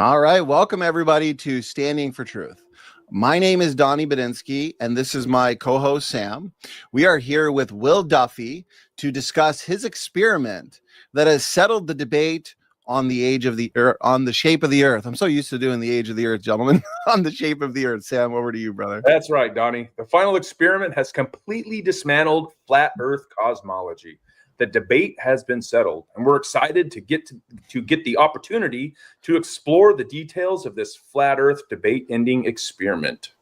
All right. Welcome, everybody, to Standing for Truth. My name is Donnie Badinsky, and this is my co-host, Sam. We are here with Will Duffy to discuss his experiment that has settled the debate on the age of the earth, on the shape of the earth. I'm so used to doing the age of the earth, gentlemen. On the shape of the earth. Sam, over to you, brother. That's right, Donnie. The final experiment has completely dismantled flat earth cosmology. The debate has been settled, and we're excited to get the opportunity to explore the details of this flat earth debate-ending experiment.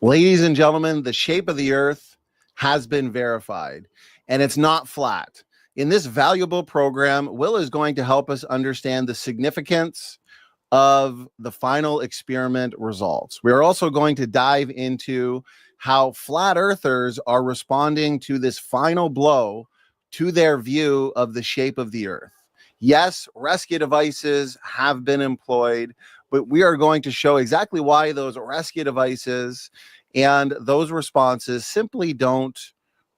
Ladies and gentlemen, the shape of the earth has been verified, and it's not flat. In this valuable program, Will is going to help us understand the significance of the final experiment results. We're also going to dive into how flat earthers are responding to this final blow to their view of the shape of the earth. Yes, rescue devices have been employed, but we are going to show exactly why those rescue devices and those responses simply don't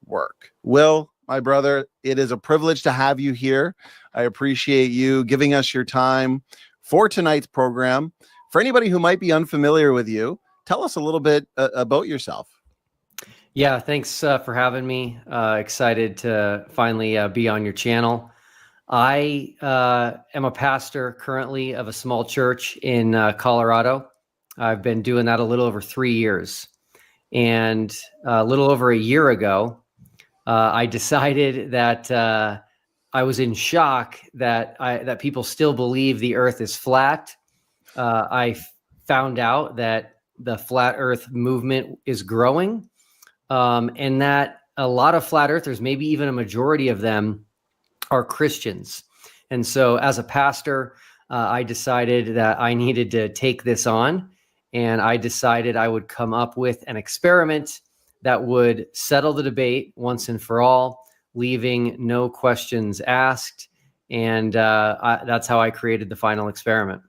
work. Will, my brother, it is a privilege to have you here. I appreciate you giving us your time for tonight's program. For anybody who might be unfamiliar with you, tell us a little bit about yourself. Yeah, thanks for having me. Excited to finally be on your channel. I am a pastor currently of a small church in Colorado. I've been doing that a little over 3 years. And a little over a year ago, I decided that I was in shock that people still believe the earth is flat. I found out that the flat earth movement is growing. And that a lot of flat earthers, maybe even a majority of them, are Christians. And so as a pastor, I decided that I needed to take this on, and I decided I would come up with an experiment that would settle the debate once and for all, leaving no questions asked. And that's how I created the final experiment.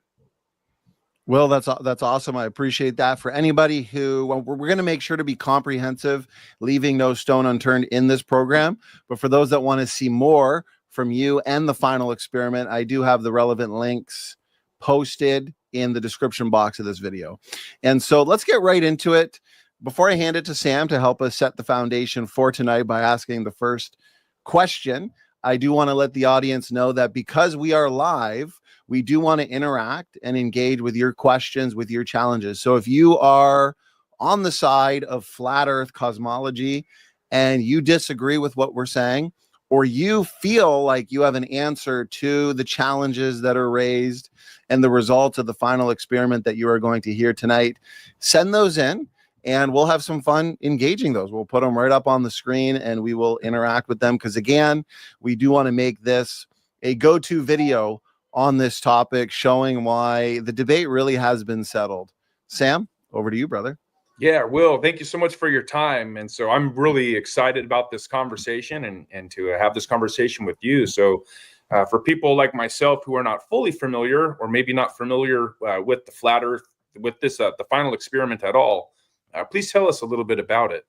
Well, that's awesome. I appreciate that. For anybody who, we're going to make sure to be comprehensive, leaving no stone unturned in this program. But for those that want to see more from you and the final experiment, I do have the relevant links posted in the description box of this video. And so let's get right into it. Before I hand it to Sam to help us set the foundation for tonight by asking the first question, I do want to let the audience know that because we are live, we do want to interact and engage with your questions, with your challenges. So if you are on the side of flat earth cosmology and you disagree with what we're saying, or you feel like you have an answer to the challenges that are raised and the results of the final experiment that you are going to hear tonight, send those in and we'll have some fun engaging those. We'll put them right up on the screen and we will interact with them. Because again, we do want to make this a go-to video on this topic, showing why the debate really has been settled. Sam, over to you, brother. Yeah, Will, thank you so much for your time. And so I'm really excited about this conversation and to have this conversation with you. So for people like myself who are not fully familiar, or maybe not familiar with the flat earth, with this, the final experiment at all, please tell us a little bit about it.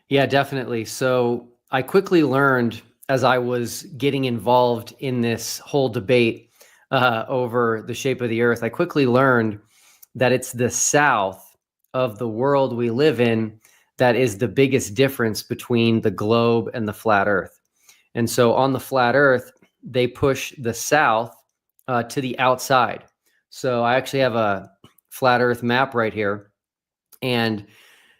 Yeah, definitely. So I quickly learned as I was getting involved in this whole debate over the shape of the earth, I quickly learned that it's the south of the world we live in that is the biggest difference between the globe and the flat earth. And so on the flat earth, they push the south to the outside. So I actually have a flat earth map right here. And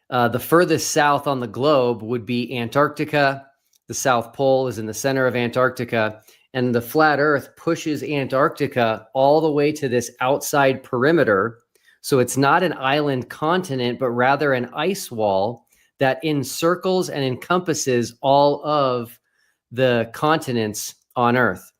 the furthest south on the globe would be Antarctica. The South Pole is in the center of Antarctica, and the flat earth pushes Antarctica all the way to this outside perimeter. So it's not an island continent, but rather an ice wall that encircles and encompasses all of the continents on Earth.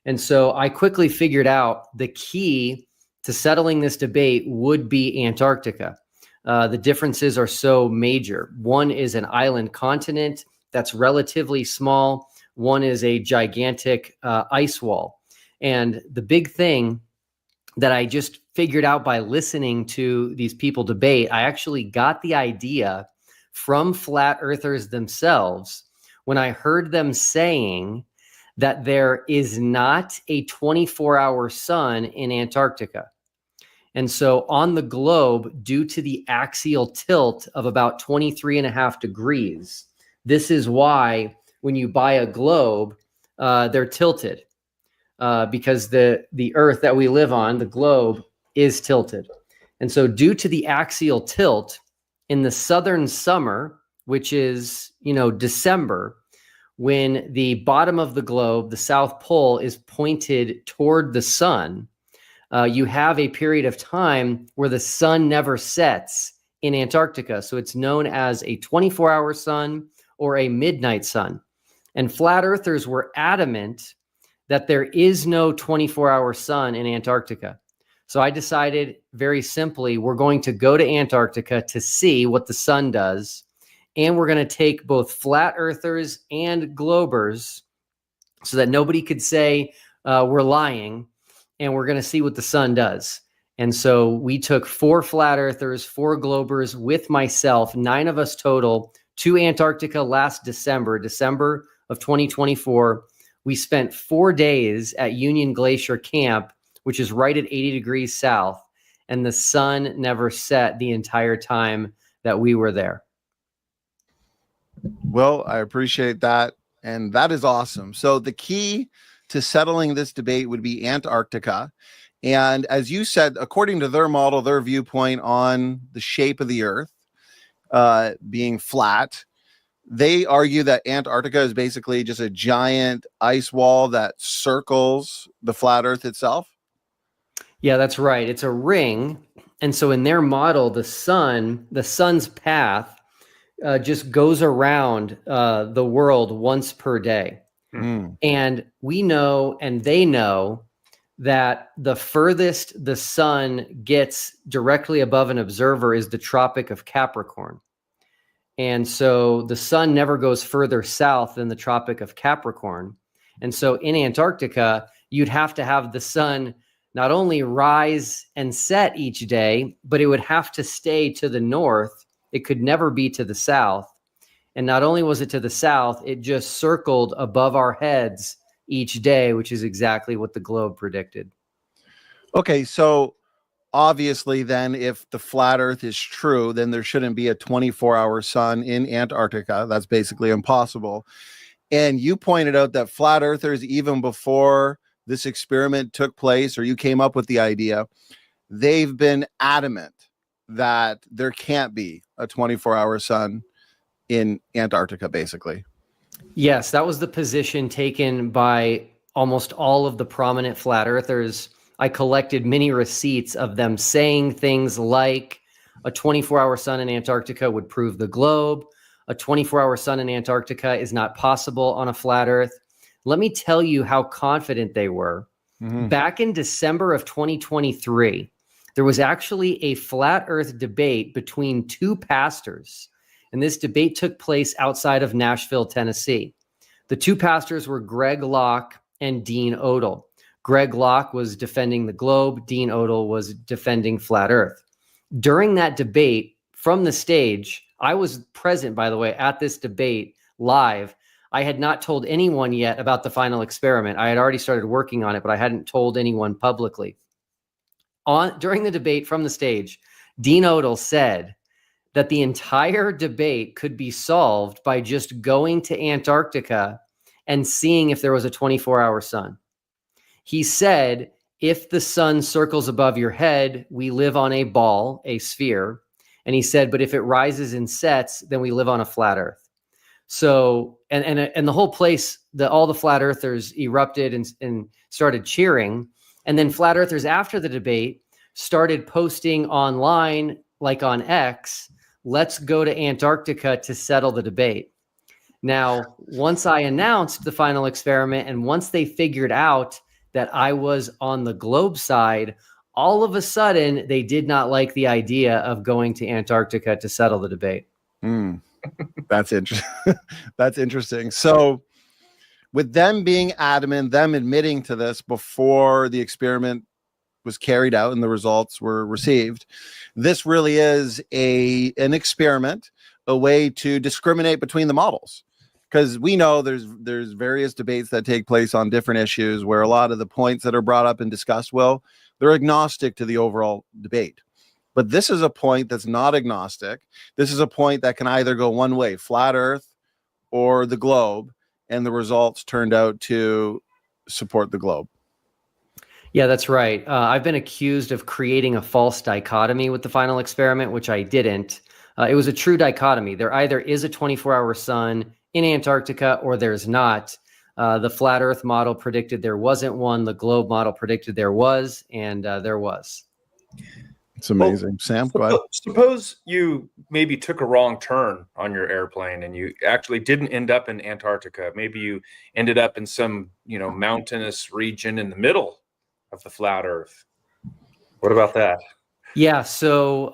And so I quickly figured out the key to settling this debate would be Antarctica. The differences are so major. One is an island continent that's relatively small. One is a gigantic ice wall. And the big thing that I just figured out by listening to these people debate, I actually got the idea from flat earthers themselves when I heard them saying that there is not a 24-hour sun in Antarctica. And so on the globe, due to the axial tilt of about 23.5 degrees, this is why when you buy a globe, they're tilted because the Earth that we live on, the globe, is tilted. And so due to the axial tilt in the southern summer, which is, December, when the bottom of the globe, the South Pole, is pointed toward the sun, you have a period of time where the sun never sets in Antarctica. So it's known as a 24-hour sun or a midnight sun. And flat earthers were adamant that there is no 24-hour sun in Antarctica. So I decided very simply, we're going to go to Antarctica to see what the sun does. And we're going to take both flat earthers and globers so that nobody could say we're lying. And we're going to see what the sun does. And so we took 4 flat earthers, 4 globers with myself, 9 of us total, to Antarctica last December of 2024. We spent 4 days at Union Glacier Camp, which is right at 80 degrees south. And the sun never set the entire time that we were there. Well, I appreciate that. And that is awesome. So the key to settling this debate would be Antarctica. And as you said, according to their model, their viewpoint on the shape of the Earth being flat, they argue that Antarctica is basically just a giant ice wall that circles the flat Earth itself. Yeah, that's right. It's a ring. And so in their model, the sun's path just goes around the world once per day. Mm. And we know, and they know, that the furthest the sun gets directly above an observer is the Tropic of Capricorn. And so the sun never goes further south than the Tropic of Capricorn. And so in Antarctica, you'd have to have the sun not only rise and set each day, but it would have to stay to the north. It could never be to the south. And not only was it to the south, it just circled above our heads each day, which is exactly what the globe predicted. Okay, so obviously then if the flat Earth is true, then there shouldn't be a 24-hour sun in Antarctica. That's basically impossible. And you pointed out that flat earthers, even before this experiment took place, or you came up with the idea, they've been adamant that there can't be a 24-hour sun in Antarctica, basically. Yes, that was the position taken by almost all of the prominent flat earthers. I collected many receipts of them saying things like a 24-hour sun in Antarctica would prove the globe. A 24-hour sun in Antarctica is not possible on a flat Earth. Let me tell you how confident they were. Mm-hmm. Back in December of 2023, there was actually a flat Earth debate between 2 pastors. And this debate took place outside of Nashville, Tennessee. The 2 pastors were Greg Locke and Dean Odle. Greg Locke was defending the globe. Dean Odle was defending flat Earth. During that debate, from the stage, I was present, by the way, at this debate live. I had not told anyone yet about the final experiment. I had already started working on it, but I hadn't told anyone publicly. During the debate from the stage, Dean Odle said that the entire debate could be solved by just going to Antarctica and seeing if there was a 24-hour sun. He said, if the sun circles above your head, we live on a ball, a sphere. And he said, but if it rises and sets, then we live on a flat Earth. So, and the whole place, all the flat earthers erupted and started cheering. And then flat earthers after the debate started posting online, like on X, let's go to Antarctica to settle the debate. Now, once I announced the final experiment and once they figured out that I was on the globe side, all of a sudden they did not like the idea of going to Antarctica to settle the debate. That's interesting. That's interesting. So with them being adamant, them admitting to this before the experiment was carried out and the results were received, this really is an experiment, a way to discriminate between the models. Because we know there's various debates that take place on different issues where a lot of the points that are brought up and discussed, Will, They're agnostic to the overall debate. But this is a point that's not agnostic. This is a point that can either go one way, flat Earth or the globe, and the results turned out to support the globe. Yeah, that's right. I've been accused of creating a false dichotomy with the final experiment, which I didn't. It was a true dichotomy. There either is a 24-hour sun in Antarctica or there's not. The flat Earth model predicted there wasn't one. The globe model predicted there was, and there was. It's amazing. Well, Sam, go ahead. Suppose you maybe took a wrong turn on your airplane and you actually didn't end up in Antarctica. Maybe you ended up in some, mountainous region in the middle of the flat Earth. What about that? Yeah, so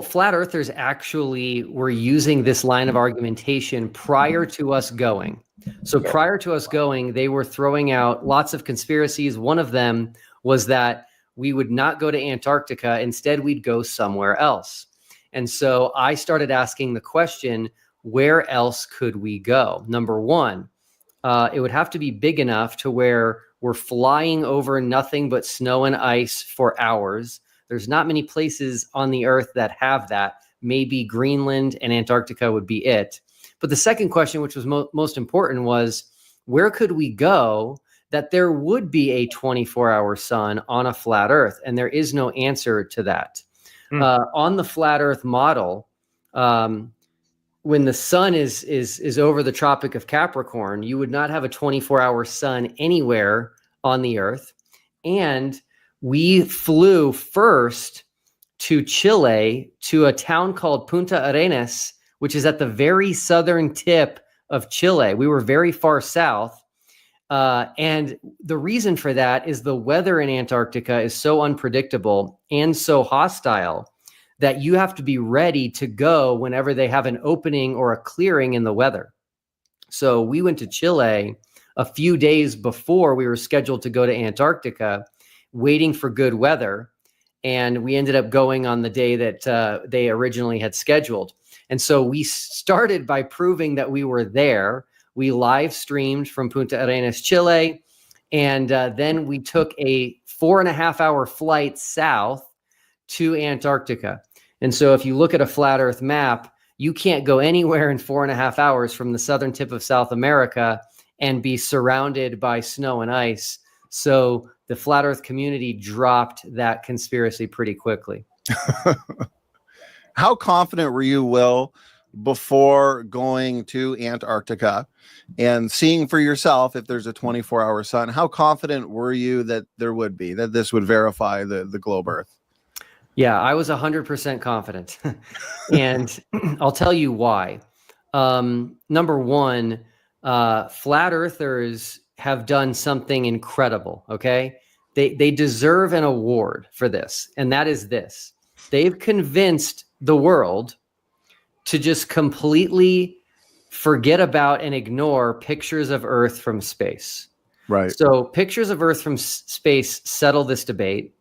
flat earthers actually were using this line of argumentation prior to us going. So prior to us going, they were throwing out lots of conspiracies. One of them was that we would not go to Antarctica. Instead, we'd go somewhere else. And so I started asking the question, where else could we go? Number one, it would have to be big enough to where we're flying over nothing but snow and ice for hours. There's not many places on the earth that have that. Maybe Greenland and Antarctica would be it. But the second question, which was most important, was where could we go that there would be a 24-hour sun on a flat earth? And there is no answer to that. On the flat earth model, when the sun is over the Tropic of Capricorn, you would not have a 24-hour sun anywhere on the earth. And we flew first to Chile, to a town called Punta Arenas, which is at the very southern tip of Chile. We were very far south. And the reason for that is the weather in Antarctica is so unpredictable and so hostile that you have to be ready to go whenever they have an opening or a clearing in the weather. So we went to Chile a few days before we were scheduled to go to Antarctica, waiting for good weather. And we ended up going on the day that they originally had scheduled. And so we started by proving that we were there. We live streamed from Punta Arenas, Chile. And then we took a 4.5-hour flight south to Antarctica. And so if you look at a flat earth map, you can't go anywhere in 4.5 hours from the southern tip of South America and be surrounded by snow and ice. So the flat earth community dropped that conspiracy pretty quickly. How confident were you, Will, before going to Antarctica and seeing for yourself if there's a 24-hour sun? How confident were you that there would be, that this would verify the globe Earth? Yeah, I was 100% confident. And I'll tell you why. Number one, flat earthers have done something incredible, okay? They deserve an award for this, and that is this. They've convinced the world to just completely forget about and ignore pictures of Earth from space. Right. So pictures of Earth from space settle this debate,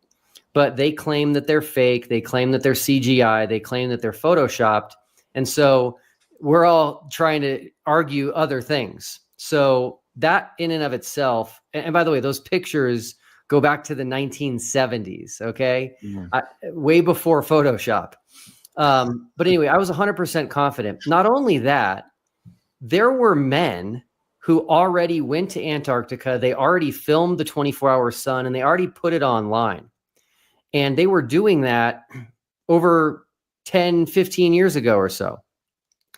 but they claim that they're fake. They claim that they're CGI. They claim that they're photoshopped. And so we're all trying to argue other things. So that in and of itself, and by the way, those pictures go back to the 1970s, okay? Way before Photoshop. But anyway, I was 100% confident. Not only that, there were men who already went to Antarctica. They already filmed the 24-hour sun, and they already put it online. And they were doing that over 10, 15 years ago or so.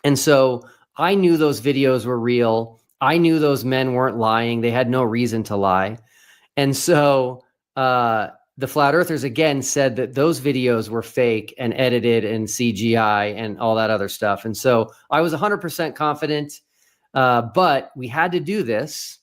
And so I knew those videos were real. I knew those men weren't lying. They had no reason to lie. And so the flat earthers again said that those videos were fake and edited and CGI and all that other stuff. And so I was 100% confident, but we had to do this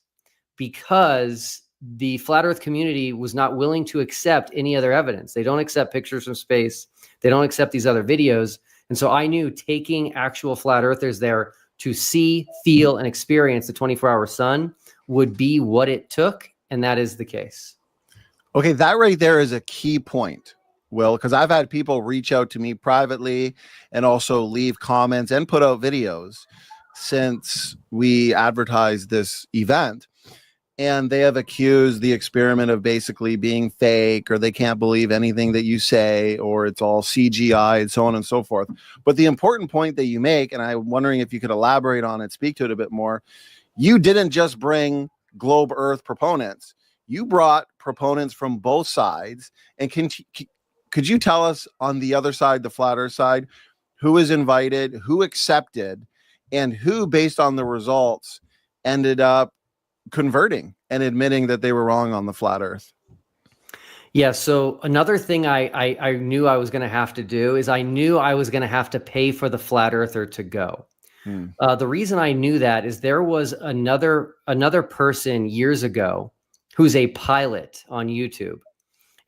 because the flat earth community was not willing to accept any other evidence. They don't accept pictures from space. They don't accept these other videos. And so I knew taking actual flat earthers there to see, feel, and experience the 24-hour sun would be what it took. And that is the case. Okay, that right there is a key point, Will, because I've had people reach out to me privately and also leave comments and put out videos since we advertised this event. and they have accused the experiment of basically being fake, or they can't believe anything that you say, or it's all CGI and so on and so forth. But the important point that you make, and I'm wondering if you could elaborate on it, speak to it a bit more, you didn't just bring globe Earth proponents. You brought proponents from both sides. And could you tell us on the other side, the flat Earth side, who was invited, who accepted, and who, based on the results, ended up converting and admitting that they were wrong on the flat Earth? Yeah. So another thing I knew I was going to have to do is I knew I was going to have to pay for the flat earther to go. The reason I knew that is there was another person years ago who's a pilot on YouTube,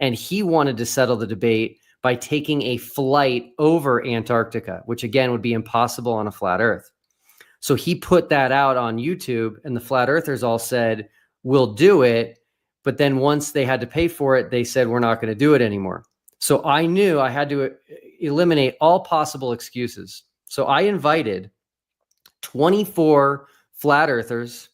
and he wanted to settle the debate by taking a flight over Antarctica, which again would be impossible on a flat Earth. So he put that out on YouTube, and the flat earthers all said, we'll do it. But then once they had to pay for it, they said, we're not going to do it anymore. So I knew I had to eliminate all possible excuses. So I invited 24 flat earthers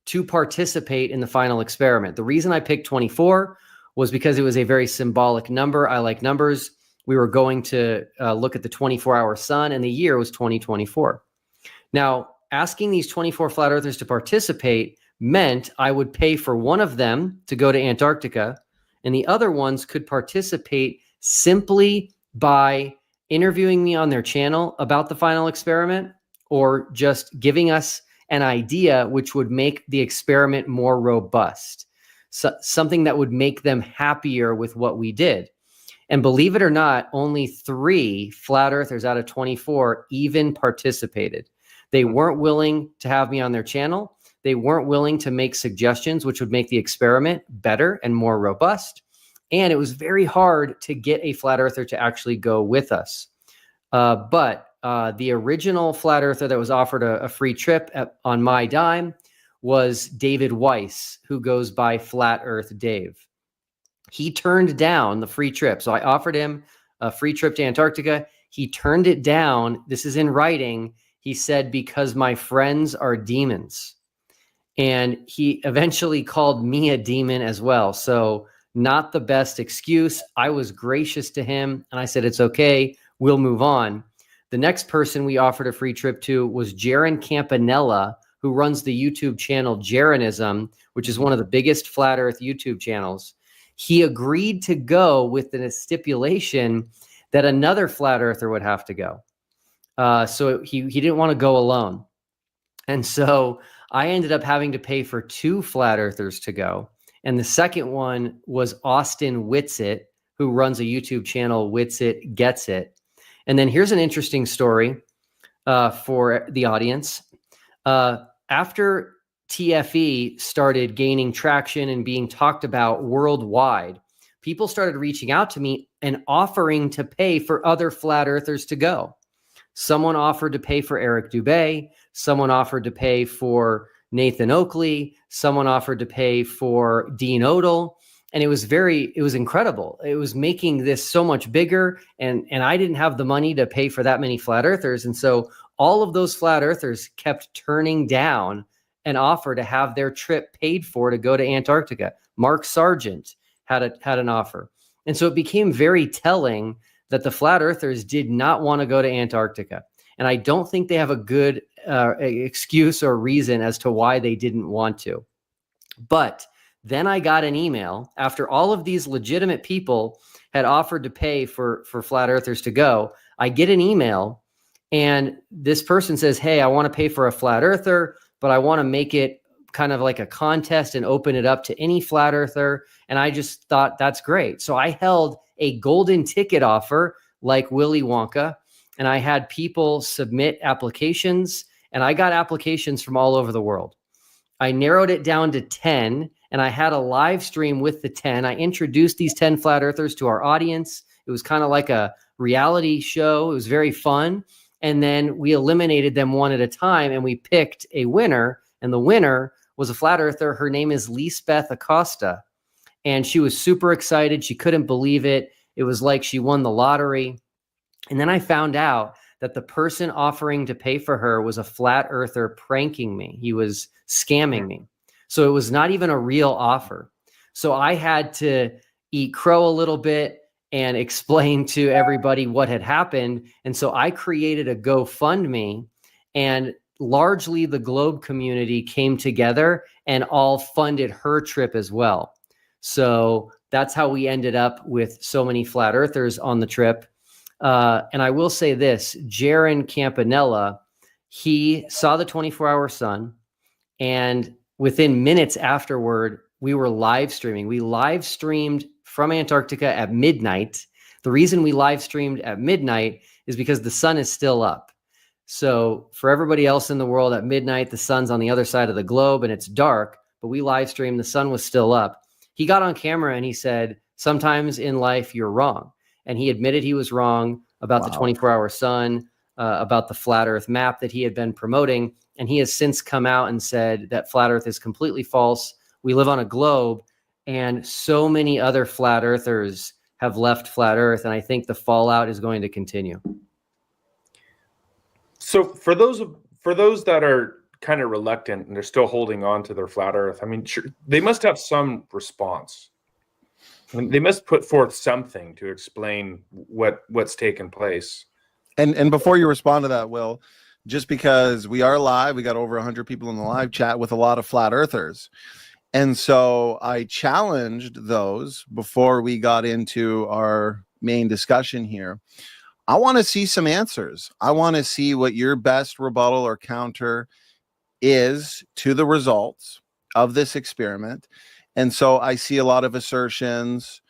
to participate in the final experiment. The reason I picked 24 was because it was a very symbolic number. I like numbers. We were going to look at the 24-hour sun, and the year was 2024. Now, asking these 24 flat earthers to participate meant I would pay for one of them to go to Antarctica, and the other ones could participate simply by interviewing me on their channel about the final experiment, or just giving us an idea which would make the experiment more robust, so, something that would make them happier with what we did. And believe it or not, only 3 flat earthers out of 24 even participated. They weren't willing to have me on their channel. They weren't willing to make suggestions which would make the experiment better and more robust. And it was very hard to get a flat earther to actually go with us. But the original flat earther that was offered a free trip on my dime was David Weiss, who goes by Flat Earth Dave. He turned down the free trip. So I offered him a free trip to Antarctica. He turned it down. This is in writing. He said, because my friends are demons. And he eventually called me a demon as well. So not the best excuse. I was gracious to him, and I said, it's okay. We'll move on. The next person we offered a free trip to was Jaron Campanella, who runs the YouTube channel Jeranism, which is one of the biggest flat earth YouTube channels. He agreed to go with the stipulation that another flat earther would have to go. So he didn't want to go alone. And so I ended up having to pay for 2 flat earthers to go. And the second one was Austin Whitsitt, who runs a YouTube channel, Whitsitt Gets It. And then here's an interesting story for the audience. After TFE started gaining traction and being talked about worldwide, people started reaching out to me and offering to pay for other flat earthers to go. Someone offered to pay for Eric Dubay. Someone offered to pay for Nathan Oakley. Someone offered to pay for Dean Odell. And it was incredible. It was making this so much bigger. And I didn't have the money to pay for that many flat earthers. And so all of those flat earthers kept turning down an offer to have their trip paid for to go to Antarctica. Mark Sargent had an offer. And so it became very telling that the flat earthers did not want to go to Antarctica. And I don't think they have a good excuse or reason as to why they didn't want to. But then I got an email after all of these legitimate people had offered to pay for flat earthers to go. I get an email, and this person says, hey, I want to pay for a flat earther, but I want to make it kind of like a contest and open it up to any flat earther. And I just thought that's great. So I held a golden ticket offer like Willy Wonka, and I had people submit applications, and I got applications from all over the world. I narrowed it down to 10, and I had a live stream with the 10. I introduced these 10 flat earthers to our audience. It was kind of like a reality show. It was very fun. And then we eliminated them one at a time, and we picked a winner. And the winner was a flat earther. Her name is Lisbeth Acosta. And she was super excited. She couldn't believe it. It was like she won the lottery. And then I found out that the person offering to pay for her was a flat earther pranking me. He was scamming me. So it was not even a real offer. So I had to eat crow a little bit and explain to everybody what had happened. And so I created a GoFundMe, and largely the Globe community came together and all funded her trip as well. So that's how we ended up with so many flat earthers on the trip. And I will say this, Jaron Campanella, he saw the 24-hour sun, and within minutes afterward, we were live streaming. We live streamed from Antarctica at midnight. The reason we live streamed at midnight is because the sun is still up. So for everybody else in the world at midnight, the sun's on the other side of the globe and it's dark, but we live streamed, the sun was still up. He got on camera and he said, sometimes in life you're wrong. And he admitted he was wrong about the 24-hour sun, about the flat earth map that he had been promoting. And he has since come out and said that flat earth is completely false. We live on a globe, and so many other flat earthers have left flat earth. And I think the fallout is going to continue. So for those that are kind of reluctant and they're still holding on to their flat earth, I mean, sure, they must have some response. I mean, they must put forth something to explain what's taken place. And before you respond to that, Will, just because we are live, we got over 100 people in the live chat with a lot of flat earthers. And so I challenged those before we got into our main discussion here. I want to see some answers. I want to see what your best rebuttal or counter is to the results of this experiment. And so I see a lot of assertions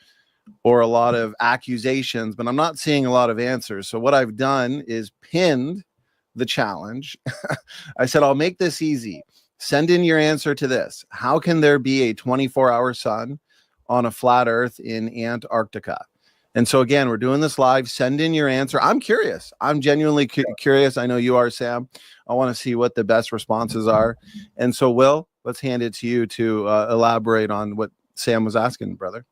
or a lot of accusations, but I'm not seeing a lot of answers. So what I've done is pinned the challenge. I said, I'll make this easy. Send in your answer to this. How can there be a 24-hour sun on a flat earth in Antarctica? And so again, we're doing this live. Send in your answer. I'm curious. I'm genuinely curious. I know you are, Sam. I want to see what the best responses are. And so, Will, let's hand it to you to elaborate on what Sam was asking, brother.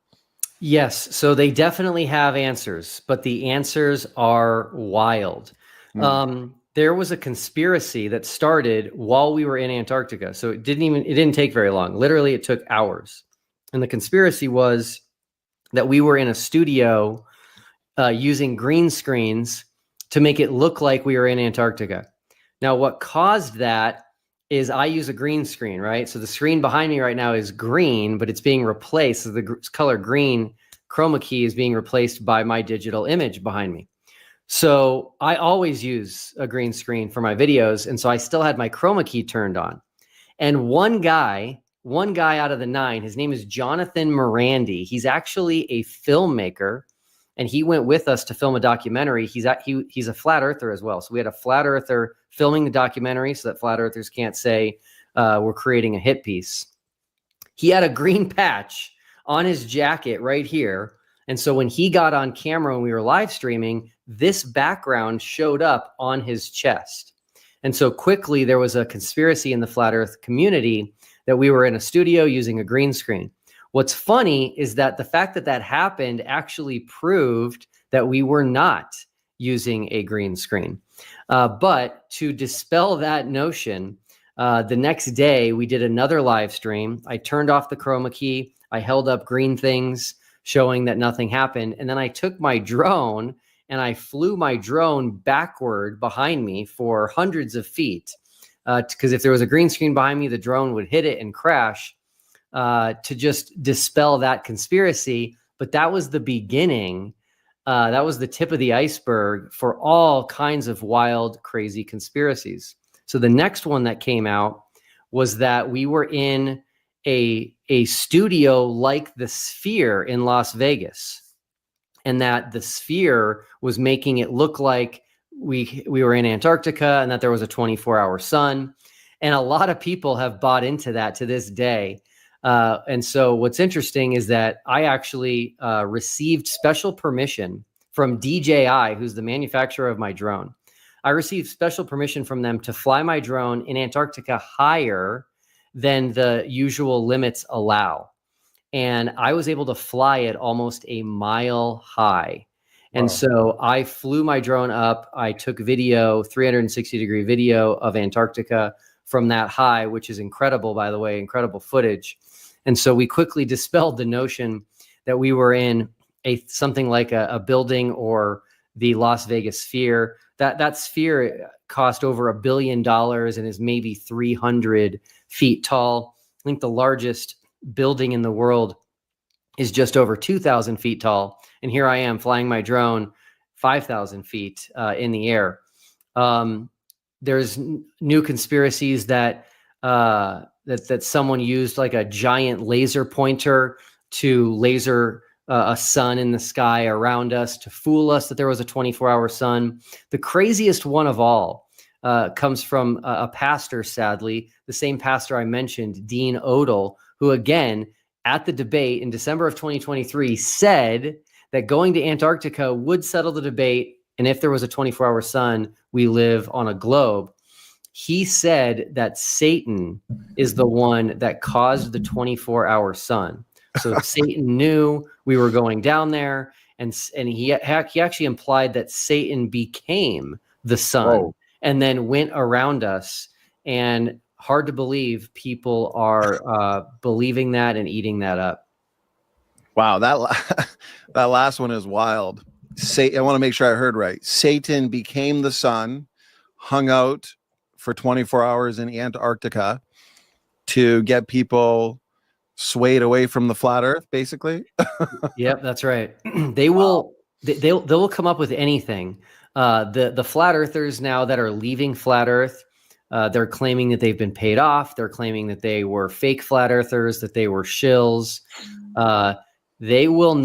Yes. So they definitely have answers, but the answers are wild. There was a conspiracy that started while we were in Antarctica. So it didn't take very long. Literally, it took hours. And the conspiracy was that we were in a studio using green screens to make it look like we were in Antarctica. Now, what caused that is I use a green screen, right? So the screen behind me right now is green, but it's being replaced. So the color green chroma key is being replaced by my digital image behind me. So I always use a green screen for my videos. And so I still had my chroma key turned on. And one guy out of the 9, his name is Jonathan Morandi. He's actually a filmmaker, and he went with us to film a documentary. He's a flat earther as well. So we had a flat earther filming the documentary so that flat earthers can't say we're creating a hit piece. He had a green patch on his jacket right here. And so when he got on camera and we were live streaming, this background showed up on his chest. And so quickly there was a conspiracy in the flat earth community that we were in a studio using a green screen. What's funny is that the fact that that happened actually proved that we were not using a green screen. But to dispel that notion, the next day we did another live stream. I turned off the chroma key. I held up green things showing that nothing happened. And then I took my drone and I flew my drone backward behind me for hundreds of feet. Because if there was a green screen behind me, the drone would hit it and crash to just dispel that conspiracy. But that was the beginning. That was the tip of the iceberg for all kinds of wild, crazy conspiracies. So the next one that came out was that we were in a studio like the Sphere in Las Vegas, and that the Sphere was making it look like we were in Antarctica and that there was a 24-hour sun. And a lot of people have bought into that to this day. And so what's interesting is that I actually received special permission from DJI, who's the manufacturer of my drone. I received special permission from them to fly my drone in Antarctica higher than the usual limits allow. And I was able to fly it almost a mile high. And so I flew my drone up. I took video, 360-degree video of Antarctica from that high, which is incredible, by the way, incredible footage. And so we quickly dispelled the notion that we were in something like a building or the Las Vegas sphere. That sphere cost over $1 billion and is maybe 300 feet tall. I think the largest building in the world is just over 2,000 feet tall. And here I am flying my drone 5,000 feet in the air. There's new conspiracies that someone used like a giant laser pointer to laser a sun in the sky around us to fool us that there was a 24-hour sun. The craziest one of all comes from a pastor, sadly, the same pastor I mentioned, Dean Odell, who again, at the debate in December of 2023, said that going to Antarctica would settle the debate. And if there was a 24-hour sun, we live on a globe. He said that Satan is the one that caused the 24-hour sun. So Satan knew we were going down there, and he actually implied that Satan became the sun and then went around us. And hard to believe people are believing that and eating that up. Wow, that last one is wild. I want to make sure I heard right. Satan became the sun, hung out for 24 hours in Antarctica to get people swayed away from the flat earth, basically. Yep, that's right. They will come up with anything. The flat earthers now that are leaving flat earth, they're claiming that they've been paid off. They're claiming that they were fake flat earthers, that they were shills. They will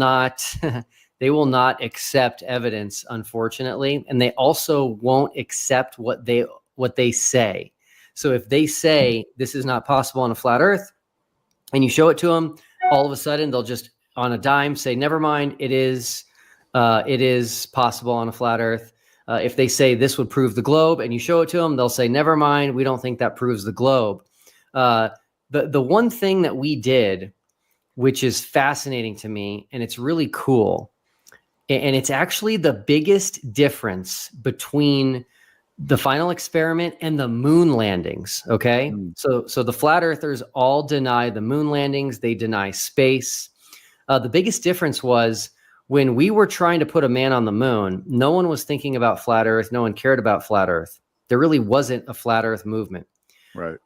not accept evidence, unfortunately, and they also won't accept what they say. So if they say this is not possible on a flat earth, and you show it to them, all of a sudden they'll just on a dime say, never mind, it is possible on a flat earth. If they say this would prove the globe and you show it to them, they'll say, never mind, we don't think that proves the globe. The one thing that we did, which is fascinating to me, and it's really cool, and it's actually the biggest difference between the final experiment and the moon landings. Okay. So the flat earthers all deny the moon landings. They deny space. The biggest difference was when we were trying to put a man on the moon, no one was thinking about flat earth. No one cared about flat earth. There really wasn't a flat earth movement. Right.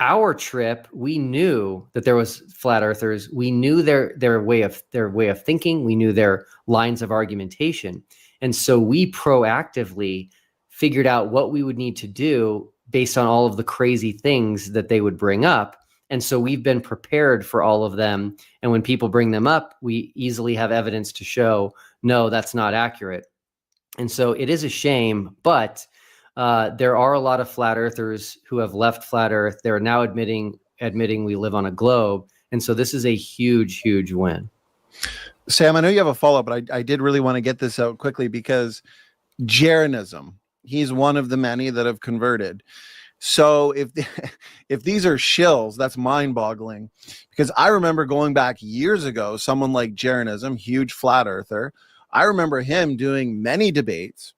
Our trip, we knew that there was flat earthers. We knew their way of thinking. We knew their lines of argumentation. And so we proactively figured out what we would need to do based on all of the crazy things that they would bring up. And so we've been prepared for all of them. And when people bring them up, we easily have evidence to show, no, that's not accurate. And so it is a shame, but there are a lot of flat earthers who have left flat earth. They're now admitting we live on a globe. And so this is a huge, huge win. Sam, I know you have a follow-up, but I did really want to get this out quickly because Jeranism, he's one of the many that have converted. So if these are shills, that's mind-boggling, because I remember going back years ago, someone like Jeranism, huge flat earther, I remember him doing many debates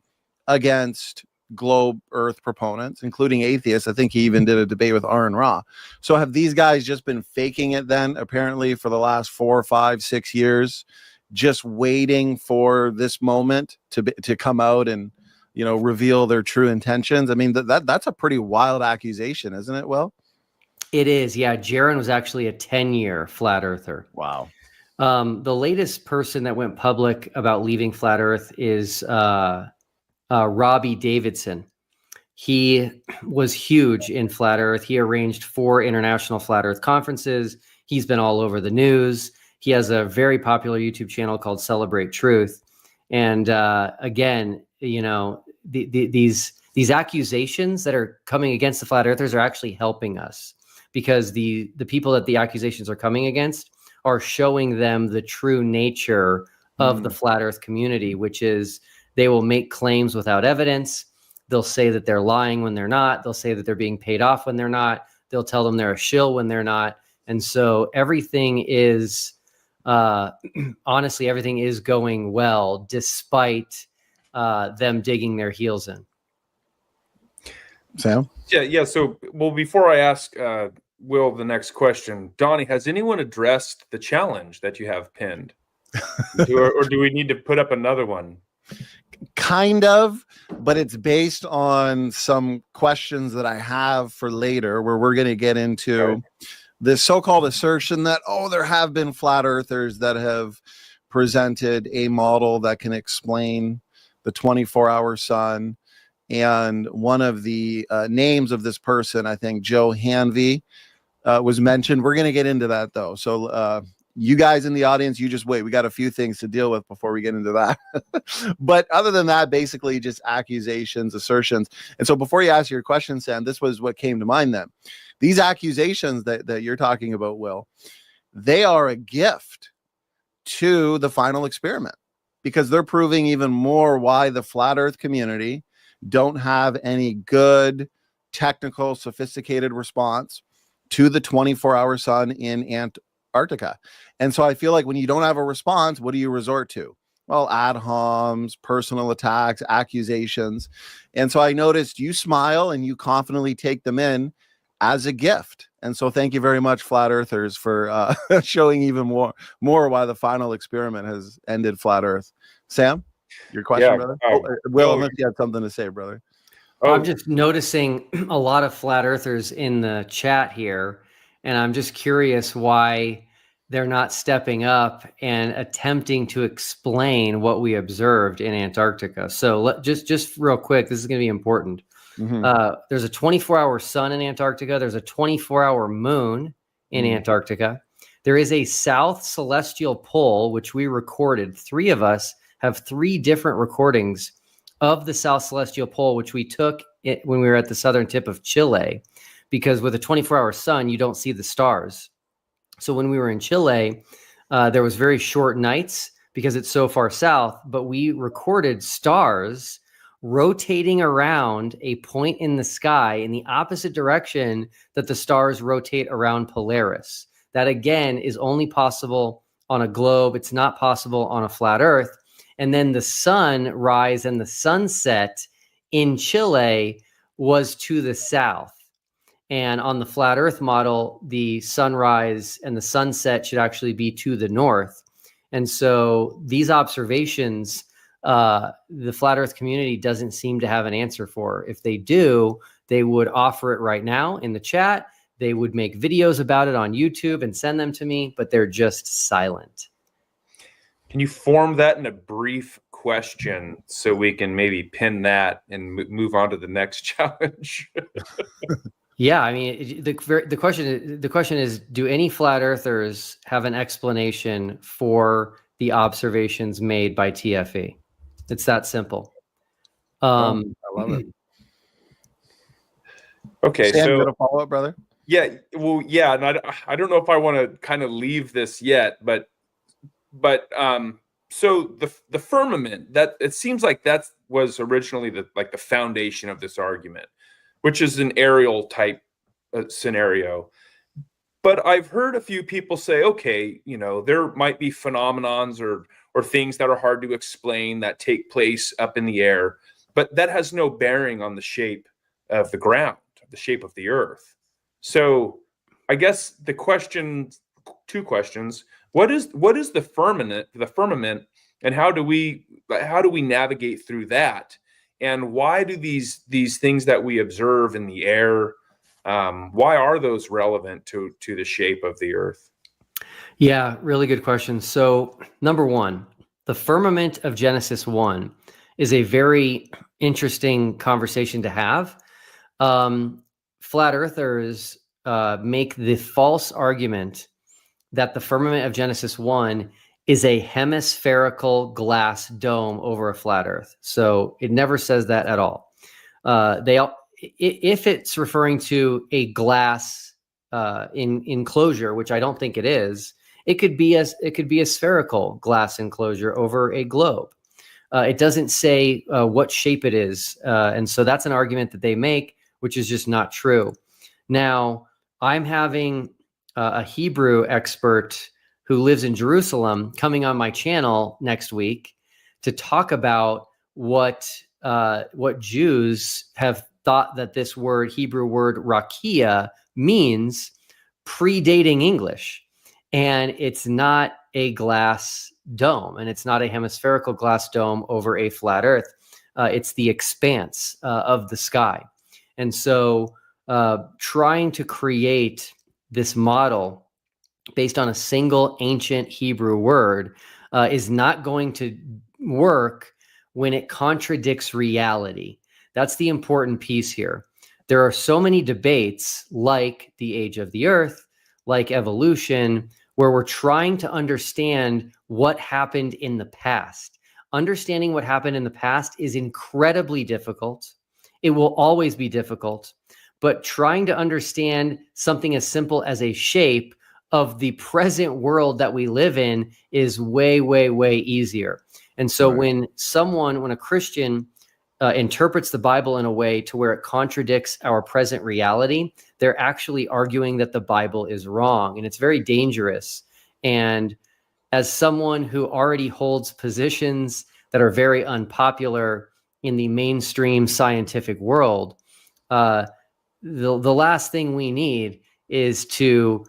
against globe earth proponents, including atheists. I think he even did a debate with Aaron Ra. So have these guys just been faking it then, apparently, for the last 4, 5, 6 years, just waiting for this moment to come out and, you know, reveal their true intentions? I mean, that's a pretty wild accusation, isn't it, Will? It is, yeah. Jaron was actually a 10-year flat earther. Wow. The latest person that went public about leaving flat earth is ROBBIE Davidson. He was huge in flat earth. He arranged 4 international flat earth conferences. He's been all over the news. He has a very popular YouTube channel called Celebrate Truth. And again, you know, these accusations that are coming against the flat earthers are actually helping us, because the people that the accusations are coming against are showing them the true nature of the flat earth community, which is they will make claims without evidence. They'll say that they're lying when they're not. They'll say that they're being paid off when they're not. They'll tell them they're a shill when they're not. And so everything is, honestly, everything is going well, despite them digging their heels in. Sam? Yeah. So, well, before I ask Will the next question, Donnie, has anyone addressed the challenge that you have pinned? or do we need to put up another one? Kind of, but it's based on some questions that I have for later, where we're going to get into this so-called assertion that, there have been flat earthers that have presented a model that can explain the 24-hour sun. And one of the names of this person, I think Joe Hanvey, was mentioned. We're going to get into that, though. So you guys in the audience, you just wait. We got a few things to deal with before we get into that. But other than that, basically just accusations, assertions. And so before you ask your question, Sam, this was what came to mind then. These accusations that you're talking about, Will, they are a gift to the final experiment, because they're proving even more why the flat earth community don't have any good, technical, sophisticated response to the 24-hour sun in Antarctica. And so I feel like when you don't have a response, what do you resort to? Well, ad homs, personal attacks, accusations. And so I noticed you smile and you confidently take them in as a gift. And so thank you very much, flat earthers, for showing even more why the final experiment has ended flat earth. Sam, your question, brother? Will, unless you had something to say, brother. I'm just noticing a lot of flat earthers in the chat here, and I'm just curious why they're not stepping up and attempting to explain what we observed in Antarctica. So just real quick, this is going to be important. There's a 24-hour sun in Antarctica. There's a 24-hour moon in Antarctica. There is a south celestial pole, which we recorded. 3 of us have 3 different recordings of the south celestial pole, which we took when we were at the southern tip of Chile, because with a 24-hour sun, you don't see the stars. So when we were in Chile, there was very short nights because it's so far south, but we recorded stars rotating around a point in the sky in the opposite direction that the stars rotate around Polaris. That, again, is only possible on a globe. It's not possible on a flat earth. And then the sunrise and the sunset in Chile was to the south. And on the flat earth model, the sunrise and the sunset should actually be to the north. And so these observations, the flat earth community doesn't seem to have an answer for. If they do, they would offer it right now in the chat. They would make videos about it on YouTube and send them to me, but they're just silent. Can you form that in a brief question so we can maybe pin that and move on to the next challenge? Yeah, I mean, the question is, do any flat earthers have an explanation for the observations made by TFE? It's that simple. I love it. Okay, Sam, so you got a follow up, brother? Yeah, well, yeah, and I don't know if I want to kind of leave this yet, but so the firmament, that it seems like that was originally the foundation of this argument, which is an aerial type scenario. But I've heard a few people say, okay, there might be phenomenons or things that are hard to explain that take place up in the air, but that has no bearing on the shape of the ground, the shape of the earth. So I guess the question, 2 questions. What is the firmament, and how do we navigate through that? And why do these things that we observe in the air, why are those relevant to the shape of the earth? Yeah, really good question. So number 1, the firmament of Genesis 1 is a very interesting conversation to have. Flat earthers make the false argument that the firmament of Genesis 1 is a hemispherical glass dome over a flat earth. So it never says that at all. If it's referring to a glass enclosure, which I don't think it is, it could be a spherical glass enclosure over a globe. It doesn't say what shape it is, and so that's an argument that they make, which is just not true. Now, I'm having a Hebrew expert who lives in Jerusalem coming on my channel next week to talk about what Jews have thought that this Hebrew word rakia, means predating English. And it's not a glass dome, and it's not a hemispherical glass dome over a flat earth. It's the expanse of the sky. And so trying to create this model based on a single ancient Hebrew word is not going to work when it contradicts reality. That's the important piece here. There are so many debates like the age of the earth, like evolution, where we're trying to understand what happened in the past. Understanding what happened in the past is incredibly difficult. It will always be difficult. But trying to understand something as simple as a shape of the present world that we live in is way, way, way easier. And so when a Christian interprets the Bible in a way to where it contradicts our present reality, they're actually arguing that the Bible is wrong. And it's very dangerous. And as someone who already holds positions that are very unpopular in the mainstream scientific world, the last thing we need is to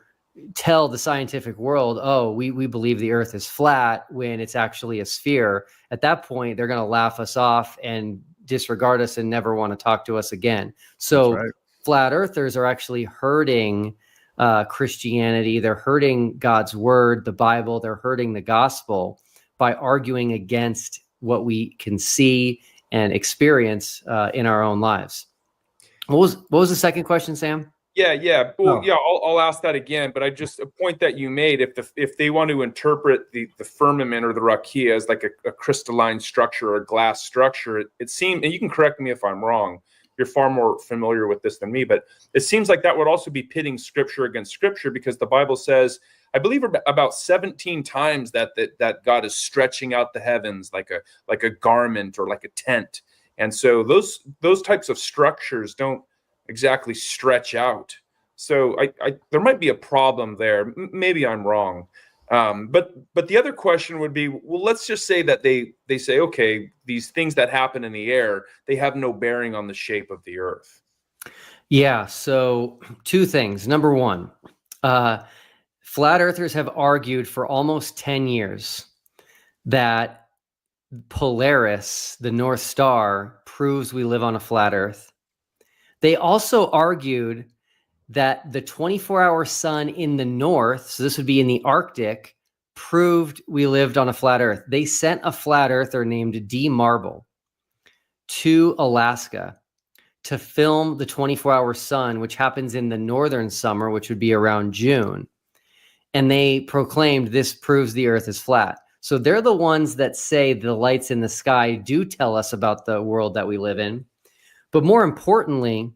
tell the scientific world, oh, we believe the earth is flat when it's actually a sphere. At that point, they're going to laugh us off and disregard us and never want to talk to us again. So flat earthers are actually hurting Christianity. They're hurting God's word, the Bible. They're hurting the gospel by arguing against what we can see and experience in our own lives. What was the second question, Sam? Yeah. Well, I'll ask that again. But a point that you made, if they want to interpret the firmament or the rakia as like a crystalline structure or a glass structure, it seems, and you can correct me if I'm wrong, you're far more familiar with this than me, but it seems like that would also be pitting scripture against scripture, because the Bible says, I believe about 17 times that God is stretching out the heavens like a garment or like a tent. And so those types of structures don't exactly stretch out. So there might be a problem there. Maybe I'm wrong. But the other question would be, well, let's just say that they say, okay, these things that happen in the air, they have no bearing on the shape of the earth. Yeah. So two things. Number one, flat earthers have argued for almost 10 years that Polaris, the North Star, proves we live on a flat earth. They also argued that the 24-hour sun in the north, so this would be in the Arctic, proved we lived on a flat earth. They sent a flat earther named D. Marble to Alaska to film the 24-hour sun, which happens in the northern summer, which would be around June. And they proclaimed this proves the earth is flat. So they're the ones that say the lights in the sky do tell us about the world that we live in. But more importantly,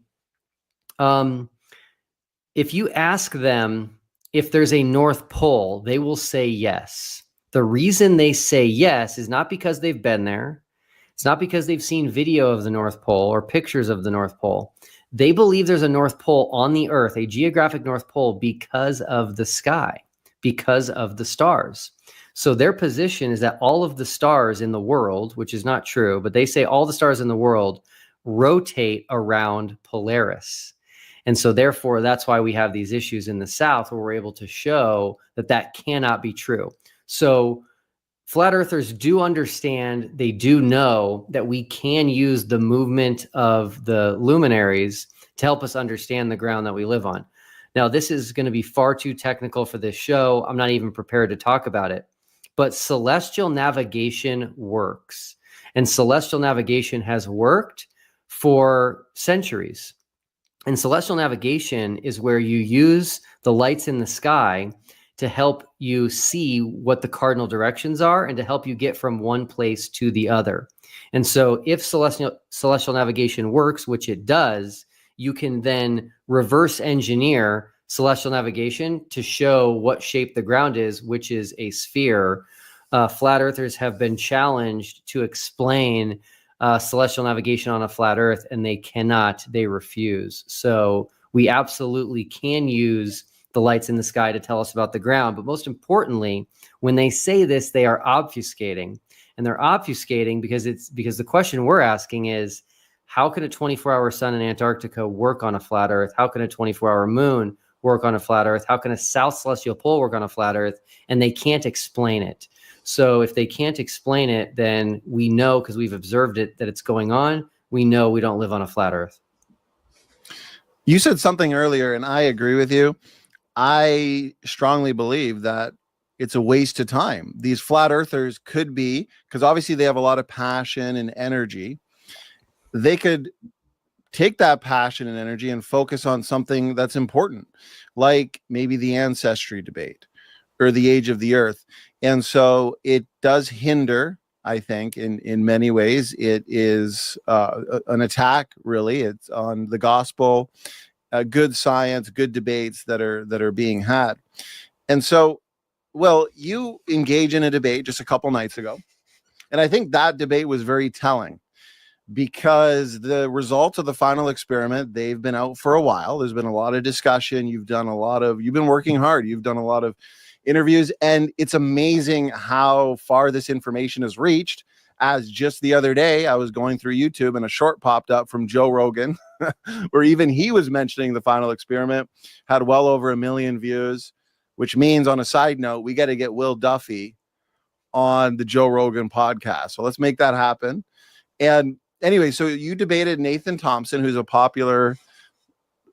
if you ask them if there's a North Pole, they will say yes. The reason they say yes is not because they've been there. It's not because they've seen video of the North Pole or pictures of the North Pole. They believe there's a North Pole on the earth, a geographic North Pole, because of the sky, because of the stars. So their position is that all of the stars in the world, which is not true, but they say all the stars in the world rotate around Polaris. And so therefore, that's why we have these issues in the South where we're able to show that that cannot be true. So flat earthers do understand, they do know that we can use the movement of the luminaries to help us understand the ground that we live on. Now, this is going to be far too technical for this show. I'm not even prepared to talk about it. But celestial navigation works. And celestial navigation has worked for centuries. And celestial navigation is where you use the lights in the sky to help you see what the cardinal directions are and to help you get from one place to the other. And so if celestial navigation works, which it does, you can then reverse engineer celestial navigation to show what shape the ground is, which is a sphere. Flat earthers have been challenged to explain celestial navigation on a flat earth, and they cannot, they refuse. So we absolutely can use the lights in the sky to tell us about the ground. But most importantly, when they say this, they are obfuscating. And they're obfuscating because the question we're asking is, how can a 24-hour sun in Antarctica work on a flat Earth? How can a 24-hour moon work on a flat Earth? How can a south celestial pole work on a flat Earth? And they can't explain it. So if they can't explain it, then we know, because we've observed it, that it's going on. We know we don't live on a flat Earth. You said something earlier, and I agree with you. I strongly believe that it's a waste of time. These flat earthers could be, because obviously they have a lot of passion and energy. They could take that passion and energy and focus on something that's important, like maybe the ancestry debate or the age of the earth. And so it does hinder, I think, in many ways. It is an attack, really. It's on the gospel, good science, good debates that are being had. And so, well, you engage in a debate just a couple nights ago, and I think that debate was very telling, because the results of the final experiment, they've been out for a while. There's been a lot of discussion. You've been working hard. You've done a lot of interviews, and it's amazing how far this information has reached. As just the other day, I was going through YouTube and a short popped up from Joe Rogan where even he was mentioning the final experiment, had well over 1 million views, which means, on a side note, we got to get Will Duffy on the Joe Rogan podcast. So let's make that happen. And anyway, so you debated Nathan Thompson, who's a popular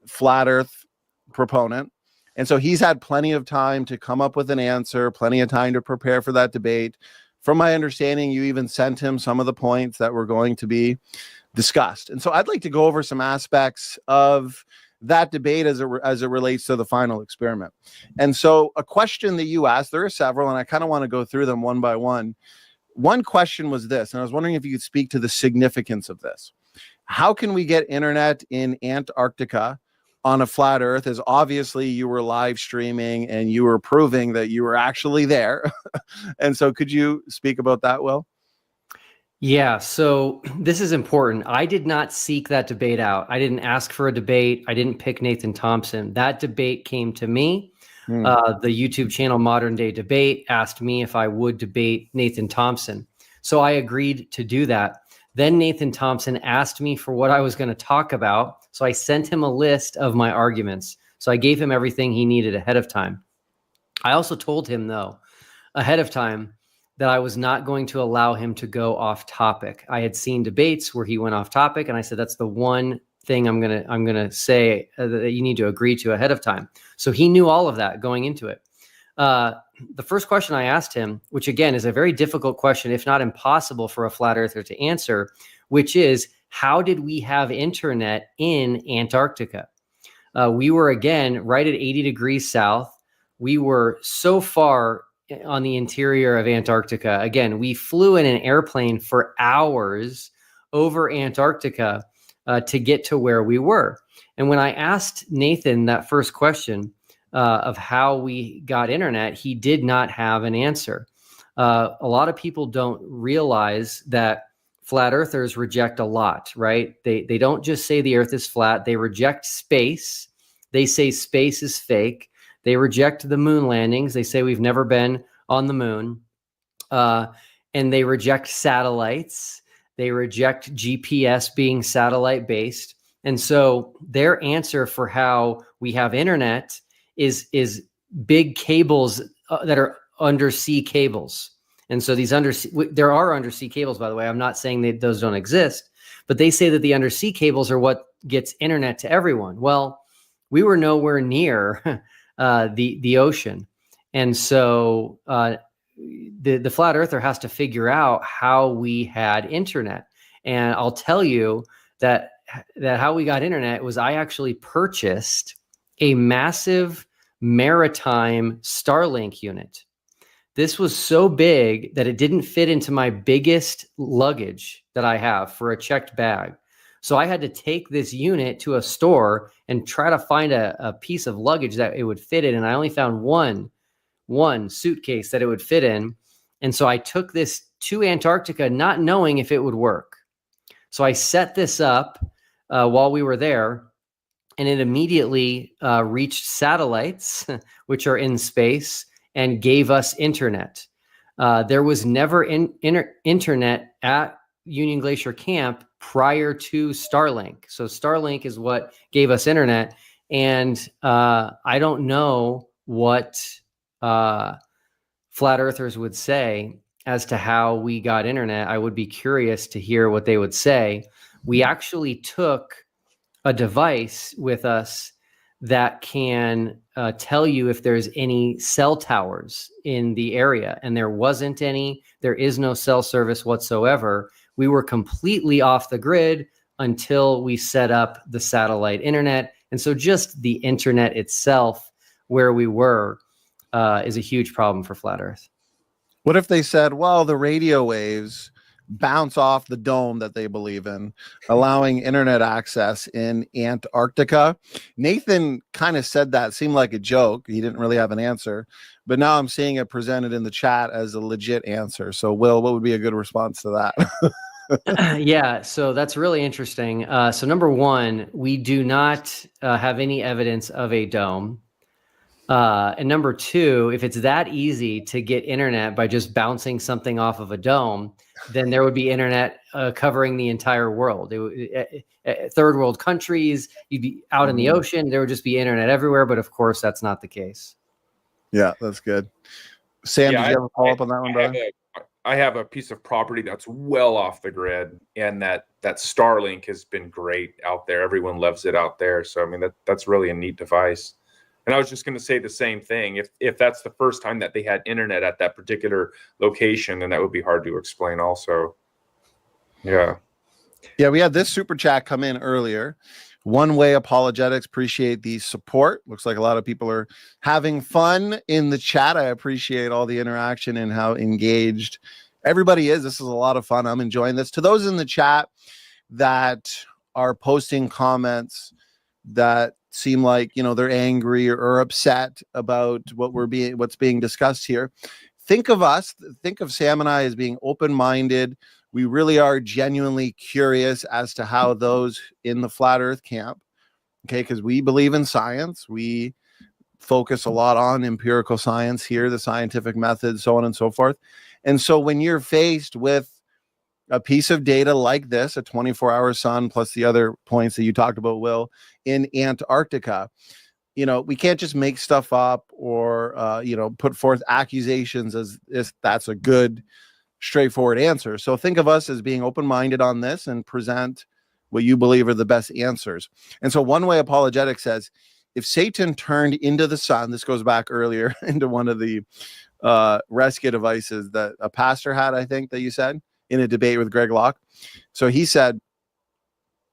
flat earth proponent. And so he's had plenty of time to come up with an answer, plenty of time to prepare for that debate. From my understanding, you even sent him some of the points that were going to be discussed. And so I'd like to go over some aspects of that debate as it relates to the final experiment. And so a question that you asked, there are several, and I kind of want to go through them one by one. One question was this, and I was wondering if you could speak to the significance of this. How can we get internet in Antarctica on a flat earth? As obviously you were live streaming and you were proving that you were actually there. And so could you speak about that, Will? Yeah, so this is important. I did not seek that debate out. I didn't ask for a debate. I didn't pick Nathan Thompson. That debate came to me. The YouTube channel Modern Day Debate asked me if I would debate Nathan Thompson. So I agreed to do that. Then Nathan Thompson asked me for what I was going to talk about. So I sent him a list of my arguments. So I gave him everything he needed ahead of time. I also told him, though, ahead of time, that I was not going to allow him to go off topic. I had seen debates where he went off topic, and I said, that's the one thing I'm gonna say that you need to agree to ahead of time. So he knew all of that going into it. The first question I asked him, which again is a very difficult question, if not impossible for a flat earther to answer, which is, how did we have internet in Antarctica? We were, again, right at 80 degrees south. We were so far on the interior of Antarctica. Again, we flew in an airplane for hours over Antarctica to get to where we were. And when I asked Nathan that first question of how we got internet, he did not have an answer. A lot of people don't realize that flat earthers reject a lot, right? They don't just say the earth is flat. They reject space. They say space is fake. They reject the moon landings. They say we've never been on the moon. And they reject satellites. They reject GPS being satellite based. And so their answer for how we have internet is big cables that are undersea cables. And so these there are undersea cables, by the way. I'm not saying that those don't exist, but they say that the undersea cables are what gets internet to everyone. Well, we were nowhere near the ocean. And so the flat earther has to figure out how we had internet. And I'll tell you that how we got internet was, I actually purchased a massive maritime Starlink unit. This was so big that it didn't fit into my biggest luggage that I have for a checked bag. So I had to take this unit to a store and try to find a piece of luggage that it would fit in. And I only found one suitcase that it would fit in. And so I took this to Antarctica, not knowing if it would work. So I set this up while we were there, and it immediately reached satellites, which are in space, and gave us internet. There was never internet at Union Glacier Camp prior to Starlink. So Starlink is what gave us internet. And I don't know what flat earthers would say as to how we got internet. I would be curious to hear what they would say. We actually took a device with us that can tell you if there's any cell towers in the area, and there wasn't any. There is no cell service whatsoever. We were completely off the grid until we set up the satellite internet. And so just the internet itself, where we were, is a huge problem for flat Earth. What if they said, well, the radio waves bounce off the dome that they believe in, allowing internet access in Antarctica? Nathan kind of said that, seemed like a joke. He didn't really have an answer, but now I'm seeing it presented in the chat as a legit answer. So Will, what would be a good response to that? Yeah, so that's really interesting. So number one, we do not have any evidence of a dome. And number two, if it's that easy to get internet by just bouncing something off of a dome, then there would be internet covering the entire world. Third world countries, you'd be out in the ocean, there would just be internet everywhere. But of course, that's not the case. Yeah, that's good. Sam, did you have a follow up on that one, brother? I have a piece of property that's well off the grid, and that Starlink has been great out there. Everyone loves it out there. So, I mean, that's really a neat device. And I was just going to say the same thing. If that's the first time that they had internet at that particular location, then that would be hard to explain also. Yeah. Yeah, we had this super chat come in earlier. One Way Apologetics, appreciate the support. Looks like a lot of people are having fun in the chat. I appreciate all the interaction and how engaged everybody is. This is a lot of fun. I'm enjoying this. To those in the chat that are posting comments that seem like, you know, they're angry or upset about what's being discussed here, think of Sam and I as being open-minded. We really are genuinely curious as to how those in the flat earth camp, okay, because we believe in science. We focus a lot on empirical science here, the scientific method, so on and so forth. And so when you're faced with a piece of data like this, a 24-hour sun, plus the other points that you talked about, Will, in Antarctica, you know, we can't just make stuff up or, you know, put forth accusations as if that's a good, straightforward answer. So think of us as being open-minded on this and present what you believe are the best answers. And so One Way Apologetic says, if Satan turned into the sun, this goes back earlier into one of the rescue devices that a pastor had, I think that you said, in a debate with Greg Locke. So he said,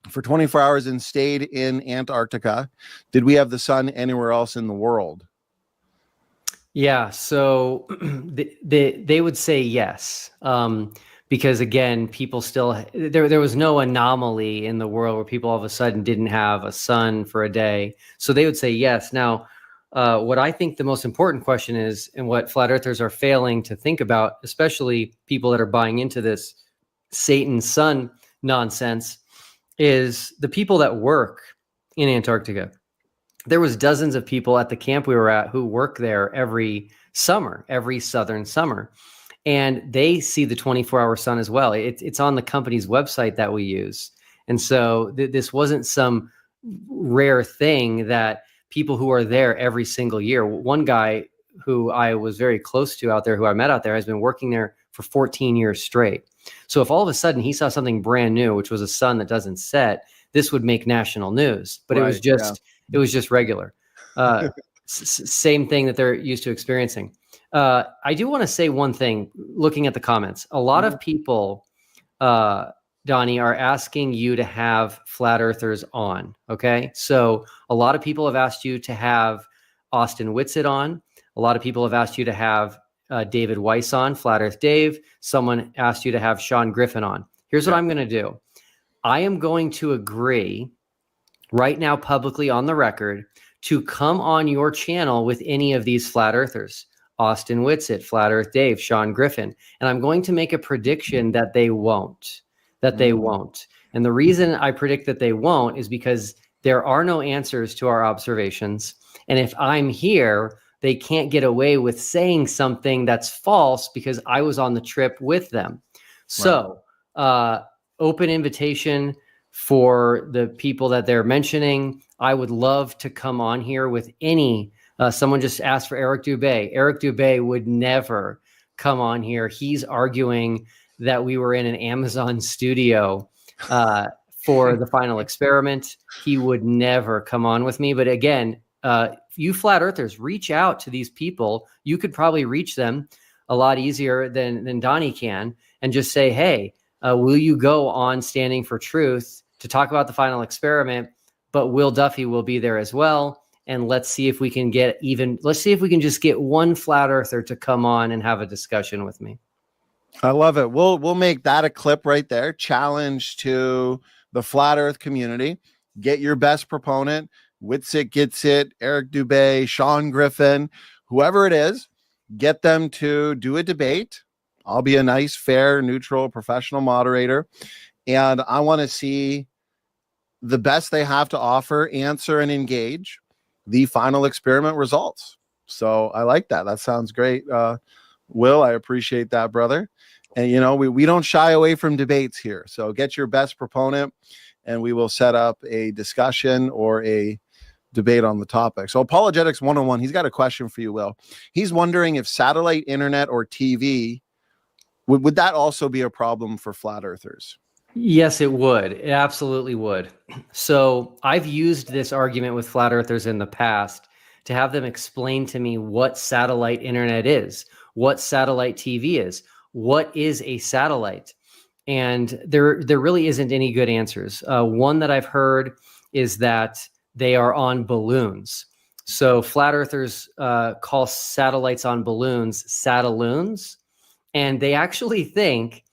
for 24 hours and stayed in Antarctica, did we have the sun anywhere else in the world? Yeah, so they would say yes, because again, people still there was no anomaly in the world where people all of a sudden didn't have a sun for a day. So they would say yes. Now, what I think the most important question is, and what flat earthers are failing to think about, especially people that are buying into this Satan sun nonsense, is the people that work in Antarctica. There was dozens of people at the camp we were at who work there every summer, every southern summer. And they see the 24-hour sun as well. It's on the company's website that we use. And so this wasn't some rare thing that people who are there every single year. One guy who I was very close to out there, who I met out there, has been working there for 14 years straight. So if all of a sudden he saw something brand new, which was a sun that doesn't set, this would make national news. But right, it was just regular. Same thing that they're used to experiencing. I do want to say one thing, looking at the comments. A lot of people, Donnie, are asking you to have flat earthers on. Okay. So a lot of people have asked you to have Austin Whitsitt on. A lot of people have asked you to have David Weiss on, Flat Earth Dave. Someone asked you to have Sean Griffin on. Here's what I'm going to do. I am going to agree right now publicly on the record to come on your channel with any of these flat earthers. Austin Whitsitt, Flat Earth Dave, Sean Griffin. And I'm going to make a prediction that they won't. They won't. And the reason I predict that they won't is because there are no answers to our observations. And if I'm here, they can't get away with saying something that's false because I was on the trip with them. So open invitation for the people that they're mentioning. I would love to come on here with any, someone just asked for Eric Dubé. Eric Dubé would never come on here. He's arguing that we were in an Amazon studio for the final experiment. He would never come on with me. But again, you flat earthers, reach out to these people. You could probably reach them a lot easier than Donnie can, and just say, hey, will you go on Standing for Truth to talk about the final experiment? But Will Duffy will be there as well. And let's see if we can just get one flat earther to come on and have a discussion with me. I love it. We'll make that a clip right there. Challenge to the flat earth community. Get your best proponent. Witsit gets it. Eric Dubé, Sean Griffin, whoever it is, get them to do a debate. I'll be a nice, fair, neutral, professional moderator. And I want to see the best they have to offer, answer and engage the final experiment results. So I like that. That sounds great. Will, I appreciate that, brother. And, you know, we don't shy away from debates here. So get your best proponent and we will set up a discussion or a debate on the topic. So Apologetics 101, he's got a question for you, Will. He's wondering if satellite internet or TV, would that also be a problem for flat earthers? Yes, it would. It absolutely would. So I've used this argument with flat earthers in the past to have them explain to me what satellite internet is, what satellite TV is, what is a satellite. And there really isn't any good answers. One that I've heard is that they are on balloons. So flat earthers call satellites on balloons sataloons. And they actually think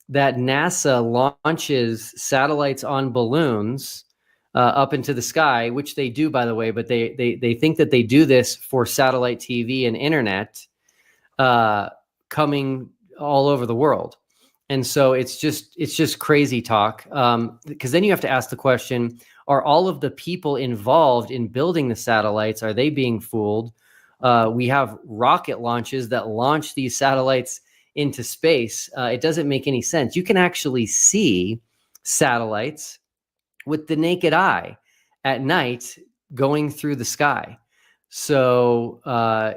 that NASA launches satellites on balloons up into the sky, which they do, by the way, but they think that they do this for satellite TV and internet coming all over the world. And so it's just crazy talk, because then you have to ask the question, are all of the people involved in building the satellites, are they being fooled? We have rocket launches that launch these satellites into space. It doesn't make any sense. You can actually see satellites with the naked eye at night going through the sky. So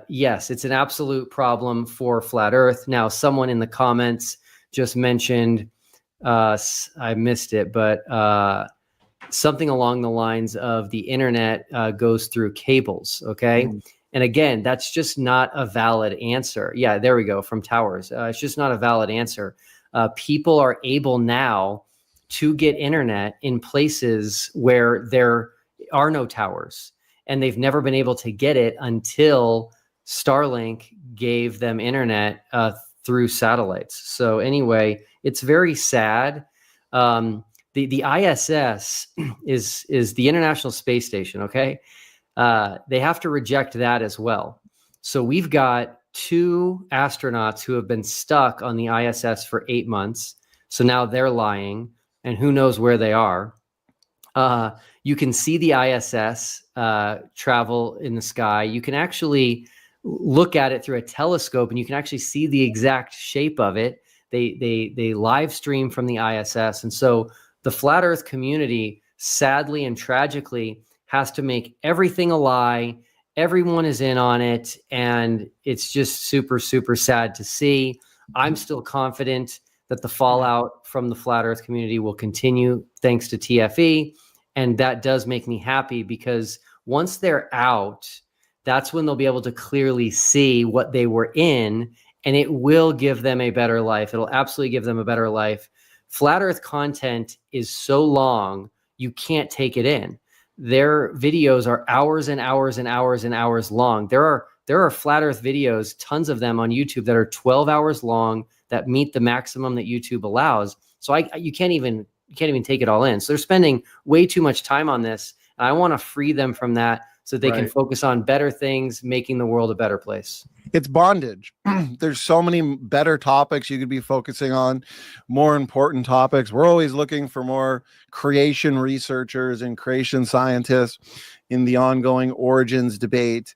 yes, it's an absolute problem for flat Earth. Now, someone in the comments just mentioned, I missed it, but something along the lines of the internet goes through cables, okay? And again, that's just not a valid answer. Yeah, there we go, from towers. It's just not a valid answer. People are able now to get internet in places where there are no towers, and they've never been able to get it until Starlink gave them internet through satellites. So anyway, it's very sad. The ISS is the International Space Station, okay? They have to reject that as well. So we've got 2 astronauts who have been stuck on the ISS for 8 months. So now they're lying, and who knows where they are. You can see the ISS travel in the sky. You can actually look at it through a telescope, and you can actually see the exact shape of it. They live stream from the ISS. And so the flat Earth community, sadly and tragically, has to make everything a lie. Everyone is in on it, and it's just super, super sad to see. I'm still confident that the fallout from the flat Earth community will continue thanks to TFE, and that does make me happy, because once they're out, that's when they'll be able to clearly see what they were in, and it will give them a better life. It'll absolutely give them a better life. Flat Earth content is so long, you can't take it in. Their videos are hours and hours and hours and hours long. There are flat Earth videos, tons of them on YouTube, that are 12 hours long, that meet the maximum that YouTube allows. So you can't even take it all in. So they're spending way too much time on this. And I want to free them from that so they can focus on better things, making the world a better place. It's bondage. There's so many better topics you could be focusing on, more important topics. We're always looking for more creation researchers and creation scientists in the ongoing origins debate.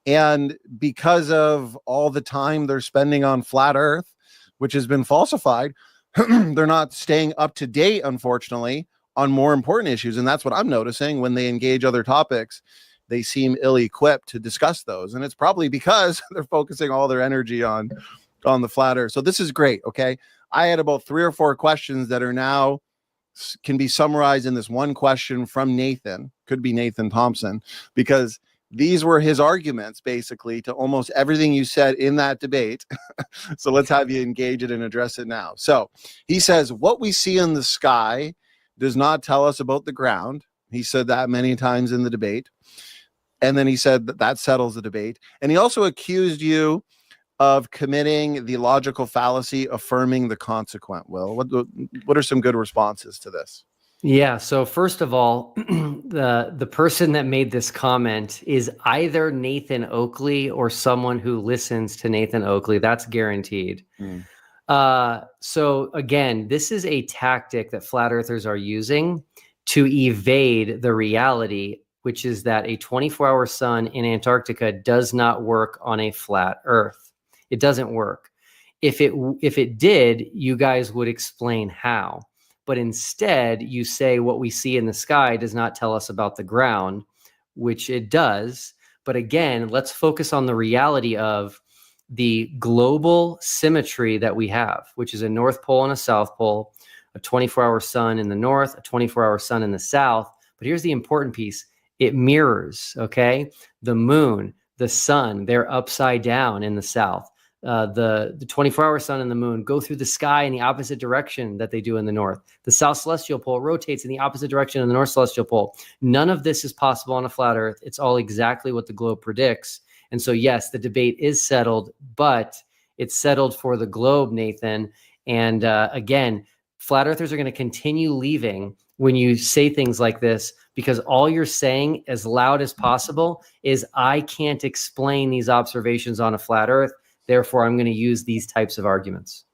And because of all the time they're spending on flat Earth, which has been falsified, they're not staying up to date, unfortunately, on more important issues. And that's what I'm noticing when they engage other topics. They seem ill-equipped to discuss those. And it's probably because they're focusing all their energy on the flat earth. So this is great. Okay. I had about 3 or 4 questions that are now can be summarized in this one question from Nathan. Could be Nathan Thompson, because these were his arguments basically to almost everything you said in that debate. So let's have you engage it and address it now. So he says, what we see in the sky does not tell us about the ground. He said that many times in the debate. And then he said that settles the debate. And he also accused you of committing the logical fallacy, affirming the consequent. Will, what are some good responses to this? Yeah. So first of all, the person that made this comment is either Nathan Oakley or someone who listens to Nathan Oakley. That's guaranteed. So again, this is a tactic that flat earthers are using to evade the reality, which is that a 24-hour sun in Antarctica does not work on a flat earth. It doesn't work. If it did, you guys would explain how. But instead, you say what we see in the sky does not tell us about the ground, which it does. But again, let's focus on the reality of the global symmetry that we have, which is a North Pole and a South Pole, a 24-hour sun in the north, a 24-hour sun in the south. But here's the important piece. It mirrors, okay? The moon, the sun, they're upside down in the south. The 24-hour sun and the moon go through the sky in the opposite direction that they do in the north. The south celestial pole rotates in the opposite direction of the north celestial pole. None of this is possible on a flat earth. It's all exactly what the globe predicts. And so, yes, the debate is settled, but it's settled for the globe, Nathan. And again, flat earthers are going to continue leaving when you say things like this, because all you're saying as loud as possible is, I can't explain these observations on a flat earth. Therefore, I'm going to use these types of arguments.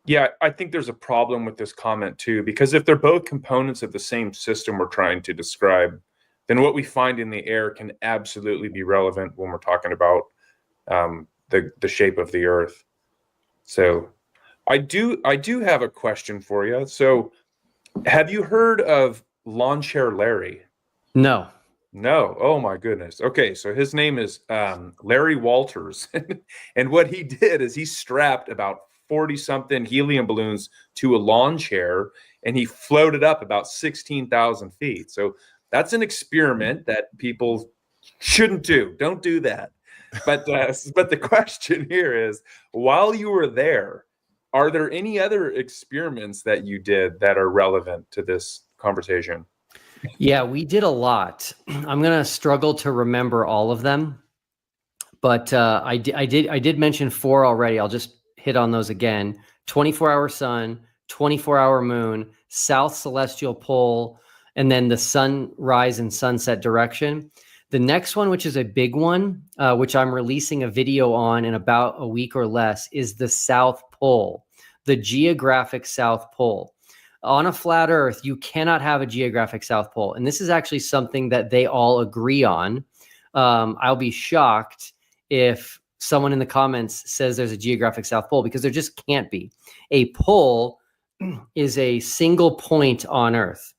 Yeah, I think there's a problem with this comment too, because if they're both components of the same system we're trying to describe, then what we find in the air can absolutely be relevant when we're talking about the shape of the earth. So I do have a question for you. So have you heard of Lawn Chair Larry? No. No. Oh my goodness. Okay. So his name is Larry Walters. And what he did is he strapped about 40 something helium balloons to a lawn chair and he floated up about 16,000 feet. So that's an experiment that people shouldn't do. Don't do that. But the question here is, while you were there, are there any other experiments that you did that are relevant to this conversation? Yeah, we did a lot. I'm going to struggle to remember all of them, but I did mention 4 already. I'll just hit on those again. 24-hour sun, 24-hour moon, south celestial pole, and then the sunrise and sunset direction. The next one, which is a big one, which I'm releasing a video on in about a week or less, is the South Pole, the geographic South Pole. On a flat earth, you cannot have a geographic South Pole. And this is actually something that they all agree on. I'll be shocked if someone in the comments says there's a geographic South Pole, because there just can't be. A pole is a single point on Earth.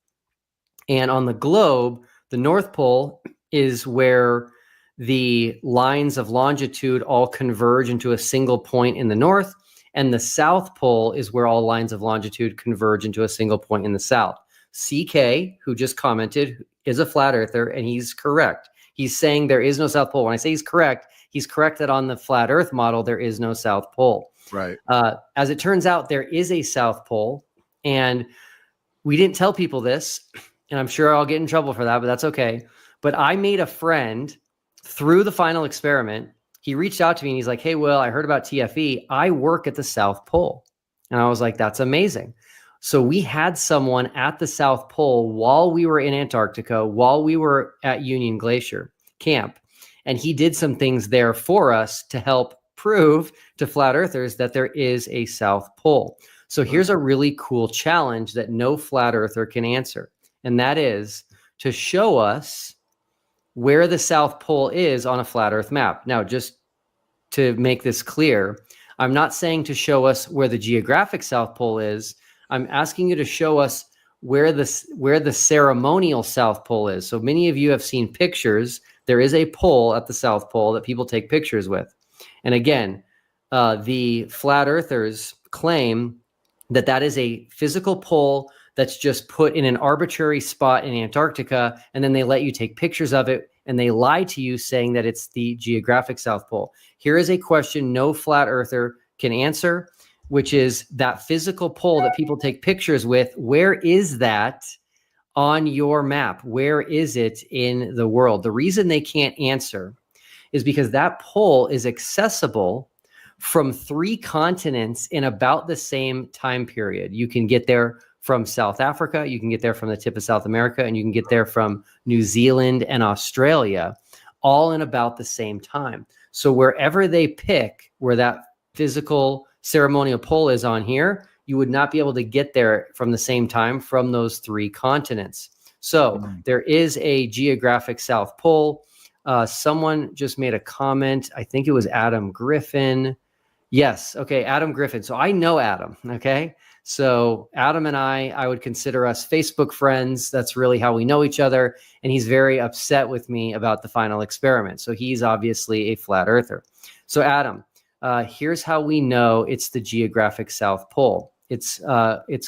And on the globe, the North Pole is where the lines of longitude all converge into a single point in the north. And the South Pole is where all lines of longitude converge into a single point in the south. CK, who just commented, is a flat earther, and he's correct. He's saying there is no South Pole. When I say he's correct that on the flat earth model, there is no South Pole. Right. As it turns out, there is a South Pole, and we didn't tell people this, and I'm sure I'll get in trouble for that, but that's okay. But I made a friend through the final experiment. He reached out to me and he's like, hey, Will, I heard about TFE. I work at the South Pole. And I was like, that's amazing. So we had someone at the South Pole while we were in Antarctica, while we were at Union Glacier Camp. And he did some things there for us to help prove to flat earthers that there is a South Pole. So here's a really cool challenge that no flat earther can answer. And that is to show us where the South Pole is on a flat earth map. Now, just to make this clear, I'm not saying to show us where the geographic South Pole is. I'm asking you to show us where the ceremonial South Pole is. So many of you have seen pictures. There is a pole at the South Pole that people take pictures with. And again, the flat earthers claim that that is a physical pole that's just put in an arbitrary spot in Antarctica, and then they let you take pictures of it, and they lie to you saying that it's the geographic South Pole. Here is a question no flat earther can answer, which is that physical pole that people take pictures with. Where is that on your map? Where is it in the world? The reason they can't answer is because that pole is accessible from 3 continents in about the same time period. You can get there from South Africa, you can get there from the tip of South America, and you can get there from New Zealand and Australia, all in about the same time. So wherever they pick where that physical ceremonial pole is on here, you would not be able to get there from the same time from those 3 continents. So there is a geographic South Pole. Someone just made a comment. I think it was Adam Griffin. Yes. Okay. Adam Griffin. So I know Adam. Okay. So Adam and I would consider us Facebook friends. That's really how we know each other. And he's very upset with me about the final experiment. So he's obviously a flat earther. So Adam, here's how we know it's the geographic South Pole. It's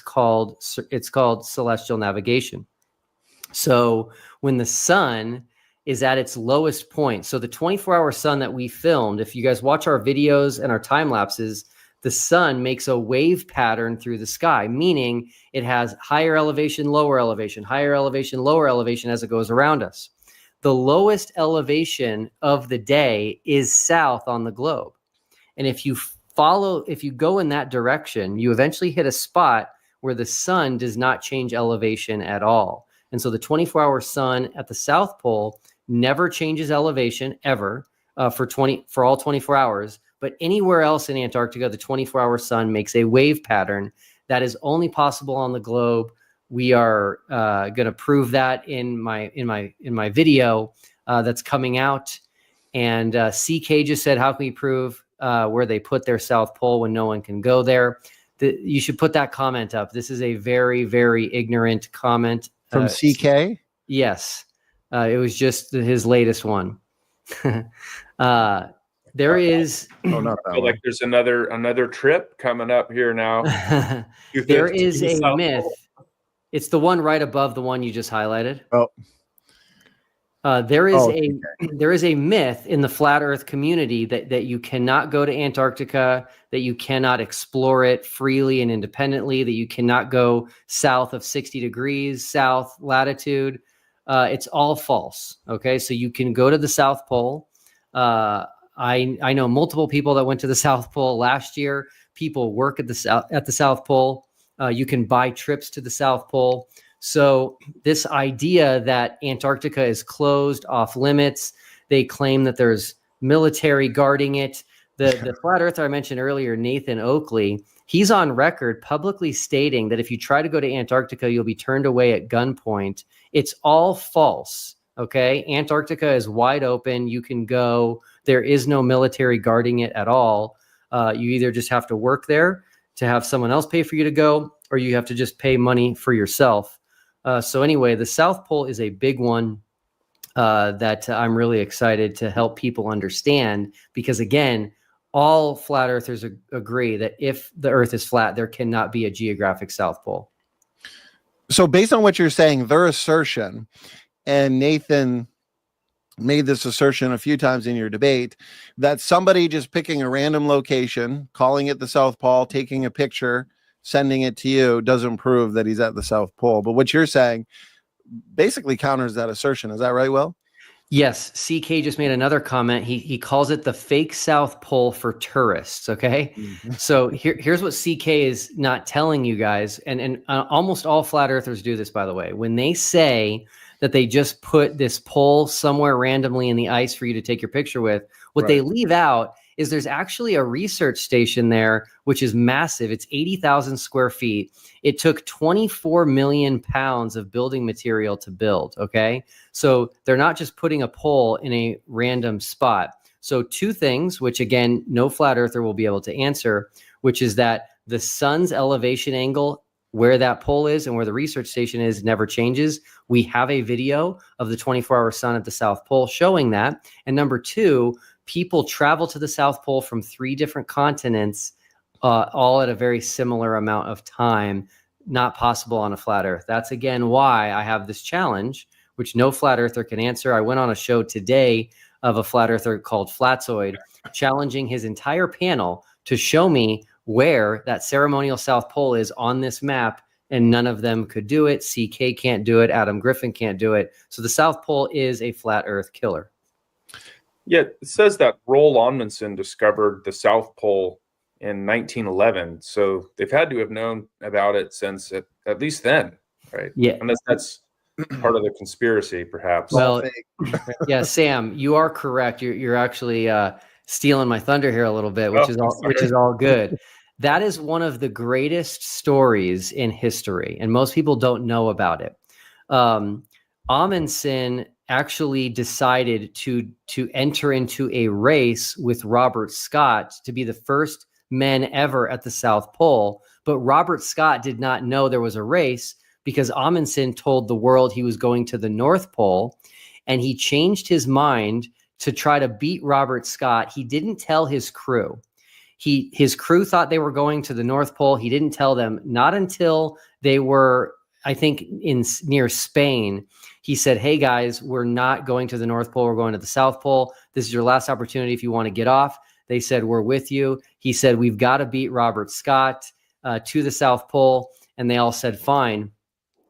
called celestial navigation. So when the sun is at its lowest point, so the 24-hour sun that we filmed, if you guys watch our videos and our time lapses, the sun makes a wave pattern through the sky, meaning it has higher elevation, lower elevation, higher elevation, lower elevation as it goes around us. The lowest elevation of the day is south on the globe. And if you go in that direction, you eventually hit a spot where the sun does not change elevation at all. And so the 24-hour sun at the South Pole never changes elevation ever for all 24 hours. But anywhere else in Antarctica, the 24-hour sun makes a wave pattern that is only possible on the globe. We are going to prove that in my video that's coming out. And CK just said, how can we prove where they put their South Pole when no one can go there? You should put that comment up. This is a very, very ignorant comment. From CK? Yes. It was just his latest one. There is. Oh, not that I feel like there's another trip coming up here now. There is a myth. It's the one right above the one you just highlighted. Oh. There is a myth in the flat Earth community that you cannot go to Antarctica, that you cannot explore it freely and independently, that you cannot go south of 60 degrees south latitude. It's all false. Okay, so you can go to the South Pole. I know multiple people that went to the South Pole last year. People work at the South Pole. You can buy trips to the South Pole. So this idea that Antarctica is closed, off limits, they claim that there's military guarding it. The flat earther I mentioned earlier, Nathan Oakley, he's on record publicly stating that if you try to go to Antarctica, you'll be turned away at gunpoint. It's all false. Okay. Antarctica is wide open. You can go. There is no military guarding it at all. You either just have to work there to have someone else pay for you to go, or you have to just pay money for yourself. So anyway, the South Pole is a big one that I'm really excited to help people understand, because again, all flat earthers agree that if the earth is flat, there cannot be a geographic South Pole. So based on what you're saying, their assertion, and Nathan made this assertion a few times in your debate, that somebody just picking a random location, calling it the South Pole, taking a picture, sending it to you, doesn't prove that he's at the South Pole. But what you're saying basically counters that assertion. Is that right, Will? Yes. CK just made another comment. He calls it the fake South Pole for tourists. Okay. Mm-hmm. So here's what CK is not telling you guys. And almost all flat earthers do this, by the way. When they say that they just put this pole somewhere randomly in the ice for you to take your picture with, what they leave out is there's actually a research station there, which is massive. It's 80,000 square feet. It took 24 million pounds of building material to build. Okay. So they're not just putting a pole in a random spot. So two things, which again, no flat earther will be able to answer, which is that the sun's elevation angle, where that pole is and where the research station is, never changes. We have a video of the 24-hour sun at the South Pole showing that. And number two, people travel to the South Pole from 3 different continents, all at a very similar amount of time, not possible on a flat earth. That's again why I have this challenge, which no flat earther can answer. I went on a show today of a flat earther called Flatzoid, challenging his entire panel to show me where that ceremonial South Pole is on this map, and none of them could do it. CK can't do it. Adam Griffin can't do it. So the South Pole is a flat earth killer. Yeah, it says that Roald Amundsen discovered the South Pole in 1911. So they've had to have known about it since at least then, right? Yeah. Unless that's part of the conspiracy, perhaps. Well, yeah, Sam, you are correct. You're actually stealing my thunder here a little bit, which is all good. That is one of the greatest stories in history, and most people don't know about it. Amundsen actually decided to enter into a race with Robert Scott to be the first men ever at the South Pole. But Robert Scott did not know there was a race because Amundsen told the world he was going to the North Pole, and he changed his mind to try to beat Robert Scott. He didn't tell his crew. His crew thought they were going to the North Pole. He didn't tell them, not until they were, I think, near Spain. He said, hey guys, we're not going to the North Pole. We're going to the South Pole. This is your last opportunity if you want to get off. They said, we're with you. He said, we've got to beat Robert Scott to the South Pole. And they all said, fine.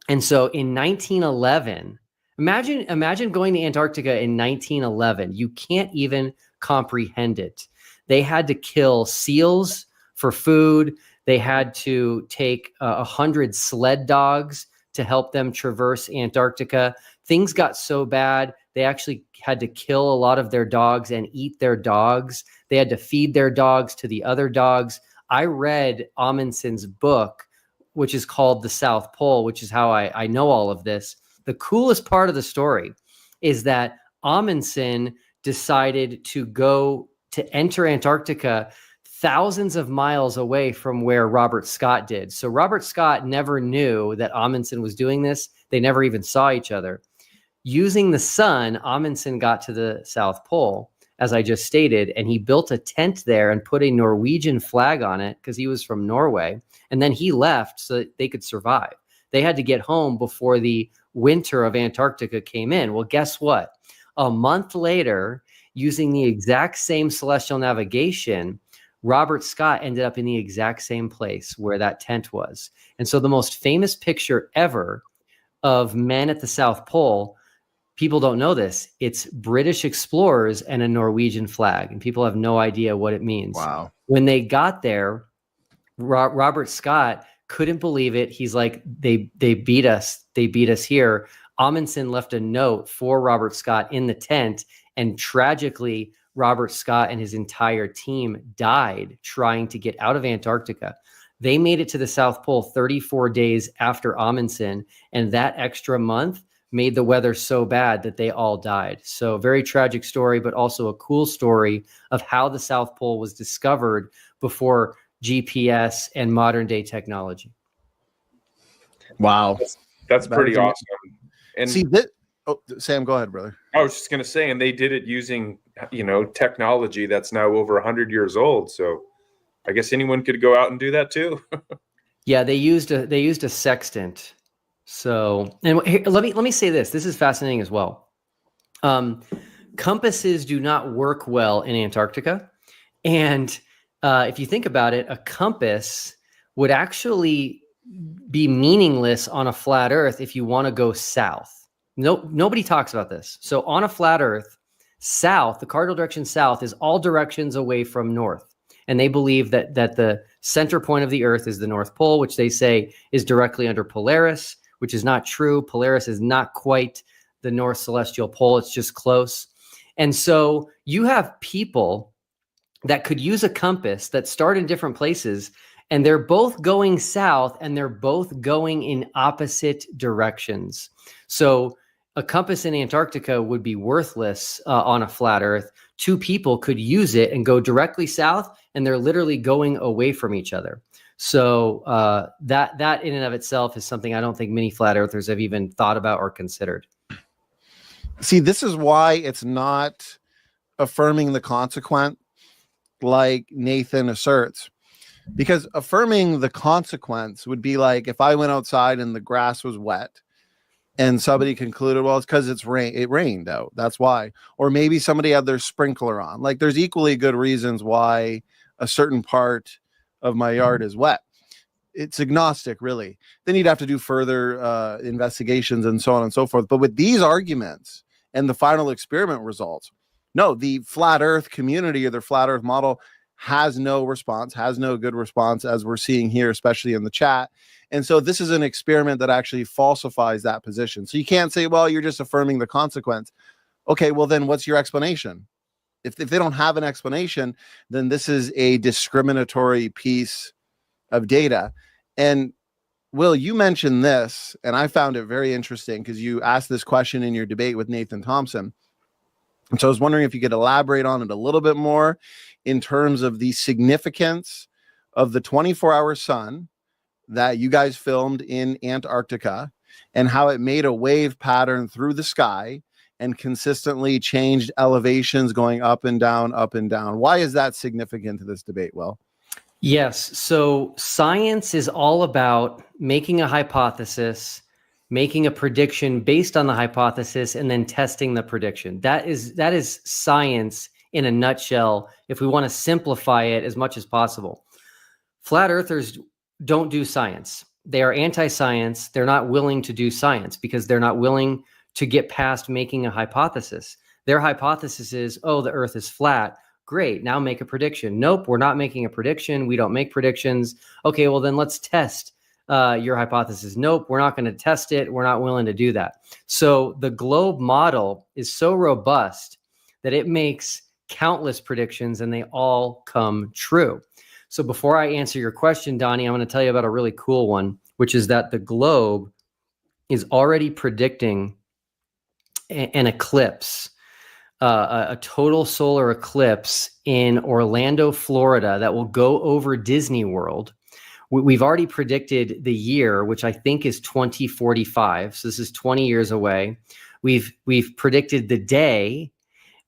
And so in 1911, imagine going to Antarctica in 1911. You can't even comprehend it. They had to kill seals for food. They had to take 100 sled dogs to help them traverse Antarctica. Things got so bad, they actually had to kill a lot of their dogs and eat their dogs. They had to feed their dogs to the other dogs. I read Amundsen's book, which is called The South Pole, which is how I know all of this. The coolest part of the story is that Amundsen decided to enter Antarctica thousands of miles away from where Robert Scott did. So Robert Scott never knew that Amundsen was doing this. They never even saw each other. Using the sun, Amundsen got to the South Pole, as I just stated, and he built a tent there and put a Norwegian flag on it because he was from Norway. And then he left so that they could survive. They had to get home before the winter of Antarctica came in. Well, guess what? A month later, using the exact same celestial navigation, Robert Scott ended up in the exact same place where that tent was. And so the most famous picture ever of men at the South Pole, people don't know this, it's British explorers and a Norwegian flag, and people have no idea what it means. Wow. When they got there, Robert Scott couldn't believe it. He's like, they beat us. They beat us here. Amundsen left a note for Robert Scott in the tent, and tragically, Robert Scott and his entire team died trying to get out of Antarctica. They made it to the South Pole 34 days after Amundsen, and that extra month made the weather so bad that they all died. So very tragic story, but also a cool story of how the South Pole was discovered before GPS and modern day technology. Wow. That's pretty awesome. And see that. Oh, Sam, go ahead, brother. I was just going to say, and they did it using, technology that's now over 100 years old. So I guess anyone could go out and do that too. Yeah, they used a sextant. So, and here, let me say this. This is fascinating as well. Compasses do not work well in Antarctica, and if you think about it, a compass would actually be meaningless on a flat Earth if you want to go south. Nobody talks about this. So on a flat Earth, south, the cardinal direction south is all directions away from north. And they believe that the center point of the Earth is the North Pole, which they say is directly under Polaris, which is not true. Polaris is not quite the North Celestial Pole. It's just close. And so you have people that could use a compass that start in different places, and they're both going south and they're both going in opposite directions. So a compass in Antarctica would be worthless on a flat Earth. Two people could use it and go directly south, and they're literally going away from each other. So that in and of itself is something I don't think many flat earthers have even thought about or considered. See, this is why it's not affirming the consequent like Nathan asserts, because affirming the consequence would be like if I went outside and the grass was wet and somebody concluded, well, it's because it rained out, that's why. Or maybe somebody had their sprinkler on. Like there's equally good reasons why a certain part of my yard is wet. It's agnostic, really. Then you'd have to do further investigations and so on and so forth. But with these arguments and the final experiment results, no, the flat earth community or the flat earth model has no response, has no good response, as we're seeing here, especially in the chat. And so this is an experiment that actually falsifies that position. So you can't say, well, you're just affirming the consequence. Okay, well, then what's your explanation? If they don't have an explanation, then this is a discriminatory piece of data. And Will, you mentioned this, and I found it very interesting because you asked this question in your debate with Nathan Thompson. And so I was wondering if you could elaborate on it a little bit more in terms of the significance of the 24-hour sun that you guys filmed in Antarctica and how it made a wave pattern through the sky and consistently changed elevations going up and down, up and down. Why is that significant to this debate, Will? Yes. So science is all about making a hypothesis, making a prediction based on the hypothesis, and then testing the prediction. That is science in a nutshell, if we want to simplify it as much as possible. Flat earthers don't do science. They are anti-science. They're not willing to do science because they're not willing to get past making a hypothesis. Their hypothesis is, oh, the earth is flat. Great. Now make a prediction. Nope, we're not making a prediction. We don't make predictions. Okay, well then let's test your hypothesis. Nope, we're not going to test it. We're not willing to do that. So the globe model is so robust that it makes countless predictions and they all come true. So before I answer your question, Donnie, I'm going to tell you about a really cool one, which is that the globe is already predicting an eclipse, a total solar eclipse in Orlando, Florida, that will go over Disney World. We've already predicted the year, which I think is 2045. So this is 20 years away. We've predicted the day.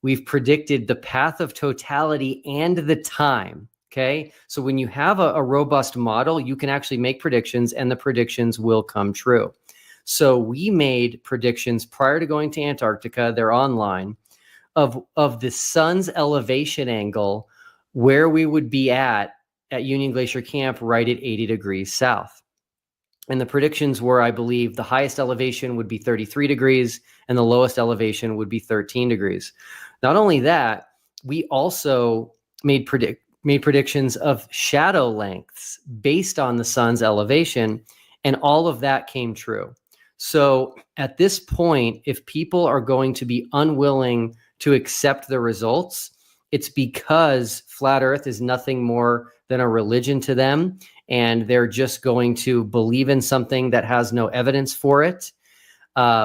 We've predicted the path of totality and the time. Okay. So when you have a robust model, you can actually make predictions and the predictions will come true. So we made predictions prior to going to Antarctica. They're online of the sun's elevation angle, where we would be at Union Glacier Camp right at 80 degrees south. And the predictions were, I believe, the highest elevation would be 33 degrees and the lowest elevation would be 13 degrees. Not only that, we also made predictions of shadow lengths based on the sun's elevation, and all of that came true. So at this point, if people are going to be unwilling to accept the results, it's because flat earth is nothing more than a religion to them, and they're just going to believe in something that has no evidence for it.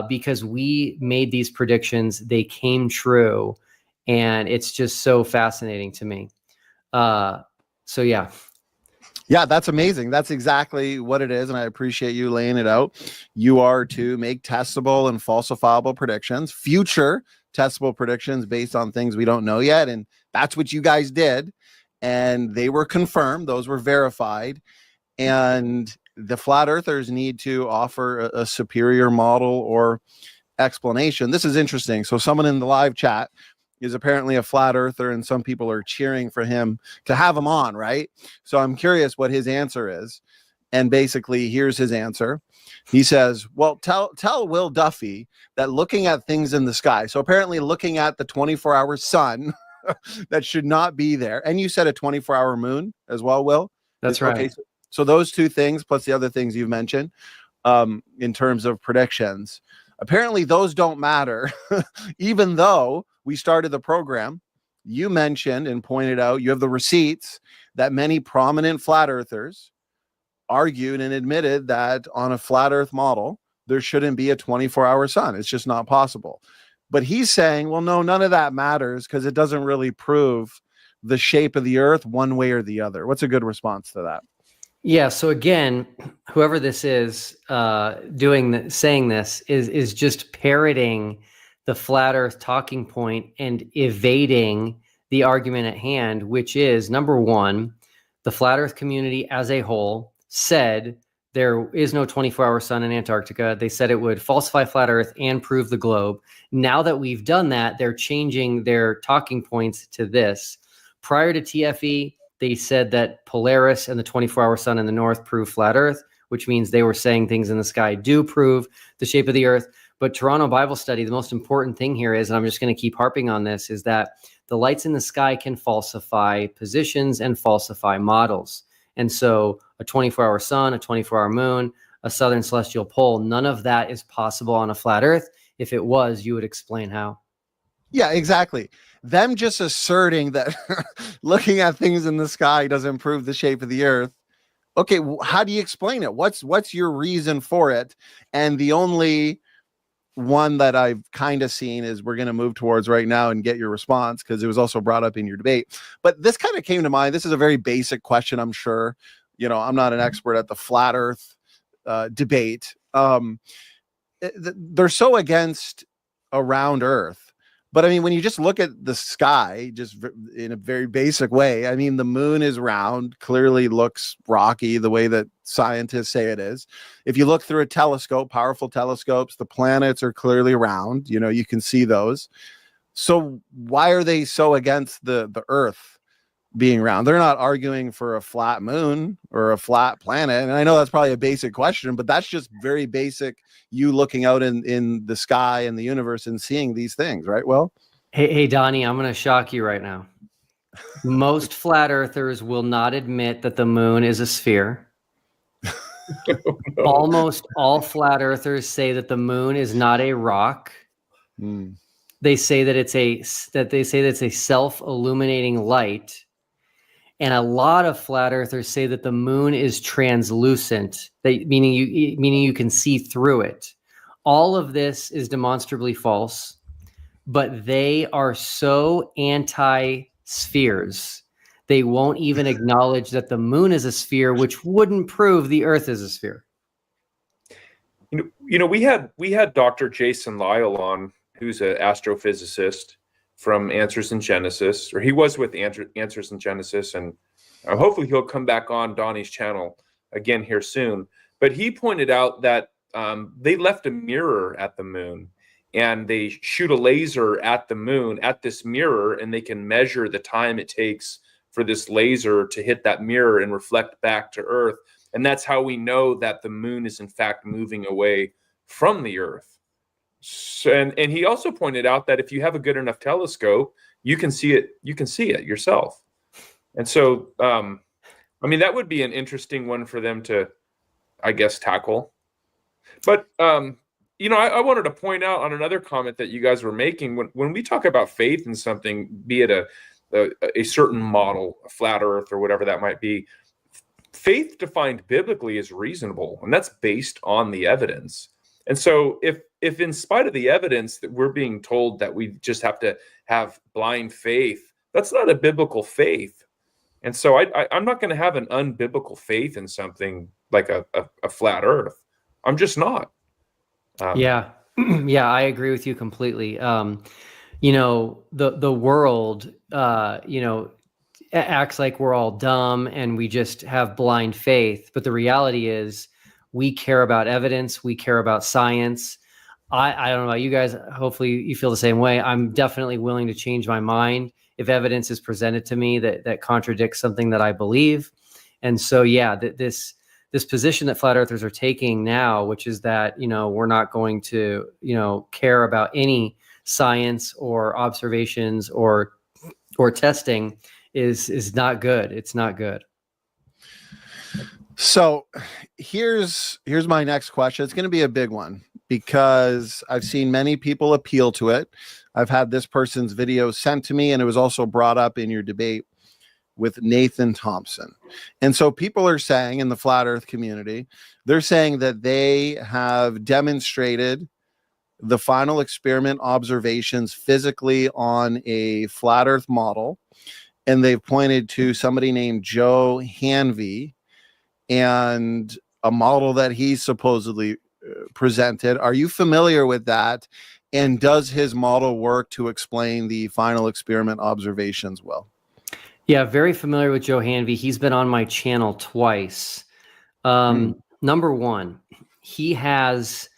Because we made these predictions, they came true, and it's just so fascinating to me. So yeah. Yeah, that's amazing. That's exactly what it is. And I appreciate you laying it out. You are to make testable and falsifiable predictions, future testable predictions based on things we don't know yet. And that's what you guys did. And they were confirmed. Those were verified. And the flat earthers need to offer a superior model or explanation. This is interesting. So someone in the live chat is apparently a flat earther, and some people are cheering for him to have him on, right? So I'm curious what his answer is. And basically, here's his answer. He says, well, tell Will Duffy that looking at things in the sky, so apparently looking at the 24-hour sun that should not be there. And you said a 24-hour moon as well, Will? That's right. Okay, so those two things, plus the other things you've mentioned in terms of predictions, apparently those don't matter, even though we started the program. You mentioned and pointed out, you have the receipts that many prominent flat earthers argued and admitted that on a flat earth model, there shouldn't be a 24-hour sun. It's just not possible. But he's saying, well, no, none of that matters because it doesn't really prove the shape of the earth one way or the other. What's a good response to that? Yeah. So again, whoever this is saying this is just parroting the flat earth talking point and evading the argument at hand, which is, number one, the flat earth community as a whole said there is no 24-hour sun in Antarctica. They said it would falsify flat earth and prove the globe. Now that we've done that, they're changing their talking points to this. Prior to TFE, they said that Polaris and the 24-hour sun in the north prove flat earth, which means they were saying things in the sky do prove the shape of the earth. But Toronto Bible Study, the most important thing here is, and I'm just going to keep harping on this, is that the lights in the sky can falsify positions and falsify models. And so a 24-hour sun, a 24-hour moon, a southern celestial pole, none of that is possible on a flat earth. If it was, you would explain how. Yeah, exactly. Them just asserting that looking at things in the sky doesn't prove the shape of the earth. Okay, how do you explain it? What's your reason for it? And the only one that I've kind of seen is we're going to move towards right now and get your response, because it was also brought up in your debate. But this kind of came to mind. This is a very basic question, I'm sure. You know, I'm not an expert at the flat earth debate. They're so against a round earth. But I mean, when you just look at the sky, just in a very basic way, I mean, the moon is round, clearly looks rocky the way that scientists say it is. If you look through a telescope, powerful telescopes, the planets are clearly round. You know, you can see those. So why are they so against the earth being round? They're not arguing for a flat moon or a flat planet. And I know that's probably a basic question, but that's just very basic. You looking out in the sky and the universe and seeing these things, right? Well, hey, Donnie, I'm going to shock you right now. Most flat earthers will not admit that the moon is a sphere. No. Almost all flat earthers say that the moon is not a rock. They say that it's a self-illuminating light. And a lot of flat earthers say that the moon is translucent, meaning you can see through it. All of this is demonstrably false, but they are so anti-spheres, they won't even acknowledge that the moon is a sphere, which wouldn't prove the earth is a sphere. You know, we had Dr. Jason Lyle on, who's an astrophysicist from Answers in Genesis, or he was with Answers in Genesis, and hopefully he'll come back on Donnie's channel again here soon. But he pointed out that they left a mirror at the moon, and they shoot a laser at the moon at this mirror, and they can measure the time it takes for this laser to hit that mirror and reflect back to Earth. And that's how we know that the moon is in fact moving away from the Earth. So, and he also pointed out that if you have a good enough telescope, you can see it. You can see it yourself. And so, I mean, that would be an interesting one for them to, I guess, tackle. But you know, I wanted to point out on another comment that you guys were making when we talk about faith in something, be it a certain model, a flat Earth or whatever that might be. Faith defined biblically is reasonable, and that's based on the evidence. And so if in spite of the evidence that we're being told that we just have to have blind faith, that's not a biblical faith. And so I'm not going to have an unbiblical faith in something like a flat earth. I'm just not. Yeah, I agree with you completely. You know, the world, you know, acts like we're all dumb and we just have blind faith. But the reality is, we care about evidence. We care about science. I don't know about you guys. Hopefully you feel the same way. I'm definitely willing to change my mind if evidence is presented to me that contradicts something that I believe. And so, yeah, this position that flat earthers are taking now, which is that, you know, we're not going to, you know, care about any science or observations or testing is not good. It's not good. So here's my next question. It's going to be a big one because I've seen many people appeal to it. I've had this person's video sent to me, and it was also brought up in your debate. with Nathan Thompson. And so people are saying in the flat earth community, they're saying that they have demonstrated the final experiment observations physically on a flat earth model. And they've pointed to somebody named Joe Hanvey and a model that he supposedly presented. Are you familiar with that? And does his model work to explain the final experiment observations well? Yeah, very familiar with Joe Hanvey. He's been on my channel twice. Number one, he has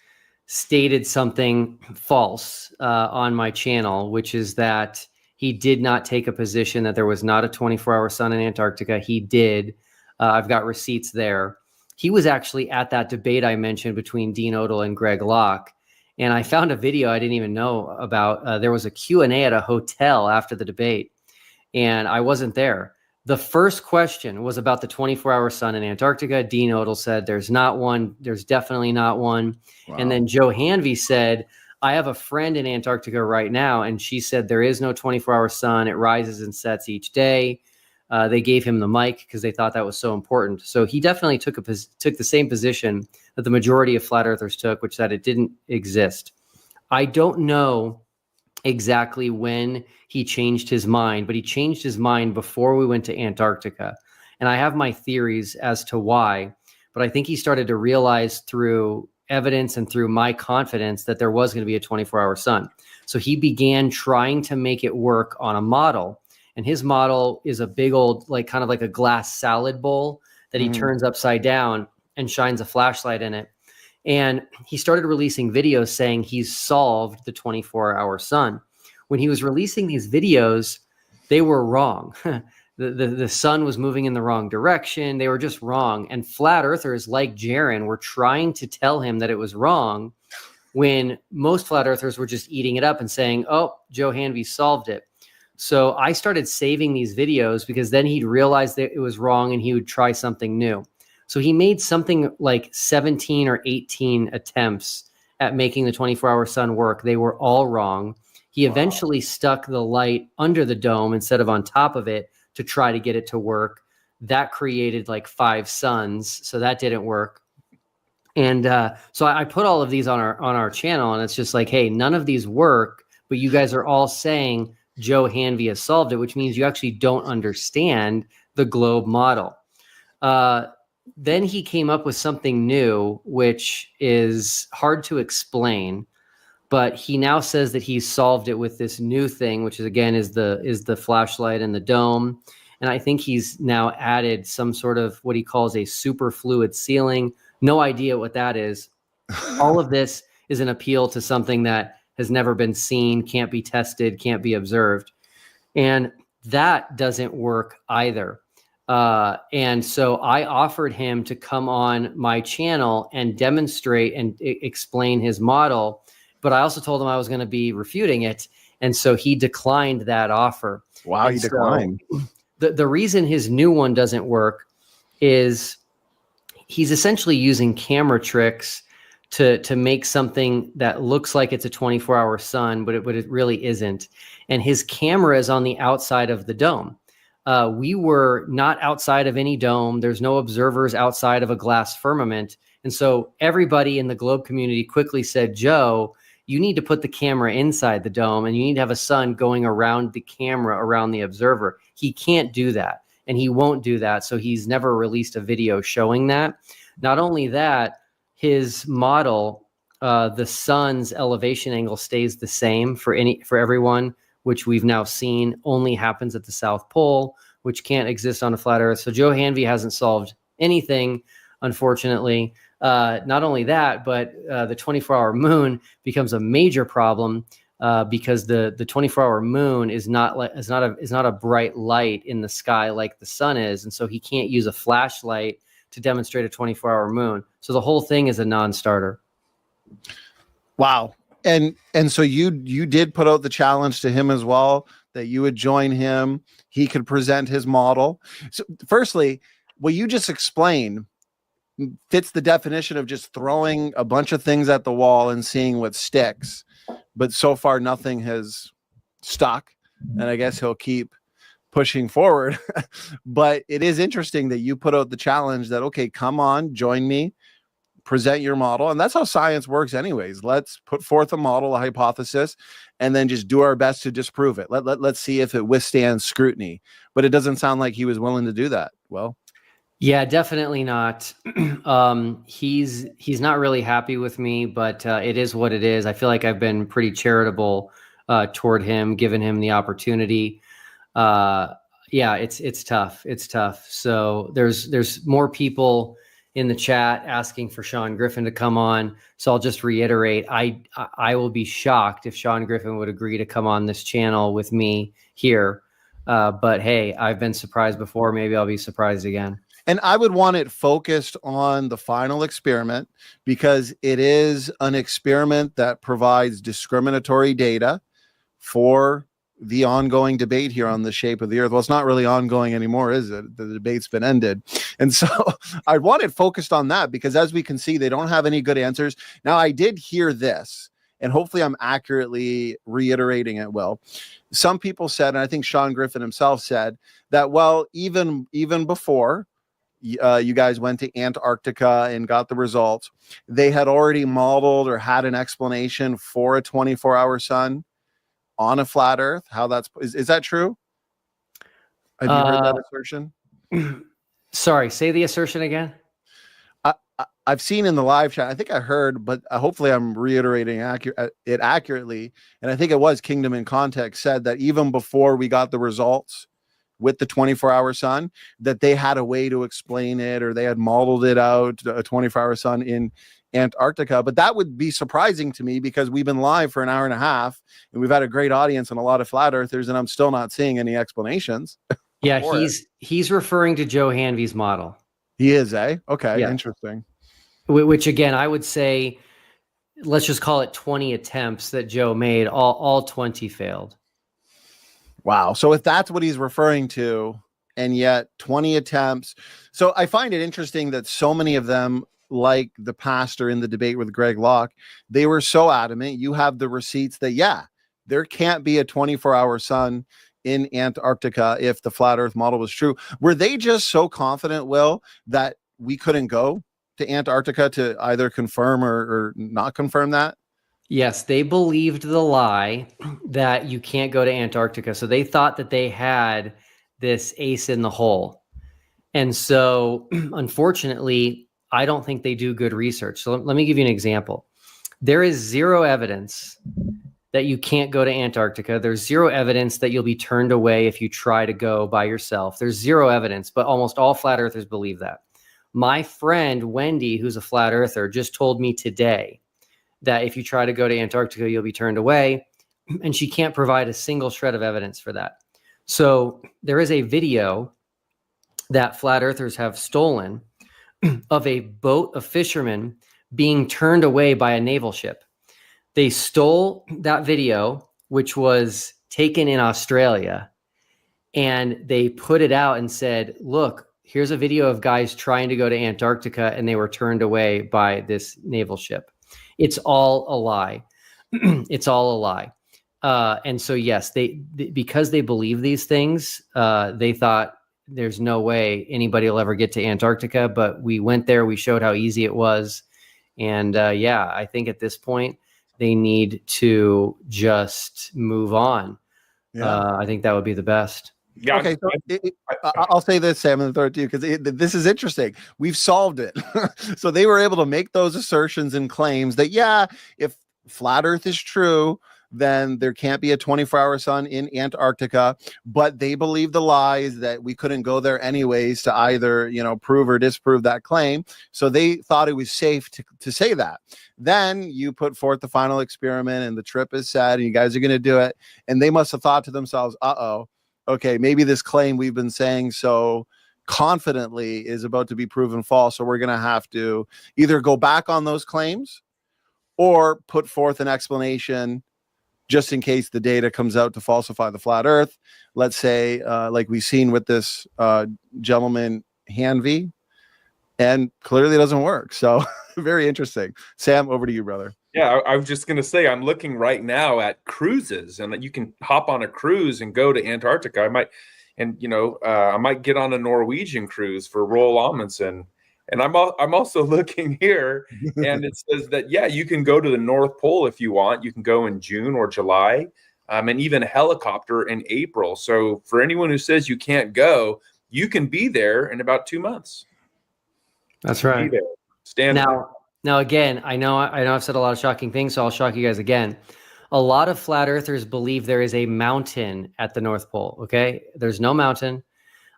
stated something false on my channel, which is that he did not take a position that there was not a 24-hour sun in Antarctica. He did. I've got receipts there. He was actually at that debate I mentioned between Dean Odell and Greg Locke. And I found a video I didn't even know about. There was a Q&A at a hotel after the debate, and I wasn't there. The first question was about the 24-hour sun in Antarctica. Dean Odell said, there's not one. There's definitely not one. Wow. And then Joe Hanvey said, I have a friend in Antarctica right now, and she said there is no 24-hour sun. It rises and sets each day. They gave him the mic because they thought that was so important. So he definitely took the same position that the majority of flat earthers took, which said it didn't exist. I don't know exactly when he changed his mind, but he changed his mind before we went to Antarctica. And I have my theories as to why, but I think he started to realize through evidence and through my confidence that there was going to be a 24-hour sun. So he began trying to make it work on a model. And his model is a big old, like kind of like a glass salad bowl that he turns upside down and shines a flashlight in it. And he started releasing videos saying he's solved the 24-hour sun. When he was releasing these videos, they were wrong. The sun was moving in the wrong direction. They were just wrong. And flat earthers like Jaron were trying to tell him that it was wrong when most flat earthers were just eating it up and saying, oh, Joe Hanvey solved it. So I started saving these videos because then he'd realize that it was wrong and he would try something new. So he made something like 17 or 18 attempts at making the 24-hour sun work. They were all wrong. He eventually stuck the light under the dome instead of on top of it to try to get it to work. That created like 5 suns. So that didn't work. And so I put all of these on our channel, and it's just like, hey, none of these work, but you guys are all saying Joe Hanvey has solved it, which means you actually don't understand the globe model. Then he came up with something new, which is hard to explain, but he now says that he's solved it with this new thing, which is again is the flashlight and the dome. And I think he's now added some sort of what he calls a superfluid ceiling. No idea what that is. All of this is an appeal to something that has never been seen, can't be tested, can't be observed. And that doesn't work either. And so I offered him to come on my channel and demonstrate and explain his model, but I also told him I was going to be refuting it. And so he declined that offer. Wow, he declined. The reason his new one doesn't work is he's essentially using camera tricks to make something that looks like it's a 24-hour sun, but it really isn't. And his camera is on the outside of the dome. We were not outside of any dome. There's no observers outside of a glass firmament. And so everybody in the globe community quickly said, Joe, you need to put the camera inside the dome and you need to have a sun going around the camera, around the observer. He can't do that and he won't do that. So he's never released a video showing that. Not only that, his model, the sun's elevation angle stays the same for everyone, which we've now seen only happens at the South Pole, which can't exist on a flat Earth. So Joe Hanvey hasn't solved anything, unfortunately. Not only that, but the 24-hour moon becomes a major problem because the 24-hour moon is not a bright light in the sky like the sun is, and so he can't use a flashlight to demonstrate a 24-hour moon. So the whole thing is a non-starter. Wow. And so you did put out the challenge to him as well, that you would join him. He could present his model. So firstly, what you just explained fits the definition of just throwing a bunch of things at the wall and seeing what sticks. But so far, nothing has stuck. And I guess he'll keep pushing forward. But it is interesting that you put out the challenge that, okay, come on, join me, present your model. And that's how science works anyways. Let's put forth a model, a hypothesis, and then just do our best to disprove it. Let's see if it withstands scrutiny. But it doesn't sound like he was willing to do that. Well, yeah, definitely not. He's not really happy with me, but it is what it is. I feel like I've been pretty charitable toward him, given him the opportunity. Yeah, it's tough. It's tough. So there's more people in the chat asking for Sean Griffin to come on. So I'll just reiterate, I will be shocked if Sean Griffin would agree to come on this channel with me here. But hey, I've been surprised before. Maybe I'll be surprised again. And I would want it focused on the final experiment, because it is an experiment that provides discriminatory data for the ongoing debate here on the shape of the earth. Well, it's not really ongoing anymore, is it? The debate's been ended. And so I want it focused on that, because as we can see, they don't have any good answers. Now, I did hear this, and hopefully I'm accurately reiterating it well. Some people said, and I think Sean Griffin himself said, that, well, even before you guys went to Antarctica and got the results, they had already modeled or had an explanation for a 24-hour sun on a flat earth. How is that true? Have you heard that assertion? Sorry, say the assertion again. I've seen in the live chat, I think I heard, but hopefully I'm reiterating it accurately. And I think it was Kingdom in Context said that even before we got the results with the 24-hour sun, that they had a way to explain it, or they had modeled it out, a 24-hour sun in Antarctica. But that would be surprising to me, because we've been live for an hour and a half and we've had a great audience and a lot of flat earthers, and I'm still not seeing any explanations. Yeah, he's referring to Joe Hanvey's model. He is, eh? Okay, yeah. Interesting. Which again, I would say, let's just call it 20 attempts that Joe made. All 20 failed. Wow. So if that's what he's referring to, and yet 20 attempts. So I find it interesting that so many of them, like the pastor in the debate with Greg Locke, they were so adamant. You have the receipts that, yeah, there can't be a 24-hour sun in Antarctica if the flat earth model was true. Were they just so confident, Will, that we couldn't go to Antarctica to either confirm or not confirm that? Yes, they believed the lie that you can't go to Antarctica. So they thought that they had this ace in the hole. And so, unfortunately, I don't think they do good research. So let me give you an example. There is zero evidence that you can't go to Antarctica. There's zero evidence that you'll be turned away if you try to go by yourself. There's zero evidence, but almost all flat earthers believe that. My friend, Wendy, who's a flat earther, just told me today that if you try to go to Antarctica, you'll be turned away. And she can't provide a single shred of evidence for that. So there is a video that flat earthers have stolen of a boat of fishermen being turned away by a naval ship. They stole that video, which was taken in Australia, and they put it out and said, look, here's a video of guys trying to go to Antarctica, and they were turned away by this naval ship. It's all a lie. It's all a lie. And so, yes, because they believe these things, they thought there's no way anybody will ever get to Antarctica. But we went there. We showed how easy it was. And yeah, I think at this point, they need to just move on. Yeah. I think that would be the best. Yeah. Okay, so I'll say this, Sam, and throw it to you, because this is interesting. We've solved it. So they were able to make those assertions and claims that, yeah, if flat Earth is true, then there can't be a 24-hour sun in Antarctica. But they believe the lies that we couldn't go there anyways to either, prove or disprove that claim. So they thought it was safe to say that. Then you put forth the final experiment, and the trip is set, and you guys are going to do it. And they must have thought to themselves, okay, maybe this claim we've been saying so confidently is about to be proven false. So we're going to have to either go back on those claims or put forth an explanation just in case the data comes out to falsify the flat earth. Let's say, like we've seen with this gentleman, Hanvey, and clearly it doesn't work. So very interesting. Sam, over to you, brother. Yeah, I was just going to say, I'm looking right now at cruises, and that you can hop on a cruise and go to Antarctica. and I might get on a Norwegian cruise for Roald Amundsen. And I'm also looking here, and it says that, yeah, you can go to the North Pole if you want. You can go in June or July, and even a helicopter in April. So for anyone who says you can't go, you can be there in about 2 months. That's right. Be there. Stand there. Now, again, I know I've said a lot of shocking things, so I'll shock you guys again. A lot of flat earthers believe there is a mountain at the North Pole. Okay, there's no mountain.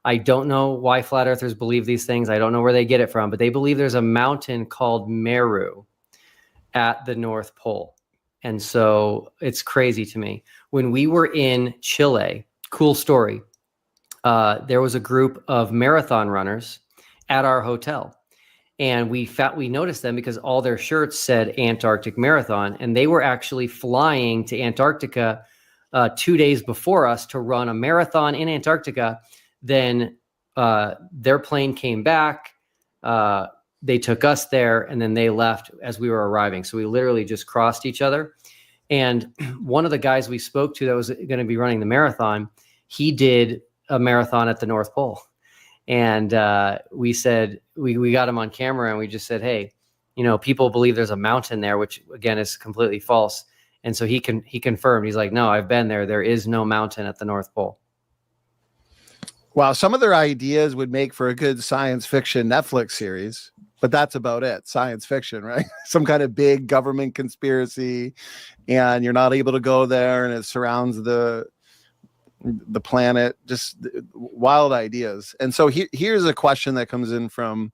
I don't know why flat earthers believe these things. I don't know where they get it from, but they believe there's a mountain called Meru at the North Pole. And so it's crazy to me. When we were in Chile, cool story, there was a group of marathon runners at our hotel. And we noticed them because all their shirts said Antarctic Marathon, and they were actually flying to Antarctica 2 days before us to run a marathon in Antarctica. Then their plane came back. They took us there, and then they left as we were arriving. So we literally just crossed each other. And one of the guys we spoke to that was going to be running the marathon, he did a marathon at the North Pole. And we said, we got him on camera, and we just said, hey, people believe there's a mountain there, which again is completely false. And so he confirmed. He's like, no, I've been there. There is no mountain at the North Pole. Wow, some of their ideas would make for a good science fiction Netflix series, but that's about it. Science fiction, right? Some kind of big government conspiracy, and you're not able to go there, and it surrounds the planet. Just wild ideas. And so here's a question that comes in from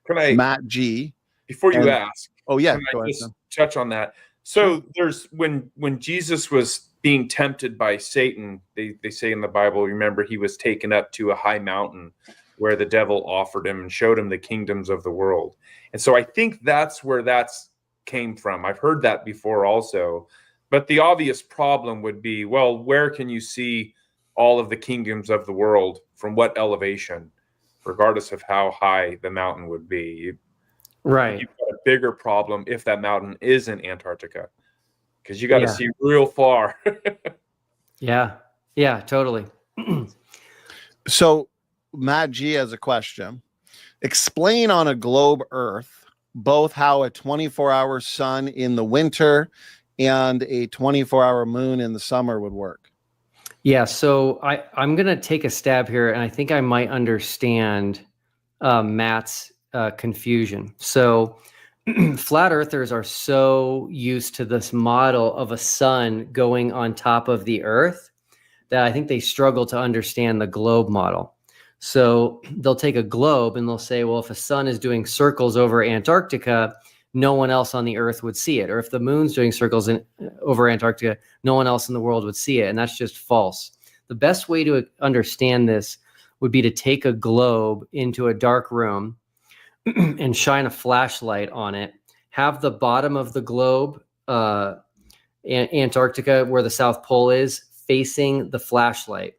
Matt G. Before you ask, oh yeah, can I just touch on that? So there's when Jesus was being tempted by Satan, they say in the Bible, remember, he was taken up to a high mountain where the devil offered him and showed him the kingdoms of the world. And so I think that's where that's came from. I've heard that before also. But the obvious problem would be, well, where can you see all of the kingdoms of the world from what elevation, regardless of how high the mountain would be? Right. You've got a bigger problem if that mountain is in Antarctica, because you got to see real far. Yeah, totally. So Matt G has a question. Explain on a globe Earth both how a 24-hour sun in the winter and a 24-hour moon in the summer would work. Yeah, so I'm going to take a stab here, and I think I might understand Matt's confusion. So flat earthers are so used to this model of a sun going on top of the earth that I think they struggle to understand the globe model. So they'll take a globe and they'll say, well, if a sun is doing circles over Antarctica, no one else on the earth would see it. Or if the moon's doing circles over Antarctica, no one else in the world would see it. And that's just false. The best way to understand this would be to take a globe into a dark room and shine a flashlight on it, have the bottom of the globe, Antarctica, where the South Pole is, facing the flashlight,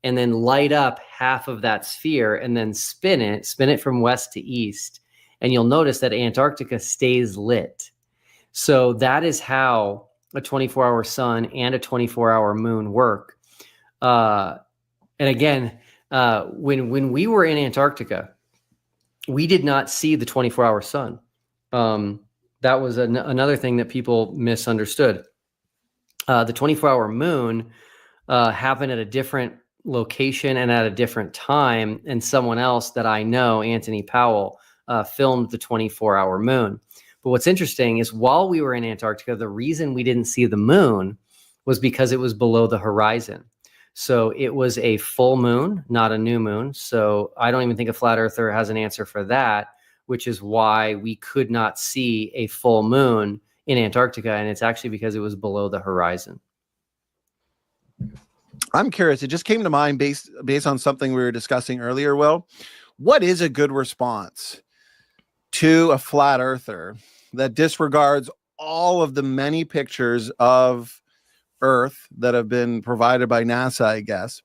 and then light up half of that sphere and then spin it from west to east. And you'll notice that Antarctica stays lit. So that is how a 24-hour sun and a 24-hour moon work. And again, when we were in Antarctica, we did not see the 24-hour sun. That was another thing that people misunderstood. The 24-hour moon happened at a different location and at a different time. And someone else that I know, Anthony Powell, filmed the 24-hour moon. But what's interesting is while we were in Antarctica, the reason we didn't see the moon was because it was below the horizon. So it was a full moon, not a new moon. So I don't even think a flat earther has an answer for that, which is why we could not see a full moon in Antarctica. And it's actually because it was below the horizon. I'm curious. It just came to mind based on something we were discussing earlier. Will, what is a good response to a flat earther that disregards all of the many pictures of Earth that have been provided by NASA, I guess,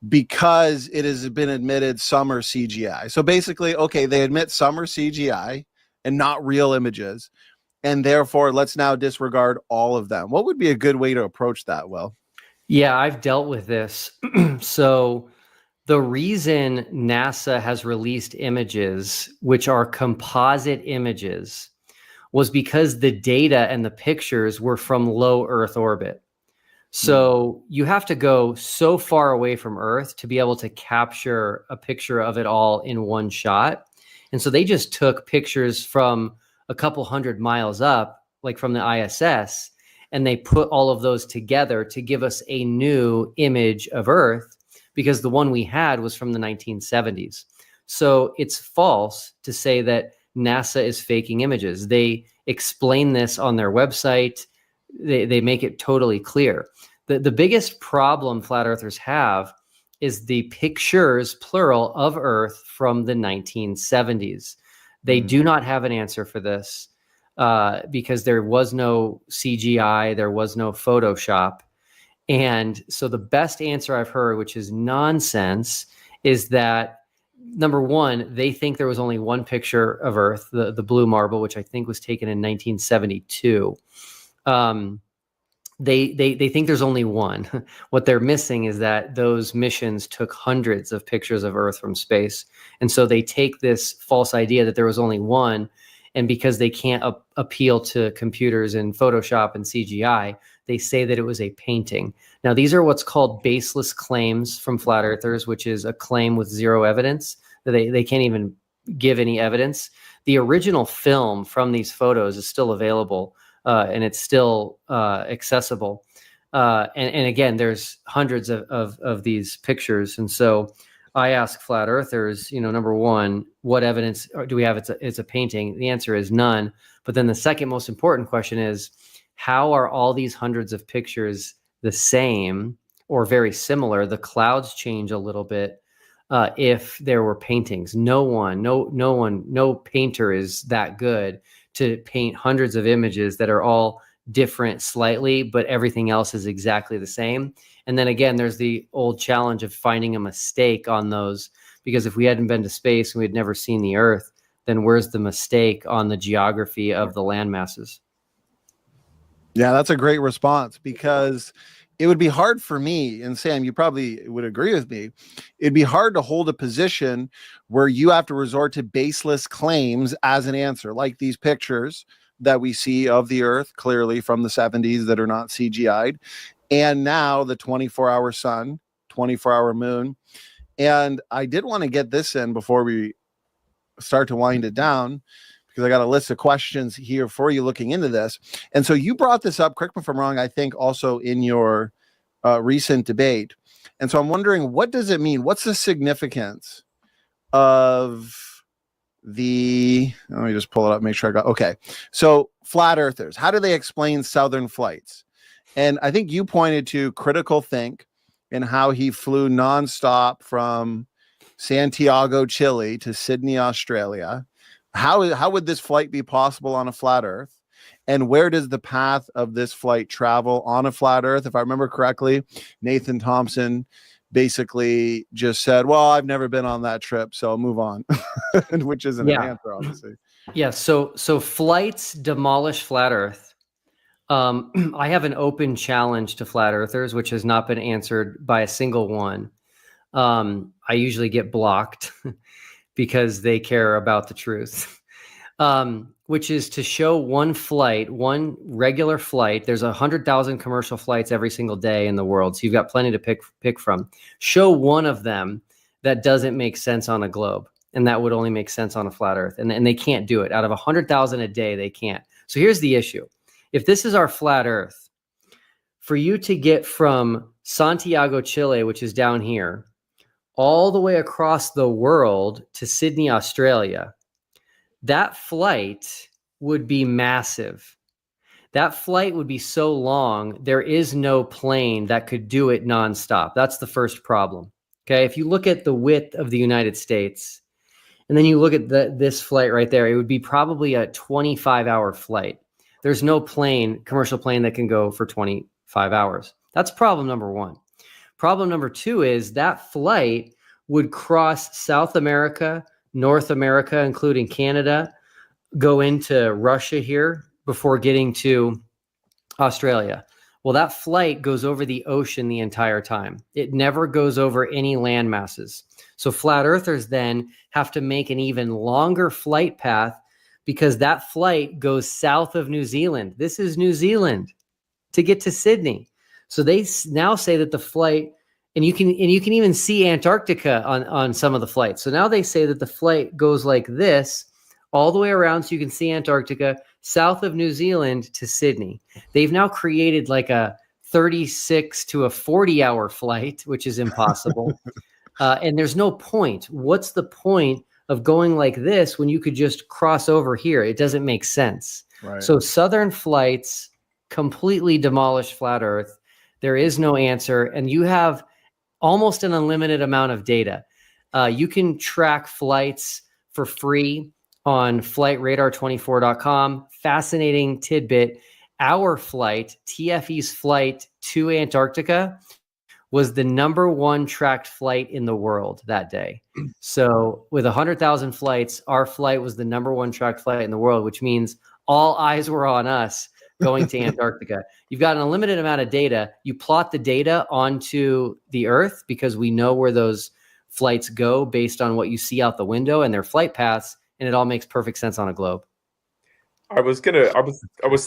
because it has been admitted some are CGI? So basically, okay, they admit some are CGI and not real images, and therefore let's now disregard all of them. What would be a good way to approach that, Will? Yeah, I've dealt with this. So The reason NASA has released images, which are composite images, was because the data and the pictures were from low Earth orbit. So you have to go so far away from Earth to be able to capture a picture of it all in one shot. And so they just took pictures from a couple hundred miles up, like from the ISS, and they put all of those together to give us a new image of Earth, because the one we had was from the 1970s. So it's false to say that NASA is faking images. They explain this on their website. They make it totally clear. The biggest problem flat earthers have is the pictures, plural, of Earth from the 1970s. They do not have an answer for this because there was no CGI, there was no Photoshop. And so the best answer I've heard, which is nonsense, is that, number one, they think there was only one picture of Earth, the blue marble, which I think was taken in 1972. They think there's only one. What they're missing is that those missions took hundreds of pictures of Earth from space. And so they take this false idea that there was only one, and because they can't appeal to computers and Photoshop and CGI, they say that it was a painting. Now, these are what's called baseless claims from flat earthers, which is a claim with zero evidence. They can't even give any evidence. The original film from these photos is still available, and it's still accessible. And again, there's hundreds of these pictures. And so I ask flat earthers, number one, what evidence do we have it's a painting? The answer is none. But then the second most important question is, how are all these hundreds of pictures the same or very similar? The clouds change a little bit if there were paintings. No painter is that good to paint hundreds of images that are all different slightly, but everything else is exactly the same. And then again, there's the old challenge of finding a mistake on those, because if we hadn't been to space and we'd never seen the Earth, then where's the mistake on the geography of the land masses? Yeah, that's a great response, because it would be hard for me, and Sam, you probably would agree with me, it'd be hard to hold a position where you have to resort to baseless claims as an answer, like these pictures that we see of the Earth clearly from the 70s that are not CGI'd, and now the 24-hour sun, 24-hour moon. And I did want to get this in before we start to wind it down, because I got a list of questions here for you looking into this. And so you brought this up, correct me if I'm wrong, I think also in your recent debate. And so I'm wondering, what does it mean? What's the significance of let me just pull it up, make sure I got, okay. So flat earthers, how do they explain southern flights? And I think you pointed to Critical Think and how he flew nonstop from Santiago, Chile to Sydney, Australia. How would this flight be possible on a flat Earth? And where does the path of this flight travel on a flat Earth? If I remember correctly, Nathan Thompson basically just said, well, I've never been on that trip, so I'll move on, which isn't an answer, obviously. Yeah, so flights demolish flat Earth. I have an open challenge to flat earthers, which has not been answered by a single one. I usually get blocked because they care about the truth, which is to show one regular flight. There's 100,000 commercial flights every single day in the world, so you've got plenty to pick from. Show one of them that doesn't make sense on a globe, and that would only make sense on a flat Earth, and they can't do it. Out of 100,000 a day, they can't. So here's the issue. If this is our flat Earth, for you to get from Santiago, Chile, which is down here, all the way across the world to Sydney, Australia, that flight would be massive. That flight would be so long, there is no plane that could do it nonstop. That's the first problem. Okay, if you look at the width of the United States, and then you look at this flight right there, it would be probably a 25-hour flight. There's no commercial plane that can go for 25 hours. That's problem number one. Problem number two is that flight would cross South America, North America, including Canada, go into Russia here before getting to Australia. Well, that flight goes over the ocean the entire time. It never goes over any land masses. So flat earthers then have to make an even longer flight path because that flight goes south of New Zealand. This is New Zealand to get to Sydney. So they now say that the flight, and you can even see Antarctica on some of the flights. So now they say that the flight goes like this all the way around, so you can see Antarctica, south of New Zealand to Sydney. They've now created like a 36 to a 40-hour flight, which is impossible. And there's no point. What's the point of going like this when you could just cross over here? It doesn't make sense. Right. So Southern flights completely demolish flat Earth. There is no answer. And you have almost an unlimited amount of data. You can track flights for free on flightradar24.com. Fascinating tidbit. Our flight, TFE's flight to Antarctica, was the #1 tracked flight in the world that day. So with 100,000 flights, our flight was the #1 tracked flight in the world, which means all eyes were on us going to Antarctica. You've got an unlimited amount of data. You plot the data onto the Earth because we know where those flights go based on what you see out the window and their flight paths, and it all makes perfect sense on a globe. I was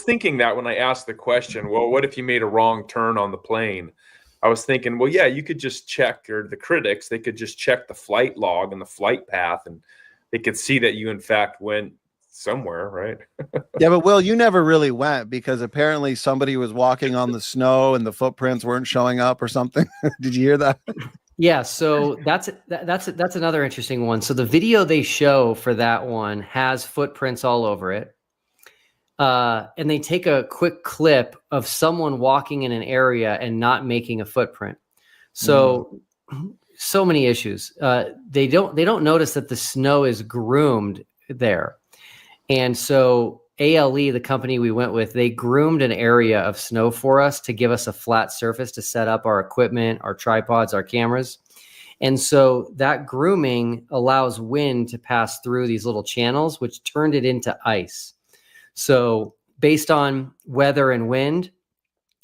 thinking that when I asked the question, well, what if you made a wrong turn on the plane? I was thinking, well, yeah, you could just check, or the critics, they could just check the flight log and the flight path, and they could see that you, in fact, went somewhere, right? Yeah, but Will, you never really went because apparently somebody was walking on the snow and the footprints weren't showing up or something. Did you hear that? Yeah, so that's another interesting one. So the video they show for that one has footprints all over it. And they take a quick clip of someone walking in an area and not making a footprint. So, so many issues. They don't notice that the snow is groomed there. And so ALE, the company we went with, they groomed an area of snow for us to give us a flat surface to set up our equipment, our tripods, our cameras. And so that grooming allows wind to pass through these little channels, which turned it into ice. So based on weather and wind,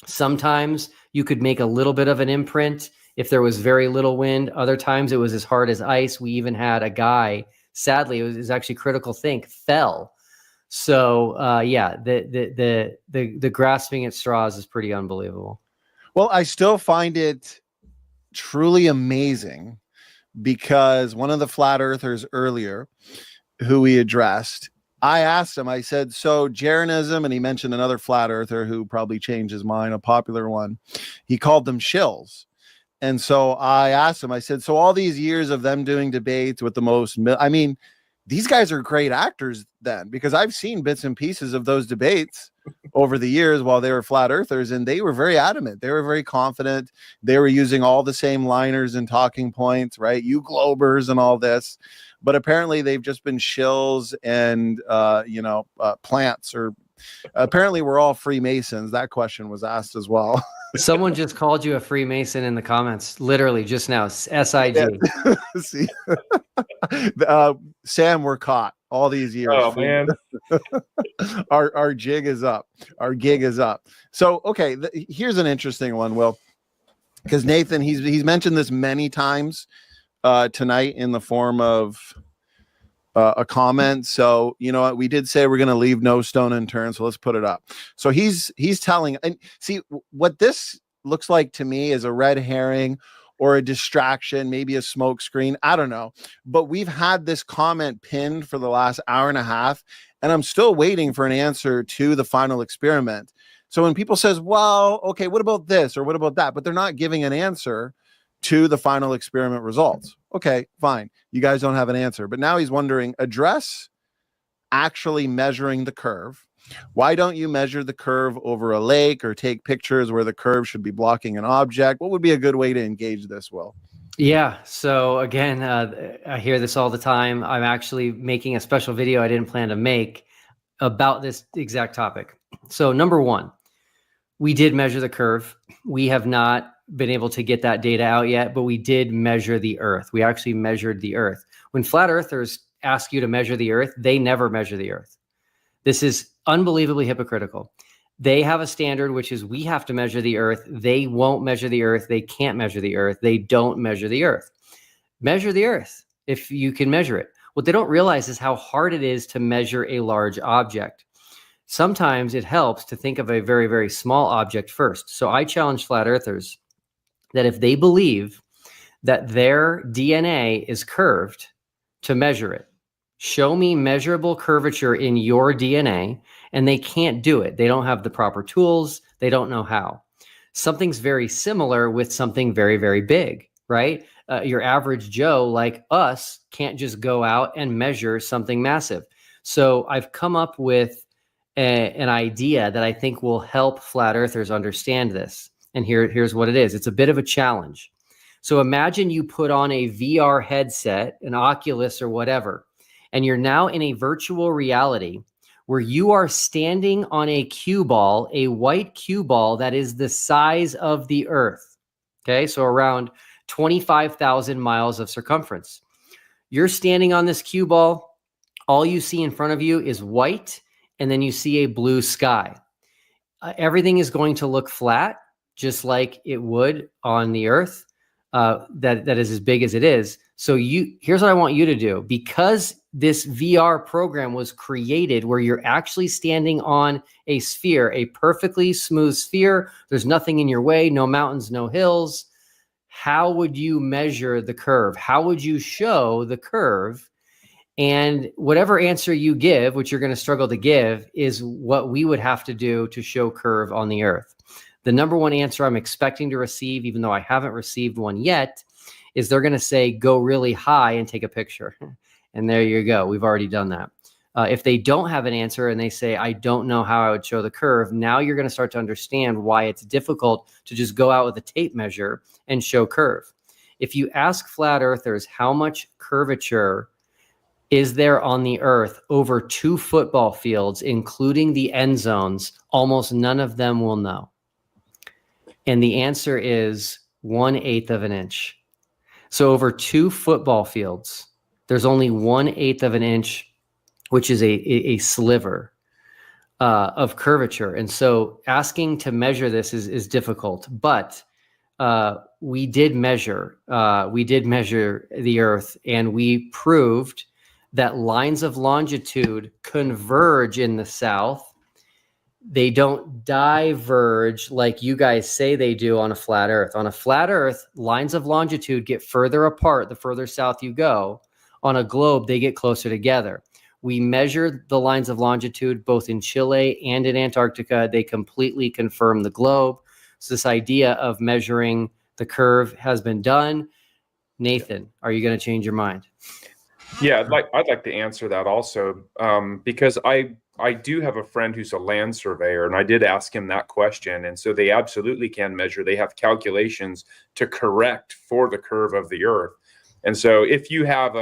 sometimes you could make a little bit of an imprint if there was very little wind. Other times it was as hard as ice. We even had a guy, sadly, it was actually critical think, fell. So yeah, the grasping at straws is pretty unbelievable. Well, I still find it truly amazing because one of the flat earthers earlier who we addressed, I asked him, I said, so Jeranism, and he mentioned another flat earther who probably changed his mind, a popular one. He called them shills. And so I asked him, I said, so all these years of them doing debates with the most, I mean, these guys are great actors then, because I've seen bits and pieces of those debates over the years while they were flat earthers, and they were very adamant. They were very confident. They were using all the same liners and talking points, right? You globers and all this. But apparently they've just been shills and, plants, or apparently we're all Freemasons. That question was asked as well. Someone just called you a Freemason in the comments, literally just now, SIG. Yeah. See, Sam, we're caught all these years. Oh, man. Our jig is up. Our gig is up. So, okay, here's an interesting one, Will, because Nathan, he's mentioned this many times tonight in the form of a comment. So, you know what, we did say we're going to leave no stone unturned, so let's put it up. So he's telling, and see what this looks like to me is a red herring or a distraction, maybe a smoke screen. I don't know, but we've had this comment pinned for the last hour and a half, and I'm still waiting for an answer to the final experiment. So when people says, well, okay, what about this or what about that, but they're not giving an answer to the final experiment results. Okay, fine. You guys don't have an answer. But now he's wondering, address actually measuring the curve. Why don't you measure the curve over a lake or take pictures where the curve should be blocking an object? What would be a good way to engage this, Will? Yeah. So again, I hear this all the time. I'm actually making a special video I didn't plan to make about this exact topic. So number one, we did measure the curve. We have not been able to get that data out yet, but we did measure the Earth. We actually measured the Earth. When flat earthers ask you to measure the Earth, they never measure the Earth. This is unbelievably hypocritical. They have a standard, which is we have to measure the earth. They won't measure the earth. They can't measure the earth. They don't measure the earth. Measure the earth if you can measure it. What they don't realize is how hard it is to measure a large object. Sometimes it helps to think of a very, very small object first. So I challenge flat earthers that if they believe that their DNA is curved, to measure it. Show me measurable curvature in your DNA, and they can't do it. They don't have the proper tools. They don't know how. Something's very similar with something very, very big, right? Your average Joe like us can't just go out and measure something massive. So I've come up with an idea that I think will help flat earthers understand this. And here's what it is. It's a bit of a challenge. So imagine you put on a VR headset, an Oculus or whatever, and you're now in a virtual reality where you are standing on a cue ball, a white cue ball that is the size of the earth. Okay, so around 25,000 miles of circumference. You're standing on this cue ball. All you see in front of you is white, and then you see a blue sky. Everything is going to look flat, just like it would on the earth. That is as big as it is. So here's what I want you to do. Because this VR program was created where you're actually standing on a sphere, a perfectly smooth sphere. There's nothing in your way, no mountains, no hills. How would you measure the curve? How would you show the curve? And whatever answer you give, which you're going to struggle to give, is what we would have to do to show curve on the earth. The number one answer I'm expecting to receive, even though I haven't received one yet, is they're going to say, go really high and take a picture. And there you go. We've already done that. If they don't have an answer and they say, I don't know how I would show the curve, now you're going to start to understand why it's difficult to just go out with a tape measure and show curve. If you ask flat earthers how much curvature is there on the earth over 2 football fields, including the end zones, almost none of them will know. And the answer is 1/8 of an inch. So over 2 football fields, there's only 1/8 of an inch, which is a sliver of curvature. And so asking to measure this is difficult, but we did measure the earth, and we proved that lines of longitude converge in the south. They don't diverge like you guys say they do on a flat earth. On a flat earth, lines of longitude get further apart the further south you go. On a globe, they get closer together. We measured the lines of longitude both in Chile and in Antarctica. They completely confirm the globe. So this idea of measuring the curve has been done. Nathan, are you going to change your mind? Yeah, I'd like to answer that also, because I do have a friend who's a land surveyor, and I did ask him that question. And so they absolutely can measure. They have calculations to correct for the curve of the earth. And so if you have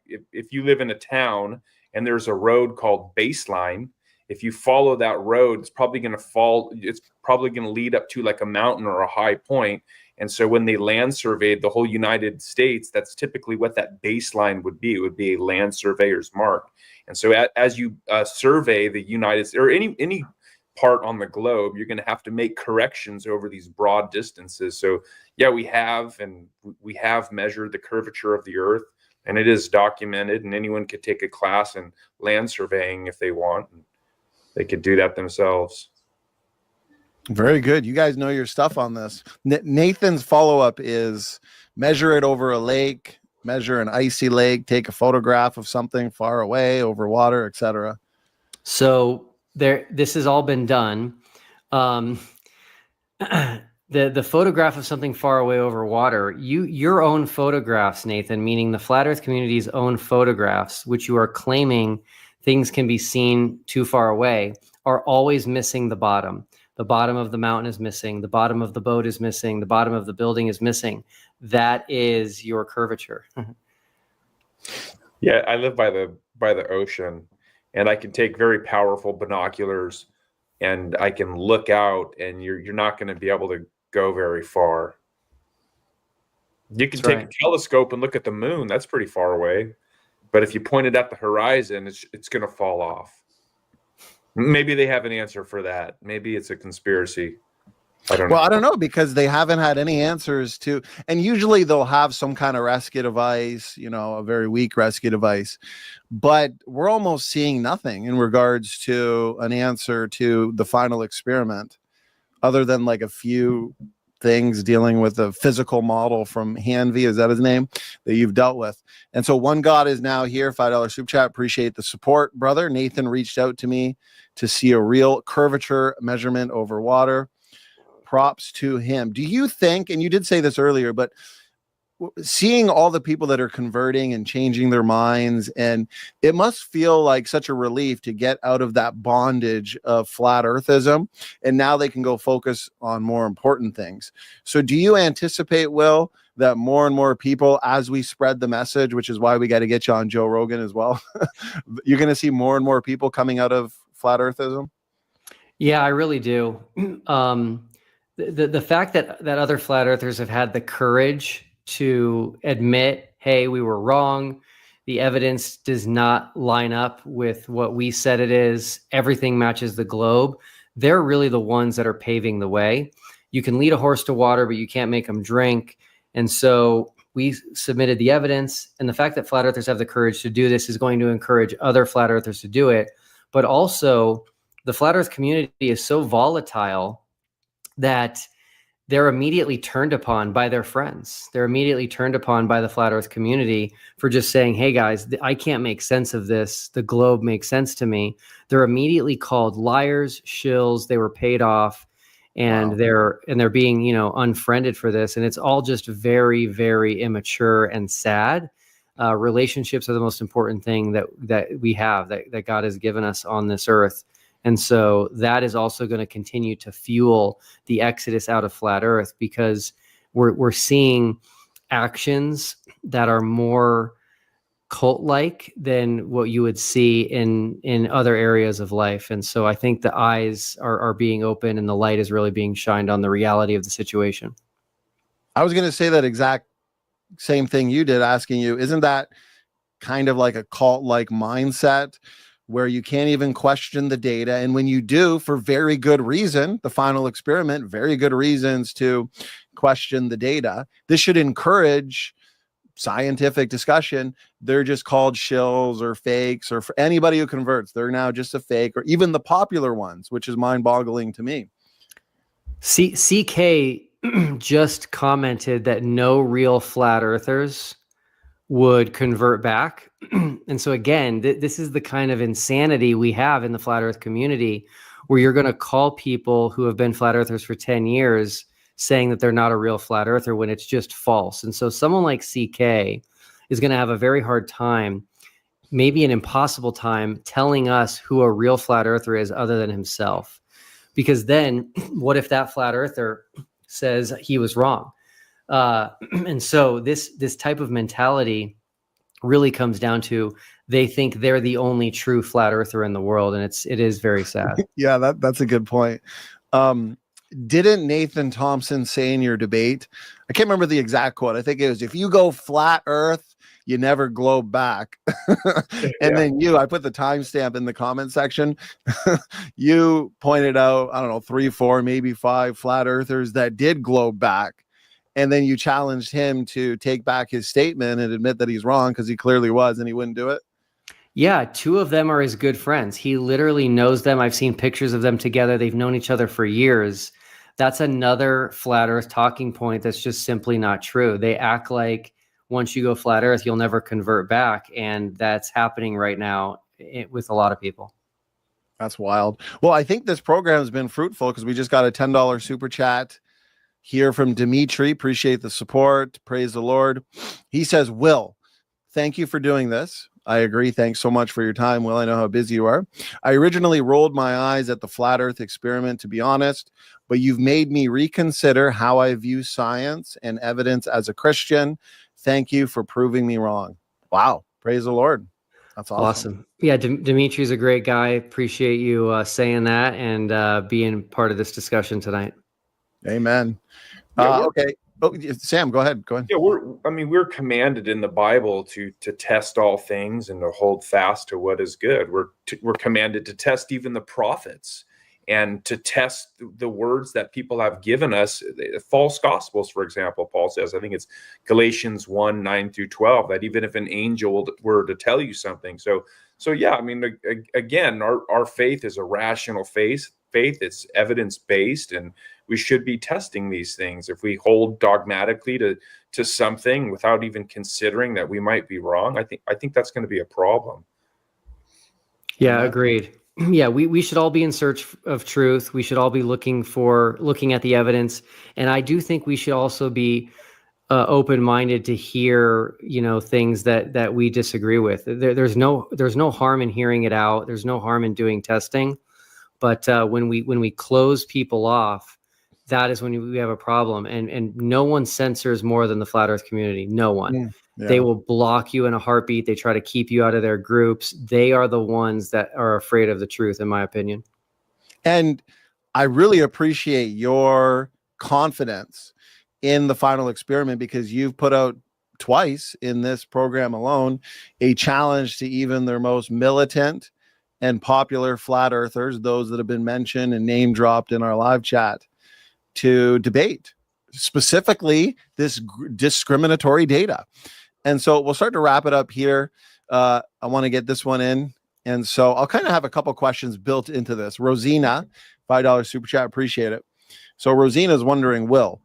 if you live in a town and there's a road called Baseline, if you follow that road, it's probably going to lead up to like a mountain or a high point. And so when they land surveyed the whole United States, that's typically what that baseline would be. It would be a land surveyor's mark. And so as you survey the United States or any part on the globe, you're going to have to make corrections over these broad distances. So yeah, we have measured the curvature of the earth, and it is documented, and anyone could take a class in land surveying if they want. And they could do that themselves. Very good. You guys know your stuff on this. Nathan's follow-up is measure it over a lake, measure an icy lake, take a photograph of something far away over water, etc. So this has all been done. The photograph of something far away over water, your own photographs, Nathan, meaning the Flat Earth community's own photographs, which you are claiming things can be seen too far away, are always missing the bottom. The bottom of the mountain is missing. The bottom of the boat is missing. The bottom of the building is missing. That is your curvature. Yeah, I live by the ocean, and I can take very powerful binoculars, and I can look out, and you're not going to be able to go very far. You can take a telescope and look at the moon. That's pretty far away. But if you point it at the horizon, it's going to fall off. Maybe they have an answer for that. Maybe it's a conspiracy. I don't know. Well, I don't know, because they haven't had any answers to, and usually they'll have some kind of rescue device, a very weak rescue device, but we're almost seeing nothing in regards to an answer to the final experiment, other than like a few things dealing with a physical model from Hanvey, is that his name, that you've dealt with. And so One God is now here, $5 super chat. Appreciate the support, brother. Nathan reached out to me to see a real curvature measurement over water. Props to him. Do you think, and you did say this earlier, but seeing all the people that are converting and changing their minds, and it must feel like such a relief to get out of that bondage of flat earthism, and now they can go focus on more important things. So do you anticipate, Will, that more and more people, as we spread the message, which is why we got to get you on Joe Rogan as well, you're going to see more and more people coming out of flat earthism? Yeah, I really do. The fact that other flat earthers have had the courage to admit, hey, we were wrong, the evidence does not line up with what we said it is, everything matches the globe, they're really the ones that are paving the way. You can lead a horse to water, but you can't make them drink. And so we submitted the evidence, and the fact that flat earthers have the courage to do this is going to encourage other flat earthers to do it. But also, the flat earth community is so volatile that they're immediately turned upon by their friends. They're immediately turned upon by the flat earth community for just saying, hey guys, I can't make sense of this. The globe makes sense to me. They're immediately called liars, shills. They were paid off, and Wow. they're being, unfriended for this. And it's all just very, very immature and sad. Relationships are the most important thing that we have, that God has given us on this earth. And so that is also going to continue to fuel the exodus out of flat earth, because we're seeing actions that are more cult-like than what you would see in other areas of life. And so I think the eyes are being opened, and the light is really being shined on the reality of the situation. I was going to say that exact same thing you did, asking you, isn't that kind of like a cult-like mindset, where you can't even question the data? And when you do, for very good reason, the final experiment, very good reasons to question the data, this should encourage scientific discussion. They're just called shills or fakes, or for anybody who converts, they're now just a fake, or even the popular ones, which is mind-boggling to me. CK just commented that no real flat earthers would convert back. And so again, this is the kind of insanity we have in the flat earth community, where you're going to call people who have been flat earthers for 10 years saying that they're not a real flat earther, when it's just false. And so someone like CK is going to have a very hard time, maybe an impossible time, telling us who a real flat earther is other than himself. Because then what if that flat earther says he was wrong? And so this type of mentality really comes down to, they think they're the only true flat earther in the world. And it is very sad. Yeah, that's a good point. Didn't Nathan Thompson say in your debate, I can't remember the exact quote, I think it was, if you go flat earth, you never globe back. And then I put the timestamp in the comment section. You pointed out, I don't know, 3, 4, maybe 5 flat earthers that did globe back. And then you challenged him to take back his statement and admit that he's wrong, because he clearly was, and he wouldn't do it. Yeah, 2 of them are his good friends. He literally knows them. I've seen pictures of them together. They've known each other for years. That's another flat earth talking point that's just simply not true. They act like once you go flat earth, you'll never convert back. And that's happening right now with a lot of people. That's wild. Well, I think this program has been fruitful, because we just got a $10 super chat here from Dimitri. Appreciate the support. Praise the Lord. He says, Will, thank you for doing this. I agree. Thanks so much for your time, Will. I know how busy you are. I originally rolled my eyes at the flat earth experiment, to be honest, but you've made me reconsider how I view science and evidence as a Christian. Thank you for proving me wrong. Wow. Praise the Lord. That's awesome. Yeah, Dimitri's a great guy. Appreciate you saying that and being part of this discussion tonight. Amen. Yeah, Okay. Oh, Sam, go ahead. Go ahead. Yeah, we're commanded in the Bible to test all things and to hold fast to what is good. We're commanded to test even the prophets and to test the words that people have given us. False gospels, for example, Paul says, I think it's Galatians 1:9-12, that even if an angel were to tell you something. So yeah, I mean, again, our faith is a rational faith. It's evidence-based, and we should be testing these things. If we hold dogmatically to something without even considering that we might be wrong, I think that's going to be a problem. Yeah, agreed. Yeah, we should all be in search of truth. We should all be looking at the evidence, and I do think we should also be open-minded to hear, things that we disagree with. There's no harm in hearing it out. There's no harm in doing testing, but when we close people off, that is when we have a problem. And no one censors more than the flat Earth community. No one. Yeah. They will block you in a heartbeat. They try to keep you out of their groups. They are the ones that are afraid of the truth, in my opinion. And I really appreciate your confidence in the final experiment, because you've put out twice in this program alone a challenge to even their most militant and popular flat earthers, those that have been mentioned and name dropped in our live chat, to debate specifically this discriminatory data. And so we'll start to wrap it up here. I want to get this one in. And so I'll kind of have a couple questions built into this. Rosina, $5 super chat, appreciate it. So Rosina is wondering, Will,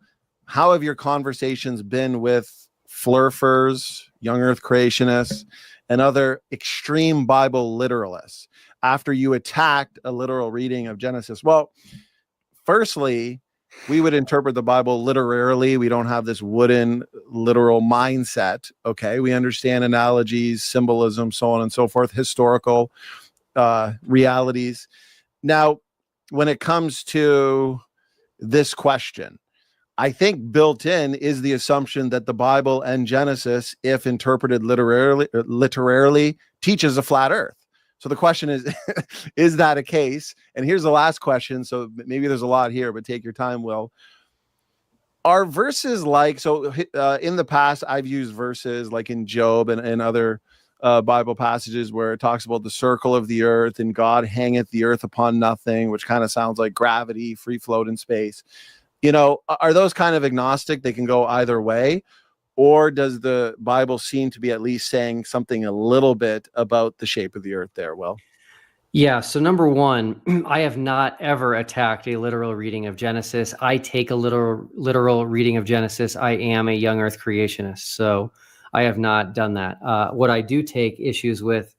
how have your conversations been with flurfers, young earth creationists, and other extreme Bible literalists after you attacked a literal reading of Genesis? Well, firstly, we would interpret the Bible literarily. We don't have this wooden literal mindset. Okay. We understand analogies, symbolism, so on and so forth, historical realities. Now, when it comes to this question, I think built in is the assumption that the Bible and Genesis, if interpreted literarily, teaches a flat earth. So the question is that a case? And here's the last question. So maybe there's a lot here, but take your time, Will. Are verses like, so in the past, I've used verses like in Job and other Bible passages where it talks about the circle of the earth and God hangeth the earth upon nothing, which kind of sounds like gravity, free float in space. Are those kind of agnostic? They can go either way. Or does the Bible seem to be at least saying something a little bit about the shape of the earth there, Will? Yeah, so number one, I have not ever attacked a literal reading of Genesis. I take a literal reading of Genesis. I am a young earth creationist, so I have not done that. What I do take issues with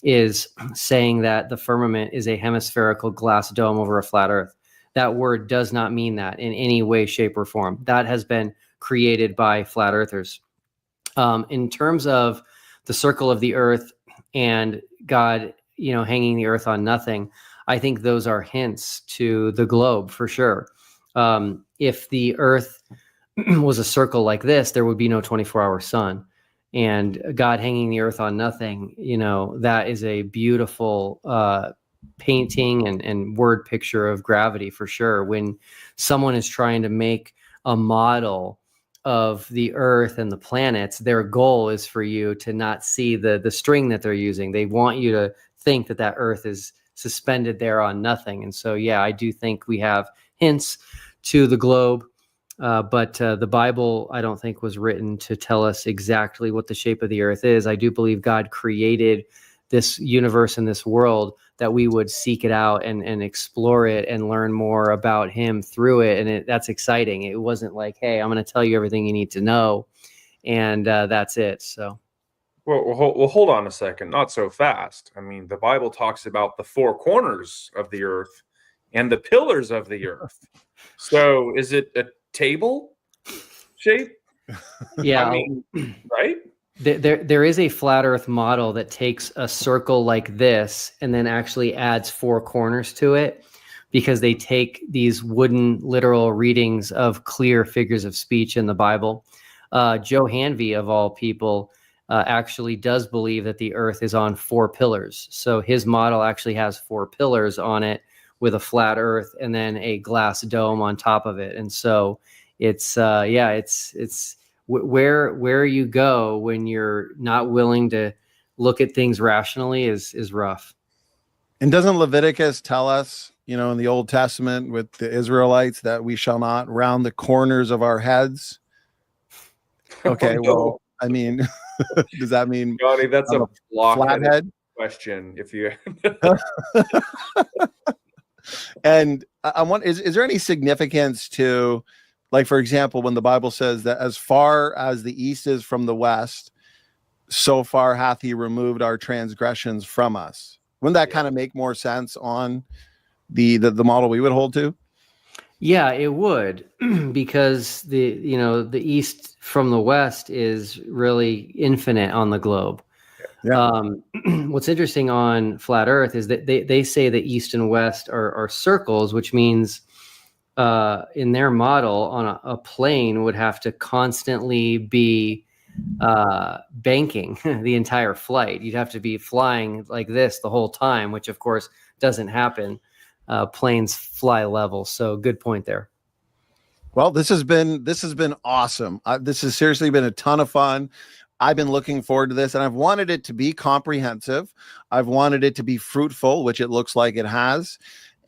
is saying that the firmament is a hemispherical glass dome over a flat earth. That word does not mean that in any way, shape, or form. That has been created by flat earthers. In terms of the circle of the earth and God, hanging the earth on nothing, I think those are hints to the globe for sure. If the earth was a circle like this, there would be no 24-hour sun. And God hanging the earth on nothing, that is a beautiful painting and word picture of gravity for sure. When someone is trying to make a model of the earth and the planets, their goal is for you to not see the string that they're using. They want you to think that earth is suspended there on nothing. And so, yeah, I do think we have hints to the globe, but the Bible, I don't think, was written to tell us exactly what the shape of the earth is. I do believe God created this universe and this world that we would seek it out and explore it and learn more about him through it. And that's exciting. It wasn't like, hey, I'm going to tell you everything you need to know, and that's it. So, well, hold on a second. Not so fast. I mean, the Bible talks about the four corners of the earth and the pillars of the earth. So is it a table shape? Yeah. I mean, right? There is a flat earth model that takes a circle like this and then actually adds four corners to it, because they take these wooden literal readings of clear figures of speech in the Bible. Joe Hanvey, of all people, actually does believe that the earth is on four pillars. So his model actually has four pillars on it with a flat earth and then a glass dome on top of it. And so it's where you go when you're not willing to look at things rationally is rough. And doesn't Leviticus tell us, in the Old Testament with the Israelites, that we shall not round the corners of our heads? Okay, Oh, no. well, I mean, does that mean Johnny, that's a flathead question? If you and I want, is there any significance to, like, for example, when the Bible says that as far as the east is from the west, so far hath he removed our transgressions from us? Wouldn't that kind of make more sense on the model we would hold to? Yeah, it would, because the east from the west is really infinite on the globe. Yeah. What's interesting on flat Earth is that they say that east and west are circles, which means in their model on a plane would have to constantly be banking the entire flight. You'd have to be flying like this the whole time, which of course doesn't happen. Planes fly level. So good point there. Well, this has been awesome. This has seriously been a ton of fun. I've been looking forward to this, and I've wanted it to be comprehensive. I've wanted it to be fruitful, which it looks like it has.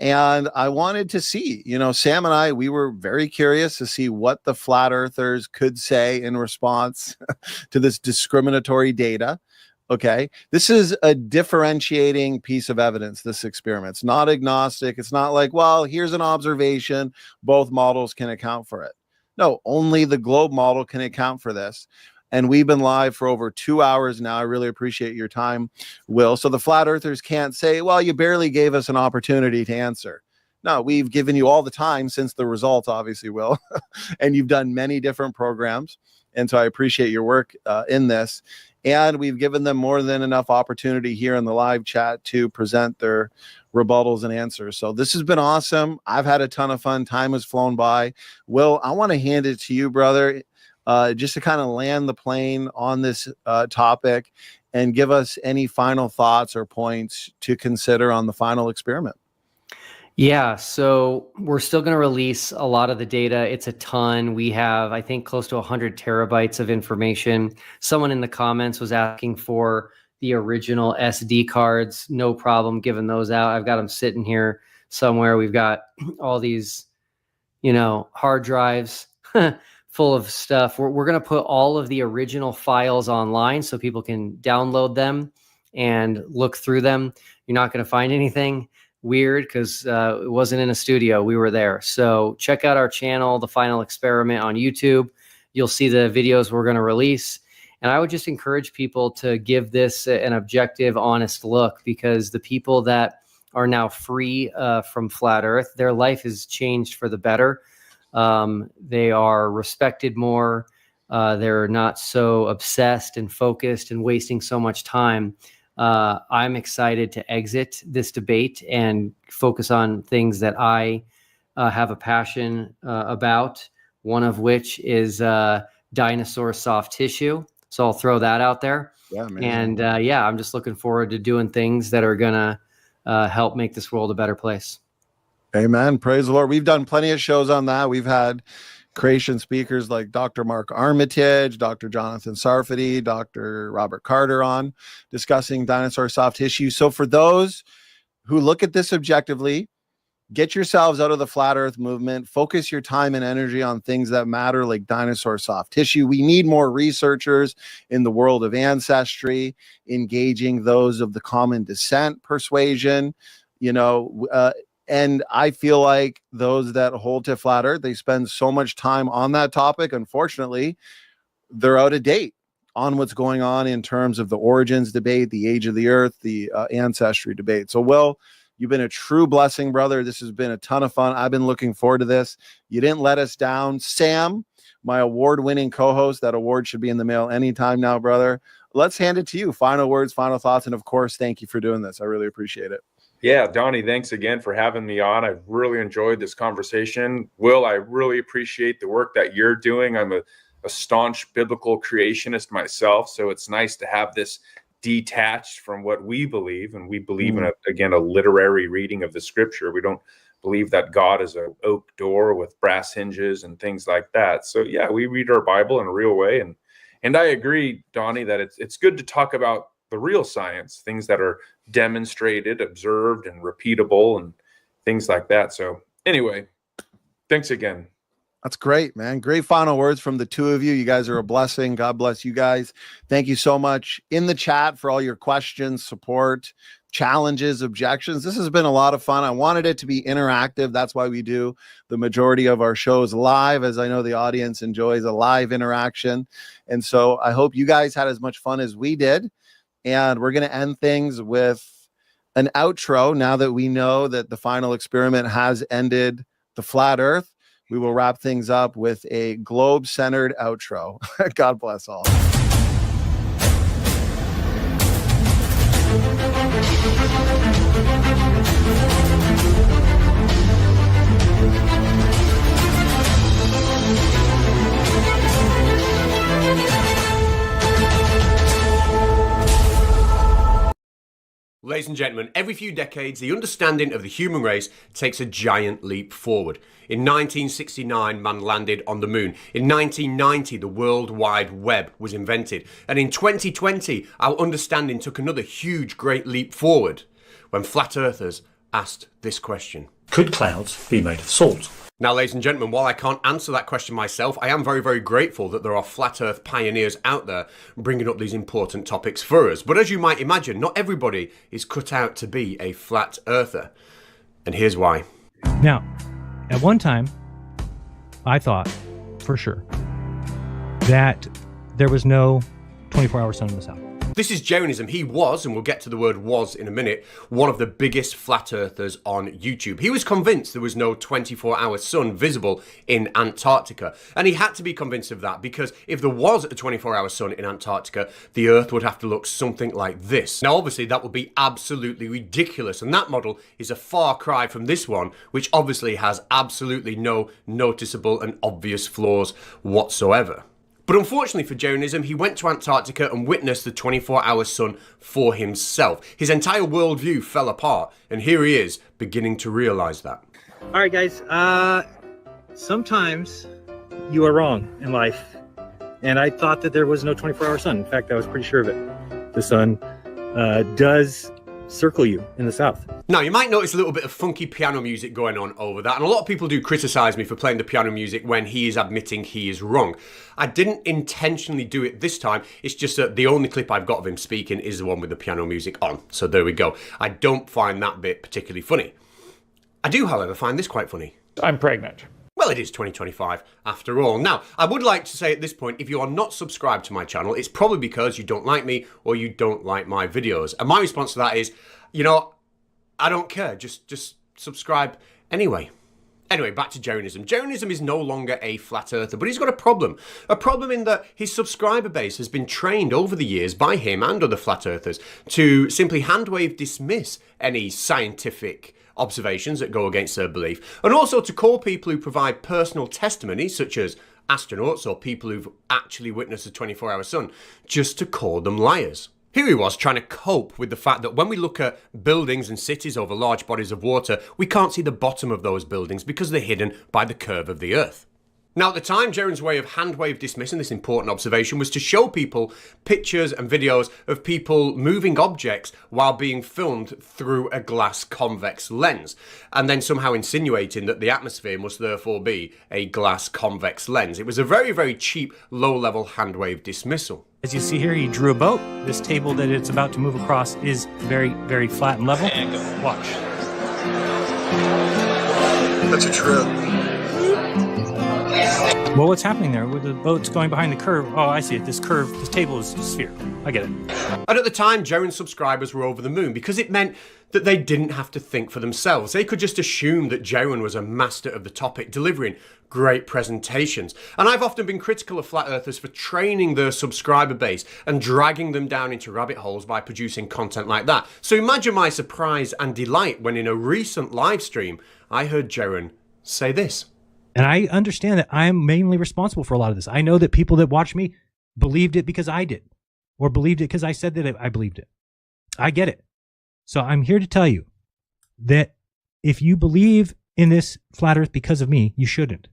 And I wanted to see, Sam and I, we were very curious to see what the flat earthers could say in response to this discriminatory data. Okay. This is a differentiating piece of evidence, this experiment. It's not agnostic. It's not like, well, here's an observation. Both models can account for it. No, only the globe model can account for this. And we've been live for over 2 hours now. I really appreciate your time, Will. So the flat earthers can't say, well, you barely gave us an opportunity to answer. No, we've given you all the time since the results, obviously, Will. And you've done many different programs. And so I appreciate your work in this. And we've given them more than enough opportunity here in the live chat to present their rebuttals and answers. So this has been awesome. I've had a ton of fun. Time has flown by. Will, I want to hand it to you, brother, just to kind of land the plane on this topic and give us any final thoughts or points to consider on the final experiment. Yeah, so we're still going to release a lot of the data. It's a ton. We have, I think, close to 100 terabytes of information. Someone in the comments was asking for the original SD cards. No problem giving those out. I've got them sitting here somewhere. We've got all these, hard drives full of stuff. We're going to put all of the original files online so people can download them and look through them. You're not going to find anything weird because it wasn't in a studio. We were there. So check out our channel, The Final Experiment, on YouTube. You'll see the videos we're going to release. And I would just encourage people to give this an objective, honest look, because the people that are now free from flat Earth, their life has changed for the better. They are respected more. They're not so obsessed and focused and wasting so much time. I'm excited to exit this debate and focus on things that I have a passion about, one of which is dinosaur soft tissue. So I'll throw that out there. Yeah, man. And I'm just looking forward to doing things that are going to help make this world a better place. Amen. Praise the Lord. We've done plenty of shows on that. We've had creation speakers like Dr. Mark Armitage, Dr. Jonathan Sarfati, Dr. Robert Carter on discussing dinosaur soft tissue. So for those who look at this objectively, get yourselves out of the flat earth movement, focus your time and energy on things that matter, like dinosaur soft tissue. We need more researchers in the world of ancestry, engaging those of the common descent persuasion, and I feel like those that hold to flat earth, they spend so much time on that topic. Unfortunately, they're out of date on what's going on in terms of the origins debate, the age of the earth, the ancestry debate. So, Will, you've been a true blessing, brother. This has been a ton of fun. I've been looking forward to this. You didn't let us down. Sam, my award-winning co-host, that award should be in the mail anytime now, brother. Let's hand it to you. Final words, final thoughts, and of course, thank you for doing this. I really appreciate it. Yeah, Donnie, thanks again for having me on. I've really enjoyed this conversation. Will, I really appreciate the work that you're doing. I'm a staunch biblical creationist myself, so it's nice to have this detached from what we believe. And we believe in, a literary reading of the scripture. We don't believe that God is an oak door with brass hinges and things like that. So yeah, we read our Bible in a real way. And I agree, Donnie, that it's good to talk about the real science, things that are demonstrated, observed, and repeatable, and things like that. So anyway, thanks again. That's great, man. Great final words from the two of you. You guys are a blessing. God bless you guys. Thank you so much in the chat for all your questions, support, challenges, objections. This has been a lot of fun. I wanted it to be interactive. That's why we do the majority of our shows live, as I know the audience enjoys a live interaction. And so I hope you guys had as much fun as we did. And we're going to end things with an outro now that we know that the final experiment has ended the flat earth. We will wrap things up with a globe-centered outro. God bless all. Ladies and gentlemen, every few decades, the understanding of the human race takes a giant leap forward. In 1969, man landed on the moon. In 1990, the World Wide Web was invented. And in 2020, our understanding took another huge, great leap forward when flat earthers asked this question. Could clouds be made of salt? Now, ladies and gentlemen, while I can't answer that question myself, I am very, very grateful that there are flat earth pioneers out there bringing up these important topics for us. But as you might imagine, not everybody is cut out to be a flat earther. And here's why. Now, at one time, I thought for sure that there was no 24-hour sun in the south. This is Jeranism. He was, and we'll get to the word was in a minute, one of the biggest flat earthers on YouTube. He was convinced there was no 24-hour sun visible in Antarctica. And he had to be convinced of that because if there was a 24-hour sun in Antarctica, the Earth would have to look something like this. Now, obviously, that would be absolutely ridiculous. And that model is a far cry from this one, which obviously has absolutely no noticeable and obvious flaws whatsoever. But unfortunately for Jeranism, he went to Antarctica and witnessed the 24-hour sun for himself. His entire worldview fell apart, and here he is, beginning to realize that. All right, guys. Sometimes you are wrong in life, and I thought that there was no 24-hour sun. In fact, I was pretty sure of it. The sun does circle you in the south. Now, you might notice a little bit of funky piano music going on over that, and a lot of people do criticize me for playing the piano music when he is admitting he is wrong. I didn't intentionally do it this time. It's just that the only clip I've got of him speaking is the one with the piano music on. So there we go. I don't find that bit particularly funny. I do, however, find this quite funny. I'm pregnant. Well, it is 2025 after all. Now, I would like to say at this point, if you are not subscribed to my channel, it's probably because you don't like me or you don't like my videos. And my response to that is, you know, I don't care. Just subscribe anyway. Anyway, back to Jeranism. Jeranism is no longer a flat earther, but he's got a problem. A problem in that his subscriber base has been trained over the years by him and other flat earthers to simply hand-wave dismiss any scientific observations that go against their belief, and also to call people who provide personal testimony, such as astronauts or people who've actually witnessed a 24-hour sun, just to call them liars. Here he was trying to cope with the fact that when we look at buildings and cities over large bodies of water, we can't see the bottom of those buildings because they're hidden by the curve of the Earth. Now, at the time, Jaren's way of hand-wave dismissing this important observation was to show people pictures and videos of people moving objects while being filmed through a glass convex lens, and then somehow insinuating that the atmosphere must therefore be a glass convex lens. It was a very, very cheap, low-level hand-wave dismissal. As you see here, he drew a boat. This table that it's about to move across is very, very flat and level. Watch. That's a trip. Well, what's happening there? The boat's going behind the curve. Oh, I see it. This curve, this table is a sphere. I get it. And at the time, Jaren's subscribers were over the moon because it meant that they didn't have to think for themselves. They could just assume that Jaren was a master of the topic, delivering great presentations. And I've often been critical of flat earthers for training their subscriber base and dragging them down into rabbit holes by producing content like that. So imagine my surprise and delight when in a recent live stream, I heard Jaren say this. And I understand that I'm mainly responsible for a lot of this. I know that people that watch me believed it because I did, or believed it because I said that I believed it. I get it. So I'm here to tell you that if you believe in this flat earth because of me, you shouldn't.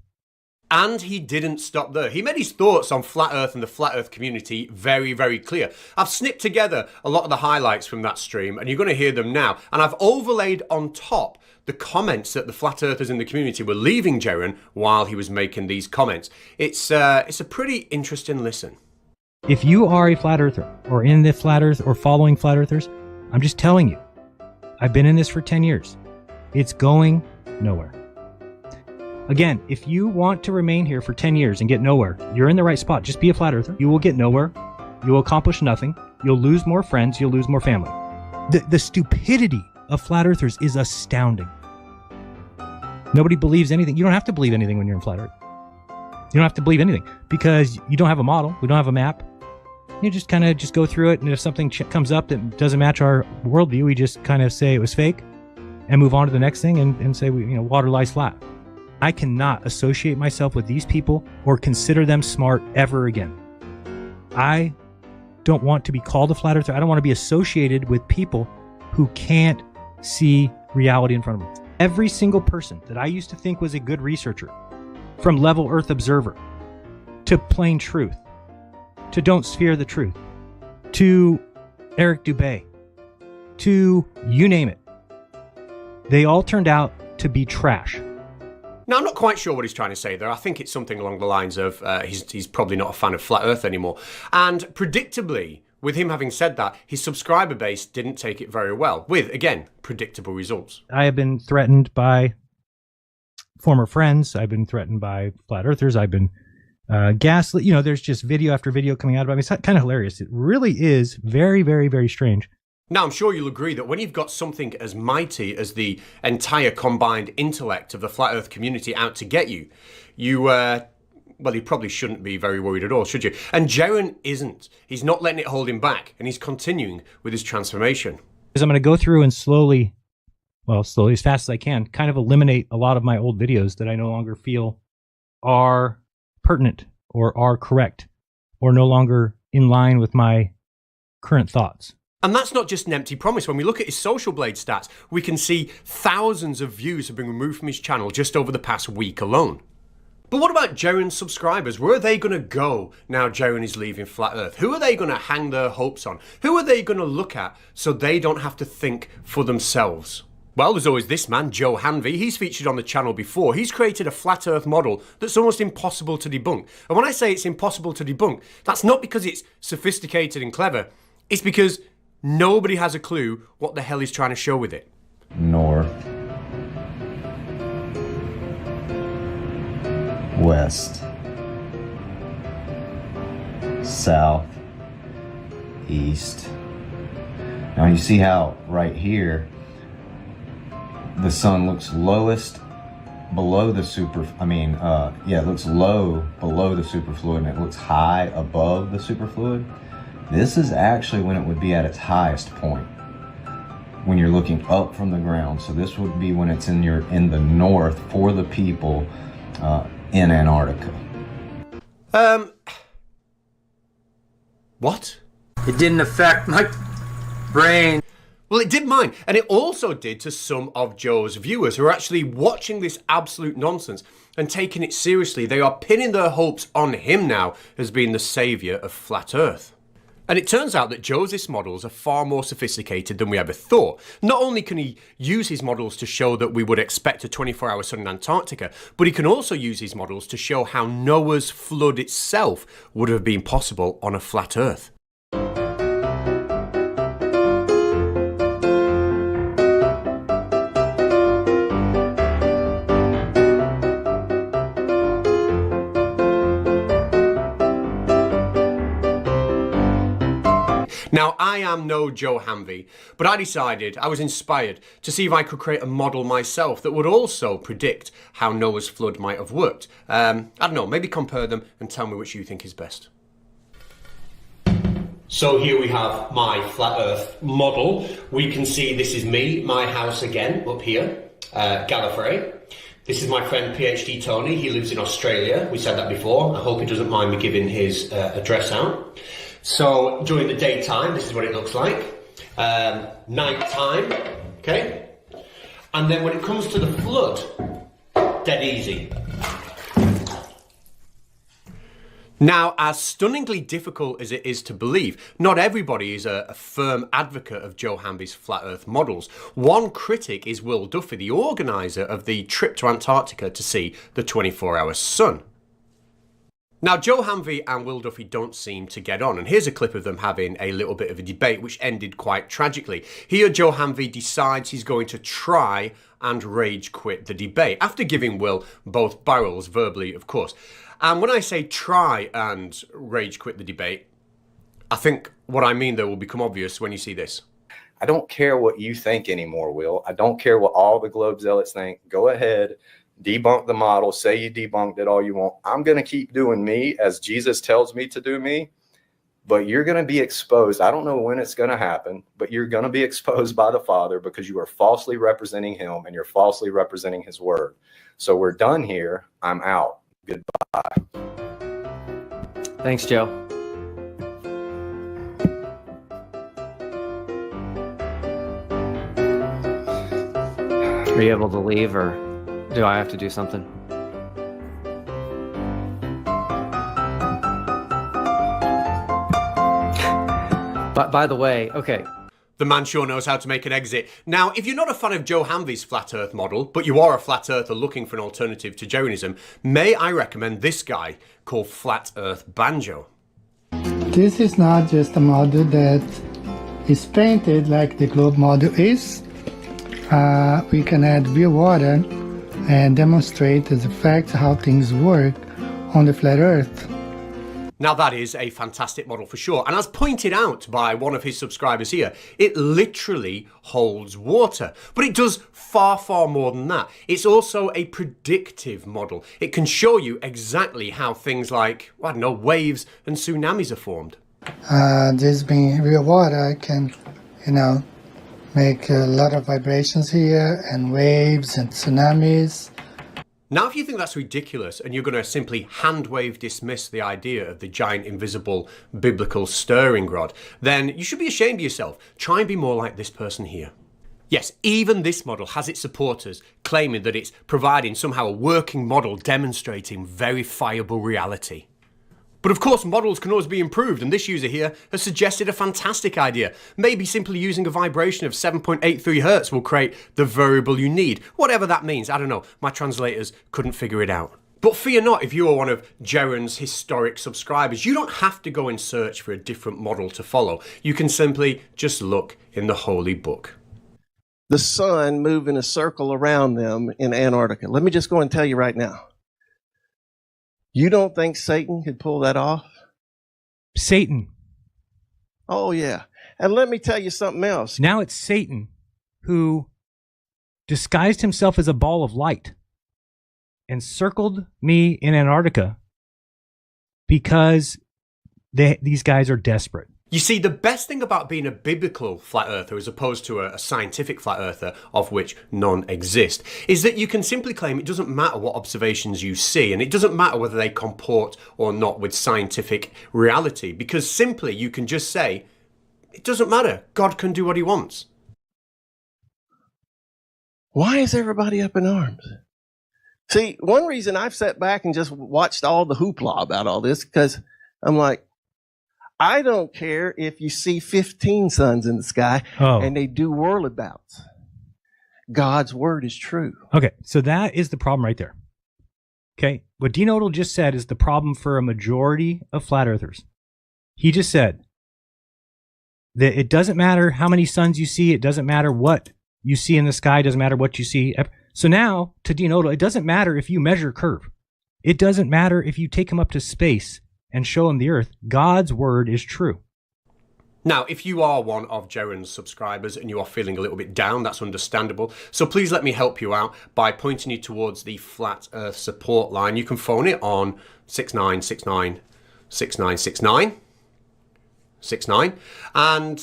And he didn't stop there. He made his thoughts on flat earth and the flat earth community very, very clear. I've snipped together a lot of the highlights from that stream, and you're going to hear them now. And I've overlaid on top the comments that the flat earthers in the community were leaving Jeran while he was making these comments. It's a pretty interesting listen. If you are a flat earther or in the flat earth or following flat earthers, I'm just telling you, I've been in this for 10 years. It's going nowhere. Again, if you want to remain here for 10 years and get nowhere, you're in the right spot. Just be a flat earther. You will get nowhere. You will accomplish nothing. You'll lose more friends. You'll lose more family. The stupidity of flat earthers is astounding. Nobody believes anything. You don't have to believe anything when you're in flat earth. You don't have to believe anything because you don't have a model. We don't have a map. You just kind of just go through it. And if something comes up that doesn't match our worldview, we just kind of say it was fake and move on to the next thing and say, water lies flat. I cannot associate myself with these people or consider them smart ever again. I don't want to be called a flat earther. I don't want to be associated with people who can't see reality in front of them. Every single person that I used to think was a good researcher, from Level Earth Observer, to Plain Truth, to Don't Sphere the Truth, to Eric Dubay, to you name it, they all turned out to be trash. Now, I'm not quite sure what he's trying to say there. I think it's something along the lines of he's probably not a fan of flat earth anymore. And predictably, with him having said that, his subscriber base didn't take it very well, with, again, predictable results. I have been threatened by former friends. I've been threatened by flat earthers. I've been gaslit. There's just video after video coming out about me. It's kind of hilarious. It really is very, very, very strange. Now, I'm sure you'll agree that when you've got something as mighty as the entire combined intellect of the flat earth community out to get you, you probably shouldn't be very worried at all, should you? And Jeran isn't. He's not letting it hold him back, and he's continuing with his transformation. Because I'm going to go through and slowly as fast as I can, kind of eliminate a lot of my old videos that I no longer feel are pertinent or are correct or no longer in line with my current thoughts. And that's not just an empty promise. When we look at his Social Blade stats, we can see thousands of views have been removed from his channel just over the past week alone. But what about Jeran's subscribers? Where are they going to go now Jeran is leaving Flat Earth? Who are they going to hang their hopes on? Who are they going to look at so they don't have to think for themselves? Well, there's always this man, Joe Hanvey. He's featured on the channel before. He's created a flat earth model that's almost impossible to debunk. And when I say it's impossible to debunk, that's not because it's sophisticated and clever. It's because nobody has a clue what the hell he's trying to show with it. North, west, south, east. Now you see how right here the sun looks lowest below the it looks low below the superfluid and it looks high above the superfluid. This is actually when it would be at its highest point, when you're looking up from the ground. So this would be when it's in the north for the people in Antarctica. What? It didn't affect my brain. Well, it did mine, and it also did to some of Joe's viewers who are actually watching this absolute nonsense and taking it seriously. They are pinning their hopes on him now as being the saviour of Flat Earth. And it turns out that Joe's models are far more sophisticated than we ever thought. Not only can he use his models to show that we would expect a 24-hour sun in Antarctica, but he can also use his models to show how Noah's flood itself would have been possible on a flat Earth. Now, I am no Joe Hanvey, but I was inspired to see if I could create a model myself that would also predict how Noah's flood might have worked. I don't know, maybe compare them and tell me which you think is best. So here we have my flat earth model. We can see this is me, my house again, up here, Gallifrey. This is my friend PhD Tony, he lives in Australia. We said that before. I hope he doesn't mind me giving his address out. So during the daytime, this is what it looks like. Night time, okay? And then when it comes to the flood, dead easy. Now, as stunningly difficult as it is to believe, not everybody is a firm advocate of Joe Hanvey's flat earth models. One critic is Will Duffy, the organiser of the trip to Antarctica to see the 24-hour sun. Now, Joe Hanvey and Will Duffy don't seem to get on, and here's a clip of them having a little bit of a debate, which ended quite tragically. Here, Joe Hanvey decides he's going to try and rage quit the debate, after giving Will both barrels, verbally, of course. And when I say try and rage quit the debate, I think what I mean, though, will become obvious when you see this. I don't care what you think anymore, Will. I don't care what all the Globe Zealots think. Go ahead, debunk the model, say you debunked it all you want. I'm going to keep doing me as Jesus tells me to do me, but you're going to be exposed. I don't know when it's going to happen, but you're going to be exposed by the Father because you are falsely representing him and you're falsely representing his word. So we're done here. I'm out. Goodbye. Thanks, Joe. Are you able to leave, or do I have to do something? But by the way, okay. The man sure knows how to make an exit. Now, if you're not a fan of Joe Hanvey's flat earth model, but you are a flat earther looking for an alternative to Jeranism, may I recommend this guy called Flat Earth Banjo. This is not just a model that is painted like the globe model is. We can add real water and demonstrate as a fact how things work on the flat earth. Now that is a fantastic model for sure, and as pointed out by one of his subscribers here, it literally holds water. But it does far, far more than that. It's also a predictive model. It can show you exactly how things like, I don't know, waves and tsunamis are formed. This being real water, I can, make a lot of vibrations here, and waves and tsunamis. Now, if you think that's ridiculous and you're going to simply hand-wave dismiss the idea of the giant invisible biblical stirring rod, then you should be ashamed of yourself. Try and be more like this person here. Yes, even this model has its supporters claiming that it's providing somehow a working model demonstrating verifiable reality. But of course, models can always be improved, and this user here has suggested a fantastic idea. Maybe simply using a vibration of 7.83 Hertz will create the variable you need. Whatever that means, I don't know. My translators couldn't figure it out. But fear not, if you are one of Jeran's historic subscribers, you don't have to go and search for a different model to follow. You can simply just look in the Holy Book. The sun moved in a circle around them in Antarctica. Let me just go and tell you right now. You don't think Satan could pull that off? Satan. Oh, yeah. And let me tell you something else. Now it's Satan who disguised himself as a ball of light and circled me in Antarctica because these guys are desperate. You see, the best thing about being a biblical flat earther as opposed to a scientific flat earther, of which none exist, is that you can simply claim it doesn't matter what observations you see, and it doesn't matter whether they comport or not with scientific reality, because simply you can just say, it doesn't matter, God can do what he wants. Why is everybody up in arms? See, one reason I've sat back and just watched all the hoopla about all this, because I'm like, I don't care if you see 15 suns in the sky and they do whirlabouts. God's word is true. Okay, so that is the problem right there. Okay, what Dean Odell just said is the problem for a majority of flat earthers. He just said that it doesn't matter how many suns you see, it doesn't matter what you see in the sky, it doesn't matter what you see. So now, to Dean Odell, it doesn't matter if you measure curve. It doesn't matter if you take him up to space and show him the earth. God's word is true. Now, if you are one of Jeran's subscribers and you are feeling a little bit down, that's understandable. So please let me help you out by pointing you towards the Flat Earth support line. You can phone it on 6969 6969 69. And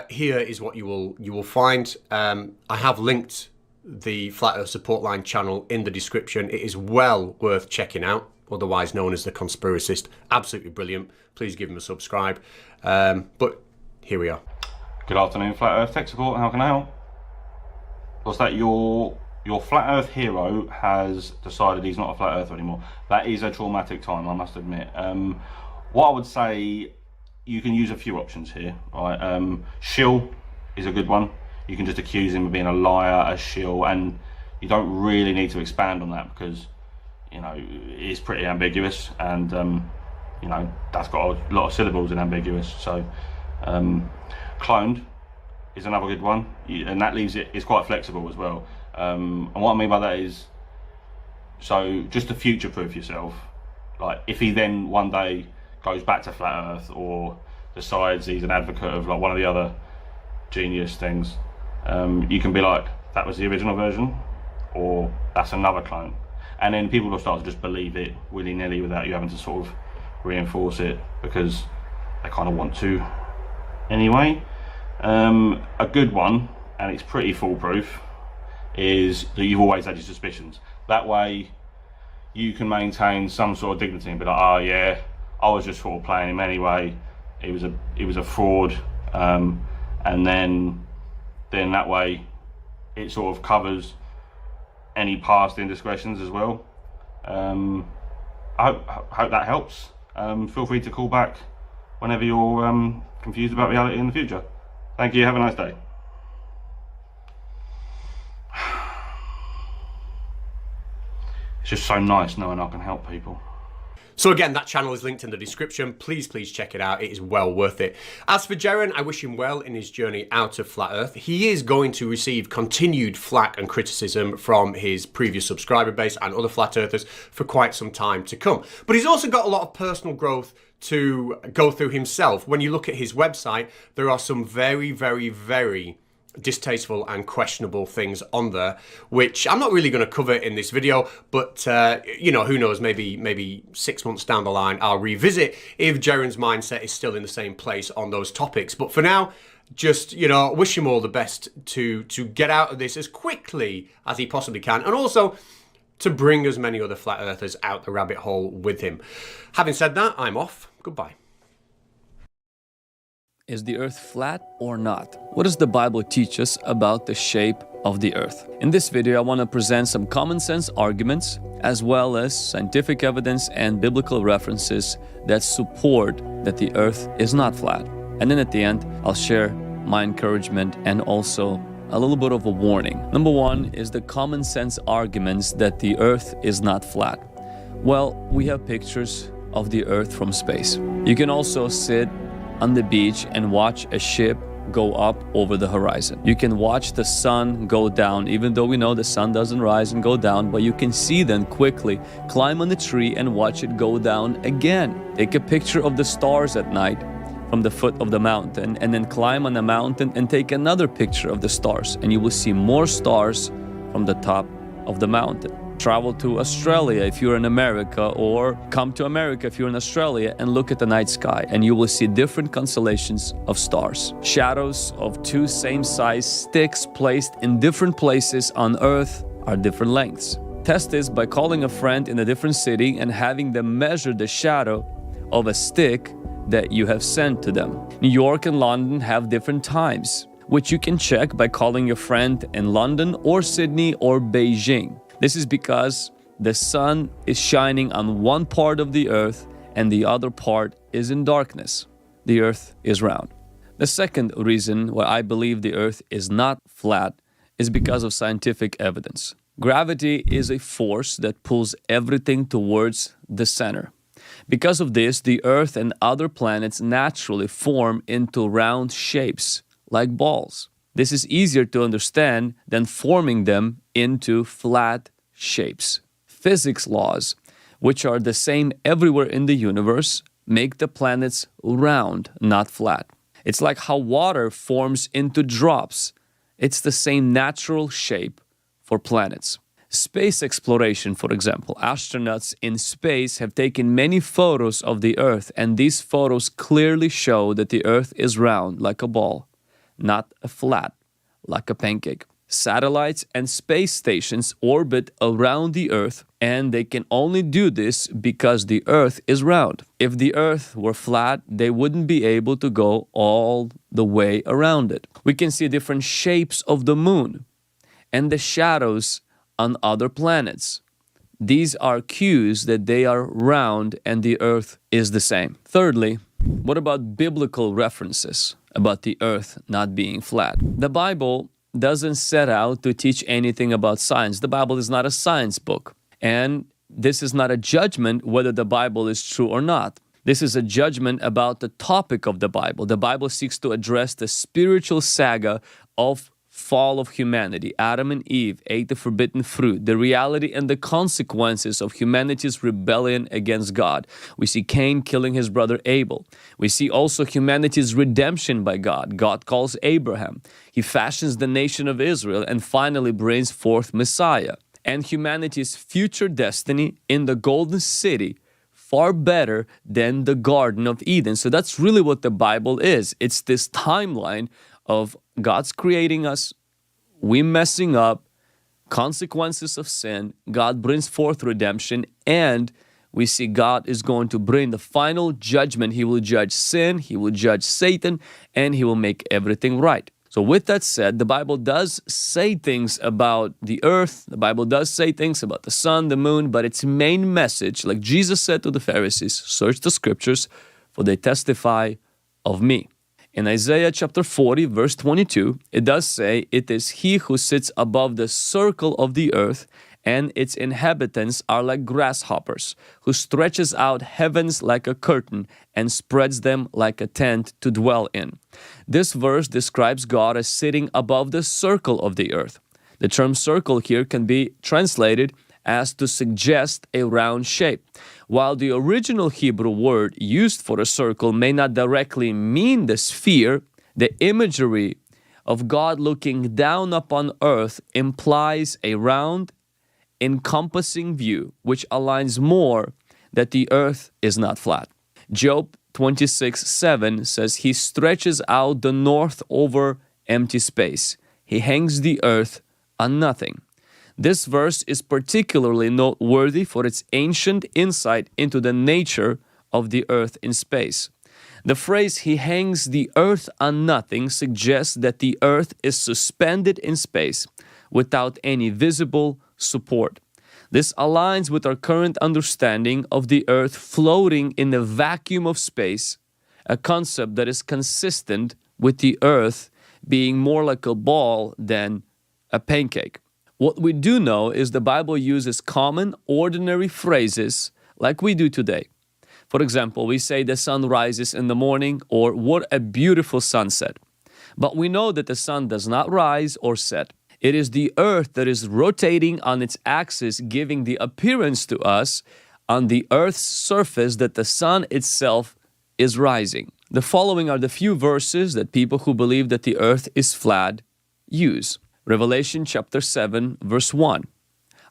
here is what you will find. I have linked the Flat Earth support line channel in the description. It is well worth checking out, otherwise known as the Conspiracist. Absolutely brilliant. Please give him a subscribe. But here we are. Good afternoon, Flat Earth Tech Support. How can I help? was that your flat earth hero has decided he's not a flat earther anymore. That is a traumatic time, I must admit. What I would say, you can use a few options here, right? Shill is a good one. You can just accuse him of being a liar, a shill, and you don't really need to expand on that because, you know, it's pretty ambiguous, and you know, that's got a lot of syllables in ambiguous. So cloned is another good one, and that leaves it's quite flexible as well. And what I mean by that is, so just to future-proof yourself, like if he then one day goes back to flat earth or decides he's an advocate of like one of the other genius things, you can be like, that was the original version, or that's another clone, and then people will start to just believe it willy-nilly without you having to sort of reinforce it because they kind of want to anyway. A good one, and it's pretty foolproof, is that you've always had your suspicions. That way you can maintain some sort of dignity and be like, oh yeah, I was just sort of playing him anyway, it was a fraud, and then that way it sort of covers any past indiscretions as well. I hope that helps. Feel free to call back whenever you're confused about reality in the future. Thank you, have a nice day. It's just so nice knowing I can help people. So again, that channel is linked in the description. Please check it out. It is well worth it. As for Jeran, I wish him well in his journey out of Flat Earth. He is going to receive continued flack and criticism from his previous subscriber base and other Flat Earthers for quite some time to come. But he's also got a lot of personal growth to go through himself. When you look at his website, there are some very, very, very distasteful and questionable things on there, which I'm not really going to cover in this video, but you know, who knows, maybe 6 months down the line I'll revisit if Jeran's mindset is still in the same place on those topics. But for now, just, you know, wish him all the best to get out of this as quickly as he possibly can, and also to bring as many other flat earthers out the rabbit hole with him. Having said that, I'm off. Goodbye. Is the earth flat or not? What does the Bible teach us about the shape of the earth? In this video, I want to present some common sense arguments, as well as scientific evidence and biblical references that support that the earth is not flat. And then at the end, I'll share my encouragement and also a little bit of a warning. Number one is the common sense arguments that the earth is not flat. Well, we have pictures of the earth from space. You can also sit on the beach and watch a ship go up over the horizon. You can watch the sun go down, even though we know the sun doesn't rise and go down, but you can see them quickly climb on the tree and watch it go down again. Take a picture of the stars at night from the foot of the mountain, and then climb on the mountain and take another picture of the stars, and you will see more stars from the top of the mountain. Travel to Australia if you're in America, or come to America if you're in Australia, and look at the night sky, and you will see different constellations of stars. Shadows of two same-size sticks placed in different places on Earth are different lengths. Test this by calling a friend in a different city and having them measure the shadow of a stick that you have sent to them. New York and London have different times, which you can check by calling your friend in London or Sydney or Beijing. This is because the sun is shining on one part of the earth and the other part is in darkness. The earth is round. The second reason why I believe the earth is not flat is because of scientific evidence. Gravity is a force that pulls everything towards the center. Because of this, the earth and other planets naturally form into round shapes, like balls. This is easier to understand than forming them into flat shapes. Physics laws, which are the same everywhere in the universe, make the planets round, not flat. It's like how water forms into drops. It's the same natural shape for planets. Space exploration, for example. Astronauts in space have taken many photos of the Earth, and these photos clearly show that the Earth is round, like a ball, not a flat, like a pancake. Satellites and space stations orbit around the Earth, and they can only do this because the Earth is round. If the Earth were flat, they wouldn't be able to go all the way around it. We can see different shapes of the moon, and the shadows on other planets. These are cues that they are round and the earth is the same. Thirdly, what about biblical references about the earth not being flat? The Bible doesn't set out to teach anything about science. The Bible is not a science book. And this is not a judgment whether the Bible is true or not. This is a judgment about the topic of the Bible. The Bible seeks to address the spiritual saga of fall of humanity. Adam and Eve ate the forbidden fruit, the reality and the consequences of humanity's rebellion against God. We see Cain killing his brother Abel. We see also humanity's redemption by God. God calls Abraham. He fashions the nation of Israel and finally brings forth Messiah. And humanity's future destiny in the golden city, far better than the Garden of Eden. So that's really what the Bible is. It's this timeline of God's creating us, we messing up, consequences of sin, God brings forth redemption, and we see God is going to bring the final judgment. He will judge sin, He will judge Satan, and He will make everything right. So with that said, the Bible does say things about the earth, the Bible does say things about the sun, the moon, but its main message, like Jesus said to the Pharisees, search the scriptures, for they testify of me. In Isaiah chapter 40, verse 22, it does say, it is He who sits above the circle of the earth, and its inhabitants are like grasshoppers, who stretches out heavens like a curtain and spreads them like a tent to dwell in. This verse describes God as sitting above the circle of the earth. The term circle here can be translated as to suggest a round shape. While the original Hebrew word used for a circle may not directly mean the sphere, the imagery of God looking down upon earth implies a round, encompassing view, which aligns more that the earth is not flat. Job 26:7 says, He stretches out the north over empty space. He hangs the earth on nothing. This verse is particularly noteworthy for its ancient insight into the nature of the earth in space. The phrase, He hangs the earth on nothing, suggests that the earth is suspended in space without any visible support. This aligns with our current understanding of the earth floating in the vacuum of space, a concept that is consistent with the earth being more like a ball than a pancake. What we do know is the Bible uses common, ordinary phrases like we do today. For example, we say the sun rises in the morning, or what a beautiful sunset. But we know that the sun does not rise or set. It is the earth that is rotating on its axis, giving the appearance to us on the earth's surface that the sun itself is rising. The following are the few verses that people who believe that the earth is flat use. Revelation chapter 7, verse 1.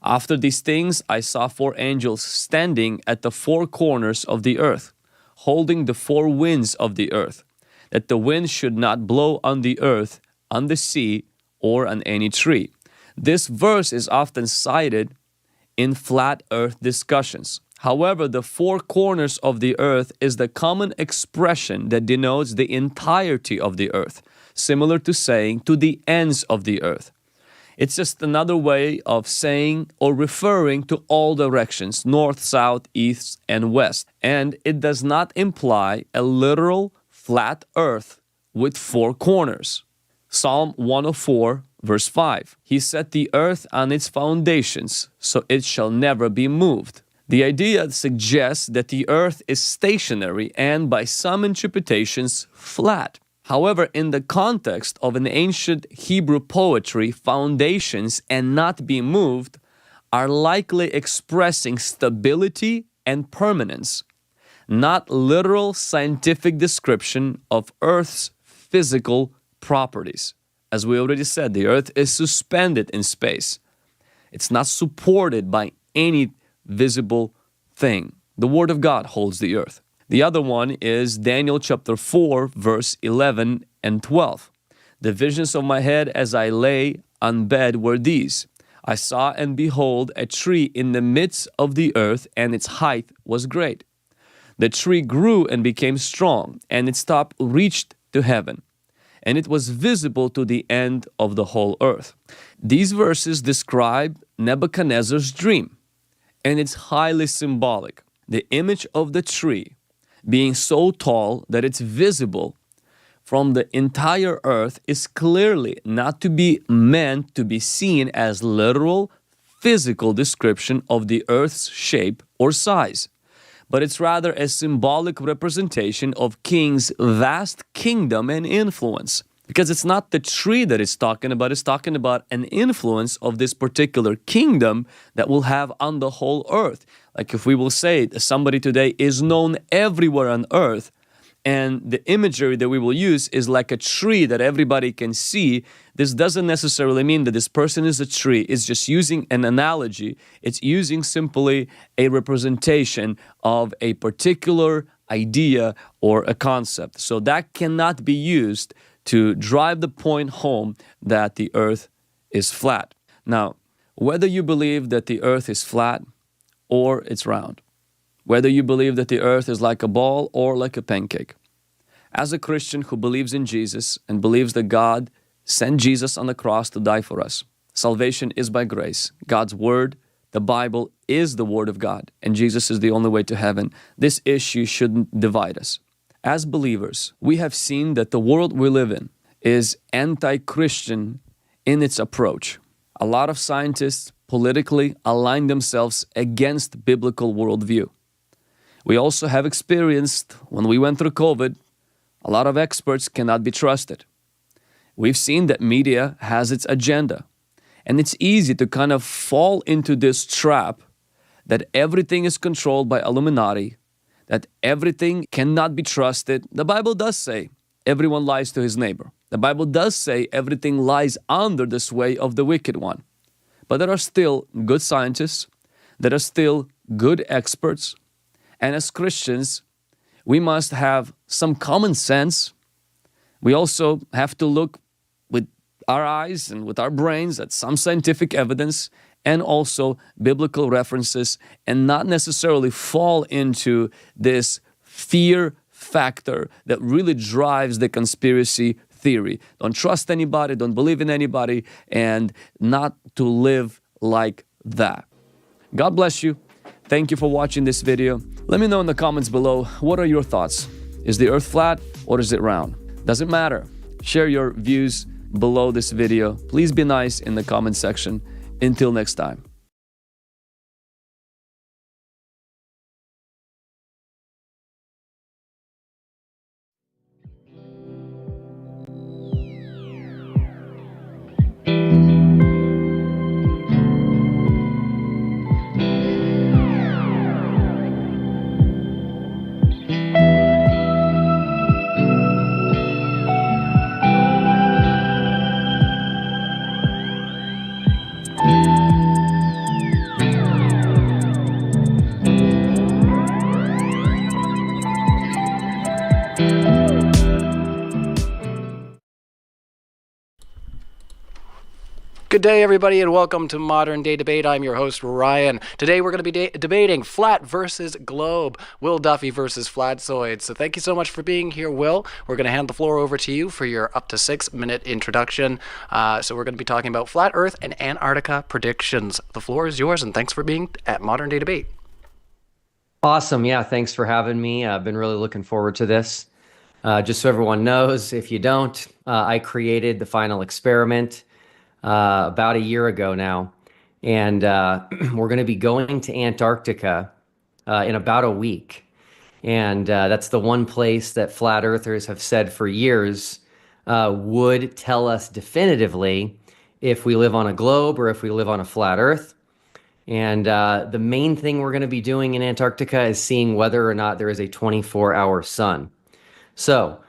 After these things I saw 4 angels standing at the 4 corners of the earth, holding the 4 winds of the earth, that the wind should not blow on the earth, on the sea, or on any tree. This verse is often cited in flat earth discussions. However, the 4 corners of the earth is the common expression that denotes the entirety of the earth, similar to saying to the ends of the earth. It's just another way of saying or referring to all directions, north, south, east, and west. And it does not imply a literal flat earth with 4 corners. Psalm 104, verse 5. He set the earth on its foundations, so it shall never be moved. The idea suggests that the earth is stationary and, by some interpretations, flat. However, in the context of an ancient Hebrew poetry, foundations and not be moved are likely expressing stability and permanence, not literal scientific description of Earth's physical properties. As we already said, the Earth is suspended in space. It's not supported by any visible thing. The Word of God holds the earth. The other one is Daniel chapter 4, verse 11 and 12. The visions of my head as I lay on bed were these. I saw and behold a tree in the midst of the earth, and its height was great. The tree grew and became strong, and its top reached to heaven. and it was visible to the end of the whole earth. These verses describe Nebuchadnezzar's dream, and it's highly symbolic. The image of the tree being so tall that it's visible from the entire earth is clearly not to be meant to be seen as literal physical description of the earth's shape or size, but it's rather a symbolic representation of King's vast kingdom and influence. Because it's not the tree that it's talking about an influence of this particular kingdom that will have on the whole earth. Like if we will say that somebody today is known everywhere on earth, and the imagery that we will use is like a tree that everybody can see, this doesn't necessarily mean that this person is a tree. It's just using an analogy. It's using simply a representation of a particular idea or a concept. So that cannot be used to drive the point home that the earth is flat. Now, whether you believe that the earth is flat or it's round, whether you believe that the earth is like a ball or like a pancake, as a Christian who believes in Jesus and believes that God sent Jesus on the cross to die for us, salvation is by grace. God's word, the Bible, is the word of God, and Jesus is the only way to heaven. This issue shouldn't divide us. As believers, we have seen that the world we live in is anti-Christian in its approach. A lot of scientists politically align themselves against biblical worldview. We also have experienced, when we went through COVID, a lot of experts cannot be trusted. We've seen that media has its agenda, and it's easy to kind of fall into this trap that everything is controlled by Illuminati, that everything cannot be trusted. The Bible does say everyone lies to his neighbor. The Bible does say everything lies under the sway of the wicked one. But there are still good scientists, there are still good experts, and as Christians, we must have some common sense. We also have to look with our eyes and with our brains at some scientific evidence and also biblical references, and not necessarily fall into this fear factor that really drives the conspiracy theory. Don't trust anybody, don't believe in anybody, and not to live like that. God bless you. Thank you for watching this video. Let me know in the comments below, what are your thoughts? Is the earth flat or is it round? Doesn't matter. Share your views below this video. Please be nice in the comment section. Until next time. Good day, everybody, and welcome to Modern Day Debate. I'm your host, Ryan. Today, we're going to be debating flat versus globe, Will Duffy versus Flatzoid. So thank you so much for being here, Will. We're going to hand the floor over to you for your up to 6-minute introduction. So we're going to be talking about flat Earth and Antarctica predictions. The floor is yours, and thanks for being at Modern Day Debate. Awesome. Yeah, thanks for having me. I've been really looking forward to this. Just so everyone knows, if you don't, I created the final experiment about a year ago now, and we're going to be going to Antarctica in about a week, and that's the one place that flat earthers have said for years would tell us definitively if we live on a globe or if we live on a flat earth. And the main thing we're going to be doing in Antarctica is seeing whether or not there is a 24-hour sun. So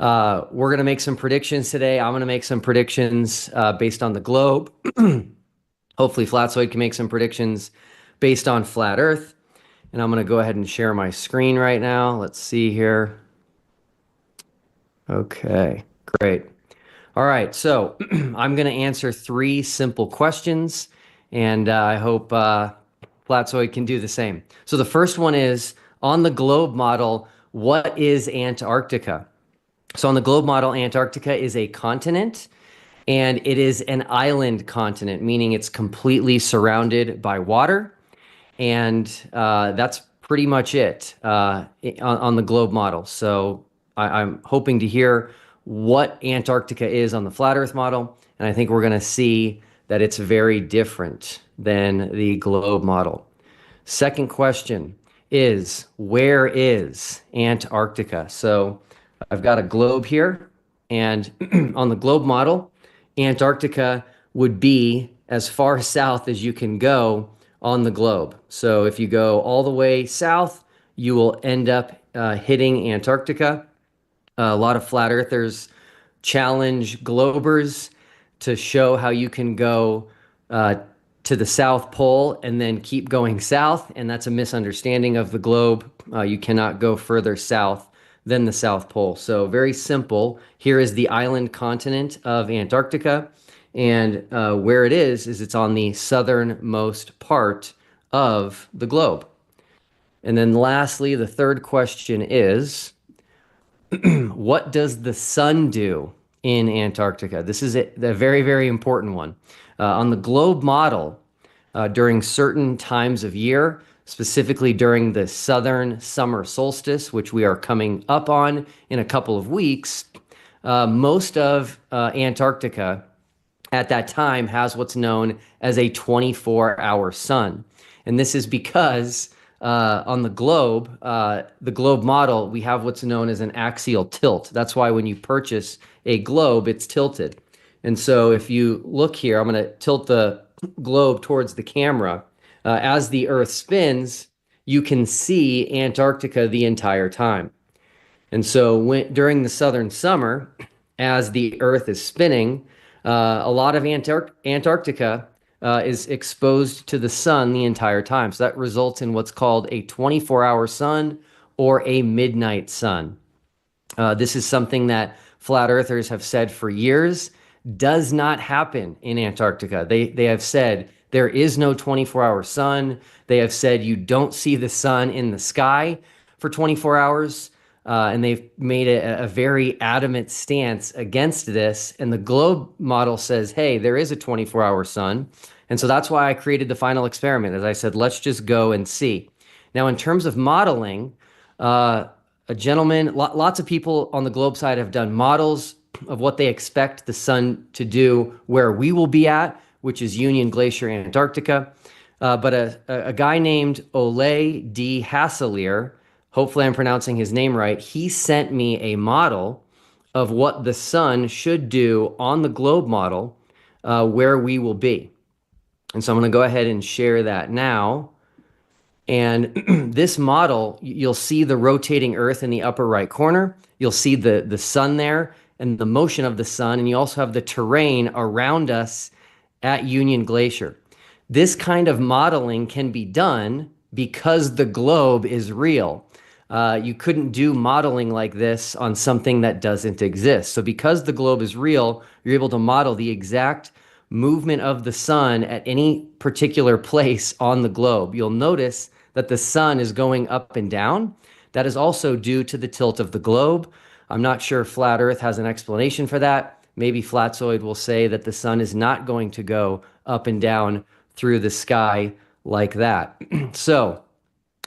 we're going to make some predictions today. I'm going to make some predictions based on the globe. Hopefully Flatzoid can make some predictions based on flat earth. And I'm going to go ahead and share my screen right now. Let's see here. Okay, great. All right, so I'm going to answer 3 simple questions, and I hope Flatzoid can do the same. So the first one is, on the globe model, what is Antarctica? So on the globe model, Antarctica is a continent, and it is an island continent, meaning it's completely surrounded by water. And that's pretty much it on the globe model. So I'm hoping to hear what Antarctica is on the flat Earth model. And I think we're going to see that it's very different than the globe model. Second question is, where is Antarctica? So I've got a globe here, and on the globe model, Antarctica would be as far south as you can go on the globe. So if you go all the way south, you will end up hitting Antarctica. A lot of flat earthers challenge globers to show how you can go to the South Pole and then keep going south, and that's a misunderstanding of the globe. You cannot go further south than the South Pole. So very simple. Here is the island continent of Antarctica, and where it is it's on the southernmost part of the globe. And then lastly, the third question is, what does the sun do in Antarctica? This is a very, very important one. On the globe model, during certain times of year, specifically during the southern summer solstice, which we are coming up on in a couple of weeks, most of Antarctica at that time has what's known as a 24-hour sun. And this is because on the globe model, we have what's known as an axial tilt. That's why when you purchase a globe, it's tilted. And so if you look here, I'm going to tilt the globe towards the camera. As the Earth spins, you can see Antarctica the entire time. And so during the southern summer, as the Earth is spinning, a lot of Antarctica is exposed to the sun the entire time. So that results in what's called a 24-hour sun or a midnight sun. This is something that flat earthers have said for years does not happen in Antarctica. They have said there is no 24-hour sun. They have said you don't see the sun in the sky for 24 hours. And they've made a very adamant stance against this. And the globe model says, hey, there is a 24-hour sun. And so that's why I created the final experiment. As I said, let's just go and see. Now, in terms of modeling, a gentleman, lots of people on the globe side have done models of what they expect the sun to do where we will be at, which is Union Glacier, Antarctica. But a guy named Ole D. Hasselier, hopefully I'm pronouncing his name right, he sent me a model of what the sun should do on the globe model where we will be. And so I'm going to go ahead and share that now. And this model, you'll see the rotating Earth in the upper right corner. You'll see the sun there and the motion of the sun. And you also have the terrain around us at Union Glacier. This kind of modeling can be done because the globe is real. You couldn't do modeling like this on something that doesn't exist. So because the globe is real, you're able to model the exact movement of the sun at any particular place on the globe. You'll notice that the sun is going up and down. That is also due to the tilt of the globe. I'm not sure if Flat Earth has an explanation for that. Maybe Flatzoid will say that the sun is not going to go up and down through the sky like that. So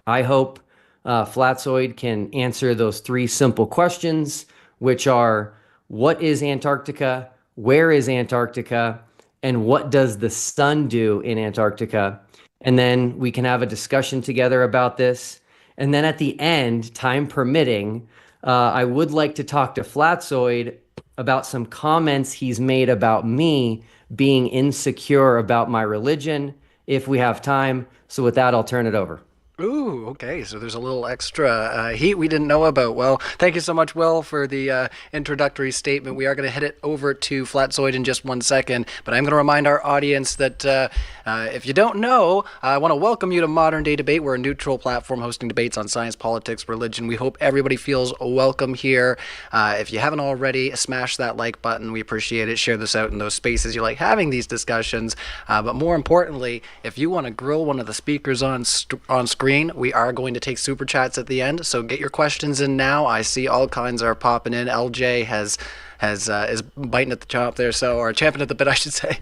I hope Flatzoid can answer those three simple questions, which are, what is Antarctica? Where is Antarctica? And what does the sun do in Antarctica? And then we can have a discussion together about this. And then at the end, time permitting, I would like to talk to Flatzoid about some comments he's made about me being insecure about my religion, if we have time. So with that, I'll turn it over. Ooh, okay. So there's a little extra heat we didn't know about. Well, thank you so much, Will, for the introductory statement. We are going to hit it over to Flatzoid in just 1 second, but I'm going to remind our audience that if you don't know, I want to welcome you to Modern Day Debate. We're a neutral platform hosting debates on science, politics, religion. We hope everybody feels welcome here. If you haven't already, smash that like button. We appreciate it. Share this out in those spaces you like having these discussions. But more importantly, if you want to grill one of the speakers on screen, screen. We are going to take super chats at the end, so get your questions in now. I see all kinds are popping in. LJ is biting at the chomp there, or champing at the bit, I should say.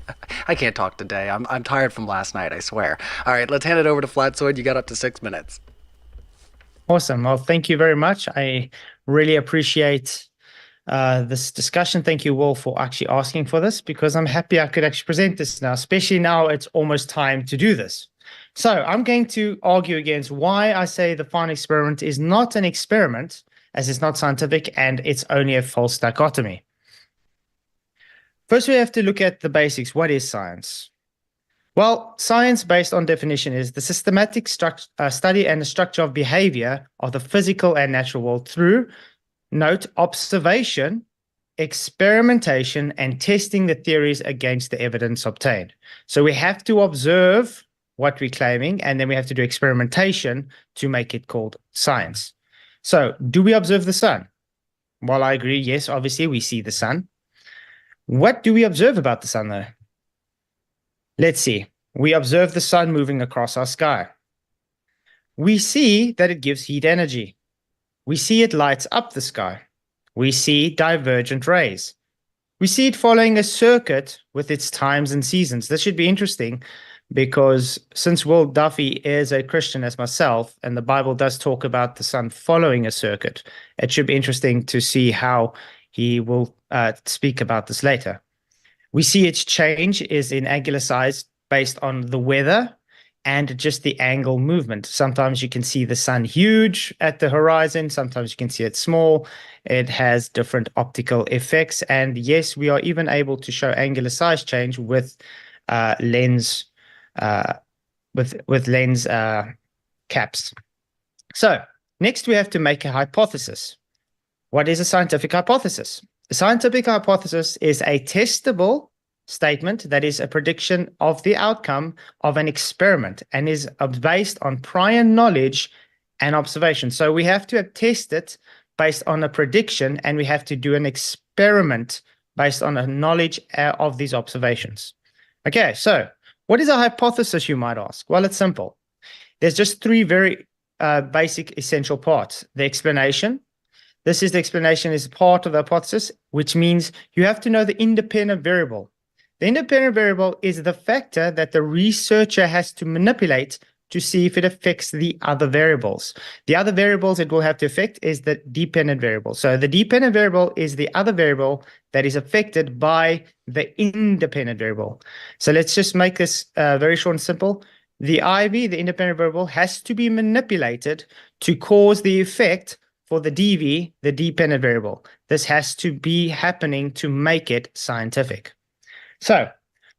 I can't talk today. I'm tired from last night, I swear. All right, let's hand it over to Flatsoid. You got up to 6 minutes. Awesome. Well, thank you very much. I really appreciate this discussion. Thank you, Will, for actually asking for this, because I'm happy I could actually present this now, especially now it's almost time to do this. So I'm going to argue against why I say the final experiment is not an experiment, as it's not scientific and it's only a false dichotomy. First, we have to look at the basics. What is science? Well, science, based on definition, is the systematic study and the structure of behavior of the physical and natural world through, note, observation, experimentation, and testing the theories against the evidence obtained. So we have to observe what we're claiming, and then we have to do experimentation to make it called science. So, do we observe the sun? Well, I agree. Yes, obviously, we see the sun. What do we observe about the sun, though? Let's see. We observe the sun moving across our sky. We see that it gives heat energy. We see it lights up the sky. We see divergent rays. We see it following a circuit with its times and seasons. This should be interesting because since Will Duffy is a Christian as myself, and the Bible does talk about the sun following a circuit, it should be interesting to see how he will speak about this later. We see its change is in angular size based on the weather and just the angle movement. Sometimes you can see the sun huge at the horizon. Sometimes you can see it small. It has different optical effects. And yes, we are even able to show angular size change with lens caps. So next we have to make a hypothesis. What is a scientific hypothesis? A scientific hypothesis is a testable statement that is a prediction of the outcome of an experiment and is based on prior knowledge and observation. So we have to test it based on a prediction, and we have to do an experiment based on a knowledge of these observations. Okay, so what is a hypothesis, you might ask? Well, it's simple. There's just three very basic essential parts. The explanation. This is the explanation is part of the hypothesis, which means you have to know the independent variable. The independent variable is the factor that the researcher has to manipulate to see if it affects the other variables. The other variables it will have to affect is the dependent variable. So the dependent variable is the other variable that is affected by the independent variable. So let's just make this very short and simple. The IV, the independent variable, has to be manipulated to cause the effect for the DV, the dependent variable. This has to be happening to make it scientific. So,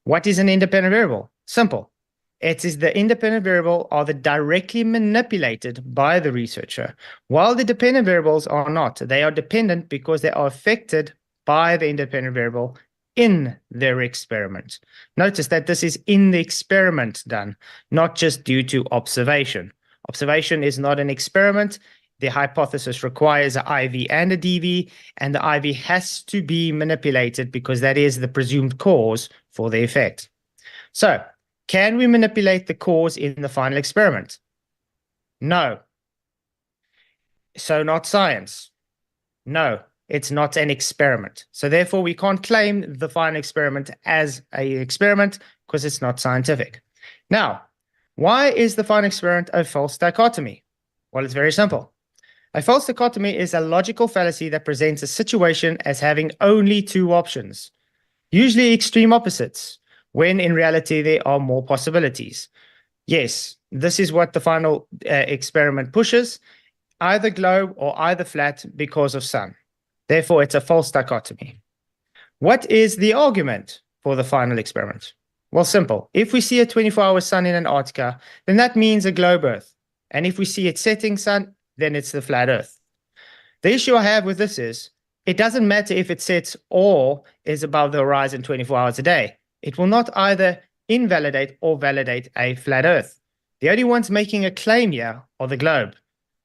what is an independent variable? Simple. It is the independent variable are directly manipulated by the researcher, while the dependent variables are not. They are dependent because they are affected by the independent variable in their experiment. Notice that this is in the experiment done, not just due to observation. Observation is not an experiment. The hypothesis requires an IV and a DV, and the IV has to be manipulated because that is the presumed cause for the effect. So, can we manipulate the cause in the final experiment? No. So, not science. No, it's not an experiment. So, therefore, we can't claim the final experiment as an experiment because it's not scientific. Now, why is the final experiment a false dichotomy? Well, it's very simple. A false dichotomy is a logical fallacy that presents a situation as having only two options, usually extreme opposites, when in reality there are more possibilities. Yes, this is what the final experiment pushes, either globe or either flat because of sun. Therefore, it's a false dichotomy. What is the argument for the final experiment? Well, simple. If we see a 24-hour sun in Antarctica, then that means a globe Earth. And if we see it setting sun, then it's the flat Earth. The issue I have with this is, it doesn't matter if it sets or is above the horizon 24 hours a day. It will not either invalidate or validate a flat Earth. The only ones making a claim here are the globe,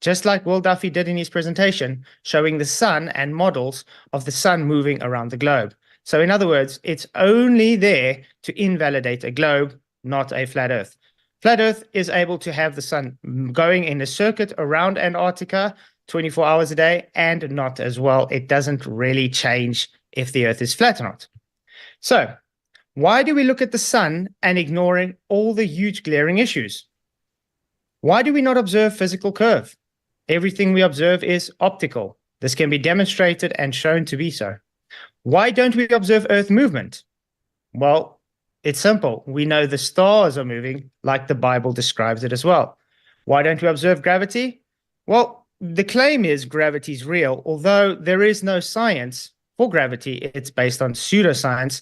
just like Will Duffy did in his presentation, showing the sun and models of the sun moving around the globe. So in other words, it's only there to invalidate a globe, not a flat Earth. Flat Earth is able to have the sun going in a circuit around Antarctica 24 hours a day and not as well. It doesn't really change if the Earth is flat or not. So, why do we look at the sun and ignoring all the huge glaring issues? Why do we not observe physical curve? Everything we observe is optical. This can be demonstrated and shown to be so. Why don't we observe Earth movement? Well, it's simple. We know the stars are moving like the Bible describes it as well. Why don't we observe gravity? Well, the claim is gravity is real, although there is no science for gravity. It's based on pseudoscience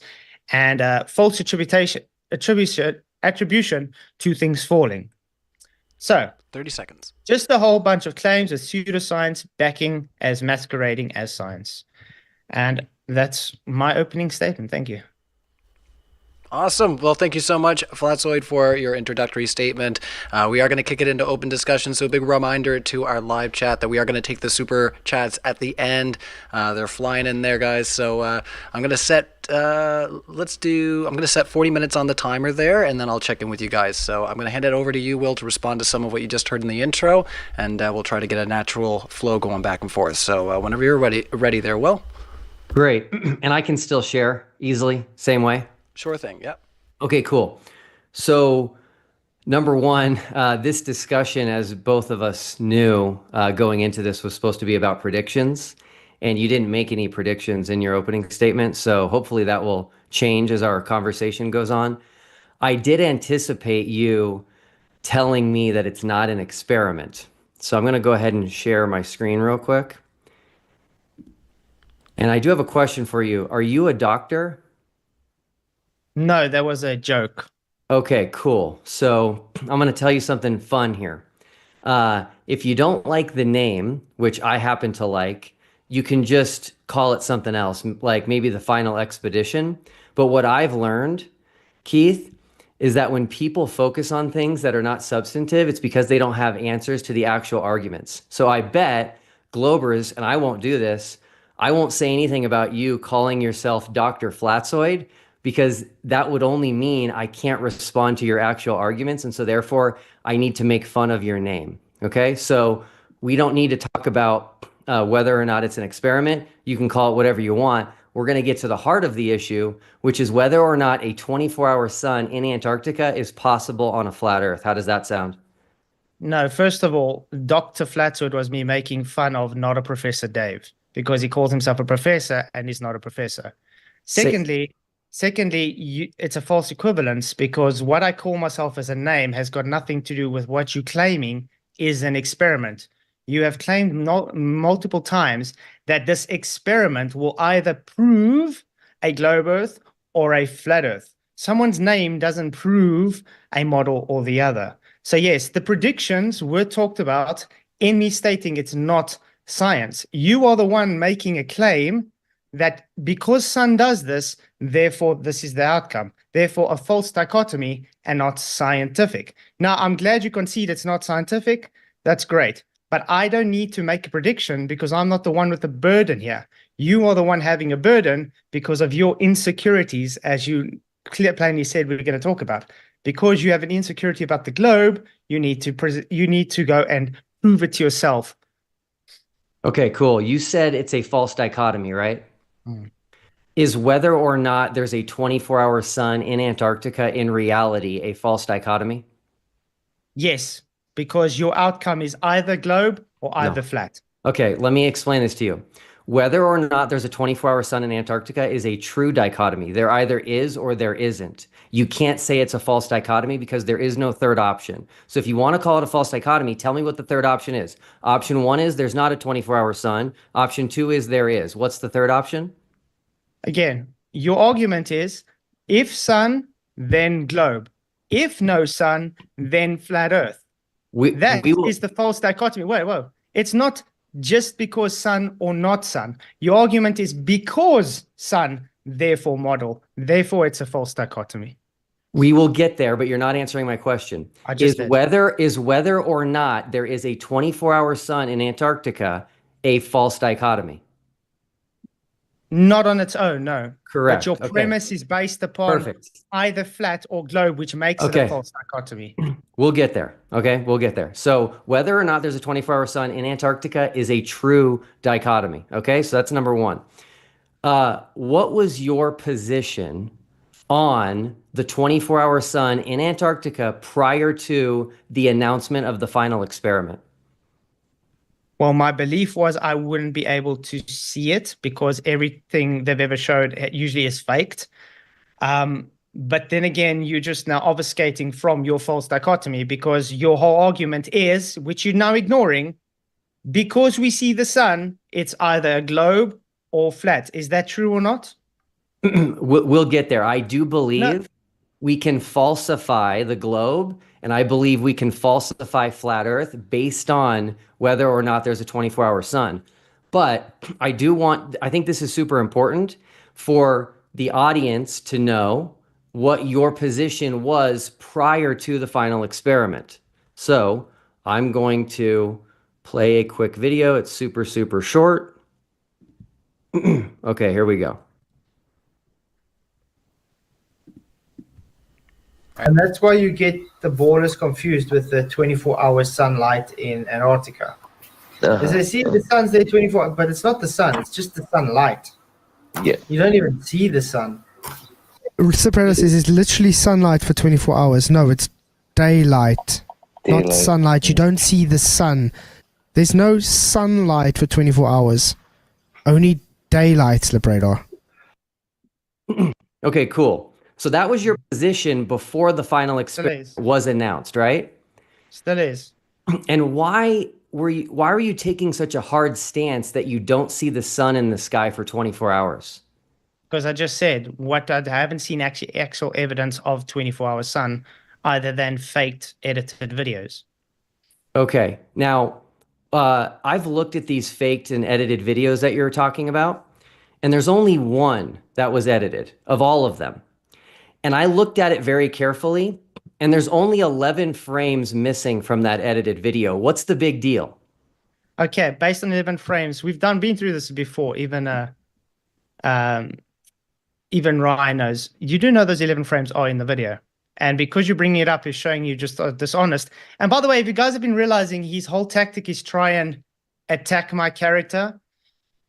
and false attribution to things falling. So, 30 seconds. Just a whole bunch of claims with pseudoscience backing as masquerading as science. And that's my opening statement. Thank you. Awesome. Well, thank you so much, Flatzoid, for your introductory statement. We are going to kick it into open discussion. So a big reminder to our live chat that we are going to take the super chats at the end. They're flying in there, guys. So I'm going to set, I'm going to set 40 minutes on the timer there, and then I'll check in with you guys. So I'm going to hand it over to you, Will, to respond to some of what you just heard in the intro, and we'll try to get a natural flow going back and forth. So whenever you're ready there, Will. Great. And I can still share easily, same way. Sure thing. Yep. Okay, cool. So number one, this discussion, as both of us knew going into this, was supposed to be about predictions, and you didn't make any predictions in your opening statement. So hopefully that will change as our conversation goes on. I did anticipate you telling me that it's not an experiment. So I'm going to go ahead and share my screen real quick. And I do have a question for you. Are you a doctor? No, that was a joke. Okay, cool. So I'm going to tell you something fun here. If you don't like the name, which I happen to like, you can just call it something else, like maybe the Final Expedition. But what I've learned, Keith, is that when people focus on things that are not substantive, it's because they don't have answers to the actual arguments. So I bet Globers, and I won't do this, I won't say anything about you calling yourself Dr. Flatzoid, because that would only mean I can't respond to your actual arguments. And so therefore, I need to make fun of your name. Okay, so we don't need to talk about whether or not it's an experiment. You can call it whatever you want. We're going to get to the heart of the issue, which is whether or not a 24-hour sun in Antarctica is possible on a flat Earth. How does that sound? No, first of all, Dr. Flatwood was me making fun of not a Professor Dave, because he calls himself a professor and he's not a professor. Secondly, it's a false equivalence, because what I call myself as a name has got nothing to do with what you're claiming is an experiment. You have claimed multiple times that this experiment will either prove a globe Earth or a flat Earth. Someone's name doesn't prove a model or the other. So yes, the predictions were talked about in me stating it's not science. You are the one making a claim that because sun does this, therefore this is the outcome. Therefore, a false dichotomy and not scientific. Now, I'm glad you concede it's not scientific. That's great. But I don't need to make a prediction because I'm not the one with the burden here. You are the one having a burden because of your insecurities, as you plainly said we're going to talk about. Because you have an insecurity about the globe, you need to go and prove it to yourself. Okay, cool. You said it's a false dichotomy, right? Is whether or not there's a 24-hour sun in Antarctica in reality a false dichotomy? Yes, because your outcome is either globe or either flat. Okay, let me explain this to you. Whether or not there's a 24-hour sun in Antarctica is a true dichotomy. There either is or there isn't. You can't say it's a false dichotomy because there is no third option. So if you want to call it a false dichotomy, tell me what the third option is. Option 1 is there's not a 24-hour sun. Option 2 is there is. What's the third option? Again, your argument is if sun, then globe. If no sun, then flat Earth. That is the false dichotomy. Whoa. It's not just because sun or not sun. Your argument is because sun, therefore model. Therefore, it's a false dichotomy. We will get there, but you're not answering my question. Is whether or not there is a 24-hour sun in Antarctica a false dichotomy? Not on its own, no. Correct. But your Okay. premise is based upon Perfect. either flat or globe, which makes it Okay. a false dichotomy. We'll get there. Okay, we'll get there. So whether or not there's a 24-hour sun in Antarctica is a true dichotomy. Okay, so that's number one. What was your position on the 24-hour sun in Antarctica prior to the announcement of the final experiment? Well, my belief was I wouldn't be able to see it because everything they've ever showed usually is faked. But then again, you're just now obfuscating from your false dichotomy because your whole argument is, which you're now ignoring, because we see the sun, it's either a globe or flat. Is that true or not? We'll get there. I do believe we can falsify the globe, and I believe we can falsify flat Earth based on whether or not there's a 24-hour sun. But I think this is super important for the audience to know what your position was prior to the final experiment. So I'm going to play a quick video. It's super, super short. Okay, here we go. And that's why you get the borders confused with the 24-hour sunlight in Antarctica. As they see the sun's there 24, but it's not the sun, it's just the sunlight. Yeah. You don't even see the sun. Separator says it's literally sunlight for 24 hours. No, it's daylight, not sunlight. You don't see the sun. There's no sunlight for 24 hours. Only daylight, Liberator. Okay, cool. So that was your position before the final experiment was announced, right? Still is. And why were you taking such a hard stance that you don't see the sun in the sky for 24 hours? Because I just said, I haven't seen actual evidence of 24-hour sun other than faked edited videos. Okay. Now, I've looked at these faked and edited videos that you're talking about, and there's only one that was edited of all of them. And I looked at it very carefully, and there's only 11 frames missing from that edited video. What's the big deal? Okay, based on 11 frames, we've been through this before. Even Ryan knows. You do know those 11 frames are in the video. And because you're bringing it up, is showing you just dishonest. And by the way, if you guys have been realizing his whole tactic is try and attack my character.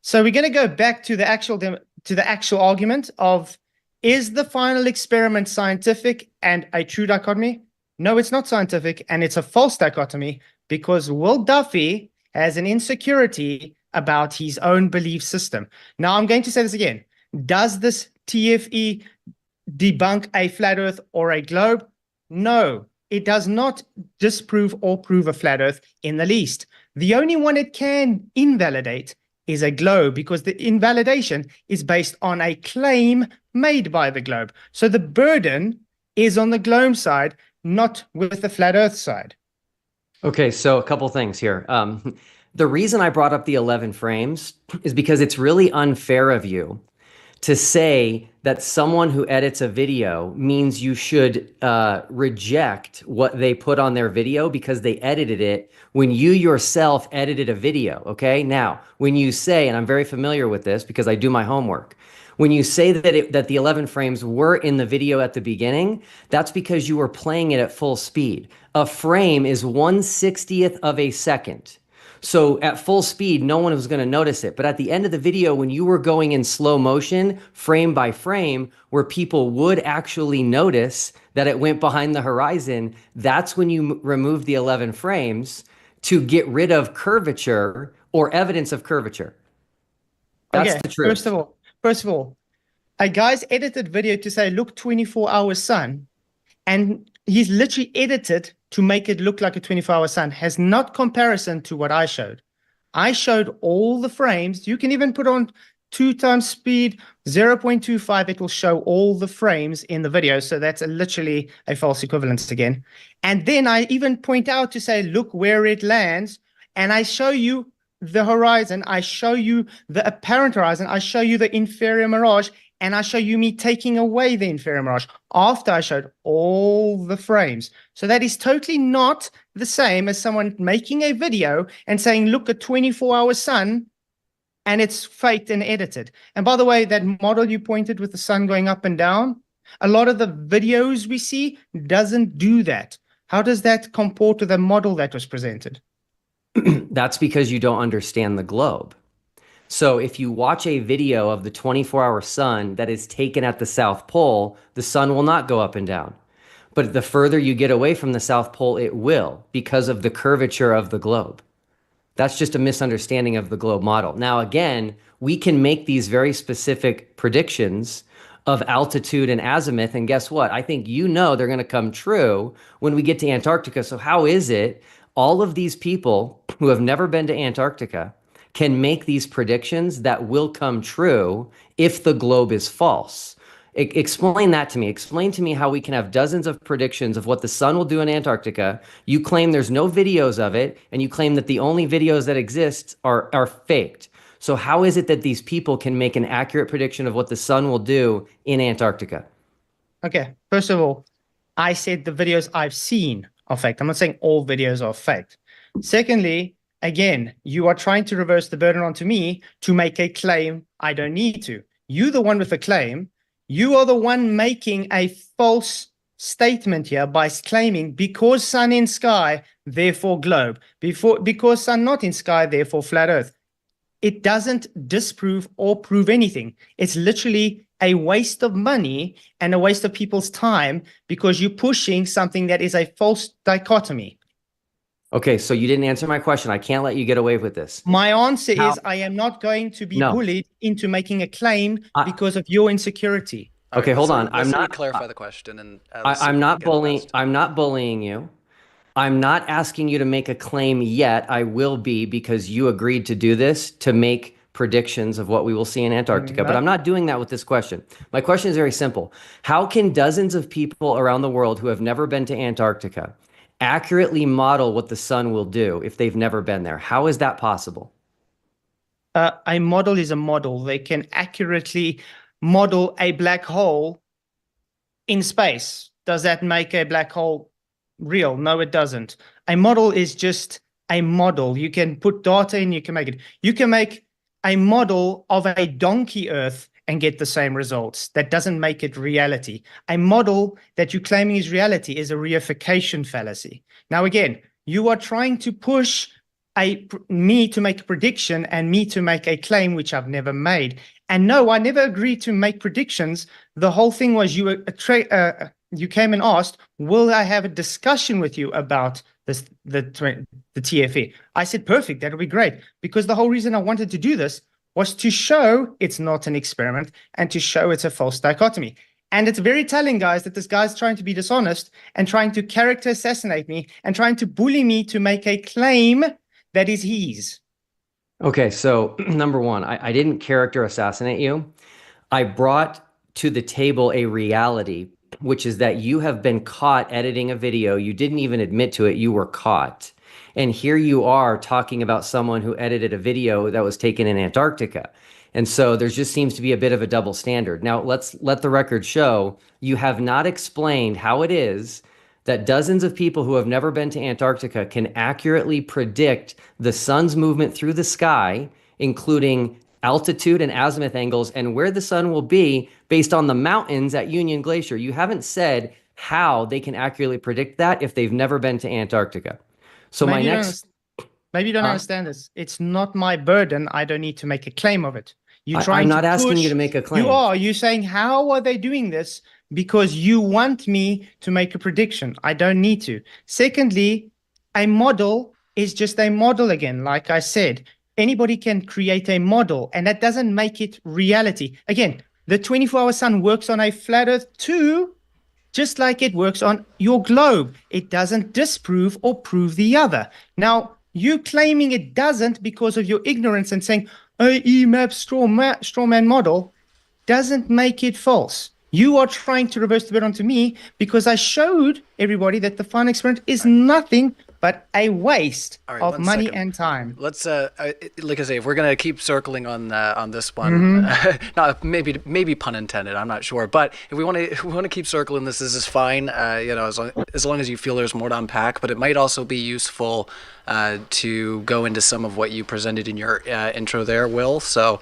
So we're going to go back to the actual argument of, is the final experiment scientific and a true dichotomy? No, it's not scientific, and it's a false dichotomy because Will Duffy has an insecurity about his own belief system. Now, I'm going to say this again. Does this TFE debunk a flat Earth or a globe? No, it does not disprove or prove a flat Earth in the least. The only one it can invalidate is a globe because the invalidation is based on a claim made by the globe. So the burden is on the globe side, not with the flat Earth side. Okay, so a couple things here. The reason I brought up the 11 frames is because it's really unfair of you to say that someone who edits a video means you should reject what they put on their video because they edited it when you yourself edited a video, okay? Now, when you say, and I'm very familiar with this because I do my homework, when you say that the 11 frames were in the video at the beginning, that's because you were playing it at full speed. A frame is 1/60th of a second. So at full speed, no one was going to notice it. But at the end of the video, when you were going in slow motion, frame by frame, where people would actually notice that it went behind the horizon, that's when you remove the 11 frames to get rid of curvature or evidence of curvature. That's the truth. First of all, a guy's edited video to say, look, 24-hour sun, and he's literally edited to make it look like a 24-hour sun, has not comparison to what I showed. I showed all the frames. You can even put on 2 times speed, 0.25. It will show all the frames in the video. So that's literally a false equivalence again. And then I even point out to say, look where it lands. And I show you the horizon. I show you the apparent horizon. I show you the inferior mirage. And I show you me taking away the inferior mirage after I showed all the frames. So that is totally not the same as someone making a video and saying, look, a 24-hour sun, and it's faked and edited. And by the way, that model you pointed with the sun going up and down, a lot of the videos we see doesn't do that. How does that comport to the model that was presented? That's because you don't understand the globe. So if you watch a video of the 24-hour sun that is taken at the South Pole, the sun will not go up and down. But the further you get away from the South Pole, it will, because of the curvature of the globe. That's just a misunderstanding of the globe model. Now, again, we can make these very specific predictions of altitude and azimuth, and guess what? I think you know they're going to come true when we get to Antarctica. So how is it all of these people who have never been to Antarctica can make these predictions that will come true if the globe is false? Explain that to me. Explain to me how we can have dozens of predictions of what the sun will do in Antarctica. You claim there's no videos of it, and you claim that the only videos that exist are faked. So how is it that these people can make an accurate prediction of what the sun will do in Antarctica? Okay, first of all, I said the videos I've seen are faked. I'm not saying all videos are faked. Secondly, again, you are trying to reverse the burden onto me to make a claim I don't need to. You, the one with the claim, you are the one making a false statement here by claiming because sun in sky, therefore globe. Because sun not in sky, therefore flat earth. It doesn't disprove or prove anything. It's literally a waste of money and a waste of people's time because you're pushing something that is a false dichotomy. Okay, so you didn't answer my question. I can't let you get away with this. My answer is I am not going to be bullied into making a claim because of your insecurity. Okay, hold on. I'm not clarify the question, and I'm not bullying. I'm not bullying you. I'm not asking you to make a claim yet. I will be, because you agreed to do this to make predictions of what we will see in Antarctica. But I'm not doing that with this question. My question is very simple. How can dozens of people around the world who have never been to Antarctica accurately model what the sun will do if they've never been there? How is that possible? A model is a model. They can accurately model a black hole in space. Does that make a black hole real? No, it doesn't. A model is just a model. You can put data in, you can make it. You can make a model of a donkey Earth and get the same results. That doesn't make it reality. A model that you're claiming is reality is a reification fallacy. Now, again, you are trying to push me to make a prediction and me to make a claim which I've never made. And no, I never agreed to make predictions. The whole thing was you came and asked, will I have a discussion with you about this, the TFE? I said, perfect, that would be great. Because the whole reason I wanted to do this was to show it's not an experiment and to show it's a false dichotomy. And it's very telling, guys, that this guy's trying to be dishonest and trying to character assassinate me and trying to bully me to make a claim that is his. Okay, so number one, I didn't character assassinate you. I brought to the table a reality, which is that you have been caught editing a video. You didn't even admit to it. You were caught. And here you are talking about someone who edited a video that was taken in Antarctica. And so there just seems to be a bit of a double standard. Now, let's let the record show you have not explained how it is that dozens of people who have never been to Antarctica can accurately predict the sun's movement through the sky, including altitude and azimuth angles, and where the sun will be based on the mountains at Union Glacier. You haven't said how they can accurately predict that if they've never been to Antarctica. So maybe you don't understand this. It's not my burden. I don't need to make a claim of it. I'm not asking you to make a claim. You're saying, how are they doing this? Because you want me to make a prediction. I don't need to. Secondly, a model is just a model again. Like I said, anybody can create a model, and that doesn't make it reality. Again, the 24-hour sun works on a flat earth too, just like it works on your globe. It doesn't disprove or prove the other. Now, you claiming it doesn't because of your ignorance and saying, EMAP strawman model doesn't make it false. You are trying to reverse the burden onto me because I showed everybody that the final experiment is nothing but a waste All right, of 1 money second. and time. Let's like I say, if we're gonna keep circling on this one, not maybe pun intended, I'm not sure, but if we want to keep circling this is fine. You know, as long as you feel there's more to unpack, but it might also be useful to go into some of what you presented in your intro there, Will. So,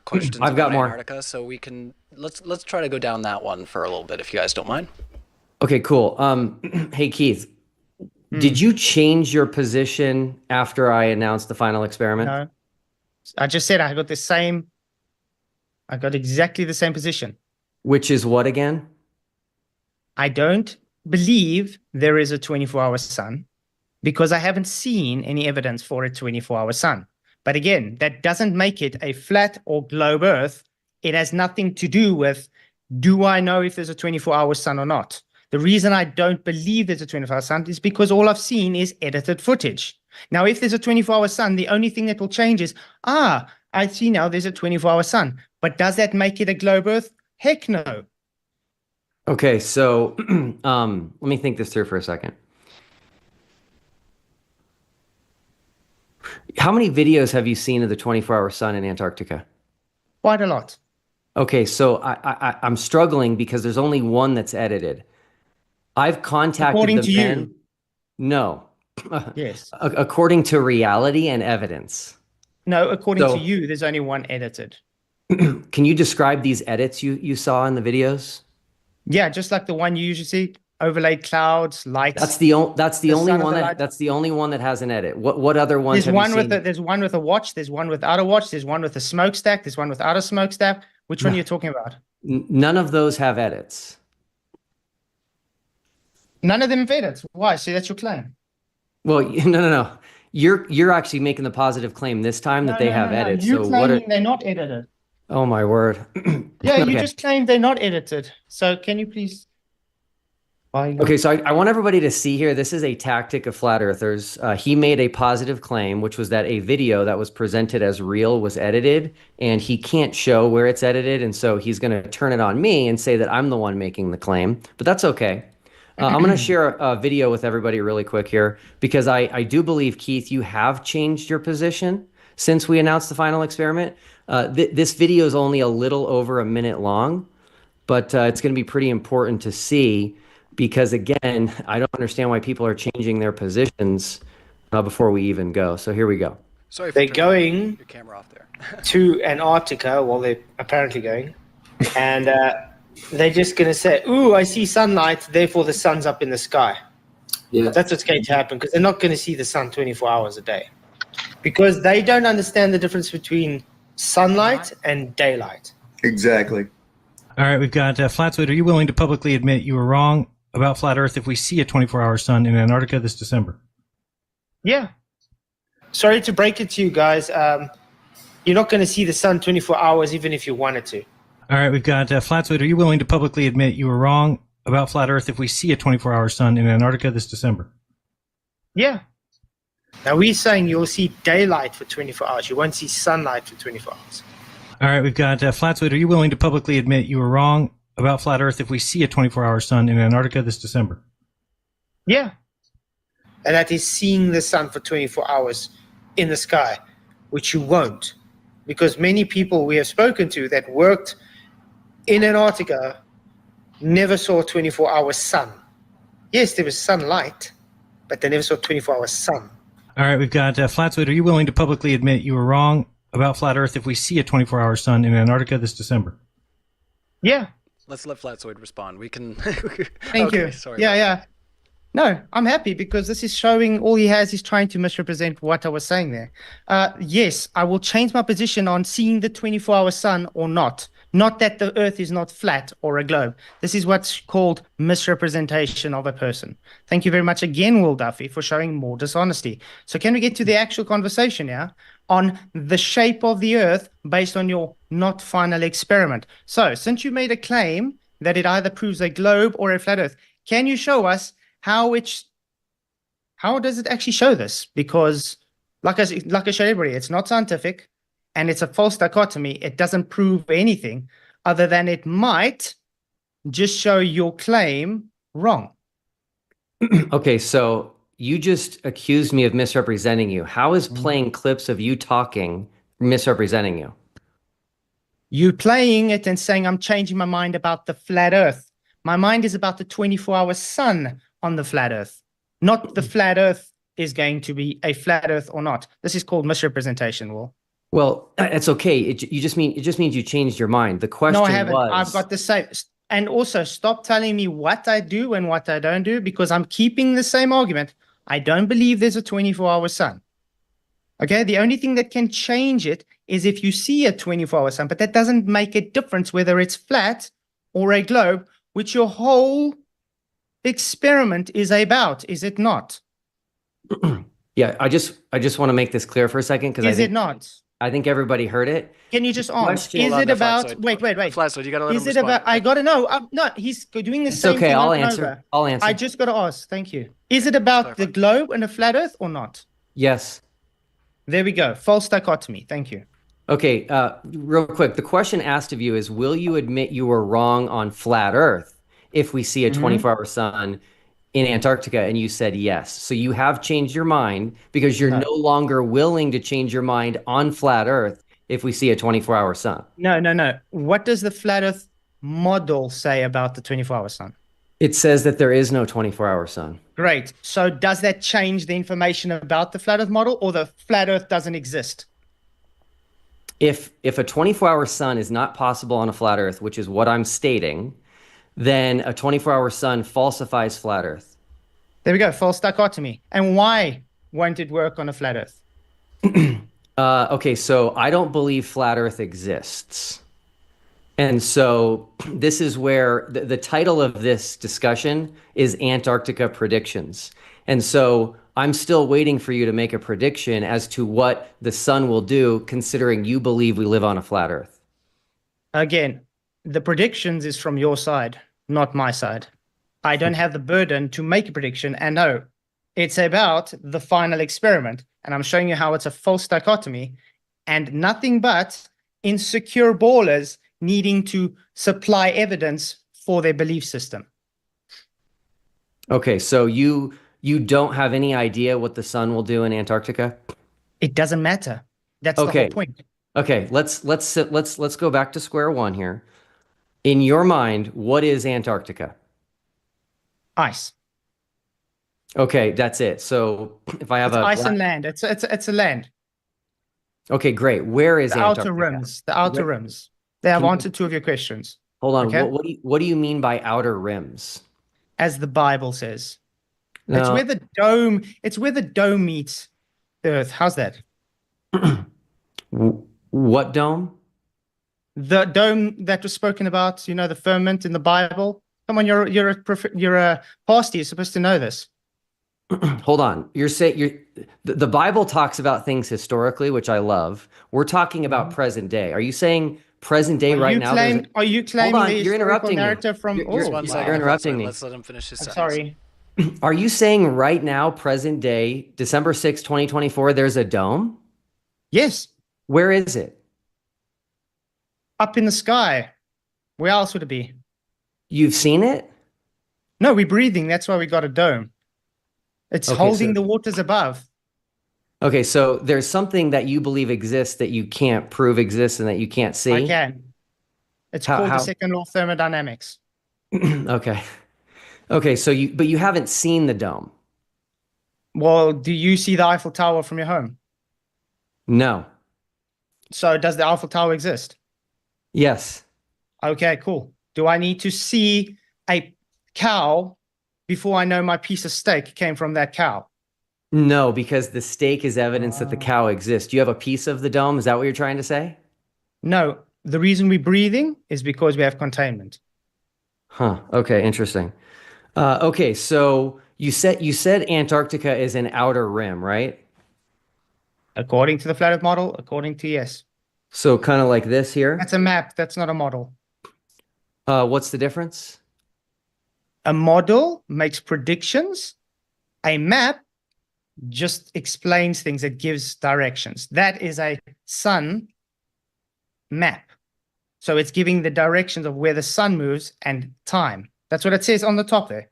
questions I've got about more. Antarctica, so we can let's try to go down that one for a little bit, if you guys don't mind. Okay, cool. Hey Keith, did you change your position after I announced the final experiment? No, I just said I got exactly the same position. Which is what again? I don't believe there is a 24-hour sun because I haven't seen any evidence for a 24-hour sun. But again, that doesn't make it a flat or globe Earth. It has nothing to do with, do I know if there's a 24-hour sun or not? The reason I don't believe there's a 24-hour sun is because all I've seen is edited footage. Now, if there's a 24-hour sun, the only thing that will change is, I see now there's a 24-hour sun. But does that make it a globe Earth? Heck no. Okay, so let me think this through for a second. How many videos have you seen of the 24-hour sun in Antarctica? Quite a lot. Okay, so I'm struggling because there's only one that's edited. I've contacted According the to men. you. No. Yes. According to reality and evidence. No, according to you, there's only one edited. Can you describe these edits you saw in the videos? Yeah, just like the one you usually see, overlaid clouds, lights. That's the only one that has an edit. What other ones have you seen? There's one with a watch, there's one without a watch, there's one with a smokestack, there's one without a smokestack. Which one are you talking about? None of those have edits. None of them have edits. Why? See, that's your claim. Well, no. You're actually making the positive claim this time that they have edits. You're So claiming they're not edited. Oh my word. Yeah, you Okay. just claimed they're not edited. So can you please? Okay, so I want everybody to see here. This is a tactic of flat earthers. He made a positive claim, which was that a video that was presented as real was edited, and he can't show where it's edited, and so he's going to turn it on me and say that I'm the one making the claim. But that's okay. I'm going to share a video with everybody really quick here because I do believe, Keith, you have changed your position since we announced the final experiment. This video is only a little over a minute long, but it's going to be pretty important to see because, again, I don't understand why people are changing their positions before we even go. So here we go. Sorry, they're going your camera off there. to Antarctica. Well, they're apparently going, and they're just going to say, "Ooh, I see sunlight. Therefore, the sun's up in the sky." Yeah, that's what's going to happen because they're not going to see the sun 24 hours a day because they don't understand the difference between sunlight and daylight. exactly. All right, we've got Flatsuit. Are you willing to publicly admit you were wrong about flat Earth if we see a 24-hour sun in Antarctica this December? Yeah. Sorry to break it to you guys. You're not going to see the sun 24 hours even if you wanted to. All right, we've got Flatsuit. Are you willing to publicly admit you were wrong about flat Earth if we see a 24-hour sun in Antarctica this December? Yeah. Now we're saying you'll see daylight for 24 hours. You won't see sunlight for 24 hours. All right, we've got Flatsuit. Are you willing to publicly admit you were wrong about flat Earth if we see a 24-hour sun in Antarctica this December? Yeah. And that is seeing the sun for 24 hours in the sky, which you won't. Because many people we have spoken to that worked in Antarctica never saw a 24-hour sun. Yes, there was sunlight, but they never saw 24-hour sun. All right, we've got Flatsuit. Are you willing to publicly admit you were wrong about flat Earth if we see a 24-hour sun in Antarctica this December? Yeah. Let's let Flatsoid respond. We can. Thank you. Sorry. Yeah. No, I'm happy because this is showing all he has is trying to misrepresent what I was saying there. Yes, I will change my position on seeing the 24-hour sun or not. Not that the Earth is not flat or a globe. This is what's called misrepresentation of a person. Thank you very much again, Will Duffy, for showing more dishonesty. So can we get to the actual conversation now on the shape of the Earth based on your not final experiment? So since you made a claim that it either proves a globe or a flat Earth, can you show us how does it actually show this? Because like I showed everybody, it's not scientific and it's a false dichotomy. It doesn't prove anything other than it might just show your claim wrong. Okay, so you just accused me of misrepresenting you. How is playing clips of you talking misrepresenting you? You playing it and saying I'm changing my mind about the flat earth. My mind is about the 24-hour sun on the flat earth, not the flat earth is going to be a flat earth or not. This is called misrepresentation, Will. Well, it's okay. It just means you changed your mind. The question No, I haven't. was, I've got the same. And also stop telling me what I do and what I don't do, because I'm keeping the same argument. I don't believe there's a 24-hour sun. Okay, the only thing that can change it is if you see a 24-hour sun, but that doesn't make a difference whether it's flat or a globe, which your whole experiment is about, is it not? Yeah, I just want to make this clear for a second, because Is it not? I think everybody heard it. Can you just answer? Question- Is Hold on it there, about? Flatsoid. Wait. Flatsoid, you gotta let Is him it respond. about? I gotta know. No, he's doing the It's same okay. thing. I'll over and answer. over. I'll answer. I just gotta ask. Thank you. Is it about the globe and a flat Earth or not? Yes. There we go. False dichotomy. Thank you. Okay, real quick. The question asked of you is, will you admit you were wrong on flat Earth if we see a 24-hour sun in Antarctica? And you said yes. So you have changed your mind, because you're no longer willing to change your mind on flat Earth if we see a 24-hour sun. No. What does the flat Earth model say about the 24-hour sun? It says that there is no 24-hour sun. Great. So does that change the information about the flat Earth model, or the flat Earth doesn't exist? If a 24-hour sun is not possible on a flat Earth, which is what I'm stating, then a 24-hour sun falsifies flat Earth. There we go. False dichotomy. And why won't it work on a flat Earth? Okay, so I don't believe flat Earth exists. And so this is where the title of this discussion is Antarctica Predictions. And so I'm still waiting for you to make a prediction as to what the sun will do, considering you believe we live on a flat Earth. Again, the predictions is from your side, not my side. I don't have the burden to make a prediction. And no, it's about the final experiment. And I'm showing you how it's a false dichotomy and nothing but insecure ballers needing to supply evidence for their belief system. Okay, so you don't have any idea what the sun will do in Antarctica? It doesn't matter. That's the whole point. Okay, let's go back to square one here. In your mind, what is Antarctica? Ice. Okay, that's it. So if I have It's ice and land. It's a land. Okay, great. Where is The Antarctica? outer rims. The outer rims. They have answered two of your questions. Hold on. Okay? What do you mean by outer rims? As the Bible says. No. It's where the dome meets Earth. How's that? What dome? The dome that was spoken about, the firmament in the Bible. Come on, you're a pastor. You're supposed to know this. Hold on. The Bible talks about things historically, which I love. We're talking about present day. Are you saying present day right now? Are you claiming Hold on, the you're interrupting me. narrative from? You're interrupting me. Let's let him finish his I'm sentence. sorry. Are you saying right now, present day, December 6, 2024, there's a dome? Yes. Where is it? Up in the sky. Where else would it be? You've seen it? No, we're breathing. That's why we got a dome. It's Okay, holding so- the waters above. Okay, so there's something that you believe exists that you can't prove exists and that you can't see? I can. It's called the second law of thermodynamics. Okay. Okay, so you haven't seen the dome? Well, do you see the Eiffel Tower from your home? No. So does the Eiffel Tower exist? Yes. Okay, cool. Do I need to see a cow before I know my piece of steak came from that cow? No, because the steak is evidence that the cow exists. Do you have a piece of the dome? Is that what you're trying to say? No, the reason we're breathing is because we have containment. Huh. Okay, interesting. Okay, so you said Antarctica is an outer rim, right? According to the flat Earth model, according to yes. So kind of like this here? That's a map. That's not a model. What's the difference? A model makes predictions. A map just explains things. It gives directions. That is a sun map. So it's giving the directions of where the sun moves and time. That's what it says on the top there.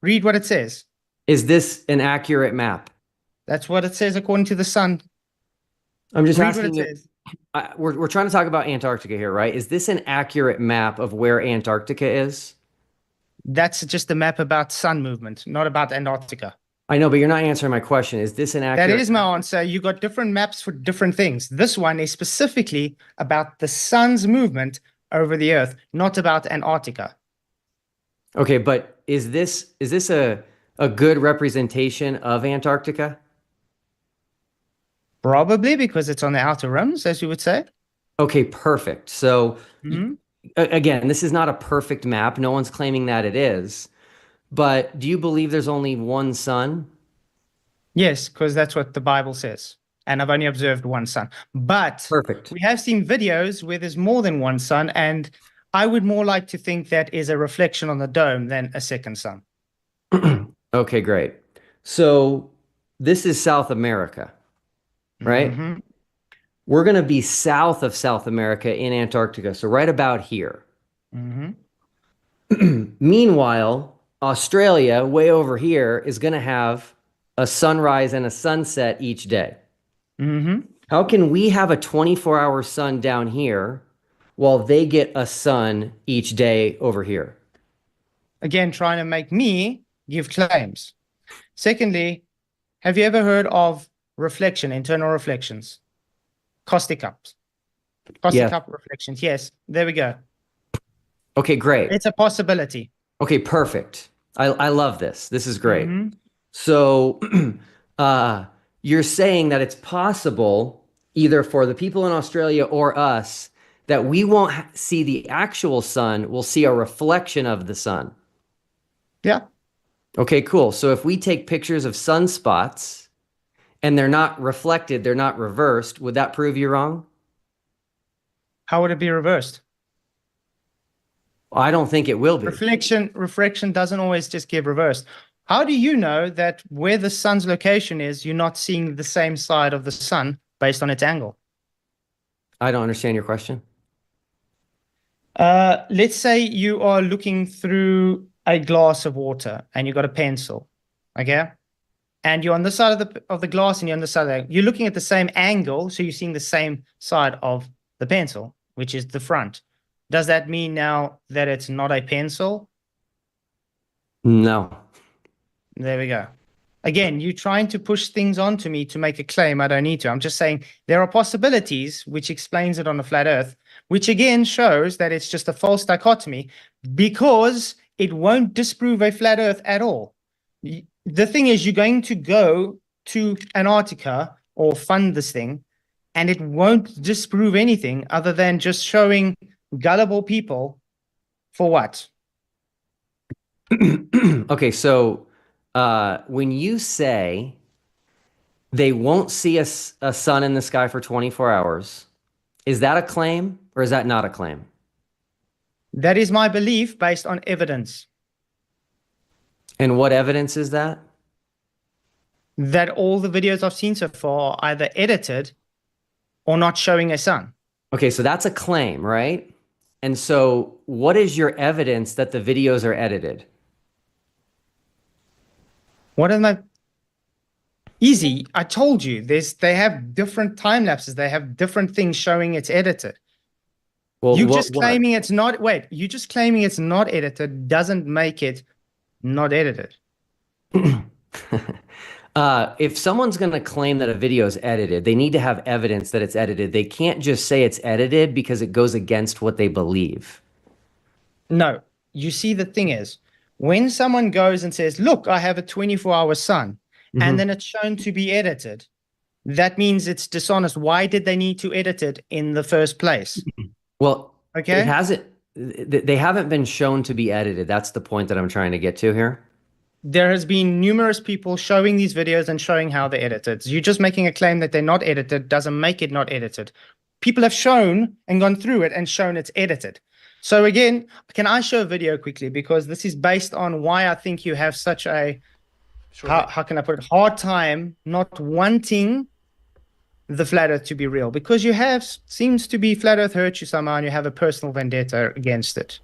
Read what it says. Is this an accurate map? That's what it says according to the sun. I'm just Read what asking it you. says. We're trying to talk about Antarctica here, right? Is this an accurate map of where Antarctica is? That's just a map about sun movement, not about Antarctica. I know, but you're not answering my question. Is this an accurate? That is my answer. You got different maps for different things. This one is specifically about the sun's movement over the Earth, not about Antarctica. Okay, but is this a good representation of Antarctica? Probably, because it's on the outer rims, as you would say. Okay, perfect. So Mhm. again, this is not a perfect map. No one's claiming that it is. But do you believe there's only one sun? Yes, because that's what the Bible says. And I've only observed one sun. But perfect. We have seen videos where there's more than one sun, and I would more like to think that is a reflection on the dome than a second sun. Okay, great. So this is South America, right? Mm-hmm. We're going to be south of South America in Antarctica, so right about here. Mm-hmm. Meanwhile, Australia, way over here, is going to have a sunrise and a sunset each day. Mm-hmm. How can we have a 24-hour sun down here while they get a sun each day over here? Again, trying to make me give claims. Secondly, have you ever heard of reflection, internal reflections? Caustic cups. Caustic cup reflections. Yes, there we go. Okay, great. It's a possibility. Okay, perfect. I love this. This is great. Mm-hmm. So you're saying that it's possible, either for the people in Australia or us, that we won't see the actual sun, we'll see a reflection of the sun. Yeah. Okay, cool. So if we take pictures of sunspots and they're not reflected, they're not reversed, would that prove you wrong? How would it be reversed? I don't think it will be. Reflection doesn't always just get reversed. How do you know that where the sun's location is, you're not seeing the same side of the sun based on its angle? I don't understand your question. Let's say you are looking through a glass of water and you've got a pencil, okay? And you're on this side of the glass and you're on the side of you're looking at the same angle, so you're seeing the same side of the pencil, which is the front. Does that mean now that it's not a pencil? No. There we go. Again, you're trying to push things onto me to make a claim I don't need to. I'm just saying there are possibilities, which explains it on a flat earth, which again shows that it's just a false dichotomy because it won't disprove a flat earth at all. The thing is, you're going to go to Antarctica or fund this thing, and it won't disprove anything other than just showing gullible people for what? Okay, so when you say they won't see a sun in the sky for 24 hours, is that a claim or is that not a claim? That is my belief based on evidence. And what evidence is that? That all the videos I've seen so far are either edited or not showing a sun. Okay, so that's a claim, right? And so what is your evidence that the videos are edited? What am I? Easy. I told you, they have different time lapses. They have different things showing it's edited. Well, you just claiming it's not, wait, you just claiming it's not edited doesn't make it not edited. If someone's going to claim that a video is edited, they need to have evidence that it's edited. They can't just say it's edited because it goes against what they believe. No, you see, the thing is, when someone goes and says, look, I have a 24-hour sun, and then it's shown to be edited, that means it's dishonest. Why did they need to edit it in the first place? Well, okay, it hasn't. They haven't been shown to be edited. That's the point that I'm trying to get to here. There has been numerous people showing these videos and showing how they're edited. You just making a claim that they're not edited doesn't make it not edited. People have shown and gone through it and shown it's edited. So again, can I show a video quickly? Because this is based on why I think you have such a, how can I put it, hard time not wanting the flat earth to be real. Because you have, seems to be flat earth hurt you somehow and you have a personal vendetta against it.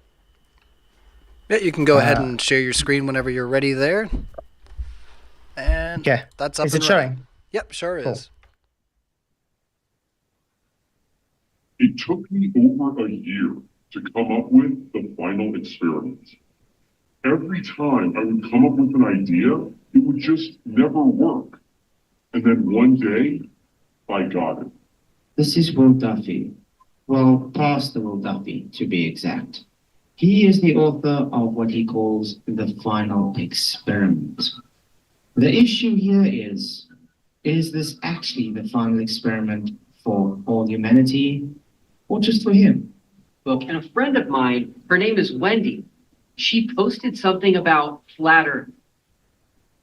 Yeah, you can go ahead and share your screen whenever you're ready there. And Okay. that's up Is and it running. showing? Yep, sure Cool. is. It took me over a year to come up with the final experiment. Every time I would come up with an idea, it would just never work. And then one day, I got it. This is Will Duffy. Well, Pastor Will Duffy, to be exact. He is the author of what he calls the final experiment. The issue here is this actually the final experiment for all humanity or just for him? Well, and a friend of mine, her name is Wendy, she posted something about flat Earth.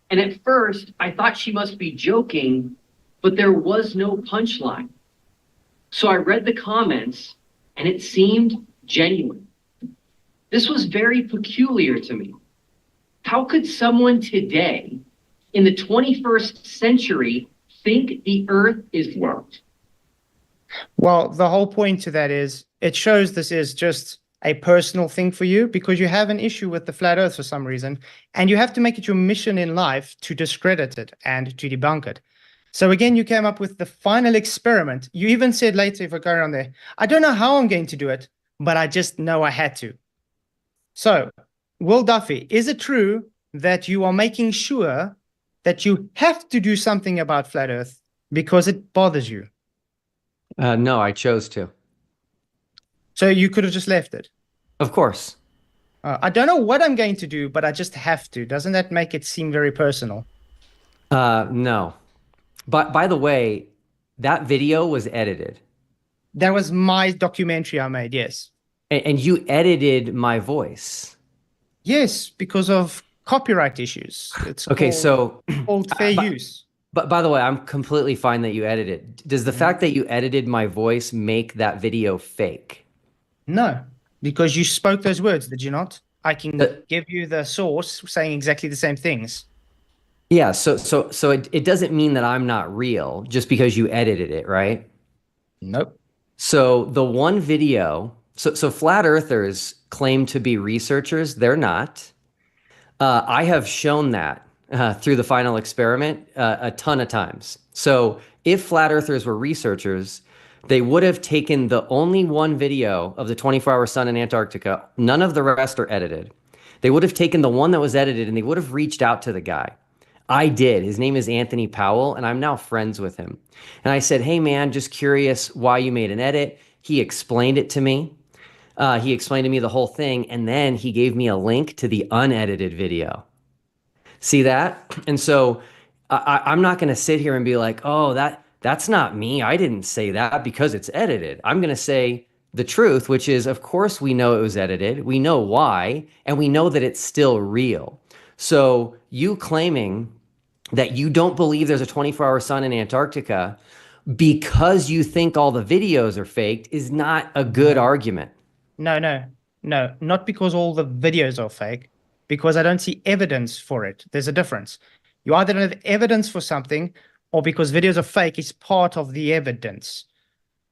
And at first, I thought she must be joking, but there was no punchline. So I read the comments, and it seemed genuine. This was very peculiar to me. How could someone today, in the 21st century, think the Earth is flat? Well, the whole point to that is it shows this is just a personal thing for you because you have an issue with the flat Earth for some reason, and you have to make it your mission in life to discredit it and to debunk it. So again, you came up with the final experiment. You even said later, if I go around there, I don't know how I'm going to do it, but I just know I had to. So, Will Duffy, is it true that you are making sure that you have to do something about flat Earth because it bothers you? No, I chose to. So you could have just left it? Of course. I don't know what I'm going to do, but I just have to. Doesn't that make it seem very personal? No. But by the way, that video was edited. That was my documentary I made, yes. And you edited my voice. Yes, because of copyright issues. It's okay, called fair use. But by the way, I'm completely fine that you edited. Does the fact that you edited my voice make that video fake? No, because you spoke those words, did you not? I can give you the source saying exactly the same things. Yeah, so it doesn't mean that I'm not real just because you edited it, right? Nope. So the one video, so flat earthers claim to be researchers. They're not. I have shown that through the final experiment a ton of times. So if flat earthers were researchers, they would have taken the only one video of the 24-hour sun in Antarctica. None of the rest are edited. They would have taken the one that was edited and they would have reached out to the guy. I did. His name is Anthony Powell, and I'm now friends with him. And I said, hey, man, just curious why you made an edit. He explained it to me. He explained to me the whole thing, and then he gave me a link to the unedited video. See that? And so I'm not going to sit here and be like, oh, that's not me. I didn't say that because it's edited. I'm going to say the truth, which is, of course, we know it was edited. We know why, and we know that it's still real. So you claiming that you don't believe there's a 24-hour sun in Antarctica because you think all the videos are faked is not a good argument. No, not because all the videos are fake, because I don't see evidence for it. There's a difference. You either don't have evidence for something or because videos are fake is part of the evidence.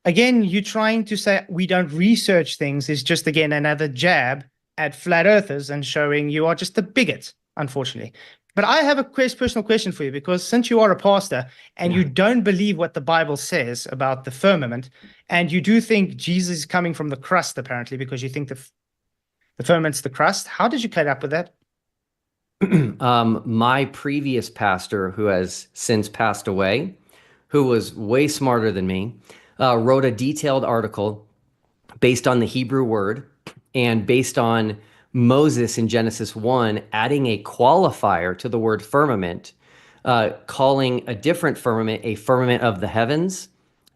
Again, you trying to say we don't research things is just, again, another jab at flat earthers and showing you are just a bigot, unfortunately. But I have a personal question for you, because since you are a pastor and you don't believe what the Bible says about the firmament, and you do think Jesus is coming from the crust, apparently, because you think the firmament's the crust, how did you cut up with that? My previous pastor, who has since passed away, who was way smarter than me, wrote a detailed article based on the Hebrew word and based on Moses in Genesis 1 adding a qualifier to the word firmament, calling a different firmament a firmament of the heavens.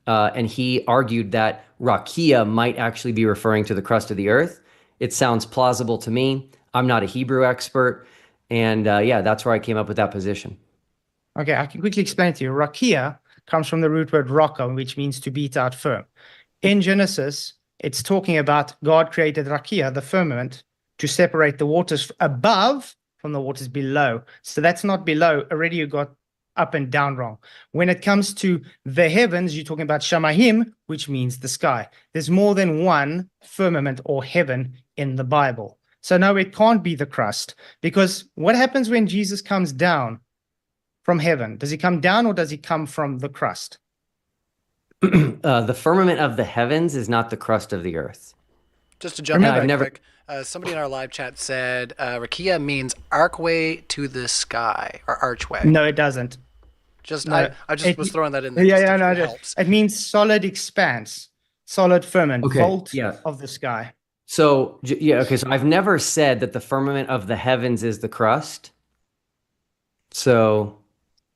And he argued that rakia might actually be referring to the crust of the earth. It sounds plausible to me. I'm not a Hebrew expert. And yeah, that's where I came up with that position. Okay, I can quickly explain to you. Rakia comes from the root word raka, which means to beat out firm. In Genesis, it's talking about God created rakia, the firmament, to separate the waters above from the waters below. So that's not below. Already you got up and down wrong. When it comes to the heavens, you're talking about Shamahim, which means the sky. There's more than one firmament or heaven in the Bible. So no, it can't be the crust, because what happens when Jesus comes down from heaven? Does he come down or does he come from the crust? The firmament of the heavens is not the crust of the earth. Just to jump in I've real never- quick, somebody in our live chat said rakia means archway to the sky or archway. No, it doesn't. Just No, I just it- was throwing that in there. Yeah, just yeah, if no, it it helps. it means solid expanse, solid firmament, Okay, vault yeah. of the sky. So yeah, okay. So I've never said that the firmament of the heavens is the crust. So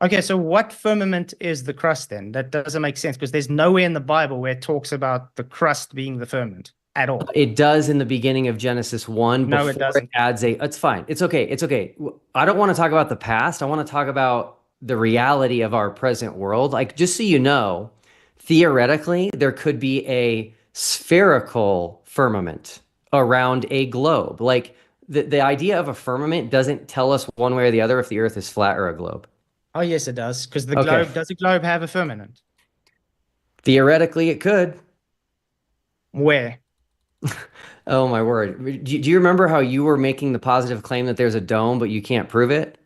Okay, so what firmament is the crust then? That doesn't make sense because there's nowhere in the Bible where it talks about the crust being the firmament at all. it does in the beginning of Genesis 1. No, it before doesn't. adds a. It's fine. It's okay. It's okay. I don't want to talk about the past. I want to talk about the reality of our present world. Like, just so you know, theoretically, there could be a spherical firmament around a globe. Like, the idea of a firmament doesn't tell us one way or the other if the Earth is flat or a globe. Oh, yes, it does. Because the Okay. globe, does the globe have a firmament? Theoretically, it could. Where? Oh my word. Do you remember how you were making the positive claim that there's a dome, but you can't prove it?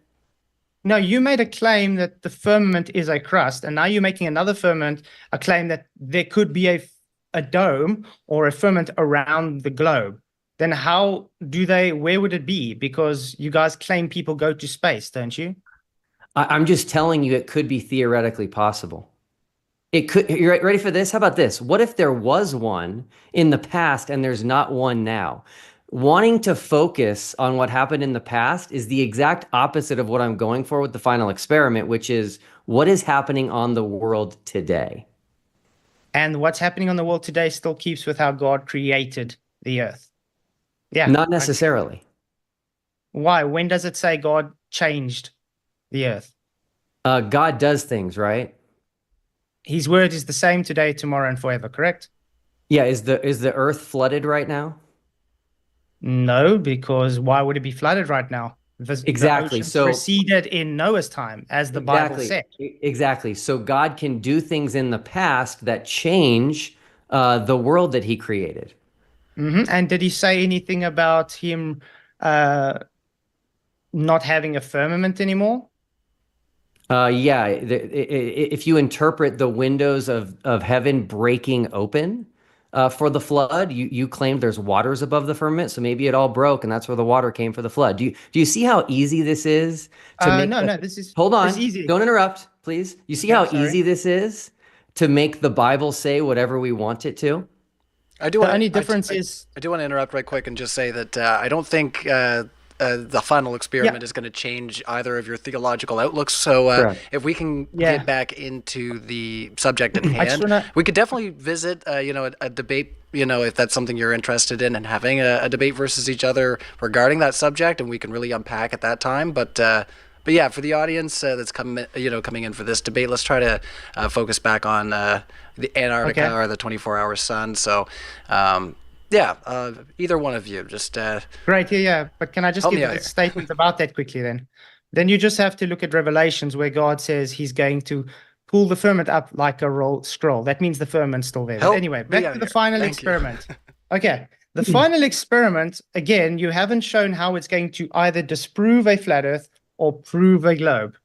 No, you made a claim that the firmament is a crust, and now you're making another firmament, a claim that there could be a dome or a firmament around the globe. Then how do they, where would it be? Because you guys claim people go to space, don't you? I'm just telling you it could be theoretically possible. It could. You're ready for this? How about this? What if there was one in the past and there's not one now? Wanting to focus on what happened in the past is the exact opposite of what I'm going for with the final experiment, which is what is happening on the world today. And what's happening on the world today still keeps with how God created the earth. Yeah. Not necessarily. Why? When does it say God changed the earth? God does things, right? His word is the same today, tomorrow, and forever, correct? Yeah, is the earth flooded right now? No, because why would it be flooded right now? Exactly. The ocean So proceeded in Noah's time, as the Bible said. Exactly. So God can do things in the past that change the world that he created. And did he say anything about him not having a firmament anymore? Yeah, if you interpret the windows of heaven breaking open for the flood, you claimed there's waters above the firmament, so maybe it all broke, and that's where the water came for the flood. Do you see how easy this is? No, this is Hold on, this is easy. Don't interrupt, please. You see how easy this is to make the Bible say whatever we want it to? I do The want only difference is I do want to interrupt right quick and just say that I don't think the final experiment is going to change either of your theological outlooks. So if we can get back into the subject at hand, we could definitely visit, a debate, if that's something you're interested in, and having a debate versus each other regarding that subject, and we can really unpack at that time. But yeah, for the audience that's coming in for this debate, let's try to focus back on the Antarctica or the 24-hour sun. So. Either one of you, just great. Yeah. But can I just give a statement about that quickly then? Then you just have to look at Revelations where God says he's going to pull the firmament up like a scroll. That means the firmament's still there. But anyway, back to the final experiment. Okay. The final experiment, again, you haven't shown how it's going to either disprove a flat earth or prove a globe.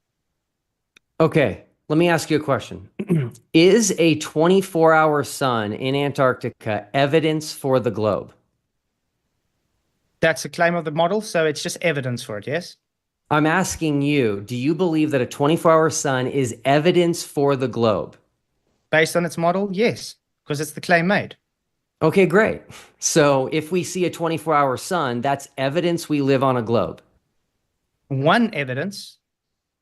Okay. Let me ask you a question. Is a 24-hour sun in Antarctica evidence for the globe? That's a claim of the model, so it's just evidence for it, yes? I'm asking you, do you believe that a 24-hour sun is evidence for the globe? Based on its model, yes, because it's the claim made. Okay, great. So if we see a 24-hour sun, that's evidence we live on a globe. One evidence.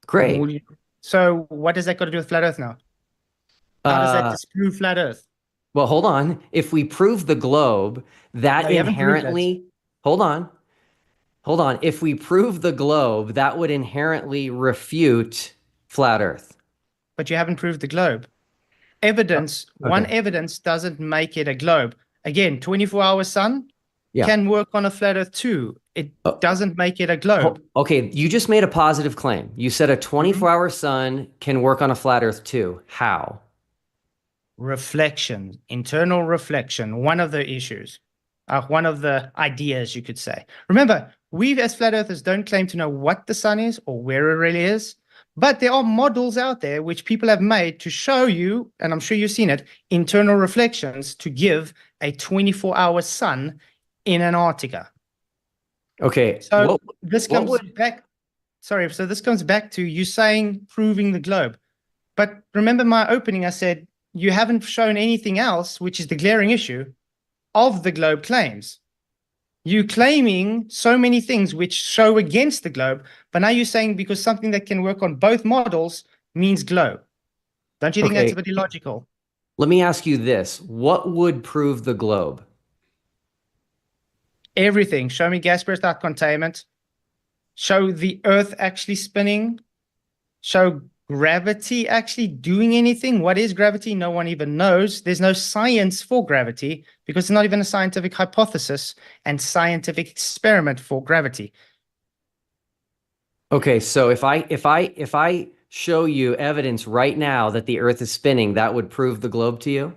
Great. So what does that got to do with flat earth now? How does that disprove flat earth? Well, hold on. If we prove the globe, that inherently... Hold on. If we prove the globe, that would inherently refute flat earth. But you haven't proved the globe. Evidence, one evidence doesn't make it a globe. Again, 24-hour sun can work on a flat earth too. It doesn't make it a globe. Okay, you just made a positive claim. You said a 24-hour sun can work on a flat earth too. How? Reflection, internal reflection, one of the issues, one of the ideas you could say. Remember, we as flat earthers don't claim to know what the sun is or where it really is, But there are models out there which people have made to show you, and I'm sure you've seen it, internal reflections to give a 24-hour sun in Antarctica. Okay. So this comes back. Sorry. So this comes back to you saying proving the globe. But remember my opening, I said, you haven't shown anything else, which is the glaring issue of the globe claims. You claiming so many things which show against the globe, but now you're saying because something that can work on both models means globe. Don't you think that's a bit illogical? Let me ask you this. What would prove the globe? Everything. Show me gas burst out containment. Show the Earth actually spinning. Show gravity actually doing anything. What is gravity? No one even knows. There's no science for gravity because it's not even a scientific hypothesis and scientific experiment for gravity. Okay, so if I show you evidence right now that the Earth is spinning, that would prove the globe to you?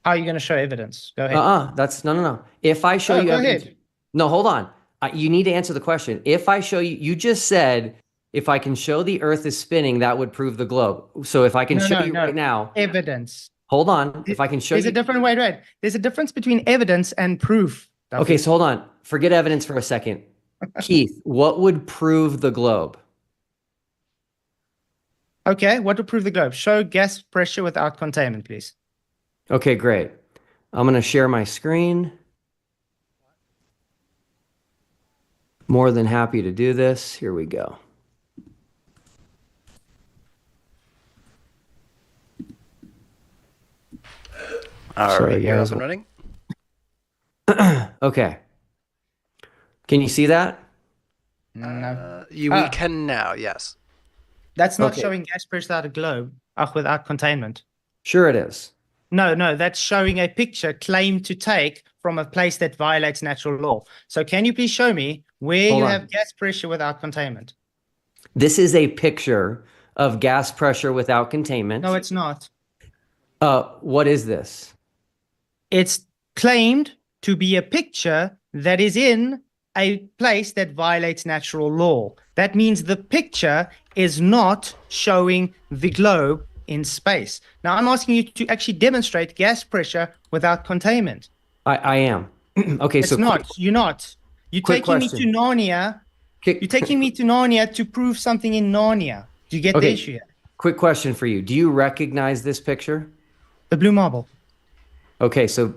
How are you going to show evidence? Go ahead. That's no. If I show you go evidence, ahead. No, hold on. You need to answer the question. If I show you, you just said if I can show the Earth is spinning, that would prove the globe. So if I can show you right now, evidence. Hold on. If I can show There's you, a different way, right? There's a difference between evidence and proof. Okay, so hold on. Forget evidence for a second. Keith, what would prove the globe? Okay, what would prove the globe? Show gas pressure without containment, please. Okay, great. I'm going to share my screen. More than happy to do this. Here we go. All Sorry, right, you're guys. up and running. Okay. Can you see that? No. We can now, yes. That's not Okay. showing gas pressure out of globe without containment. Sure it is. No, that's showing a picture claimed to take from a place that violates natural law. So can you please show me where Hold you on. have gas pressure without containment? This is a picture of gas pressure without containment. No, it's not. What is this? It's claimed to be a picture that is in a place that violates natural law. That means the picture is not showing the globe in space. Now, I'm asking you to actually demonstrate gas pressure without containment. I am. Okay, It's so not. You're not. You're quick taking me question. to Narnia. You're taking me to Narnia to prove something in Narnia. Do you get the Okay. issue here? Quick question for you. Do you recognize this picture? The blue marble. Okay, so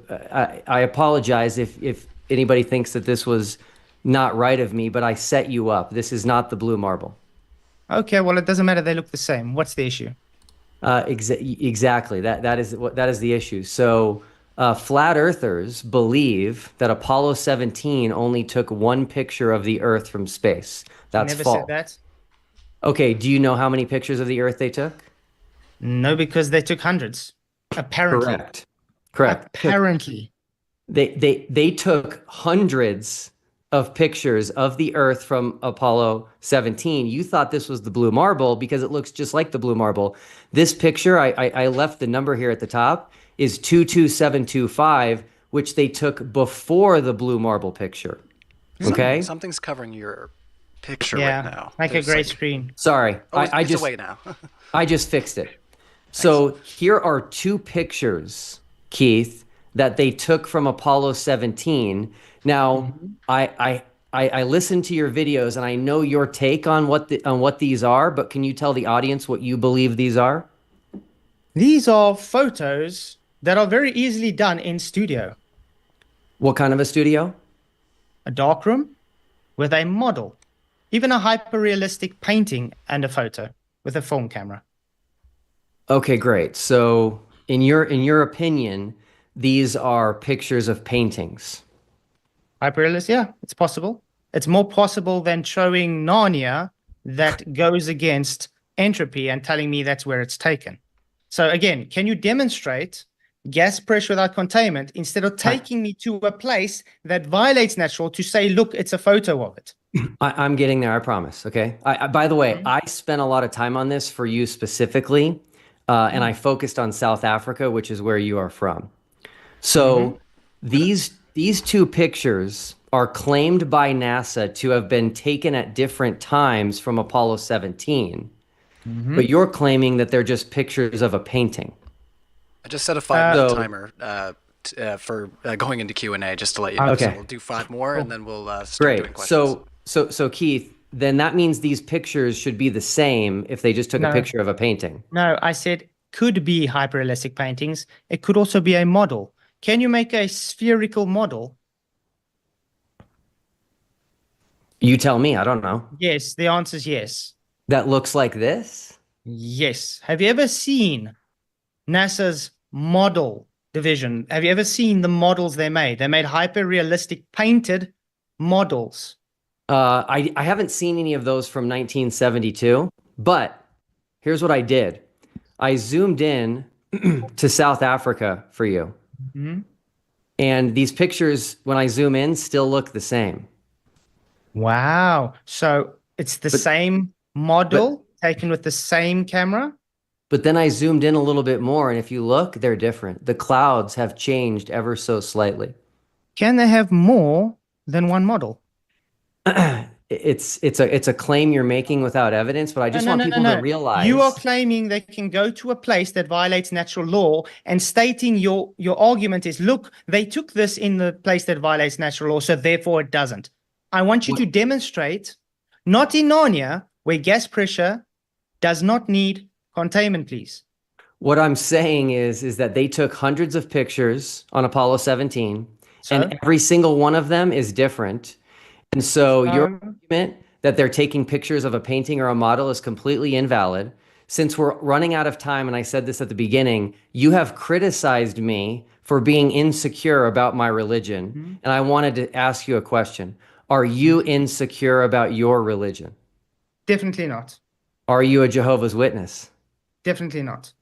I apologize if anybody thinks that this was not right of me, but I set you up. This is not the blue marble. Okay, well, it doesn't matter. They look the same. What's the issue? Exactly. That is the issue. So flat earthers believe that Apollo 17 only took one picture of the Earth from space. That's Never false. said that. Okay, do you know how many pictures of the Earth they took? No, because they took hundreds. Apparently. Correct. Apparently. They took hundreds of pictures of the Earth from Apollo 17. You thought this was the blue marble because it looks just like the blue marble. This picture, I left the number here at the top, is 22725, which they took before the blue marble picture. Okay? Something's covering your picture Yeah, right now. like a There's gray screen. Sorry, Oh, I it's just away now. I just fixed it. So here are two pictures, Keith, that they took from Apollo 17. Now, I listened to your videos and I know your take on what these are, but can you tell the audience what you believe these are? These are photos that are very easily done in studio. What kind of a studio? A darkroom with a model, even a hyper-realistic painting and a photo with a film camera. Okay, great. So in your opinion, these are pictures of paintings. Hyperrealist, yeah, it's possible. It's more possible than showing Narnia that goes against entropy and telling me that's where it's taken. So again, can you demonstrate gas pressure without containment instead of taking me to a place that violates natural to say, look, it's a photo of it? I'm getting there, I promise. Okay. By the way, I spent a lot of time on this for you specifically, and I focused on South Africa, which is where you are from. So these two pictures are claimed by NASA to have been taken at different times from Apollo 17. But you're claiming that they're just pictures of a painting. I just set a 5-minute So- timer for going into Q&A, just to let you know. So Okay. we'll do 5 more, and then we'll start doing Great. questions. So Keith, then that means these pictures should be the same if they just took a No. picture of a painting. No, I said could be hyperrealistic paintings. It could also be a model. Can you make a spherical model? You tell me, I don't know. Yes, the answer is yes. That looks like this? Yes. Have you ever seen NASA's model division? Have you ever seen the models they made? They made hyper-realistic painted models. I haven't seen any of those from 1972, but here's what I did. I zoomed in to South Africa for you. Mhm. And these pictures, when I zoom in, still look the same. Wow. So it's the same model taken with the same camera? But then I zoomed in a little bit more, and if you look, they're different. The clouds have changed ever so slightly. Can they have more than one model? It's a claim you're making without evidence, but I just want people to realize You are claiming they can go to a place that violates natural law and stating your argument is, look, they took this in the place that violates natural law, so therefore it doesn't. I want you to demonstrate, not in Narnia, where gas pressure does not need containment, please. what I'm saying is that they took hundreds of pictures on Apollo 17, and every single one of them is different. And so your argument that they're taking pictures of a painting or a model is completely invalid. Since we're running out of time, and I said this at the beginning, you have criticized me for being insecure about my religion. And I wanted to ask you a question. Are you insecure about your religion? Definitely not. Are you a Jehovah's Witness? Definitely not.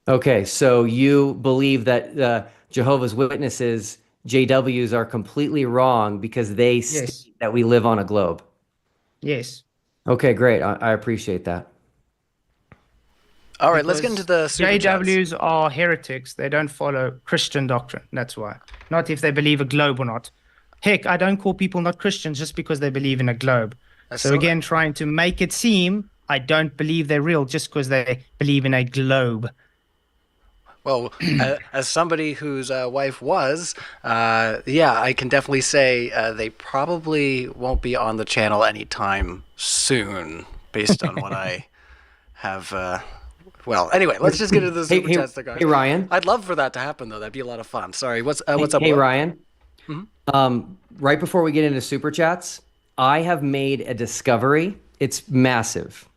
Okay, so you believe that Jehovah's Witnesses, JWs, are completely wrong because they state that we live on a globe. Yes. Okay, great. I appreciate that. All right, let's get into the super chats. JWs are heretics. They don't follow Christian doctrine. That's why. Not if they believe a globe or not. Heck, I don't call people not Christians just because they believe in a globe. So again, trying to make it seem I don't believe they're real just because they believe in a globe. Well, as somebody whose wife was, yeah, I can definitely say they probably won't be on the channel anytime soon, based on what I have. Well, anyway, let's just get into the super chats, there, guys. Hey, Ryan. I'd love for that to happen, though. That'd be a lot of fun. Sorry, what's up? Hey, Will? Ryan. Right before we get into super chats, I have made a discovery. It's massive.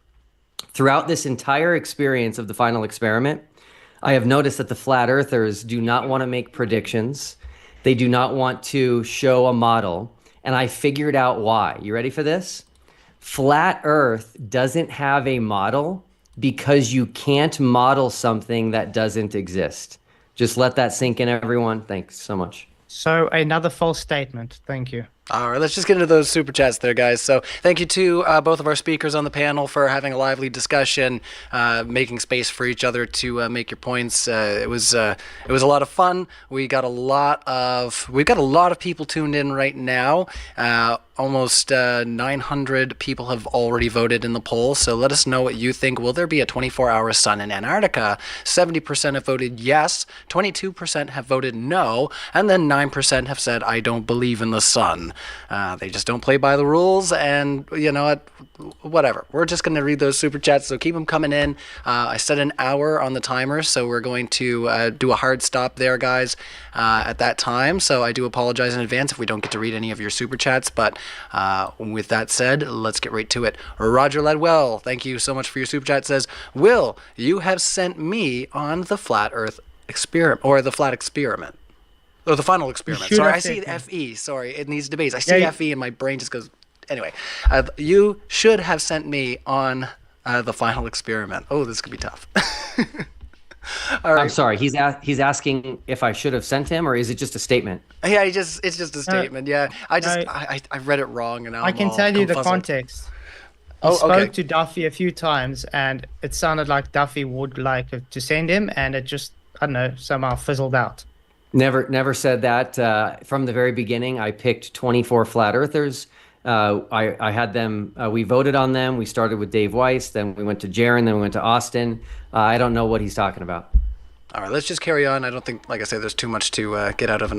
Throughout this entire experience of the final experiment, I have noticed that the flat earthers do not want to make predictions. They do not want to show a model. And I figured out why. You ready for this? Flat Earth doesn't have a model because you can't model something that doesn't exist. Just let that sink in, everyone. Thanks so much. So another false statement. Thank you. All right, let's just get into those super chats there, guys. So thank you to both of our speakers on the panel for having a lively discussion, making space for each other to make your points. It was a lot of fun. We've got a lot of people tuned in right now. Almost 900 people have already voted in the poll. So let us know what you think. Will there be a 24-hour sun in Antarctica? 70% have voted yes, 22% have voted no, and then 9% have said, I don't believe in the sun. They just don't play by the rules, and you know what? Whatever. We're just going to read those super chats, so keep them coming in. I set an hour on the timer, so we're going to do a hard stop there, guys, at that time. So I do apologize in advance if we don't get to read any of your super chats, but with that said, let's get right to it. Roger Ledwell, thank you so much for your super chat. Says, Will, you have sent me on the flat Earth experiment, or the flat experiment. Or the final experiment. Sorry, I see FE. Sorry, in these debates. I see FE and my brain just goes... Anyway, you should have sent me on the final experiment. Oh, this could be tough. All right. I'm sorry. He's asking if I should have sent him, or is it just a statement? Yeah, it's just a statement. Yeah, I read it wrong, and now I can tell you the confuzzled. context. I spoke to Duffy a few times, and it sounded like Duffy would like to send him, and it just, I don't know, somehow fizzled out. Never said that. From the very beginning, I picked 24 flat earthers. I had them, we voted on them. We started with Dave Weiss, then we went to Jaron, then we went to Austin. I don't know what he's talking about. All right, let's just carry on. I don't think, like I say, there's too much to get out of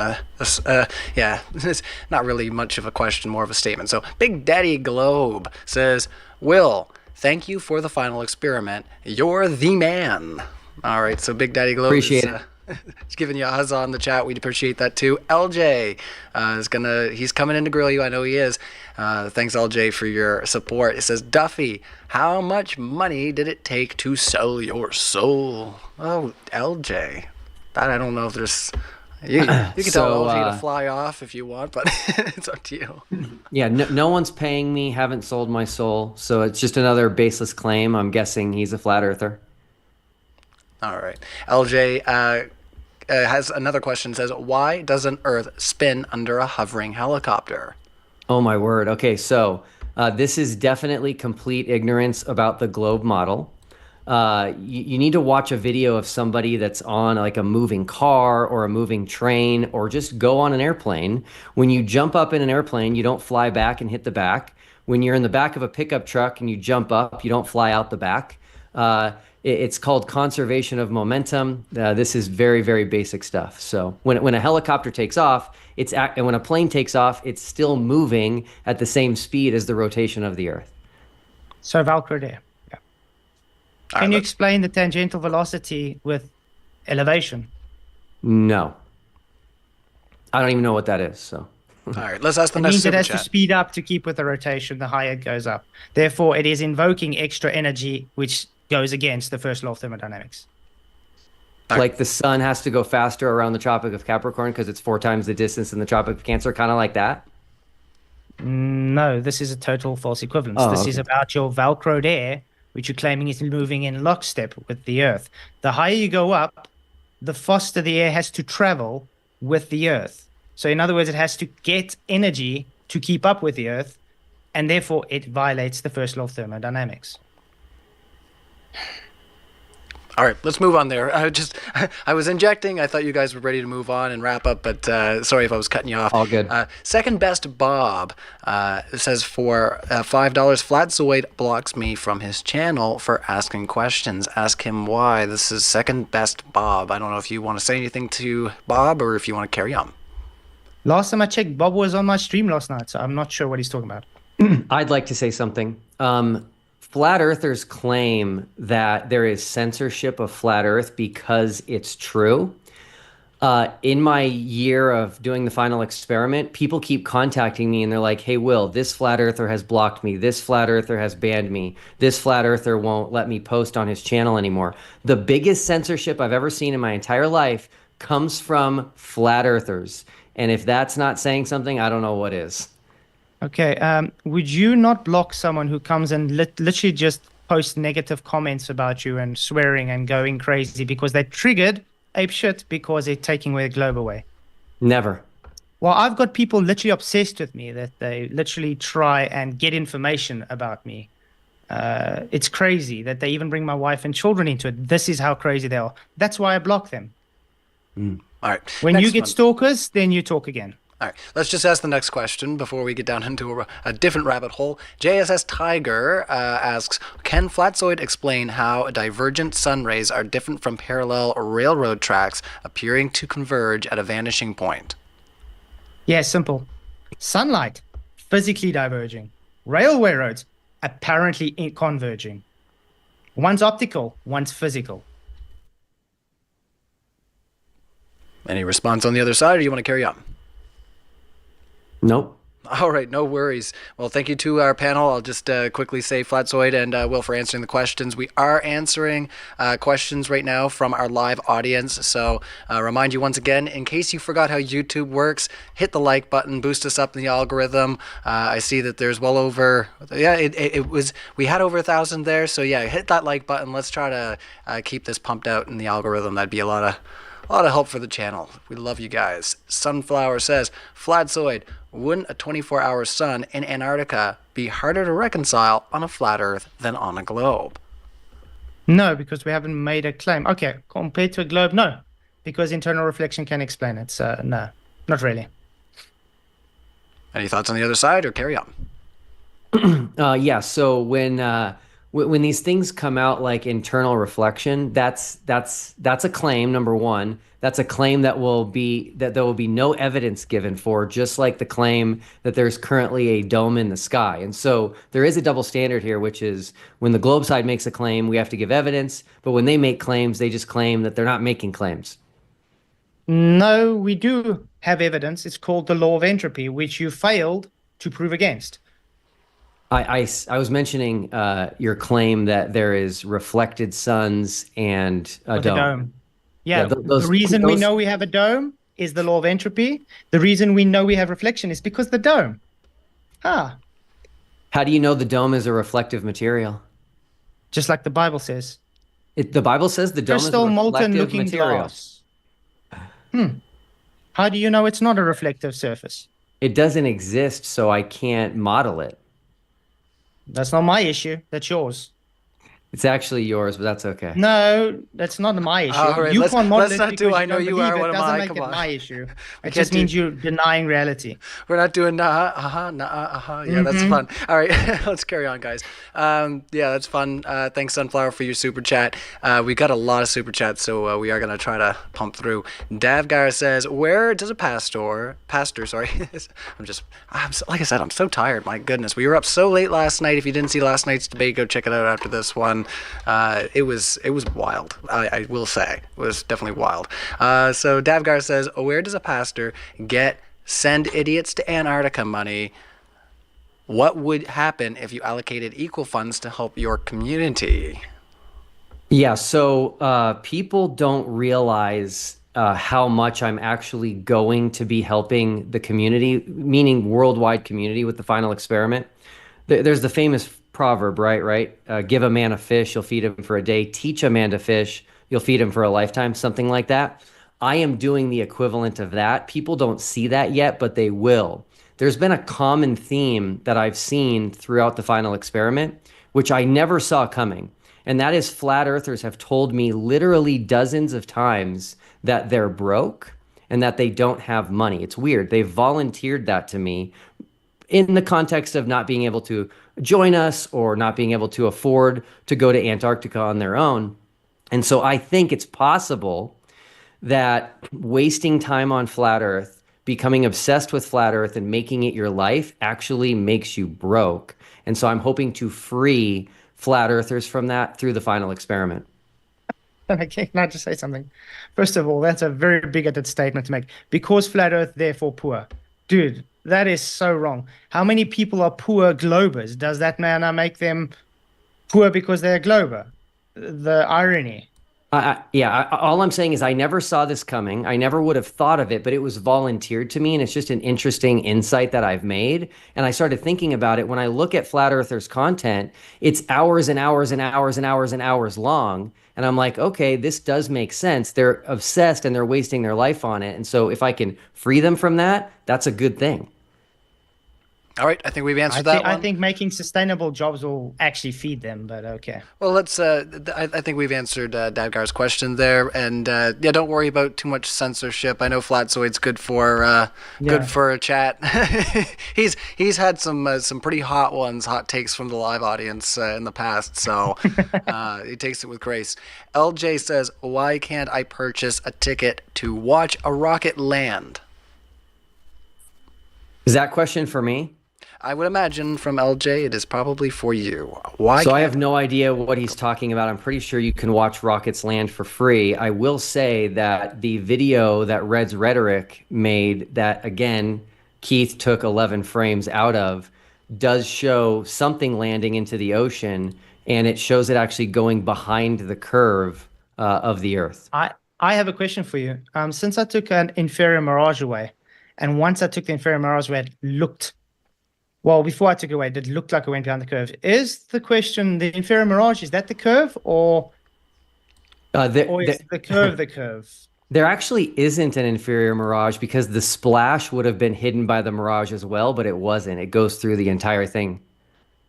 yeah, it's not really much of a question, more of a statement. So Big Daddy Globe says, Will, thank you for the final experiment. You're the man. All right, so Big Daddy Globe Appreciate is he's giving you a huzzah on the chat. We'd appreciate that too. LJ he's coming in to grill you. I know he is. Thanks, LJ, for your support. It says, Duffy, how much money did it take to sell your soul? Oh, LJ, that I don't know if there's. You can tell LJ to fly off if you want, but it's up to you. Yeah, no one's paying me. Haven't sold my soul, so it's just another baseless claim. I'm guessing he's a flat earther. All right. LJ has another question. Says, why doesn't Earth spin under a hovering helicopter? Oh, my word. Okay, so this is definitely complete ignorance about the globe model. You need to watch a video of somebody that's on like a moving car or a moving train, or just go on an airplane. When you jump up in an airplane, you don't fly back and hit the back. When you're in the back of a pickup truck and you jump up, you don't fly out the back. It's called conservation of momentum. This is very, very basic stuff. So when a helicopter takes off, and when a plane takes off, it's still moving at the same speed as the rotation of the Earth. So Velcro there. Yeah. Can you explain the tangential velocity with elevation? No. I don't even know what that is. So. All right, let's ask the it next means super it has chat. to speed up to keep with the rotation. The higher it goes up. Therefore, it is invoking extra energy, which goes against the first law of thermodynamics. Like the sun has to go faster around the Tropic of Capricorn because it's 4 times the distance in the Tropic of Cancer, kind of like that? No, this is a total false equivalence. Oh, this okay. is about your velcroed air, which you're claiming is moving in lockstep with the Earth. The higher you go up, the faster the air has to travel with the Earth. So in other words, it has to get energy to keep up with the Earth, and therefore it violates the first law of thermodynamics. All right, let's move on there. I was injecting. I thought you guys were ready to move on and wrap up, but sorry if I was cutting you off. All good. Second best Bob says for $5, Flatzoid blocks me from his channel for asking questions. Ask him why. This is second best Bob. I don't know if you want to say anything to Bob or if you want to carry on. Last time I checked, Bob was on my stream last night, so I'm not sure what he's talking about. I'd like to say something. Flat earthers claim that there is censorship of flat earth because it's true. In my year of doing the final experiment, people keep contacting me and they're like, hey, Will, this flat earther has blocked me. This flat earther has banned me. This flat earther won't let me post on his channel anymore. The biggest censorship I've ever seen in my entire life comes from flat earthers. And if that's not saying something, I don't know what is. Okay, would you not block someone who comes and literally just posts negative comments about you and swearing and going crazy because they triggered apeshit because they're taking away the globe away? Never. Well, I've got people literally obsessed with me that they literally try and get information about me. It's crazy that they even bring my wife and children into it. This is how crazy they are. That's why I block them. All right. When Next you get one. stalkers, then you talk again. All right, let's just ask the next question before we get down into a different rabbit hole. JSS Tiger asks, can Flatzoid explain how divergent sun rays are different from parallel railroad tracks appearing to converge at a vanishing point? Yeah, simple. Sunlight, physically diverging. Railway roads, apparently converging. One's optical, one's physical. Any response on the other side, or you want to carry on? Nope. All right, no worries. Well, thank you to our panel. I'll just quickly say Flatzoid and Will for answering the questions. We are answering questions right now from our live audience. So remind you once again, in case you forgot how YouTube works, hit the like button, boost us up in the algorithm. I see that there's well over, we had over 1,000 there. So yeah, hit that like button. Let's try to keep this pumped out in the algorithm. That'd be a lot of help for the channel. We love you guys. Sunflower says, Flatzoid, wouldn't a 24-hour sun in Antarctica be harder to reconcile on a flat Earth than on a globe? No, because we haven't made a claim. Okay, compared to a globe, no. Because internal reflection can explain it. So no, not really. Any thoughts on the other side, or carry on? Yeah. So when these things come out like internal reflection, that's a claim. Number one, that's a claim that there will be no evidence given for, just like the claim that there's currently a dome in the sky. And so there is a double standard here, which is when the globe side makes a claim, we have to give evidence. But when they make claims, they just claim that they're not making claims. No, we do have evidence. It's called the law of entropy, which you failed to prove against. I was mentioning your claim that there is reflected suns and a dome. Yeah, the reason we know we have a dome is the law of entropy. The reason we know we have reflection is because the dome. How do you know the dome is a reflective material? Just like the Bible says. The Bible says the dome Crystal, is a molten reflective looking material. glass. How do you know it's not a reflective surface? It doesn't exist, so I can't model it. That's not my issue. That's yours. It's actually yours, but that's okay. No, that's not my issue. All right, you let's- can't model let's it not because do I know don't you believe are, it. what am Doesn't I? make Come it on. my issue. We It can't just means do- you're denying reality. We're not doing Yeah, that's fun. All right, let's carry on, guys. Yeah, that's fun. Thanks, Sunflower, for your super chat. We got a lot of super chats, so we are gonna try to pump through. Davgar says, "Where does a pastor? Sorry, like I said, I'm so tired. My goodness, we were up so late last night. If you didn't see last night's debate, go check it out after this one. It was wild. I will say, it was definitely wild. So Davgar says, where does a pastor get send idiots to Antarctica money? What would happen if you allocated equal funds to help your community? Yeah, so people don't realize how much I'm actually going to be helping the community, meaning worldwide community, with the final experiment. There's the famous proverb, right? Give a man a fish, you'll feed him for a day. Teach a man to fish, you'll feed him for a lifetime, something like that. I am doing the equivalent of that. People don't see that yet, but they will. There's been a common theme that I've seen throughout the final experiment, which I never saw coming. And that is flat earthers have told me literally dozens of times that they're broke and that they don't have money. It's weird. They've volunteered that to me in the context of not being able to join us or not being able to afford to go to Antarctica on their own. And so I think it's possible that wasting time on flat earth, becoming obsessed with flat earth and making it your life actually makes you broke. And so I'm hoping to free flat earthers from that through the final experiment. Okay, can I just say something? First of all, that's a very bigoted statement to make. Because flat earth, therefore poor. Dude, that is so wrong. How many people are poor globers? Does that now make them poor because they're a glober? The irony. All I'm saying is I never saw this coming. I never would have thought of it, but it was volunteered to me, and it's just an interesting insight that I've made. And I started thinking about it. When I look at flat earthers' content, it's hours and hours and hours and hours and hours long. And I'm like, okay, this does make sense. They're obsessed and they're wasting their life on it. And so if I can free them from that, that's a good thing. All right, I think we've answered that one. I think making sustainable jobs will actually feed them, but okay. Well, let's. I think we've answered Dadgar's question there, and yeah, don't worry about too much censorship. I know Flatzoid's good for a chat. he's had some pretty hot takes from the live audience in the past, so he takes it with grace. LJ says, "Why can't I purchase a ticket to watch a rocket land?" Is that question for me? I would imagine from LJ, it is probably for you. Why? So I have no idea what he's talking about. I'm pretty sure you can watch rockets land for free. I will say that the video that Red's Rhetoric made, that again, Keith took 11 frames out of, does show something landing into the ocean, and it shows it actually going behind the curve of the Earth. I have a question for you. Since I took an inferior mirage away, and once I took the inferior mirage away, it looked, well, before I took it away, it looked like it went behind the curve. Is the question, the inferior mirage, is that the curve, or is the curve the curve? There actually isn't an inferior mirage because the splash would have been hidden by the mirage as well, but it wasn't. It goes through the entire thing.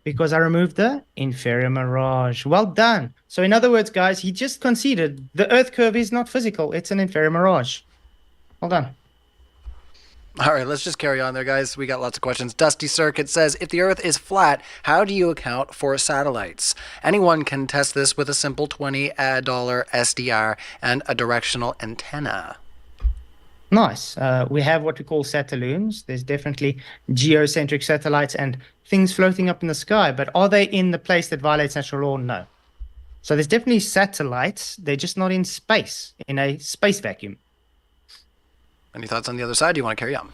Because I removed the inferior mirage. Well done. So in other words, guys, he just conceded the Earth curve is not physical. It's an inferior mirage. Well done. All right, let's just carry on there, guys. We got lots of questions. Dusty Circuit says, if the Earth is flat, how do you account for satellites? Anyone can test this with a simple $20 SDR and a directional antenna. Nice. We have what we call satelloons. There's definitely geocentric satellites and things floating up in the sky, but are they in the place that violates natural law? No. So there's definitely satellites. They're just not in space, in a space vacuum. Any thoughts on the other side? Do you want to carry on?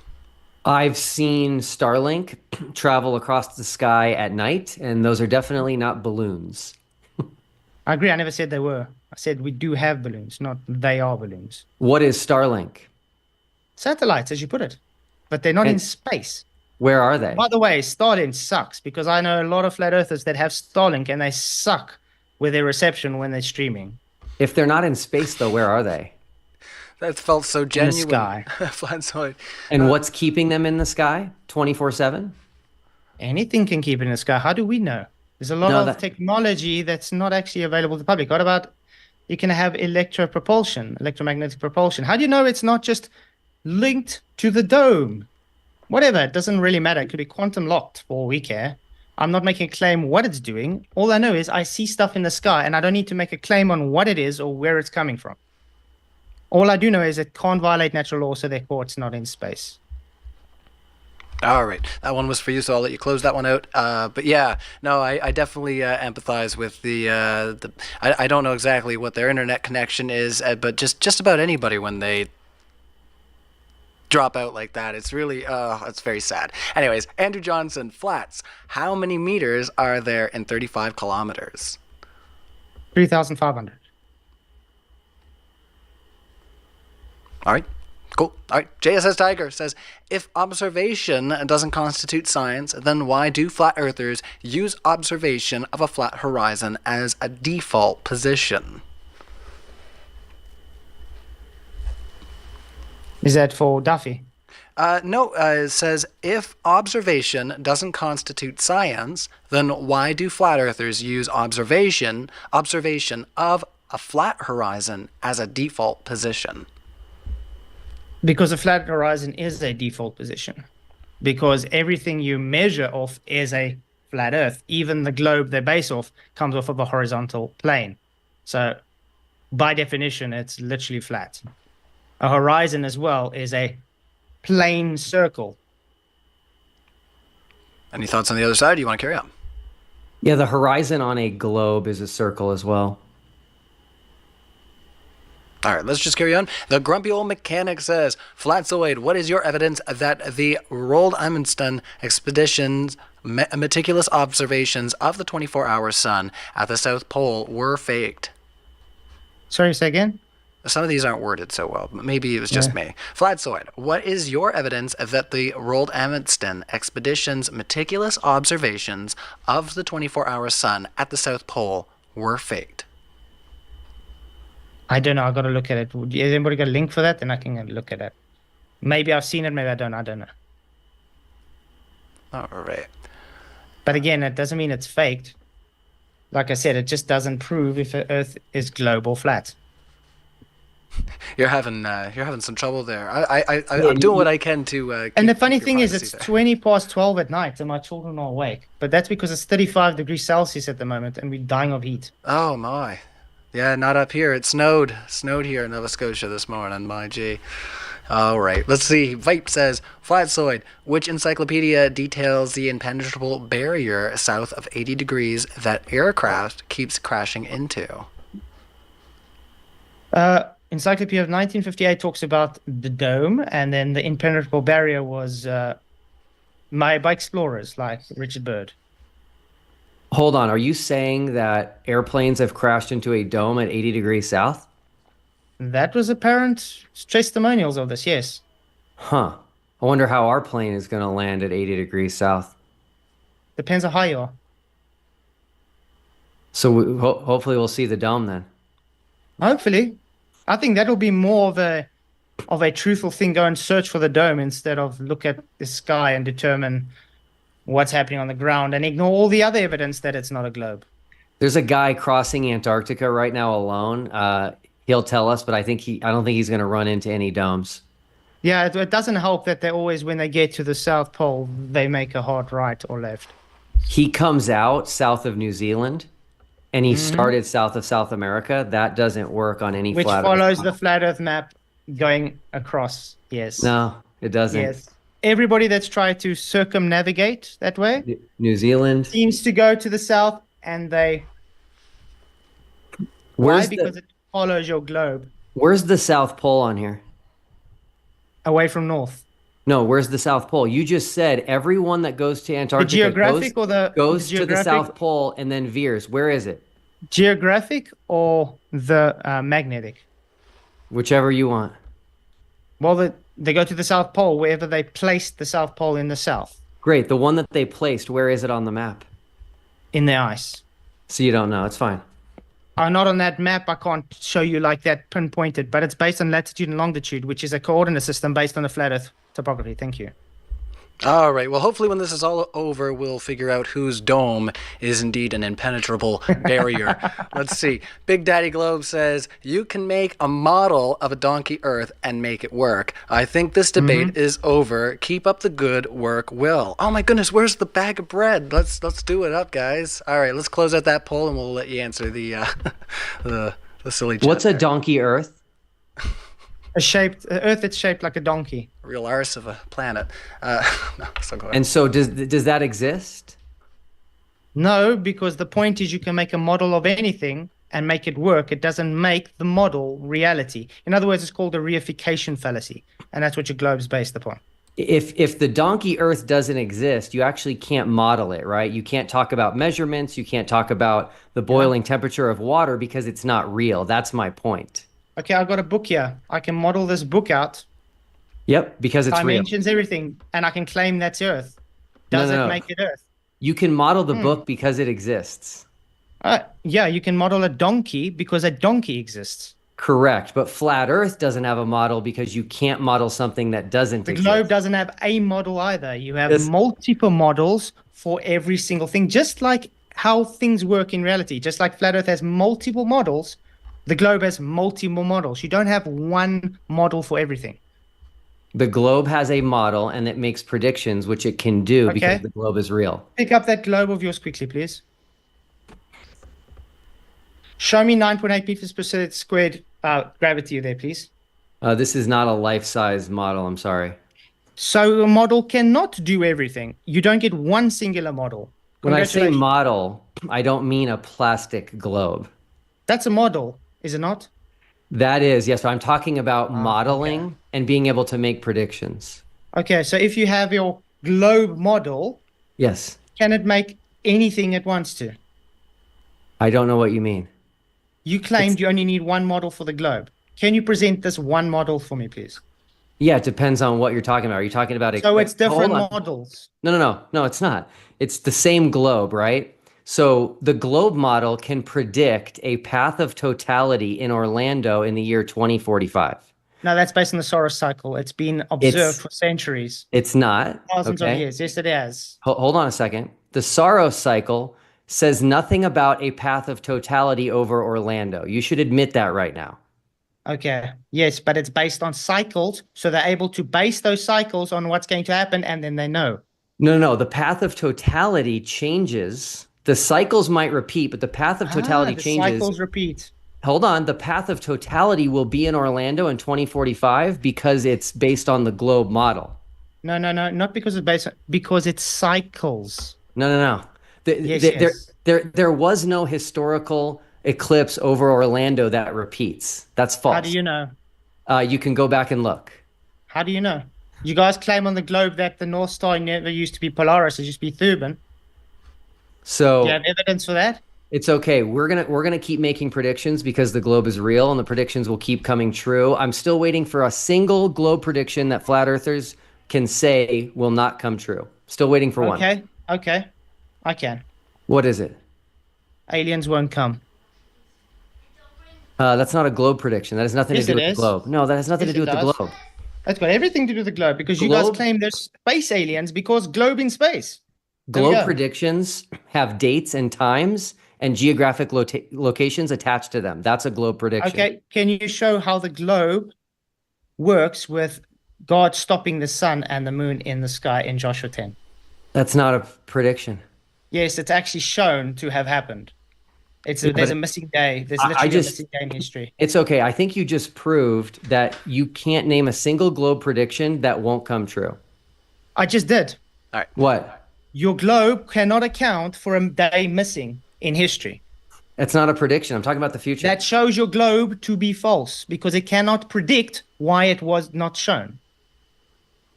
I've seen Starlink travel across the sky at night, and those are definitely not balloons. I agree. I never said they were. I said we do have balloons, not they are balloons. What is Starlink? Satellites, as you put it. But they're not in space. Where are they? By the way, Starlink sucks because I know a lot of flat earthers that have Starlink and they suck with their reception when they're streaming. If they're not in space, though, where are they? That felt so genuine. In the sky. Flatsoid. And what's keeping them in the sky 24/7? Anything can keep it in the sky. How do we know? There's a lot of technology that's not actually available to the public. What about you can have electromagnetic propulsion? How do you know it's not just linked to the dome? Whatever, it doesn't really matter. It could be quantum locked for all we care. I'm not making a claim what it's doing. All I know is I see stuff in the sky and I don't need to make a claim on what it is or where it's coming from. All I do know is it can't violate natural law, so therefore it's not in space. All right. That one was for you, so I'll let you close that one out. But yeah, no, I definitely empathize with I don't know exactly what their internet connection is, but just about anybody when they drop out like that, it's really, it's very sad. Anyways, Andrew Johnson, flats. How many meters are there in 35 kilometers? 3,500. All right, cool. All right, JSS Tiger says, if observation doesn't constitute science, then why do flat earthers use observation of a flat horizon as a default position? Is that for Duffy? No, it says, if observation doesn't constitute science, then why do flat earthers use observation of a flat horizon as a default position? Because a flat horizon is a default position. Because everything you measure off is a flat Earth. Even the globe they base off comes off of a horizontal plane. So by definition, it's literally flat. A horizon as well is a plane circle. Any thoughts on the other side? Do you want to carry on? Yeah, the horizon on a globe is a circle as well. All right, let's just carry on. The grumpy old mechanic says, Flatzoid, what is your evidence that the Roald Amundsen expedition's meticulous observations of the 24-hour sun at the South Pole were faked? Sorry, say again? Some of these aren't worded so well, but maybe it was just me. Flatzoid, what is your evidence that the Roald Amundsen expedition's meticulous observations of the 24-hour sun at the South Pole were faked? I don't know. I've got to look at it. Has anybody got a link for that? Then I can look at it. Maybe I've seen it. Maybe I don't. I don't know. All right. But again, it doesn't mean it's faked. Like I said, it just doesn't prove if the Earth is globe or flat. You're having some trouble there. I'm doing what I can to. And the funny thing is, it's 12:20 at night, and my children are awake. But that's because it's 35 degrees Celsius at the moment, and we're dying of heat. Oh my. Yeah, not up here. It snowed. Snowed here in Nova Scotia this morning, my G. All right, let's see. Vipe says, Flatzoid, which encyclopedia details the impenetrable barrier south of 80 degrees that aircraft keeps crashing into? Encyclopedia of 1958 talks about the dome, and then the impenetrable barrier was made by explorers like Richard Byrd. Hold on, are you saying that airplanes have crashed into a dome at 80 degrees south? That was apparent testimonials of this, yes. Huh. I wonder how our plane is going to land at 80 degrees south. Depends on how you are. So hopefully we'll see the dome then. Hopefully. I think that'll be more of a truthful thing. Go and search for the dome instead of look at the sky and determine what's happening on the ground and ignore all the other evidence that it's not a globe. There's a guy crossing Antarctica right now alone. He'll tell us, but I don't think he's going to run into any domes. Yeah, it doesn't help that they always, when they get to the South Pole, they make a hard right or left. He comes out south of New Zealand, and he started south of South America. That doesn't work on any Which flat follows Earth. the flat Earth map going across. Yes. No, it doesn't. Yes. Everybody that's tried to circumnavigate that way New Zealand seems to go to the south, and they. Why? Because it follows your globe Where's the South Pole on here? away from north. No, where's the South Pole? You just said everyone that goes to Antarctica geographic goes, or the goes to the geographic? South Pole and then veers. Where is it? Geographic or the magnetic? Whichever you want. Well, they go to the South Pole wherever they placed the South Pole in the south. Great. The one that they placed, where is it on the map? In the ice. So you don't know. It's fine. Not on that map. I can't show you like that pinpointed, but it's based on latitude and longitude, which is a coordinate system based on the flat Earth topography. Thank you. All right. Well, hopefully when this is all over, we'll figure out whose dome is indeed an impenetrable barrier. Let's see. Big Daddy Globe says, you can make a model of a donkey Earth and make it work. I think this debate is over. Keep up the good work, Will. Oh my goodness, where's the bag of bread? Let's do it up, guys. All right, let's close out that poll and we'll let you answer the silly chat. What's a donkey Earth? Earth that's shaped like a donkey. Real arse of a planet. No, so go ahead. And so does that exist? No, because the point is you can make a model of anything and make it work. It doesn't make the model reality. In other words, it's called a reification fallacy, and that's what your globe's based upon. If the donkey Earth doesn't exist, you actually can't model it, right? You can't talk about measurements. You can't talk about the boiling temperature of water because it's not real. That's my point. Okay, I've got a book here. I can model this book out. Yep, because it's real. Dimensions, everything, and I can claim that's Earth. Does it make it Earth? You can model the book because it exists. Yeah, you can model a donkey because a donkey exists. Correct, but flat Earth doesn't have a model because you can't model something that doesn't exist. The globe doesn't have a model either. You have multiple models for every single thing, just like how things work in reality. Just like flat Earth has multiple models, the globe has multiple models. You don't have one model for everything. The globe has a model and it makes predictions, which it can do because the globe is real. Pick up that globe of yours quickly, please. Show me 9.8 meters per second squared gravity there, please. This is not a life-size model, I'm sorry. So a model cannot do everything. You don't get one singular model. When I say model, I don't mean a plastic globe. That's a model, is it not? That is, yes. I'm talking about modeling and being able to make predictions. Okay, so if you have your globe model, yes, can it make anything it wants to? I don't know what you mean. You claimed you only need one model for the globe. Can you present this one model for me, please? Yeah, it depends on what you're talking about. Are you talking about... So it's different models. No, it's not. It's the same globe, right? So the globe model can predict a path of totality in Orlando in the year 2045. No, that's based on the Saros cycle. It's been observed for centuries. It's not. Thousands of years. Yes, it has. Hold on a second. The Saros cycle says nothing about a path of totality over Orlando. You should admit that right now. Okay. Yes, but it's based on cycles, so they're able to base those cycles on what's going to happen, and then they know. No. The path of totality changes. The cycles might repeat, but the path of totality changes. Cycles repeat. Hold on. The path of totality will be in Orlando in 2045 because it's based on the globe model. No. Not because it's based on, because it's cycles. No. There was no historical eclipse over Orlando that repeats. That's false. How do you know? You can go back and look. How do you know? You guys claim on the globe that the North Star never used to be Polaris, it used to be Thuban. So do you have evidence for that? It's okay. We're gonna keep making predictions because the globe is real and the predictions will keep coming true. I'm still waiting for a single globe prediction that flat earthers can say will not come true. Still waiting for one. Okay. I can. What is it? Aliens won't come. That's not a globe prediction. That has nothing to do with the globe. No, that has nothing to do with the globe. That's got everything to do with the globe because you guys claim there's space aliens because globe in space. Globe predictions have dates and times and geographic locations attached to them. That's a globe prediction. Okay, can you show how the globe works with God stopping the sun and the moon in the sky in Joshua 10. That's not a prediction. Yes, it's actually shown to have happened. There's a missing day. There's I literally a just- missing day in history. It's okay. I think you just proved that you can't name a single globe prediction that won't come true. I just did. All right. What? Your globe cannot account for a day missing in history. It's not a prediction. I'm talking about the future. That shows your globe to be false because it cannot predict why it was not shown.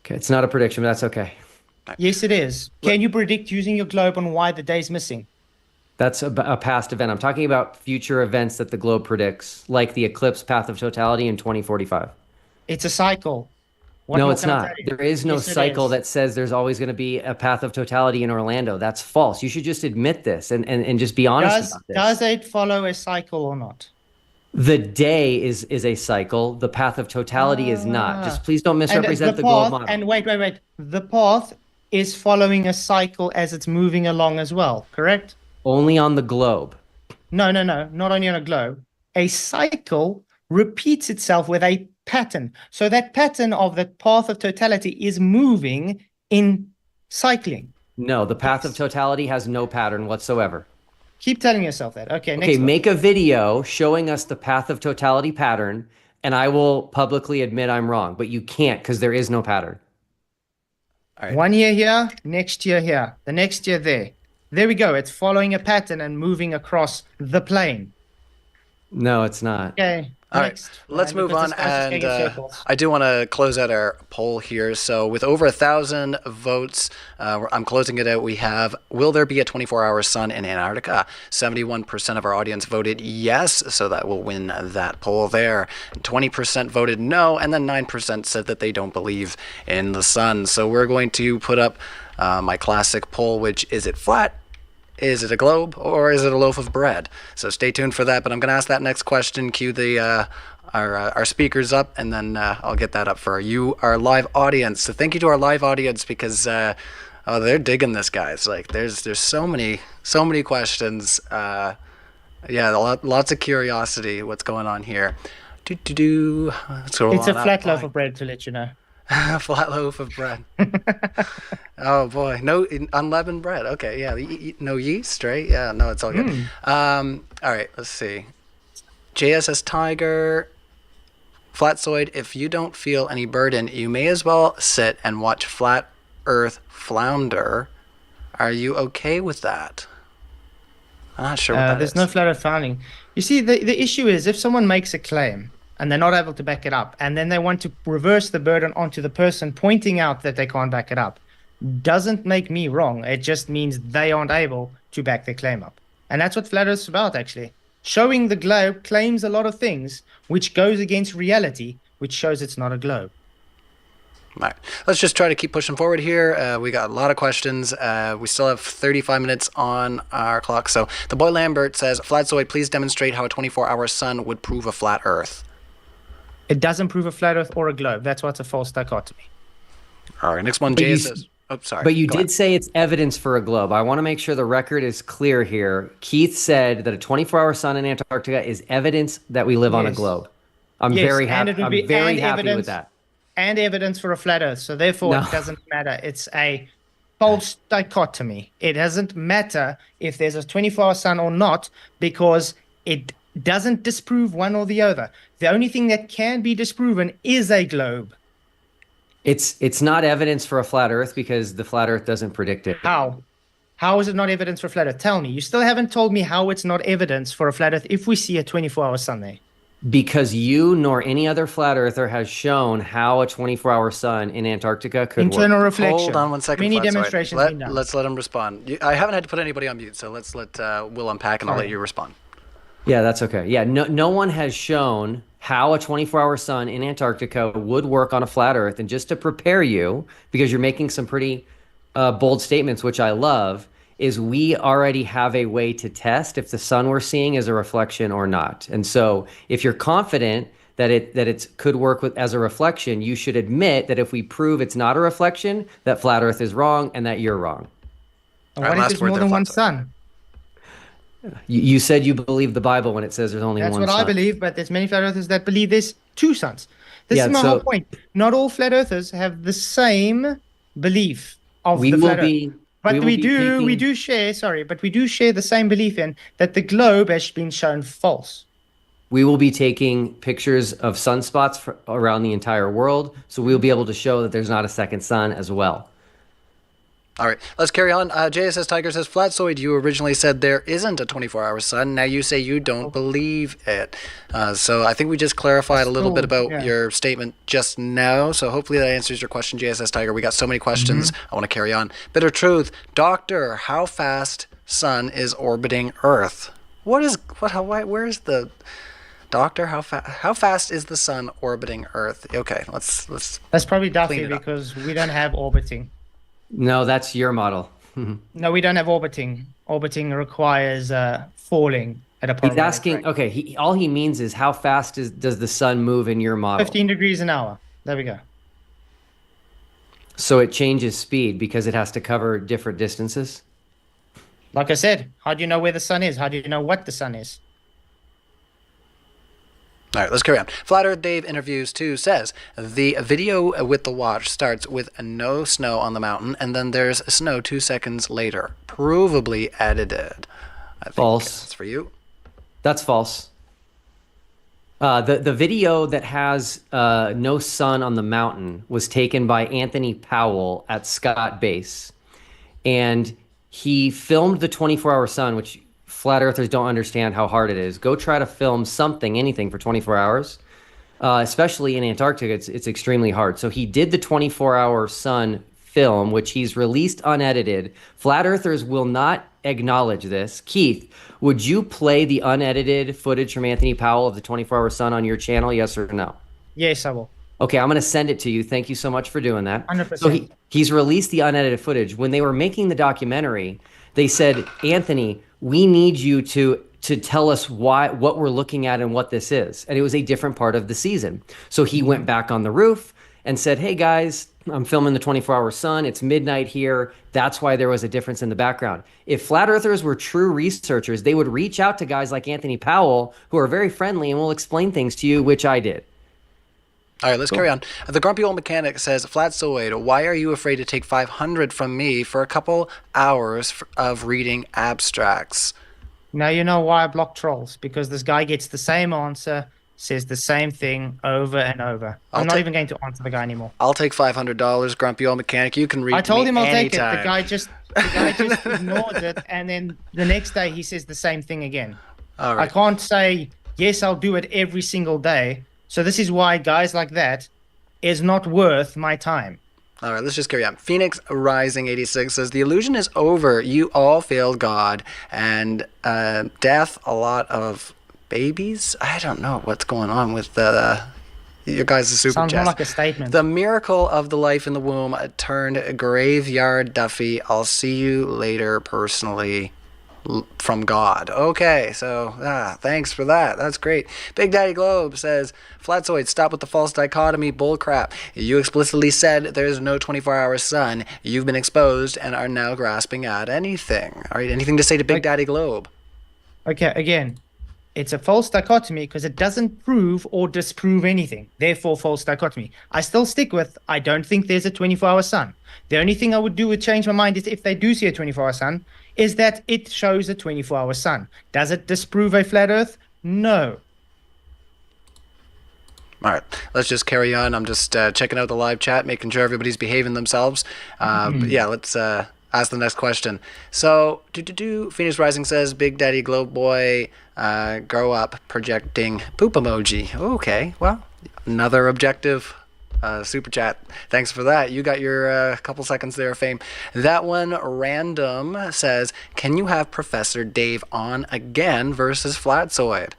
Okay, it's not a prediction, but that's okay. Yes, it is. Can you predict using your globe on why the day's missing? That's a past event. I'm talking about future events that the globe predicts, like the eclipse path of totality in 2045. It's a cycle. What No, more it's can I not. tell you? There is no Yes, it cycle is. that says there's always going to be a path of totality in Orlando. That's false. You should just admit this and just be honest about this. Does it follow a cycle or not? The day is a cycle. The path of totality is not. Just please don't And misrepresent the path, globe model. And wait. The path is following a cycle as it's moving along as well, correct? Only on the globe. No, not only on a globe. A cycle repeats itself with a pattern. So that pattern of the path of totality is moving in cycling. No, the path of totality has no pattern whatsoever. Keep telling yourself that. Okay, next Okay, one. make a video showing us the path of totality pattern, and I will publicly admit I'm wrong, but you can't because there is no pattern. All right. 1 year here, next year here, the next year there. There we go. It's following a pattern and moving across the plane. No, it's not. Okay. All right, next. let's move Because on. this guy's just And going in circles. I do want to close out our poll here. So with over 1,000 votes, I'm closing it out. We have, will there be a 24-hour sun in Antarctica? 71% of our audience voted yes, so that will win that poll there. 20% voted no, and then 9% said that they don't believe in the sun. So we're going to put up my classic poll, which is it flat? Is it a globe or is it a loaf of bread? So stay tuned for that. But I'm going to ask that next question. Cue the our speakers up, and then I'll get that up for you, our live audience. So thank you to our live audience because they're digging this, guys. Like there's so many questions. Lots of curiosity. What's going on here? It's a flat loaf of bread, to let you know. Flat loaf of bread. Oh boy, no unleavened bread. Okay, yeah, no yeast, right? Yeah, no, it's all good. All right, let's see. JSS Tiger, Flatsoid. If you don't feel any burden, you may as well sit and watch Flat Earth flounder. Are you okay with that? I'm not sure what that There's is. no flat earth founding. You see, the issue is if someone makes a claim and they're not able to back it up, and then they want to reverse the burden onto the person pointing out that they can't back it up, doesn't make me wrong. It just means they aren't able to back their claim up. And that's what flat earth's about, actually. Showing the globe claims a lot of things, which goes against reality, which shows it's not a globe. All right, let's just try to keep pushing forward here. We got a lot of questions. We still have 35 minutes on our clock. So the boy Lambert says, Flatzoid, please demonstrate how a 24-hour sun would prove a flat earth. It doesn't prove a flat earth or a globe. That's what's a false dichotomy. All right, next one, But Jay you- says, oh, sorry. But you Go did ahead. say it's evidence for a globe. I want to make sure the record is clear here. Keith said that a 24-hour sun in Antarctica is evidence that we live on a Yes. globe. I'm Yes, very and happy. it would I'm be- very and happy with evidence- that. And evidence for a flat earth. So therefore, No. it doesn't matter. It's a false dichotomy. It doesn't matter if there's a 24-hour sun or not, because it doesn't disprove one or the other. The only thing that can be disproven is a globe. It's not evidence for a flat Earth because the flat Earth doesn't predict it. How? How is it not evidence for a flat earth? Tell me. You still haven't told me how it's not evidence for a flat earth if we see a 24-hour sun there. Because you nor any other flat earther has shown how a 24-hour sun in Antarctica could Internal work. reflection. Hold on one second. Many Flatsoid. demonstrations being done. Let's let him respond. I haven't had to put anybody on mute, so let's let Will unpack and I'll Sorry. let you respond. Yeah, that's okay. Yeah, no one has shown how a 24-hour sun in Antarctica would work on a flat Earth. And just to prepare you, because you're making some pretty bold statements, which I love, is we already have a way to test if the sun we're seeing is a reflection or not. And so if you're confident that it could work as a reflection, you should admit that if we prove it's not a reflection, that flat Earth is wrong and that you're wrong. And what if there's more than one sun? You said you believe the Bible when it says there's only That's one what sun. I believe, but there's many flat earthers that believe there's two suns. This Yeah, is my so- whole point. Not all flat earthers have the same belief of We the will flat Earth. be- But we will we be do share the same belief in that the globe has been shown false. We will be taking pictures of sunspots around the entire world, so we'll be able to show that there's not a second sun as well. All right, let's carry on. JSS Tiger says, Flatsoid, you originally said there isn't a 24-hour sun. Now you say you don't believe it. So I think we just clarified a little bit about your statement just now. So hopefully that answers your question, JSS Tiger. We got so many questions. I want to carry on. Bitter Truth, Doctor, how fast sun is orbiting Earth? Where is the... Doctor, how fast is the sun orbiting Earth? Okay, let's That's probably Duffy clean it up. because we don't have orbiting. No, that's your model. No, we don't have orbiting. Orbiting requires falling at a He's asking, okay, all he means is how fast does the sun move in your model? 15 degrees an hour. There we go. So it changes speed because it has to cover different distances? Like I said, how do you know where the sun is? How do you know what the sun is? All right, let's carry on. Flat Earth Dave Interviews 2 says, the video with the watch starts with no snow on the mountain, and then there's snow 2 seconds later. Provably edited. I think False. That's for you. That's false. The video that has no sun on the mountain was taken by Anthony Powell at Scott Base. And he filmed the 24-hour sun, which flat earthers don't understand how hard it is. Go try to film anything for 24 hours. Especially in Antarctica, it's extremely hard. So he did the 24-hour sun film, which he's released unedited. Flat earthers will not acknowledge this. Keith, would you play the unedited footage from Anthony Powell of the 24-hour sun on your channel, yes or no? Yes, I will. Okay, I'm going to send it to you. Thank you so much for doing that. 100%. So he's released the unedited footage. When they were making the documentary, they said, Anthony, we need you to tell us what we're looking at and what this is. And it was a different part of the season. So he went back on the roof and said, hey guys, I'm filming the 24-hour sun. It's midnight here. That's why there was a difference in the background. If flat earthers were true researchers, they would reach out to guys like Anthony Powell, who are very friendly and will explain things to you, which I did. All right, let's carry on. The Grumpy Old Mechanic says, Flatsoid, why are you afraid to take 500 from me for a couple hours of reading abstracts? Now you know why I block trolls, because this guy gets the same answer, says the same thing over and over. I'm not even going to answer the guy anymore. I'll take $500, Grumpy Old Mechanic. You can read I told him I'll anytime. take it. The guy just ignores it, and then the next day he says the same thing again. All right. I can't say, yes, I'll do it every single day. So this is why guys like that is not worth my time. All right, let's just carry on. Phoenix Rising 86 says, the illusion is over. You all failed God and death, a lot of babies. I don't know what's going on with your guys' super Sounds more chat. like a statement. The miracle of the life in the womb turned graveyard Duffy. I'll see you later personally. From God. Okay, so thanks for that. That's great. Big Daddy Globe says, Flatsoid, stop with the false dichotomy bullcrap. You explicitly said there's no 24-hour sun. You've been exposed and are now grasping at anything. All right, anything to say to Big Daddy Globe? Okay, again, it's a false dichotomy because it doesn't prove or disprove anything. Therefore, false dichotomy. I still stick with, I don't think there's a 24-hour sun. The only thing I would do would change my mind is if they do see a 24-hour sun, is that it shows a 24-hour sun. Does it disprove a flat earth? No. All right, let's just carry on. I'm just checking out the live chat, making sure everybody's behaving themselves. But yeah, let's ask the next question. So, Phoenix Rising says, Big Daddy Globe Boy, grow up projecting poop emoji. Okay, well, another objective super chat. Thanks for that. You got your couple seconds there of fame. That one random says, can you have Professor Dave on again versus Flatsoid?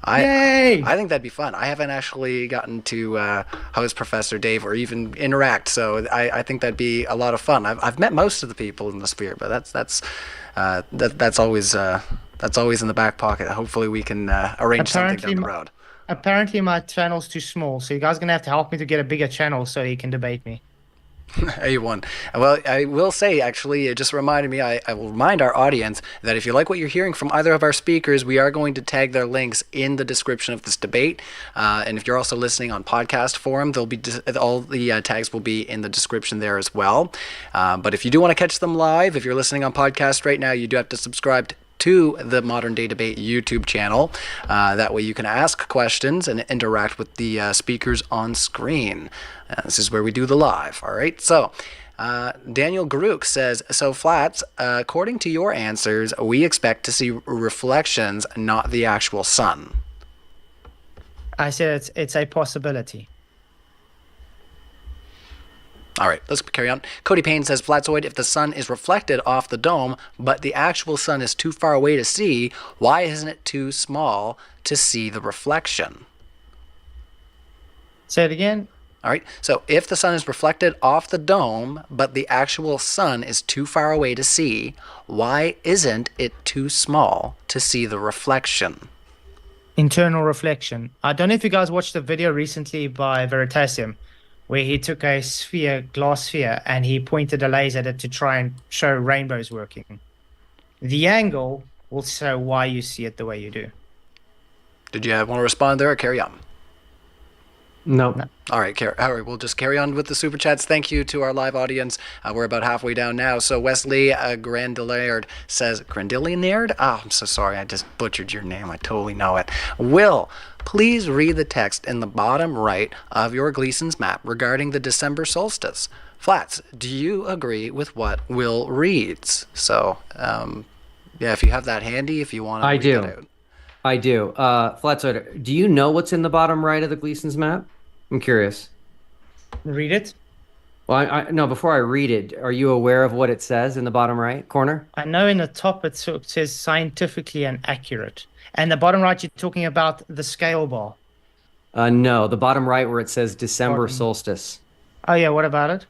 Yay! I think that'd be fun. I haven't actually gotten to host Professor Dave or even interact, so I think that'd be a lot of fun. I've met most of the people in the sphere, but that's always in the back pocket. Hopefully we can arrange something down the road. Apparently my channel's too small, so you guys are going to have to help me to get a bigger channel so you can debate me. A1. Well, I will say, actually, it just reminded me, I will remind our audience that if you like what you're hearing from either of our speakers, we are going to tag their links in the description of this debate. And if you're also listening on podcast forum, there'll be all the tags will be in the description there as well. But if you do want to catch them live, if you're listening on podcast right now, you do have to subscribe to the Modern Day Debate YouTube channel. That way you can ask questions and interact with the speakers on screen. This is where we do the live. All right. So Daniel Garuk says, so Flats, according to your answers, we expect to see reflections, not the actual sun. I said it's a possibility. All right, let's carry on. Cody Payne says, Flatzoid, if the sun is reflected off the dome, but the actual sun is too far away to see, why isn't it too small to see the reflection? Say it again. All right, so if the sun is reflected off the dome, but the actual sun is too far away to see, why isn't it too small to see the reflection? Internal reflection. I don't know if you guys watched the video recently by Veritas, where he took a glass sphere, and he pointed a laser at it to try and show rainbows working. The angle will show why you see it the way you do. Did you want to respond there or carry on? No. All right, we'll just carry on with the super chats. Thank you to our live audience. We're about halfway down now. So Wesley Grandillard says, Grandillard? Oh, I'm so sorry. I just butchered your name. I totally know it. Will, please read the text in the bottom right of your Gleason's map regarding the December solstice. Flats, do you agree with what Will reads? So, yeah, if you have that handy, if you want to read that out. I do. Flatsoid, do you know what's in the bottom right of the Gleason's map? I'm curious. Read it. Well, no, before I read it, are you aware of what it says in the bottom right corner? I know in the top it says scientifically and accurate. And the bottom right, you're talking about the scale bar. No, the bottom right where it says December solstice. Oh, yeah, what about it?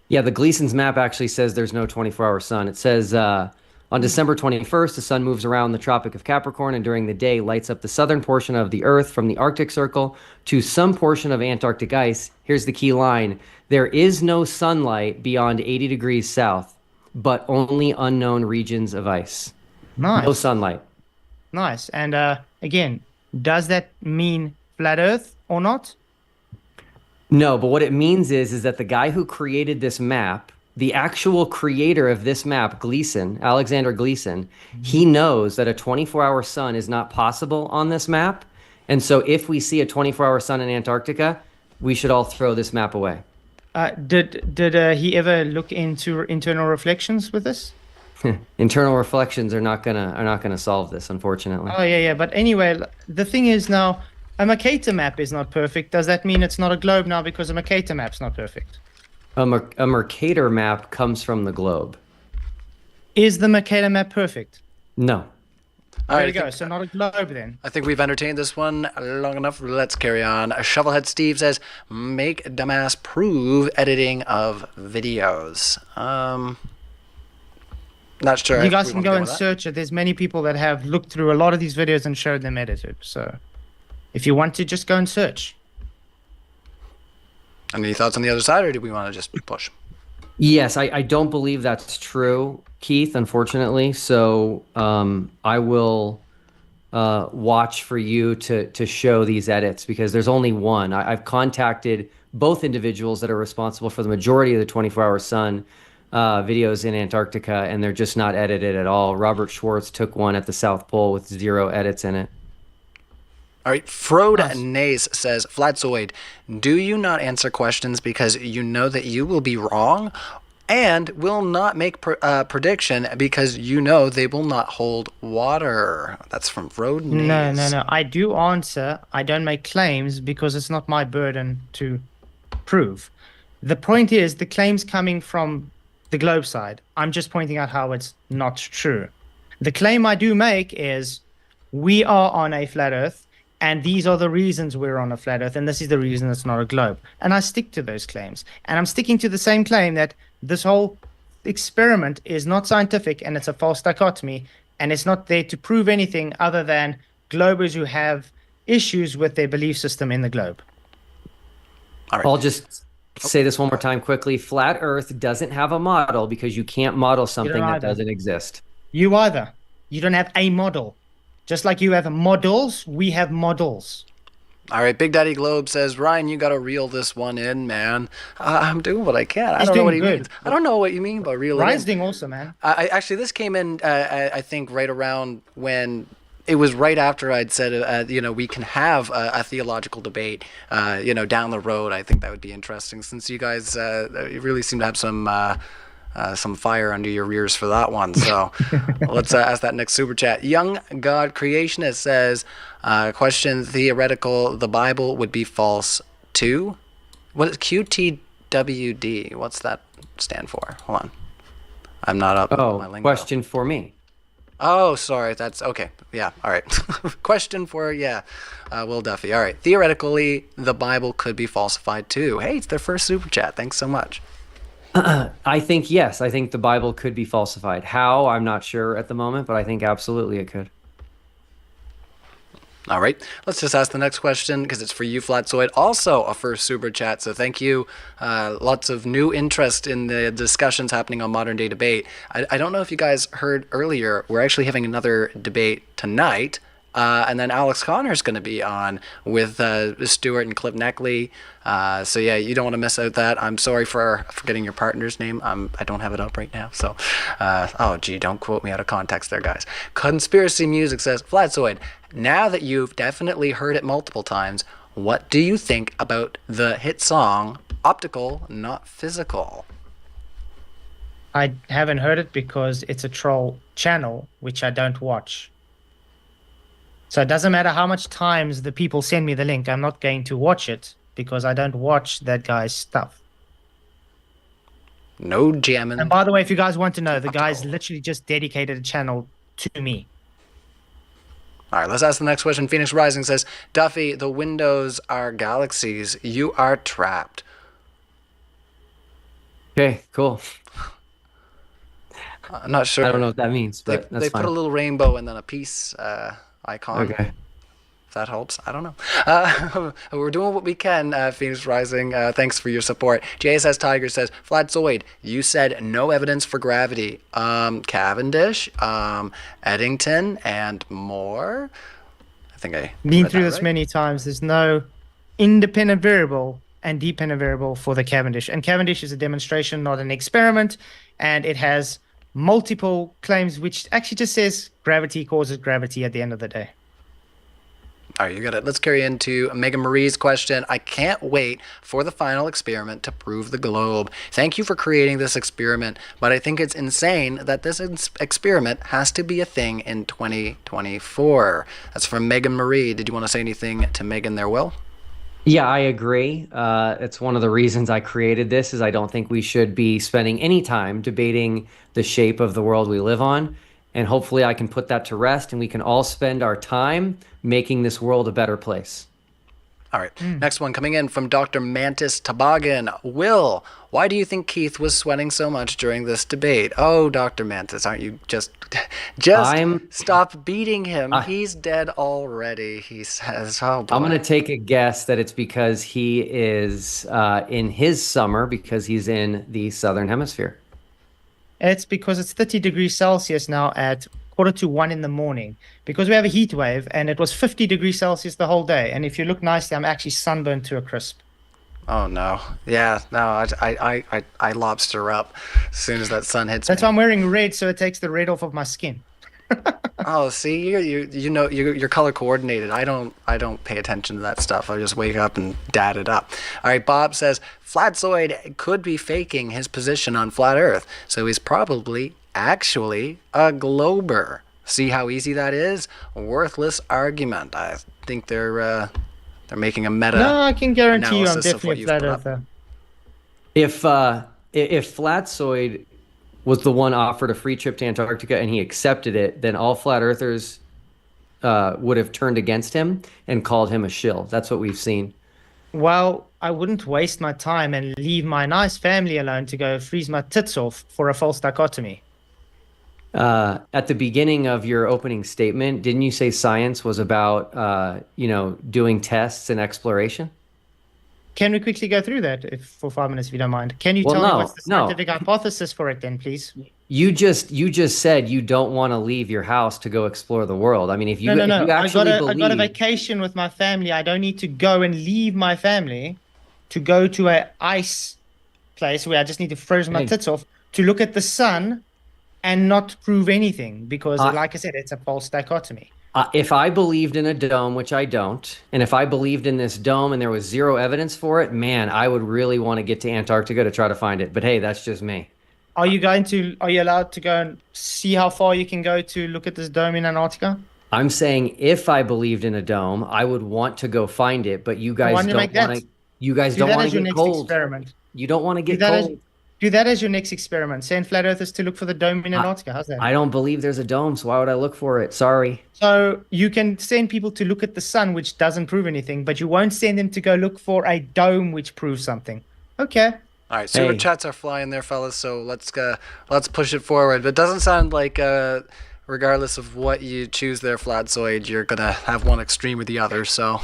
Yeah, the Gleason's map actually says there's no 24-hour sun. It says on December 21st, the sun moves around the Tropic of Capricorn and during the day lights up the southern portion of the Earth from the Arctic Circle to some portion of Antarctic ice. Here's the key line. There is no sunlight beyond 80 degrees south, but only unknown regions of ice. Nice. No sunlight. Nice. And again, does that mean flat Earth or not? No, but what it means is that the guy who created this map, the actual creator of this map, Gleason, Alexander Gleason, he knows that a 24-hour sun is not possible on this map. And so if we see a 24-hour sun in Antarctica, we should all throw this map away. Did he ever look into internal reflections with this? Internal reflections are not gonna solve this, unfortunately. Oh, yeah. But anyway, the thing is now, a Mercator map is not perfect. Does that mean it's not a globe now because a Mercator map's not perfect? A Mercator map comes from the globe. Is the Mercator map perfect? No. There you go. So not a globe then. I think we've entertained this one long enough. Let's carry on. Shovelhead Steve says, make dumbass prove editing of videos. Not sure. You guys can go and search it. There's many people that have looked through a lot of these videos and showed them edited. So if you want to, just go and search. Any thoughts on the other side, or do we want to just push? Yes, I don't believe that's true, Keith, unfortunately. So I will watch for you to show these edits because there's only one. I've contacted both individuals that are responsible for the majority of the 24-hour sun videos in Antarctica, and they're just not edited at all. Robert Schwartz took one at the South Pole with 0 edits in it. All right, Frode Nace says, Flatzoid, do you not answer questions because you know that you will be wrong and will not make prediction because you know they will not hold water? That's from Frode Nace. No. I do answer. I don't make claims because it's not my burden to prove. The point is the claims coming from the globe side. I'm just pointing out how it's not true. The claim I do make is we are on a flat Earth. And these are the reasons we're on a flat Earth, and this is the reason it's not a globe. And I stick to those claims. And I'm sticking to the same claim that this whole experiment is not scientific, and it's a false dichotomy, and it's not there to prove anything other than globers who have issues with their belief system in the globe. All right. say this one more time quickly. Flat Earth doesn't have a model because you can't model something that either. doesn't exist. You either. You don't have a model. Just like you have models, we have models. All right, Big Daddy Globe says, Ryan, you got to reel this one in, man. I'm doing what I can. I He's don't know what he doing good. means. I don't know what you mean by reel it in. Ryan's doing awesome, man. Actually, this came in, I think, right around when it was right after I'd said, we can have a theological debate, down the road. I think that would be interesting since you guys you really seem to have some fire under your ears for that one. So let's ask that next super chat. Young God Creationist says, question theoretical, the Bible would be false too? What is QTWD? What's that stand for? Hold on. I'm not up on my lingo. Question for me. Oh, sorry. That's okay. Yeah. All right. Question for, Will Duffy. All right. Theoretically, the Bible could be falsified too. Hey, it's their first super chat. Thanks so much. I think, yes, I think the Bible could be falsified. How? I'm not sure at the moment, but I think absolutely it could. All right, let's just ask the next question because it's for you, Flatzoid. Also a first super chat, so thank you. Lots of new interest in the discussions happening on Modern Day Debate. I don't know if you guys heard earlier, we're actually having another debate tonight. And then Alex Connor's going to be on with Stuart and Clip Neckley. So yeah, you don't want to miss out that. I'm sorry for forgetting your partner's name. I don't have it up right now. So, don't quote me out of context there, guys. Conspiracy Music says, Flatzoid, now that you've definitely heard it multiple times, what do you think about the hit song Optical, Not Physical? I haven't heard it because it's a troll channel, which I don't watch. So it doesn't matter how much times the people send me the link, I'm not going to watch it because I don't watch that guy's stuff. No jamming. And by the way, if you guys want to know, the guy's literally just dedicated a channel to me. All right, let's ask the next question. Phoenix Rising says, Duffy, the windows are galaxies. You are trapped. Okay, cool. I'm not sure. I don't know what that means, but they fine. put a little rainbow and then a peace icon. Okay. If that helps. I don't know. We're doing what we can, Phoenix Rising. Thanks for your support. JSS Tiger says, Flatzoid, you said no evidence for gravity. Cavendish, Eddington, and more. I think I been read through that this right. many times. There's no independent variable and dependent variable for the Cavendish. And Cavendish is a demonstration, not an experiment. And it has multiple claims, which actually just says gravity causes gravity at the end of the day. All right, you got it. Let's carry into Megan Marie's question. I can't wait for the final experiment to prove the globe. Thank you for creating this experiment, but I think it's insane that this experiment has to be a thing in 2024. That's from Megan Marie. Did you want to say anything to Megan there, Will? Yeah, I agree. It's one of the reasons I created this is I don't think we should be spending any time debating the shape of the world we live on. And hopefully I can put that to rest and we can all spend our time making this world a better place. All right, next one coming in from Dr. Mantis Toboggan. Will, why do you think Keith was sweating so much during this debate? Oh, Dr. Mantis, aren't you just stop beating him. He's dead already, he says. Oh, boy. I'm going to take a guess that it's because he is in his summer because he's in the Southern Hemisphere. It's because it's 30 degrees Celsius now at 1:45 in the morning because we have a heat wave and it was 50 degrees Celsius the whole day. And if you look nicely, I'm actually sunburned to a crisp. Oh, no. Yeah, no, I lobster up as soon as that sun hits That's me. why I'm wearing red, so it takes the red off of my skin. Oh, see, you're color coordinated. I don't pay attention to that stuff. I just wake up and dad it up. All right, Bob says Flatzoid could be faking his position on flat Earth, so he's probably actually a glober. See how easy that is? Worthless argument. I think they're making a meta. No, I can guarantee you I'm analysis of what definitely a you've flat put up. earther. If Flatzoid was the one offered a free trip to Antarctica and he accepted it, then all flat earthers would have turned against him and called him a shill. That's what we've seen. Well, I wouldn't waste my time and leave my nice family alone to go freeze my tits off for a false dichotomy. At the beginning of your opening statement, didn't you say science was about, doing tests and exploration? Can we quickly go through that for 5 minutes, if you don't mind? Can you Well, tell me no, what's the no. scientific hypothesis for it then, please? You just said you don't want to leave your house to go explore the world. I mean, if you No. if you I actually got a believe, vacation with my family. I don't need to go and leave my family to go to a ice place where I just need to freeze my tits off to look at the sun and not prove anything because, like I said, it's a false dichotomy. if I believed in a dome, which I don't, and if I believed in this dome and there was zero evidence for it, man, I would really want to get to Antarctica to try to find it. But hey, that's just me. Are you allowed to go and see how far you can go to look at this dome in Antarctica? I'm saying if I believed in a dome, I would want to go find it, but you guys don't want to. You guys don't want to get cold. Experiment. You don't want to get cold. Do that as your next experiment. Send flat earthers to look for the dome in Antarctica. How's that? I don't believe there's a dome, so why would I look for it? Sorry. So you can send people to look at the sun, which doesn't prove anything, but you won't send them to go look for a dome which proves something. Okay. All right, super chats are flying there, fellas. So let's push it forward. But it doesn't sound like, regardless of what you choose there, Flatzoid, you're gonna have one extreme or the other. So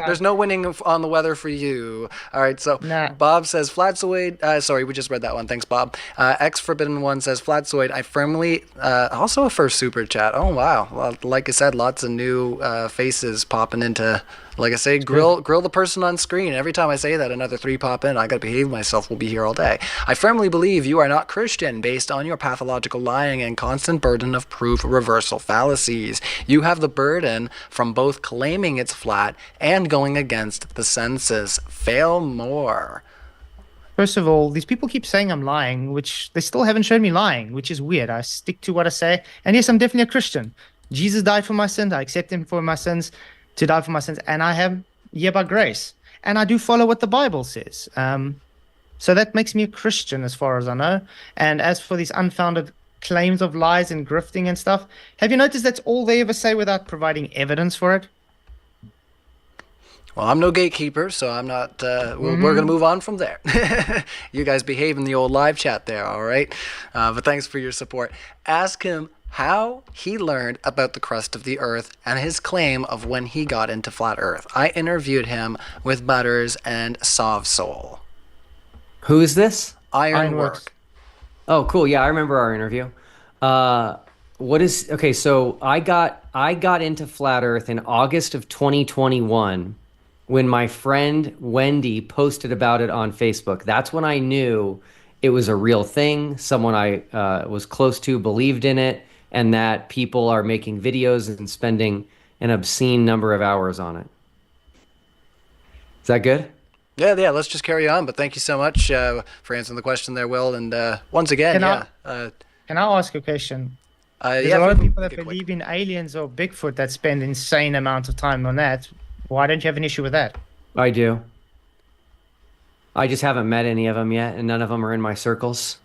there's no winning on the weather for you. All right, so Bob says Flatzoid. Sorry, we just read that one. Thanks, Bob. X Forbidden One says Flatzoid. I firmly also a first super chat. Oh wow, well, like I said, lots of new faces popping into. Like I say, grill the person on screen. Every time I say that, another 3 pop in. I got to behave myself. We'll be here all day. I firmly believe you are not Christian based on your pathological lying and constant burden of proof reversal fallacies. You have the burden from both claiming it's flat and going against the census. Fail more. First of all, these people keep saying I'm lying, which they still haven't shown me lying, which is weird. I stick to what I say. And yes, I'm definitely a Christian. Jesus died for my sins. I accept him for my sins. To die for my sins, and I have here by grace, and I do follow what the Bible says. So that makes me a Christian, as far as I know. And as for these unfounded claims of lies and grifting and stuff, have you noticed that's all they ever say without providing evidence for it? Well, I'm no gatekeeper, so I'm not. We're going to move on from there. You guys behave in the old live chat there, all right? But thanks for your support. Ask him how he learned about the crust of the earth and his claim of when he got into flat earth. I interviewed him with Butters and Soul. Who is this? Ironwork. Oh, cool. Yeah, I remember our interview. Okay, so I got into flat earth in August of 2021 when my friend Wendy posted about it on Facebook. That's when I knew it was a real thing. Someone I was close to believed in it, and that people are making videos and spending an obscene number of hours on it. Is that good? Yeah, let's just carry on. But thank you so much for answering the question there, Will. And once again, Can I ask a question? There's a lot of people that believe in aliens or Bigfoot that spend insane amounts of time on that. Why don't you have an issue with that? I do. I just haven't met any of them yet, and none of them are in my circles.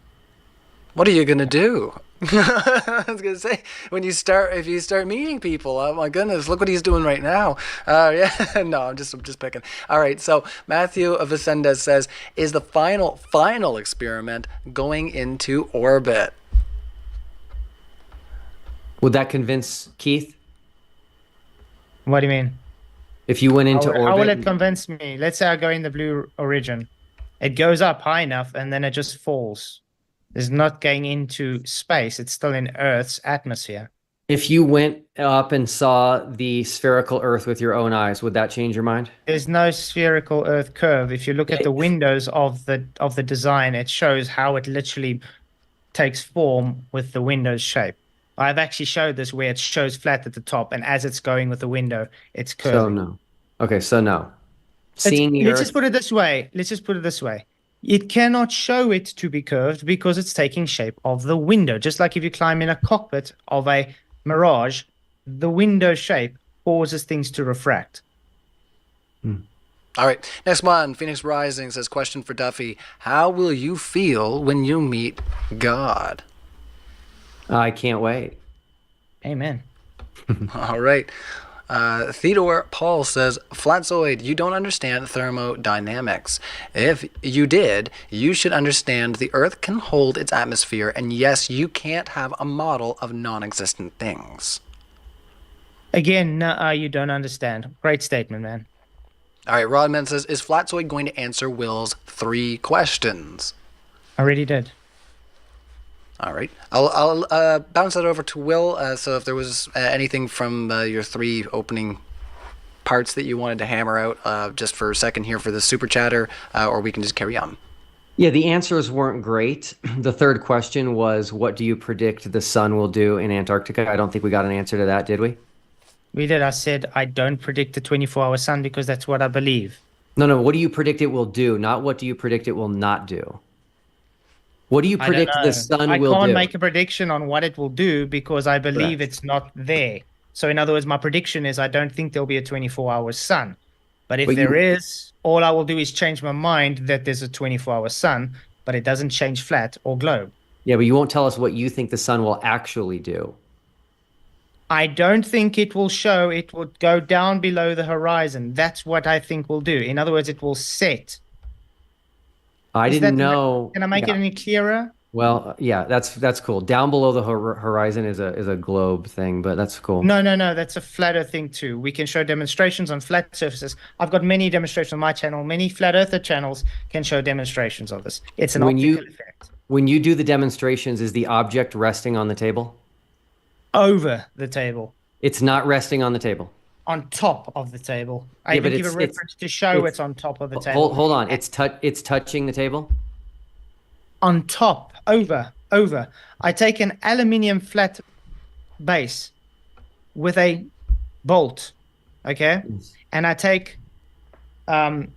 What are you going to do? I was gonna say if you start meeting people, oh my goodness, look what he's doing right now. Yeah, no, I'm just picking. All right, so Matthew of Ascendez says, is the final experiment going into orbit? Would that convince Keith? What do you mean? If you went into orbit, how will it convince me? Let's say I go in the Blue Origin, it goes up high enough and then it just falls. It's not going into space. It's still in Earth's atmosphere. If you went up and saw the spherical Earth with your own eyes, would that change your mind? There's no spherical Earth curve. If you look at the windows of the design, it shows how it literally takes form with the window's shape. I've actually showed this where it shows flat at the top, and as it's going with the window, it's curved. So no. Okay, so no. Let's just put it this way. It cannot show it to be curved because it's taking shape of the window. Just like if you climb in a cockpit of a Mirage, the window shape causes things to refract. All right, next one. Phoenix Rising says, question for Duffy. How will you feel when you meet God? I can't wait. Amen. All right. Theodore Paul says, Flatzoid, you don't understand thermodynamics. If you did, you should understand the Earth can hold its atmosphere, and yes, you can't have a model of non-existent things. Again, you don't understand. Great statement, man. All right, Rodman says, is Flatzoid going to answer Will's 3 questions? I already did. All right. I'll bounce that over to Will. So if there was anything from your 3 opening parts that you wanted to hammer out just for a second here for the super chatter, or we can just carry on. Yeah, the answers weren't great. The 3rd question was, what do you predict the sun will do in Antarctica? I don't think we got an answer to that, did we? We did. I said I don't predict the 24-hour sun because that's what I believe. No. What do you predict it will do? Not what do you predict it will not do? What do you predict the sun will do? I can't make a prediction on what it will do because I believe it's not there. So in other words, my prediction is I don't think there'll be a 24-hour sun. But if there is, all I will do is change my mind that there's a 24-hour sun, but it doesn't change flat or globe. Yeah, but you won't tell us what you think the sun will actually do. I don't think it will show. It would go down below the horizon. That's what I think will do. In other words, it will set. I didn't know. Can I make it any clearer? Well, yeah, that's cool. Down below the horizon is a globe thing, but that's cool. No. That's a flat earth thing too. We can show demonstrations on flat surfaces. I've got many demonstrations on my channel. Many flat earther channels can show demonstrations of this. It's an optical effect. When you do the demonstrations, is the object resting on the table? Over the table. It's not resting on the table. On top of the table. I even give a reference to show it's on top of the table. Hold on. It's touching the table? On top, over. I take an aluminium flat base with a bolt, okay? And I take caps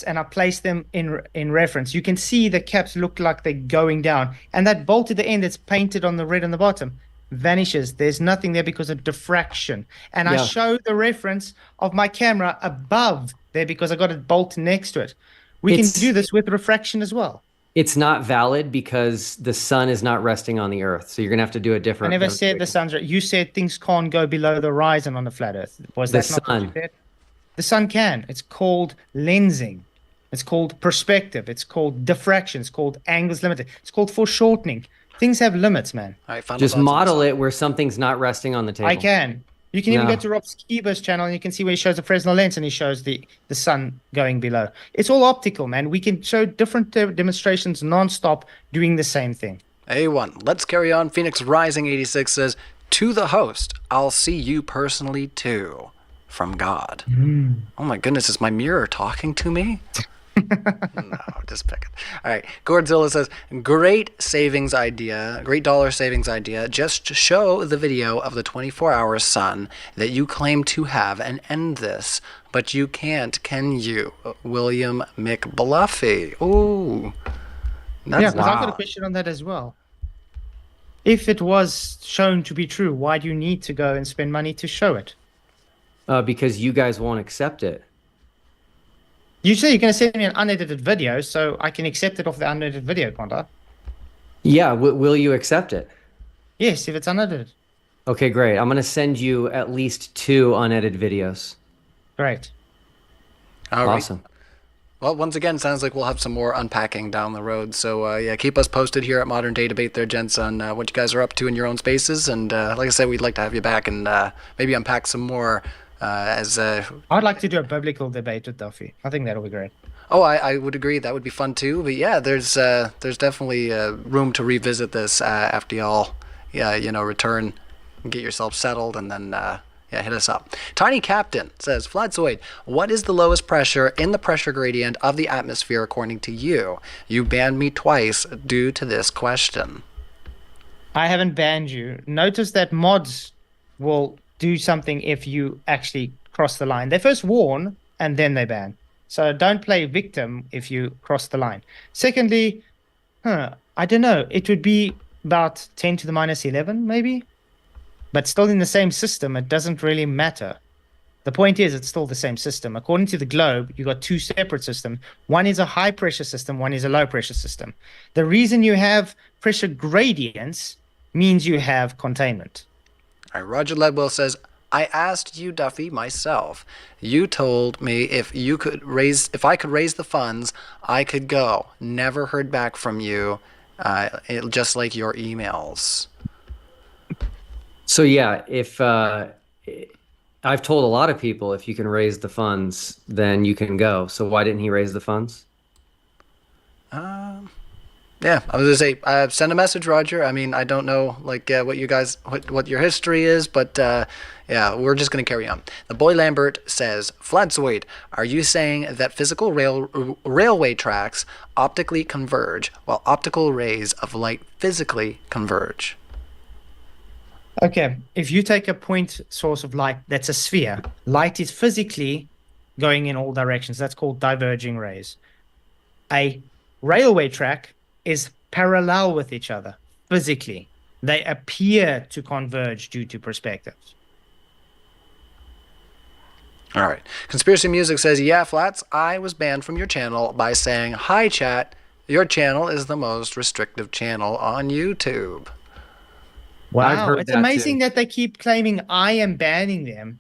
and I place them in reference. You can see the caps look like they're going down. And that bolt at the end that's painted on the red on the bottom vanishes. There's nothing there because of diffraction. And I show the reference of my camera above there because I got a bolt next to it. We can do this with refraction as well. It's not valid because the sun is not resting on the earth. So you're going to have to do a different... I never said the sun's... You said things can't go below the horizon on the flat earth. Was that not what you said? The sun can. It's called lensing. It's called perspective. It's called diffraction. It's called angles limited. It's called foreshortening. Things have limits, man. Just model it where something's not resting on the table. I can. You can even go to Rob Skiba's channel and you can see where he shows the Fresnel lens and he shows the sun going below. It's all optical, man. We can show different demonstrations non-stop doing the same thing. A1. Let's carry on. Phoenix Rising 86 says, to the host, I'll see you personally too. From God. Oh my goodness, is my mirror talking to me? No, just pick it. All right. Godzilla says, great savings idea, great dollar savings idea. Just show the video of the 24-hour sun that you claim to have and end this. But you can't, can you? William McBluffy. Ooh. Yeah, because I've got a question on that as well. If it was shown to be true, why do you need to go and spend money to show it? Because you guys won't accept it. You say you're going to send me an unedited video, so I can accept it off the unedited video, can't I? Yeah, will you accept it? Yes, if it's unedited. Okay, great. I'm going to send you at least 2 unedited videos. Great. All right. Awesome. Well, once again, sounds like we'll have some more unpacking down the road. So, yeah, keep us posted here at Modern Day Debate there, gents, on what you guys are up to in your own spaces. And like I said, we'd like to have you back and maybe unpack some more I'd like to do a biblical debate with Duffy. I think that'll be great. Oh, I would agree. That would be fun, too. But, yeah, there's definitely room to revisit this after y'all, return and get yourself settled and then... yeah, hit us up. Tiny Captain says, Flatzoid, what is the lowest pressure in the pressure gradient of the atmosphere according to you? You banned me twice due to this question. I haven't banned you. Notice that mods will do something if you actually cross the line. They first warn and then they ban. So don't play victim if you cross the line. Secondly, I don't know. It would be about 10 to the minus 11, maybe? But still in the same system, it doesn't really matter. The point is, it's still the same system. According to the globe, you got 2 separate systems. One is a high pressure system, one is a low pressure system. The reason you have pressure gradients means you have containment. All right, Roger Ledwell says, I asked you, Duffy, myself. You told me if I could raise the funds, I could go. Never heard back from you, just like your emails. So yeah, if I've told a lot of people if you can raise the funds, then you can go. So why didn't he raise the funds? Yeah, I was gonna say, send a message, Roger. I mean, I don't know like what you guys, what your history is, but yeah, we're just gonna carry on. The boy Lambert says, Fladzoid, are you saying that physical railway tracks optically converge while optical rays of light physically converge? Okay, if you take a point source of light that's a sphere, light is physically going in all directions. That's called diverging rays. A railway track is parallel with each other physically. They appear to converge due to perspective. All right. Conspiracy Music says, yeah, Flats, I was banned from your channel by saying, hi, chat, your channel is the most restrictive channel on YouTube. Wow, it's amazing that they keep claiming I am banning them.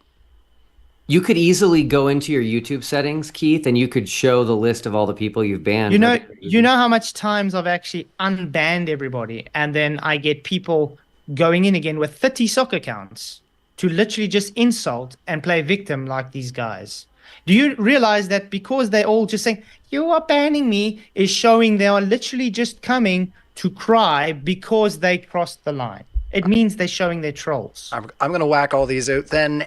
You could easily go into your YouTube settings, Keith, and you could show the list of all the people you've banned. You know how much times I've actually unbanned everybody, and then I get people going in again with 30 sock accounts to literally just insult and play victim like these guys. Do you realize that because they're all just saying, you are banning me, is showing they are literally just coming to cry because they crossed the line? It means they're showing their trolls. I'm going to whack all these out then.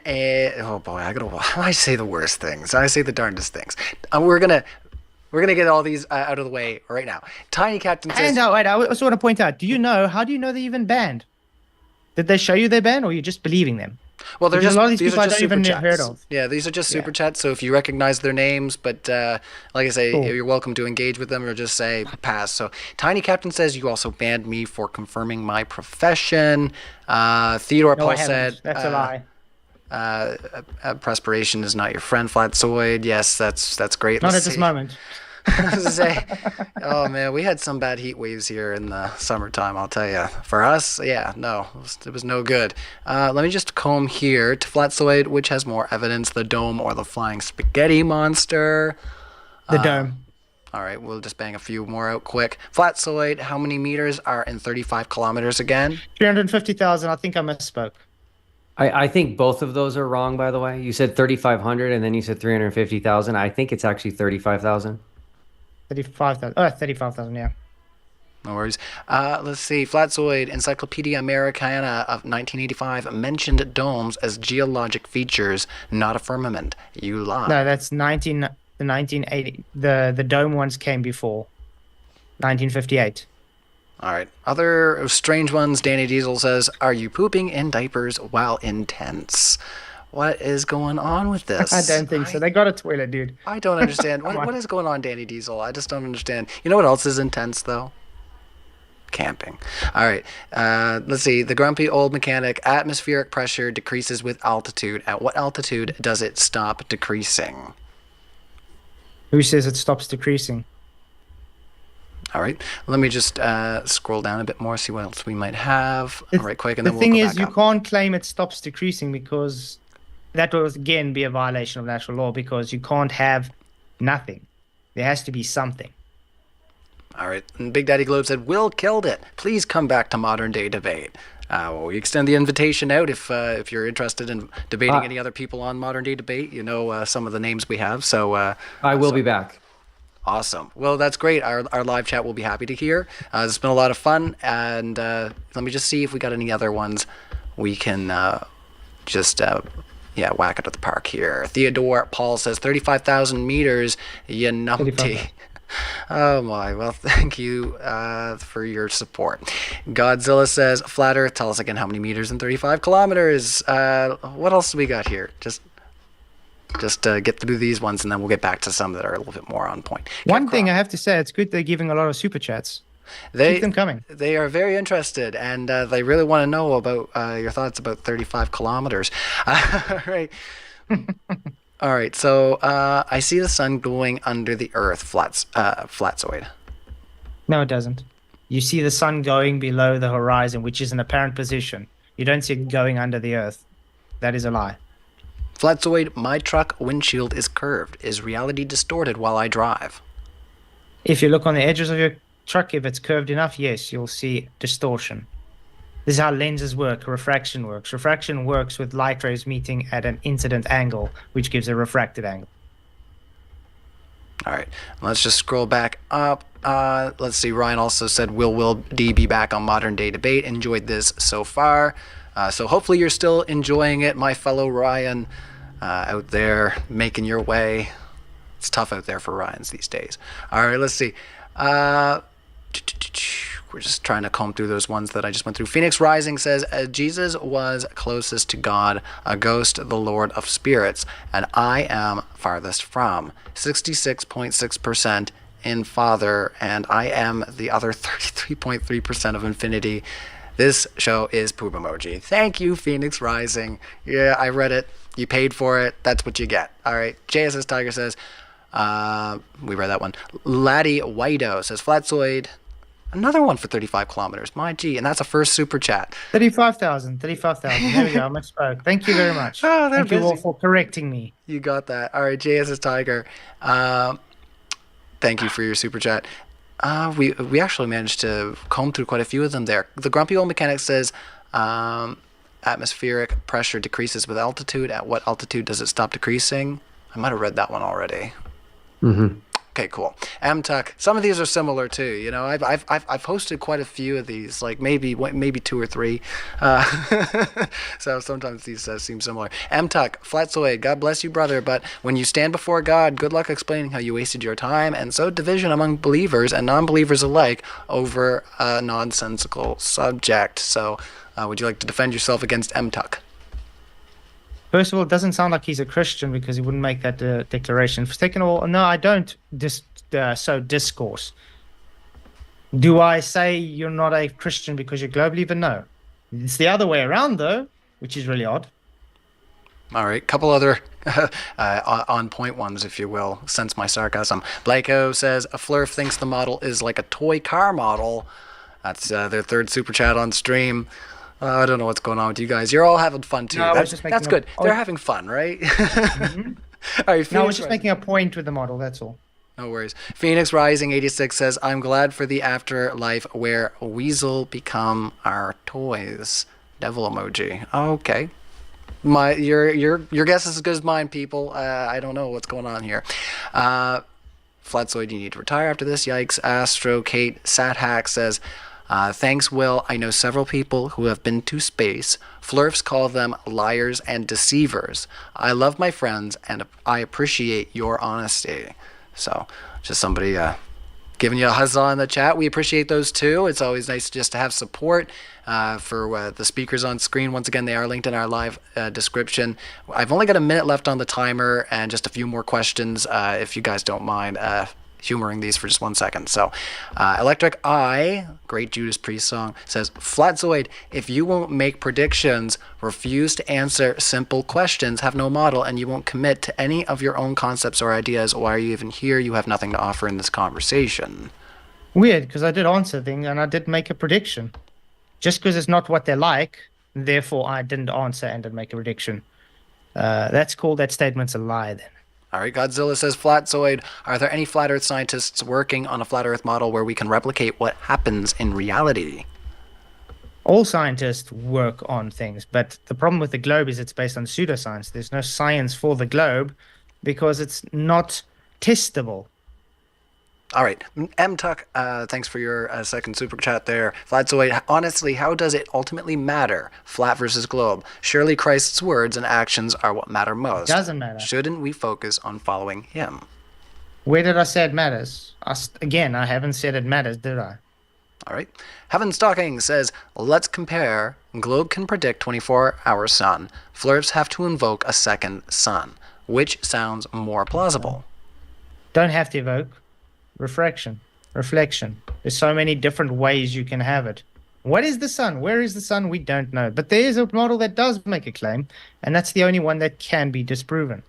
Oh boy, I say the worst things. I say the darndest things. We're going to get all these out of the way right now. Tiny Captain says... I also want to point out, how do you know they're even banned? Did they show you they're banned, or are you just believing them? Well, they're because just, a lot of these these people are I just don't super even chats. heard of. Yeah, these are just super chats, so if you recognize their names, but like I say, Cool. you're welcome to engage with them or just say pass. So Tiny Captain says, you also banned me for confirming my profession. Theodore No, Paul I haven't. said... That's a lie. Perspiration is not your friend, Flatzoid. Yes, that's great. Not Let's at this see. moment. I was gonna say, oh man, we had some bad heat waves here in the summertime, I'll tell you. For us, yeah, no, it was no good. Let me just comb here to Flatzoid, which has more evidence, the dome or the flying spaghetti monster. The dome. All right, we'll just bang a few more out quick. Flatzoid, how many meters are in 35 kilometers again? 350,000, I think I misspoke. I think both of those are wrong, by the way. You said 3,500 and then you said 350,000. I think it's actually 35,000. 35,000. Oh, 35,000, yeah. No worries. Let's see. Flatzoid, Encyclopedia Americana of 1985 mentioned domes as geologic features, not a firmament. You lie. No, that's 1980. The dome ones came before. 1958. All right. Other strange ones. Danny Diesel says, are you pooping in diapers while in tents? What is going on with this? I don't think so. They got a toilet, dude. I don't understand. What is going on, Danny Diesel? I just don't understand. You know what else is intense, though? Camping. All right. Let's see. The grumpy old mechanic. Atmospheric pressure decreases with altitude. At what altitude does it stop decreasing? Who says it stops decreasing? All right. Let me just scroll down a bit more, see what else we might have. All right, quick, and The then thing we'll go is, back you up. can't claim it stops decreasing because that will again be a violation of natural law because you can't have nothing. There has to be something. All right. And Big Daddy Globe said, Will killed it. Please come back to Modern Day Debate. Well, we extend the invitation out if you're interested in debating any other people on Modern Day Debate. You know some of the names we have. So I will be back. Awesome. Well, that's great. Our live chat will be happy to hear. It's been a lot of fun. And let me just see if we got any other ones we can whack it at the park here. Theodore Paul says 35,000 meters, you numpty. Oh my, well, thank you for your support. Godzilla says, Flat Earth, tell us again how many meters in 35 kilometers. What else do we got here? Just get through these ones and then we'll get back to some that are a little bit more on point. One thing I have to say, it's good they're giving a lot of super chats. Keep them coming. They are very interested and they really want to know about your thoughts about 35 kilometers. All right. All right, so I see the sun going under the Earth, Flatzoid. No, it doesn't. You see the sun going below the horizon, which is an apparent position. You don't see it going under the Earth. That is a lie. Flatzoid, my truck windshield is curved. Is reality distorted while I drive? If you look on the edges of your truck, if it's curved enough, yes, you'll see distortion. This is how lenses work, refraction works. Refraction works with light rays meeting at an incident angle, which gives a refracted angle. All right, let's just scroll back up. Let's see, Ryan also said, will D be back on Modern Day Debate? Enjoyed this so far. So hopefully you're still enjoying it, my fellow Ryan, out there making your way. It's tough out there for Ryans these days. All right, let's see. We're just trying to comb through those ones that I just went through. Phoenix Rising says, Jesus was closest to God, a ghost, the Lord of Spirits, and I am farthest from. 66.6% in Father, and I am the other 33.3% of Infinity. This show is poop emoji. Thank you, Phoenix Rising. Yeah, I read it. You paid for it. That's what you get. All right. JSS Tiger says, we read that one. Laddie Whito says, Flatzoid. Another one for 35 kilometers. My G. And that's a first super chat. 35,000. There we go. I misspoke. Thank you very much. Oh, Thank you all for correcting me. You got that. All right. JSS Tiger. Thank you for your super chat. We actually managed to comb through quite a few of them there. The Grumpy Old Mechanic says, atmospheric pressure decreases with altitude. At what altitude does it stop decreasing? I might have read that one already. Mm-hmm. Okay, cool. MTuck. Some of these are similar too. You know, I've hosted quite a few of these, like maybe 2 or 3. So sometimes these seem similar. MTuck, Flatzoid, God bless you, brother. But when you stand before God, good luck explaining how you wasted your time and sowed division among believers and non-believers alike over a nonsensical subject. So, would you like to defend yourself against MTuck? First of all, it doesn't sound like he's a Christian because he wouldn't make that declaration. Second of all, no, I don't sow discourse. Do I say you're not a Christian because you're globe believer? No. It's the other way around, though, which is really odd. All right, couple other on-point ones, if you will. Sense my sarcasm. Blako says, a Flurf thinks the model is like a toy car model. That's their third super chat on stream. I don't know what's going on with you guys. You're all having fun too. No, that's good. They're having fun, right? Mm-hmm. All right, No, I was just making a point with the model, that's all. No worries. Phoenix Rising 86 says, I'm glad for the afterlife where Weasel become our toys. Devil emoji. Okay. Your guess is as good as mine, people. I don't know what's going on here. Flatzoid, you need to retire after this. Yikes. Astro Kate Sathack says, thanks, Will. I know several people who have been to space. Flurfs call them liars and deceivers. I love my friends, and I appreciate your honesty. So, just somebody giving you a huzzah in the chat. We appreciate those too. It's always nice just to have support for the speakers on screen. Once again, they are linked in our live description. I've only got a minute left on the timer and just a few more questions if you guys don't mind humoring these for just 1 second. So, Electric Eye, great Judas Priest song, says, Flatzoid, if you won't make predictions, refuse to answer simple questions, have no model, and you won't commit to any of your own concepts or ideas, why are you even here? You have nothing to offer in this conversation. Weird, because I did answer things and I did make a prediction. Just because it's not what they like, therefore I didn't answer and didn't make a prediction. That's called that statement's a lie then. All right, Godzilla says, Flatzoid, are there any flat earth scientists working on a flat earth model where we can replicate what happens in reality? All scientists work on things, but the problem with the globe is it's based on pseudoscience. There's no science for the globe because it's not testable. All right, M-Tuck, thanks for your second super chat there. Flatzoid, honestly, how does it ultimately matter? Flat versus globe. Surely Christ's words and actions are what matter most. It doesn't matter. Shouldn't we focus on following him? Where did I say it matters? Again, I haven't said it matters, did I? All right. Heaven Stalking says, let's compare. Globe can predict 24-hour sun. Flurfs have to invoke a second sun. Which sounds more plausible? Don't have to evoke. Reflection. There's so many different ways you can have it. What is the sun? Where is the sun? We don't know. But there is a model that does make a claim, and that's the only one that can be disproven.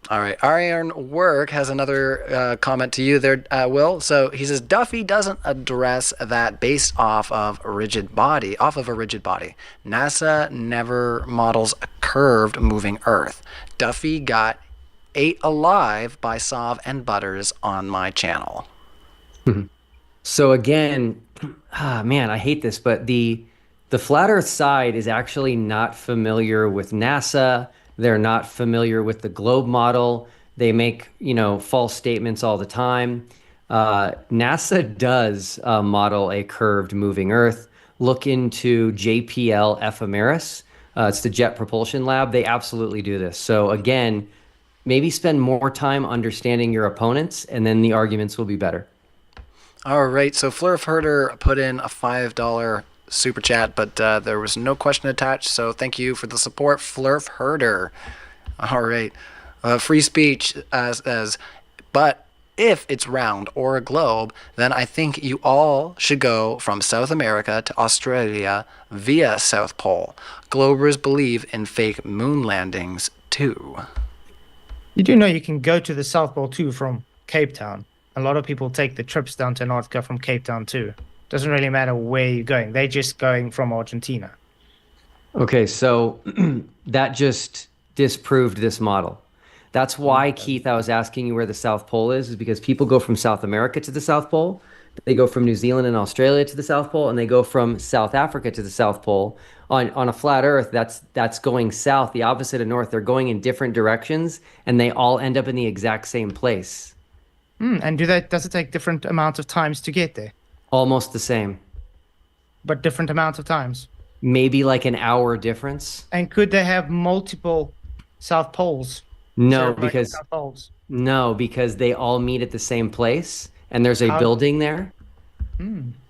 All right. Iron Work has another comment to you there, Will. So he says, Duffy doesn't address that based off of a rigid body. NASA never models a curved moving Earth. Duffy got ate alive by Sov and Butters on my channel. So again, man, I hate this, but the The flat Earth side is actually not familiar with NASA. They're not familiar with the globe model. They make, false statements all the time. NASA does model a curved moving Earth. Look into JPL Ephemeris. It's the Jet Propulsion Lab. They absolutely do this. So again, maybe spend more time understanding your opponents, and then the arguments will be better. All right. So Flurf Herder put in a $5 super chat, but there was no question attached. So thank you for the support, Flurf Herder. All right. Free speech but if it's round or a globe, then I think you all should go from South America to Australia via South Pole. Globers believe in fake moon landings too. You do know you can go to the South Pole too from Cape Town. A lot of people take the trips down to Antarctica from Cape Town too. Doesn't really matter where you're going. They're just going from Argentina. Okay, so that just disproved this model. That's why, Keith, I was asking you where the South Pole is because people go from South America to the South Pole. They go from New Zealand and Australia to the South Pole, and they go from South Africa to the South Pole. On a flat Earth, that's going south, the opposite of north. They're going in different directions, and they all end up in the exact same place. And does it take different amounts of times to get there? Almost the same. But different amounts of times? Maybe like an hour difference. And could they have multiple South Poles? No, because they all meet at the same place, and there's a building there.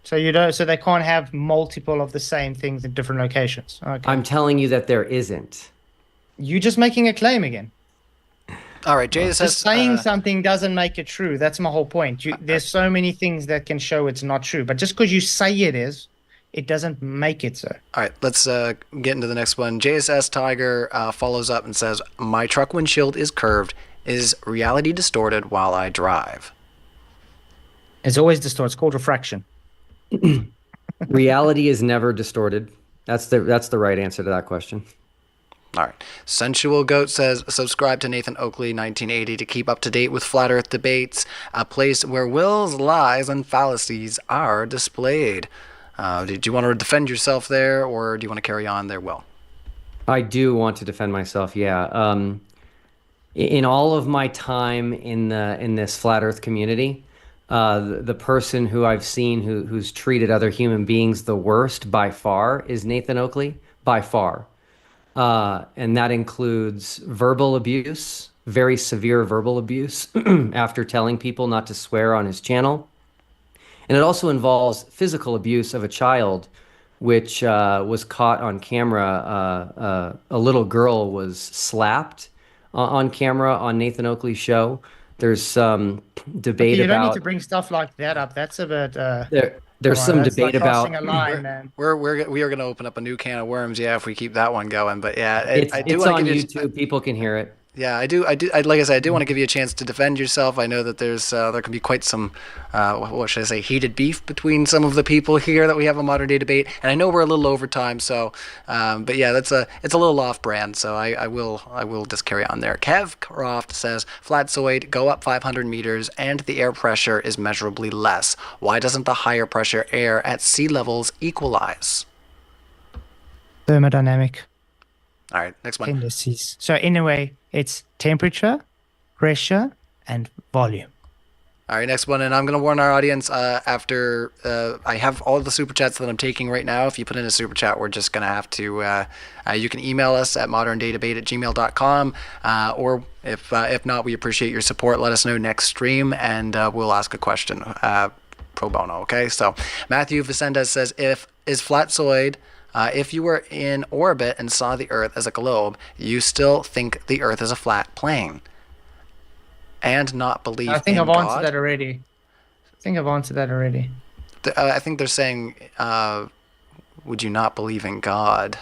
So they can't have multiple of the same things in different locations. Okay. I'm telling you that there isn't. You're just making a claim again. All right, Jay says saying something doesn't make it true. That's my whole point. There's so many things that can show it's not true, but just because you say it is, it doesn't make it so. All right, let's get into the next one. JSS Tiger follows up and says, my truck windshield is curved. Is reality distorted while I drive? It's always distorted. It's called refraction. Reality is never distorted. That's the right answer to that question. All right. Sensual Goat says, subscribe to Nathan Oakley 1980 to keep up to date with Flat Earth debates, a place where Will's lies and fallacies are displayed. Did you want to defend yourself there, or do you want to carry on there, Will? I do want to defend myself, yeah. In all of my time in this Flat Earth community, the person who I've seen who's treated other human beings the worst by far is Nathan Oakley, by far. And that includes verbal abuse, very severe verbal abuse after telling people not to swear on his channel. And it also involves physical abuse of a child, which was caught on camera. A little girl was slapped on camera on Nathan Oakley's show. There's some debate about... You don't need to bring stuff like that up. That's a bit... There's some debate about... We are going to open up a new can of worms, if we keep that one going. But yeah, it's on YouTube. People can hear it. Yeah, I do. Like I said, I do want to give you a chance to defend yourself. I know that there can be quite some, what should I say, heated beef between some of the people here that we have a modern day debate. And I know we're a little over time, so, but yeah, it's a little off brand. So I will just carry on there. Kev Croft says, Flatzoid, go up 500 meters and the air pressure is measurably less. Why doesn't the higher pressure air at sea levels equalize? Thermodynamic. All right, next one. Tendencies. So in a way, it's temperature, pressure, and volume. All right, next one, and I'm going to warn our audience after I have all the super chats that I'm taking right now. If you put in a super chat, we're just going to have to, you can email us at moderndaydebate@gmail.com, or if not, we appreciate your support. Let us know next stream, and we'll ask a question pro bono, okay? So Matthew Vicendez says, is Flatzoid... if you were in orbit and saw the Earth as a globe, you still think the Earth is a flat plane and not believe in God? I think I've answered that already. I think they're saying, would you not believe in God?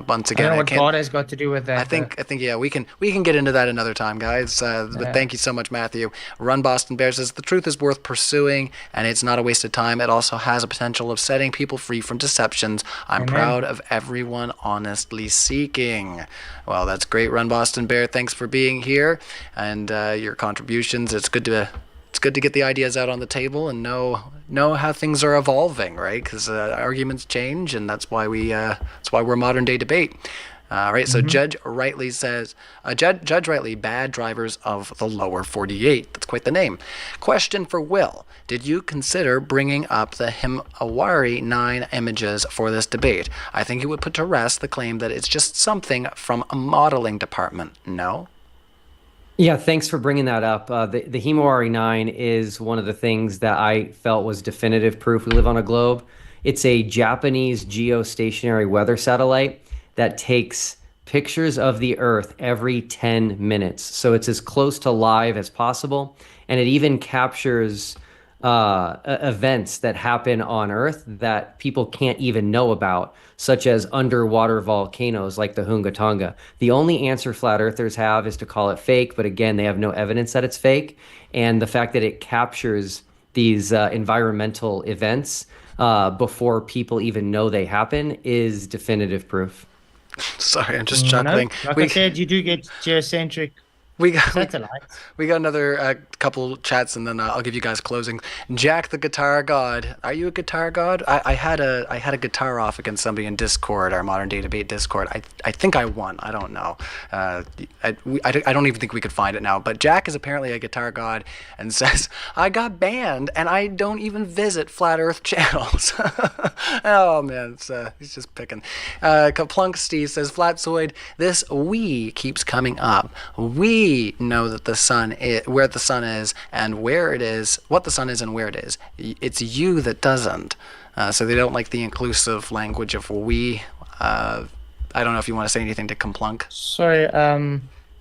Once again, I don't know what God has got to do with that. I think yeah, we can get into that another time, guys. But thank you so much, Matthew. Run Boston Bear says the truth is worth pursuing, and it's not a waste of time. It also has a potential of setting people free from deceptions. I'm proud of everyone honestly seeking. Well, that's great, Run Boston Bear. Thanks for being here and your contributions. It's good good to get the ideas out on the table and know how things are evolving, right? Because arguments change, and that's why we're modern day debate. Right, so Judge Rightly says, Judge Rightly, bad drivers of the lower 48. That's quite the name. Question for Will. Did you consider bringing up the Himawari 9 images for this debate? I think it would put to rest the claim that it's just something from a modeling department. No? Yeah, thanks for bringing that up. The Himawari 9 is one of the things that I felt was definitive proof we live on a globe. It's a Japanese geostationary weather satellite that takes pictures of the Earth every 10 minutes. So it's as close to live as possible. And it even captures events that happen on Earth that people can't even know about, such as underwater volcanoes like the Hunga-Tonga. The only answer flat earthers have is to call it fake, but again, they have no evidence that it's fake. And the fact that it captures these environmental events before people even know they happen is definitive proof. Sorry, I'm just chuckling. No, like I said, you do get geocentric satellites. We got another couple chats, and then I'll give you guys closing. Jack the Guitar God. Are you a guitar god? I had a guitar off against somebody in Discord, our modern day debate Discord. I think I won. I don't know. I don't even think we could find it now. But Jack is apparently a guitar god and says, I got banned and I don't even visit flat earth channels. Oh man, he's just picking. Kaplunk Steve says, Flatzoid, this we keeps coming up. We know that the sun is where the sun is and where it is, what the sun is and where it is. It's you that doesn't. So they don't like the inclusive language of we. I don't know if you want to say anything to Kaplunk. Sorry,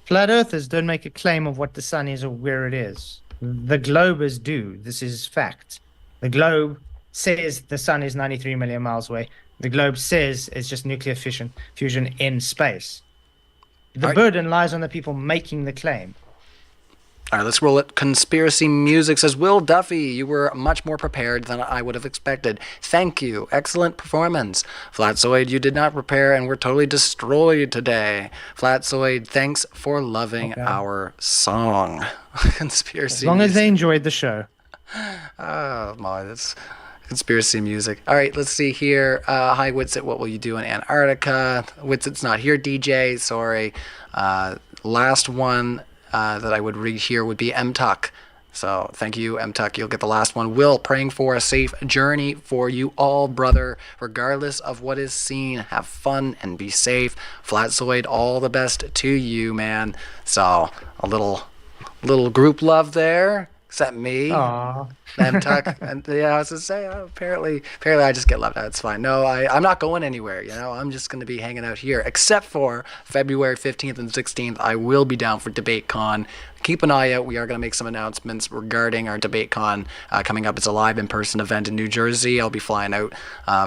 flat earthers don't make a claim of what the sun is or where it is. The globers do. This is fact. The globe says the sun is 93 million miles away. The globe says it's just nuclear fusion in space. The burden lies on the people making the claim. All right, let's roll it. Conspiracy Music says, Will Duffy, you were much more prepared than I would have expected. Thank you. Excellent performance. Flatzoid, you did not prepare and were totally destroyed today. Flatzoid, thanks for loving our song. Conspiracy As long as Music. they enjoyed the show. Oh, my, that's conspiracy music. All right, let's see here. Hi, Witsit, what will you do in Antarctica? Witsit's not here, DJ, sorry. Last one that I would read here would be MTuck. So thank you, MTuck. You'll get the last one. Will, praying for a safe journey for you all, brother. Regardless of what is seen, have fun and be safe. Flatzoid, all the best to you, man. So a little group love there. Except me, MTuck, and yeah, I was gonna say apparently I just get left out. It's fine. No, I'm not going anywhere. You know, I'm just gonna be hanging out here. Except for February 15th and 16th, I will be down for DebateCon. Keep an eye out. We are gonna make some announcements regarding our DebateCon coming up. It's a live in-person event in New Jersey. I'll be flying out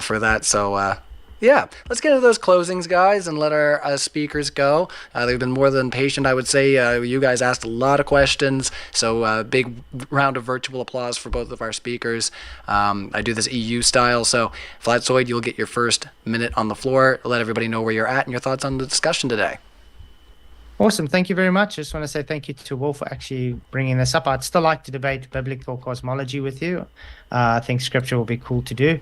for that. So. Yeah, let's get into those closings, guys, and let our speakers go. They've been more than patient, I would say. You guys asked a lot of questions, so big round of virtual applause for both of our speakers. I do this EU style, so Flatzoid, you'll get your first minute on the floor. Let everybody know where you're at and your thoughts on the discussion today. Awesome. Thank you very much. I just want to say thank you to Will for actually bringing this up. I'd still like to debate biblical cosmology with you. I think scripture will be cool to do.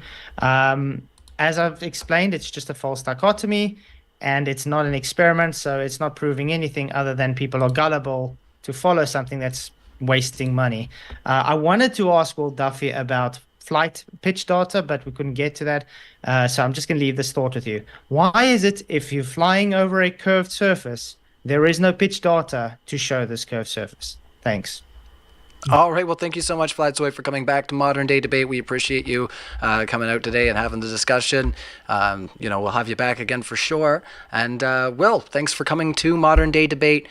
As I've explained, it's just a false dichotomy, and it's not an experiment, so it's not proving anything other than people are gullible to follow something that's wasting money. I wanted to ask Will Duffy about flight pitch data, but we couldn't get to that, so I'm just going to leave this thought with you. Why is it if you're flying over a curved surface, there is no pitch data to show this curved surface? Thanks. All right. Well, thank you so much, Flatzoid, for coming back to Modern Day Debate. We appreciate you coming out today and having the discussion. We'll have you back again for sure. And Will, thanks for coming to Modern Day Debate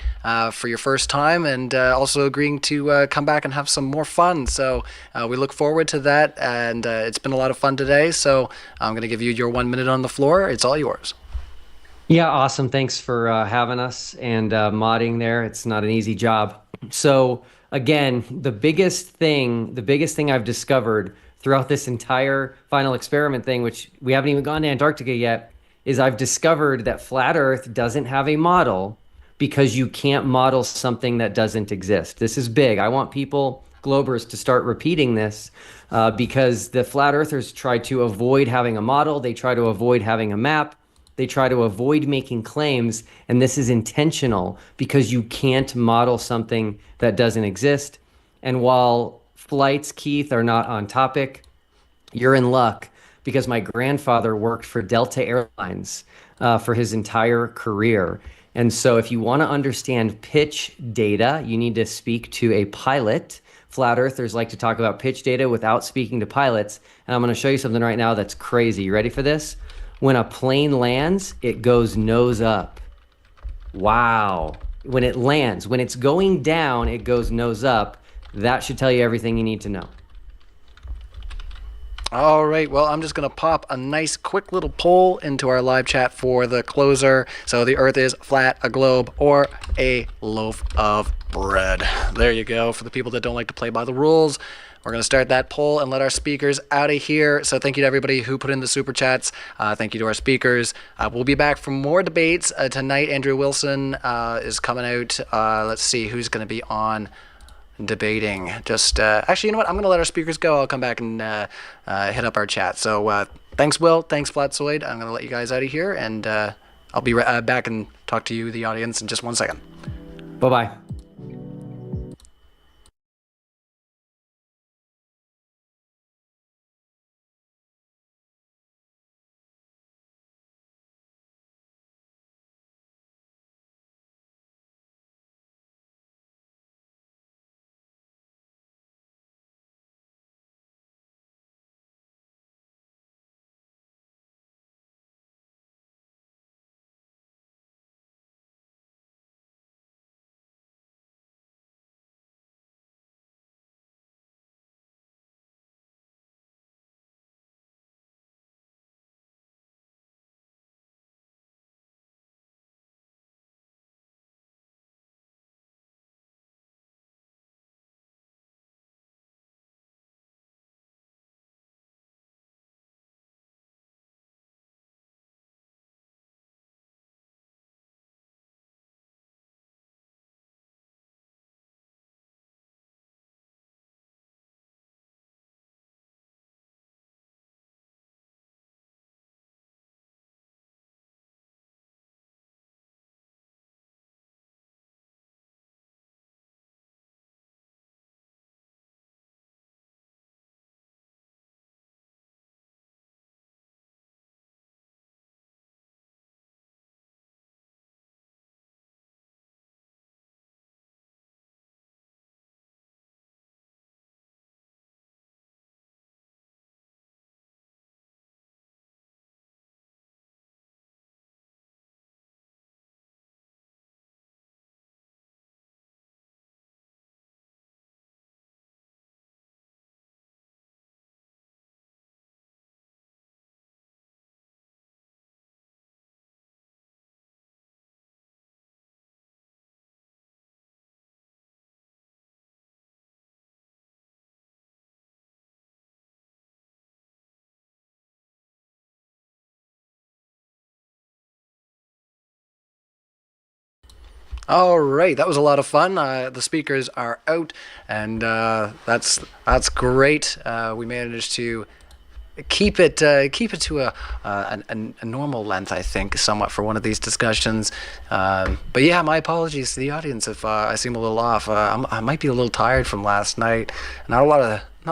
for your first time, and also agreeing to come back and have some more fun. So we look forward to that. And it's been a lot of fun today. So I'm going to give you your 1 minute on the floor. It's all yours. Yeah, awesome. Thanks for having us and modding there. It's not an easy job. So again, the biggest thing I've discovered throughout this entire final experiment thing, which we haven't even gone to Antarctica yet, is I've discovered that flat Earth doesn't have a model because you can't model something that doesn't exist. This is big. I want people globers to start repeating this because the flat earthers try to avoid having a model. They try to avoid having a map. They try to avoid making claims. And this is intentional because you can't model something that doesn't exist. And while flights, Keith, are not on topic, you're in luck because my grandfather worked for Delta Airlines for his entire career. And so if you want to understand pitch data, you need to speak to a pilot. Flat earthers like to talk about pitch data without speaking to pilots. And I'm going to show you something right now that's crazy. You ready for this? When a plane lands, it goes nose up. Wow. When it lands, when it's going down, it goes nose up. That should tell you everything you need to know. All right, well, I'm just going to pop a nice quick little poll into our live chat for the closer. So the Earth is flat, a globe, or a loaf of bread. There you go. For the people that don't like to play by the rules, we're going to start that poll and let our speakers out of here. So thank you to everybody who put in the super chats. Thank you to our speakers. We'll be back for more debates tonight. Andrew Wilson is coming out. Let's see who's going to be on debating. Just actually, you know what? I'm going to let our speakers go. I'll come back and hit up our chat. So thanks, Will. Thanks, Flatzoid. I'm going to let you guys out of here, and I'll be back and talk to you, the audience, in just 1 second. Bye-bye. All right, that was a lot of fun. The speakers are out, and that's great. We managed to keep it to a normal length, I think, somewhat for one of these discussions. But yeah, my apologies to the audience if I seem a little off. I might be a little tired from last night. Not a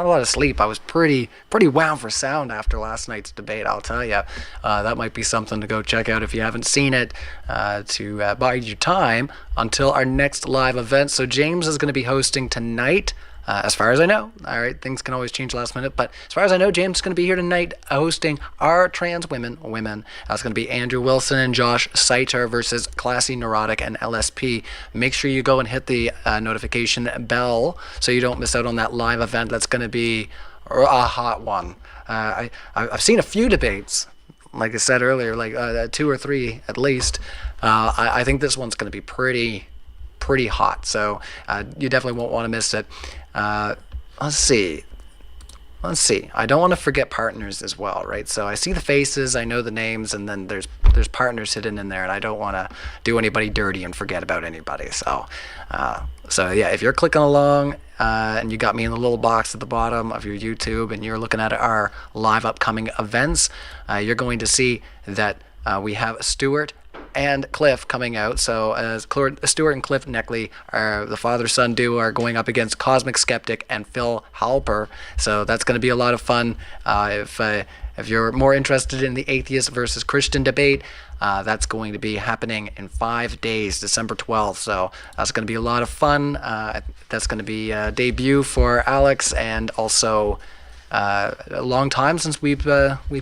lot of sleep. I was pretty wound for sound after last night's debate, I'll tell you. That might be something to go check out if you haven't seen it, to bide you time until our next live event. So James is going to be hosting tonight. As far as I know, all right, things can always change last minute, but as far as I know, James is going to be here tonight hosting our trans women. That's going to be Andrew Wilson and Josh Seiter versus Classy, Neurotic, and LSP. Make sure you go and hit the notification bell so you don't miss out on that live event. That's going to be a hot one. I've seen a few debates, like I said earlier, like 2 or 3 at least. I think this one's going to be pretty hot, so you definitely won't want to miss it. Let's see. let's see. I don't want to forget partners as well, right? So I see the faces, I know the names, and then there's partners hidden in there, and I don't want to do anybody dirty and forget about anybody. So, yeah, if you're clicking along and you got me in the little box at the bottom of your YouTube, and you're looking at our live upcoming events, you're going to see that we have Stuart and Cliff coming out. So Stuart and Cliff Neckley, are the father-son duo, are going up against Cosmic Skeptic and Phil Halper. So that's going to be a lot of fun. If you're more interested in the atheist versus Christian debate, that's going to be happening in 5 days, December 12th. So that's going to be a lot of fun. That's going to be a debut for Alex, and also a long time since we've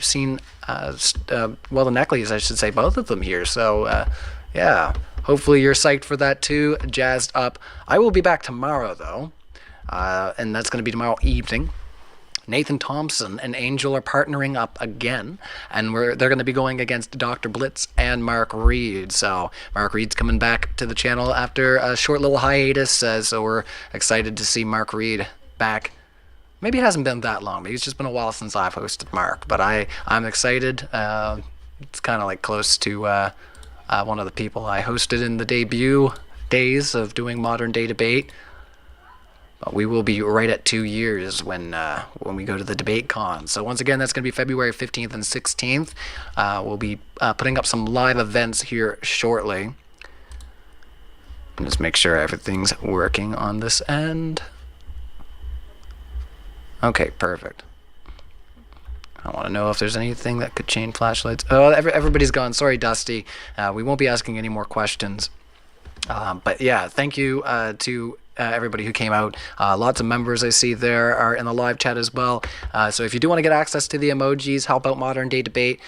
seen the Neckleys, I should say, both of them here. So yeah, hopefully you're psyched for that too, jazzed up. I will be back tomorrow though, and that's going to be tomorrow evening. Nathan Thompson and Angel are partnering up again, and they're going to be going against Dr. Blitz and Mark Reed. So Mark Reed's coming back to the channel after a short little hiatus, so we're excited to see Mark Reed back. Maybe it hasn't been that long. Maybe it's just been a while since I've hosted Mark, but I'm excited. It's kind of like close to one of the people I hosted in the debut days of doing modern day debate. But we will be right at 2 years when we go to the debate con. So once again, that's going to be February 15th and 16th. We'll be putting up some live events here shortly. Just make sure everything's working on this end. Okay, perfect. I want to know if there's anything that could change flashlights. Oh, everybody's gone. Sorry, Dusty. We won't be asking any more questions. But yeah, thank you to everybody who came out. Lots of members I see there are in the live chat as well. So if you do want to get access to the emojis, help out Modern Day Debate,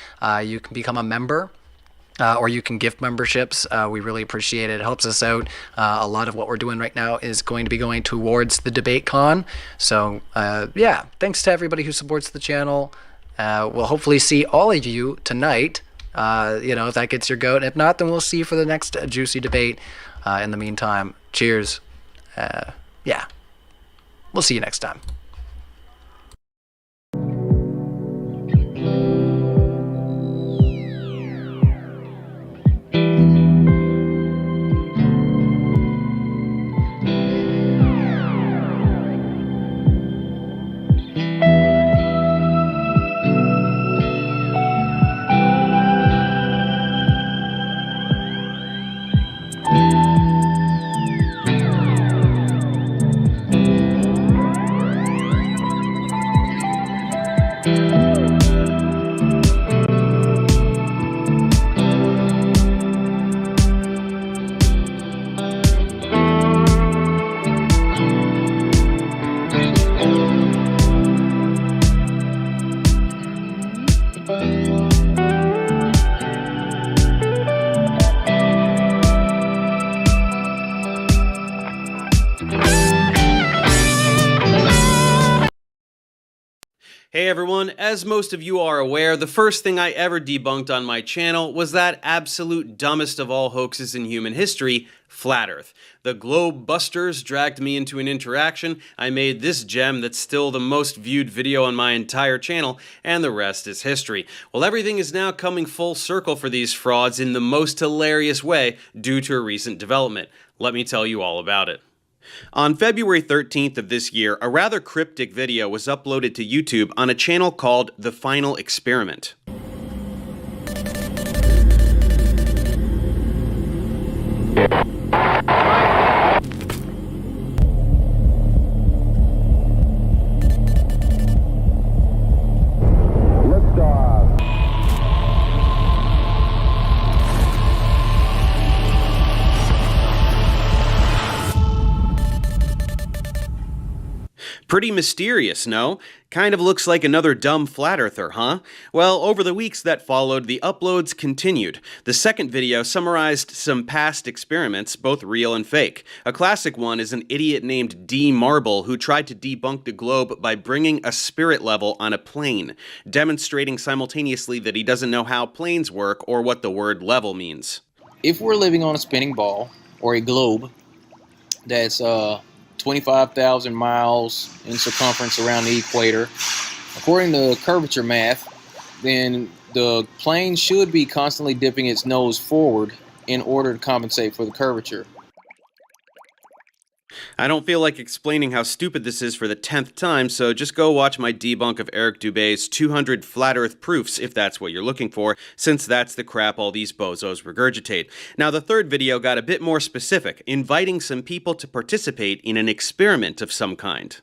you can become a member. Or you can gift memberships. We really appreciate it. It helps us out. A lot of what we're doing right now is going to be going towards the debate con. So yeah, thanks to everybody who supports the channel. We'll hopefully see all of you tonight. If that gets your goat. If not, then we'll see you for the next juicy debate. In the meantime, cheers. Yeah, we'll see you next time. Hey everyone, as most of you are aware, the first thing I ever debunked on my channel was that absolute dumbest of all hoaxes in human history, Flat Earth. The Globe Busters dragged me into an interaction, I made this gem that's still the most viewed video on my entire channel, and the rest is history. Well, everything is now coming full circle for these frauds in the most hilarious way due to a recent development. Let me tell you all about it. On February 13th of this year, a rather cryptic video was uploaded to YouTube on a channel called The Final Experiment. Pretty mysterious, no? Kind of looks like another dumb flat earther, huh? Well, over the weeks that followed, the uploads continued. The second video summarized some past experiments, both real and fake. A classic one is an idiot named D. Marble who tried to debunk the globe by bringing a spirit level on a plane, demonstrating simultaneously that he doesn't know how planes work or what the word level means. If we're living on a spinning ball or a globe that's 25,000 miles in circumference around the equator. According to curvature math, then the plane should be constantly dipping its nose forward in order to compensate for the curvature. I don't feel like explaining how stupid this is for the 10th time, so just go watch my debunk of Eric Dubé's 200 flat earth proofs if that's what you're looking for, since that's the crap all these bozos regurgitate. Now, the third video got a bit more specific, inviting some people to participate in an experiment of some kind.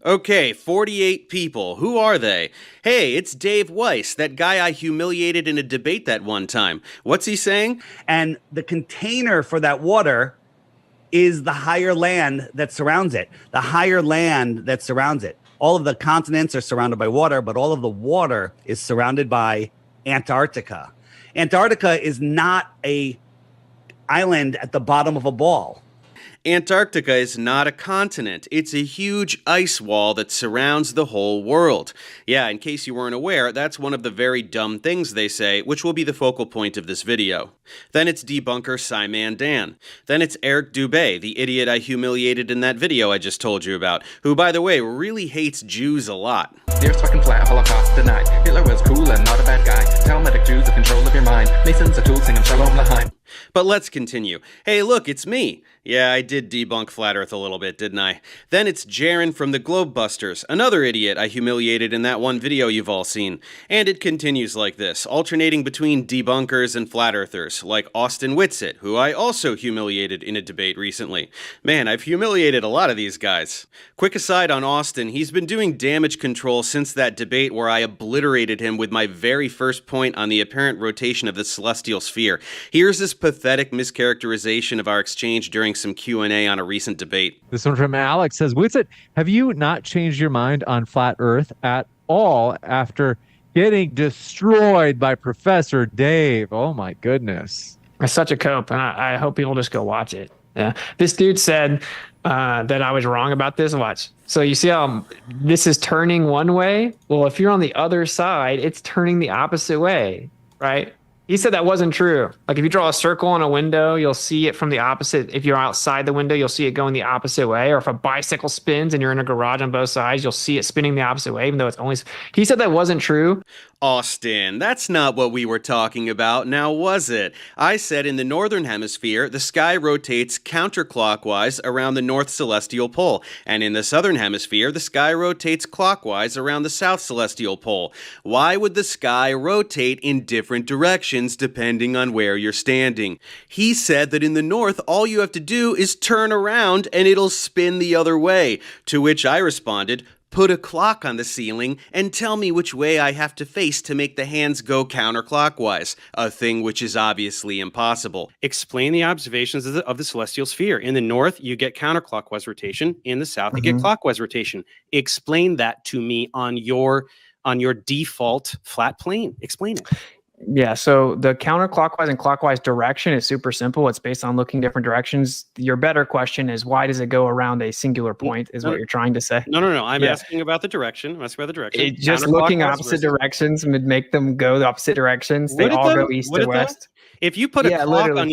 Okay, 48 people. Who are they? Hey, it's Dave Weiss, that guy I humiliated in a debate that one time. What's he saying? And the container for that water is the higher land that surrounds it. The higher land that surrounds it. All of the continents are surrounded by water, but all of the water is surrounded by Antarctica. Antarctica is not an island at the bottom of a ball. Antarctica is not a continent. It's a huge ice wall that surrounds the whole world. Yeah, in case you weren't aware, that's one of the very dumb things they say, which will be the focal point of this video. Then it's debunker Simon Dan. Then it's Eric Dubé, the idiot I humiliated in that video I just told you about, who, by the way, really hates Jews a lot. The Earth's fucking flat, Holocaust denied. Hitler was cool and not a bad guy. Talmudic Jews have control of your mind. Masons are tools singing Shalom Lahaim. But let's continue. Hey, look, it's me. Yeah, I did debunk Flat Earth a little bit, didn't I? Then it's Jaron from the Globebusters, another idiot I humiliated in that one video you've all seen. And it continues like this, alternating between debunkers and flat earthers, like Austin Whitsitt, who I also humiliated in a debate recently. Man, I've humiliated a lot of these guys. Quick aside on Austin, he's been doing damage control since that debate where I obliterated him with my very first point on the apparent rotation of the celestial sphere. Here's this pathetic mischaracterization of our exchange during some Q&A on a recent debate. This one from Alex says, Whitsitt, have you not changed your mind on flat Earth at all after getting destroyed by Professor Dave? Oh my goodness. It's such a cope, and I hope people just go watch it. Yeah, this dude said that I was wrong about this. Watch. So you see how this is turning one way? Well, if you're on the other side, it's turning the opposite way, right? He said that wasn't true. Like if you draw a circle on a window, you'll see it from the opposite. If you're outside the window, you'll see it going the opposite way. Or if a bicycle spins and you're in a garage on both sides, you'll see it spinning the opposite way, even though it's only... He said that wasn't true. Austin, that's not what we were talking about, now was it? I said in the northern hemisphere, the sky rotates counterclockwise around the north celestial pole, and in the southern hemisphere, the sky rotates clockwise around the south celestial pole. Why would the sky rotate in different directions depending on where you're standing? He said that in the north, all you have to do is turn around and it'll spin the other way, to which I responded, put a clock on the ceiling and tell me which way I have to face to make the hands go counterclockwise, a thing which is obviously impossible. Explain the observations of the celestial sphere. In the north, you get counterclockwise rotation. In the south, you get clockwise rotation. Explain that to me on your default flat plane. Explain it. Yeah, so the counterclockwise and clockwise direction is super simple. It's based on looking different directions. Your better question is, why does it go around a singular point, is what you're trying to say. No. I'm asking about the direction. I'm asking about the direction. Just looking opposite directions would make them go the opposite directions. They all go east to west. If you put a clock on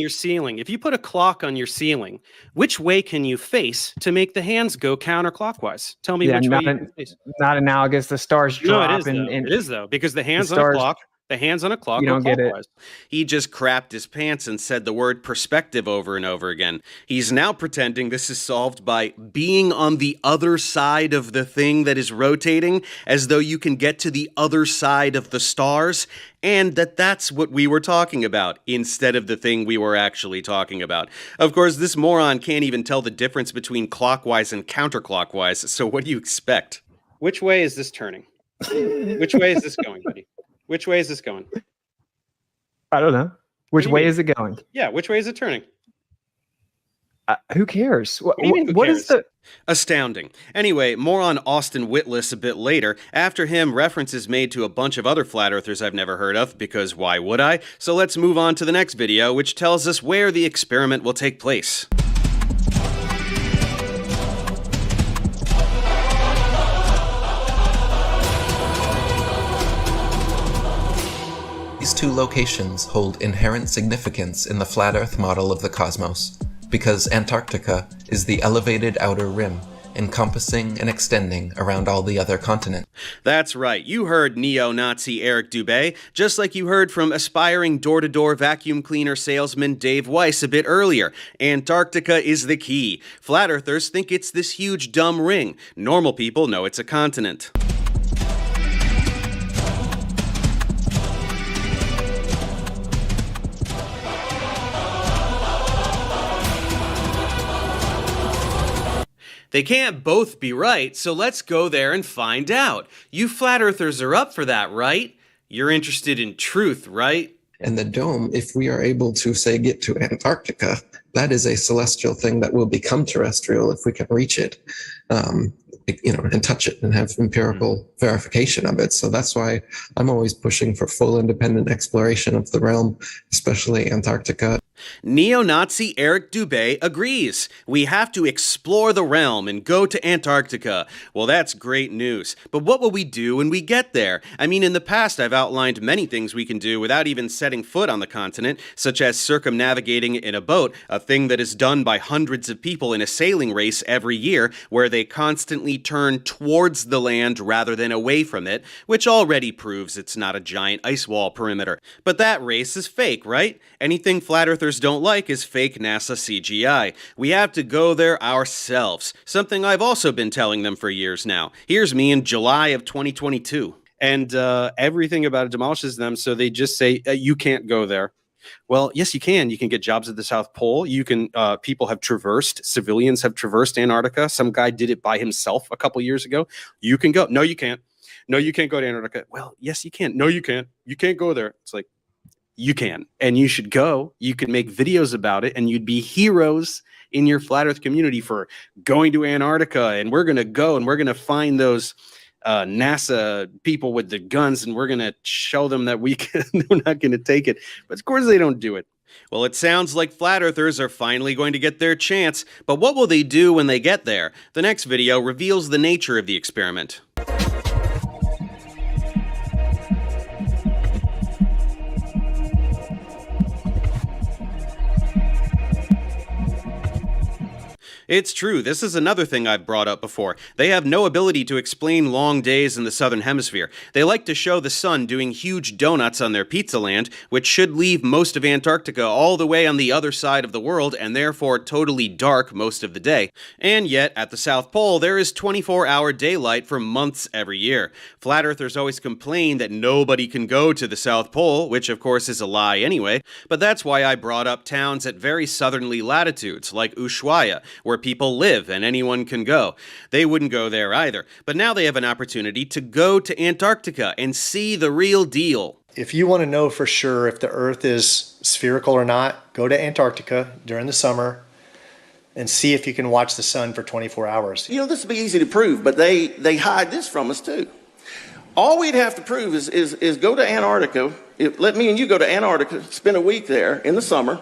your ceiling, which way can you face to make the hands go counterclockwise? Tell me which way you can face. Not analogous. The stars drop. It is though, because the hands on a clock. The hands on a clock. You don't get it. He just crapped his pants and said the word perspective over and over again. He's now pretending this is solved by being on the other side of the thing that is rotating, as though you can get to the other side of the stars, and that's what we were talking about, instead of the thing we were actually talking about. Of course, this moron can't even tell the difference between clockwise and counterclockwise, so what do you expect? Which way is this turning? Which way is this going, buddy? Which way is this going? I don't know. Which way is it going? Yeah, which way is it turning? Who cares? What do you mean, who What cares? is the... Astounding. Anyway, more on Austin Witless a bit later. After him, references made to a bunch of other flat earthers I've never heard of, because why would I? So let's move on to the next video, which tells us where the experiment will take place. These two locations hold inherent significance in the flat Earth model of the cosmos, because Antarctica is the elevated outer rim, encompassing and extending around all the other continents. That's right, you heard neo-Nazi Eric Dubé, just like you heard from aspiring door-to-door vacuum cleaner salesman Dave Weiss a bit earlier. Antarctica is the key. Flat earthers think it's this huge dumb ring. Normal people know it's a continent. They can't both be right, so let's go there and find out. You flat earthers are up for that, right? You're interested in truth, right? And the dome, if we are able to, say, get to Antarctica, that is a celestial thing that will become terrestrial if we can reach it, and touch it and have empirical verification of it. So that's why I'm always pushing for full independent exploration of the realm, especially Antarctica. Neo-Nazi Eric Dubé agrees. We have to explore the realm and go to Antarctica. Well, that's great news. But what will we do when we get there? I mean, in the past, I've outlined many things we can do without even setting foot on the continent, such as circumnavigating in a boat, a thing that is done by hundreds of people in a sailing race every year, where they constantly turn towards the land rather than away from it, which already proves it's not a giant ice wall perimeter. But that race is fake, right? Anything flat earthers don't like is fake NASA CGI. We have to go there ourselves, something I've also been telling them for years now. Here's me in July of 2022. And everything about it demolishes them, so they just say, you can't go there. Well, yes, you can. You can get jobs at the South Pole. You can, people have traversed, civilians have traversed Antarctica. Some guy did it by himself a couple years ago. You can go. No, you can't. No, you can't go to Antarctica. Well, yes, you can. No, you can't. You can't go there. It's like, you can, and you should go. You could make videos about it, and you'd be heroes in your flat earth community for going to Antarctica. And we're going to go, and we're going to find those NASA people with the guns, and we're going to show them that we're not going to take it. But of course they don't do it. Well, it sounds like flat earthers are finally going to get their chance, but what will they do when they get there? The next video reveals the nature of the experiment. It's true, this is another thing I've brought up before. They have no ability to explain long days in the southern hemisphere. They like to show the sun doing huge donuts on their pizza land, which should leave most of Antarctica all the way on the other side of the world and therefore totally dark most of the day. And yet, at the South Pole, there is 24-hour daylight for months every year. Flat earthers always complain that nobody can go to the South Pole, which of course is a lie anyway, but that's why I brought up towns at very southerly latitudes, like Ushuaia, where people live and anyone can go. They wouldn't go there either, but now they have an opportunity to go to Antarctica and see the real deal. If you want to know for sure if the Earth is spherical or not, go to Antarctica during the summer and see if you can watch the sun for 24 hours. You know, this would be easy to prove, but they hide this from us too. All we'd have to prove is go to Antarctica. Let me and you go to Antarctica, spend a week there in the summer,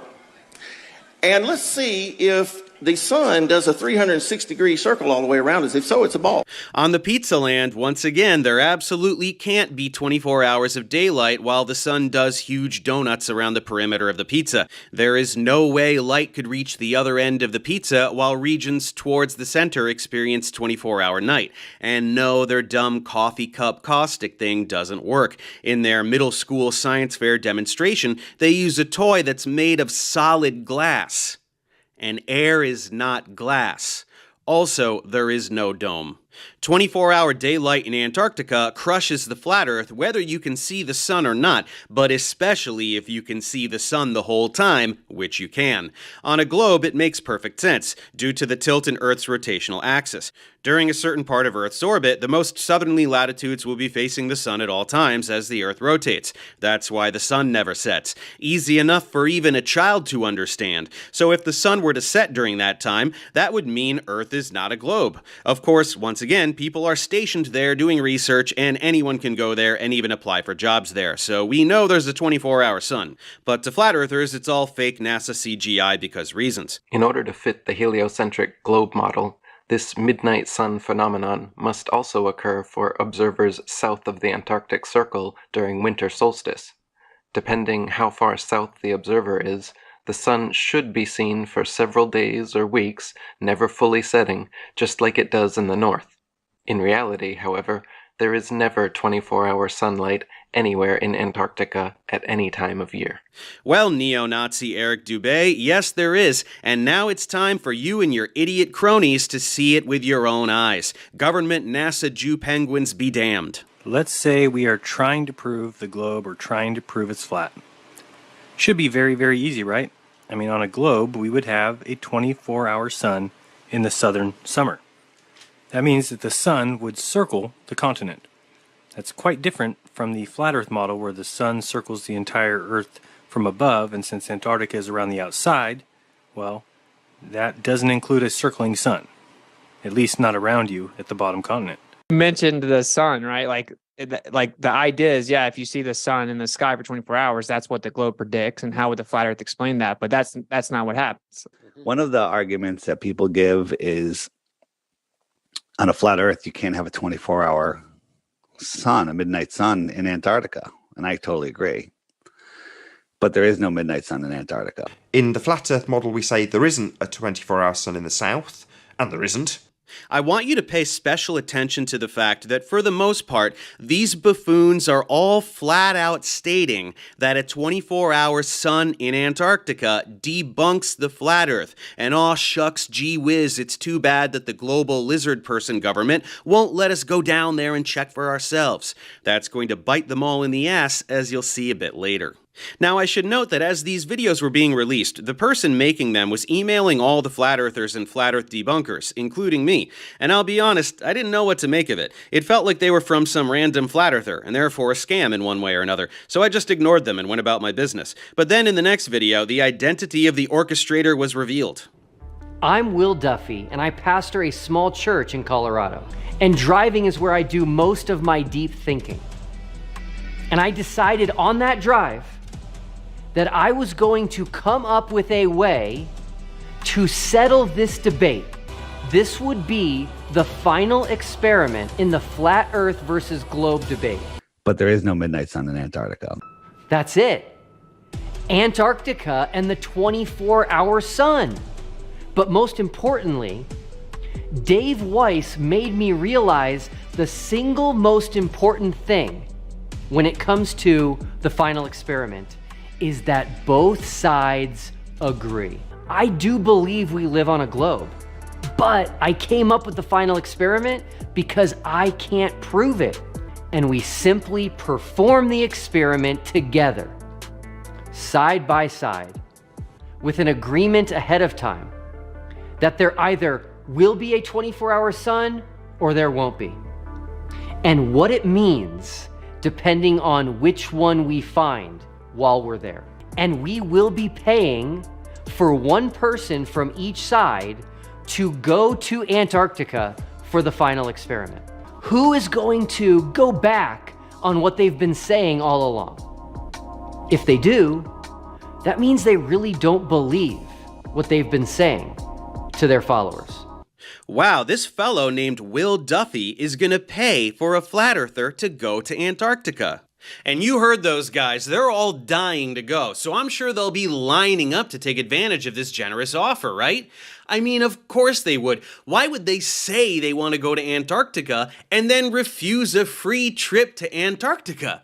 and let's see if the sun does a 360-degree circle all the way around us. If so, it's a ball. On the pizza land, once again, there absolutely can't be 24 hours of daylight while the sun does huge donuts around the perimeter of the pizza. There is no way light could reach the other end of the pizza while regions towards the center experience 24-hour night. And no, their dumb coffee cup caustic thing doesn't work. In their middle school science fair demonstration, they use a toy that's made of solid glass. And air is not glass. Also, there is no dome. 24-hour daylight in Antarctica crushes the flat Earth whether you can see the sun or not, but especially if you can see the sun the whole time, which you can. On a globe, it makes perfect sense, due to the tilt in Earth's rotational axis. During a certain part of Earth's orbit, the most southerly latitudes will be facing the sun at all times as the Earth rotates. That's why the sun never sets. Easy enough for even a child to understand. So if the sun were to set during that time, that would mean Earth is not a globe. Of course, once again, people are stationed there doing research, and anyone can go there and even apply for jobs there. So we know there's a 24-hour sun. But to flat earthers, it's all fake NASA CGI because reasons. In order to fit the heliocentric globe model, this midnight sun phenomenon must also occur for observers south of the Antarctic Circle during winter solstice. Depending how far south the observer is, the sun should be seen for several days or weeks, never fully setting, just like it does in the north. In reality, however, there is never 24-hour sunlight anywhere in Antarctica at any time of year. Well, neo-Nazi Eric Dubé, yes there is, and now it's time for you and your idiot cronies to see it with your own eyes. Government NASA Jew penguins be damned. Let's say we are trying to prove the globe or trying to prove it's flat. Should be very, very easy, right? I mean, on a globe, we would have a 24-hour sun in the southern summer. That means that the sun would circle the continent. That's quite different from the flat Earth model where the sun circles the entire Earth from above, and since Antarctica is around the outside, well, that doesn't include a circling sun, at least not around you at the bottom continent. You mentioned the sun, right? Like the idea is, yeah, if you see the sun in the sky for 24 hours, that's what the globe predicts, and how would the flat Earth explain that? But that's not what happens. One of the arguments that people give is on a flat Earth, you can't have a 24-hour sun, a midnight sun in Antarctica. And I totally agree. But there is no midnight sun in Antarctica. In the flat Earth model, we say there isn't a 24-hour sun in the south, and there isn't. I want you to pay special attention to the fact that for the most part, these buffoons are all flat out stating that a 24-hour sun in Antarctica debunks the flat Earth. And aw shucks gee whiz, it's too bad that the global lizard person government won't let us go down there and check for ourselves. That's going to bite them all in the ass, as you'll see a bit later. Now, I should note that as these videos were being released, the person making them was emailing all the flat earthers and flat earth debunkers, including me. And I'll be honest, I didn't know what to make of it. It felt like they were from some random flat earther, and therefore a scam in one way or another, so I just ignored them and went about my business. But then in the next video, the identity of the orchestrator was revealed. I'm Will Duffy, and I pastor a small church in Colorado. And driving is where I do most of my deep thinking. And I decided on that drive that I was going to come up with a way to settle this debate. This would be the final experiment in the flat Earth versus globe debate. But there is no midnight sun in Antarctica. That's it. Antarctica and the 24-hour sun. But most importantly, Dave Weiss made me realize the single most important thing when it comes to the final experiment is that both sides agree. I do believe we live on a globe, but I came up with the final experiment because I can't prove it. And we simply perform the experiment together, side by side, with an agreement ahead of time that there either will be a 24-hour sun or there won't be. And what it means, depending on which one we find while we're there. And we will be paying for one person from each side to go to Antarctica for the final experiment. Who is going to go back on what they've been saying all along? If they do, that means they really don't believe what they've been saying to their followers. Wow, this fellow named Will Duffy is gonna pay for a flat earther to go to Antarctica. And you heard those guys, they're all dying to go, so I'm sure they'll be lining up to take advantage of this generous offer, right? I mean, of course they would. Why would they say they want to go to Antarctica and then refuse a free trip to Antarctica?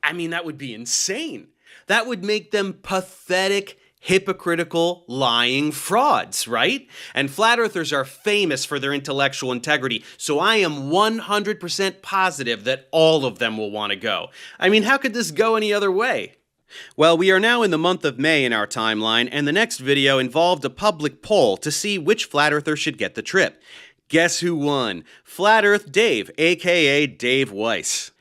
I mean, that would be insane. That would make them pathetic Hypocritical, lying frauds, right? And flat earthers are famous for their intellectual integrity, so I am 100% positive that all of them will want to go. I mean, how could this go any other way? Well, we are now in the month of May in our timeline, and the next video involved a public poll to see which flat earther should get the trip. Guess who won? Flat Earth Dave, aka Dave Weiss.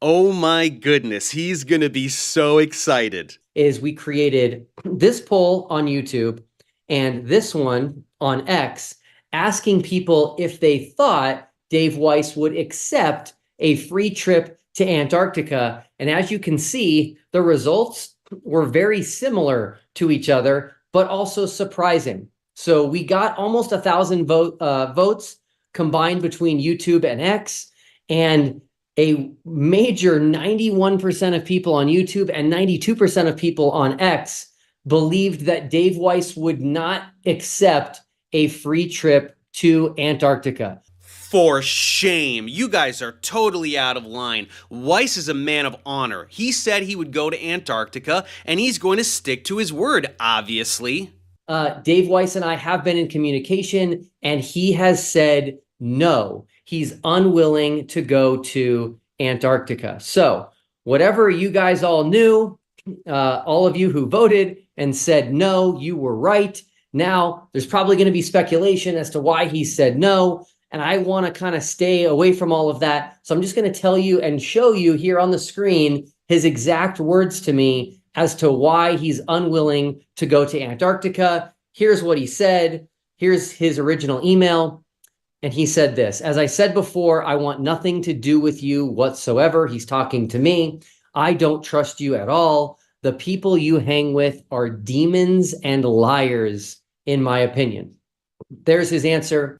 Oh my goodness, he's gonna be so excited. Is we created this poll on YouTube and this one on X, asking people if they thought Dave Weiss would accept a free trip to Antarctica. And as you can see, the results were very similar to each other, but also surprising. So we got almost 1,000 votes combined between YouTube and X, and a major 91% of people on YouTube and 92% of people on X believed that Dave Weiss would not accept a free trip to Antarctica. For shame. You guys are totally out of line. Weiss is a man of honor. He said he would go to Antarctica, and he's going to stick to his word, obviously. Dave Weiss and I have been in communication, and he has said no. He's unwilling to go to Antarctica. So whatever you guys all knew, all of you who voted and said no, you were right. Now, there's probably going to be speculation as to why he said no, and I want to kind of stay away from all of that. So I'm just going to tell you and show you here on the screen his exact words to me as to why he's unwilling to go to Antarctica. Here's what he said. Here's his original email. And he said this: as I said before, I want nothing to do with you whatsoever. He's talking to me. I don't trust you at all. The people you hang with are demons and liars, in my opinion. There's his answer.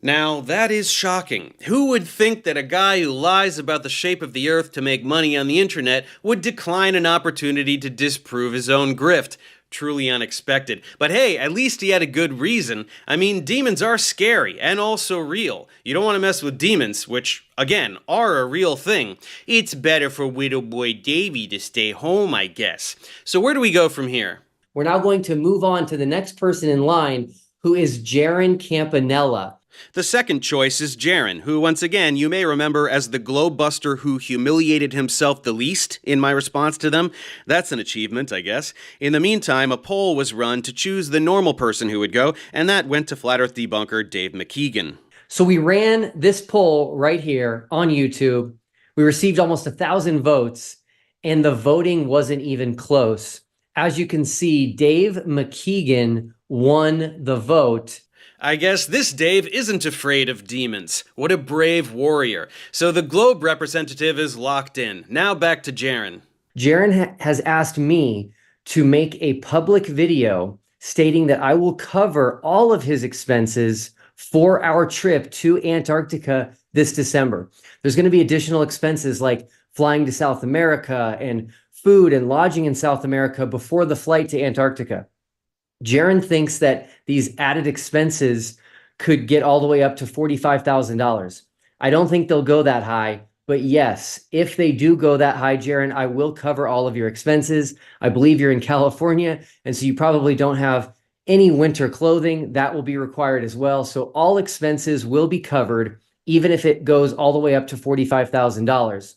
Now, that is shocking. Who would think that a guy who lies about the shape of the earth to make money on the internet would decline an opportunity to disprove his own grift? Truly unexpected. But hey, at least he had a good reason. I mean, demons are scary and also real. You don't want to mess with demons, which, again, are a real thing. It's better for Widow Boy Davy to stay home, I guess. So where do we go from here? We're now going to move on to the next person in line, who is Jaron Campanella. The second choice is Jaron, who, once again, you may remember as the globebuster who humiliated himself the least in my response to them. That's an achievement, I guess. In the meantime, a poll was run to choose the normal person who would go, and that went to Flat Earth debunker Dave McKeegan. So we ran this poll right here on YouTube. We received almost 1,000 votes, and the voting wasn't even close. As you can see, Dave McKeegan won the vote. I guess this Dave isn't afraid of demons. What a brave warrior. So the Globe representative is locked in. Now back to Jaron. Jaron has asked me to make a public video stating that I will cover all of his expenses for our trip to Antarctica this December. There's going to be additional expenses like flying to South America and food and lodging in South America before the flight to Antarctica. Jaron thinks that these added expenses could get all the way up to $45,000. I don't think they'll go that high, but yes, if they do go that high, Jaron, I will cover all of your expenses. I believe you're in California, and so you probably don't have any winter clothing. That will be required as well. So all expenses will be covered, even if it goes all the way up to $45,000.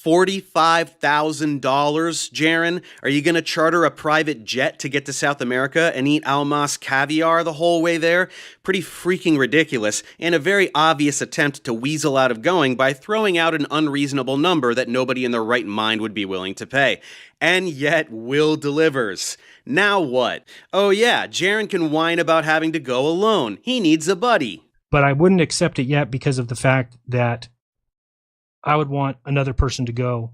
$45,000, Jaron? Are you going to charter a private jet to get to South America and eat Almas caviar the whole way there? Pretty freaking ridiculous, and a very obvious attempt to weasel out of going by throwing out an unreasonable number that nobody in their right mind would be willing to pay. And yet, Will delivers. Now what? Oh yeah, Jaron can whine about having to go alone. He needs a buddy. But I wouldn't accept it yet because of the fact that I would want another person to go.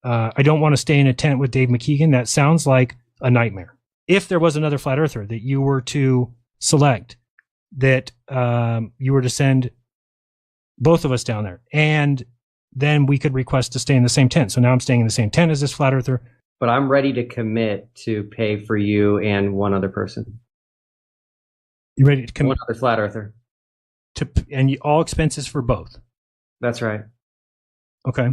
I don't want to stay in a tent with Dave McKeegan. That sounds like a nightmare. If there was another flat earther that you were to select, that you were to send both of us down there, and then we could request to stay in the same tent. So now I'm staying in the same tent as this flat earther. But I'm ready to commit to pay for you and one other person. You ready to commit? One other flat earther. And all expenses for both. That's right. Okay.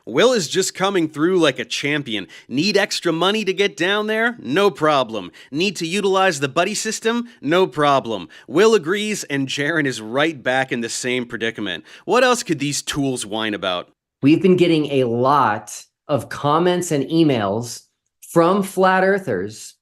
Will is just coming through like a champion. Need extra money to get down there? No problem. Need to utilize the buddy system? No problem. Will agrees, and Jaron is right back in the same predicament. What else could these tools whine about? We've been getting a lot of comments and emails from flat earthers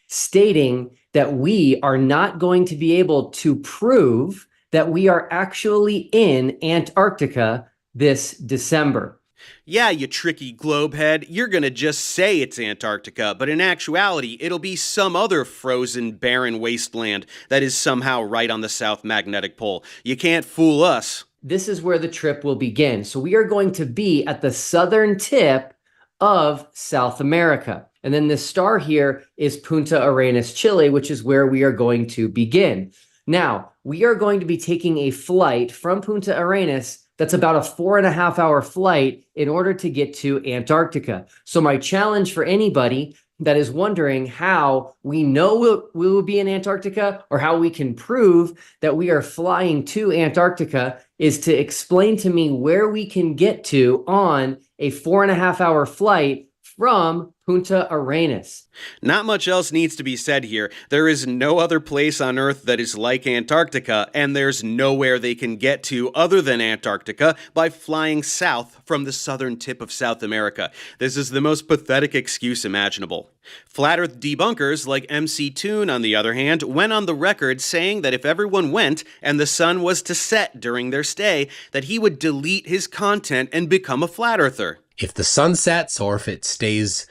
stating that we are not going to be able to prove that we are actually in Antarctica this December. Yeah, you tricky globehead, you're gonna just say it's Antarctica, but in actuality, it'll be some other frozen, barren wasteland that is somehow right on the South Magnetic Pole. You can't fool us. This is where the trip will begin. So we are going to be at the southern tip of South America. And then this star here is Punta Arenas, Chile, which is where we are going to begin. Now, we are going to be taking a flight from Punta Arenas that's about a 4.5-hour flight in order to get to Antarctica. So my challenge for anybody that is wondering how we know we will be in Antarctica or how we can prove that we are flying to Antarctica is to explain to me where we can get to on a 4.5-hour flight from Punta Arenas. Not much else needs to be said here. There is no other place on Earth that is like Antarctica, and there's nowhere they can get to other than Antarctica by flying south from the southern tip of South America. This is the most pathetic excuse imaginable. Flat Earth debunkers like MCToon, on the other hand, went on the record saying that if everyone went and the sun was to set during their stay, that he would delete his content and become a flat earther. If the sun sets or if it stays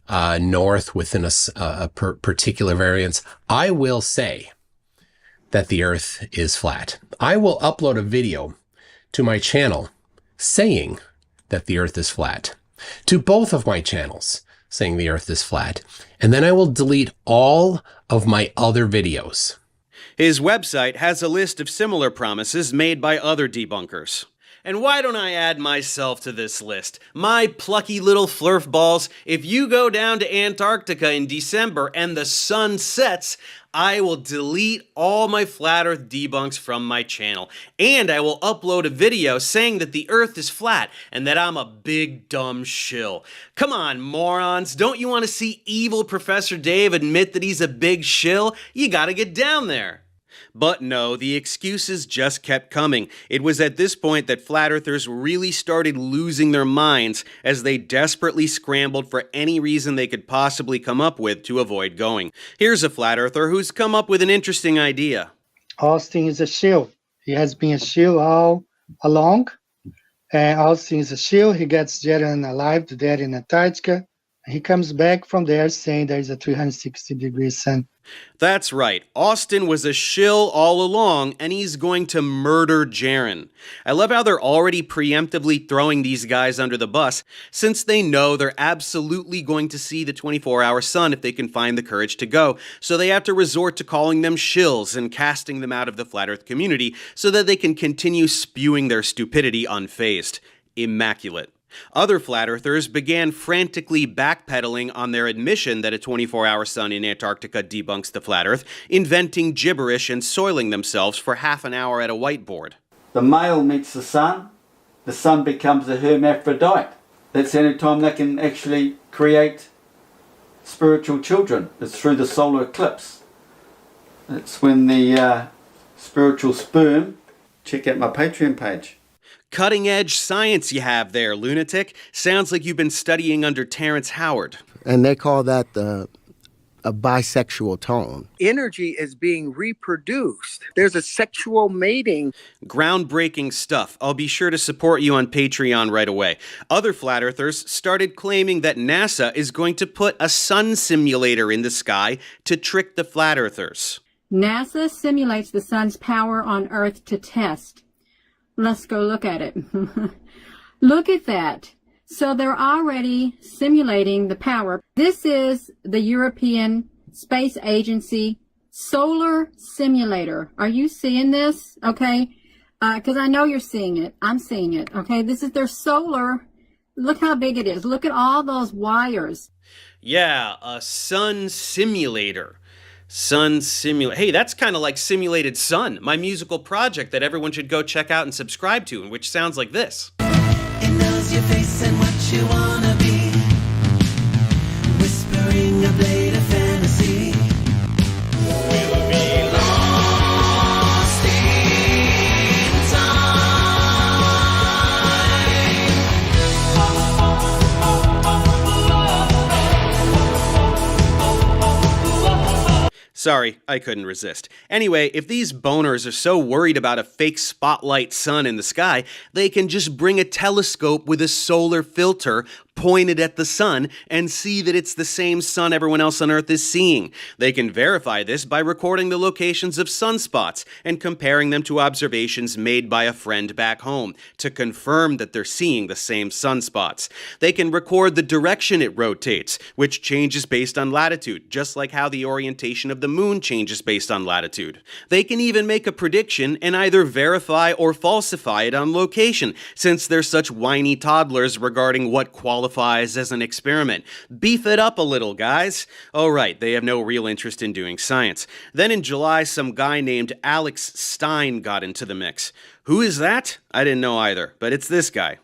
north within a particular variance, I will say that the Earth is flat. I will upload a video to my channel saying that the Earth is flat, to both of my channels saying the Earth is flat, and then I will delete all of my other videos. His website has a list of similar promises made by other debunkers. And why don't I add myself to this list? My plucky little flurf balls, if you go down to Antarctica in December and the sun sets, I will delete all my flat earth debunks from my channel. And I will upload a video saying that the earth is flat and that I'm a big dumb shill. Come on, morons, don't you want to see evil Professor Dave admit that he's a big shill? You gotta get down there. But no, the excuses just kept coming. It was at this point that flat earthers really started losing their minds as they desperately scrambled for any reason they could possibly come up with to avoid going. Here's a flat earther who's come up with an interesting idea. Austin is a shill. He has been a shill all along. And Austin is a shill. He gets Jeranism alive to dead in Antarctica. He comes back from there saying there is a 360-degree sun. That's right. Austin was a shill all along, and he's going to murder Jaron. I love how they're already preemptively throwing these guys under the bus, since they know they're absolutely going to see the 24-hour sun if they can find the courage to go. So they have to resort to calling them shills and casting them out of the flat earth community so that they can continue spewing their stupidity unfazed. Immaculate. Other flat earthers began frantically backpedaling on their admission that a 24-hour sun in Antarctica debunks the flat earth, inventing gibberish and soiling themselves for half an hour at a whiteboard. The male meets the sun becomes a hermaphrodite. That's the only time they can actually create spiritual children, is through the solar eclipse. It's when the spiritual sperm, check out my Patreon page. Cutting-edge science you have there, lunatic. Sounds like you've been studying under Terrence Howard. And they call that a bisexual tone. Energy is being reproduced. There's a sexual mating. Groundbreaking stuff. I'll be sure to support you on Patreon right away. Other flat earthers started claiming that NASA is going to put a sun simulator in the sky to trick the flat earthers. NASA simulates the sun's power on Earth to test. Let's go look at it. Look at that. So they're already simulating the power. This is the European Space Agency Solar Simulator. Are you seeing this? Okay. Because I know you're seeing it. I'm seeing it. Okay. This is their solar. Look how big it is. Look at all those wires. Yeah, a sun simulator. Hey, that's kind of like Simulated Sun, my musical project that everyone should go check out and subscribe to, and which sounds like this. It knows your face and what what you wanna be, whispering a blade of fantasy. We'll be lost in time. Sorry, I couldn't resist. Anyway, if these boners are so worried about a fake spotlight sun in the sky, they can just bring a telescope with a solar filter pointed at the sun and see that it's the same sun everyone else on Earth is seeing. They can verify this by recording the locations of sunspots and comparing them to observations made by a friend back home to confirm that they're seeing the same sunspots. They can record the direction it rotates, which changes based on latitude, just like how the orientation of the moon changes based on latitude. They can even make a prediction and either verify or falsify it on location, since they're such whiny toddlers regarding what qualifies as an experiment. Beef it up a little, guys. Oh right, they have no real interest in doing science. Then in July, some guy named Alex Stein got into the mix. Who is that? I didn't know either, but it's this guy.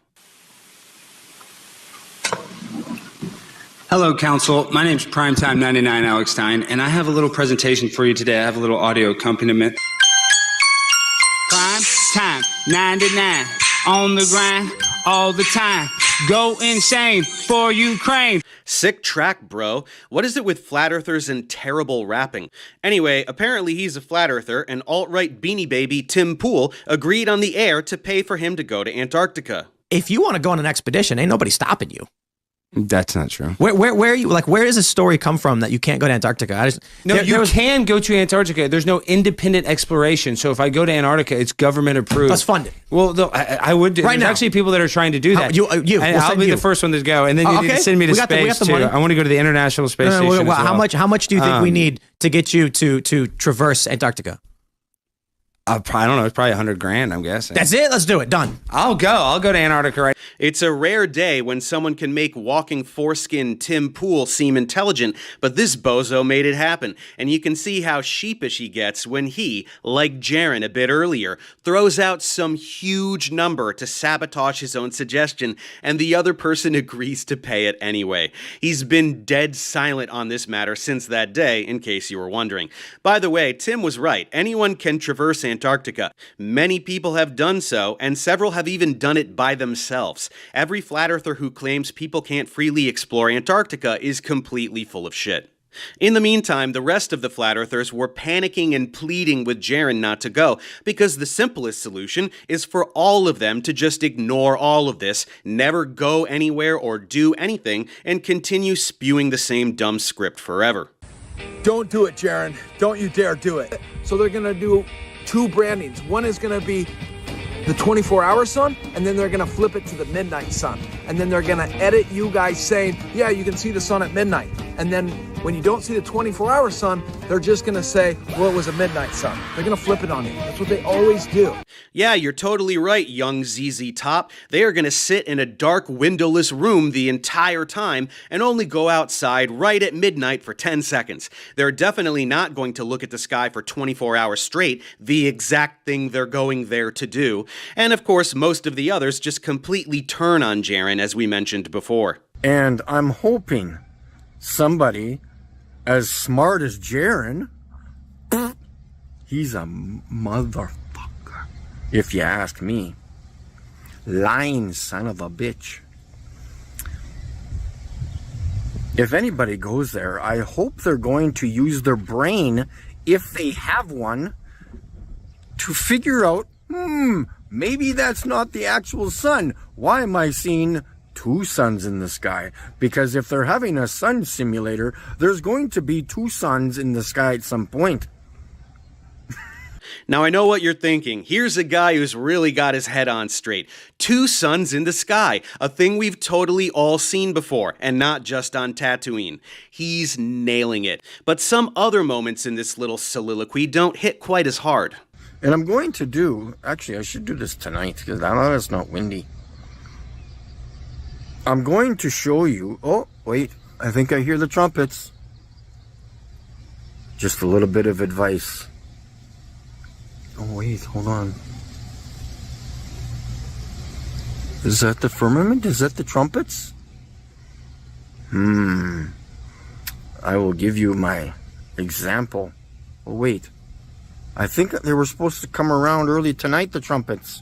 Hello, Council. My name's Primetime 99 Alex Stein, and I have a little presentation for you today. I have a little audio accompaniment. Prime time 99 on the grind all the time. Go insane for Ukraine. Sick track, bro. What is it with flat earthers and terrible rapping? Anyway, apparently he's a flat earther, and alt-right beanie baby Tim Pool agreed on the air to pay for him to go to Antarctica. If you want to go on an expedition, ain't nobody stopping you. That's not true. Where are you? Like, where does this story come from that you can't go to Antarctica? You can go to Antarctica. There's no independent exploration. So if I go to Antarctica, it's government approved. Let's fund it. Well, I would do. There's actually people that are trying to do that. I'll be the first one to go, and then you need to send me to space too. I want to go to the International Space Station. As well. How much do you think we need to get you to traverse Antarctica? I don't know. It's probably $100,000, I'm guessing. That's it. Let's do it. Done. I'll go to Antarctica right. It's a rare day when someone can make walking foreskin Tim Pool seem intelligent, but this bozo made it happen. And you can see how sheepish he gets when he, like Jaron a bit earlier, throws out some huge number to sabotage his own suggestion, and the other person agrees to pay it anyway. He's been dead silent on this matter since that day, in case you were wondering. By the way, Tim was right. Anyone can traverse Antarctica. Many people have done so, and several have even done it by themselves. Every flat earther who claims people can't freely explore Antarctica is completely full of shit. In the meantime, the rest of the flat earthers were panicking and pleading with Jaron not to go, because the simplest solution is for all of them to just ignore all of this, never go anywhere or do anything, and continue spewing the same dumb script forever. Don't do it, Jaron. Don't you dare do it. So they're gonna do two brandings. One is going to be the 24-hour sun, and then they're going to flip it to the midnight sun. And then they're going to edit you guys saying, yeah, you can see the sun at midnight. And then when you don't see the 24-hour sun, they're just going to say, well, it was a midnight sun. They're going to flip it on you. That's what they always do. Yeah, you're totally right, young ZZ Top. They are going to sit in a dark, windowless room the entire time and only go outside right at midnight for 10 seconds. They're definitely not going to look at the sky for 24 hours straight, the exact thing they're going there to do. And of course, most of the others just completely turn on Jaron, as we mentioned before. And I'm hoping somebody as smart as Jaron, he's a motherfucker, if you ask me. Lying son of a bitch. If anybody goes there, I hope they're going to use their brain, if they have one, to figure out, maybe that's not the actual sun. Why am I seeing two suns in the sky? Because if they're having a sun simulator, there's going to be two suns in the sky at some point. Now I know what you're thinking. Here's a guy who's really got his head on straight. Two suns in the sky, a thing we've totally all seen before, and not just on Tatooine. He's nailing it. But some other moments in this little soliloquy don't hit quite as hard. And I'm going to do, actually I should do this tonight, because I know it's not windy. I'm going to show you, oh wait, I think I hear the trumpets. Just a little bit of advice. Oh wait, hold on. Is that the firmament? Is that the trumpets? I will give you my example. Oh, wait. I think they were supposed to come around early tonight, the trumpets.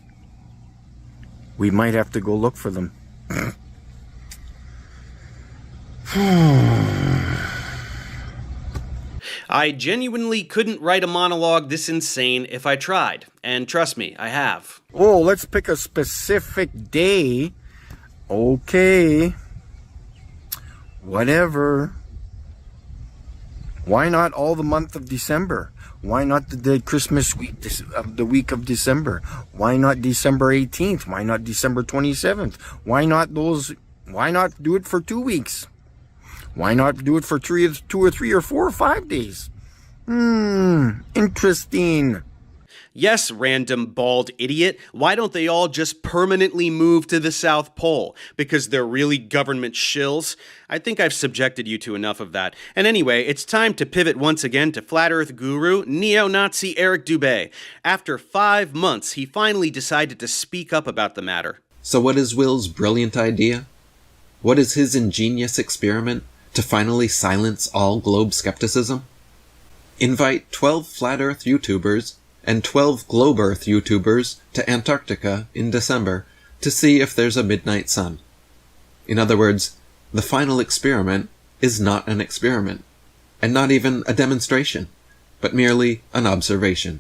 We might have to go look for them. I genuinely couldn't write a monologue this insane if I tried. And trust me, I have. Oh, let's pick a specific day. Okay. Whatever. Why not all the month of December? Why not the Christmas week, the week of December? Why not December 18th? Why not December 27th? Why not do it for 2 weeks? Why not do it for 2 or 3 or 4 or 5 days? Interesting. Yes, random bald idiot, why don't they all just permanently move to the South Pole? Because they're really government shills? I think I've subjected you to enough of that. And anyway, it's time to pivot once again to Flat Earth guru, neo-Nazi Eric Dubé. After 5 months, he finally decided to speak up about the matter. So what is Will's brilliant idea? What is his ingenious experiment to finally silence all globe skepticism? Invite 12 Flat Earth YouTubers and 12 Globe Earth YouTubers to Antarctica in December to see if there's a midnight sun. In other words, the final experiment is not an experiment, and not even a demonstration, but merely an observation.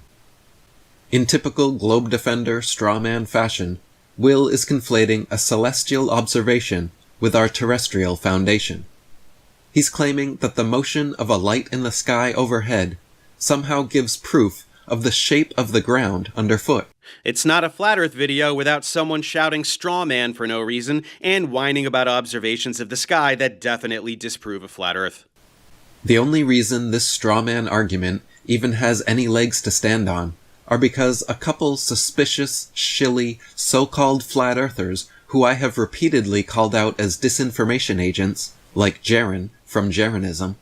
In typical Globe Defender strawman fashion, Will is conflating a celestial observation with our terrestrial foundation. He's claiming that the motion of a light in the sky overhead somehow gives proof of the shape of the ground underfoot. It's not a Flat Earth video without someone shouting straw man for no reason and whining about observations of the sky that definitely disprove a flat Earth. The only reason this straw man argument even has any legs to stand on are because a couple suspicious, shilly, so-called flat earthers who I have repeatedly called out as disinformation agents, like Jaron from Jeranism,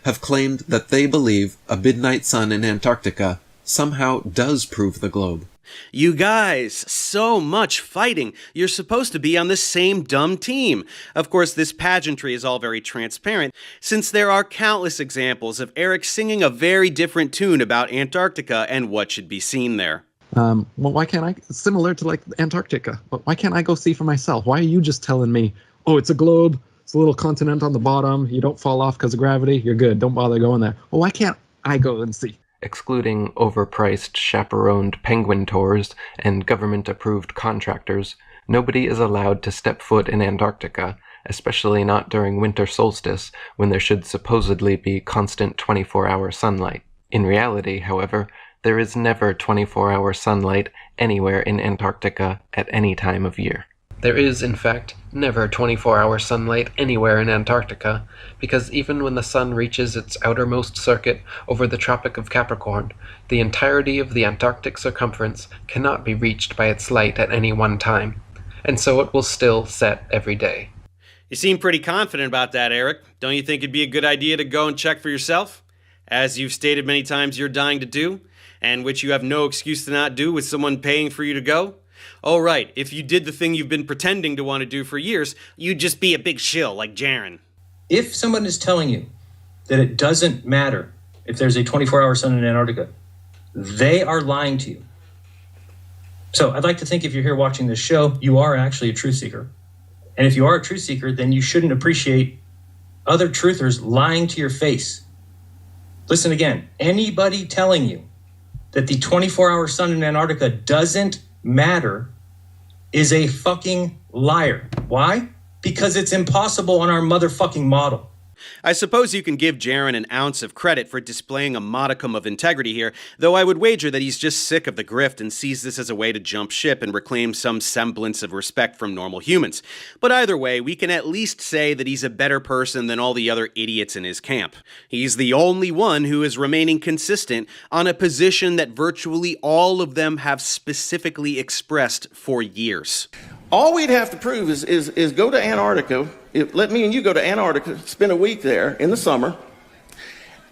have claimed that they believe a midnight sun in Antarctica somehow does prove the globe. You guys, so much fighting. You're supposed to be on the same dumb team. Of course, this pageantry is all very transparent, since there are countless examples of Eric singing a very different tune about Antarctica and what should be seen there. Well, why can't I, similar to like Antarctica, but why can't I go see for myself? Why are you just telling me, oh, it's a globe, it's a little continent on the bottom, you don't fall off because of gravity, you're good, don't bother going there. Well, why can't I go and see? Excluding overpriced, chaperoned penguin tours and government-approved contractors, nobody is allowed to step foot in Antarctica, especially not during winter solstice, when there should supposedly be constant 24-hour sunlight. In reality, however, there is never 24-hour sunlight anywhere in Antarctica at any time of year. There is, in fact, never 24-hour sunlight anywhere in Antarctica, because even when the sun reaches its outermost circuit over the Tropic of Capricorn, the entirety of the Antarctic circumference cannot be reached by its light at any one time, and so it will still set every day. You seem pretty confident about that, Eric. Don't you think it'd be a good idea to go and check for yourself? As you've stated many times you're dying to do, and which you have no excuse to not do with someone paying for you to go? Oh, right, if you did the thing you've been pretending to want to do for years, you'd just be a big shill like Jaron. If someone is telling you that it doesn't matter if there's a 24-hour sun in Antarctica, they are lying to you. So I'd like to think if you're here watching this show, you are actually a truth seeker. And if you are a truth seeker, then you shouldn't appreciate other truthers lying to your face. Listen again, anybody telling you that the 24-hour sun in Antarctica doesn't matter is a fucking liar. Why? Because it's impossible on our motherfucking model. I suppose you can give Jaron an ounce of credit for displaying a modicum of integrity here, though I would wager that he's just sick of the grift and sees this as a way to jump ship and reclaim some semblance of respect from normal humans. But either way, we can at least say that he's a better person than all the other idiots in his camp. He's the only one who is remaining consistent on a position that virtually all of them have specifically expressed for years. All we'd have to prove is go to Antarctica. Let me and you go to Antarctica, spend a week there in the summer,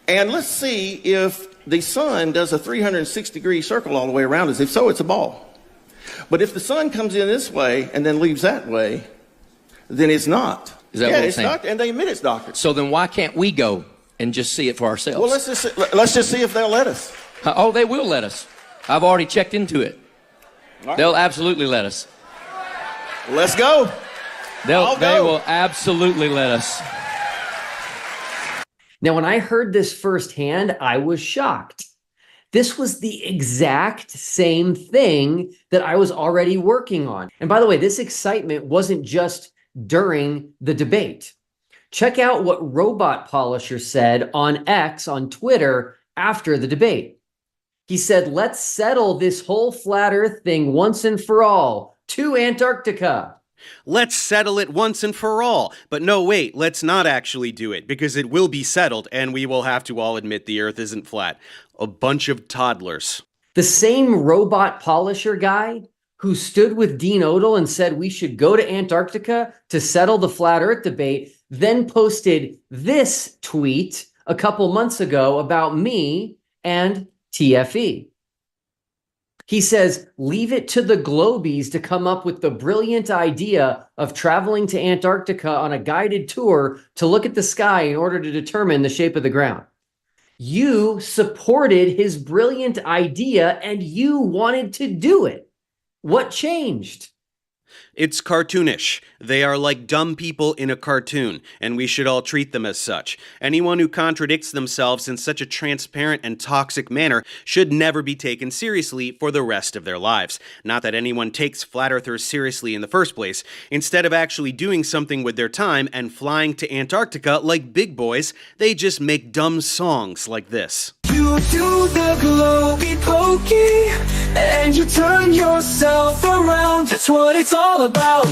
and let's see if the sun does a 360-degree circle all the way around us. If so, it's a ball. But if the sun comes in this way and then leaves that way, then it's not. Is that Yeah, what I'm it's saying? doctored, and they admit it's doctored. So then why can't we go and just see it for ourselves? Well, let's just see if they'll let us. Oh, they will let us. I've already checked into it. All right. They'll absolutely let us. Let's go. They will absolutely let us. Now, when I heard this firsthand, I was shocked. This was the exact same thing that I was already working on. And by the way, this excitement wasn't just during the debate. Check out what Robot Polisher said on X, on Twitter, after the debate. He said, let's settle this whole flat earth thing once and for all. To Antarctica. Let's settle it once and for all. But no, wait, let's not actually do it, because it will be settled, and we will have to all admit the Earth isn't flat. A bunch of toddlers. The same Robot Polisher guy who stood with Dean Odell and said we should go to Antarctica to settle the flat earth debate, then posted this tweet a couple months ago about me and TFE. He says, leave it to the Globies to come up with the brilliant idea of traveling to Antarctica on a guided tour to look at the sky in order to determine the shape of the ground. You supported his brilliant idea and you wanted to do it. What changed? It's cartoonish. They are like dumb people in a cartoon, and we should all treat them as such. Anyone who contradicts themselves in such a transparent and toxic manner should never be taken seriously for the rest of their lives. Not that anyone takes flat earthers seriously in the first place. Instead of actually doing something with their time and flying to Antarctica like big boys, they just make dumb songs like this. You do the globy pokey, and you turn yourself around. That's what it's all about.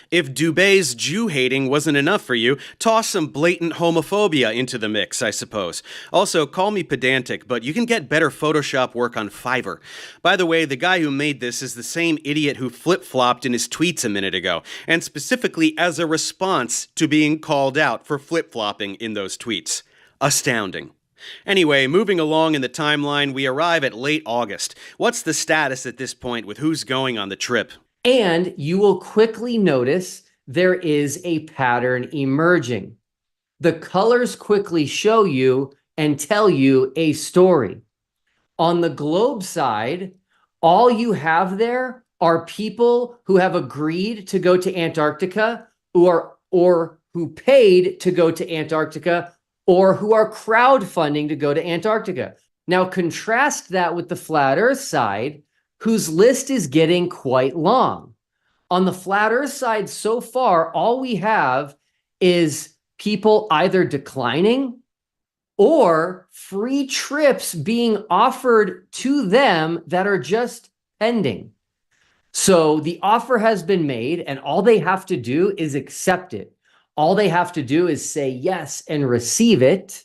If Dubé's Jew-hating wasn't enough for you, toss some blatant homophobia into the mix, I suppose. Also, call me pedantic, but you can get better Photoshop work on Fiverr. By the way, the guy who made this is the same idiot who flip-flopped in his tweets a minute ago, and specifically as a response to being called out for flip-flopping in those tweets. Astounding. Anyway, moving along in the timeline, we arrive at late August. What's the status at this point with who's going on the trip? And you will quickly notice there is a pattern emerging. The colors quickly show you and tell you a story. On the globe side, all you have there are people who have agreed to go to Antarctica or who paid to go to Antarctica or who are crowdfunding to go to Antarctica. Now contrast that with the flat earth side, whose list is getting quite long. On the flat earth side so far, all we have is people either declining or free trips being offered to them that are just pending. So the offer has been made and all they have to do is accept it. All they have to do is say yes and receive it,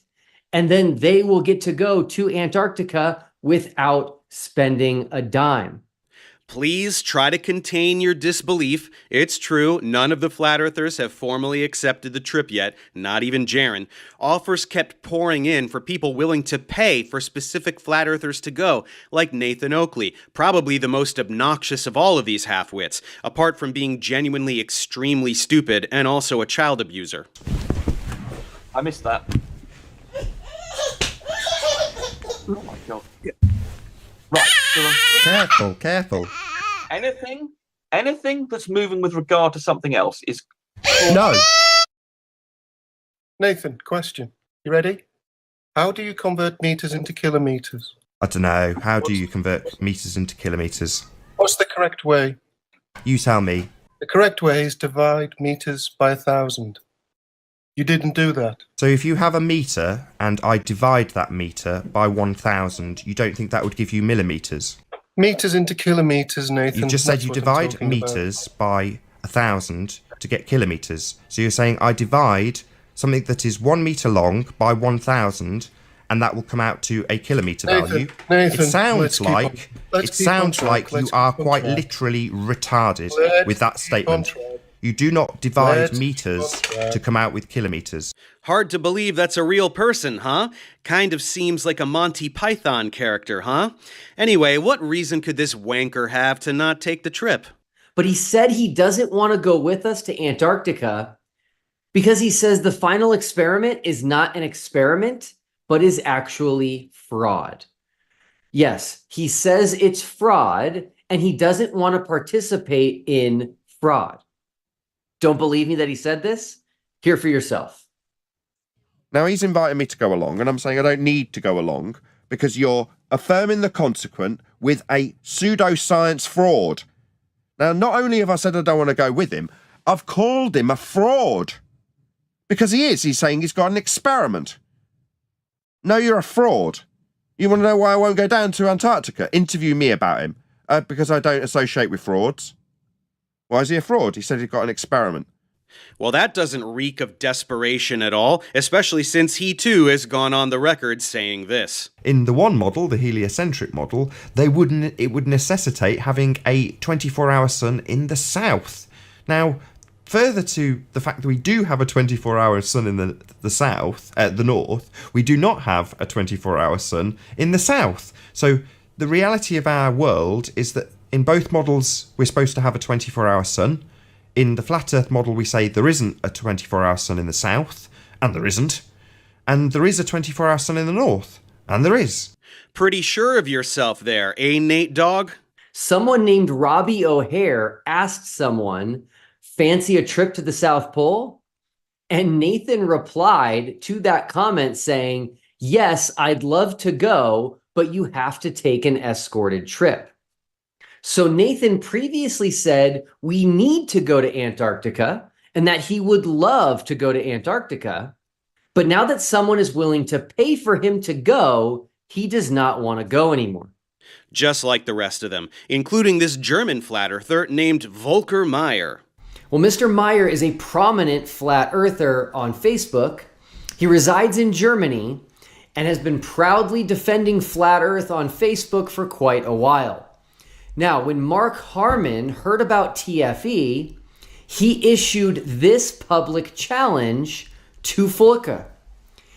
and then they will get to go to Antarctica without spending a dime. Please try to contain your disbelief. It's true, none of the flat earthers have formally accepted the trip yet, not even Jaron. Offers kept pouring in for people willing to pay for specific flat earthers to go, like Nathan Oakley, probably the most obnoxious of all of these half-wits, apart from being genuinely extremely stupid and also a child abuser. I missed that. Oh my god. Right, go on. Careful. Anything that's moving with regard to something else is... No. Nathan, question. You ready? How do you convert meters into kilometers? I don't know. How do you convert meters into kilometers? What's the correct way? You tell me. The correct way is divide meters by 1,000. You didn't do that. So if you have a meter and I divide that meter by 1,000, you don't think that would give you millimeters? Meters into kilometers, Nathan. You just said That's you what I'm divide talking meters by 1,000 to get kilometers. So you're saying I divide something that is 1 meter long by 1,000, and that will come out to a kilometer value. Nathan, it sounds like you are quite track. literally retarded with that Keep statement. on track. You do not divide Let's meters keep on track. to come out with kilometers. Hard to believe that's a real person, huh? Kind of seems like a Monty Python character, huh? Anyway, what reason could this wanker have to not take the trip? But he said he doesn't want to go with us to Antarctica because he says the final experiment is not an experiment, but is actually fraud. Yes, he says it's fraud, and he doesn't want to participate in fraud. Don't believe me that he said this? Hear for yourself. Now, he's inviting me to go along, and I'm saying I don't need to go along because you're affirming the consequent with a pseudoscience fraud. Now, not only have I said I don't want to go with him, I've called him a fraud. Because he is. He's saying he's got an experiment. No, you're a fraud. You want to know why I won't go down to Antarctica? Interview me about him. Because I don't associate with frauds. Why is he a fraud? He said he's got an experiment. Well, that doesn't reek of desperation at all, especially since he too has gone on the record saying this. In the one model, the heliocentric model, it would necessitate having a 24-hour sun in the south. Now, further to the fact that we do have a 24-hour sun in the south, the north, we do not have a 24-hour sun in the south. So the reality of our world is that in both models, we're supposed to have a 24-hour sun. In the flat earth model, we say there isn't a 24-hour sun in the south, and there isn't. And there is a 24-hour sun in the north, and there is. Pretty sure of yourself there, eh, Nate Dogg? Someone named Robbie O'Hare asked someone, fancy a trip to the South Pole? And Nathan replied to that comment saying, yes, I'd love to go, but you have to take an escorted trip. So Nathan previously said we need to go to Antarctica and that he would love to go to Antarctica. But now that someone is willing to pay for him to go, he does not want to go anymore. Just like the rest of them, including this German flat earther named Volker Meyer. Well, Mr. Meyer is a prominent flat earther on Facebook. He resides in Germany and has been proudly defending flat earth on Facebook for quite a while. Now, when Mark Harmon heard about TFE, he issued this public challenge to Volker.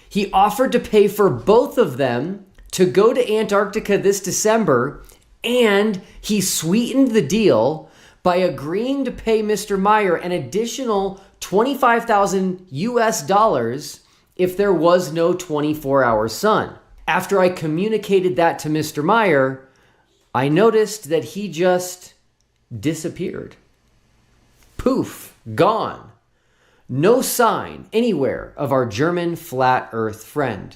He offered to pay for both of them to go to Antarctica this December, and he sweetened the deal by agreeing to pay Mr. Meyer an additional $25,000 US if there was no 24-hour sun. After I communicated that to Mr. Meyer, I noticed that he just disappeared. Poof, gone. No sign anywhere of our German flat earth friend.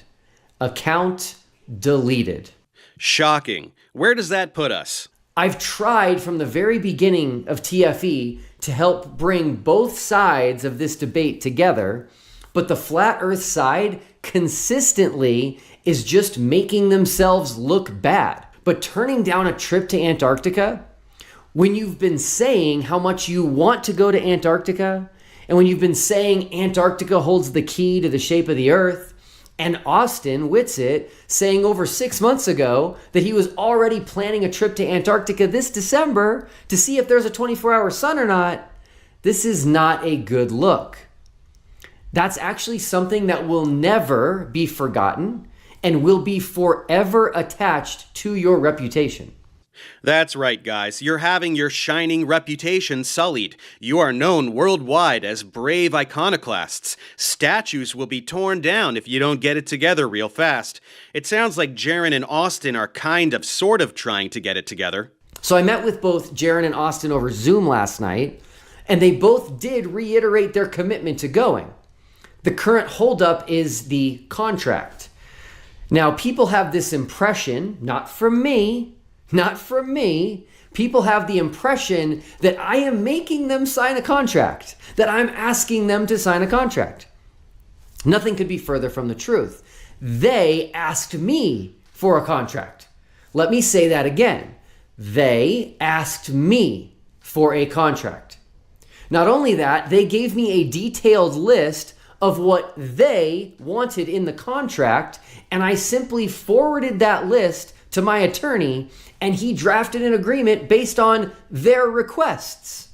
Account deleted. Shocking. Where does that put us? I've tried from the very beginning of TFE to help bring both sides of this debate together, but the flat earth side consistently is just making themselves look bad. But turning down a trip to Antarctica, when you've been saying how much you want to go to Antarctica, and when you've been saying Antarctica holds the key to the shape of the earth, and Austin Whitsitt saying over 6 months ago that he was already planning a trip to Antarctica this December to see if there's a 24-hour sun or not, this is not a good look. That's actually something that will never be forgotten and will be forever attached to your reputation. That's right, guys. You're having your shining reputation sullied. You are known worldwide as brave iconoclasts. Statues will be torn down if you don't get it together real fast. It sounds like Jaron and Austin are sort of trying to get it together. So I met with both Jaron and Austin over Zoom last night, and they both did reiterate their commitment to going. The current holdup is the contract. Now, people have this impression, not from me, people have the impression that I am making them sign a contract, that I'm asking them to sign a contract. Nothing could be further from the truth. They asked me for a contract. Let me say that again. They asked me for a contract. Not only that, they gave me a detailed list of what they wanted in the contract, and I simply forwarded that list to my attorney, and he drafted an agreement based on their requests.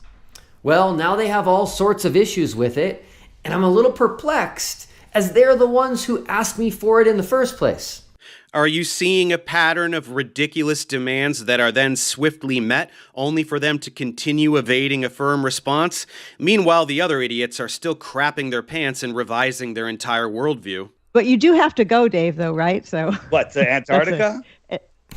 Well, now they have all sorts of issues with it, and I'm a little perplexed, as they're the ones who asked me for it in the first place. Are you seeing a pattern of ridiculous demands that are then swiftly met, only for them to continue evading a firm response? Meanwhile, the other idiots are still crapping their pants and revising their entire worldview. But you do have to go, Dave, though, right? So what, to Antarctica?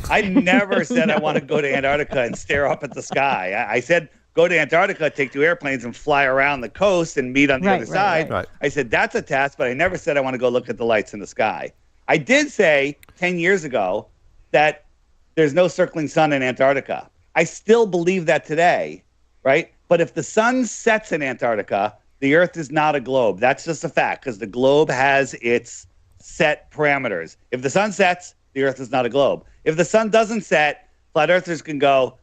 I never said I want to go to Antarctica and stare up at the sky. I said go to Antarctica, take 2 airplanes, and fly around the coast and meet on the other side. Right. I said that's a task, but I never said I want to go look at the lights in the sky. I did say 10 years ago that there's no circling sun in Antarctica. I still believe that today, right? But if the sun sets in Antarctica, the Earth is not a globe. That's just a fact, because the globe has its set parameters. If the sun sets, the Earth is not a globe. If the sun doesn't set, flat earthers can go,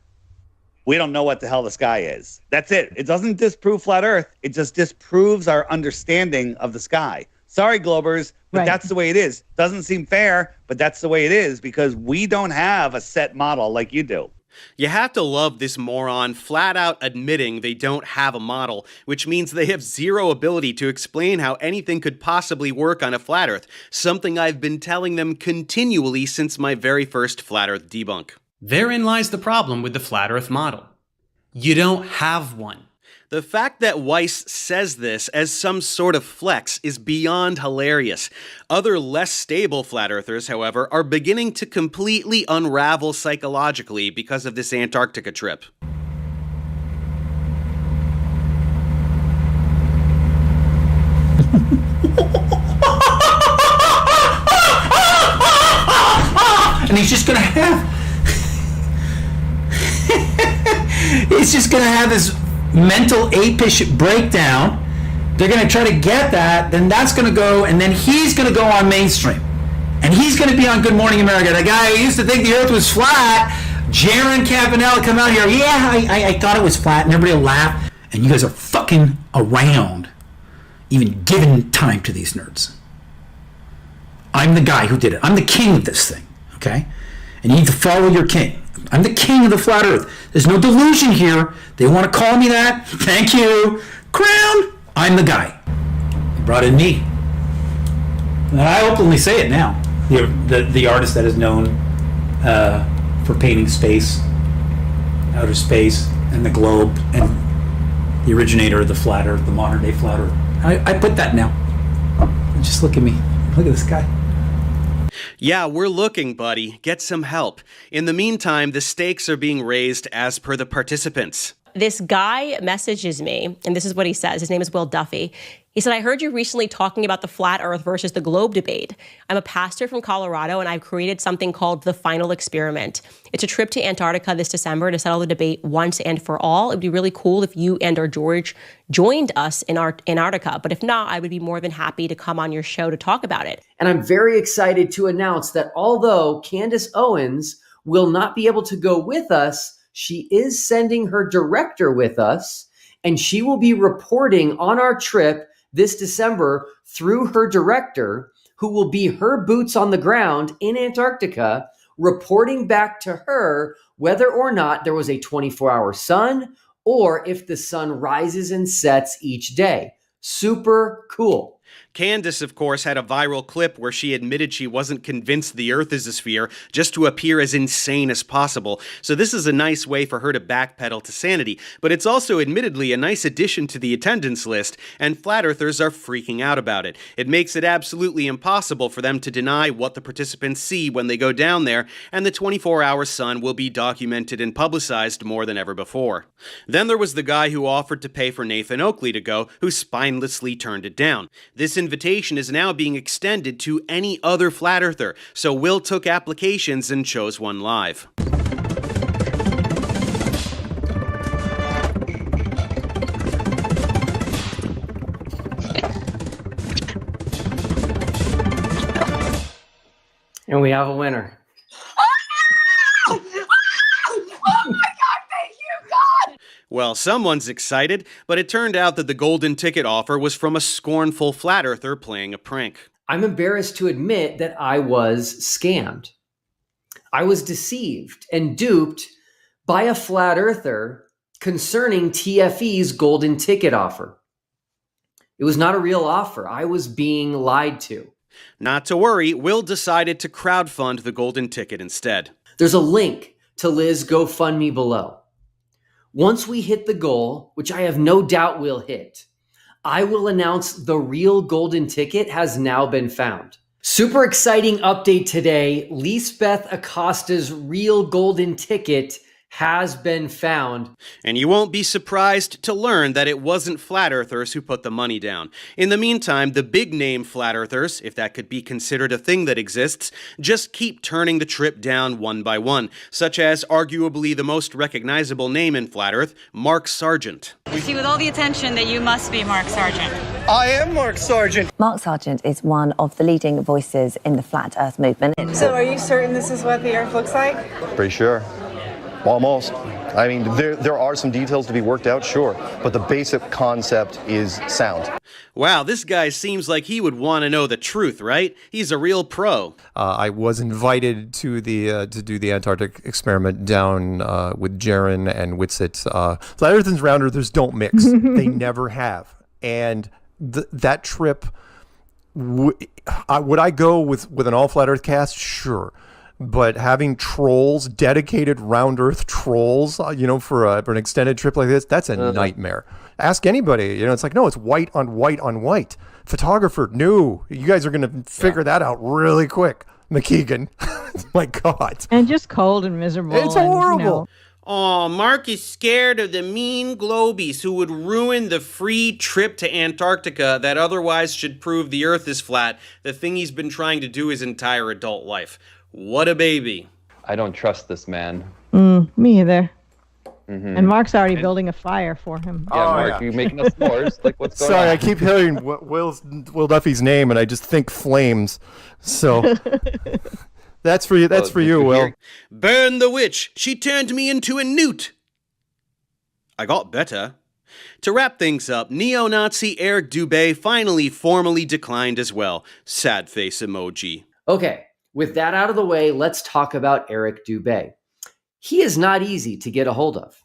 we don't know what the hell the sky is. That's it. It doesn't disprove flat Earth. It just disproves our understanding of the sky. Sorry, Globers, but that's the way it is. Doesn't seem fair, but that's the way it is because we don't have a set model like you do. You have to love this moron flat out admitting they don't have a model, which means they have zero ability to explain how anything could possibly work on a flat Earth, something I've been telling them continually since my very first flat Earth debunk. Therein lies the problem with the flat Earth model. You don't have one. The fact that Weiss says this as some sort of flex is beyond hilarious. Other less stable flat earthers, however, are beginning to completely unravel psychologically because of this Antarctica trip. And he's just gonna have this mental apish breakdown. They're going to try to get that, then that's going to go, and then he's going to go on mainstream. And he's going to be on Good Morning America. The guy who used to think the Earth was flat, Jaron Cavanella, come out here, I thought it was flat, and everybody will laugh. And you guys are fucking around, even giving time to these nerds. I'm the guy who did it. I'm the king of this thing, okay? And you need to follow your king. I'm the king of the flat Earth. There's no delusion here. They want to call me that. Thank you. Crown. I'm the guy. They brought in me. And I openly say it now. The artist that is known for painting space, outer space, and the globe, and the originator of the flat Earth, the modern day flat Earth. I put that now. Just look at me. Look at this guy. Yeah, we're looking, buddy. Get some help. In the meantime, the stakes are being raised as per the participants. This guy messages me, and this is what he says. His name is Will Duffy. He said, I heard you recently talking about the flat Earth versus the globe debate. I'm a pastor from Colorado, and I've created something called The Final Experiment. It's a trip to Antarctica this December to settle the debate once and for all. It would be really cool if you and or George joined us in Antarctica. But if not, I would be more than happy to come on your show to talk about it. And I'm very excited to announce that although Candace Owens will not be able to go with us, she is sending her director with us, and she will be reporting on our trip this December through her director, who will be her boots on the ground in Antarctica, reporting back to her whether or not there was a 24-hour sun or if the sun rises and sets each day. Super cool. Candace, of course, had a viral clip where she admitted she wasn't convinced the Earth is a sphere just to appear as insane as possible. So this is a nice way for her to backpedal to sanity. But it's also admittedly a nice addition to the attendance list, and flat earthers are freaking out about it. It makes it absolutely impossible for them to deny what the participants see when they go down there, and the 24-hour sun will be documented and publicized more than ever before. Then there was the guy who offered to pay for Nathan Oakley to go, who spinelessly turned it down. This invitation is now being extended to any other flat earther, so Will took applications and chose one live. And we have a winner. Well, someone's excited, but it turned out that the golden ticket offer was from a scornful flat earther playing a prank. I'm embarrassed to admit that I was scammed. I was deceived and duped by a flat earther concerning TFE's golden ticket offer. It was not a real offer. I was being lied to. Not to worry, Will decided to crowdfund the golden ticket instead. There's a link to Liz GoFundMe below. Once we hit the goal, which I have no doubt we'll hit, I will announce the real golden ticket has now been found. Super exciting update today. Lisbeth Acosta's real golden ticket has been found. And you won't be surprised to learn that it wasn't flat earthers who put the money down. In the meantime, the big name flat earthers, if that could be considered a thing that exists, just keep turning the trip down one by one, such as arguably the most recognizable name in flat earth, Mark Sargent. I see with all the attention that you must be Mark Sargent. I am Mark Sargent. Mark Sargent is one of the leading voices in the flat earth movement. So are you certain this is what the earth looks like? Pretty sure. Almost. I mean, there are some details to be worked out, sure, but the basic concept is sound. Wow, this guy seems like he would want to know the truth, right? He's a real pro. I was invited to the to do the Antarctic experiment down with Jaron and Whitsitt. Flat Earthers and Round Earthers don't mix. They never have. And that trip, would I go with an all Flat Earth cast? Sure. But having trolls, dedicated round earth trolls, for an extended trip like this, that's a nightmare. Ask anybody, it's like, no, it's white on white on white. Photographer, no, you guys are going to figure that out really quick. McKeegan, my God. And just cold and miserable. It's horrible. Oh, Mark is scared of the mean globies who would ruin the free trip to Antarctica that otherwise should prove the Earth is flat, the thing he's been trying to do his entire adult life. What a baby. I don't trust this man. Me either. Mm-hmm. And Mark's already building a fire for him. Yeah, Mark, you making us s'mores? Like, what's going on? Sorry, I keep hearing Will Duffy's name, and I just think flames. So that's for you. That's for you, Will. Burn the witch. She turned me into a newt. I got better. To wrap things up, neo-Nazi Eric Dubé finally formally declined as well. Sad face emoji. Okay. With that out of the way, let's talk about Eric Dubé. He is not easy to get a hold of.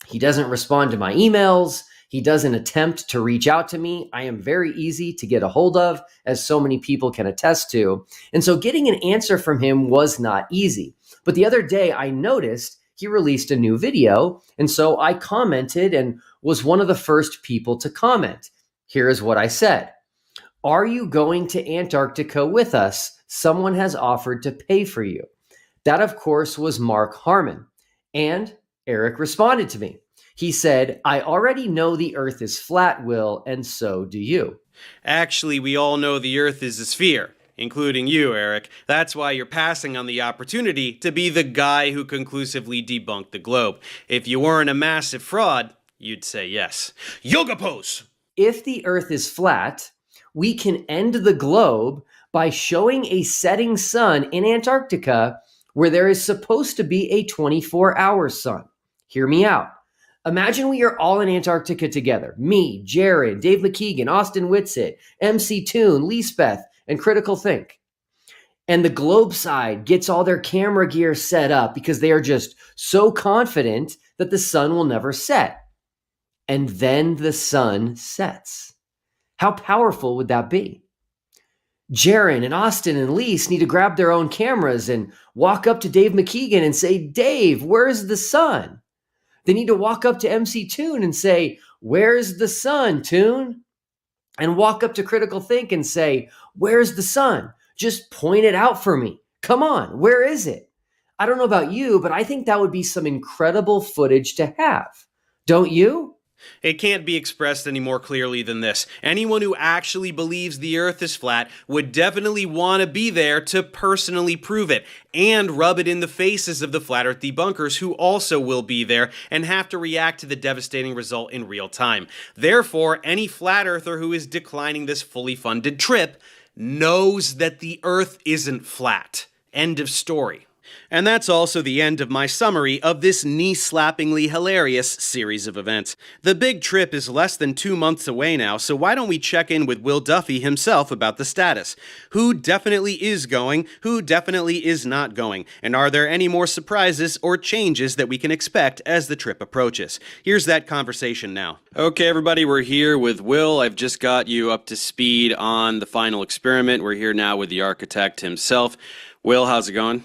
He doesn't respond to my emails. He doesn't attempt to reach out to me. I am very easy to get a hold of, as so many people can attest to. And so getting an answer from him was not easy. But the other day I noticed he released a new video. And so I commented and was one of the first people to comment. Here is what I said. Are you going to Antarctica with us? Someone has offered to pay for you. That, of course, was Mark Harmon. And Eric responded to me. He said, I already know the Earth is flat, Will, and so do you. Actually, we all know the Earth is a sphere, including you, Eric. That's why you're passing on the opportunity to be the guy who conclusively debunked the globe. If you weren't a massive fraud, you'd say yes. Yoga pose! If the Earth is flat, we can end the globe by showing a setting sun in Antarctica where there is supposed to be a 24-hour sun. Hear me out. Imagine we are all in Antarctica together. Me, Jaron, Dave McKeegan, Austin Whitsitt, MCToon, Lisbeth, and Critical Think. And the globe side gets all their camera gear set up because they are just so confident that the sun will never set. And then the sun sets. How powerful would that be? Jaron and Austin and Lise need to grab their own cameras and walk up to Dave McKeegan and say, Dave, where's the sun? They need to walk up to MCToon and say, where's the sun, Toon? And walk up to Critical Think and say, where's the sun? Just point it out for me. Come on, where is it? I don't know about you, but I think that would be some incredible footage to have. Don't you? It can't be expressed any more clearly than this. Anyone who actually believes the Earth is flat would definitely want to be there to personally prove it and rub it in the faces of the flat Earth debunkers who also will be there and have to react to the devastating result in real time. Therefore, any flat earther who is declining this fully funded trip knows that the Earth isn't flat. End of story. And that's also the end of my summary of this knee-slappingly hilarious series of events. The big trip is less than 2 months away now, so why don't we check in with Will Duffy himself about the status? Who definitely is going? Who definitely is not going? And are there any more surprises or changes that we can expect as the trip approaches? Here's that conversation now. Okay, everybody, we're here with Will. I've just got you up to speed on the final experiment. We're here now with the architect himself. Will, how's it going?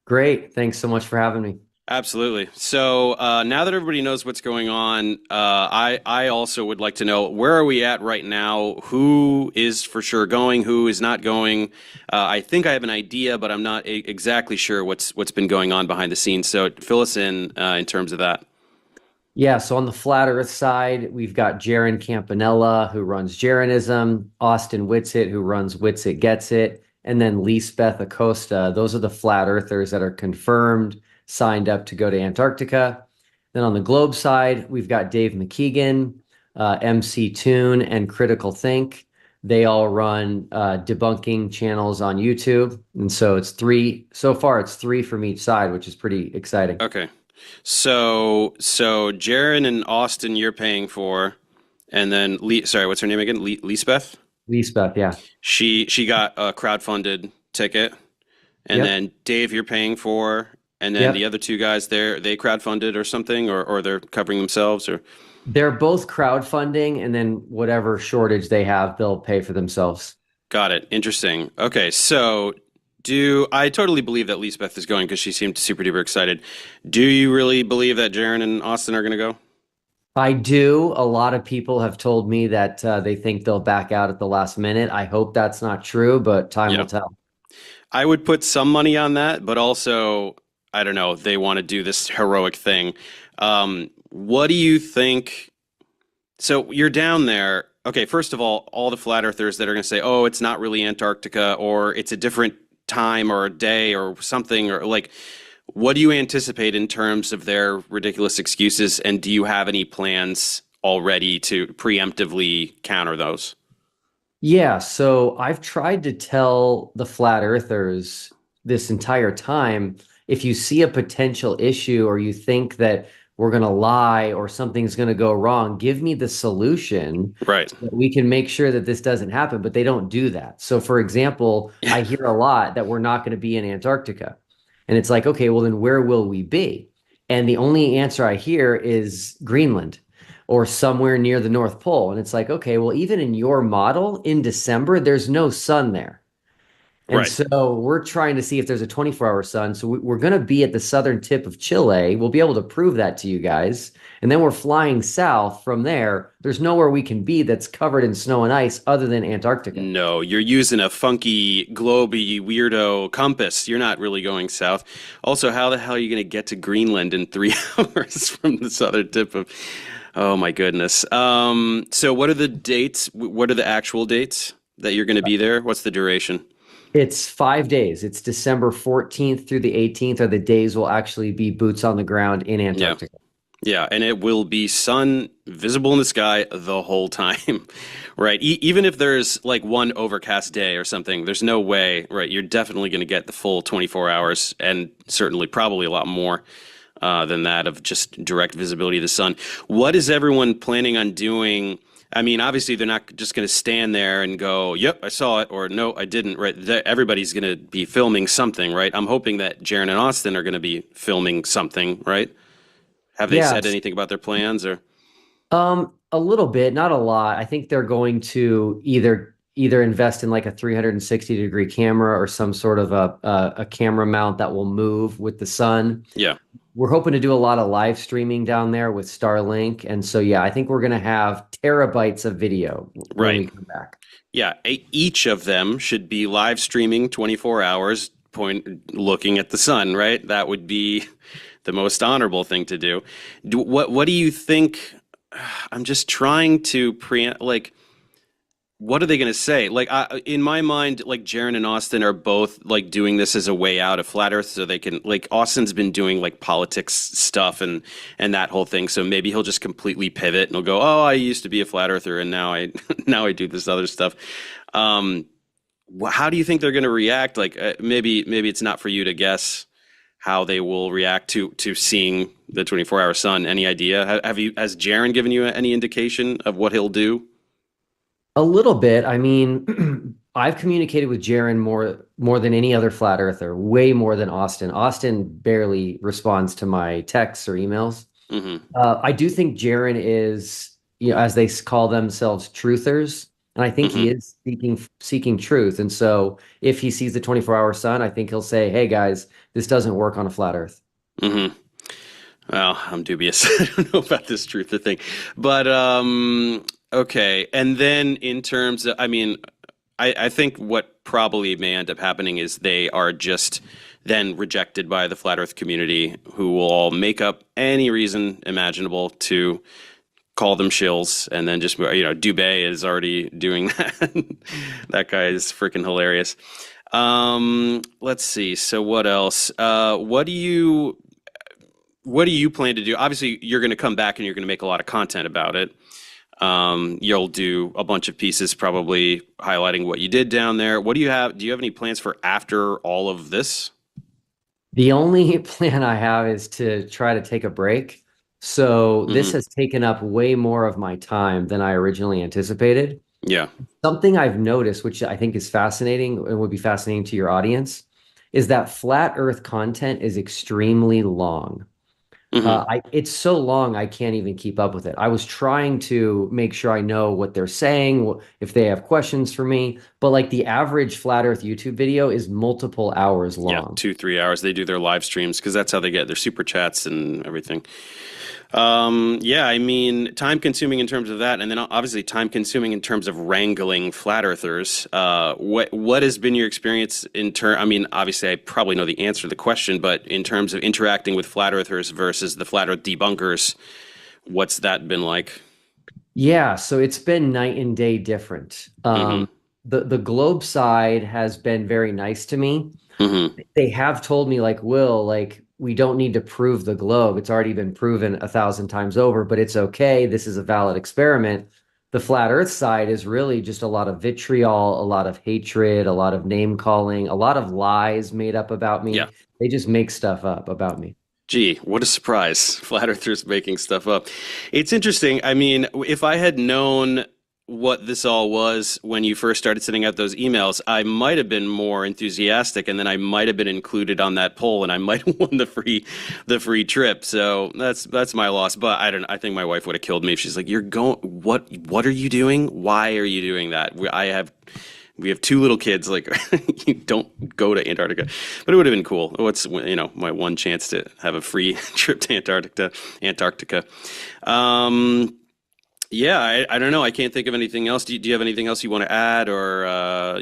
Great. Thanks so much for having me. Absolutely. So now that everybody knows what's going on, I also would like to know, where are we at right now? Who is for sure going? Who is not going? I think I have an idea, but I'm not exactly sure what's been going on behind the scenes. So fill us in terms of that. Yeah, so on the Flat Earth side, we've got Jaron Campanella, who runs Jeranism, Austin Whitsitt, who runs Whitsitt Gets It, and then Lisbeth Acosta. Those are the flat earthers that are confirmed, signed up to go to Antarctica. Then on the globe side, we've got Dave McKeegan, MCToon, and Critical Think. They all run debunking channels on YouTube. And so it's three. So far, it's three from each side, which is pretty exciting. Okay. So Jaron and Austin you're paying for. And then, sorry, what's her name again? Lisbeth? Lisbeth, yeah. She got a crowdfunded ticket, and then Dave you're paying for, and then the other two guys they crowdfunded or something, or they're covering themselves, or they're both crowdfunding, and then whatever shortage they have, they'll pay for themselves. Got it. Interesting. Okay, so I totally believe that Lisbeth is going because she seemed super duper excited. Do you really believe that Jaron and Austin are going to go? I do. A lot of people have told me that they think they'll back out at the last minute. I hope that's not true, but time will tell. I would put some money on that, but also, I don't know, they want to do this heroic thing. What do you think? So you're down there. Okay, first of all the flat earthers that are going to say, oh, it's not really Antarctica, or it's a different time or a day or something, or like, what do you anticipate in terms of their ridiculous excuses, and do you have any plans already to preemptively counter those? Yeah, so I've tried to tell the flat earthers this entire time, if you see a potential issue or you think that we're going to lie or something's going to go wrong, give me the solution. Right. So that we can make sure that this doesn't happen, but they don't do that. So for example, I hear a lot that we're not going to be in Antarctica. And it's like, okay, well, then where will we be? And the only answer I hear is Greenland or somewhere near the North Pole. And it's like, okay, well, even in your model in December, there's no sun there. And so we're trying to see if there's a 24-hour sun. So we're going to be at the southern tip of Chile. We'll be able to prove that to you guys. And then we're flying south from there. There's nowhere we can be that's covered in snow and ice other than Antarctica. No, you're using a funky, globy, weirdo compass. You're not really going south. Also, how the hell are you going to get to Greenland in 3 hours from the southern tip of... Oh, my goodness. So what are the dates? What are the actual dates that you're going to be there? What's the duration? It's 5 days. It's December 14th through the 18th are the days we'll actually be boots on the ground in Antarctica. Yeah, and it will be sun visible in the sky the whole time, right? Even if there's like one overcast day or something, there's no way, right? You're definitely going to get the full 24 hours and certainly probably a lot more than that of just direct visibility of the sun. What is everyone planning on doing? I mean, obviously, they're not just going to stand there and go, yep, I saw it, or no, I didn't, right? Everybody's going to be filming something, right? I'm hoping that Jaron and Austin are going to be filming something, right? Have they said anything about their plans, or? A little bit, not a lot. I think they're going to either invest in like a 360-degree camera or some sort of a camera mount that will move with the sun. Yeah. We're hoping to do a lot of live streaming down there with Starlink. And so, yeah, I think we're going to have terabytes of video when we come back. Yeah, each of them should be live streaming 24 hours, looking at the sun, right? That would be the most honorable thing to do. What do you think? I'm just trying to what are they going to say? Like, in my mind, like Jaron and Austin are both like doing this as a way out of flat Earth, so they can, like, Austin's been doing like politics stuff and that whole thing. So maybe he'll just completely pivot and he'll go, oh, I used to be a flat earther and now I do this other stuff. how do you think they're going to react? Like maybe it's not for you to guess how they will react to seeing the 24-hour sun. Any idea? Has Jaron given you any indication of what he'll do? A little bit. I mean, I've communicated with Jaron more than any other flat earther, way more than Austin. Austin barely responds to my texts or emails. I do think Jaron is, as they call themselves, truthers. And I think he is seeking truth. And so if he sees the 24-hour sun, I think he'll say, hey, guys, this doesn't work on a flat earth. Well, I'm dubious. I don't know about this truther thing. But, okay. And then in terms of, I think what probably may end up happening is they are just then rejected by the flat earth community, who will all make up any reason imaginable to call them shills, and then just, Dubé is already doing that. That guy is freaking hilarious. Let's see. So what else? What do you plan to do? Obviously, you're going to come back and you're going to make a lot of content about it. You'll do a bunch of pieces probably highlighting what you did down there. What do you have? Do you have any plans for after all of this? The only plan I have is to try to take a break. So this has taken up way more of my time than I originally anticipated. Yeah. Something I've noticed, which I think is fascinating and would be fascinating to your audience, is that flat earth content is extremely long. It's so long, I can't even keep up with it. I was trying to make sure I know what they're saying, if they have questions for me, but like the average flat earth YouTube video is multiple hours long. Yeah, 2-3 hours. They do their live streams because that's how they get their super chats and everything. Time consuming in terms of that, and then obviously time consuming in terms of wrangling flat earthers. What has been your experience obviously I probably know the answer to the question, but in terms of interacting with flat earthers versus the flat earth debunkers, what's that been like? Yeah, so it's been night and day different. The globe side has been very nice to me. They have told me, like, Will, we don't need to prove the globe. It's already been proven 1,000 times over, but it's okay. This is a valid experiment. The flat earth side is really just a lot of vitriol, a lot of hatred, a lot of name calling, a lot of lies made up about me. Yeah. They just make stuff up about me. Gee, what a surprise. Flat earthers making stuff up. It's interesting. I mean, if I had known what this all was when you first started sending out those emails, I might have been more enthusiastic, and then I might have been included on that poll, and I might have won the free trip. So that's my loss. But I think my wife would have killed me if she's like, "You're going? What are you doing? Why are you doing that?" We have 2 little kids. Like, you don't go to Antarctica. But it would have been cool. What's my one chance to have a free trip to Antarctica. Yeah, I don't know. I can't think of anything else. Do you have anything else you want to add, or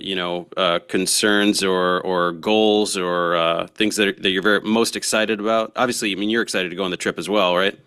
concerns or goals or things that you're most excited about? Obviously, you're excited to go on the trip as well, right?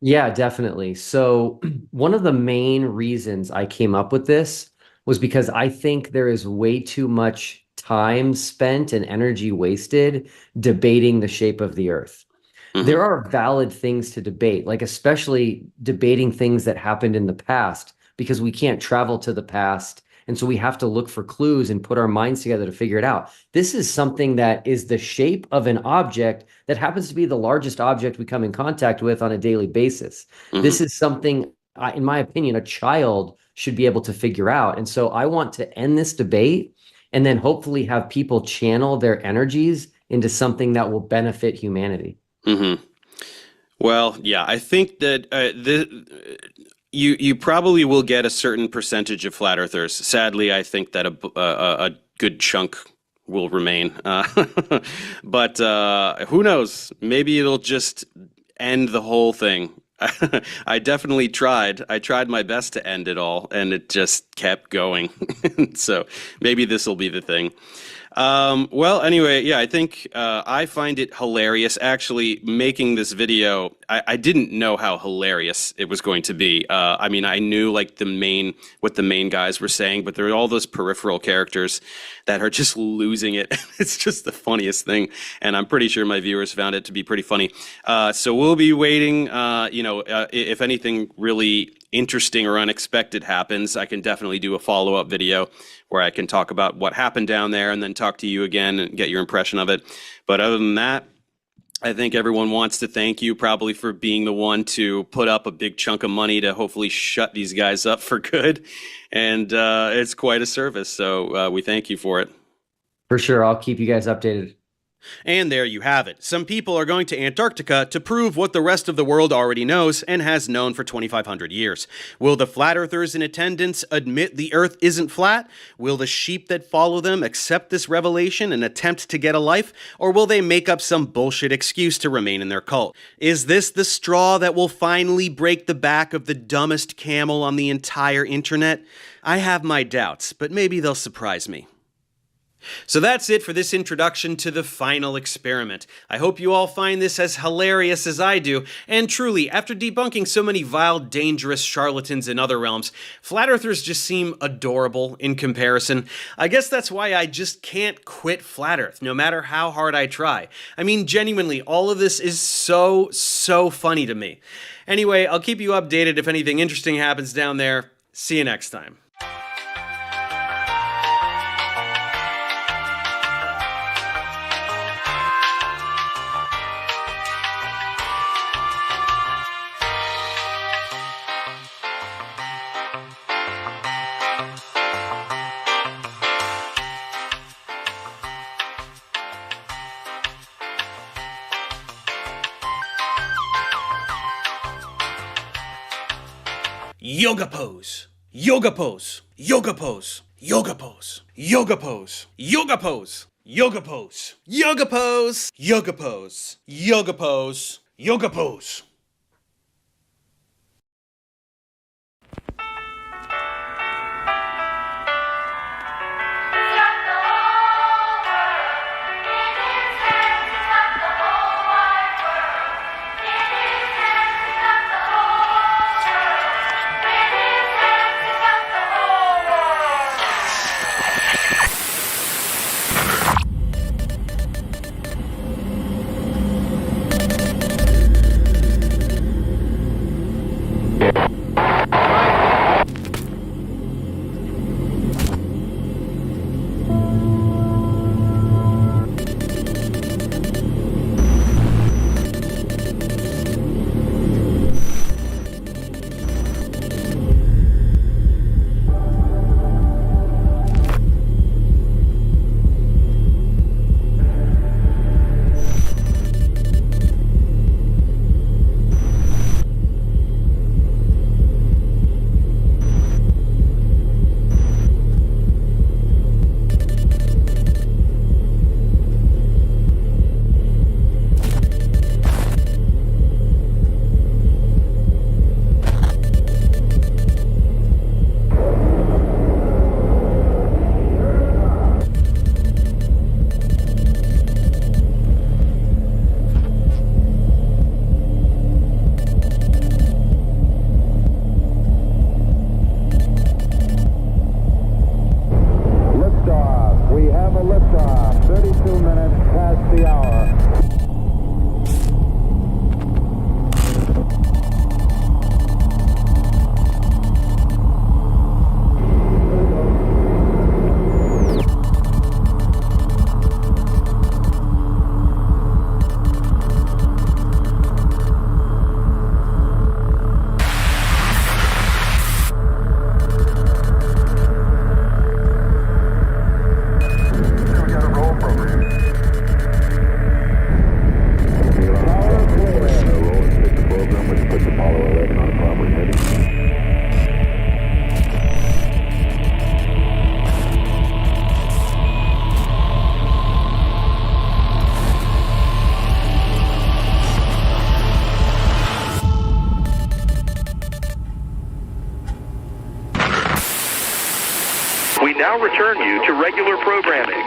Yeah, definitely. So one of the main reasons I came up with this was because I think there is way too much time spent and energy wasted debating the shape of the Earth. There are valid things to debate, like especially debating things that happened in the past, because we can't travel to the past. And so we have to look for clues and put our minds together to figure it out. This is something that is the shape of an object that happens to be the largest object we come in contact with on a daily basis. This is something, in my opinion, a child should be able to figure out. And so I want to end this debate and then hopefully have people channel their energies into something that will benefit humanity. Well, yeah, I think that you probably will get a certain percentage of flat earthers. Sadly, I think that a good chunk will remain. But who knows? Maybe it'll just end the whole thing. I definitely tried. I tried my best to end it all, and it just kept going. So maybe this will be the thing. Well, anyway, yeah, I think I find it hilarious actually making this video. I didn't know how hilarious it was going to be. I mean, I knew like what the main guys were saying, but there are all those peripheral characters that are just losing it. It's just the funniest thing, and I'm pretty sure my viewers found it to be pretty funny. So we'll be waiting. If anything really interesting or unexpected happens, I can definitely do a follow-up video where I can talk about what happened down there and then talk to you again and get your impression of it. But other than that, I think everyone wants to thank you probably for being the one to put up a big chunk of money to hopefully shut these guys up for good. And it's quite a service. So we thank you for it. For sure. I'll keep you guys updated. And there you have it. Some people are going to Antarctica to prove what the rest of the world already knows and has known for 2,500 years. Will the flat earthers in attendance admit the earth isn't flat? Will the sheep that follow them accept this revelation and attempt to get a life? Or will they make up some bullshit excuse to remain in their cult? Is this the straw that will finally break the back of the dumbest camel on the entire internet? I have my doubts, but maybe they'll surprise me. So that's it for this introduction to the final experiment. I hope you all find this as hilarious as I do, and truly, after debunking so many vile, dangerous charlatans in other realms, flat earthers just seem adorable in comparison. I guess that's why I just can't quit flat earth, no matter how hard I try. I mean, genuinely, all of this is so funny to me. Anyway, I'll keep you updated if anything interesting happens down there. See you next time. Yoga pose, yoga pose, yoga pose, yoga pose, yoga pose, yoga pose, yoga pose, yoga pose, yoga pose, yoga pose, yoga pose. We now return you to regular programming.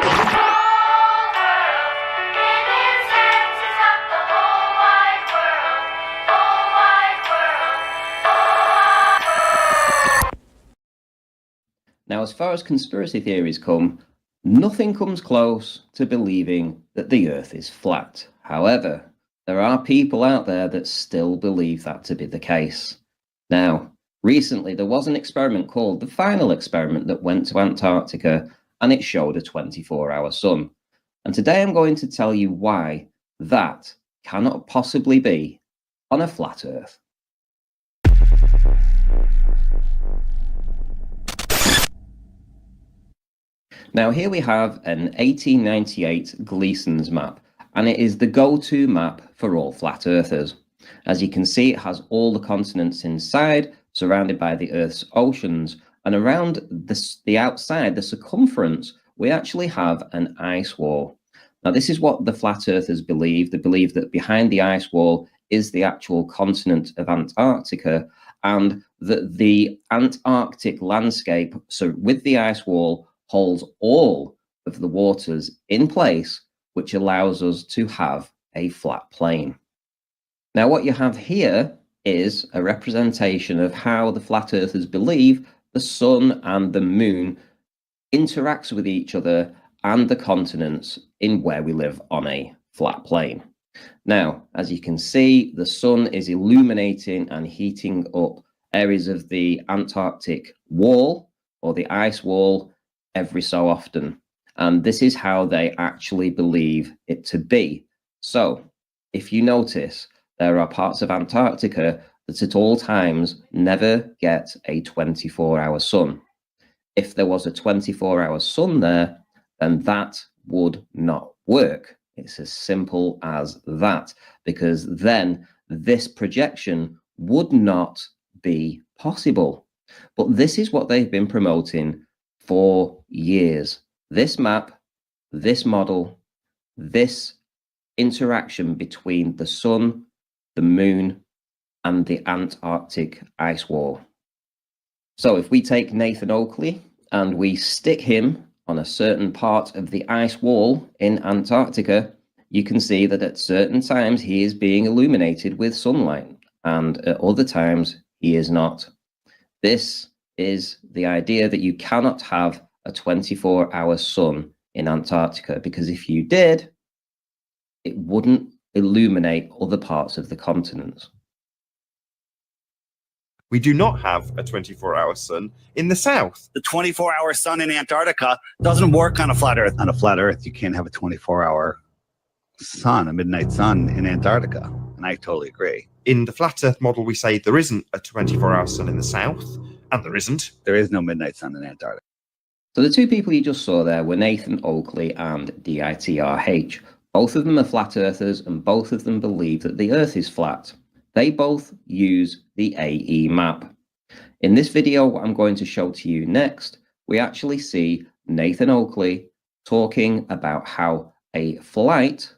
Now, as far as conspiracy theories come, nothing comes close to believing that the Earth is flat. However, there are people out there that still believe that to be the case. Now, recently there was an experiment called the Final Experiment that went to Antarctica, and it showed a 24-hour sun. And today I'm going to tell you why that cannot possibly be on a flat Earth. Now here we have an 1898 Gleason's map, and it is the go-to map for all flat earthers. As you can see, it has all the continents inside, surrounded by the Earth's oceans, and around the outside, the circumference, we actually have an ice wall. Now this is what the flat earthers believe. They believe that behind the ice wall is the actual continent of Antarctica, and that the Antarctic landscape, so with the ice wall, holds all of the waters in place, which allows us to have a flat plane. Now what you have here is a representation of how the flat earthers believe the sun and the moon interacts with each other and the continents in where we live on a flat plane. Now, as you can see, the sun is illuminating and heating up areas of the Antarctic wall or the ice wall every so often. And this is how they actually believe it to be. So if you notice, there are parts of Antarctica that at all times never get a 24-hour sun. If there was a 24-hour sun there, then that would not work. It's as simple as that, because then this projection would not be possible. But this is what they've been promoting for years. This map, this model, this interaction between the sun, the moon, and the Antarctic ice wall. So if we take Nathan Oakley and we stick him on a certain part of the ice wall in Antarctica, you can see that at certain times he is being illuminated with sunlight, and at other times he is not. This is the idea that you cannot have a 24-hour sun in Antarctica, because if you did, it wouldn't illuminate other parts of the continents. We do not have a 24-hour sun in the south. The 24-hour sun in Antarctica doesn't work on a flat Earth. On a flat Earth, you can't have a 24-hour sun, a midnight sun in Antarctica. And I totally agree. In the flat Earth model, we say there isn't a 24-hour sun in the south, and there isn't. There is no midnight sun in Antarctica. So the two people you just saw there were Nathan Oakley and DITRH. Both of them are flat earthers, and both of them believe that the Earth is flat. They both use the AE map. In this video, what I'm going to show to you next, we actually see Nathan Oakley talking about how a flight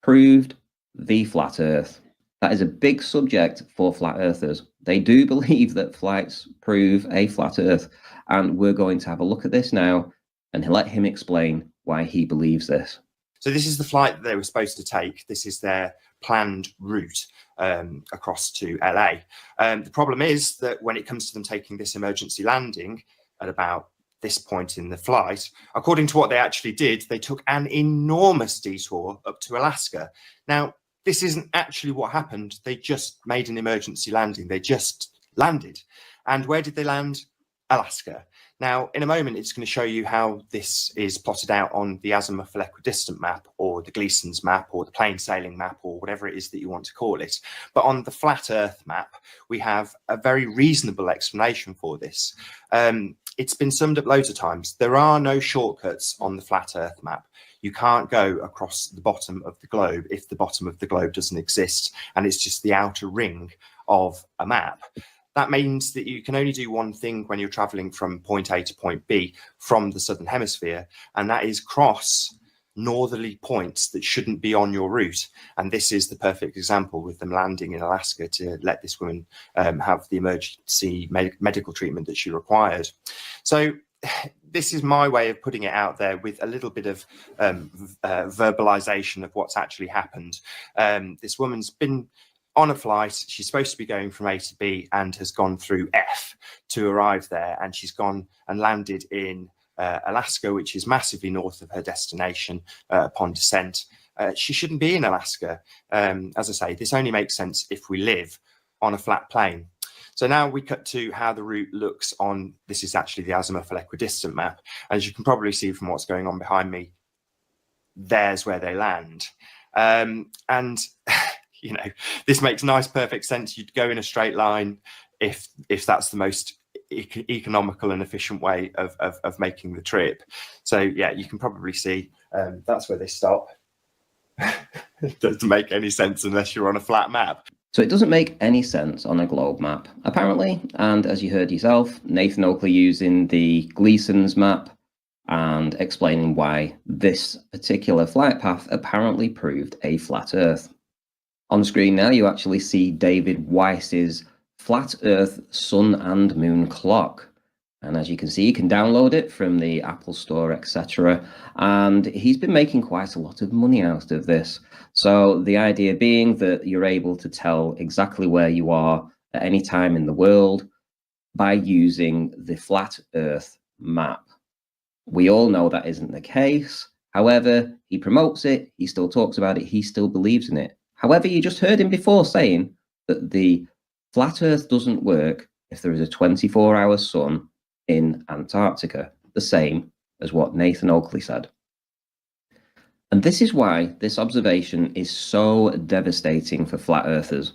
proved the flat Earth. That is a big subject for flat earthers. They do believe that flights prove a flat Earth, and we're going to have a look at this now and let him explain why he believes this. So this is the flight that they were supposed to take. This is their planned route across to LA. The problem is that when it comes to them taking this emergency landing at about this point in the flight, according to what they actually did, they took an enormous detour up to Alaska. Now, this isn't actually what happened. They just made an emergency landing. They just landed. And where did they land? Alaska. Now, in a moment, it's going to show you how this is plotted out on the azimuthal equidistant map, or the Gleason's map, or the plain sailing map, or whatever it is that you want to call it. But on the flat Earth map, we have a very reasonable explanation for this. It's been summed up loads of times. There are no shortcuts on the flat Earth map. You can't go across the bottom of the globe if the bottom of the globe doesn't exist, and it's just the outer ring of a map. That means that you can only do one thing when you're traveling from point A to point B from the southern hemisphere, and that is cross northerly points that shouldn't be on your route. And this is the perfect example with them landing in Alaska to let this woman have the emergency medical treatment that she required. So this is my way of putting it out there with a little bit of verbalization of what's actually happened. This woman's been on a flight. She's supposed to be going from A to B and has gone through F to arrive there. And she's gone and landed in Alaska, which is massively north of her destination upon descent. She shouldn't be in Alaska. As I say, this only makes sense if we live on a flat plane. So now we cut to how the route looks on, this is actually the azimuthal equidistant map. As you can probably see from what's going on behind me, there's where they land. And, you know, this makes nice, perfect sense. You'd go in a straight line if that's the most economical and efficient way of making the trip. So yeah, you can probably see that's where they stop. It doesn't make any sense unless you're on a flat map. So it doesn't make any sense on a globe map, apparently. And as you heard yourself, Nathan Oakley using the Gleason's map and explaining why this particular flight path apparently proved a flat Earth. On screen now, you actually see David Weiss's Flat Earth Sun and Moon Clock. And as you can see, you can download it from the Apple Store, etc. And he's been making quite a lot of money out of this. So the idea being that you're able to tell exactly where you are at any time in the world by using the Flat Earth map. We all know that isn't the case. However, he promotes it, he still talks about it, he still believes in it. However, you just heard him before saying that the Flat Earth doesn't work if there is a 24-hour sun in Antarctica, the same as what Nathan Oakley said. And this is why this observation is so devastating for flat earthers.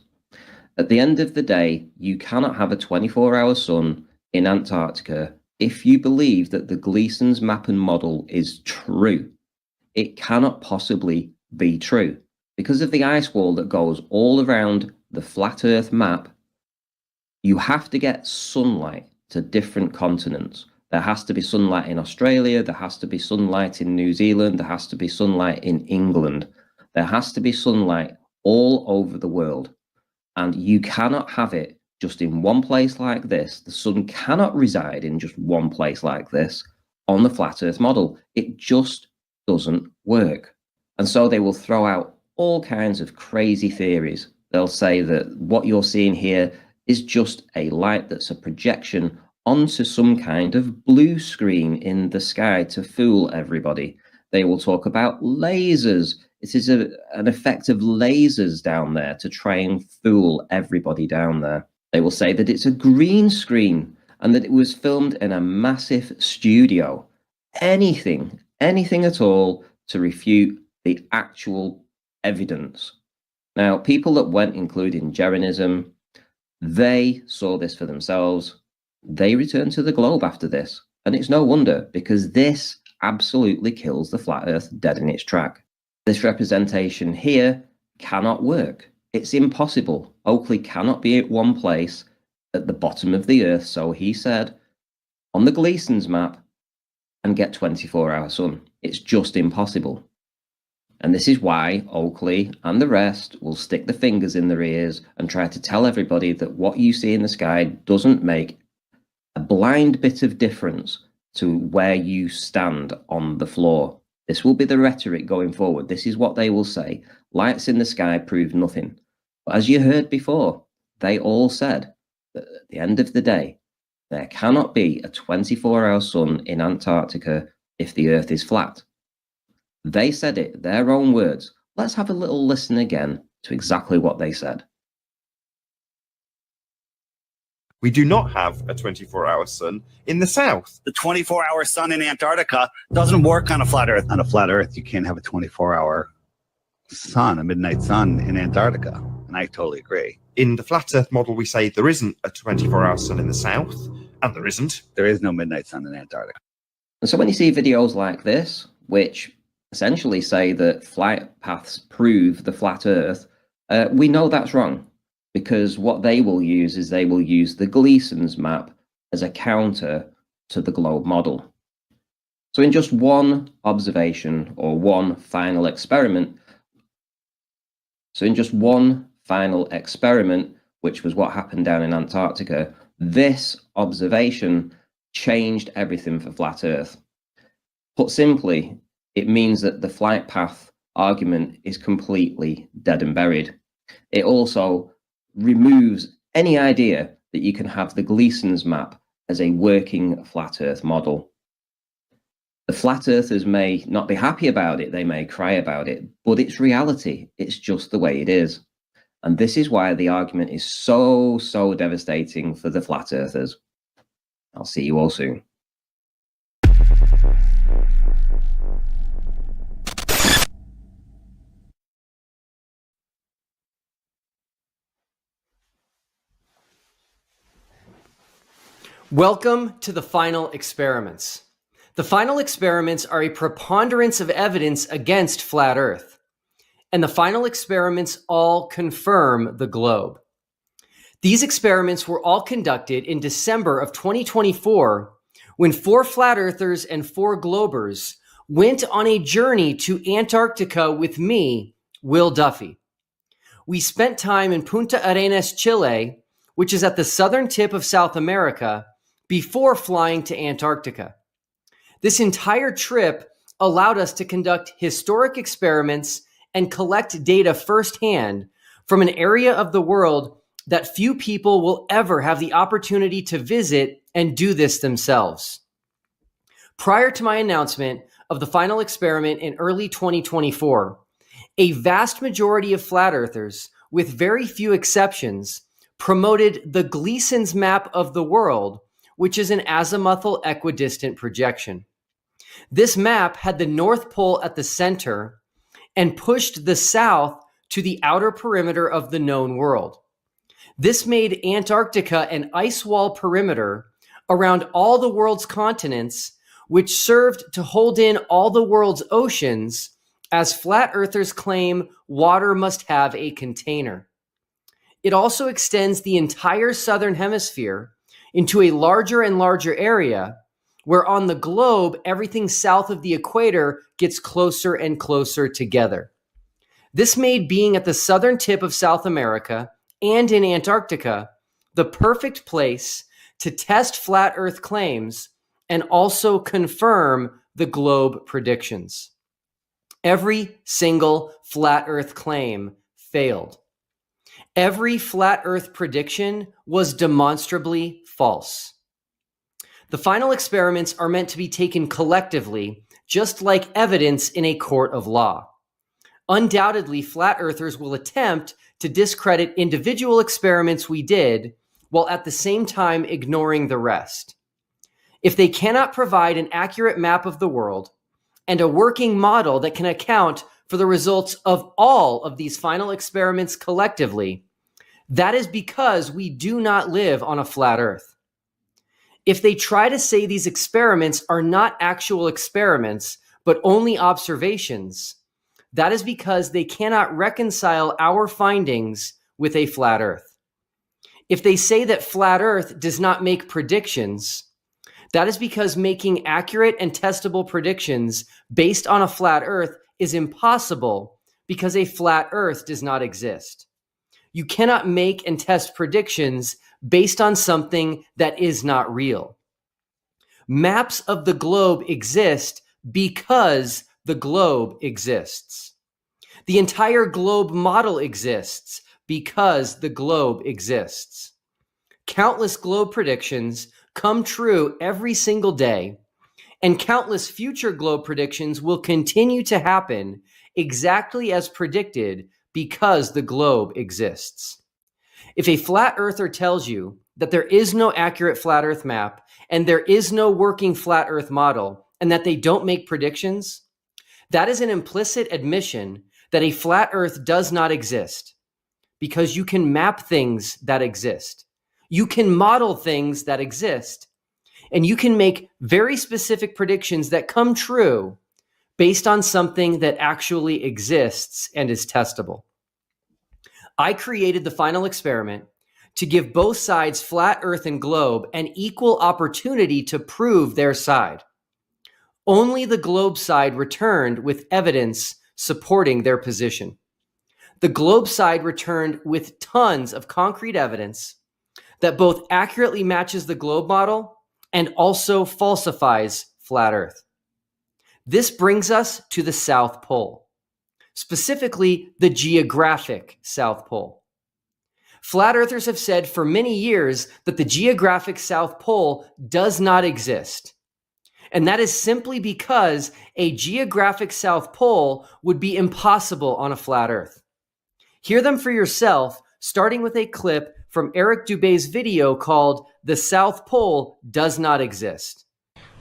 At the end of the day, you cannot have a 24-hour sun in Antarctica if you believe that the Gleason's map and model is true. It cannot possibly be true. Because of the ice wall that goes all around the flat Earth map, you have to get sunlight to different continents. There has to be sunlight in Australia, there has to be sunlight in New Zealand, there has to be sunlight in England. There has to be sunlight all over the world. And you cannot have it just in one place like this. The sun cannot reside in just one place like this on the flat Earth model. It just doesn't work. And so they will throw out all kinds of crazy theories. They'll say that what you're seeing here is just a light that's a projection onto some kind of blue screen in the sky to fool everybody. They will talk about lasers. It is an effect of lasers down there to try and fool everybody down there. They will say that it's a green screen and that it was filmed in a massive studio. Anything at all to refute the actual evidence. Now, people that went, including Jeranism, they saw this for themselves. They returned to the globe after this. And it's no wonder, because this absolutely kills the flat Earth dead in its track. This representation here cannot work. It's impossible. Oakley cannot be at one place at the bottom of the Earth, so he said, on the Gleason's map, and get 24-hour sun. It's just impossible. And this is why Oakley and the rest will stick the fingers in their ears and try to tell everybody that what you see in the sky doesn't make a blind bit of difference to where you stand on the floor. This will be the rhetoric going forward. This is what they will say. Lights in the sky prove nothing. But as you heard before, they all said that at the end of the day, there cannot be a 24-hour sun in Antarctica if the Earth is flat. They said it, their own words. Let's have a little listen again to exactly what they said. We do not have a 24-hour sun in the south. The 24-hour sun in Antarctica doesn't work on a flat Earth. On a flat Earth, you can't have a 24-hour sun, a midnight sun in Antarctica. And I totally agree. In the flat Earth model, we say there isn't a 24-hour sun in the south, and there isn't. There is no midnight sun in Antarctica. And so when you see videos like this, which essentially say that flight paths prove the flat Earth, we know that's wrong. Because what they will use is they will use the Gleason's map as a counter to the globe model. So in just one observation or one final experiment, which was what happened down in Antarctica, this observation changed everything for flat Earth. Put simply, it means that the flight path argument is completely dead and buried. It also removes any idea that you can have the Gleason's map as a working flat Earth model. The flat earthers may not be happy about it, they may cry about it, but it's reality. It's just the way it is. And this is why the argument is so devastating for the flat earthers. I'll see you all soon. Welcome to the final experiments. The final experiments are a preponderance of evidence against flat Earth. And the final experiments all confirm the globe. These experiments were all conducted in December of 2024 when 4 flat earthers and 4 globers went on a journey to Antarctica with me, Will Duffy. We spent time in Punta Arenas, Chile, which is at the southern tip of South America, before flying to Antarctica. This entire trip allowed us to conduct historic experiments and collect data firsthand from an area of the world that few people will ever have the opportunity to visit and do this themselves. Prior to my announcement of the final experiment in early 2024, a vast majority of flat earthers, with very few exceptions, promoted the Gleason's map of the world, which is an azimuthal equidistant projection. This map had the North Pole at the center and pushed the south to the outer perimeter of the known world. This made Antarctica an ice wall perimeter around all the world's continents, which served to hold in all the world's oceans, as flat earthers claim water must have a container. It also extends the entire southern hemisphere into a larger and larger area, where on the globe, everything south of the equator gets closer and closer together. This made being at the southern tip of South America and in Antarctica the perfect place to test flat Earth claims and also confirm the globe predictions. Every single flat Earth claim failed. Every flat Earth prediction was demonstrably false. The final experiments are meant to be taken collectively, just like evidence in a court of law. Undoubtedly, flat earthers will attempt to discredit individual experiments we did, while at the same time ignoring the rest. If they cannot provide an accurate map of the world and a working model that can account for the results of all of these final experiments collectively, that is because we do not live on a flat Earth. If they try to say these experiments are not actual experiments, but only observations, that is because they cannot reconcile our findings with a flat Earth. If they say that flat Earth does not make predictions, that is because making accurate and testable predictions based on a flat Earth is impossible because a flat Earth does not exist. You cannot make and test predictions based on something that is not real. Maps of the globe exist because the globe exists. The entire globe model exists because the globe exists. Countless globe predictions come true every single day, and countless future globe predictions will continue to happen exactly as predicted because the globe exists. If a flat earther tells you that there is no accurate flat Earth map and there is no working flat Earth model and that they don't make predictions, that is an implicit admission that a flat Earth does not exist, because you can map things that exist. You can model things that exist, and you can make very specific predictions that come true based on something that actually exists and is testable. I created the final experiment to give both sides, flat Earth and globe, an equal opportunity to prove their side. Only the globe side returned with evidence supporting their position. The globe side returned with tons of concrete evidence that both accurately matches the globe model and also falsifies flat Earth. This brings us to the South Pole, specifically the geographic South Pole. Flat earthers have said for many years that the geographic South Pole does not exist. And that is simply because a geographic South Pole would be impossible on a flat earth. Hear them for yourself, starting with a clip from Eric Dubé's video called "The South Pole Does Not Exist."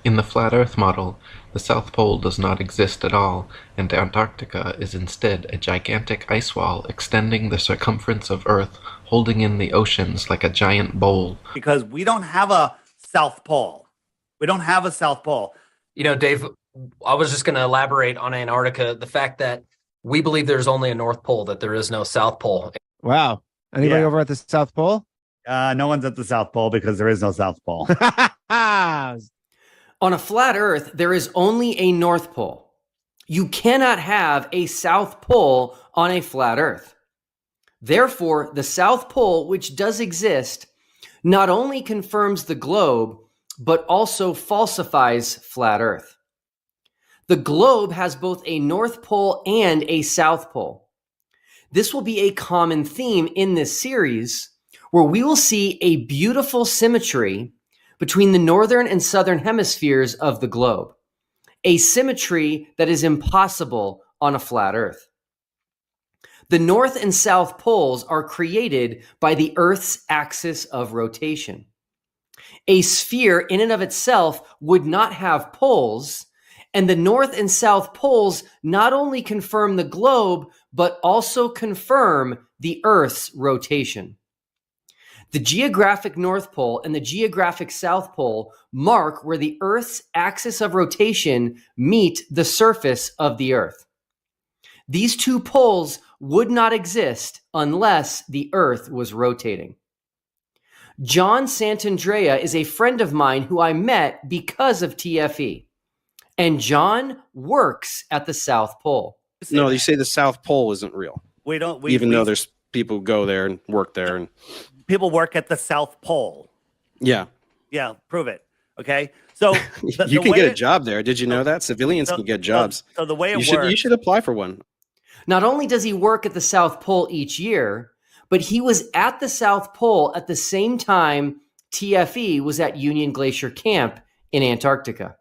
In the flat earth model, the South Pole does not exist at all, and Antarctica is instead a gigantic ice wall extending the circumference of Earth, holding in the oceans like a giant bowl. Because we don't have a South Pole. We don't have a South Pole. You know, Dave, I was just going to elaborate on Antarctica, the fact that we believe there's only a North Pole, that there is no South Pole. Wow. Anybody over at the South Pole? No one's at the South Pole because there is no South Pole. On a flat earth, there is only a North Pole. You cannot have a South Pole on a flat earth. Therefore, the South Pole, which does exist, not only confirms the globe, but also falsifies flat earth. The globe has both a North Pole and a South Pole. This will be a common theme in this series, where we will see a beautiful symmetry between the northern and southern hemispheres of the globe, a symmetry that is impossible on a flat earth. The North and South poles are created by the Earth's axis of rotation. A sphere in and of itself would not have poles, and the North and South poles not only confirm the globe, but also confirm the Earth's rotation. The geographic North Pole and the geographic South Pole mark where the Earth's axis of rotation meet the surface of the Earth. These two poles would not exist unless the Earth was rotating. John Santandrea is a friend of mine who I met because of TFE, and John works at the South Pole. No, you say the South Pole isn't real. We don't. Even though there's people who go there and work there, and people work at the South Pole. yeah, Yeah, prove it. Okay, so you can get a job there. Did you know that civilians can get jobs? So the way it you works, should apply for one. Not only does he work at the South Pole each year, but he was at the South Pole at the same time TFE was at Union Glacier Camp in Antarctica.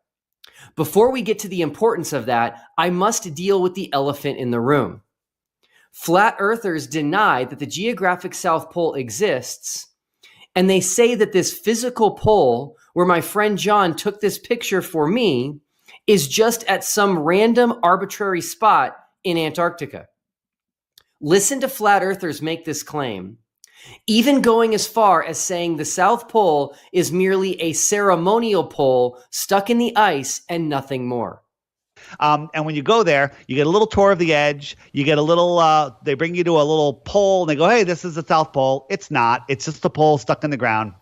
Before we get to the importance of that, I must deal with the elephant in the room. Flat earthers deny that the geographic South Pole exists, and they say that this physical pole, where my friend John took this picture for me, is just at some random arbitrary spot in Antarctica. Listen to flat earthers make this claim, even going as far as saying the South Pole is merely a ceremonial pole stuck in the ice and nothing more. And when you go there, you get a little tour of the edge. You get a little, they bring you to a little pole and they go, hey, this is the South Pole. It's not. It's just a pole stuck in the ground.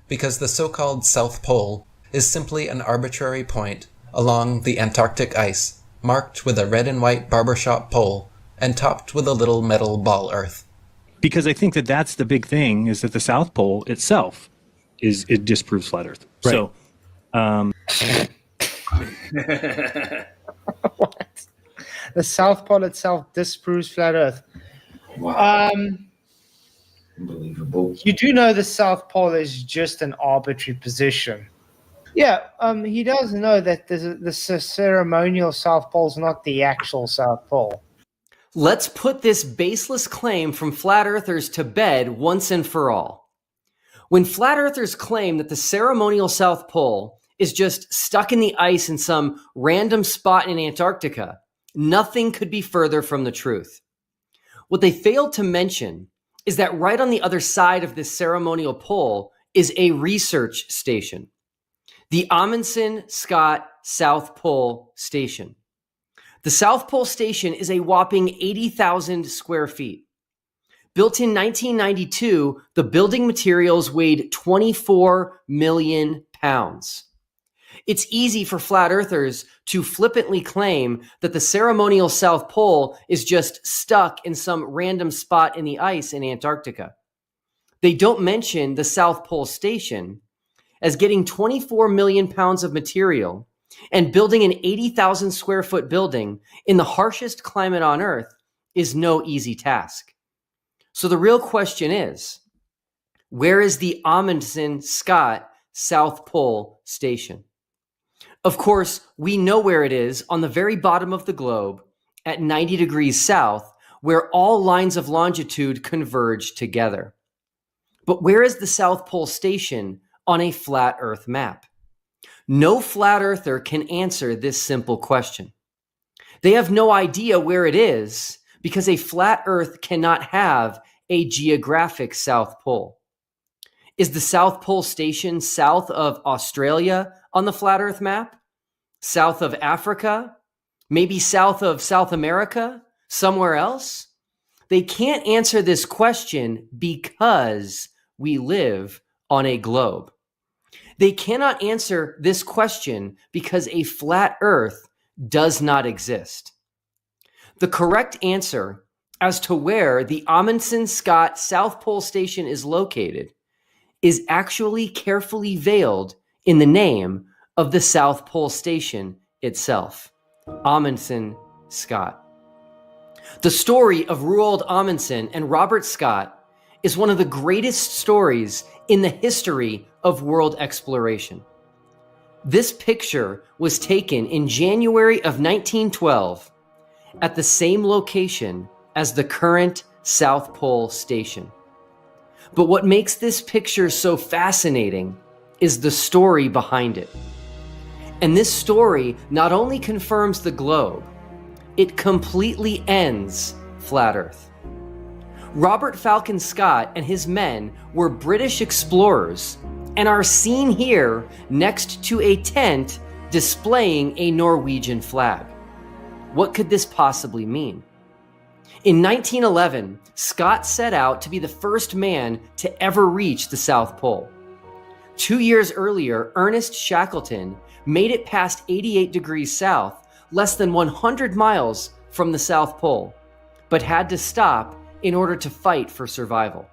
Because the so-called South Pole is simply an arbitrary point along the Antarctic ice, marked with a red and white barbershop pole and topped with a little metal ball earth. Because I think that that's the big thing, is that the South Pole itself it disproves flat Earth. Right. So, What? The South Pole itself disproves flat Earth. Wow. Unbelievable. You do know the South Pole is just an arbitrary position. Yeah, he does know that the ceremonial South Pole is not the actual South Pole. Let's put this baseless claim from flat earthers to bed once and for all. When flat earthers claim that the ceremonial South Pole is just stuck in the ice in some random spot in Antarctica, nothing could be further from the truth. What they failed to mention is that right on the other side of this ceremonial pole is a research station, the Amundsen Scott South Pole Station. The South Pole Station is a whopping 80,000 square feet. Built in 1992, the building materials weighed 24 million pounds. It's easy for flat earthers to flippantly claim that the ceremonial South Pole is just stuck in some random spot in the ice in Antarctica. They don't mention the South Pole Station as getting 24 million pounds of material and building an 80,000 square foot building in the harshest climate on Earth is no easy task. So the real question is, Where is the Amundsen-Scott South Pole Station? Of course, we know where it is on the very bottom of the globe at 90 degrees south, where all lines of longitude converge together. But where is the South Pole Station on a flat Earth map? No flat earther can answer this simple question. They have no idea where it is because a flat Earth cannot have a geographic South Pole. Is the South Pole Station south of Australia on the flat Earth map? South of Africa? Maybe south of South America? Somewhere else? They can't answer this question because we live on a globe. They cannot answer this question because a flat Earth does not exist. The correct answer as to where the Amundsen-Scott South Pole Station is located is actually carefully veiled in the name of the South Pole Station itself, Amundsen-Scott. The story of Roald Amundsen and Robert Scott is one of the greatest stories in the history of world exploration. This picture was taken in January of 1912 at the same location as the current South Pole Station. But what makes this picture so fascinating is the story behind it. And this story not only confirms the globe, it completely ends flat Earth. Robert Falcon Scott and his men were British explorers and are seen here next to a tent displaying a Norwegian flag. What could this possibly mean? In 1911, Scott set out to be the first man to ever reach the South Pole. 2 years earlier, Ernest Shackleton made it past 88 degrees south, less than 100 miles from the South Pole, but had to stop in order to fight for survival.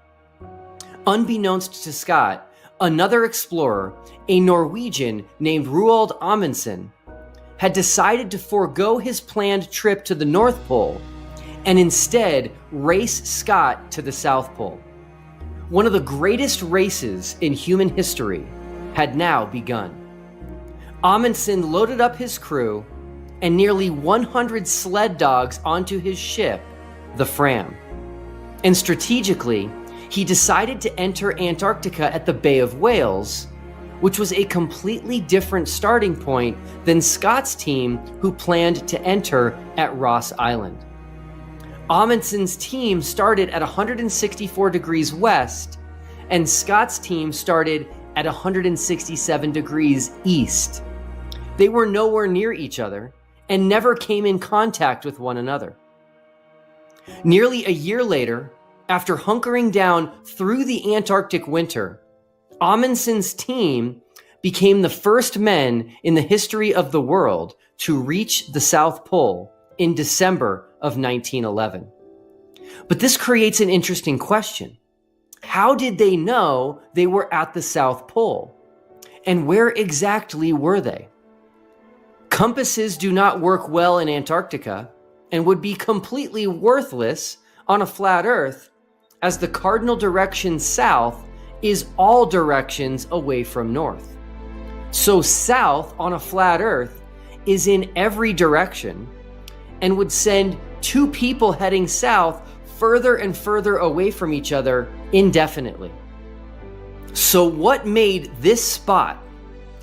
Unbeknownst to Scott, another explorer, a Norwegian named Roald Amundsen, had decided to forego his planned trip to the North Pole and instead race Scott to the South Pole. One of the greatest races in human history had now begun. Amundsen loaded up his crew and nearly 100 sled dogs onto his ship, the Fram. And strategically, he decided to enter Antarctica at the Bay of Whales, which was a completely different starting point than Scott's team, who planned to enter at Ross Island. Amundsen's team started at 164 degrees west, and Scott's team started at 167 degrees east. They were nowhere near each other and never came in contact with one another. Nearly a year later, after hunkering down through the Antarctic winter, Amundsen's team became the first men in the history of the world to reach the South Pole in December of 1911. But this creates an interesting question. How did they know they were at the South Pole? And where exactly were they? Compasses do not work well in Antarctica and would be completely worthless on a flat Earth, as the cardinal direction south is all directions away from north. So south on a flat Earth is in every direction and would send two people heading south further and further away from each other indefinitely. So what made this spot,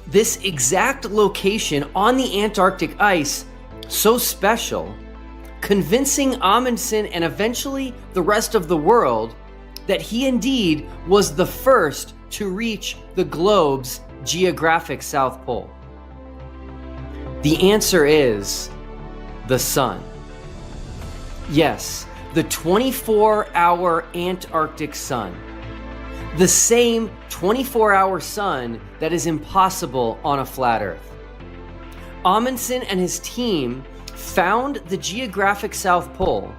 this exact location on the Antarctic ice, so special, convincing Amundsen and eventually the rest of the world that he indeed was the first to reach the globe's geographic South Pole? The answer is the sun. Yes, the 24-hour Antarctic sun. The same 24-hour sun that is impossible on a flat Earth. Amundsen and his team found the geographic South Pole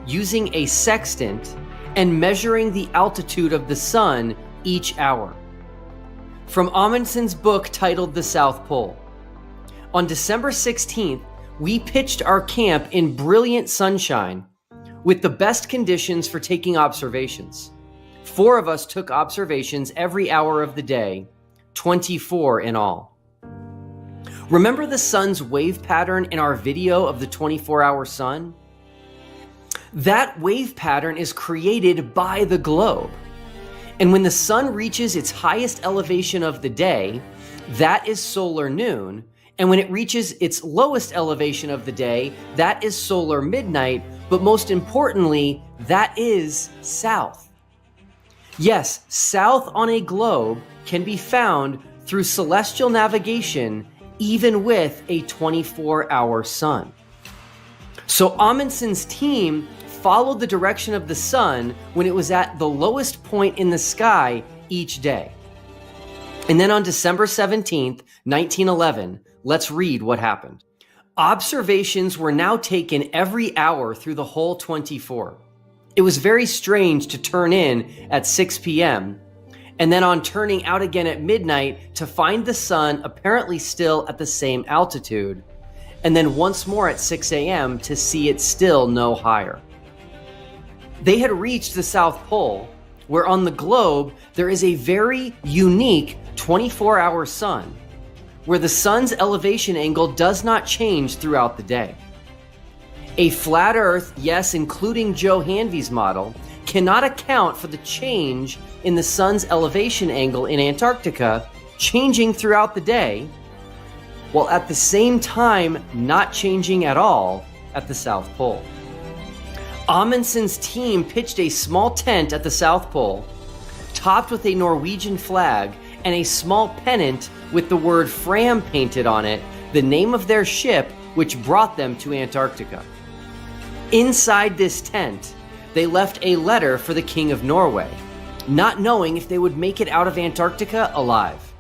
using a sextant and measuring the altitude of the sun each hour. From Amundsen's book titled The South Pole. On December 16th, we pitched our camp in brilliant sunshine with the best conditions for taking observations. 4 of us took observations every hour of the day, 24 in all. Remember the sun's wave pattern in our video of the 24-hour sun? That wave pattern is created by the globe. And when the sun reaches its highest elevation of the day, that is solar noon. And when it reaches its lowest elevation of the day, that is solar midnight. But most importantly, that is south. Yes, south on a globe can be found through celestial navigation, even with a 24-hour sun. So Amundsen's team followed the direction of the sun when it was at the lowest point in the sky each day. And then on December 17th, 1911, let's read what happened. Observations were now taken every hour through the whole 24. It was very strange to turn in at 6 p.m. and then on turning out again at midnight to find the sun apparently still at the same altitude, and then once more at 6 a.m. to see it still no higher. They had reached the South Pole, where on the globe there is a very unique 24-hour sun, where the sun's elevation angle does not change throughout the day. A flat Earth, yes, including Joe Hanvey's model, cannot account for the change in the sun's elevation angle in Antarctica changing throughout the day, while at the same time not changing at all at the South Pole. Amundsen's team pitched a small tent at the South Pole, topped with a Norwegian flag and a small pennant with the word Fram painted on it, the name of their ship which brought them to Antarctica. Inside this tent, they left a letter for the King of Norway, not knowing if they would make it out of Antarctica alive.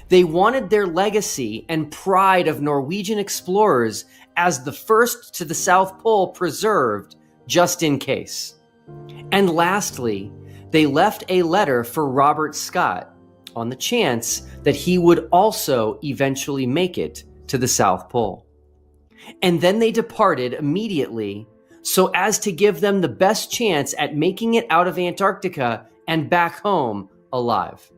They wanted their legacy and pride of Norwegian explorers as the first to the South Pole preserved, just in case. And lastly, they left a letter for Robert Scott on the chance that he would also eventually make it to the South Pole. And then they departed immediately so as to give them the best chance at making it out of Antarctica and back home alive.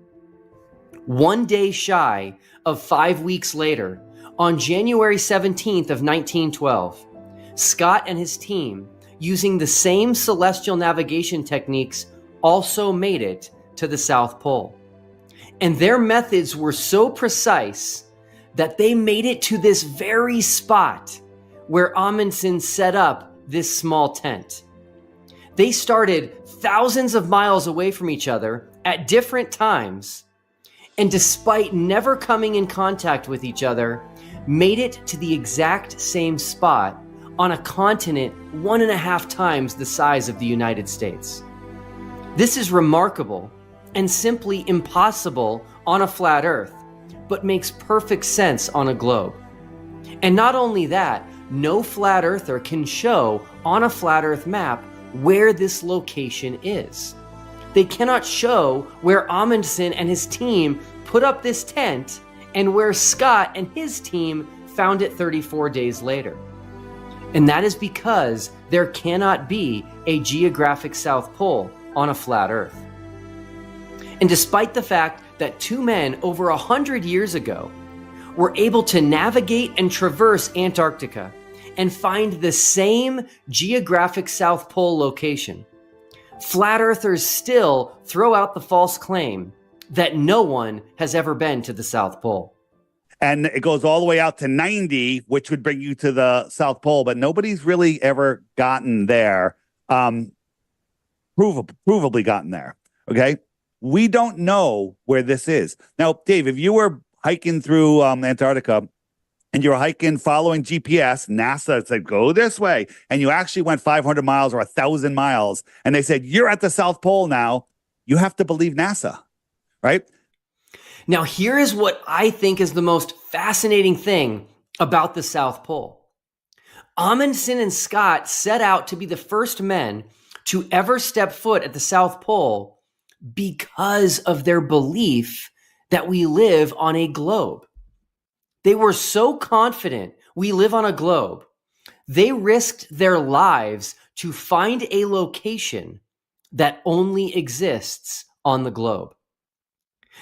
1 day shy of 5 weeks later, on January 17th of 1912, Scott and his team, using the same celestial navigation techniques, also made it to the South Pole. And their methods were so precise that they made it to this very spot where Amundsen set up this small tent. They started thousands of miles away from each other at different times, and despite never coming in contact with each other, made it to the exact same spot on a continent 1.5 times the size of the United States. This is remarkable and simply impossible on a flat Earth, but makes perfect sense on a globe. And not only that, no flat earther can show on a flat Earth map where this location is. They cannot show where Amundsen and his team put up this tent and where Scott and his team found it 34 days later. And that is because there cannot be a geographic South Pole on a flat Earth. And despite the fact that 2 men over 100 years ago were able to navigate and traverse Antarctica and find the same geographic South Pole location, flat earthers still throw out the false claim that no one has ever been to the South Pole. And it goes all the way out to 90, which would bring you to the South Pole, but nobody's really ever gotten there, provably gotten there, okay? We don't know where this is. Now, Dave, if you were hiking through Antarctica and you're hiking following GPS, NASA said, go this way, and you actually went 500 miles or 1,000 miles, and they said, you're at the South Pole now, you have to believe NASA, right? Now, here is what I think is the most fascinating thing about the South Pole. Amundsen and Scott set out to be the first men to ever step foot at the South Pole because of their belief that we live on a globe. They were so confident we live on a globe, they risked their lives to find a location that only exists on the globe.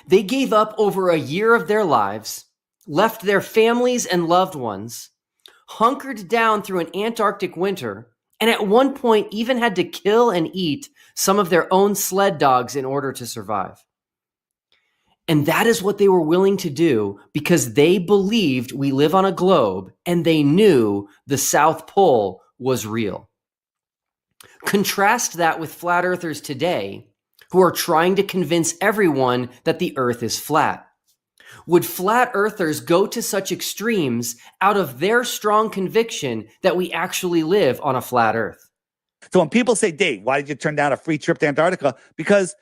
They gave up over a year of their lives, left their families and loved ones, hunkered down through an Antarctic winter, and at one point even had to kill and eat some of their own sled dogs in order to survive. And that is what they were willing to do because they believed we live on a globe and they knew the South Pole was real. Contrast that with flat earthers today who are trying to convince everyone that the earth is flat. Would flat earthers go to such extremes out of their strong conviction that we actually live on a flat earth? So when people say, Dave, why did you turn down a free trip to Antarctica? Because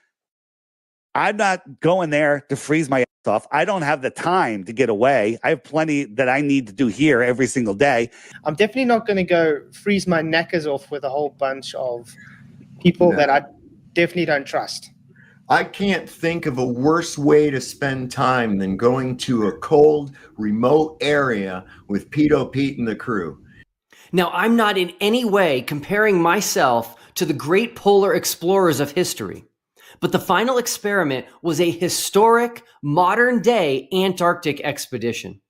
I'm not going there to freeze my ass off. I don't have the time to get away. I have plenty that I need to do here every single day. I'm definitely not going to go freeze my knackers off with a whole bunch of people that I definitely don't trust. I can't think of a worse way to spend time than going to a cold, remote area with Pedo Pete and the crew. Now, I'm not in any way comparing myself to the great polar explorers of history, but the final experiment was a historic, modern-day Antarctic expedition.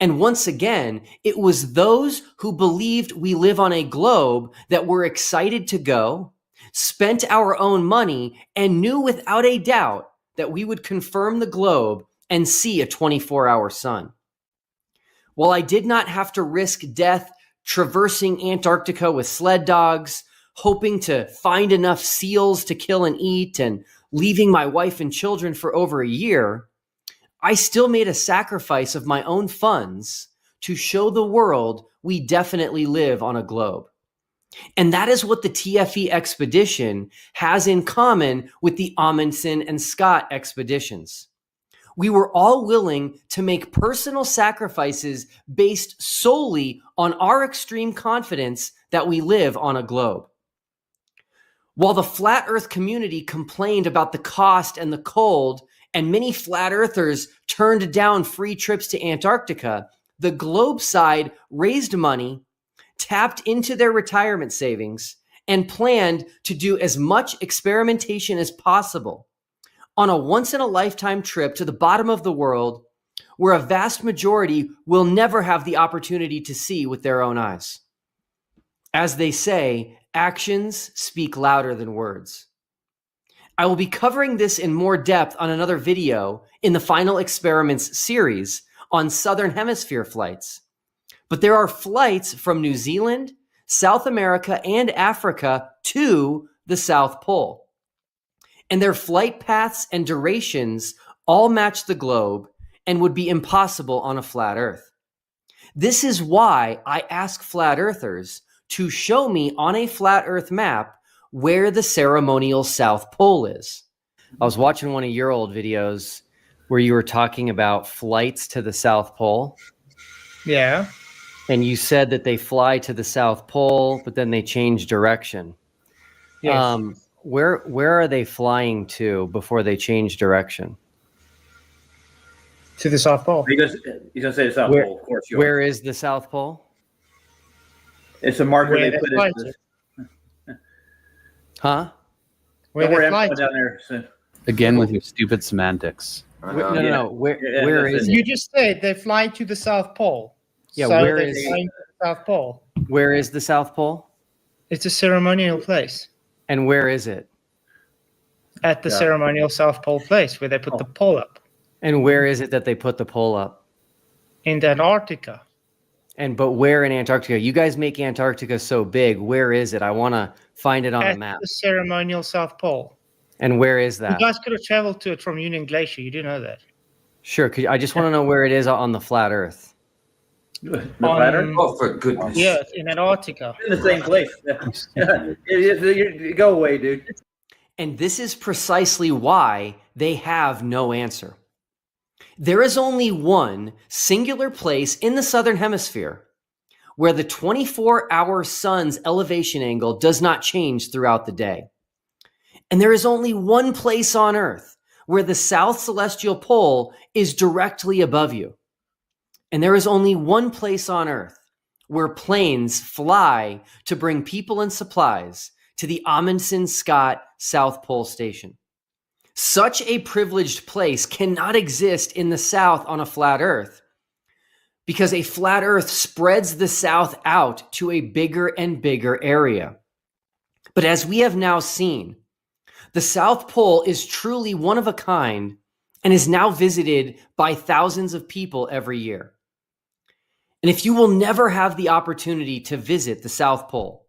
And once again, it was those who believed we live on a globe that were excited to go, spent our own money, and knew without a doubt that we would confirm the globe and see a 24-hour sun. While I did not have to risk death traversing Antarctica with sled dogs, hoping to find enough seals to kill and eat, and leaving my wife and children for over a year, I still made a sacrifice of my own funds to show the world we definitely live on a globe. And that is what the TFE expedition has in common with the Amundsen and Scott expeditions. We were all willing to make personal sacrifices based solely on our extreme confidence that we live on a globe. While the flat earth community complained about the cost and the cold, and many flat earthers turned down free trips to Antarctica, the globe side raised money, tapped into their retirement savings, and planned to do as much experimentation as possible on a once-in-a-lifetime trip to the bottom of the world where a vast majority will never have the opportunity to see with their own eyes. As they say, actions speak louder than words. I will be covering this in more depth on another video in the Final Experiments series on Southern Hemisphere flights. But there are flights from New Zealand, South America, and Africa to the South Pole. And their flight paths and durations all match the globe and would be impossible on a flat Earth. This is why I ask flat earthers to show me on a flat Earth map where the ceremonial South Pole is. I was watching one of your old videos where you were talking about flights to the South Pole. Yeah. And you said that they fly to the South Pole, but then they change direction. Yes. Where are they flying to before they change direction? To the South Pole. He's gonna say the South Pole, of course. Where is the South Pole? It's a marker Where they put fly in. Huh? Where Don't worry, they I'm fly going to. down there soon. Again with your stupid semantics. No. Where is You it? just said they fly to the South Pole. Yeah, so where they're is- flying to the South Pole. Where is the South Pole? It's a ceremonial place. And where is it? At the ceremonial South Pole place where they put the pole up. And where is it that they put the pole up? In Antarctica. But where in Antarctica? You guys make Antarctica so big. Where is it? I want to find it on At a map. the ceremonial South Pole. And where is that? You guys could have traveled to it from Union Glacier. You do know that. Sure. I just want to know where it is on the flat Earth. The flat Earth? Oh, for goodness. Yeah, in Antarctica. In the same place. Go away, dude. And this is precisely why they have no answer. There is only one singular place in the Southern Hemisphere where the 24-hour sun's elevation angle does not change throughout the day. And there is only one place on Earth where the South Celestial Pole is directly above you. And there is only one place on Earth where planes fly to bring people and supplies to the Amundsen Scott South Pole Station. Such a privileged place cannot exist in the South on a flat Earth, because a flat Earth spreads the South out to a bigger and bigger area. But as we have now seen, the South Pole is truly one of a kind and is now visited by thousands of people every year. And if you will never have the opportunity to visit the South Pole,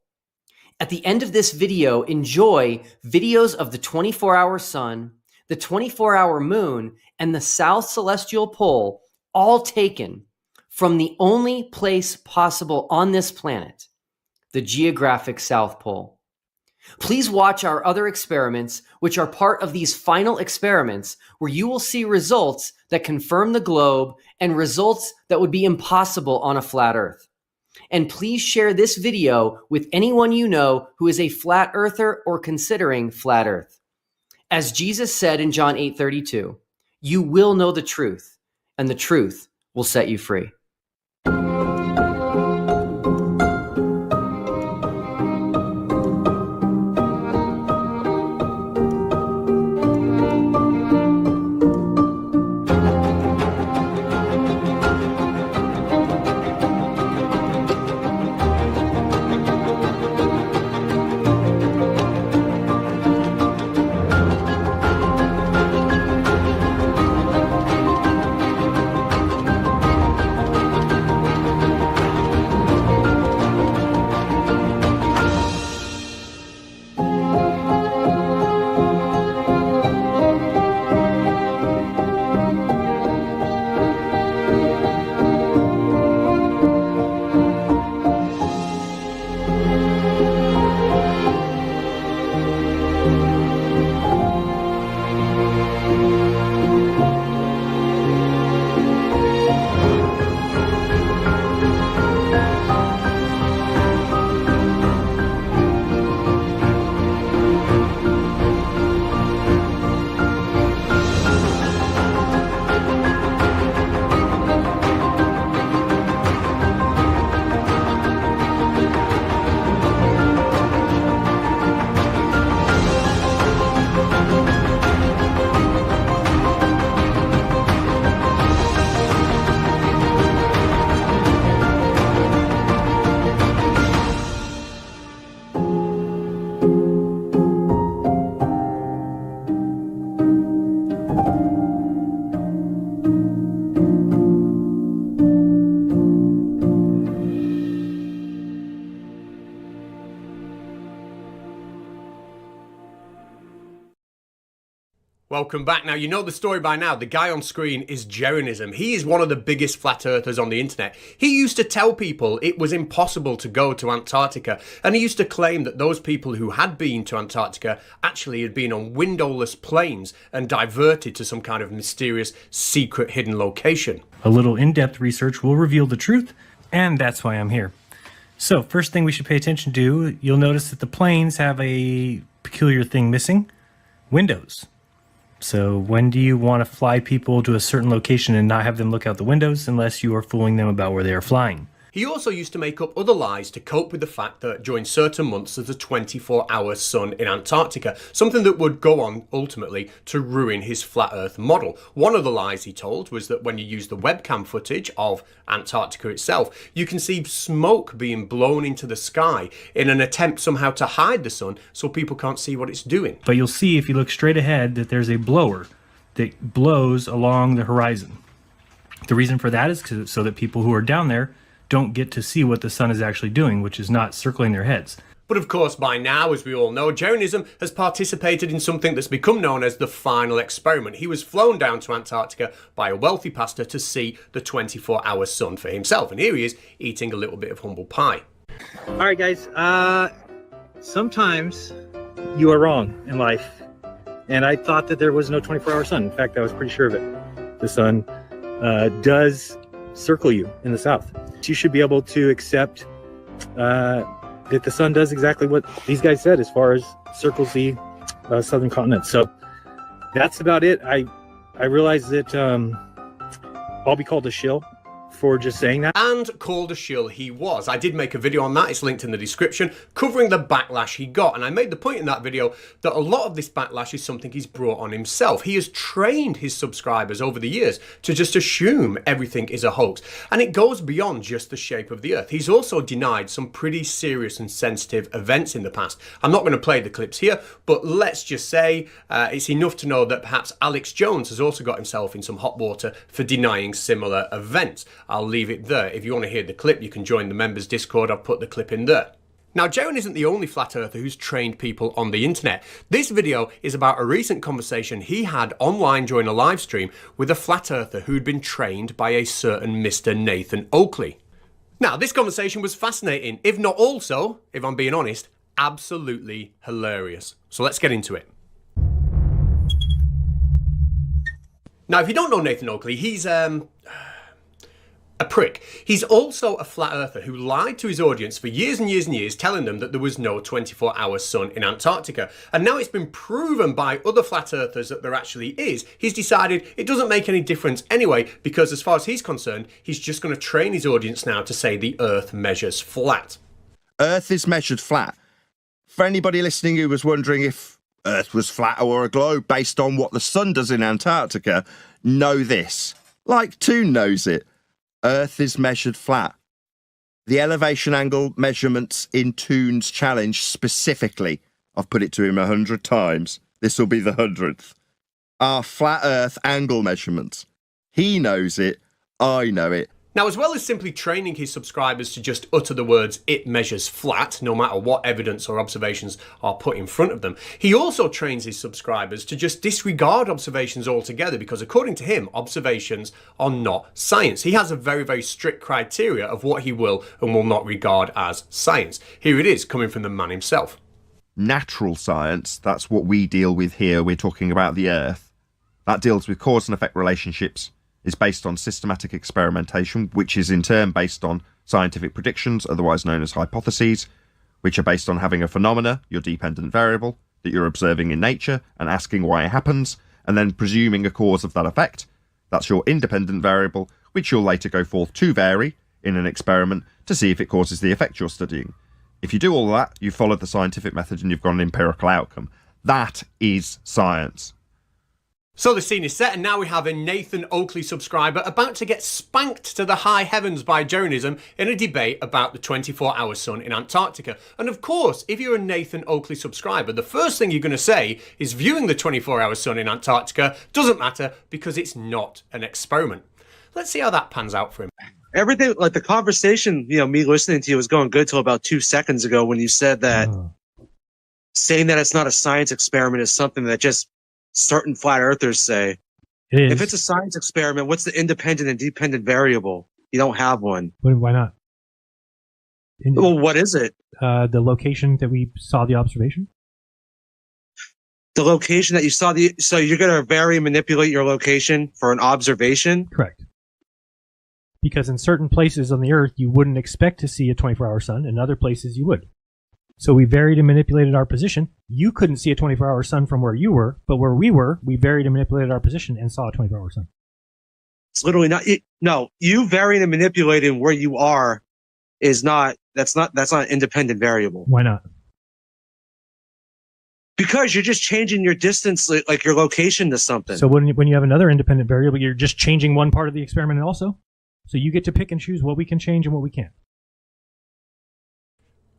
at the end of this video, enjoy videos of the 24-hour sun, the 24-hour moon, and the South Celestial Pole, all taken from the only place possible on this planet, the geographic South Pole. Please watch our other experiments, which are part of these final experiments, where you will see results that confirm the globe and results that would be impossible on a flat Earth. And please share this video with anyone you know who is a flat earther or considering flat Earth. As Jesus said in John 8:32, you will know the truth, and the truth will set you free. Welcome back. Now, you know the story by now. The guy on screen is Jeranism. He is one of the biggest flat earthers on the internet. He used to tell people it was impossible to go to Antarctica, and he used to claim that those people who had been to Antarctica actually had been on windowless planes and diverted to some kind of mysterious, secret, hidden location. A little in-depth research will reveal the truth, and that's why I'm here. So, first thing we should pay attention to, you'll notice that the planes have a peculiar thing missing: windows. So when do you want to fly people to a certain location and not have them look out the windows unless you are fooling them about where they are flying? He also used to make up other lies to cope with the fact that during certain months there's a 24-hour sun in Antarctica, something that would go on ultimately to ruin his flat earth model. One of the lies he told was that when you use the webcam footage of Antarctica itself, you can see smoke being blown into the sky in an attempt somehow to hide the sun so people can't see what it's doing. But you'll see if you look straight ahead that there's a blower that blows along the horizon. The reason for that is so that people who are down there don't get to see what the sun is actually doing, which is not circling their heads. But of course, by now, as we all know, Jeranism has participated in something that's become known as the final experiment. He was flown down to Antarctica by a wealthy pastor to see the 24-hour sun for himself. And here he is eating a little bit of humble pie. All right, guys. Sometimes you are wrong in life. And I thought that there was no 24-hour sun. In fact, I was pretty sure of it. The sun does circle you in the south. You should be able to accept that the sun does exactly what these guys said as far as circles the southern continent. So that's about it. I realize that I'll be called a shill for just saying that. And called a shill he was. I did make a video on that, it's linked in the description, covering the backlash he got. And I made the point in that video that a lot of this backlash is something he's brought on himself. He has trained his subscribers over the years to just assume everything is a hoax. And it goes beyond just the shape of the Earth. He's also denied some pretty serious and sensitive events in the past. I'm not going to play the clips here, but let's just say it's enough to know that perhaps Alex Jones has also got himself in some hot water for denying similar events. I'll leave it there. If you want to hear the clip, you can join the members Discord. I've put the clip in there. Now, Jaron isn't the only flat earther who's trained people on the internet. This video is about a recent conversation he had online during a live stream with a flat earther who'd been trained by a certain Mr. Nathan Oakley. Now, this conversation was fascinating, if not also, if I'm being honest, absolutely hilarious. So let's get into it. Now, if you don't know Nathan Oakley, he's a prick. He's also a flat earther who lied to his audience for years and years and years, telling them that there was no 24-hour sun in Antarctica. And now it's been proven by other flat earthers that there actually is. He's decided it doesn't make any difference anyway, because as far as he's concerned, he's just going to train his audience now to say the Earth measures flat. Earth is measured flat. For anybody listening who was wondering if Earth was flat or a globe based on what the sun does in Antarctica, know this. Like Toon knows it. Earth is measured flat. The elevation angle measurements in Toon's challenge specifically, I've put it to him 100 times, this will be the 100th, are flat Earth angle measurements. He knows it, I know it. Now, as well as simply training his subscribers to just utter the words, it measures flat, no matter what evidence or observations are put in front of them, he also trains his subscribers to just disregard observations altogether, because according to him, observations are not science. He has a very, very strict criteria of what he will and will not regard as science. Here it is, coming from the man himself. Natural science, that's what we deal with here. We're talking about the Earth. That deals with cause and effect relationships, is based on systematic experimentation, which is in turn based on scientific predictions, otherwise known as hypotheses, which are based on having a phenomena, your dependent variable, that you're observing in nature and asking why it happens, and then presuming a cause of that effect. That's your independent variable, which you'll later go forth to vary in an experiment to see if it causes the effect you're studying. If you do all that, you've followed the scientific method and you've got an empirical outcome. That is science. So the scene is set, and now we have a Nathan Oakley subscriber about to get spanked to the high heavens by Jeranism in a debate about the 24-hour sun in Antarctica. And of course, if you're a Nathan Oakley subscriber, the first thing you're going to say is viewing the 24-hour sun in Antarctica doesn't matter because it's not an experiment. Let's see how that pans out for him. Everything, like the conversation, me listening to you was going good till about 2 seconds ago when you said that saying that it's not a science experiment is something that just certain flat earthers say. If it's a science experiment, what's the independent and dependent variable? You don't have one. Why not? Well, what is it? The location that we saw the observation. The location that you saw so you're going to vary and manipulate your location for an observation? Correct. Because in certain places on the Earth, you wouldn't expect to see a 24-hour sun. In other places, you would. So we varied and manipulated our position. You couldn't see a 24-hour sun from where you were, but where we were, we varied and manipulated our position and saw a 24-hour sun. It's literally not. No, you varying and manipulating where you are is not. That's not an independent variable. Why not? Because you're just changing your distance, like your location to something. So when you have another independent variable, you're just changing one part of the experiment also. So you get to pick and choose what we can change and what we can't.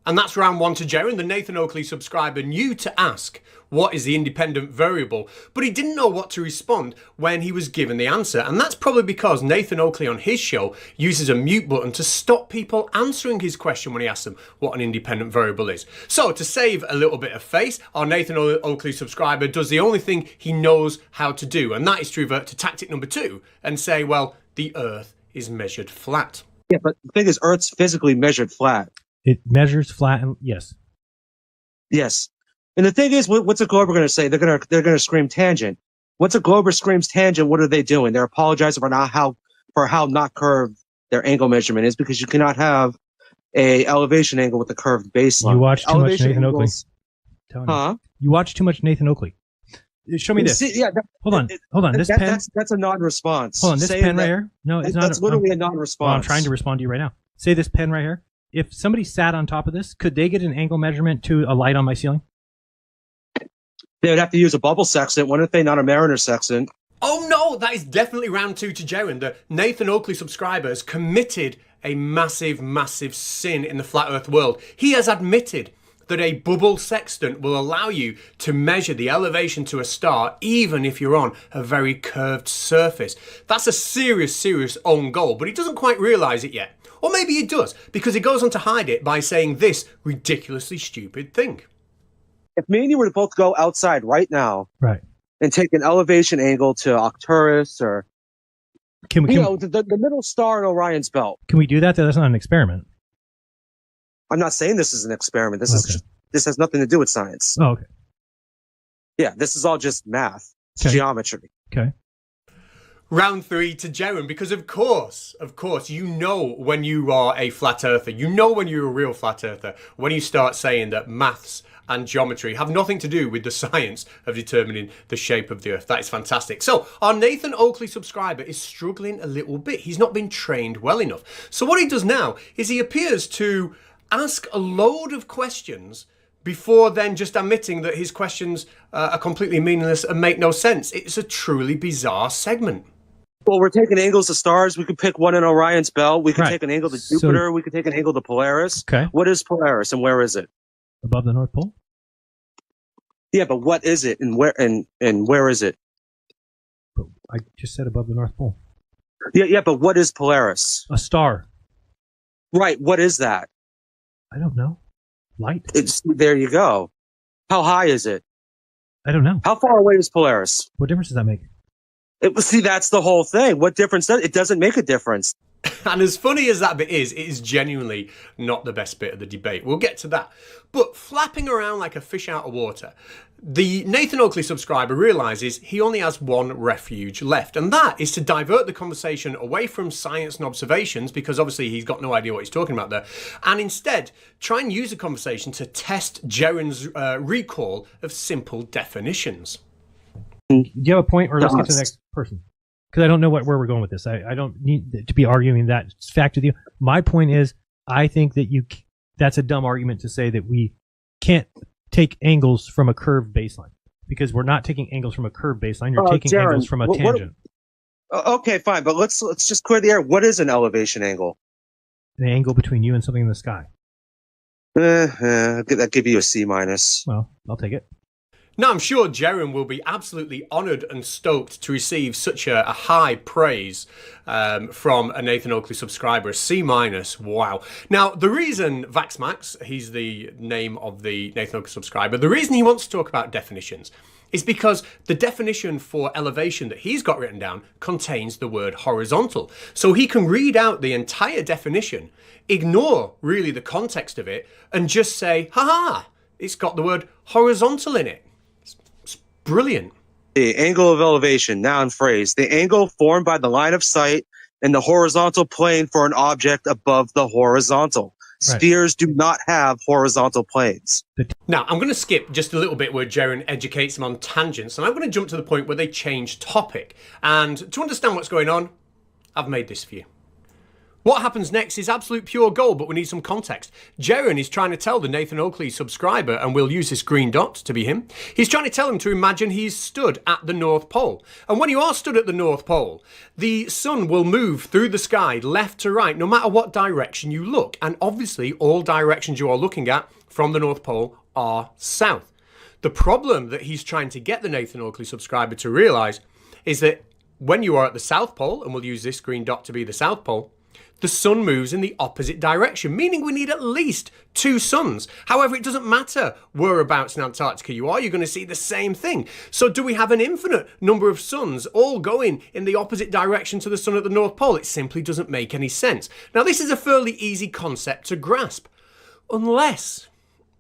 And that's round one to Jaren. The Nathan Oakley subscriber knew to ask, what is the independent variable? But he didn't know what to respond when he was given the answer. And that's probably because Nathan Oakley on his show uses a mute button to stop people answering his question when he asks them what an independent variable is. So to save a little bit of face, our Nathan Oakley subscriber does the only thing he knows how to do. And that is to revert to tactic number 2 and say, well, the Earth is measured flat. Yeah, but the thing is, Earth's physically measured flat. It measures flat, and yes. Yes. And the thing is, what's a glober going to say? They're going to scream tangent. Once a glober screams tangent, what are they doing? They're apologizing for how not curved their angle measurement is, because you cannot have a elevation angle with a curved baseline. You watch too much Nathan Oakley. Huh? You watch too much Nathan Oakley. Show me this. Hold on. This pen. That's a non-response. Hold on. This pen right here. No, it's not. That's literally a non-response. Well, I'm trying to respond to you right now. Say this pen right here. If somebody sat on top of this, could they get an angle measurement to a light on my ceiling? They would have to use a bubble sextant. Why don't they not a Mariner sextant? Oh no, that is definitely round 2 to Jerin. The Nathan Oakley subscriber has committed a massive, massive sin in the flat earth world. He has admitted that a bubble sextant will allow you to measure the elevation to a star even if you're on a very curved surface. That's a serious, serious own goal, but he doesn't quite realise it yet. Or maybe he does, because he goes on to hide it by saying this ridiculously stupid thing. If me and you were to both go outside right now, right, and take an elevation angle to Arcturus or the middle star in Orion's belt. Can we do that? That's not an experiment. I'm not saying this is an experiment. This has nothing to do with science. Oh, okay. Yeah, this is all just math. It's geometry. Okay. Round 3 to Jerin, because of course, you know when you are a flat earther. You know when you're a real flat earther when you start saying that maths and geometry have nothing to do with the science of determining the shape of the earth. That is fantastic. So our Nathan Oakley subscriber is struggling a little bit. He's not been trained well enough. So what he does now is he appears to ask a load of questions before then just admitting that his questions are completely meaningless and make no sense. It's a truly bizarre segment. Well, we're taking angles to stars. We could pick one in Orion's belt. We could take an angle to Jupiter. We could take an angle to Polaris. Okay. What is Polaris and where is it? Above the North Pole? Yeah, but what is it and where is it? I just said above the North Pole. Yeah, but what is Polaris? A star. Right, what is that? I don't know. Light? There you go. How high is it? I don't know. How far away is Polaris? What difference does that make? See, that's the whole thing. What difference does it? It doesn't make a difference. And as funny as that bit is, it is genuinely not the best bit of the debate. We'll get to that. But flapping around like a fish out of water, the Nathan Oakley subscriber realises he only has one refuge left, and that is to divert the conversation away from science and observations, because obviously he's got no idea what he's talking about there, and instead try and use the conversation to test Jerin's recall of simple definitions. Do you have a point, or let's get to the next person? Because I don't know where we're going with this. I don't need to be arguing that fact with you. My point is, I think that that's a dumb argument to say that we can't take angles from a curved baseline, because we're not taking angles from a curved baseline. You're taking Jerin, angles from a tangent. Okay, fine, but let's just clear the air. What is an elevation angle? The angle between you and something in the sky. That give you a C-. Well, I'll take it. Now, I'm sure Jerin will be absolutely honoured and stoked to receive such a high praise from a Nathan Oakley subscriber, a C-. Wow. Now, the reason VaxMax, he's the name of the Nathan Oakley subscriber, the reason he wants to talk about definitions is because the definition for elevation that he's got written down contains the word horizontal. So he can read out the entire definition, ignore really the context of it, and just say, ha-ha, it's got the word horizontal in it. Brilliant. The angle of elevation, noun phrase. The angle formed by the line of sight in the horizontal plane for an object above the horizontal. Right. Spheres do not have horizontal planes. Now, I'm going to skip just a little bit where Jerin educates them on tangents, and I'm going to jump to the point where they change topic. And to understand what's going on, I've made this for you. What happens next is absolute pure gold, but we need some context. Jerin is trying to tell the Nathan Oakley subscriber, and we'll use this green dot to be him, he's trying to tell him to imagine he's stood at the North Pole. And when you are stood at the North Pole, the sun will move through the sky left to right, no matter what direction you look. And obviously, all directions you are looking at from the North Pole are south. The problem that he's trying to get the Nathan Oakley subscriber to realise is that when you are at the South Pole, and we'll use this green dot to be the South Pole, the sun moves in the opposite direction, meaning we need at least two suns. However, it doesn't matter whereabouts in Antarctica you are, you're going to see the same thing. So do we have an infinite number of suns all going in the opposite direction to the sun at the North Pole? It simply doesn't make any sense. Now, this is a fairly easy concept to grasp, unless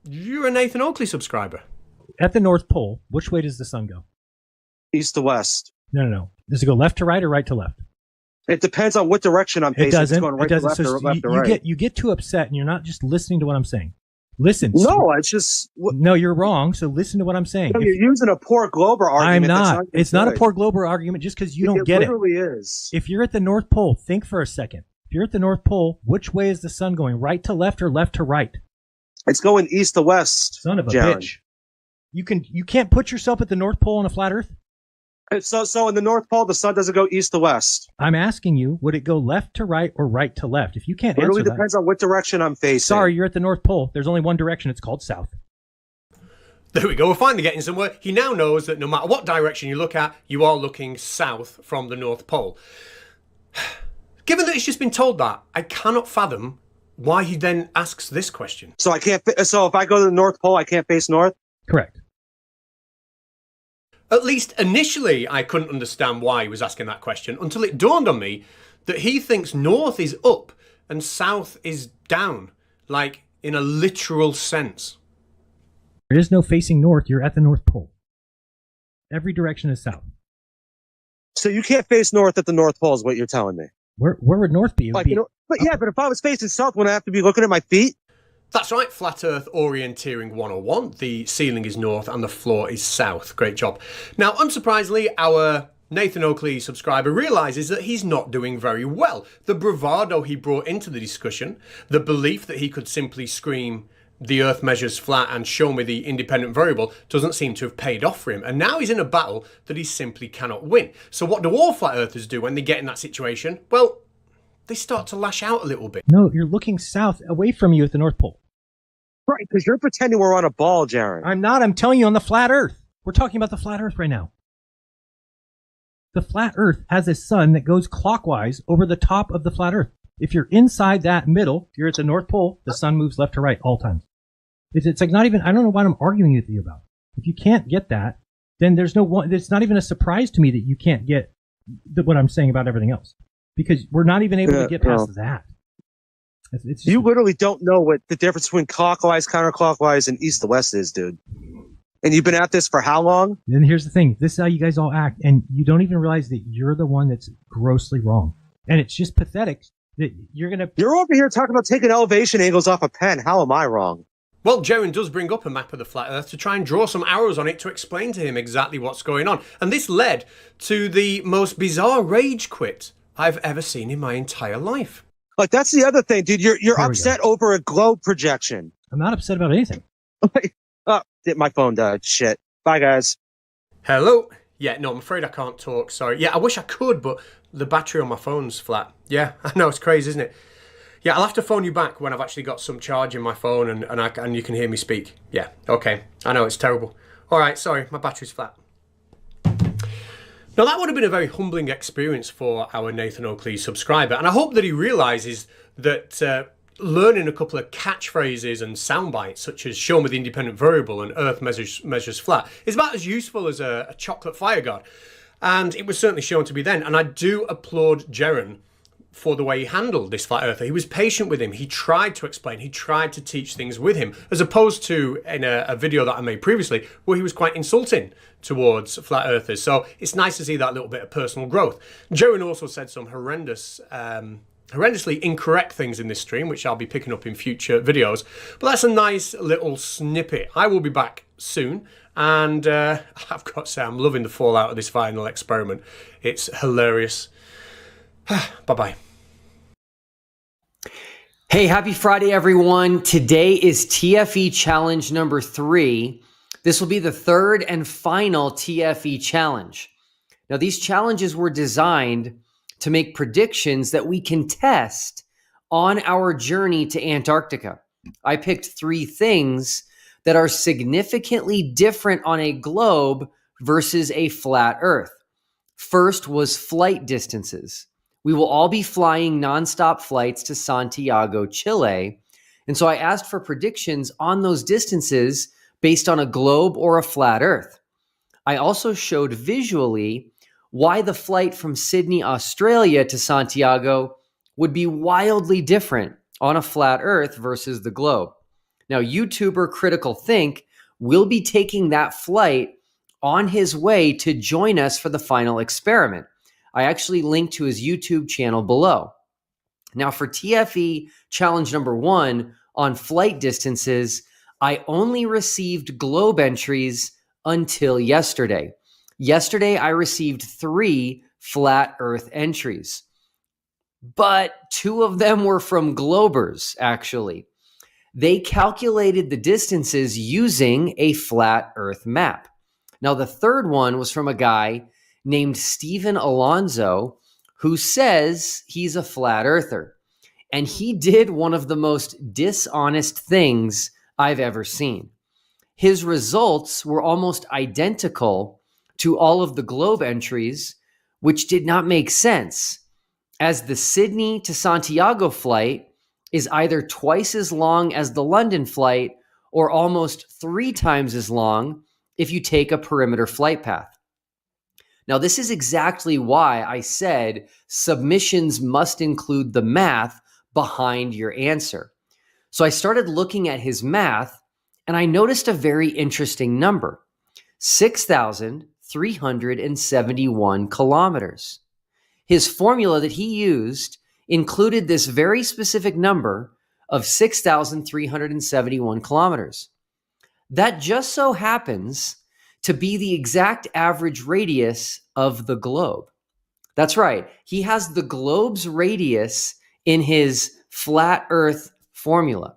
you're a Nathan Oakley subscriber. At the North Pole, which way does the sun go? East to west. No. Does it go left to right or right to left? It depends on what direction I'm facing. It doesn't. It's going right to left or left to right. You get too upset, and you're not just listening to what I'm saying. Listen. No, it's just. No, you're wrong. So listen to what I'm saying. No, you're using a poor Glober argument. I'm not. It's not a good. poor Glober argument just because you don't get it. It literally is. If you're at the North Pole, think for a second. If you're at the North Pole, which way is the sun going? Right to left or left to right? It's going east to west. Son of a Jaron. bitch. You can't put yourself at the North Pole on a flat Earth? So in the North Pole, the sun doesn't go east to west. I'm asking you, would it go left to right or right to left? If you can't It answer really that, depends on what direction I'm facing. sorry, you're at the North Pole. There's only one direction. It's called south. There we go. We're finally getting somewhere. He now knows that no matter what direction you look at, you are looking south from the North Pole. Given that he's just been told that, I cannot fathom why he then asks this question. So I can't. So if I go to the North Pole, I can't face north. Correct. At least initially, I couldn't understand why he was asking that question until it dawned on me that he thinks north is up and south is down, like in a literal sense. There is no facing north. You're at the North Pole. Every direction is south. So you can't face north at the North Pole, is what you're telling me. Where would north be? It would Like, be you know, but yeah, but if I was facing south, wouldn't I have to be looking at my feet? That's right, Flat Earth Orienteering 101. The ceiling is north and the floor is south. Great job. Now, unsurprisingly, our Nathan Oakley subscriber realises that he's not doing very well. The bravado he brought into the discussion, the belief that he could simply scream, "The Earth measures flat," and show me the independent variable, doesn't seem to have paid off for him. And now he's in a battle that he simply cannot win. So what do all Flat Earthers do when they get in that situation? Well, they start to lash out a little bit. No, you're looking south, away from you at the North Pole. Right, because you're pretending we're on a ball, Jaron. I'm not. I'm telling you on the flat Earth. We're talking about the flat Earth right now. The flat Earth has a sun that goes clockwise over the top of the flat Earth. If you're inside that middle, you're at the North Pole, the sun moves left to right all times. It's like not even, I don't know what I'm arguing with you about. If you can't get that, then there's no one, it's not even a surprise to me that you can't get what I'm saying about everything else. Because we're not even able to get past that. It's just, you literally don't know what the difference between clockwise, counterclockwise, and east to west is, dude. And you've been at this for how long? And here's the thing. This is how you guys all act. And you don't even realize that you're the one that's grossly wrong. And it's just pathetic that you're going to... You're over here talking about taking elevation angles off a pen. How am I wrong? Well, Jaron does bring up a map of the flat Earth to try and draw some arrows on it to explain to him exactly what's going on. And this led to the most bizarre rage quit I've ever seen in my entire life. Like, that's the other thing, dude. You're upset over a globe projection. I'm not upset about anything. Oh, my phone died. Shit. Bye, guys. Hello? Yeah, no, I'm afraid I can't talk. Sorry. Yeah, I wish I could, but the battery on my phone's flat. Yeah, I know, it's crazy, isn't it? Yeah, I'll have to phone you back when I've actually got some charge in my phone and you can hear me speak. Yeah, okay. I know, it's terrible. All right, sorry, my battery's flat. Now, that would have been a very humbling experience for our Nathan Oakley subscriber, and I hope that he realises that learning a couple of catchphrases and sound bites, such as "show me the independent variable" and "Earth measures flat," is about as useful as a chocolate fire guard. And it was certainly shown to be then, and I do applaud Jaron for the way he handled this flat earther. He was patient with him. He tried to explain. He tried to teach things with him, as opposed to in a video that I made previously where he was quite insulting towards flat earthers. So it's nice to see that little bit of personal growth. Jaron also said some horrendously incorrect things in this stream, which I'll be picking up in future videos. But that's a nice little snippet. I will be back soon. And I've got to say, I'm loving the fallout of this final experiment. It's hilarious. Bye-bye. Hey, happy Friday, everyone. Today is TFE challenge number 3. This will be the third and final TFE challenge. Now, these challenges were designed to make predictions that we can test on our journey to Antarctica. I picked 3 things that are significantly different on a globe versus a flat Earth. First was flight distances. We will all be flying nonstop flights to Santiago, Chile. And so I asked for predictions on those distances based on a globe or a flat Earth. I also showed visually why the flight from Sydney, Australia to Santiago would be wildly different on a flat Earth versus the globe. Now, YouTuber Critical Think will be taking that flight on his way to join us for the final experiment. I actually linked to his YouTube channel below. Now, for TFE challenge number 1, on flight distances, I only received globe entries until yesterday. Yesterday, I received 3 flat Earth entries, but 2 of them were from Globers, actually. They calculated the distances using a flat Earth map. Now, the third one was from a guy named Stephen Alonso, who says he's a flat earther. And he did one of the most dishonest things I've ever seen. His results were almost identical to all of the globe entries, which did not make sense, as the Sydney to Santiago flight is either twice as long as the London flight or almost 3 times as long if you take a perimeter flight path. Now, this is exactly why I said submissions must include the math behind your answer. So I started looking at his math, and I noticed a very interesting number, 6,371 kilometers. His formula that he used included this very specific number of 6,371 kilometers. That just so happens to be the exact average radius of the globe. That's right. He has the globe's radius in his flat Earth formula.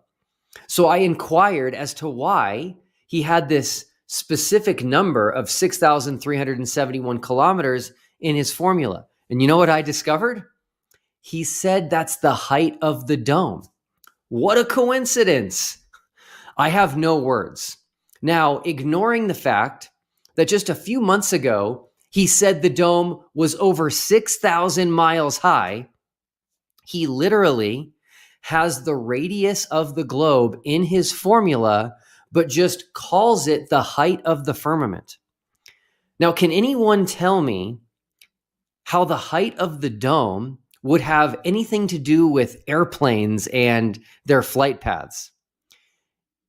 So I inquired as to why he had this specific number of 6,371 kilometers in his formula. And you know what I discovered? He said that's the height of the dome. What a coincidence. I have no words. Now, ignoring the fact that just a few months ago, he said the dome was over 6,000 miles high, he literally has the radius of the globe in his formula, but just calls it the height of the firmament. Now, can anyone tell me how the height of the dome would have anything to do with airplanes and their flight paths?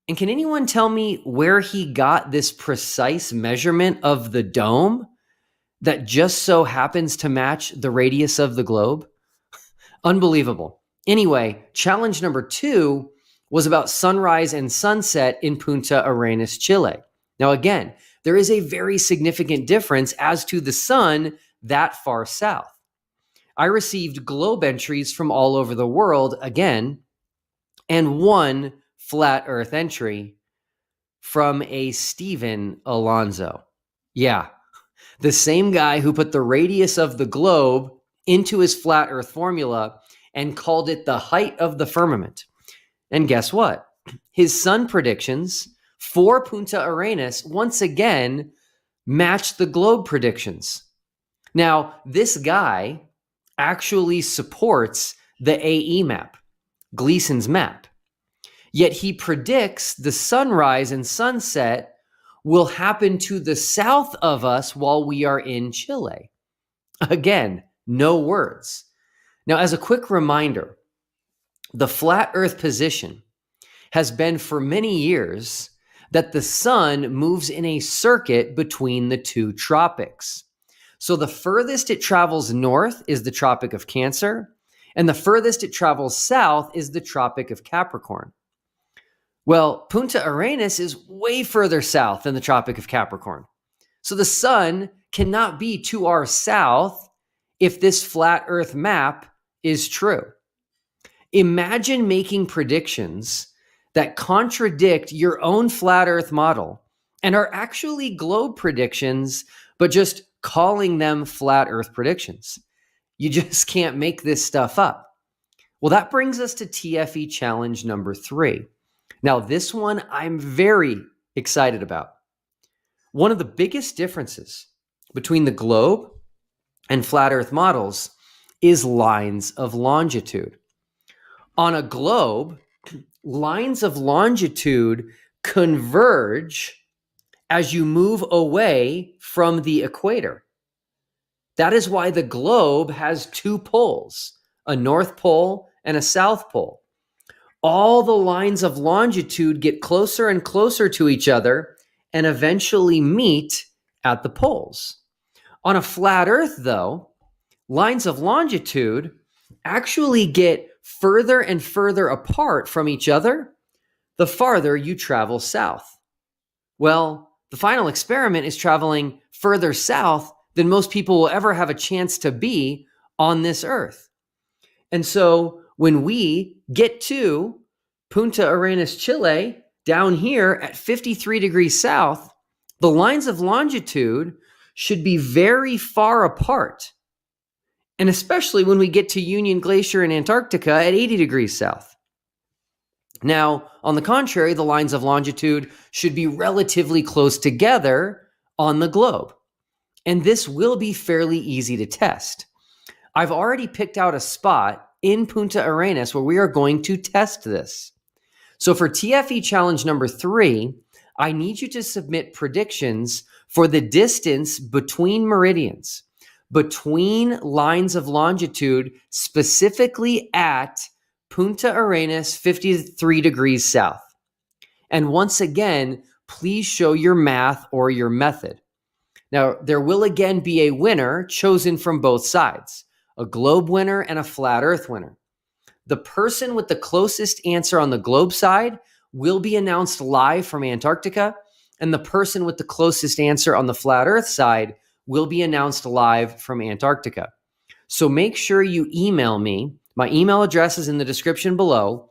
And can anyone tell me where he got this precise measurement of the dome that just so happens to match the radius of the globe? Unbelievable. Anyway, challenge number 2 was about sunrise and sunset in Punta Arenas, Chile. Now, again, there is a very significant difference as to the sun that far south. I received globe entries from all over the world again, and 1 flat Earth entry from a Stephen Alonso. Yeah, the same guy who put the radius of the globe into his flat Earth formula and called it the height of the firmament. And guess what? His sun predictions for Punta Arenas once again matched the globe predictions. Now, this guy actually supports the AE map, Gleason's map. Yet he predicts the sunrise and sunset will happen to the south of us while we are in Chile. Again, no words. Now, as a quick reminder, the flat Earth position has been for many years that the sun moves in a circuit between the 2 tropics. So the furthest it travels north is the Tropic of Cancer, and the furthest it travels south is the Tropic of Capricorn. Well, Punta Arenas is way further south than the Tropic of Capricorn. So the sun cannot be to our south if this flat Earth map is true. Imagine making predictions that contradict your own flat Earth model and are actually globe predictions, but just calling them flat Earth predictions. You just can't make this stuff up. Well, that brings us to TFE challenge number 3. Now, this one I'm very excited about. One of the biggest differences between the globe and flat Earth models is lines of longitude. On a globe, lines of longitude converge as you move away from the equator. That is why the globe has 2 poles, a North Pole and a South Pole. All the lines of longitude get closer and closer to each other and eventually meet at the poles. On a flat Earth, though, lines of longitude actually get further and further apart from each other the farther you travel south. Well, the final experiment is traveling further south than most people will ever have a chance to be on this earth. And so when we get to Punta Arenas, Chile, down here at 53 degrees south, the lines of longitude should be very far apart. And especially when we get to Union Glacier in Antarctica at 80 degrees south. Now, on the contrary, the lines of longitude should be relatively close together on the globe. And this will be fairly easy to test. I've already picked out a spot in Punta Arenas where we are going to test this. So for TFE challenge number 3, I need you to submit predictions for the distance between meridians, between lines of longitude, specifically at Punta Arenas, 53 degrees south. And once again, please show your math or your method. Now, there will again be a winner chosen from both sides, a globe winner and a flat earth winner. The person with the closest answer on the globe side will be announced live from Antarctica, and the person with the closest answer on the flat earth side will be announced live from Antarctica. So make sure you email me. My email address is in the description below.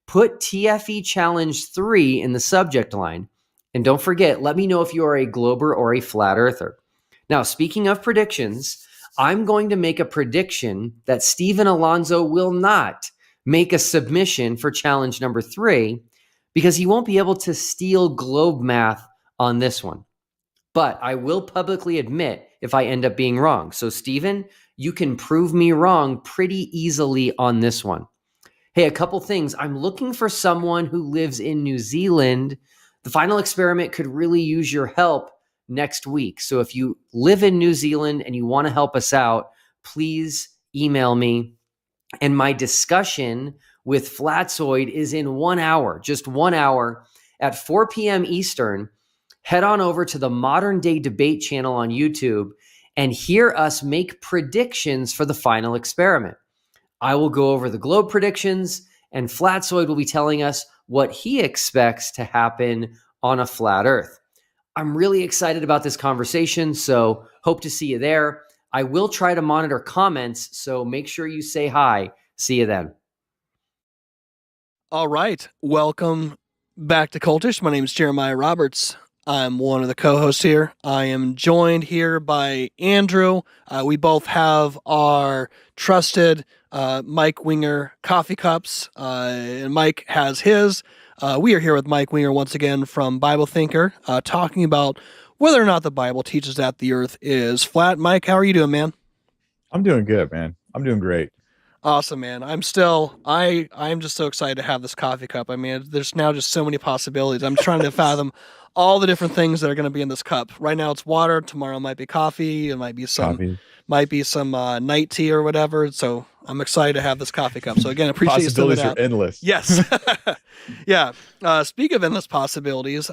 Put TFE Challenge 3 in the subject line. And don't forget, let me know if you are a glober or a flat earther. Now, speaking of predictions, I'm going to make a prediction that Stephen Alonso will not make a submission for challenge number 3 because he won't be able to steal globe math on this one. But I will publicly admit if I end up being wrong. So, Stephen, you can prove me wrong pretty easily on this one. Hey, a couple things. I'm looking for someone who lives in New Zealand. The final experiment could really use your help next week. So if you live in New Zealand and you want to help us out, please email me. And my discussion with Flatzoid is in 1 hour, just 1 hour at 4 p.m. Eastern. Head on over to the Modern Day Debate channel on YouTube and hear us make predictions for the final experiment. I will go over the globe predictions, and Flatzoid will be telling us what he expects to happen on a flat Earth. I'm really excited about this conversation, so hope to see you there. I will try to monitor comments, so make sure you say hi. See you then. All right. Welcome back to Cultish. My name is Jeremiah Roberts. I'm one of the co-hosts here. I am joined here by Andrew. We both have our trusted Mike Winger coffee cups, and Mike has his. We are here with Mike Winger once again from Bible Thinker, talking about whether or not the Bible teaches that the earth is flat. Mike, how are you doing, man? I'm doing good, man. I'm doing great. Awesome, man. I'm just so excited to have this coffee cup. I mean, there's now just so many possibilities. I'm trying to fathom all the different things that are going to be in this cup. Right now it's water. Tomorrow might be coffee. It might be some night tea or whatever. So I'm excited to have this coffee cup. So again, appreciate you sending it out. Possibilities are endless. Yes. Yeah. Speak of endless possibilities,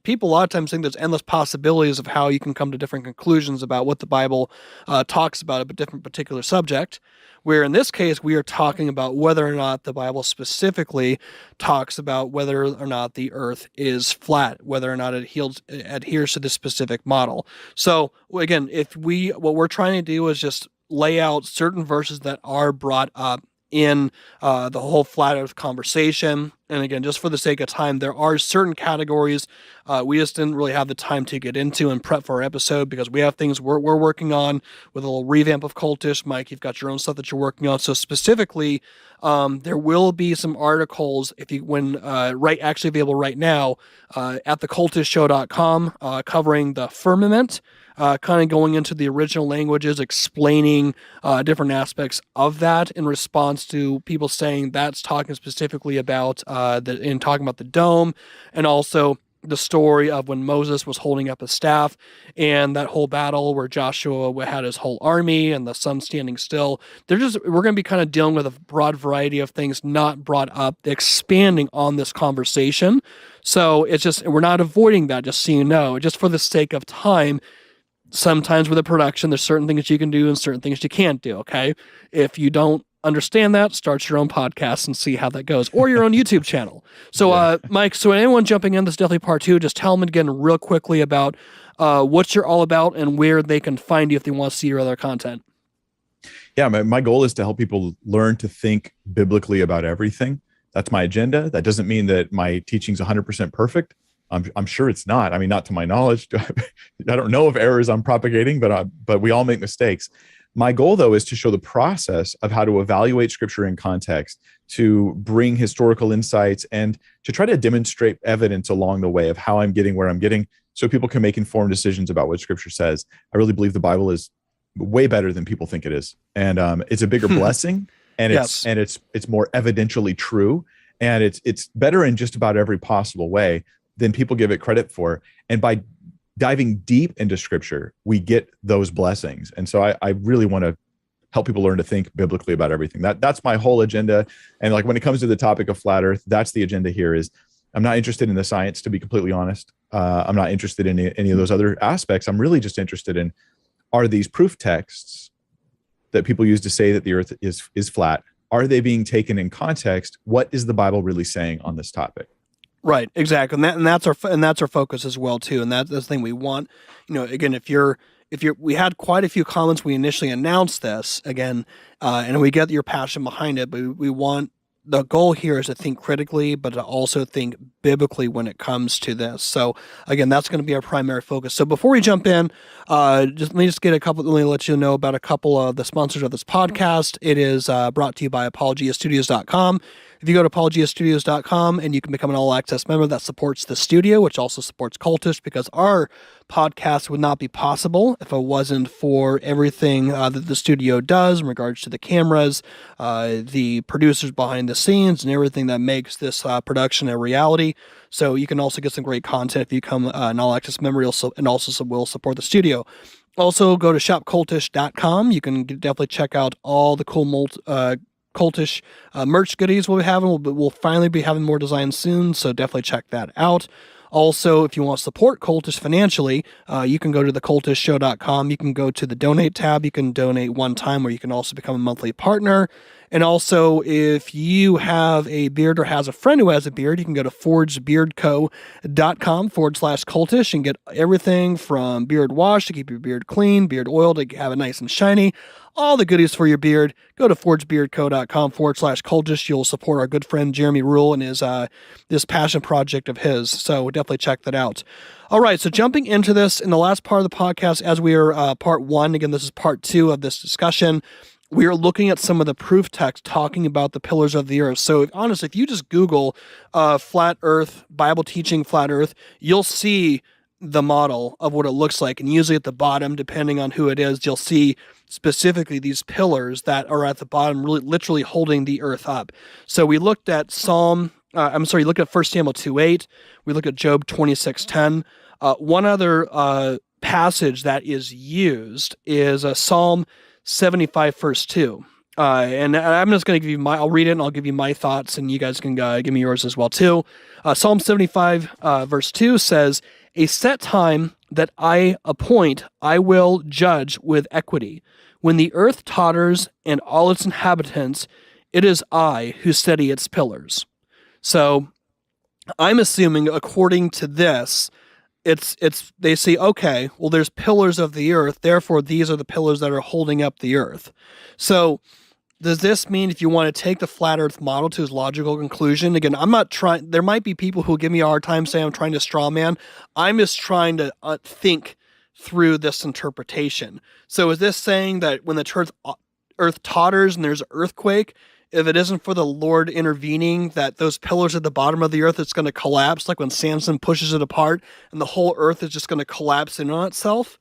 people a lot of times think there's endless possibilities of how you can come to different conclusions about what the Bible talks about a different particular subject. Where in this case, we are talking about whether or not the Bible specifically talks about whether or not the earth is flat, whether or not it adheres to this specific model. So again, what we're trying to do is just lay out certain verses that are brought up in the whole flat earth conversation. And again, just for the sake of time, there are certain categories we just didn't really have the time to get into and prep for our episode because we have things we're working on with a little revamp of Cultish. Mike, you've got your own stuff that you're working on. So specifically, there will be some articles actually available right now at thecultishtshow.com covering the firmament. Kind of going into the original languages, explaining different aspects of that in response to people saying that's talking specifically about talking about the dome, and also the story of when Moses was holding up his staff and that whole battle where Joshua had his whole army and the sun standing still. We're going to be kind of dealing with a broad variety of things not brought up, expanding on this conversation. So we're not avoiding that, just so you know, just for the sake of time. Sometimes with a production, there's certain things you can do and certain things you can't do, okay? If you don't understand that, start your own podcast and see how that goes, or your own YouTube channel. So, Mike, so anyone jumping in, this is definitely part 2. Just tell them again real quickly about what you're all about and where they can find you if they want to see your other content. Yeah, my goal is to help people learn to think biblically about everything. That's my agenda. That doesn't mean that my teaching's 100% perfect. I'm sure it's not. I mean, not to my knowledge. I don't know of errors I'm propagating, but we all make mistakes. My goal, though, is to show the process of how to evaluate Scripture in context, to bring historical insights, and to try to demonstrate evidence along the way of how I'm getting where I'm getting, so people can make informed decisions about what Scripture says. I really believe the Bible is way better than people think it is, and it's a bigger blessing, and it's more evidentially true, and it's better in just about every possible way than people give it credit for. And by diving deep into Scripture, we get those blessings. And so I really want to help people learn to think biblically about everything. That's my whole agenda. And like when it comes to the topic of flat Earth, that's the agenda here. Is I'm not interested in the science, to be completely honest. I'm not interested in any of those other aspects. I'm really just interested in, are these proof texts that people use to say that the Earth is flat, are they being taken in context? What is the Bible really saying on this topic? Right, exactly, and that's our focus as well too, and that's the thing we want. You know, again, if you're, we had quite a few comments. We initially announced this again, and we get your passion behind it, but we want, the goal here is to think critically, but to also think biblically when it comes to this. So again, that's going to be our primary focus. So before we jump in, let me let you know about a couple of the sponsors of this podcast. It is brought to you by apologiastudios.com. If you go to apologiastudios.com and you can become an all-access member that supports the studio, which also supports Cultish, because our podcast would not be possible if it wasn't for everything that the studio does in regards to the cameras, the producers behind the scenes, and everything that makes this production a reality. So you can also get some great content if you become an all-access member, and also will support the studio. Also, go to shopcultish.com. You can definitely check out all the cool Cultish merch goodies we'll be having. We'll finally be having more designs soon, so definitely check that out. Also, if you want to support Cultish financially, you can go to thecultishshow.com. You can go to the donate tab. You can donate one time, or you can also become a monthly partner. And also, if you have a beard or has a friend who has a beard, you can go to forgebeardco.com/cultish and get everything from beard wash to keep your beard clean, beard oil to have it nice and shiny, all the goodies for your beard. Go to forgebeardco.com/cultish. You'll support our good friend Jeremy Rule and his this passion project of his. So definitely check that out. All right, so jumping into this in the last part of the podcast, as we are part 1, again, this is part 2 of this discussion. We are looking at some of the proof text talking about the pillars of the earth. So honestly, if you just Google flat earth, Bible teaching flat earth, you'll see the model of what it looks like. And usually at the bottom, depending on who it is, you'll see specifically these pillars that are at the bottom, really literally holding the earth up. So we looked at look at 1 Samuel 2:8. We look at Job 26:10. One other passage that is used is Psalm 75 verse 2. And I'm just going to give you I'll read it and I'll give you my thoughts, and you guys can give me yours as well too. Psalm 75 verse 2 says, "A set time that I appoint, I will judge with equity. When the earth totters and all its inhabitants, it is I who steady its pillars." So I'm assuming, according to this, they say, okay, well, there's pillars of the earth, therefore these are the pillars that are holding up the earth. So does this mean, if you want to take the flat earth model to its logical conclusion, again, I'm not trying, there might be people who give me a hard time saying I'm trying to straw man. I'm just trying to think through this interpretation. So is this saying that when the earth totters and there's an earthquake, if it isn't for the Lord intervening, that those pillars at the bottom of the earth, it's going to collapse, like when Samson pushes it apart and the whole earth is just going to collapse in on itself?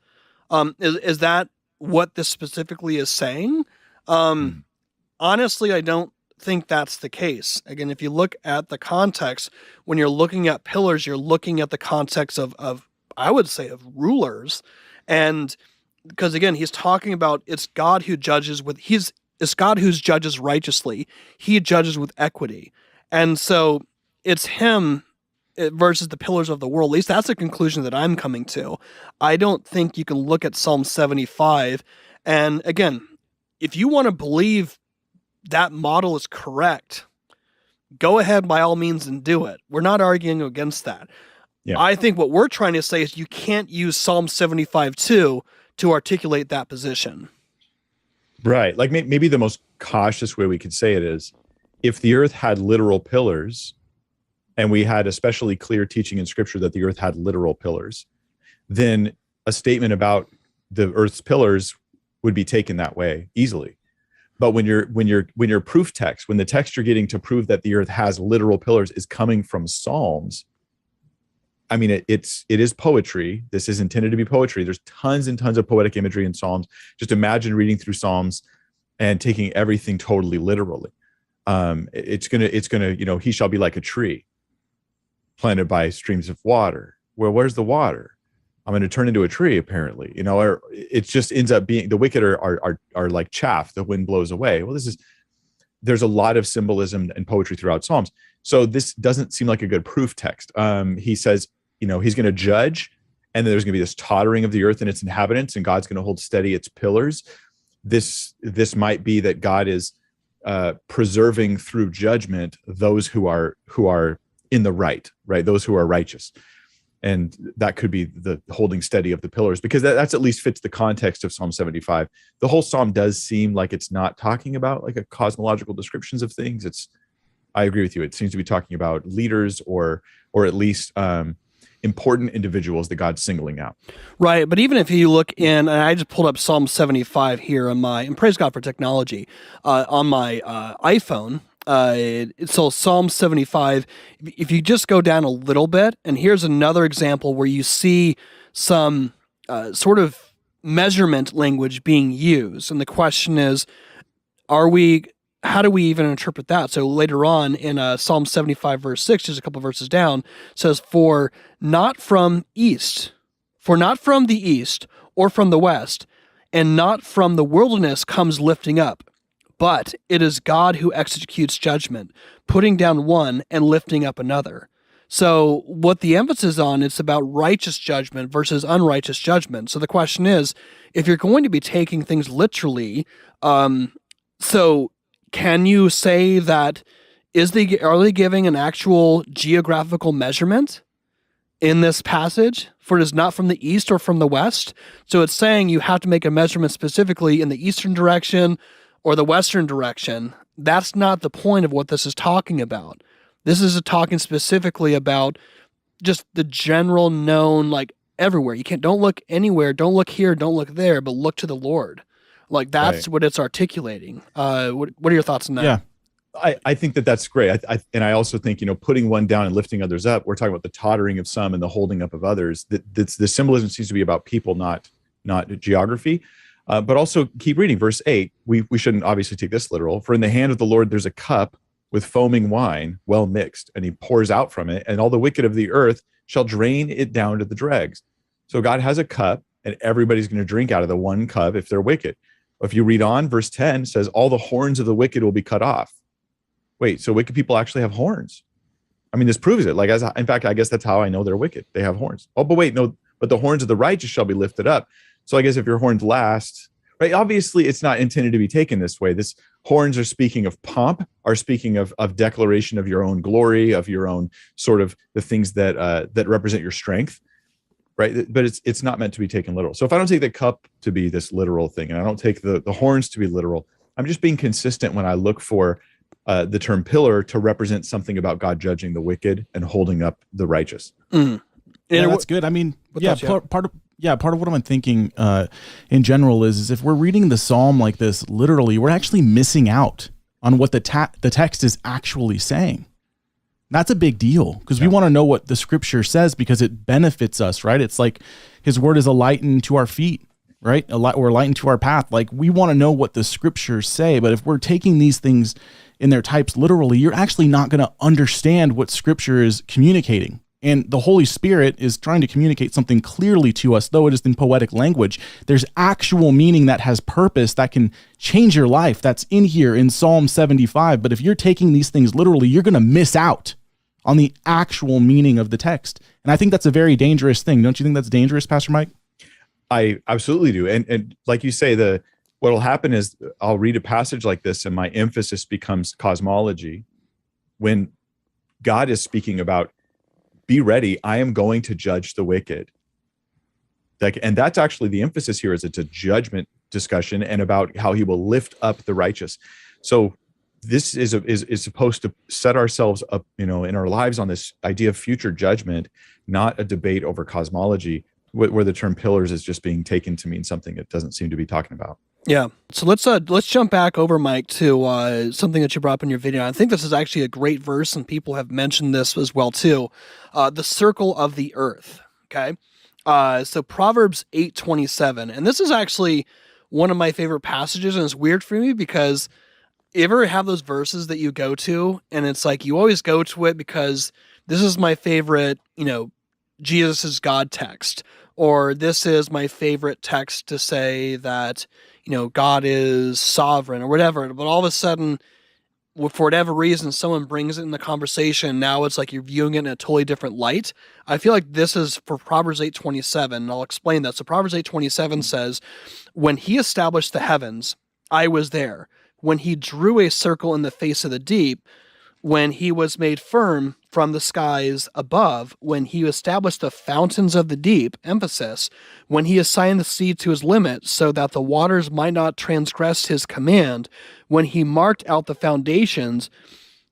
Is that what this specifically is saying? Honestly, I don't think that's the case. Again, if you look at the context, when you're looking at pillars, you're looking at the context of I would say, of rulers. And because again, he's talking about it's God who judges it's God who judges righteously. He judges with equity. And so it's him versus the pillars of the world. At least that's the conclusion that I'm coming to. I don't think you can look at Psalm 75. And again, if you want to believe that model is correct, go ahead by all means and do it. We're not arguing against that. Yeah. I think what we're trying to say is you can't use Psalm 75:2 to articulate that position. Right. Like maybe the most cautious way we could say it is, if the earth had literal pillars, and we had especially clear teaching in Scripture that the earth had literal pillars, then a statement about the earth's pillars would be taken that way easily. But when your proof text, when the text you're getting to prove that the earth has literal pillars is coming from Psalms, I mean, it is poetry. This is intended to be poetry. There's tons and tons of poetic imagery in Psalms. Just imagine reading through Psalms and taking everything totally literally. It's gonna, he shall be like a tree planted by streams of water. Well, where's the water? I'm going to turn into a tree, apparently, or it just ends up being the wicked are like chaff. The wind blows away. Well, there's a lot of symbolism and poetry throughout Psalms. So this doesn't seem like a good proof text. He says, he's going to judge, and then there's going to be this tottering of the earth and its inhabitants, and God's going to hold steady its pillars. This might be that God is preserving through judgment those who are in the right, those who are righteous. And that could be the holding steady of the pillars, because that's at least fits the context of Psalm 75. The whole Psalm does seem like it's not talking about like a cosmological descriptions of things. I agree with you. It seems to be talking about leaders or at least important individuals that God's singling out. Right. But even if you look in, and I just pulled up Psalm 75 here and praise God for technology, on my iPhone. So Psalm 75, if you just go down a little bit, and here's another example where you see some sort of measurement language being used. And the question is, how do we even interpret that? So later on in Psalm 75 verse 6, just a couple verses down, says, For not from the east or from the west, and not from the wilderness comes lifting up, but it is God who executes judgment, putting down one and lifting up another. So what the emphasis on, it's about righteous judgment versus unrighteous judgment. So the question is, if you're going to be taking things literally, so can you say that are they giving an actual geographical measurement in this passage? For it is not from the east or from the west. So it's saying you have to make a measurement specifically in the eastern direction or the western direction. That's not the point of what this is talking about. This is talking specifically about just the general known, like everywhere. Don't look anywhere, don't look here, don't look there, but look to the Lord. Like that's what it's articulating. What are your thoughts on that? Yeah, I think that's great. And I also think, putting one down and lifting others up, we're talking about the tottering of some and the holding up of others. The symbolism seems to be about people, not geography. But also keep reading verse 8. We shouldn't obviously take this literal. For in the hand of the Lord there's a cup with foaming wine, well mixed, and he pours out from it, and all the wicked of the earth shall drain it down to the dregs. So God has a cup, and everybody's going to drink out of the one cup if they're wicked. If you read on, verse 10 says, all the horns of the wicked will be cut off. Wait, so wicked people actually have horns? I mean, this proves it. In fact, I guess that's how I know they're wicked. They have horns. Oh, but wait, no, but the horns of the righteous shall be lifted up. So I guess if your horns last, right? Obviously, it's not intended to be taken this way. This horns are speaking of pomp, are speaking of declaration of your own glory, of your own sort of the things that represent your strength, right? But it's not meant to be taken literal. So if I don't take the cup to be this literal thing, and I don't take the horns to be literal, I'm just being consistent when I look for the term pillar to represent something about God judging the wicked and holding up the righteous. Mm. Yeah, that's good. I mean, part of what I'm thinking in general is if we're reading the psalm like this literally, we're actually missing out on what the text is actually saying. That's a big deal because we want to know what the scripture says because it benefits us, right? It's like his word is a light unto our feet, right? Or a light into our path. Like we want to know what the scriptures say, but if we're taking these things in their types literally, you're actually not going to understand what scripture is communicating. And the Holy Spirit is trying to communicate something clearly to us, though it is in poetic language. There's actual meaning that has purpose that can change your life. That's in here in Psalm 75. But if you're taking these things literally, you're going to miss out on the actual meaning of the text. And I think that's a very dangerous thing. Don't you think that's dangerous, Pastor Mike? I absolutely do. And like you say, what will happen is I'll read a passage like this and my emphasis becomes cosmology, when God is speaking about, be ready, I am going to judge the wicked. And that's actually the emphasis here, is it's a judgment discussion and about how he will lift up the righteous. So this is supposed to set ourselves up, in our lives on this idea of future judgment, not a debate over cosmology, where the term pillars is just being taken to mean something it doesn't seem to be talking about. Yeah. So let's jump back over, Mike, to something that you brought up in your video. I think this is actually a great verse, and people have mentioned this as well too. The circle of the earth. Okay. So Proverbs 8:27, and this is actually one of my favorite passages, and it's weird for me because you ever have those verses that you go to, and it's like you always go to it because this is my favorite, Jesus is God text, or this is my favorite text to say that, God is sovereign or whatever. But all of a sudden, for whatever reason, someone brings it in the conversation. Now it's like you're viewing it in a totally different light. I feel like this is for Proverbs 8:27, and I'll explain that. So Proverbs 8:27 says, when he established the heavens, I was there. When he drew a circle in the face of the deep, when he was made firm from the skies above, when he established the fountains of the deep, emphasis, when he assigned the sea to his limit so that the waters might not transgress his command, when he marked out the foundations,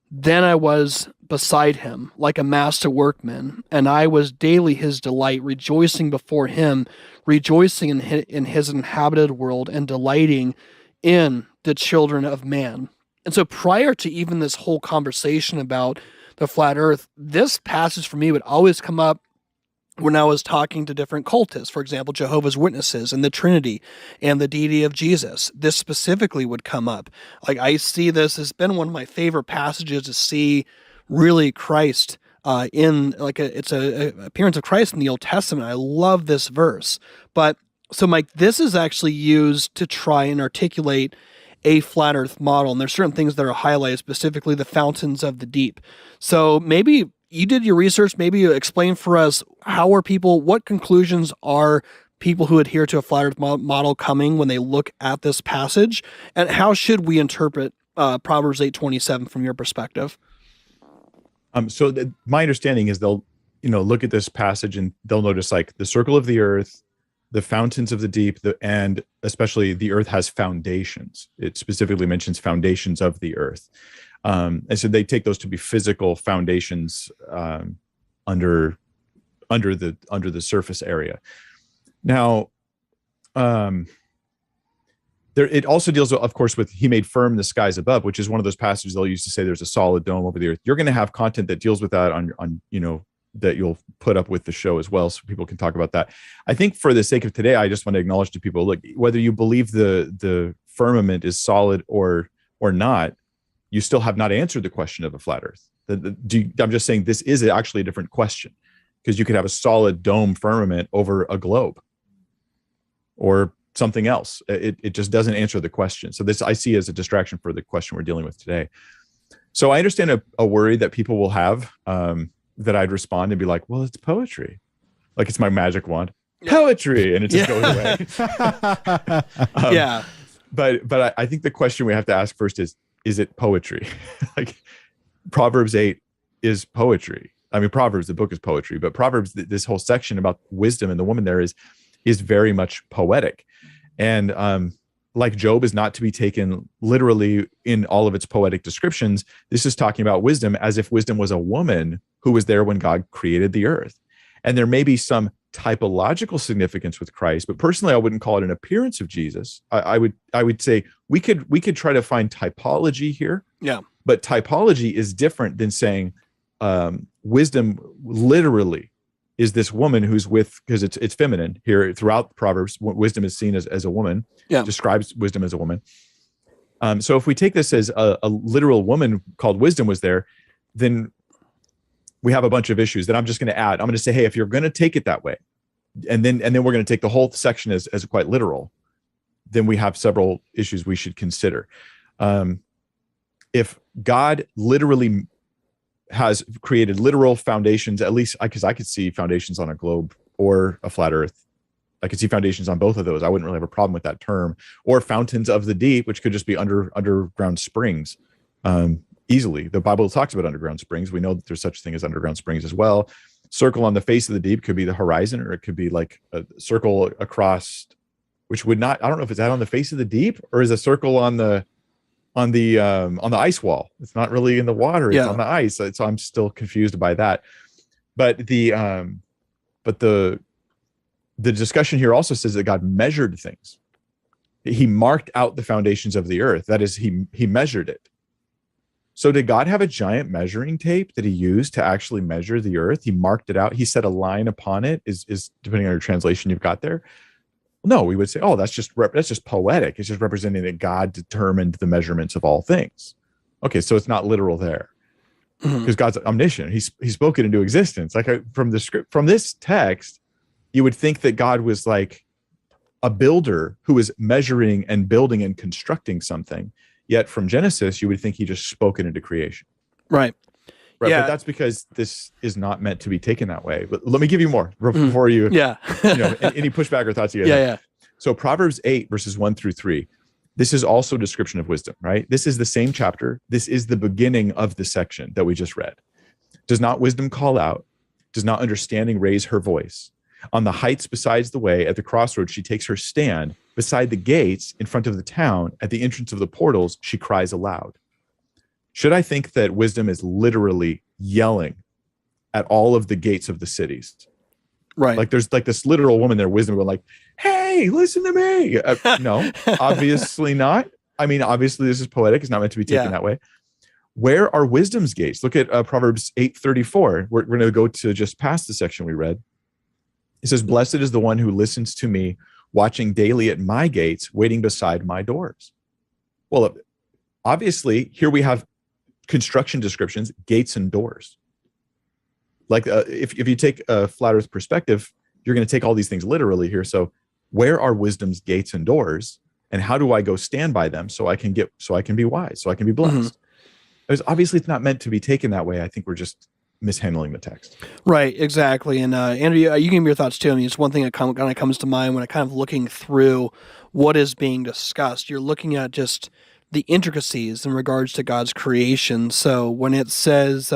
then I was beside him like a master workman, and I was daily his delight, rejoicing before him, rejoicing in his inhabited world, and delighting in the children of man. And so prior to even this whole conversation about the flat earth, this passage for me would always come up when I was talking to different cultists, for example, Jehovah's Witnesses and the Trinity and the deity of Jesus. This specifically would come up. Like, I see this has been one of my favorite passages to see really Christ in, like, it's a appearance of Christ in the Old Testament. I love this verse. But so, Mike, this is actually used to try and articulate a flat earth model. And there's certain things that are highlighted, specifically the fountains of the deep. So maybe you did your research, maybe you explain for us, what conclusions are people who adhere to a flat earth model coming when they look at this passage, and how should we interpret Proverbs 8:27 from your perspective? My understanding is they'll, look at this passage and they'll notice like the circle of the earth, the fountains of the deep, and especially the earth has foundations. It specifically mentions foundations of the earth. And so they take those to be physical foundations under the surface area. Now, it also deals, of course, with he made firm the skies above, which is one of those passages they'll use to say there's a solid dome over the earth. You're going to have content that deals with that on that you'll put up with the show as well, so people can talk about that. I think for the sake of today, I just want to acknowledge to people, look, whether you believe the firmament is solid or not, you still have not answered the question of a flat earth. I'm just saying this is actually a different question, because you could have a solid dome firmament over a globe or something else. It just doesn't answer the question. So this I see as a distraction for the question we're dealing with today. So I understand a worry that people will have, that I'd respond and be like, well, it's poetry. Like it's my magic wand. Poetry. And it just goes away. Yeah. But I think the question we have to ask first is it poetry? Like Proverbs 8 is poetry. I mean, Proverbs, the book is poetry, but Proverbs, this whole section about wisdom and the woman there is very much poetic. And like Job is not to be taken literally in all of its poetic descriptions. This is talking about wisdom as if wisdom was a woman who was there when God created the earth. And there may be some typological significance with Christ, but personally, I wouldn't call it an appearance of Jesus. I would say we could try to find typology here. Yeah. But typology is different than saying wisdom literally is this woman who's with, because it's feminine here throughout Proverbs. Wisdom is seen as a woman. Yeah. Describes wisdom as a woman. So if we take this as a literal woman called wisdom was there, then we have a bunch of issues that I'm just going to add. I'm going to say, hey, if you're going to take it that way, and then we're going to take the whole section as quite literal, then we have several issues we should consider. If God literally has created literal foundations, at least because I could see foundations on a globe or a flat earth, I could see foundations on both of those. I wouldn't really have a problem with that term. Or fountains of the deep, which could just be underground springs. Easily. The Bible talks about underground springs. We know that there's such a thing as underground springs as well. Circle on the face of the deep could be the horizon, or it could be like a circle across, which would not, I don't know if it's that on the face of the deep, or is a circle on the ice wall. It's not really in the water, it's on the ice. So I'm still confused by that. But the discussion here also says that God measured things. He marked out the foundations of the earth. That is, he measured it. So did God have a giant measuring tape that he used to actually measure the earth? He marked it out. He set a line upon it, is depending on your translation you've got there. No, we would say, oh, that's just poetic. It's just representing that God determined the measurements of all things. Okay, so it's not literal there, because God's omniscient. He spoke it into existence. Like from this text, you would think that God was like a builder who was measuring and building and constructing something. Yet from Genesis, you would think he just spoke it into creation. Right. Right. Yeah. But that's because this is not meant to be taken that way. But let me give you more before you, any pushback or thoughts you guys have. So Proverbs 8, verses 1-3. This is also a description of wisdom, right? This is the same chapter. This is the beginning of the section that we just read. Does not wisdom call out? Does not understanding raise her voice? On the heights besides the way, at the crossroads, she takes her stand. Beside the gates, in front of the town, at the entrance of the portals, she cries aloud. Should I think that wisdom is literally yelling at all of the gates of the cities? Right. Like there's like this literal woman there, wisdom, going like, hey, listen to me. No, obviously not. I mean, obviously this is poetic. It's not meant to be taken that way. Where are wisdom's gates? Look at Proverbs 8:34. We're going to go to just past the section we read. It says, blessed is the one who listens to me, watching daily at my gates, waiting beside my doors. Well, obviously, here we have construction descriptions, gates and doors. Like if you take a flat earth perspective, you're going to take all these things literally here. So where are wisdom's gates and doors? And how do I go stand by them so I can be wise, so I can be blessed? Because obviously it's not meant to be taken that way. I think we're just mishandling the text. Right, exactly. And Andrew, you can give me your thoughts too. I mean, it's one thing that kind of comes to mind when I kind of looking through what is being discussed. You're looking at just the intricacies in regards to God's creation. So when it says,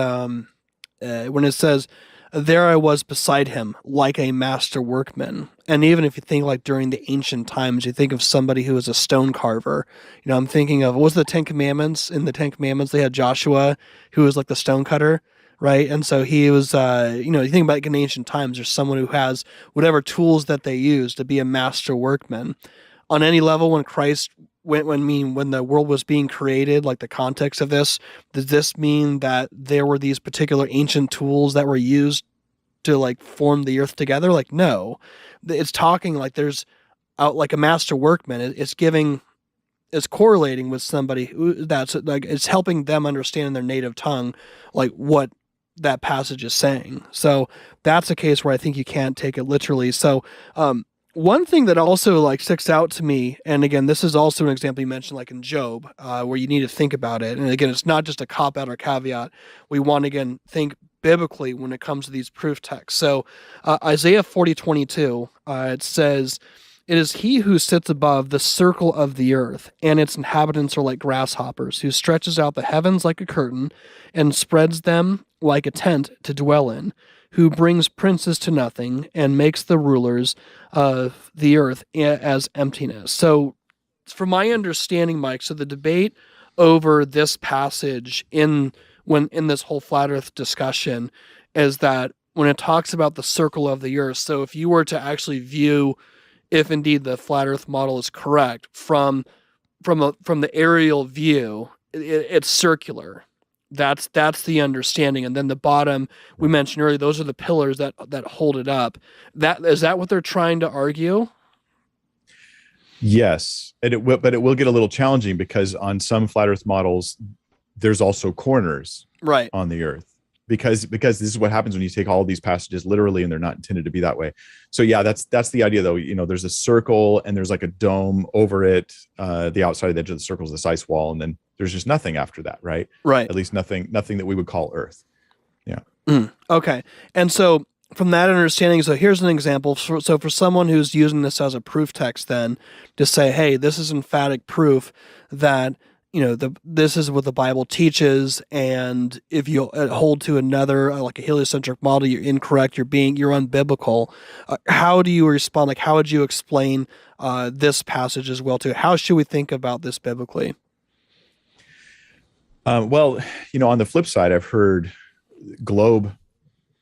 there I was beside him like a master workman. And even if you think like during the ancient times, you think of somebody who was a stone carver. You know, I'm thinking of, what was the Ten Commandments? In the Ten Commandments, they had Joshua, who was like the stone cutter. Right. And so he was, you think about in ancient times, there's someone who has whatever tools that they use to be a master workman. On any level, when Christ when the world was being created, like the context of this, does this mean that there were these particular ancient tools that were used to like form the earth together? Like, no, it's talking like there's like a master workman. It's correlating with somebody who that's like, it's helping them understand in their native tongue, like what that passage is saying. So that's a case where I think you can't take it literally. So one thing that also like sticks out to me, and again, this is also an example you mentioned like in Job, where you need to think about it. And again, it's not just a cop-out or caveat. We want to, again, think biblically when it comes to these proof texts. So Isaiah 40:22, it says, it is he who sits above the circle of the earth, and its inhabitants are like grasshoppers, who stretches out the heavens like a curtain and spreads them like a tent to dwell in, who brings princes to nothing and makes the rulers of the earth as emptiness. So from my understanding, Mike, so the debate over this passage in this whole flat earth discussion is that when it talks about the circle of the earth, so if you were to actually view if indeed the flat earth model is correct from the aerial view, it's circular. That's the understanding. And then the bottom, we mentioned earlier, those are the pillars that hold it up. Is that what they're trying to argue? Yes, and but it will get a little challenging because on some flat earth models, there's also corners on the earth. Because this is what happens when you take all these passages literally and they're not intended to be that way. So yeah, that's the idea though. You know, there's a circle and there's like a dome over it. The outside edge of the circle is this ice wall, and then there's just nothing after that, right? Right. At least nothing that we would call Earth. Yeah. Okay. And so from that understanding, so here's an example. So for someone who's using this as a proof text, then to say, hey, this is emphatic proof that, this is what the Bible teaches, and if you hold to another, like a heliocentric model, you're incorrect, you're unbiblical. How do you respond? Like, how would you explain this passage as well, too? How should we think about this biblically? Well, on the flip side, I've heard globe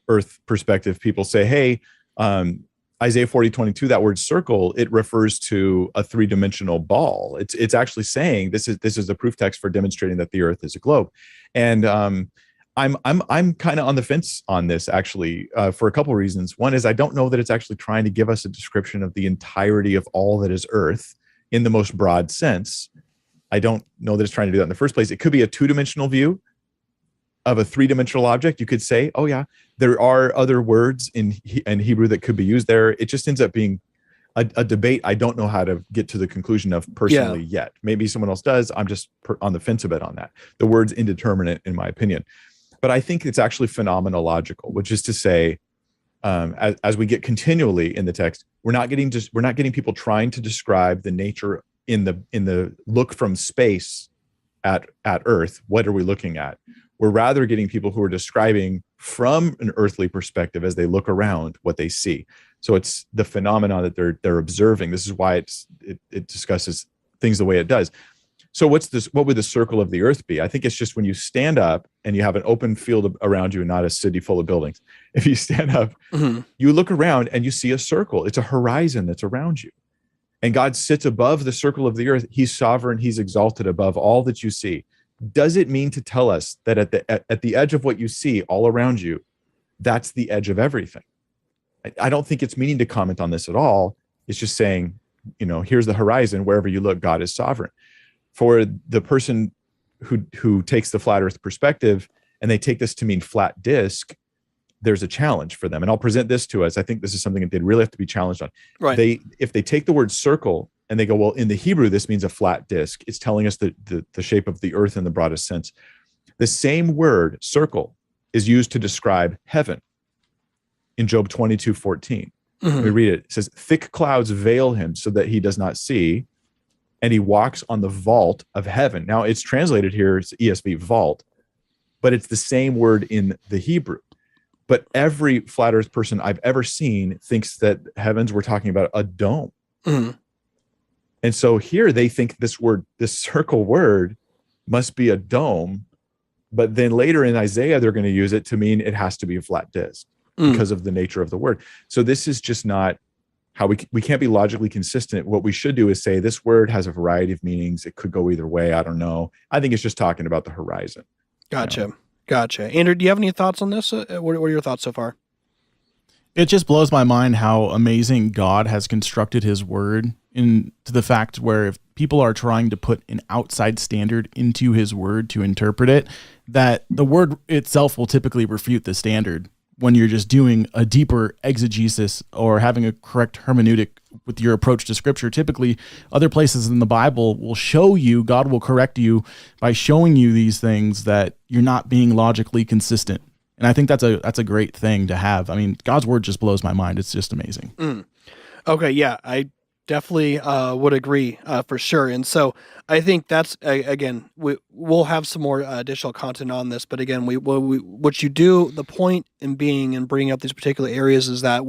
Earth perspective people say, hey, Isaiah 40:22, that word circle, it refers to a three-dimensional ball. It's actually saying this is the proof text for demonstrating that the Earth is a globe. And I'm kind of on the fence on this, actually, for a couple of reasons. One is I don't know that it's actually trying to give us a description of the entirety of all that is Earth in the most broad sense. I don't know that it's trying to do that in the first place. It could be a two-dimensional view of a three-dimensional object. You could say, oh yeah, there are other words in Hebrew that could be used there. It just ends up being a debate I don't know how to get to the conclusion of personally yet. Maybe someone else does. I'm just on the fence a bit on that. The word's indeterminate in my opinion. But I think it's actually phenomenological, which is to say, as we get continually in the text, we're not getting people trying to describe the nature in the look from space at Earth. What are we looking at? We're rather getting people who are describing from an earthly perspective as they look around what they see. So it's the phenomena that they're observing. This is why it discusses things the way it does. So what would the circle of the Earth be? I think it's just when you stand up and you have an open field around you and not a city full of buildings. If you stand up, you look around and you see a circle. It's a horizon that's around you. And God sits above the circle of the Earth. He's sovereign. He's exalted above all that you see. Does it mean to tell us that at the edge of what you see all around you, that's the edge of everything? I don't think it's meaning to comment on this at all. It's just saying, here's the horizon. Wherever you look, God is sovereign. For the person who takes the flat Earth perspective and they take this to mean flat disk, there's a challenge for them. And I'll present this to us. I think this is something that they'd really have to be challenged on. Right. If they take the word circle and they go, well, in the Hebrew, this means a flat disk. It's telling us the shape of the Earth in the broadest sense. The same word, circle, is used to describe heaven in Job 22:14. We read it. It says, thick clouds veil him so that he does not see, and he walks on the vault of heaven. Now, it's translated here, it's ESV, vault, but it's the same word in the Hebrew. But every flat Earth person I've ever seen thinks that heavens, we're talking about a dome. And so here they think this circle word must be a dome, but then later in Isaiah, they're going to use it to mean it has to be a flat disk because of the nature of the word. So this is just not how we can't be logically consistent. What we should do is say this word has a variety of meanings. It could go either way. I don't know. I think it's just talking about the horizon. Gotcha. Gotcha. Andrew, do you have any thoughts on this? What are your thoughts so far? It just blows my mind how amazing God has constructed his word into the fact where if people are trying to put an outside standard into his word to interpret it, that the word itself will typically refute the standard when you're just doing a deeper exegesis or having a correct hermeneutic with your approach to scripture. Typically, other places in the Bible will show you, God will correct you by showing you these things that you're not being logically consistent. And I think that's a great thing to have. I mean, God's word just blows my mind. It's just amazing. Okay, yeah, I definitely would agree for sure. And so I think that's, again, we'll have some more additional content on this. But again, what you do, the point in being and bringing up these particular areas is that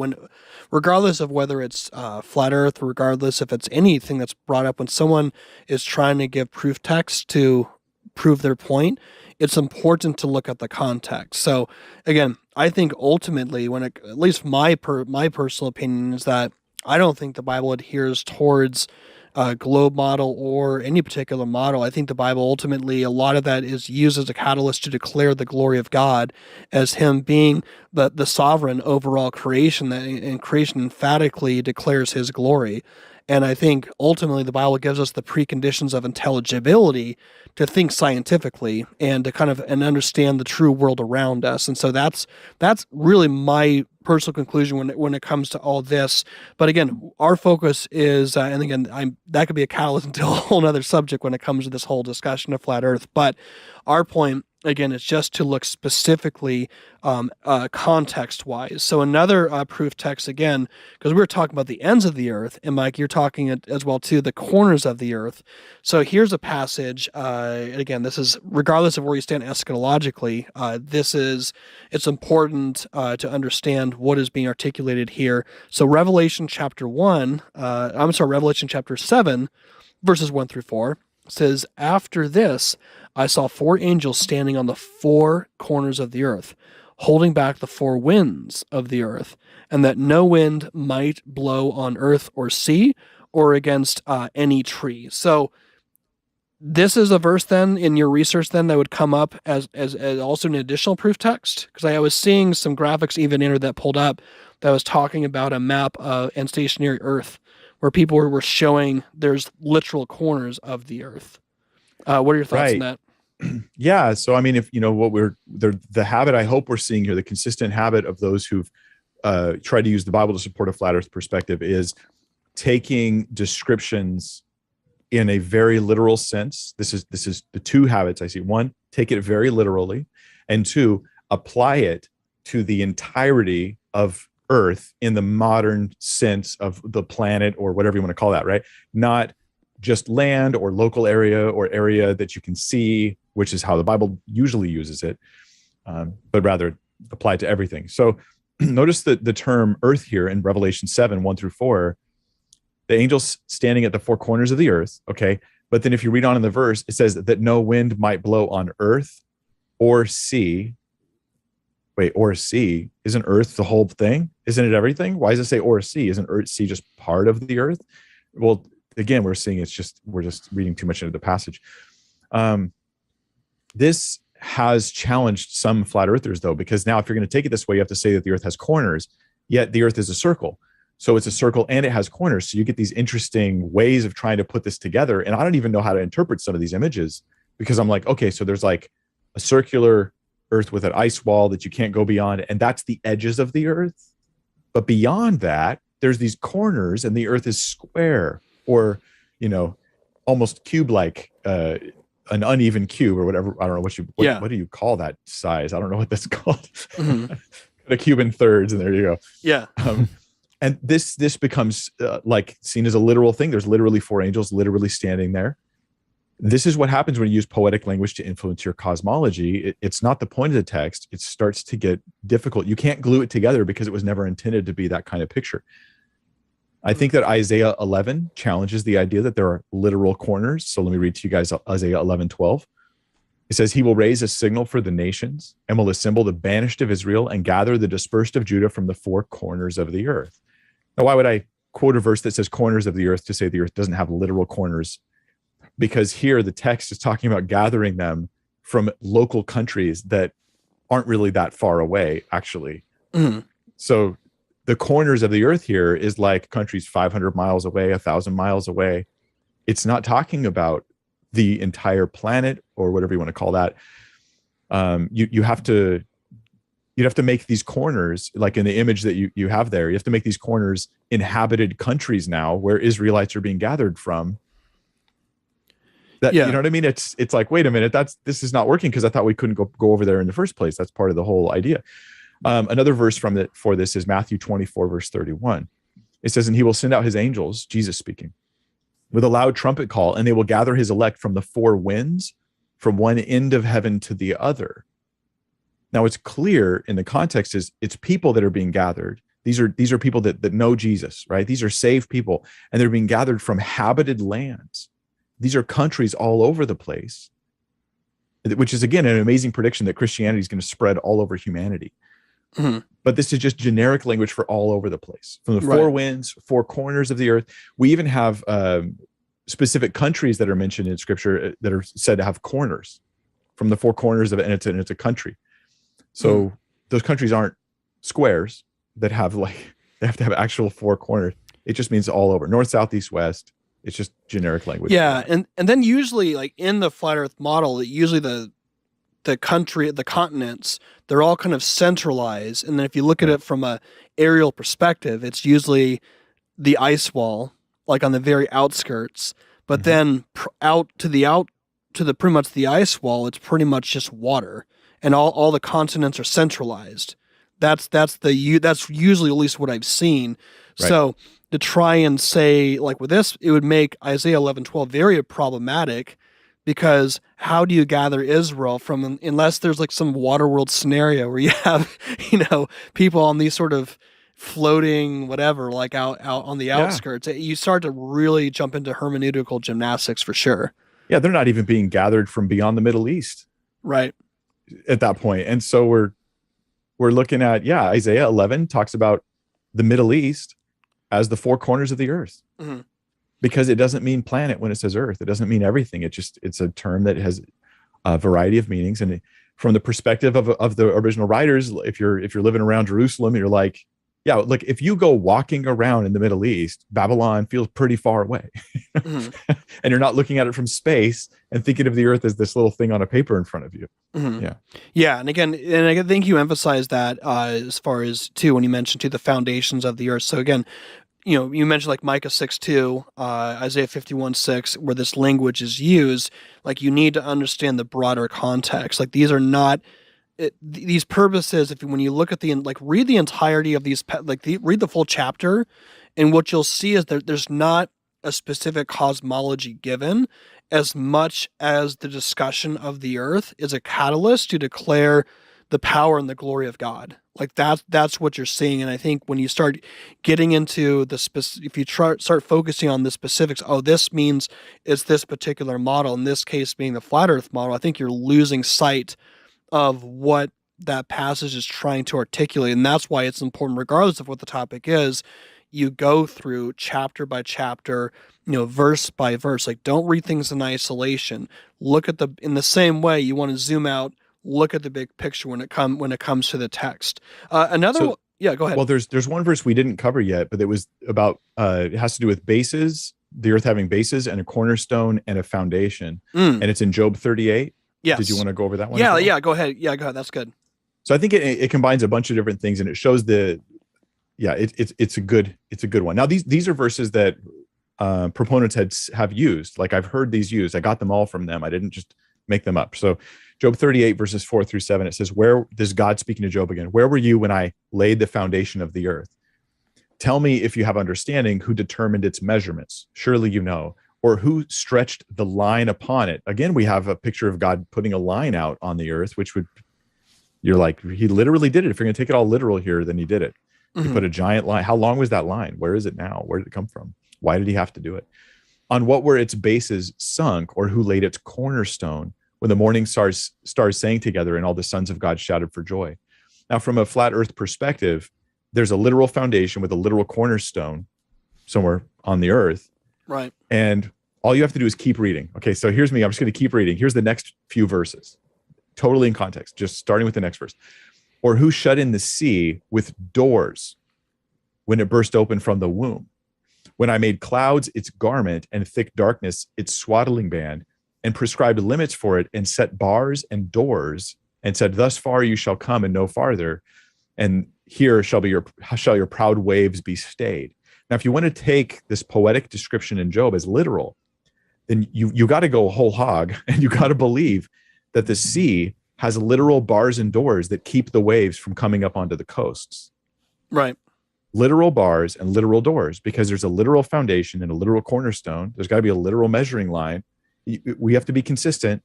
regardless of whether it's flat earth, regardless if it's anything that's brought up, when someone is trying to give proof text to prove their point, it's important to look at the context. So again, I think ultimately, at least my personal opinion is that I don't think the Bible adheres towards a globe model or any particular model. I think the Bible ultimately, a lot of that is used as a catalyst to declare the glory of God as him being the sovereign over all creation, and creation emphatically declares his glory. And I think ultimately the Bible gives us the preconditions of intelligibility to think scientifically and to kind of understand the true world around us. And so that's really my personal conclusion when it comes to all this. But again, our focus is, and again, that could be a catalyst into a whole other subject when it comes to this whole discussion of flat Earth. But our point Again, it's just to look specifically context-wise. So another proof text, again, because we were talking about the ends of the earth, and Mike, you're talking as well too, the corners of the earth. So here's a passage. Again, this is regardless of where you stand eschatologically. It's important to understand what is being articulated here. So Revelation chapter 7, verses 1 through 4 says, "After this, I saw 4 angels standing on the 4 corners of the earth, holding back the 4 winds of the earth, and that no wind might blow on earth or sea or against any tree." So this is a verse then in your research then that would come up as also an additional proof text, because I was seeing some graphics even in that pulled up that was talking about a map and stationary earth where people were showing there's literal corners of the earth. What are your thoughts on that? Yeah. So, I mean, if you know what the habit I hope we're seeing here, the consistent habit of those who've tried to use the Bible to support a flat earth perspective is taking descriptions in a very literal sense. This is the 2 habits I see. 1, take it very literally, and 2, apply it to the entirety of Earth in the modern sense of the planet or whatever you want to call that, right? Not just land or local area or area that you can see, which is how the Bible usually uses it, but rather apply it to everything. So notice that the term earth here in Revelation 7, 1 through 4, the angels standing at the 4 corners of the earth, okay? But then if you read on in the verse, it says that no wind might blow on earth or sea. Wait, or sea? Isn't earth the whole thing? Isn't it everything? Why does it say or sea? Isn't earth, sea just part of the earth? Well, again, we're seeing we're just reading too much into the passage. This has challenged some flat earthers, though, because now if you're going to take it this way, you have to say that the earth has corners, yet the earth is a circle. So it's a circle and it has corners. So you get these interesting ways of trying to put this together. And I don't even know how to interpret some of these images, because I'm like, okay, so there's like a circular earth with an ice wall that you can't go beyond, and that's the edges of the earth. But beyond that, there's these corners and the earth is square, or, you know, almost cube-like, an uneven cube or whatever. I don't know what do you call that size? I don't know what that's called. Mm-hmm. A cube in thirds, and there you go. Yeah. And this becomes like seen as a literal thing. There's literally 4 angels literally standing there. This is what happens when you use poetic language to influence your cosmology. It's not the point of the text. It starts to get difficult. You can't glue it together because it was never intended to be that kind of picture. I think that Isaiah 11 challenges the idea that there are literal corners. So let me read to you guys Isaiah 11:12. It says, "He will raise a signal for the nations and will assemble the banished of Israel and gather the dispersed of Judah from the 4 corners of the earth." Now, why would I quote a verse that says corners of the earth to say the earth doesn't have literal corners? Because here the text is talking about gathering them from local countries that aren't really that far away, actually. Mm-hmm. So the corners of the earth here is like countries 500 miles away, 1,000 miles away. It's not talking about the entire planet or whatever you want to call that. You'd have to make these corners, like in the image that you have there, you have to make these corners inhabited countries now where Israelites are being gathered from. You know what I mean? It's like, wait a minute, this is not working because I thought we couldn't go over there in the first place. That's part of the whole idea. Another verse for this is Matthew 24, verse 31. It says, "And he will send out his angels," Jesus speaking, "with a loud trumpet call, and they will gather his elect from the 4 winds, from one end of heaven to the other." Now it's clear in the context is it's people that are being gathered. These are people that know Jesus, right? These are saved people, and they're being gathered from habited lands. These are countries all over the place, which is, again, an amazing prediction that Christianity is going to spread all over humanity. Mm-hmm. But this is just generic language for all over the place, from the 4 winds, 4 corners of the earth. We even have specific countries that are mentioned in Scripture that are said to have corners, from the 4 corners of it, and it's a country. So those countries aren't squares that have they have to have actual 4 corners. It just means all over, north, south, east, west. It's just generic language. Yeah, and then usually, like in the flat Earth model, usually the continents, they're all kind of centralized. And then if you look at it from a aerial perspective, it's usually the ice wall, like on the very outskirts. But then out to the to the pretty much the ice wall, it's pretty much just water, and all the continents are centralized. That's usually at least what I've seen. Right. So to try and say, like with this, it would make Isaiah 11:12 very problematic, because how do you gather Israel from, unless there's like some Waterworld scenario where you have, people on these sort of floating whatever, like out on the outskirts. You start to really jump into hermeneutical gymnastics for sure. Yeah, they're not even being gathered from beyond the Middle East. Right. At that point. And so we're looking at, Isaiah 11 talks about the Middle East as the four corners of the earth. Mm-hmm. Because it doesn't mean planet when it says earth. It doesn't mean everything. It's a term that has a variety of meanings. And from the perspective of the original writers, if you're living around Jerusalem, you're like, look, if you go walking around in the Middle East, Babylon feels pretty far away. Mm-hmm. And you're not looking at it from space and thinking of the earth as this little thing on a paper in front of you. Mm-hmm. Yeah. Yeah. And I think you emphasized that as far as too, when you mentioned the foundations of the earth. So again, you mentioned like Micah 6:2, Isaiah 51:6, where this language is used. Like, you need to understand the broader context. Like, these are not these purposes. When you look at read the entirety of these, read the full chapter, and what you'll see is that there's not a specific cosmology given, as much as the discussion of the earth is a catalyst to declare the power and the glory of God. Like that's what you're seeing. And I think when you start getting into if you start focusing on the specifics, this means it's this particular model, in this case being the flat earth model, I think you're losing sight of what that passage is trying to articulate. And that's why it's important, regardless of what the topic is, you go through chapter by chapter, verse by verse. Like, don't read things in isolation. Look at in the same way you want to zoom out, look at the big picture when it comes to the text. Go ahead. Well, there's one verse we didn't cover yet, but it was about it has to do with bases, the earth having bases and a cornerstone and a foundation. And it's in Job 38. Yes. Did you want to go over that one? Yeah, go ahead. Yeah, go ahead. That's good. So I think it combines a bunch of different things, and it shows it's a good one. Now these are verses that proponents have used. Like, I've heard these used. I got them all from them. I didn't just make them up. So Job 38 verses 4-7, it says, "Where," this is God speaking to Job again, "where were you when I laid the foundation of the earth? Tell me if you have understanding, who determined its measurements? Surely you know. Or who stretched the line upon it?" Again, we have a picture of God putting a line out on the earth, you're like, he literally did it. If you're going to take it all literal here, then he did it. Mm-hmm. He put a giant line. How long was that line? Where is it now? Where did it come from? Why did he have to do it? On what were its bases sunk, or who laid its cornerstone, when the morning stars sang together and all the sons of God shouted for joy? Now, from a flat earth perspective, there's a literal foundation with a literal cornerstone somewhere on the earth. Right. And all you have to do is keep reading. Okay, so here's me. I'm just going to keep reading. Here's the next few verses, totally in context, just starting with the next verse. "Or who shut in the sea with doors when it burst open from the womb? When I made clouds its garment and thick darkness its swaddling band, and prescribed limits for it, and set bars and doors, and said, thus far you shall come and no farther, and here shall your proud waves be stayed." Now, if you want to take this poetic description in Job as literal, then you got to go whole hog, and you got to believe that the sea has literal bars and doors that keep the waves from coming up onto the coasts. Right. Literal bars and literal doors, because there's a literal foundation and a literal cornerstone. There's got to be a literal measuring line. We have to be consistent.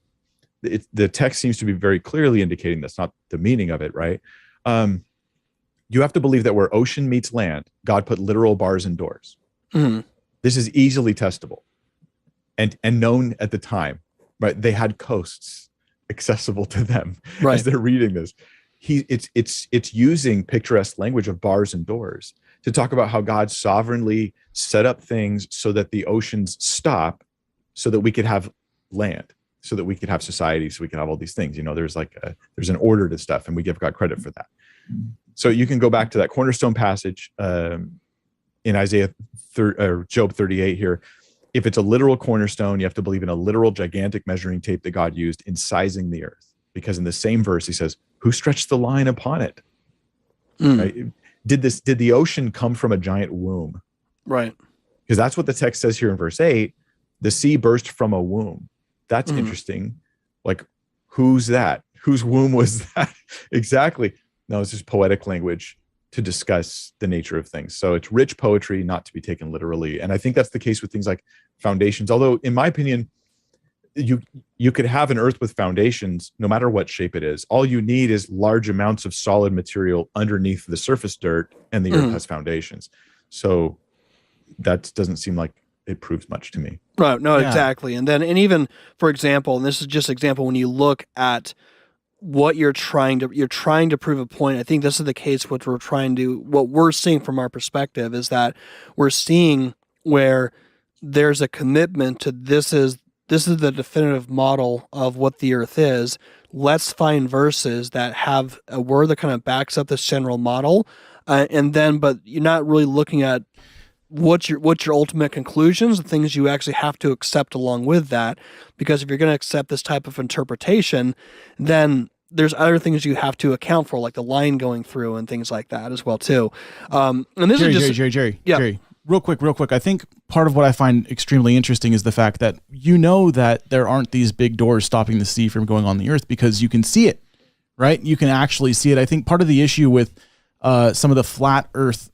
The text seems to be very clearly indicating that's not the meaning of it, right? You have to believe that where ocean meets land, God put literal bars and doors. Mm-hmm. This is easily testable and known at the time, right? They had coasts accessible to them as they're reading this. It's using picturesque language of bars and doors to talk about how God sovereignly set up things so that the oceans stop, so that we could have land, so that we could have society, so we can have all these things. There's there's an order to stuff, and we give God credit for that. So you can go back to that cornerstone passage in Job 38 here. If it's a literal cornerstone, you have to believe in a literal gigantic measuring tape that God used in sizing the earth, because in the same verse he says, "Who stretched the line upon it?" Right? Did the ocean come from a giant womb? Right. Because that's what the text says here in verse 8. The sea burst from a womb. That's interesting. Like, who's that? Whose womb was that? Exactly. No, it's just poetic language to discuss the nature of things. So it's rich poetry, not to be taken literally. And I think that's the case with things like foundations. Although, in my opinion, you could have an earth with foundations no matter what shape it is. All you need is large amounts of solid material underneath the surface dirt, and the earth has foundations. So that doesn't seem like it proves much to me. Right. No, exactly. And even, for example, and this is just an example, when you look at what you're trying to prove a point. I think this is the case. What we're seeing from our perspective is that we're seeing where there's a commitment to this is the definitive model of what the earth is. Let's find verses that have a word that kind of backs up this general model. But you're not really looking at what's your ultimate conclusions, the things you actually have to accept along with that. Because if you're going to accept this type of interpretation, then there's other things you have to account for, like the line going through and things like that as well too. And this Jerry, real quick. I think part of what I find extremely interesting is the fact that that there aren't these big doors stopping the sea from going on the earth, because you can see it, right? You can actually see it. I think part of the issue with some of the flat earth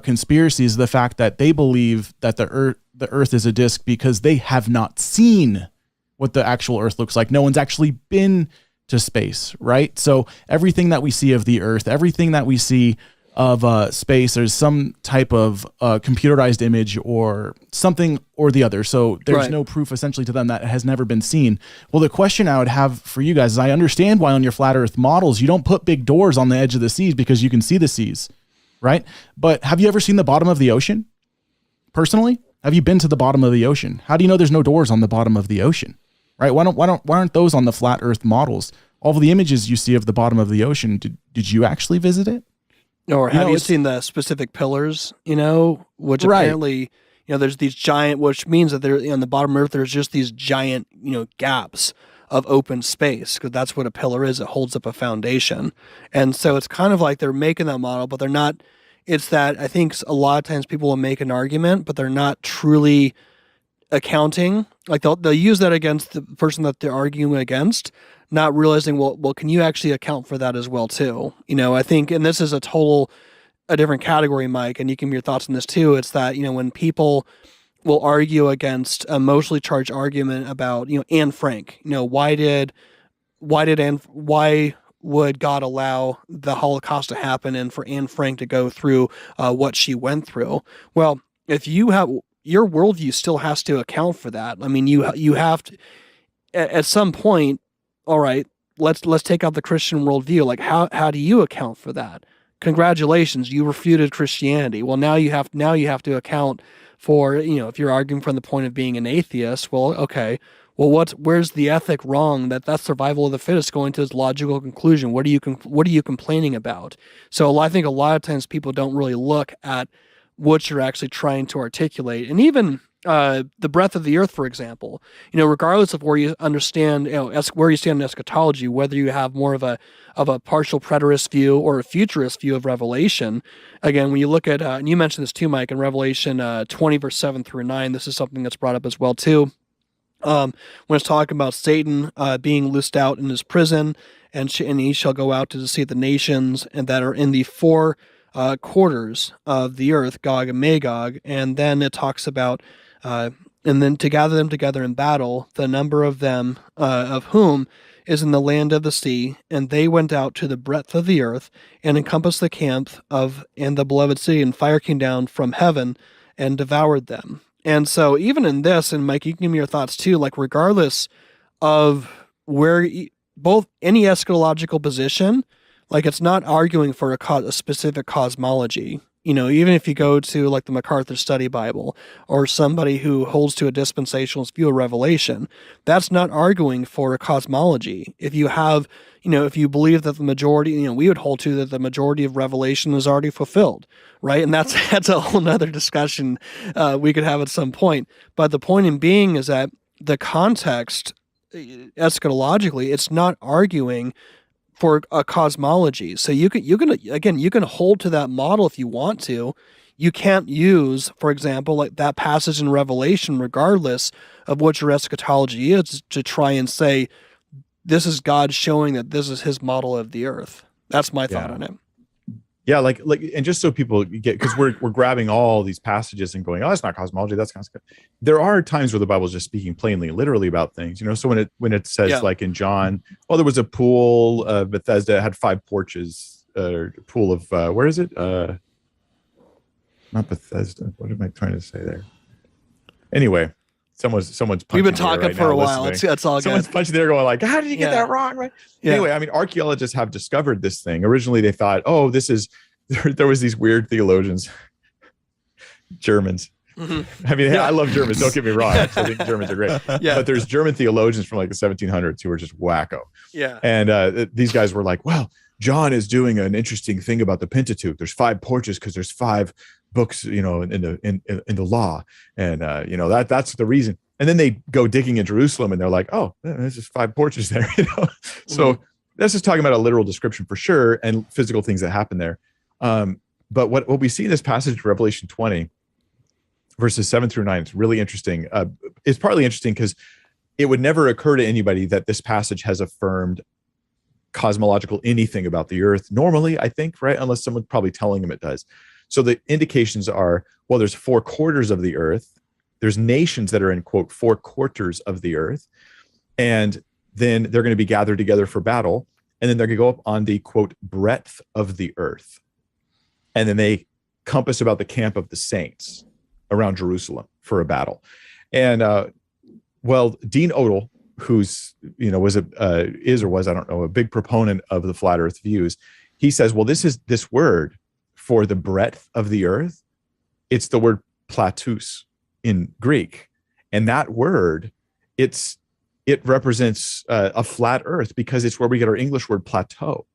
conspiracies is the fact that they believe that the earth is a disc because they have not seen what the actual earth looks like. No one's actually been to space, right? So everything that we see of the earth, everything that we see of space, there's some type of computerized image or something or the other. So there's no proof essentially to them that it has never been seen. Well, the question I would have for you guys is, I understand why on your flat earth models you don't put big doors on the edge of the seas, because you can see the seas, right? But have you ever seen the bottom of the ocean? Personally, have you been to the bottom of the ocean? How do you know there's no doors on the bottom of the ocean? Right? Why aren't those on the flat earth models? All of the images you see of the bottom of the ocean, did you actually visit it? Or have you seen the specific pillars, which apparently, there's these giant, which means that there on the bottom of Earth, there's just these giant, gaps of open space, because that's what a pillar is. It holds up a foundation. And so it's kind of like they're making that model, but they're not. It's that I think a lot of times people will make an argument, but they're not truly accounting. Like they'll use that against the person that they're arguing against, not realizing, well, can you actually account for that as well too? I think, and this is a different category, Mike, and you can give your thoughts on this too. It's that, when people will argue against a emotionally charged argument about, Anne Frank, why would God allow the Holocaust to happen and for Anne Frank to go through what she went through? Well, if you have, your worldview still has to account for that. I mean, you have to, at some point, all right, let's take out the Christian worldview. Like, how do you account for that? Congratulations, you refuted Christianity. Well, now you have to account for, if you're arguing from the point of being an atheist, well, okay, well, where's the ethic wrong? That's survival of the fittest going to its logical conclusion. What are you complaining about? So I think a lot of times people don't really look at what you're actually trying to articulate. And even the breadth of the earth, for example, regardless of where you understand, where you stand in eschatology, whether you have more of a partial preterist view or a futurist view of Revelation. Again, when you look at, and you mentioned this too, Mike, in Revelation 20, verse 7 through 9, this is something that's brought up as well too. When it's talking about Satan being loosed out in his prison, and he shall go out to deceive the nations, and that are in the four quarters of the earth, Gog and Magog. And then it talks about, and then to gather them together in battle, the number of them of whom is in the land of the sea, and they went out to the breadth of the earth and encompassed the camp and the beloved city, and fire came down from heaven and devoured them. And so even in this, and Mike, you can give me your thoughts too, like regardless of where both any eschatological position, like it's not arguing for a specific cosmology. Even if you go to like the MacArthur Study Bible or somebody who holds to a dispensationalist view of Revelation, that's not arguing for a cosmology. If you have, if you believe that the majority, we would hold to that the majority of Revelation is already fulfilled, right? And that's a whole nother discussion we could have at some point. But the point in being is that the context, eschatologically, it's not arguing for a cosmology. So you can hold to that model if you want to. you can't use, for example, like that passage in Revelation, regardless of what your eschatology is, to try and say, this is God showing that this is his model of the earth. That's my thought on it. Yeah, like, and just so people get, because we're grabbing all these passages and going, oh, that's not cosmology, that's kind of. There are times where the Bible is just speaking plainly, literally about things, you know. So when it says like in John, oh, there was a pool, Bethesda had 5 porches, pool of where is it? Not Bethesda. What am I trying to say there? Anyway, someone's. We've been talking for a while. It's all good. Someone's punching there, going like, "How did you get that wrong?" Right? Yeah. Anyway, I mean, archaeologists have discovered this thing. Originally, they thought, "Oh, this is." There was these weird theologians, Germans. Mm-hmm. I mean, I love Germans. Don't get me wrong. I think Germans are great. But there's German theologians from like the 1700s who were just wacko. Yeah. And these guys were like, "Well, John is doing an interesting thing about the Pentateuch. There's 5 porches because there's 5 books, you know, in the law, and you know that's the reason." And then they go digging in Jerusalem, and they're like, "Oh, there's just 5 porches there," you know. So that's just talking about a literal description for sure, and physical things that happen there. But what we see in this passage, Revelation 20, verses 7 through 9, it's really interesting. It's partly interesting because it would never occur to anybody that this passage has affirmed cosmological anything about the earth normally, I think, right? Unless someone's probably telling them it does. So the indications are, well, there's 4 quarters of the earth. There's nations that are in, quote, 4 quarters of the earth. And then they're going to be gathered together for battle. And then they're going to go up on the, quote, breadth of the earth. And then they compass about the camp of the saints around Jerusalem for a battle. And, well, Dean Odell, who's, you know, was I don't know, a big proponent of the flat earth views, he says, well, this word for the breadth of the earth, it's the word platus in Greek. And that word, it represents a flat earth because it's where we get our English word plateau.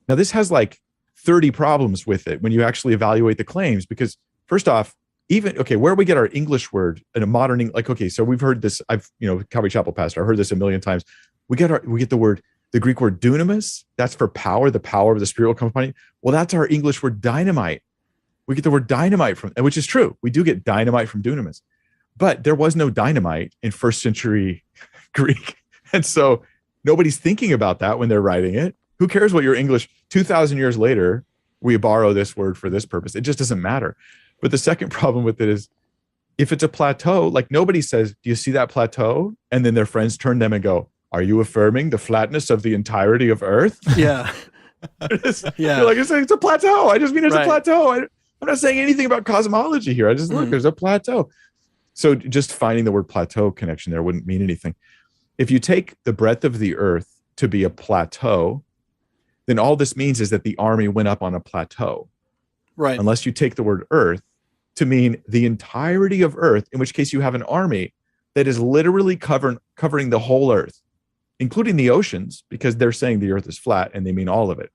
Now, this has like 30 problems with it when you actually evaluate the claims, because first off, where we get our English word in a modern, like, okay, so we've heard this, Calvary Chapel pastor, I've heard this a million times. We get the Greek word dunamis, that's for power, the power of the Spirit will come upon you. Well, that's our English word dynamite. We get the word dynamite from, which is true. We do get dynamite from dunamis, but there was no dynamite in 1st century Greek. And so nobody's thinking about that when they're writing it. Who cares what your English, 2,000 years later, we borrow this word for this purpose. It just doesn't matter. But the second problem with it is, if it's a plateau, like nobody says, do you see that plateau? And then their friends turn them and go, are you affirming the flatness of the entirety of Earth? Yeah. You're like, it's a plateau. I just mean it's a plateau. I'm not saying anything about cosmology here. I just look, there's a plateau. So just finding the word plateau connection there wouldn't mean anything. If you take the breadth of the earth to be a plateau, then all this means is that the army went up on a plateau. Right. Unless you take the word earth to mean the entirety of earth, in which case you have an army that is literally covering the whole earth, including the oceans, because they're saying the earth is flat and they mean all of it.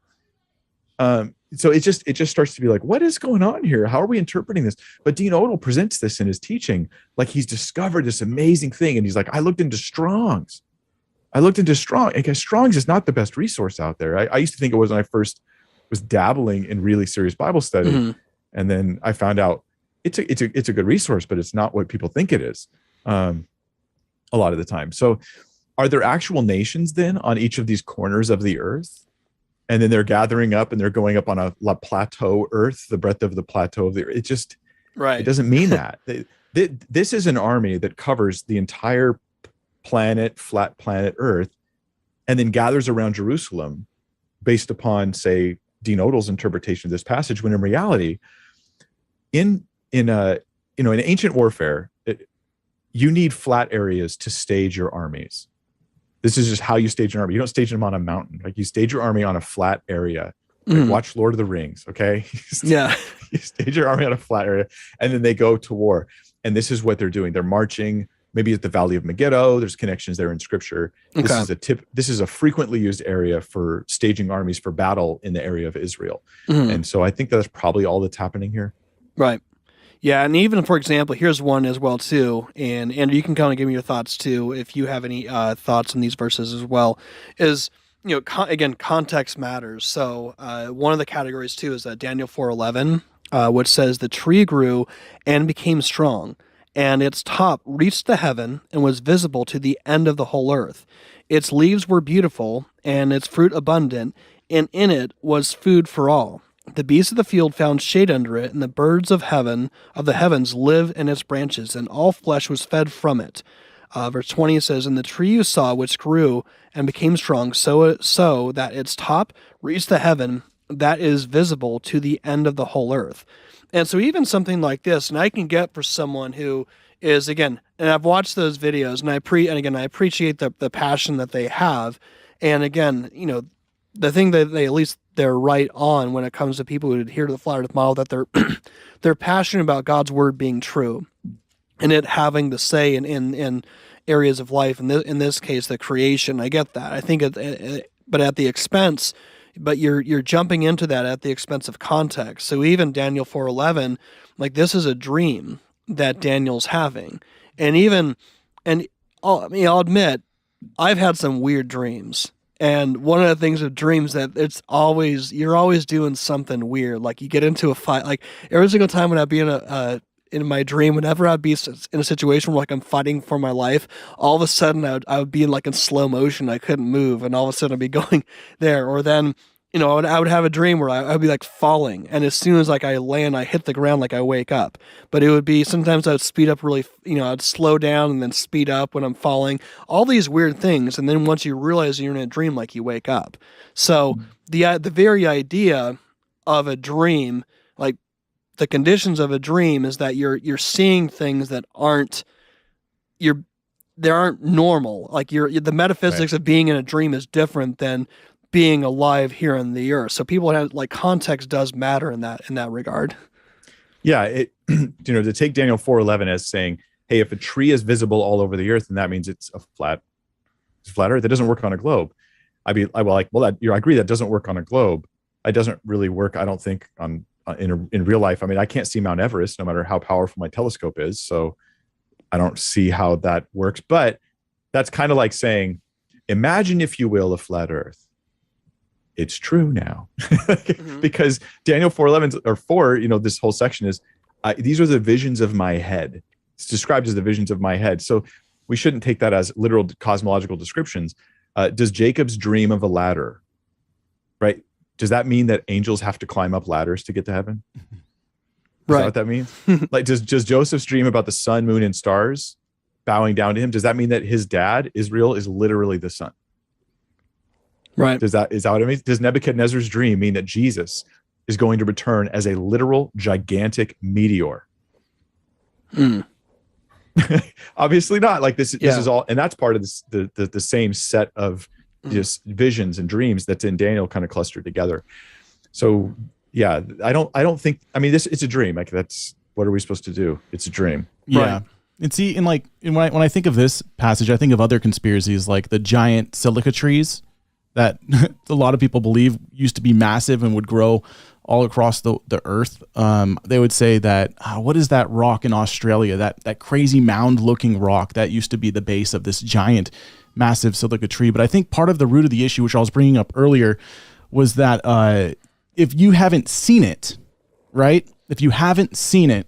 So it just starts to be like, what is going on here? How are we interpreting this? But Dean Odell presents this in his teaching like he's discovered this amazing thing. And he's like, I looked into Strong's. Because Strong's is not the best resource out there. I used to think it was when I first was dabbling in really serious Bible study. Mm-hmm. And then I found out it's a good resource, but it's not what people think it is a lot of the time. So are there actual nations then on each of these corners of the earth? And then they're gathering up and they're going up on a plateau earth, the breadth of the plateau of the earth. It doesn't mean that. This is an army that covers the entire flat planet earth, and then gathers around Jerusalem based upon, say, Dean Odell's interpretation of this passage, when in reality, in ancient warfare, you need flat areas to stage your armies. This is just how you stage an army. You don't stage them on a mountain. Like, you stage your army on a flat area. Like, watch Lord of the Rings, okay? You stage your army on a flat area, and then they go to war. And this is what they're doing. They're marching, maybe at the Valley of Megiddo. There's connections there in Scripture. Okay. This is a frequently used area for staging armies for battle in the area of Israel. Mm-hmm. And so I think that's probably all that's happening here. Right. Yeah, and even, for example, here's one as well, too, and Andrew, you can kind of give me your thoughts, too, if you have any thoughts on these verses as well, is again, context matters. So one of the categories too is Daniel 4:11, which says the tree grew and became strong, and its top reached the heaven and was visible to the end of the whole earth. Its leaves were beautiful and its fruit abundant, and in it was food for all. The beasts of the field found shade under it, and the birds of the heavens live in its branches, and all flesh was fed from it. Verse 20 says, and the tree you saw, which grew and became strong, so that its top reached the heaven, that is visible to the end of the whole earth. And so even something like this, and I can get for someone who is, again, and I've watched those videos, and I appreciate the passion that they have. And again, the thing that they're right on when it comes to people who adhere to the flat earth model, that they're passionate about God's word being true and it having the say in areas of life. And in this case, the creation. I get that. I think but at the expense, but you're jumping into that at the expense of context. So even Daniel 4:11, like, this is a dream that Daniel's having. And I'll admit, I've had some weird dreams. And one of the things with dreams that you're always doing something weird. Like, you get into a fight. Like, every single time when I'd be in my dream, whenever I'd be in a situation where, like, I'm fighting for my life, all of a sudden I would be in slow motion. I couldn't move, and all of a sudden I'd be going there. Or then, I would have a dream where I would be falling, and as soon as I land, I hit the ground, I wake up. But it would be, sometimes I would speed up really, I'd slow down and then speed up when I'm falling. All these weird things, and then once you realize you're in a dream, you wake up. So the very idea of a dream, the conditions of a dream, is that you're seeing things that aren't normal. The metaphysics of being in a dream is different than being alive here on the earth. So people have, context does matter in that regard. Yeah, to take Daniel 4:11 as saying, hey, if a tree is visible all over the earth, then that means it's a flat earth. It doesn't work on a globe. I agree that doesn't work on a globe. It doesn't really work, I don't think, in real life. I can't see Mount Everest no matter how powerful my telescope is, so I don't see how that works. But that's kind of like saying, imagine, if you will, a flat earth. It's true now. Because Daniel 4:11 or 4, this whole section is, these are the visions of my head. It's described as the visions of my head. So we shouldn't take that as literal cosmological descriptions. Does Jacob's dream of a ladder, right? Does that mean that angels have to climb up ladders to get to heaven? Is that what that means? Does Joseph's dream about the sun, moon, and stars bowing down to him, does that mean that his dad, Israel, is literally the sun? Right. Is that what it means? Does Nebuchadnezzar's dream mean that Jesus is going to return as a literal gigantic meteor? Obviously not. This is all, and that's part of the same set of just visions and dreams that's in Daniel, kind of clustered together. So yeah, I don't think, it's a dream. That's, what are we supposed to do? It's a dream. Yeah. Right. And see, when I think of this passage, I think of other conspiracies, like the giant silica trees that a lot of people believe used to be massive and would grow all across the earth. They would say that, what is that rock in Australia, that crazy mound looking rock that used to be the base of this giant massive silica tree? But I think part of the root of the issue, which I was bringing up earlier, was that if you haven't seen it, right? If you haven't seen it,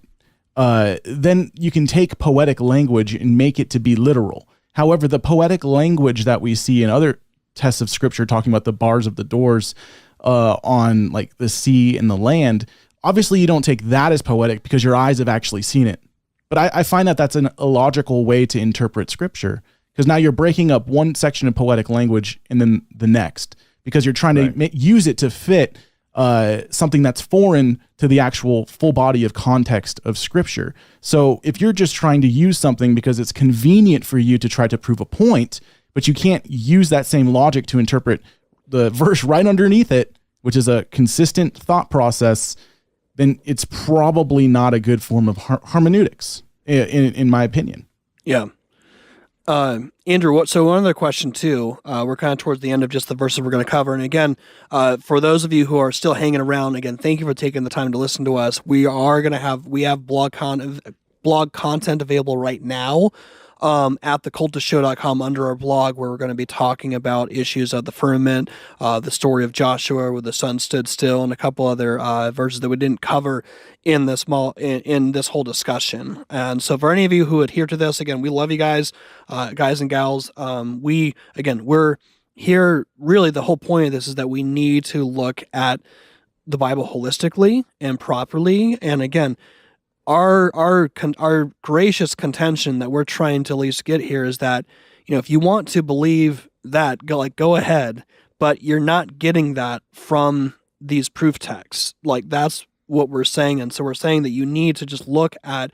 then you can take poetic language and make it to be literal. However, the poetic language that we see in other tests of scripture, talking about the bars of the doors on the sea and the land, obviously you don't take that as poetic because your eyes have actually seen it. But I find that that's an illogical way to interpret scripture, because now you're breaking up one section of poetic language and then the next, because you're trying to use it to fit something that's foreign to the actual full body of context of scripture. So if you're just trying to use something because it's convenient for you to try to prove a point, but you can't use that same logic to interpret the verse right underneath it, which is a consistent thought process, then it's probably not a good form of hermeneutics, in my opinion. Yeah. Andrew, so one other question too, we're kind of towards the end of just the verses we're going to cover. And again, for those of you who are still hanging around, again, thank you for taking the time to listen to us. We have blog content available right now. at thecultishow.com under our blog, where we're going to be talking about issues of the firmament, the story of Joshua where the sun stood still, and a couple other verses that we didn't cover in this in this whole discussion. And so for any of you who adhere to this, again, we love you guys and gals. We're here, really the whole point of this is that we need to look at the Bible holistically and properly. And again, our gracious contention that we're trying to at least get here is that, if you want to believe that, go ahead, but you're not getting that from these proof texts. That's what we're saying. And so we're saying that you need to just look at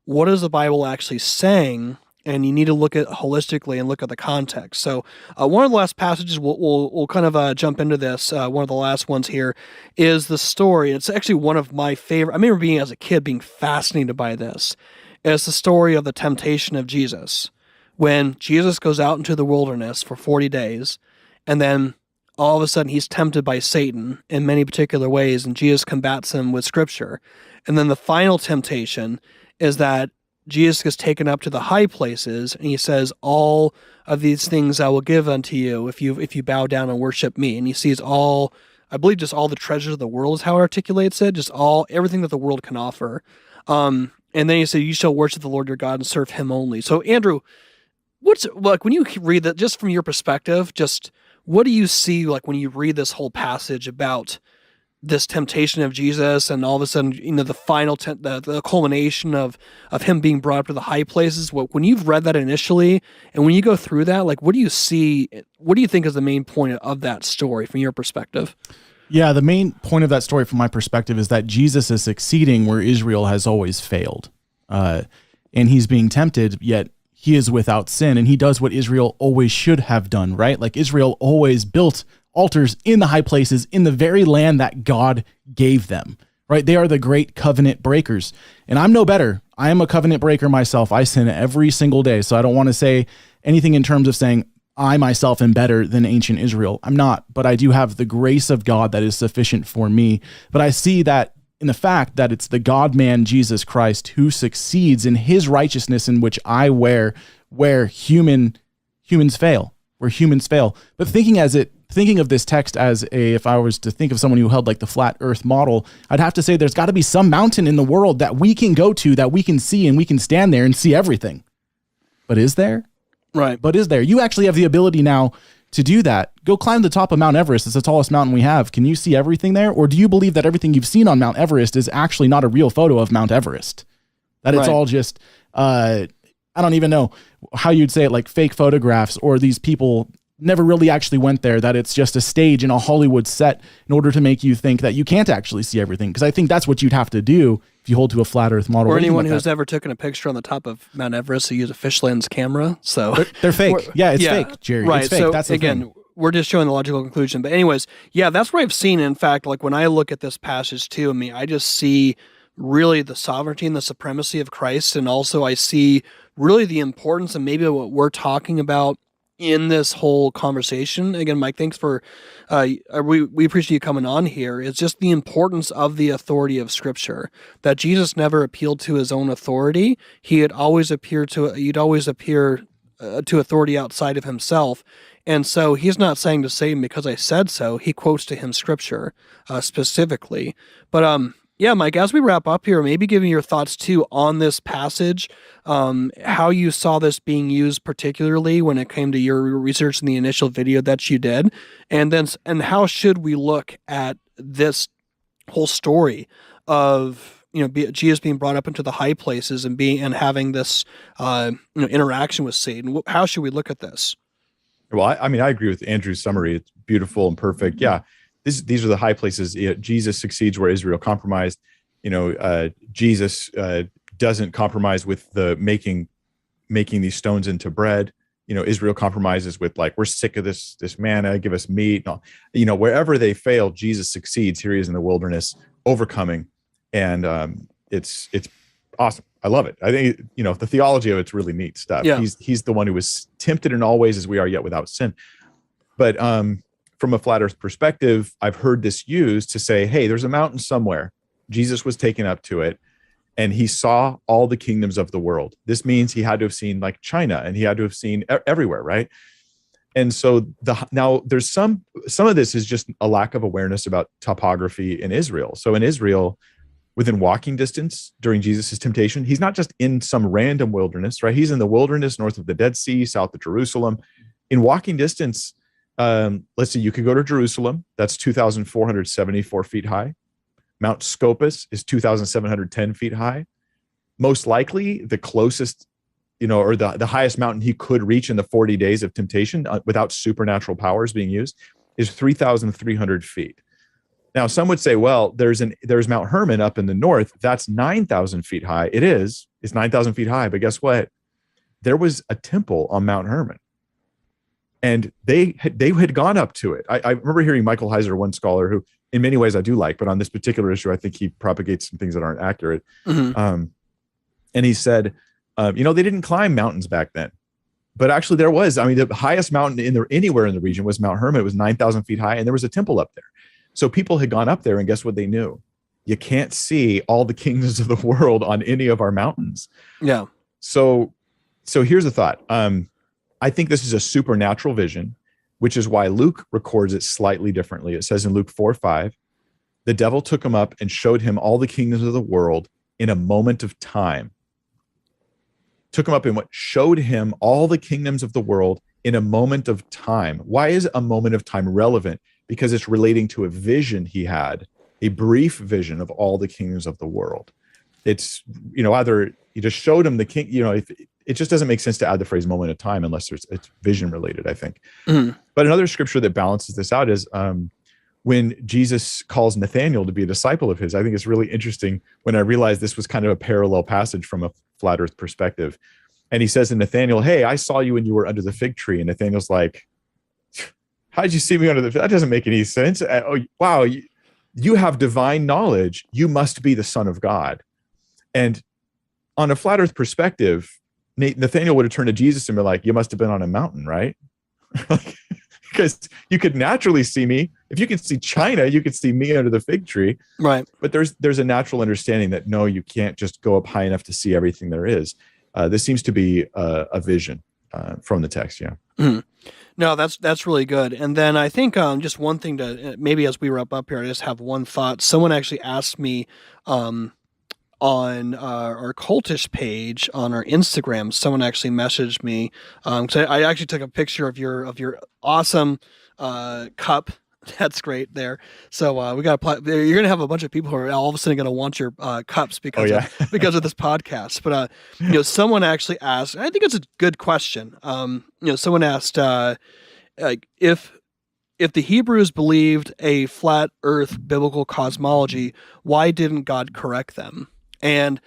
what is the Bible actually saying, and you need to look at holistically and look at the context. So one of the last passages, we'll kind of jump into this. One of the last ones here is the story. It's actually one of my favorite. I remember as a kid being fascinated by this. It's the story of the temptation of Jesus. When Jesus goes out into the wilderness for 40 days, and then all of a sudden he's tempted by Satan in many particular ways, and Jesus combats him with scripture. And then the final temptation is that Jesus gets taken up to the high places, and he says, all of these things I will give unto you if you bow down and worship me. And he sees all, I believe just all the treasures of the world is how it articulates it, just everything that the world can offer. And then he said, you shall worship the Lord your God and serve him only. So Andrew, when you read that, just from your perspective, just what do you see when you read this whole passage about this temptation of Jesus, and all of a sudden, the final, the culmination of him being brought up to the high places? When you've read that initially, and when you go through that, what do you see? What do you think is the main point of that story from your perspective? Yeah, the main point of that story from my perspective is that Jesus is succeeding where Israel has always failed. And he's being tempted, yet he is without sin, and he does what Israel always should have done, right? Israel always built altars in the high places in the very land that God gave them, right? They are the great covenant breakers. And I'm no better. I am a covenant breaker myself. I sin every single day. So I don't want to say anything in terms of saying I myself am better than ancient Israel. I'm not, but I do have the grace of God that is sufficient for me. But I see that in the fact that it's the God-man Jesus Christ who succeeds in his righteousness, in which I where humans fail, where humans fail. But thinking of this text as if I was to think of someone who held the flat earth model, I'd have to say there's got to be some mountain in the world that we can go to, that we can see, and we can stand there and see everything. But is there? Right. But is there? You actually have the ability now to do that. Go climb the top of Mount Everest. It's the tallest mountain we have. Can you see everything there? Or do you believe that everything you've seen on Mount Everest is actually not a real photo of Mount Everest? That it's all just, I don't even know how you'd say it, fake photographs, or these people never really actually went there, that it's just a stage in a Hollywood set in order to make you think that you can't actually see everything. Because I think that's what you'd have to do if you hold to a flat earth model. Or anyone who's ever taken a picture on the top of Mount Everest who use a fish lens camera. So they're fake. Yeah, it's fake, Jerry. Right. It's fake. So that's the thing. We're just showing the logical conclusion. But anyways, yeah, that's what I've seen. In fact, when I look at this passage too, I just see really the sovereignty and the supremacy of Christ. And also I see really the importance and maybe what we're talking about in this whole conversation. Again, Mike, thanks for, we appreciate you coming on here. It's just the importance of the authority of Scripture, that Jesus never appealed to his own authority. He'd always appear to authority outside of himself. And so he's not saying to Satan, because I said so. He quotes to him Scripture specifically. But yeah, Mike, as we wrap up here, maybe giving your thoughts too on this passage, how you saw this being used, particularly when it came to your research in the initial video that you did, and how should we look at this whole story of Jesus being brought up into the high places and having this interaction with Satan? How should we look at this? Well, I agree with Andrew's summary. It's beautiful and perfect. Yeah. These are the high places. Jesus succeeds where Israel compromised. Jesus doesn't compromise with the making these stones into bread. Israel compromises with we're sick of this manna, give us meat. No, wherever they fail, Jesus succeeds. Here he is in the wilderness, overcoming, and it's awesome. I love it. I think the theology of it's really neat stuff. Yeah. He's the one who was tempted in all ways as we are, yet without sin. But from a flat earth perspective, I've heard this used to say, hey, there's a mountain somewhere. Jesus was taken up to it. and he saw all the kingdoms of the world. This means he had to have seen like China, and he had to have seen everywhere, right? And so now there's some of this is just a lack of awareness about topography in Israel. So in Israel, within walking distance during Jesus' temptation, he's not just in some random wilderness, right? He's in the wilderness north of the Dead Sea, south of Jerusalem. In walking distance, let's see, you could go to Jerusalem. That's 2,474 feet high. Mount Scopus is 2,710 feet high. Most likely the closest, or the highest mountain he could reach in the 40 days of temptation without supernatural powers being used is 3,300 feet. Now, some would say, well, there's Mount Hermon up in the north. That's 9,000 feet high. It's 9,000 feet high. But guess what? There was a temple on Mount Hermon, and they had gone up to it. I remember hearing Michael Heiser, one scholar who in many ways I do like, but on this particular issue, I think he propagates some things that aren't accurate. Mm-hmm. And he said, they didn't climb mountains back then, but actually there was. I mean, the highest mountain anywhere in the region was Mount Hermon. It was 9,000 feet high, and there was a temple up there. So people had gone up there, and guess what they knew? You can't see all the kingdoms of the world on any of our mountains. Yeah. So here's the thought. I think this is a supernatural vision, which is why Luke records it slightly differently. It says in Luke 4:5, the devil took him up and showed him all the kingdoms of the world in a moment of time. Took him up and showed him all the kingdoms of the world in a moment of time. Why is a moment of time relevant? Because it's relating to a vision he had, a brief vision of all the kingdoms of the world. It's, either he just showed him the king, it just doesn't make sense to add the phrase moment of time unless it's vision related, I think. Mm-hmm. But another scripture that balances this out is when Jesus calls Nathanael to be a disciple of his. I think it's really interesting when I realized this was kind of a parallel passage from a flat earth perspective. And he says to Nathanael, hey, I saw you when you were under the fig tree. And Nathanael's like, how did you see me under the fig? That doesn't make any sense. Oh, wow, you have divine knowledge. You must be the Son of God. And on a flat earth perspective, Nathanael would have turned to Jesus and been like, you must have been on a mountain, right? Because you could naturally see me. If you could see China, you could see me under the fig tree. Right. But there's a natural understanding that, no, you can't just go up high enough to see everything there is. This seems to be a vision from the text, yeah. Mm-hmm. No, that's really good. And then I think just one thing to maybe as we wrap up here, I just have one thought. Someone actually asked me on our Cultish page on our Instagram. Someone actually messaged me because I actually took a picture of your awesome cup. That's great there. So we got to you're going to have a bunch of people who are all of a sudden going to want your cups because of this podcast. But someone actually asked, and I think it's a good question. Someone asked if the Hebrews believed a flat earth biblical cosmology, why didn't God correct them? And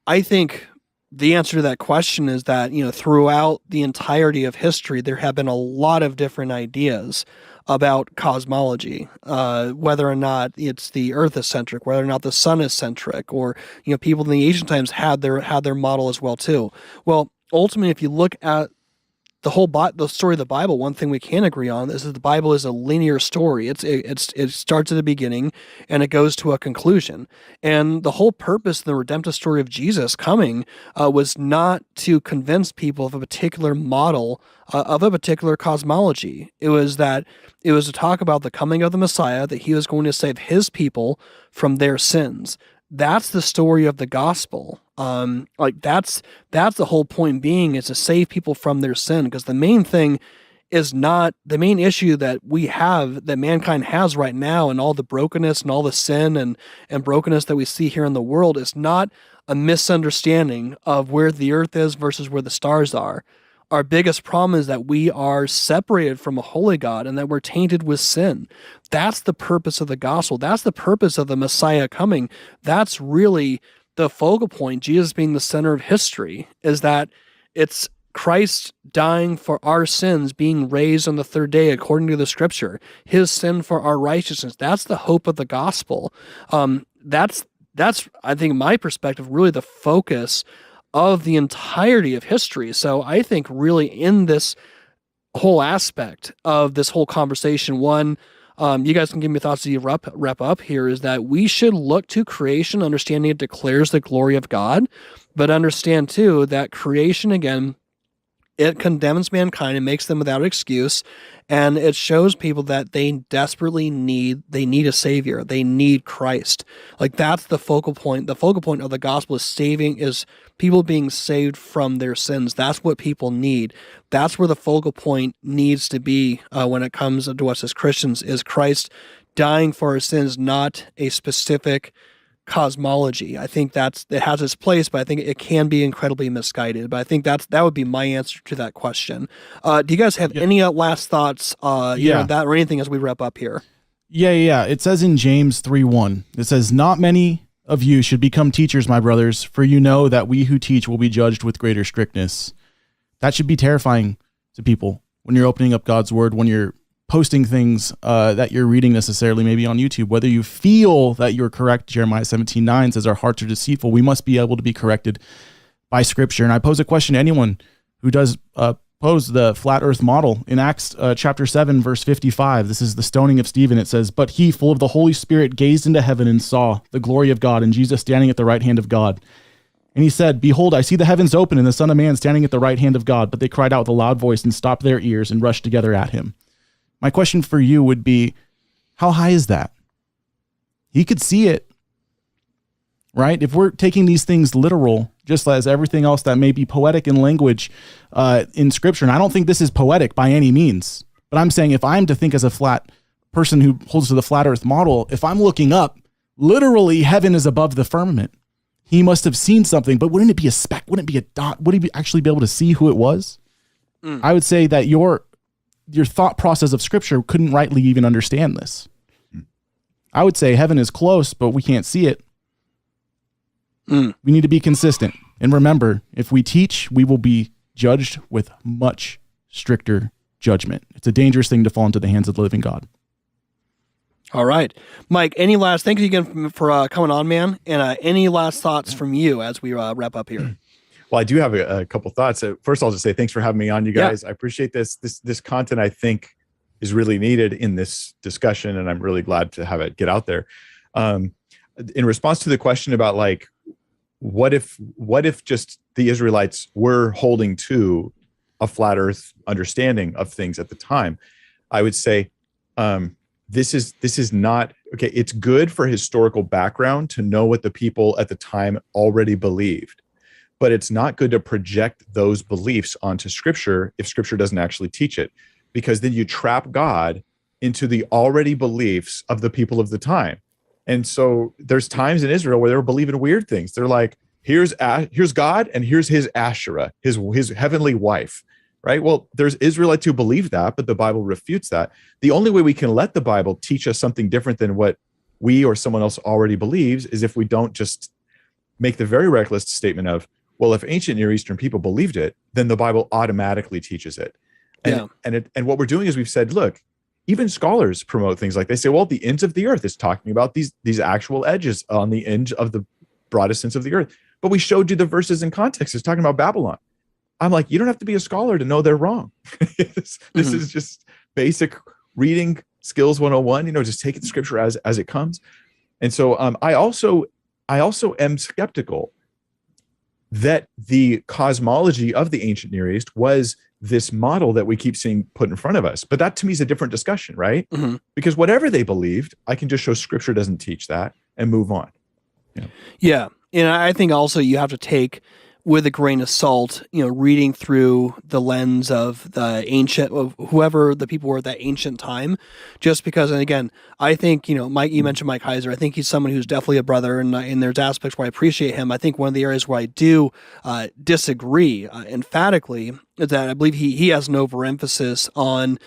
I think the answer to that question is that, throughout the entirety of history, there have been a lot of different ideas about cosmology, whether or not it's the Earth is centric, whether or not the sun is centric, or people in the ancient times had their model as well too. Well, ultimately, if you look at the story of the Bible, one thing we can agree on is that the Bible is a linear story. It starts at the beginning and it goes to a conclusion. And the whole purpose of the redemptive story of Jesus coming was not to convince people of a particular model of a particular cosmology. It was to talk about the coming of the Messiah, that he was going to save his people from their sins. That's the story of the gospel. That's the whole point being, is to save people from their sin. Because the main thing is not the main issue that mankind has right now, and all the brokenness and all the sin and brokenness that we see here in the world is not a misunderstanding of where the earth is versus where the stars are. Our biggest problem is that we are separated from a holy God and that we're tainted with sin. That's the purpose of the gospel. That's the purpose of the Messiah coming. That's really the focal point, Jesus being the center of history, is that it's Christ dying for our sins, being raised on the third day according to the scripture, his sin for our righteousness. That's the hope of the gospel. That's I think, my perspective, really the focus of the entirety of history. So I think really in this whole aspect of this whole conversation, one, you guys can give me thoughts as you wrap up here, is that we should look to creation, understanding it declares the glory of God, but understand too that creation, again, it condemns mankind and makes them without excuse, and it shows people that they desperately need a savior. They need Christ. Like, that's the focal point. The focal point of the gospel is people being saved from their sins. That's what people need. That's where the focal point needs to be when it comes to us as Christians, is Christ dying for our sins, not a specific cosmology. I think it has its place, but I think it can be incredibly misguided. But I think that would be my answer to that question. Do you guys have any last thoughts that or anything as we wrap up here? Yeah. It says in James 3:1, it says, "Not many of you should become teachers, my brothers, for you know that we who teach will be judged with greater strictness." That should be terrifying to people when you're opening up God's word, when you're posting things that you're reading necessarily, maybe on YouTube, whether you feel that you're correct. Jeremiah 17:9 says our hearts are deceitful. We must be able to be corrected by Scripture. And I pose a question to anyone who does pose the flat earth model. In Acts chapter 7, verse 55, this is the stoning of Stephen. It says, "But he, full of the Holy Spirit, gazed into heaven and saw the glory of God and Jesus standing at the right hand of God. And he said, Behold, I see the heavens open and the Son of Man standing at the right hand of God. But they cried out with a loud voice and stopped their ears and rushed together at him." My question for you would be, how high is that? He could see it, right? If we're taking these things literal, just as everything else that may be poetic in language in Scripture, and I don't think this is poetic by any means, but I'm saying if I'm to think as a flat person who holds to the flat earth model, if I'm looking up, literally heaven is above the firmament. He must have seen something, but wouldn't it be a speck? Wouldn't it be a dot? Would he actually be able to see who it was? I would say that your thought process of Scripture couldn't rightly even understand this. I would say heaven is close, but we can't see it. We need to be consistent. And remember, if we teach, we will be judged with much stricter judgment. It's a dangerous thing to fall into the hands of the living God. All right. Mike, thank you again for coming on, man. And any last thoughts from you as we wrap up here? Well, I do have a couple thoughts. First, I'll just say thanks for having me on, you guys. Yeah. I appreciate this. This content, I think, is really needed in this discussion, and I'm really glad to have it get out there. In response to the question about, like, what if just the Israelites were holding to a flat Earth understanding of things at the time, I would say this is not okay. It's good for historical background to know what the people at the time already believed. But it's not good to project those beliefs onto Scripture if Scripture doesn't actually teach it, because then you trap God into the already beliefs of the people of the time. And so there's times in Israel where they were believing weird things. They're like, here's God and here's his Asherah, his heavenly wife, right? Well, there's Israelites who believe that, but the Bible refutes that. The only way we can let the Bible teach us something different than what we or someone else already believes is if we don't just make the very reckless statement of, well, if ancient Near Eastern people believed it, then the Bible automatically teaches it. And what we're doing is we've said, look, even scholars promote things like, they say, well, the ends of the earth is talking about these actual edges on the edge of the broadest sense of the earth. But we showed you the verses in context. It's talking about Babylon. I'm like, you don't have to be a scholar to know they're wrong. This is just basic reading skills 101, just taking Scripture as it comes. And so I also am skeptical that the cosmology of the ancient Near East was this model that we keep seeing put in front of us. But that to me is a different discussion, right? Mm-hmm. Because whatever they believed, I can just show Scripture doesn't teach that and move on. Yeah. And I think also you have to take with a grain of salt, reading through the lens of the ancient, of whoever the people were at that ancient time, just because, and again, I think, Mike, you mentioned Mike Heiser. I think he's someone who's definitely a brother, and there's aspects where I appreciate him. I think one of the areas where I do disagree emphatically is that I believe he has an overemphasis on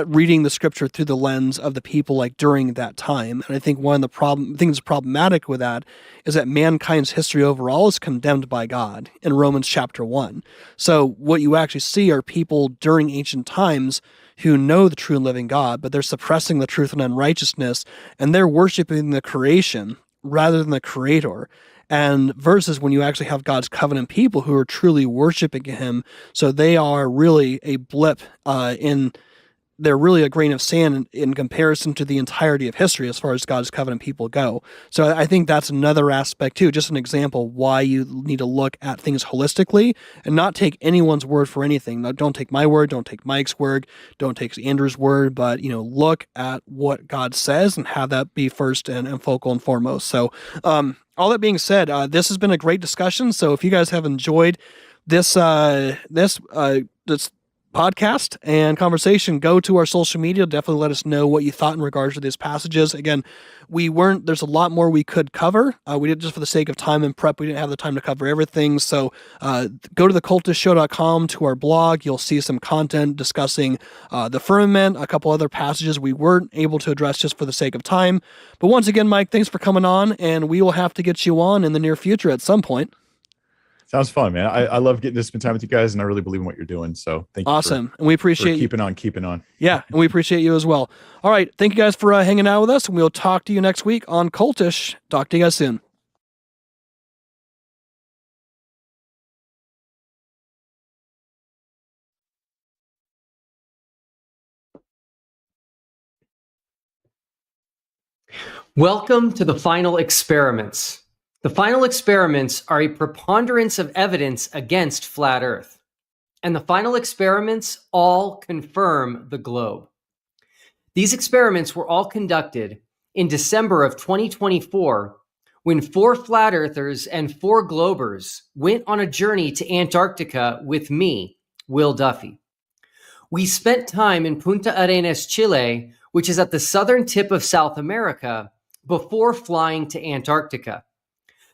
reading the Scripture through the lens of the people like during that time. And I think one of the things problematic with that is that mankind's history overall is condemned by God in Romans chapter 1. So what you actually see are people during ancient times who know the true and living God, but they're suppressing the truth and unrighteousness, and they're worshiping the creation rather than the Creator. And versus when you actually have God's covenant people who are truly worshiping him, so they are really a blip in they're really a grain of sand in comparison to the entirety of history as far as God's covenant people go. So I think that's another aspect too, just an example why you need to look at things holistically and not take anyone's word for anything. Now, don't take my word, don't take Mike's word, don't take Andrew's word, but look at what God says and have that be first and focal and foremost. So all that being said, this has been a great discussion. So if you guys have enjoyed this podcast and conversation, go to our social media. Definitely let us know what you thought in regards to these passages. Again, there's a lot more we could cover. We did, just for the sake of time and prep, we didn't have the time to cover everything. So go to thecultishtshow.com to our blog. You'll see some content discussing the firmament, a couple other passages we weren't able to address just for the sake of time. But once again, Mike, thanks for coming on, and we will have to get you on in the near future at some point. Sounds fun, man. I love getting to spend time with you guys, and I really believe in what you're doing. So thank you. Awesome. And we appreciate you keeping on. Yeah, and we appreciate you as well. All right. Thank you guys for hanging out with us, and we'll talk to you next week on Cultish. Talk to you guys soon. Welcome to the final experiments. The final experiments are a preponderance of evidence against flat Earth. And the final experiments all confirm the globe. These experiments were all conducted in December of 2024 when 4 flat earthers and 4 globers went on a journey to Antarctica with me, Will Duffy. We spent time in Punta Arenas, Chile, which is at the southern tip of South America, before flying to Antarctica.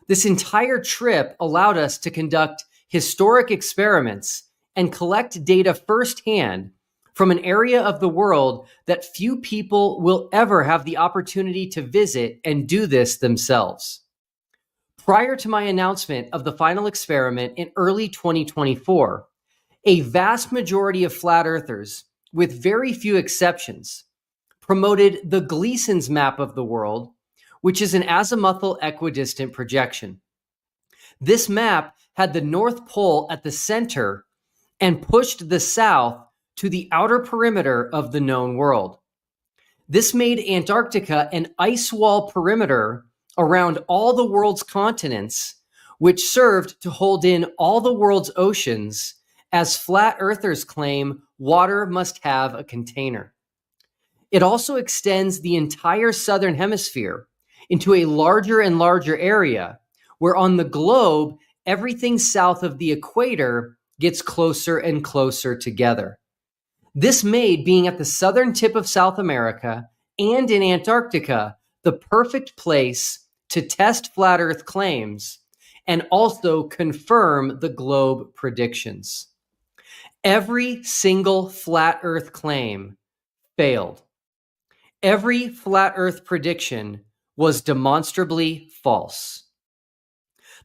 This entire trip allowed us to conduct historic experiments and collect data firsthand from an area of the world that few people will ever have the opportunity to visit and do this themselves. Prior to my announcement of the final experiment in early 2024, a vast majority of flat earthers, with very few exceptions, promoted the Gleason's map of the world, which is an azimuthal equidistant projection. This map had the North Pole at the center and pushed the South to the outer perimeter of the known world. This made Antarctica an ice wall perimeter around all the world's continents, which served to hold in all the world's oceans, as flat earthers claim water must have a container. It also extends the entire southern hemisphere into a larger and larger area, where on the globe, everything south of the equator gets closer and closer together. This made being at the southern tip of South America and in Antarctica the perfect place to test flat Earth claims and also confirm the globe predictions. Every single flat Earth claim failed. Every flat Earth prediction was demonstrably false.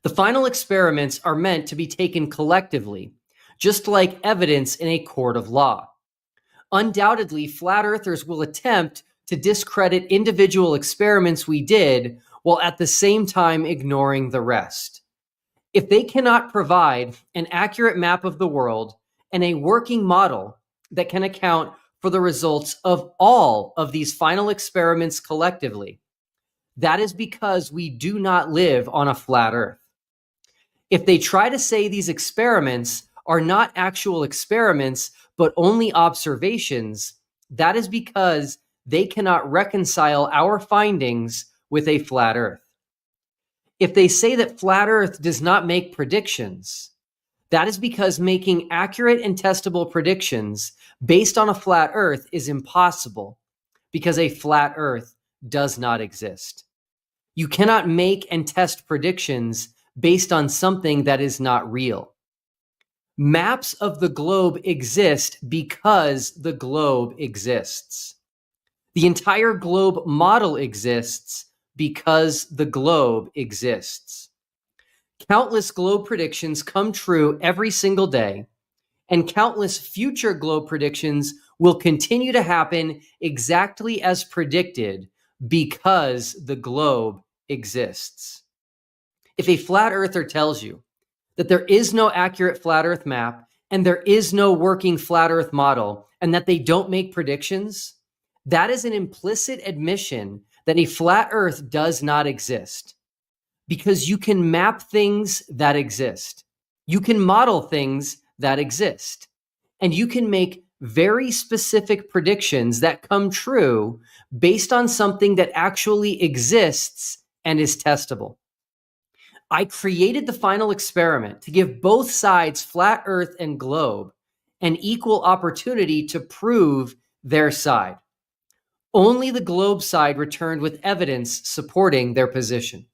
The final experiments are meant to be taken collectively, just like evidence in a court of law. Undoubtedly, flat earthers will attempt to discredit individual experiments we did while at the same time ignoring the rest. If they cannot provide an accurate map of the world and a working model that can account for the results of all of these final experiments collectively, that is because we do not live on a flat Earth. If they try to say these experiments are not actual experiments, but only observations, that is because they cannot reconcile our findings with a flat Earth. If they say that flat Earth does not make predictions, that is because making accurate and testable predictions based on a flat Earth is impossible, because a flat Earth does not exist. You cannot make and test predictions based on something that is not real. Maps of the globe exist because the globe exists. The entire globe model exists because the globe exists. Countless globe predictions come true every single day, and countless future globe predictions will continue to happen exactly as predicted because the globe exists. If a flat earther tells you that there is no accurate flat Earth map and there is no working flat earth model and that they don't make predictions, that is an implicit admission that a flat earth does not exist, because you can map things that exist. You can model things that exist, and you can make very specific predictions that come true based on something that actually exists and is testable. I created the final experiment to give both sides, flat earth and globe, an equal opportunity to prove their side. Only the globe side returned with evidence supporting their position.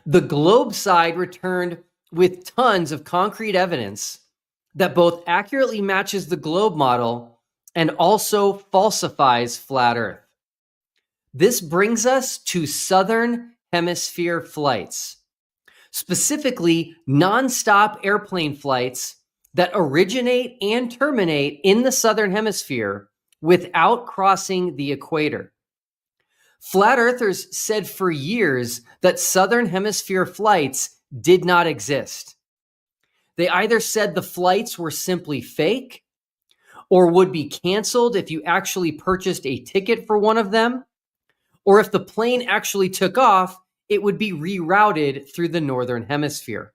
The globe side returned with tons of concrete evidence that both accurately matches the globe model and also falsifies flat earth. This brings us to southern hemisphere flights, specifically nonstop airplane flights that originate and terminate in the southern hemisphere without crossing the equator. Flat earthers said for years that southern hemisphere flights did not exist. They either said the flights were simply fake or would be canceled if you actually purchased a ticket for one of them, or if the plane actually took off, it would be rerouted through the northern hemisphere.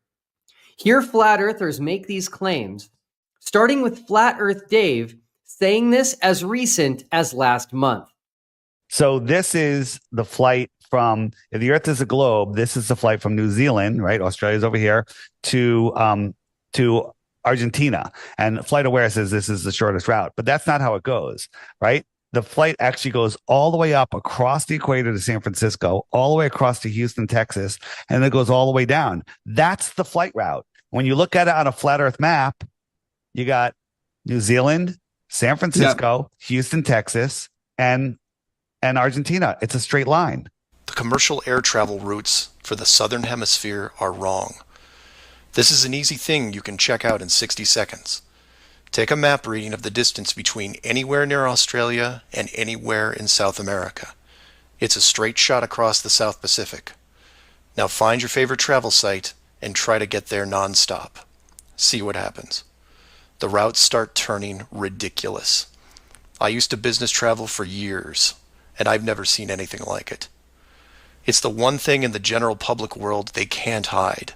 Here, flat earthers make these claims, starting with Flat Earth Dave saying this as recent as last month. So this is the flight from, if the Earth is a globe, this is the flight from New Zealand, right? Australia's over here to Argentina. And Flight Aware says this is the shortest route, but that's not how it goes, right? The flight actually goes all the way up across the equator to San Francisco, all the way across to Houston, Texas, and then it goes all the way down. That's the flight route. When you look at it on a flat Earth map, you got New Zealand, San Francisco, Houston, Texas, and Argentina. It's a straight line. The commercial air travel routes for the southern hemisphere are wrong. This is an easy thing you can check out in 60 seconds. Take a map reading of the distance between anywhere near Australia and anywhere in South America. It's a straight shot across the South Pacific. Now find your favorite travel site and try to get there nonstop. See what happens. The routes start turning ridiculous. I used to business travel for years, and I've never seen anything like it. It's the one thing in the general public world they can't hide,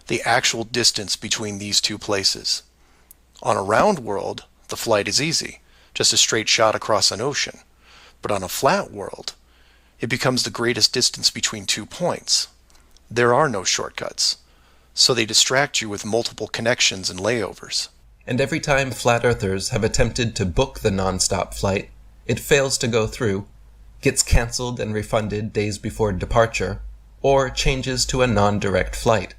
the actual distance between these two places. On a round world, the flight is easy, just a straight shot across an ocean. But on a flat world, it becomes the greatest distance between 2 points. There are no shortcuts, so they distract you with multiple connections and layovers. And every time flat earthers have attempted to book the non-stop flight, it fails to go through, gets cancelled and refunded days before departure, or changes to a non-direct flight.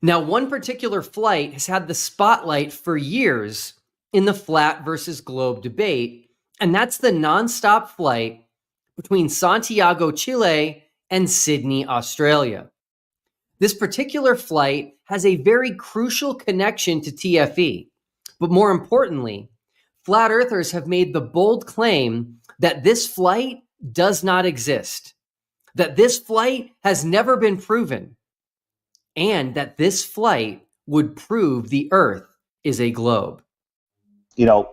Now, one particular flight has had the spotlight for years in the flat versus globe debate, and that's the nonstop flight between Santiago, Chile, and Sydney, Australia. This particular flight has a very crucial connection to TFE, but more importantly, flat earthers have made the bold claim that this flight does not exist, that this flight has never been proven, and that this flight would prove the Earth is a globe. You know,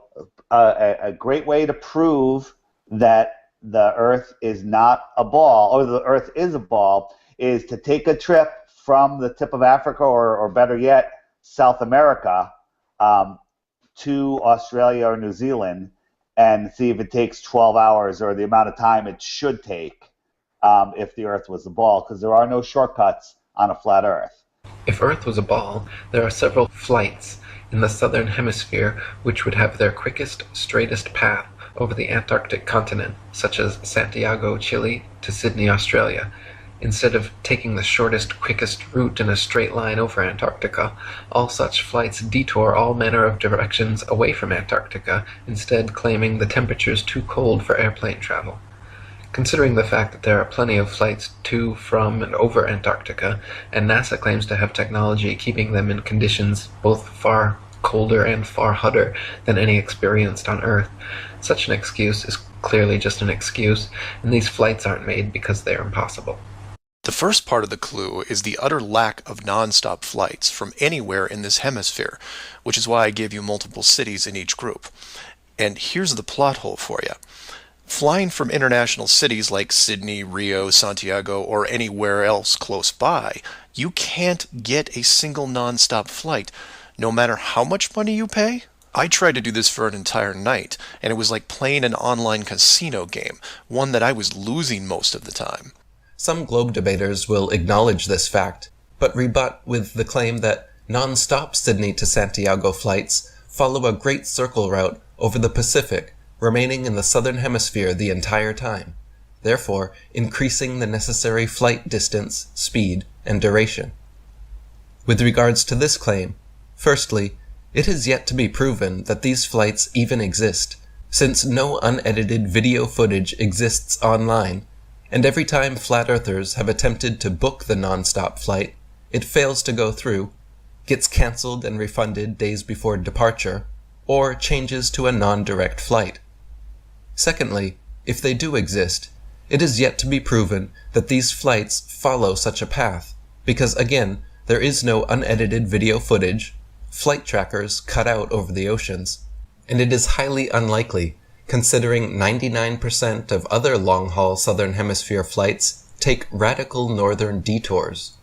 a great way to prove that the Earth is not a ball, or the Earth is a ball, is to take a trip from the tip of Africa, or better yet, South America, to Australia or New Zealand, and see if it takes 12 hours or the amount of time it should take if the Earth was a ball, because there are no shortcuts on a flat Earth. If Earth was a ball, there are several flights in the southern hemisphere which would have their quickest, straightest path over the Antarctic continent, such as Santiago, Chile, to Sydney, Australia. Instead of taking the shortest, quickest route in a straight line over Antarctica, all such flights detour all manner of directions away from Antarctica, instead claiming the temperature's too cold for airplane travel. Considering the fact that there are plenty of flights to, from, and over Antarctica, and NASA claims to have technology keeping them in conditions both far colder and far hotter than any experienced on Earth, such an excuse is clearly just an excuse, and these flights aren't made because they are impossible. The first part of the clue is the utter lack of non-stop flights from anywhere in this hemisphere, which is why I gave you multiple cities in each group. And here's the plot hole for you. Flying from international cities like Sydney, Rio, Santiago, or anywhere else close by, you can't get a single non-stop flight, no matter how much money you pay. I tried to do this for an entire night, and it was like playing an online casino game, one that I was losing most of the time. Some globe debaters will acknowledge this fact, but rebut with the claim that non-stop Sydney to Santiago flights follow a great circle route over the Pacific, remaining in the southern hemisphere the entire time, therefore increasing the necessary flight distance, speed, and duration. With regards to this claim, firstly, it has yet to be proven that these flights even exist, since no unedited video footage exists online, and every time flat earthers have attempted to book the non-stop flight, it fails to go through, gets cancelled and refunded days before departure, or changes to a non-direct flight. Secondly, if they do exist, it is yet to be proven that these flights follow such a path, because again, there is no unedited video footage, flight trackers cut out over the oceans, and it is highly unlikely, considering 99% of other long-haul Southern Hemisphere flights take radical northern detours.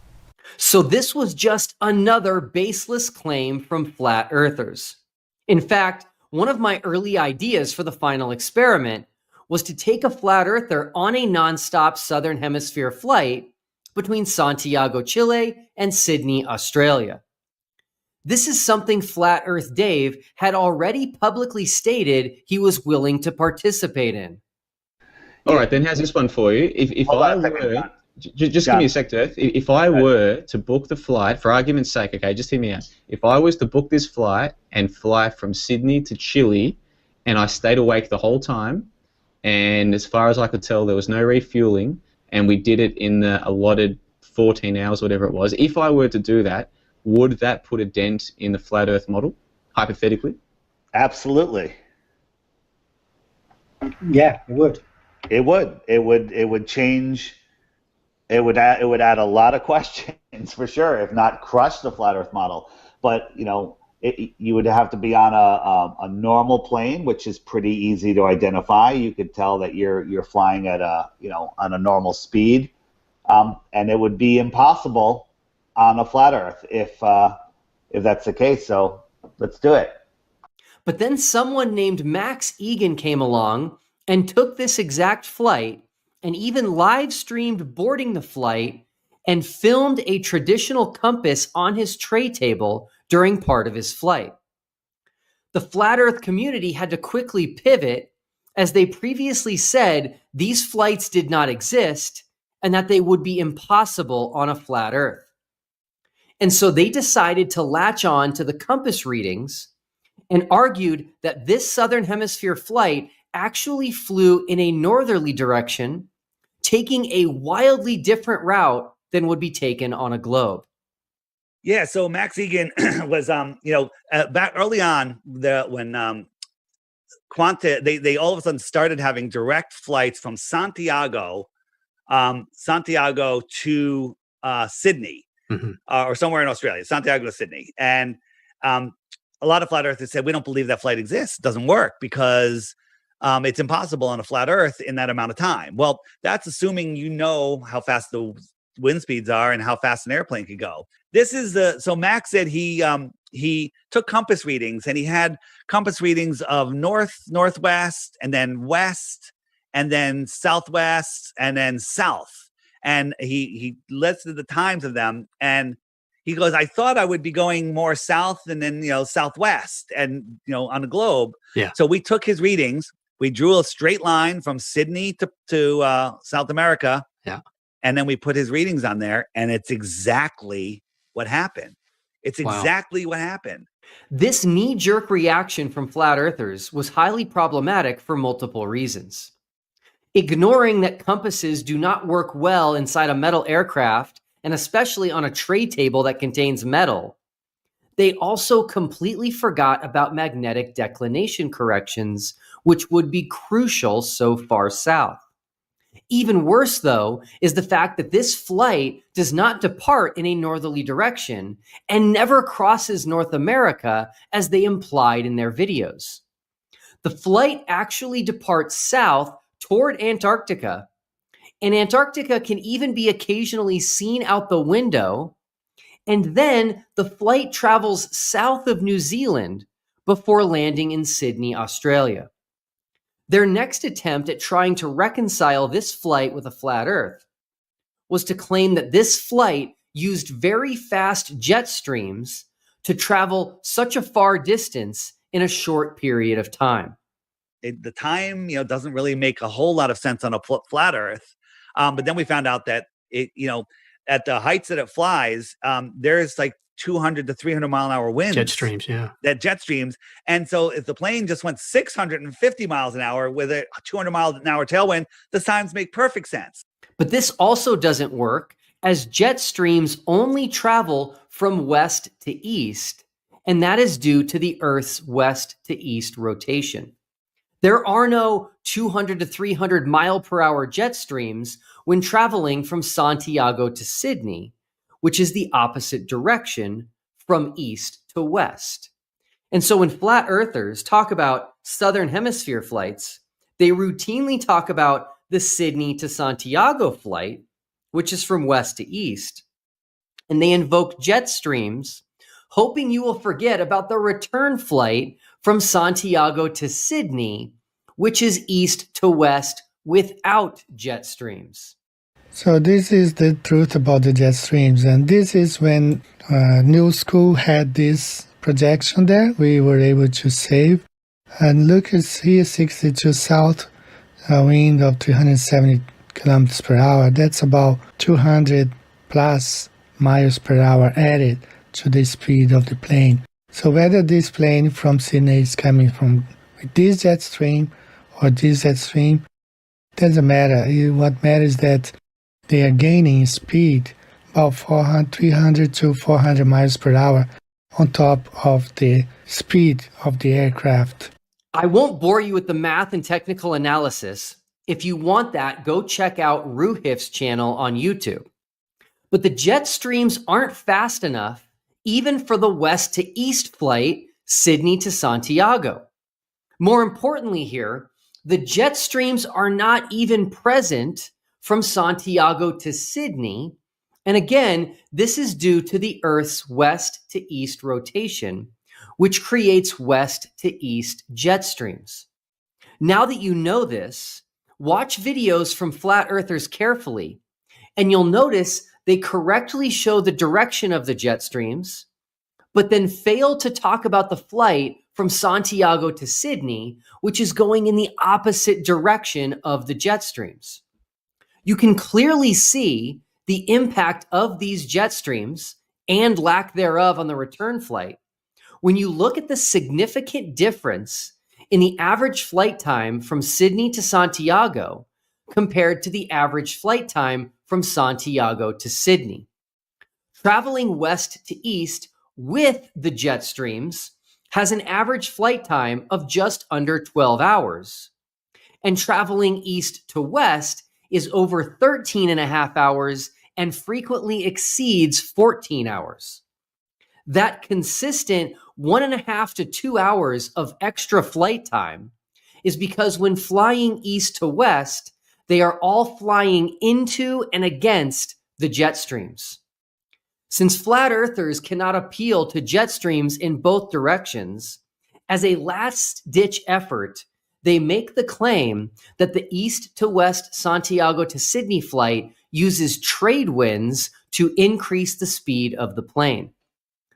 So this was just another baseless claim from flat earthers. In fact, one of my early ideas for the final experiment was to take a flat earther on a non-stop Southern Hemisphere flight between Santiago, Chile and Sydney, Australia. This is something Flat Earth Dave had already publicly stated he was willing to participate in. All right, then how's this one for you? If I were, just give me a sec, Dirk. If I were to book the flight, for argument's sake, okay, just hear me out. If I was to book this flight and fly from Sydney to Chile, and I stayed awake the whole time, and as far as I could tell, there was no refueling, and we did it in the allotted 14 hours, whatever it was, if I were to do that, would that put a dent in the flat Earth model, hypothetically? Absolutely. Yeah, it would. It would. It would change. It would add a lot of questions for sure, if not crush the flat Earth model. But you would have to be on a normal plane, which is pretty easy to identify. You could tell that you're flying at on a normal speed, and it would be impossible on a flat Earth if that's the case. So let's do it. But then someone named McKeegan came along and took this exact flight and even live streamed boarding the flight and filmed a traditional compass on his tray table during part of his flight. The flat Earth community had to quickly pivot, as they previously said these flights did not exist and that they would be impossible on a flat Earth. And so they decided to latch on to the compass readings and argued that this Southern Hemisphere flight actually flew in a northerly direction, taking a wildly different route than would be taken on a globe. Yeah, so McKeegan was, back early on, when Quanta, they all of a sudden started having direct flights from Santiago to Sydney. Or somewhere in Australia, Santiago to Sydney. And a lot of flat earthers said, we don't believe that flight exists. It doesn't work because it's impossible on a flat Earth in that amount of time. Well, that's assuming you know how fast the wind speeds are and how fast an airplane could go. So Max said he took compass readings, and he had compass readings of north, northwest, and then west, and then southwest, and then south. And he listed the times of them, and he goes, I thought I would be going more south and then, southwest and, on a globe. Yeah. So we took his readings. We drew a straight line from Sydney to South America. Yeah. And then we put his readings on there, and it's exactly what happened. It's exactly what happened. This knee-jerk reaction from flat earthers was highly problematic for multiple reasons. Ignoring that compasses do not work well inside a metal aircraft, and especially on a tray table that contains metal, they also completely forgot about magnetic declination corrections, which would be crucial so far south. Even worse, though, is the fact that this flight does not depart in a northerly direction and never crosses North America as they implied in their videos. The flight actually departs south toward Antarctica, and Antarctica can even be occasionally seen out the window, and then the flight travels south of New Zealand before landing in Sydney, Australia. Their next attempt at trying to reconcile this flight with a flat Earth was to claim that this flight used very fast jet streams to travel such a far distance in a short period of time. The time, doesn't really make a whole lot of sense on a flat Earth. But then we found out that at the heights that it flies, there's like 200 to 300 mile an hour winds. Jet streams, yeah. That jet streams. And so if the plane just went 650 miles an hour with a 200 miles an hour tailwind, the signs make perfect sense. But this also doesn't work, as jet streams only travel from west to east, and that is due to the Earth's west to east rotation. There are no 200 to 300 mile per hour jet streams when traveling from Santiago to Sydney, which is the opposite direction from east to west. And so when flat earthers talk about Southern Hemisphere flights, they routinely talk about the Sydney to Santiago flight, which is from west to east. And they invoke jet streams, hoping you will forget about the return flight from Santiago to Sydney, which is east to west without jet streams. So this is the truth about the jet streams, and this is when New School had this projection there. We were able to save, and look at here, 62 south, wind of 370 kilometers per hour. That's about 200 plus miles per hour added to the speed of the plane. So whether this plane from Sydney is coming from this jet stream or this jet stream, doesn't matter. What matters is that they are gaining speed about 300 to 400 miles per hour on top of the speed of the aircraft. I won't bore you with the math and technical analysis. If you want that, go check out Ruhif's channel on YouTube. But the jet streams aren't fast enough even for the west to east flight, Sydney to Santiago. More importantly here, the jet streams are not even present from Santiago to Sydney. And again, this is due to the Earth's west to east rotation, which creates west to east jet streams. Now that you know this, watch videos from flat earthers carefully, and you'll notice they correctly show the direction of the jet streams, but then fail to talk about the flight from Santiago to Sydney, which is going in the opposite direction of the jet streams. You can clearly see the impact of these jet streams and lack thereof on the return flight when you look at the significant difference in the average flight time from Sydney to Santiago compared to the average flight time from Santiago to Sydney. Traveling west to east with the jet streams has an average flight time of just under 12 hours, and traveling east to west is over 13 and a half hours and frequently exceeds 14 hours. That consistent 1.5 to 2 hours of extra flight time is because when flying east to west, they are all flying into and against the jet streams. Since flat earthers cannot appeal to jet streams in both directions, as a last-ditch effort, they make the claim that the east to west Santiago to Sydney flight uses trade winds to increase the speed of the plane.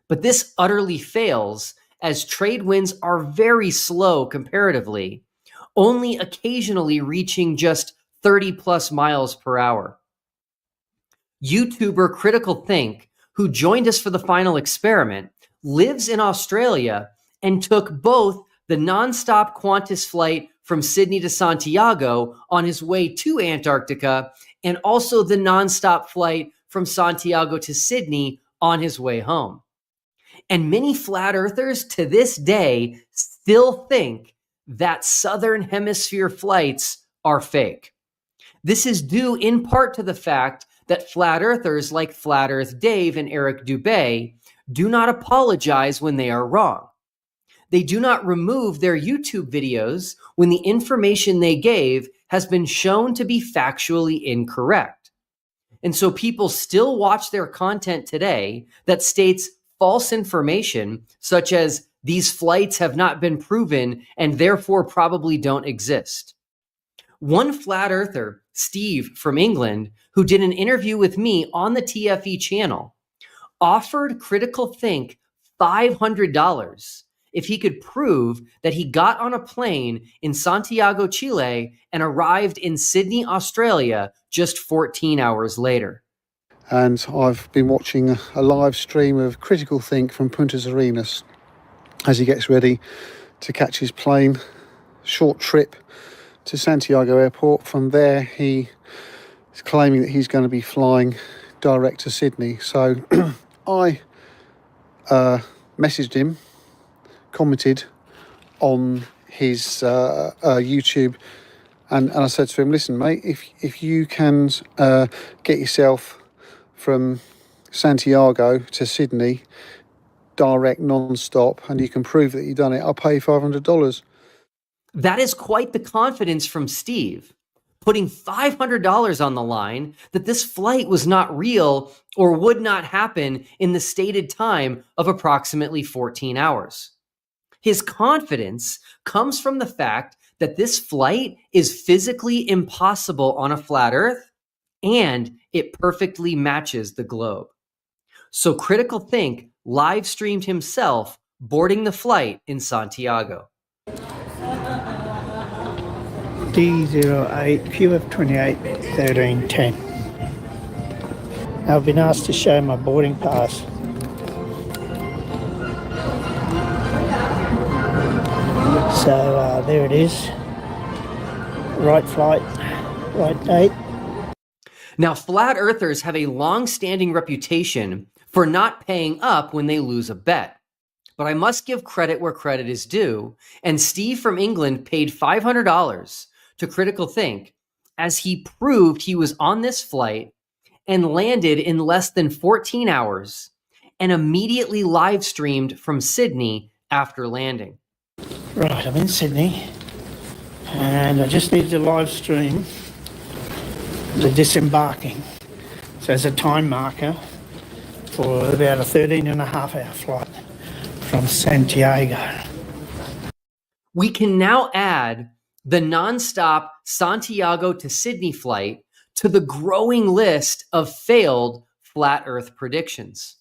But this utterly fails, as trade winds are very slow comparatively, only occasionally reaching just 30 plus miles per hour. YouTuber Critical Think, who joined us for the final experiment, lives in Australia and took both the nonstop Qantas flight from Sydney to Santiago on his way to Antarctica and also the nonstop flight from Santiago to Sydney on his way home. And many flat earthers to this day still think that Southern Hemisphere flights are fake. This is due in part to the fact that flat earthers like Flat Earth Dave and Eric Dubay do not apologize when they are wrong. They do not remove their YouTube videos when the information they gave has been shown to be factually incorrect. And so people still watch their content today that states false information, such as these flights have not been proven and therefore probably don't exist. One flat earther, Steve from England, who did an interview with me on the TFE channel, offered Critical Think $500 if he could prove that he got on a plane in Santiago, Chile, and arrived in Sydney, Australia, just 14 hours later. And I've been watching a live stream of Critical Think from Punta Arenas as he gets ready to catch his plane. Short trip to Santiago Airport. From there, he is claiming that he's going to be flying direct to Sydney. So I messaged him, commented on his YouTube, and I said to him, listen, mate, if you can get yourself from Santiago to Sydney direct non-stop and you can prove that you've done it, I'll pay you $500. That is quite the confidence from Steve, putting $500 on the line that this flight was not real or would not happen in the stated time of approximately 14 hours. His confidence comes from the fact that this flight is physically impossible on a flat Earth and it perfectly matches the globe. So Critical Think live streamed himself boarding the flight in Santiago. D08 QF28 1310. I've been asked to show my boarding pass. So there it is. Right flight, right date. Now, flat earthers have a long-standing reputation for not paying up when they lose a bet. But I must give credit where credit is due, and Steve from England paid $500 to Critical Think as he proved he was on this flight and landed in less than 14 hours and immediately live streamed from Sydney after landing. Right, I'm in Sydney and I just need to live stream the disembarking. So there's a time marker for about a 13.5-hour flight from Santiago. We can now add the nonstop Santiago to Sydney flight to the growing list of failed flat Earth predictions.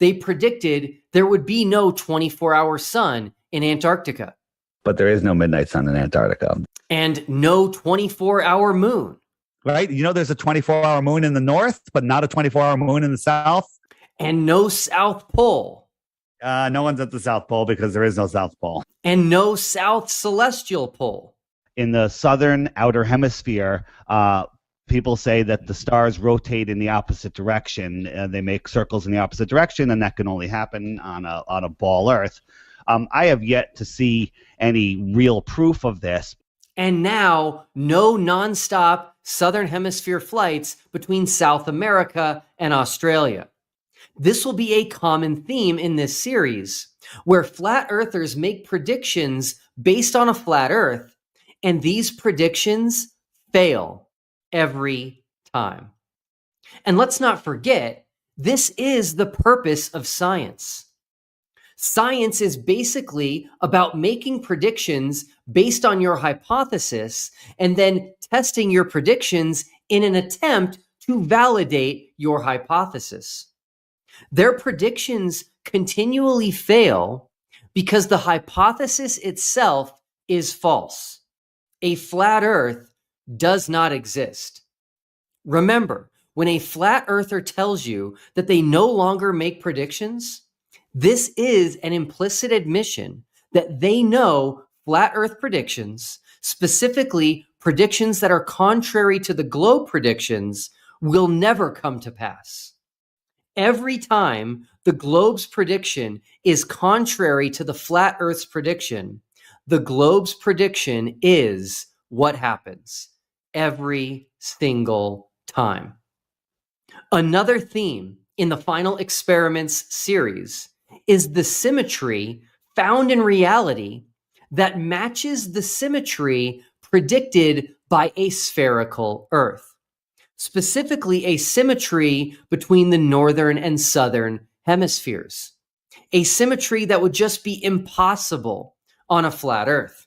They predicted there would be no 24-hour sun in Antarctica. But there is no midnight sun in Antarctica. And no 24-hour moon. Right? You know, there's a 24-hour moon in the north, but not a 24-hour moon in the south. And no South Pole. No one's at the South Pole because there is no South Pole. And no South Celestial Pole. In the southern outer hemisphere, people say that the stars rotate in the opposite direction. They make circles in the opposite direction, and that can only happen on a ball Earth. I have yet to see any real proof of this. And now, no nonstop Southern Hemisphere flights between South America and Australia. This will be a common theme in this series, where flat earthers make predictions based on a flat Earth, and these predictions fail every time. And let's not forget, this is the purpose of science. Science is basically about making predictions based on your hypothesis and then testing your predictions in an attempt to validate your hypothesis. Their predictions continually fail because the hypothesis itself is false. A flat Earth does not exist. Remember, when a flat earther tells you that they no longer make predictions, this is an implicit admission that they know flat Earth predictions, specifically predictions that are contrary to the globe predictions, will never come to pass. Every time the globe's prediction is contrary to the flat Earth's prediction, the globe's prediction is what happens every single time. Another theme in the Final Experiments series is the symmetry found in reality that matches the symmetry predicted by a spherical Earth, specifically a symmetry between the northern and southern hemispheres, a symmetry that would just be impossible on a flat Earth.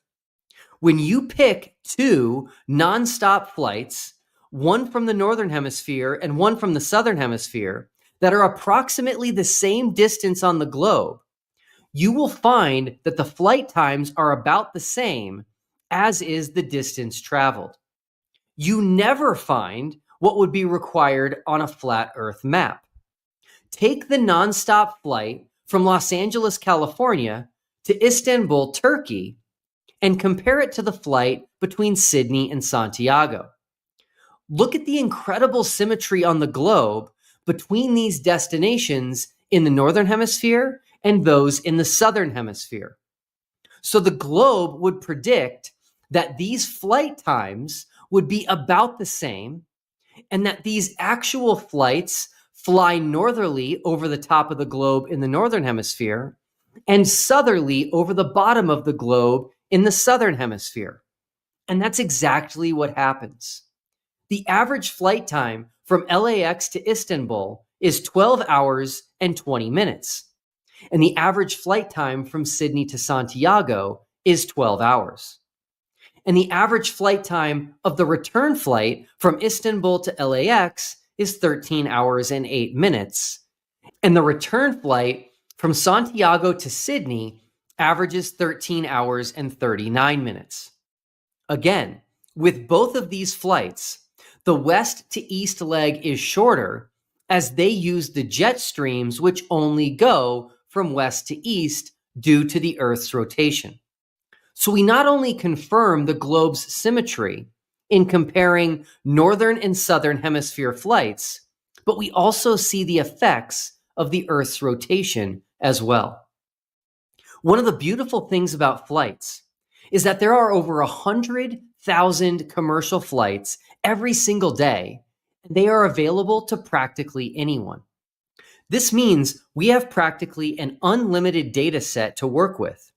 When you pick two nonstop flights, one from the northern hemisphere and one from the southern hemisphere, that are approximately the same distance on the globe, you will find that the flight times are about the same, as is the distance traveled. You never find what would be required on a flat Earth map. Take the nonstop flight from Los Angeles, California to Istanbul, Turkey, and compare it to the flight between Sydney and Santiago. Look at the incredible symmetry on the globe between these destinations in the northern hemisphere and those in the southern hemisphere. So the globe would predict that these flight times would be about the same, and that these actual flights fly northerly over the top of the globe in the northern hemisphere and southerly over the bottom of the globe in the southern hemisphere. And that's exactly what happens. The average flight time from LAX to Istanbul is 12 hours and 20 minutes. And the average flight time from Sydney to Santiago is 12 hours. And the average flight time of the return flight from Istanbul to LAX is 13 hours and 8 minutes. And the return flight from Santiago to Sydney averages 13 hours and 39 minutes. Again, with both of these flights, the west to east leg is shorter, as they use the jet streams which only go from west to east due to the Earth's rotation. So we not only confirm the globe's symmetry in comparing northern and southern hemisphere flights, but we also see the effects of the Earth's rotation as well. One of the beautiful things about flights is that there are over 100,000 commercial flights every single day, and they are available to practically anyone. This means we have practically an unlimited data set to work with.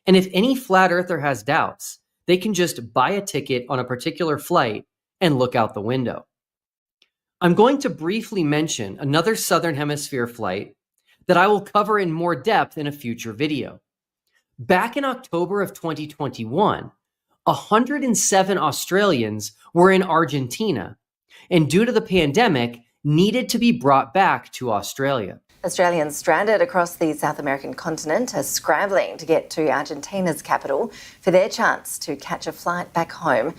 And if any flat earther has doubts, they can just buy a ticket on a particular flight and look out the window. I'm going to briefly mention another Southern Hemisphere flight that I will cover in more depth in a future video. Back in October of 2021, 107 Australians were in Argentina, and due to the pandemic, needed to be brought back to Australia. Australians stranded across the South American continent are scrambling to get to Argentina's capital for their chance to catch a flight back home.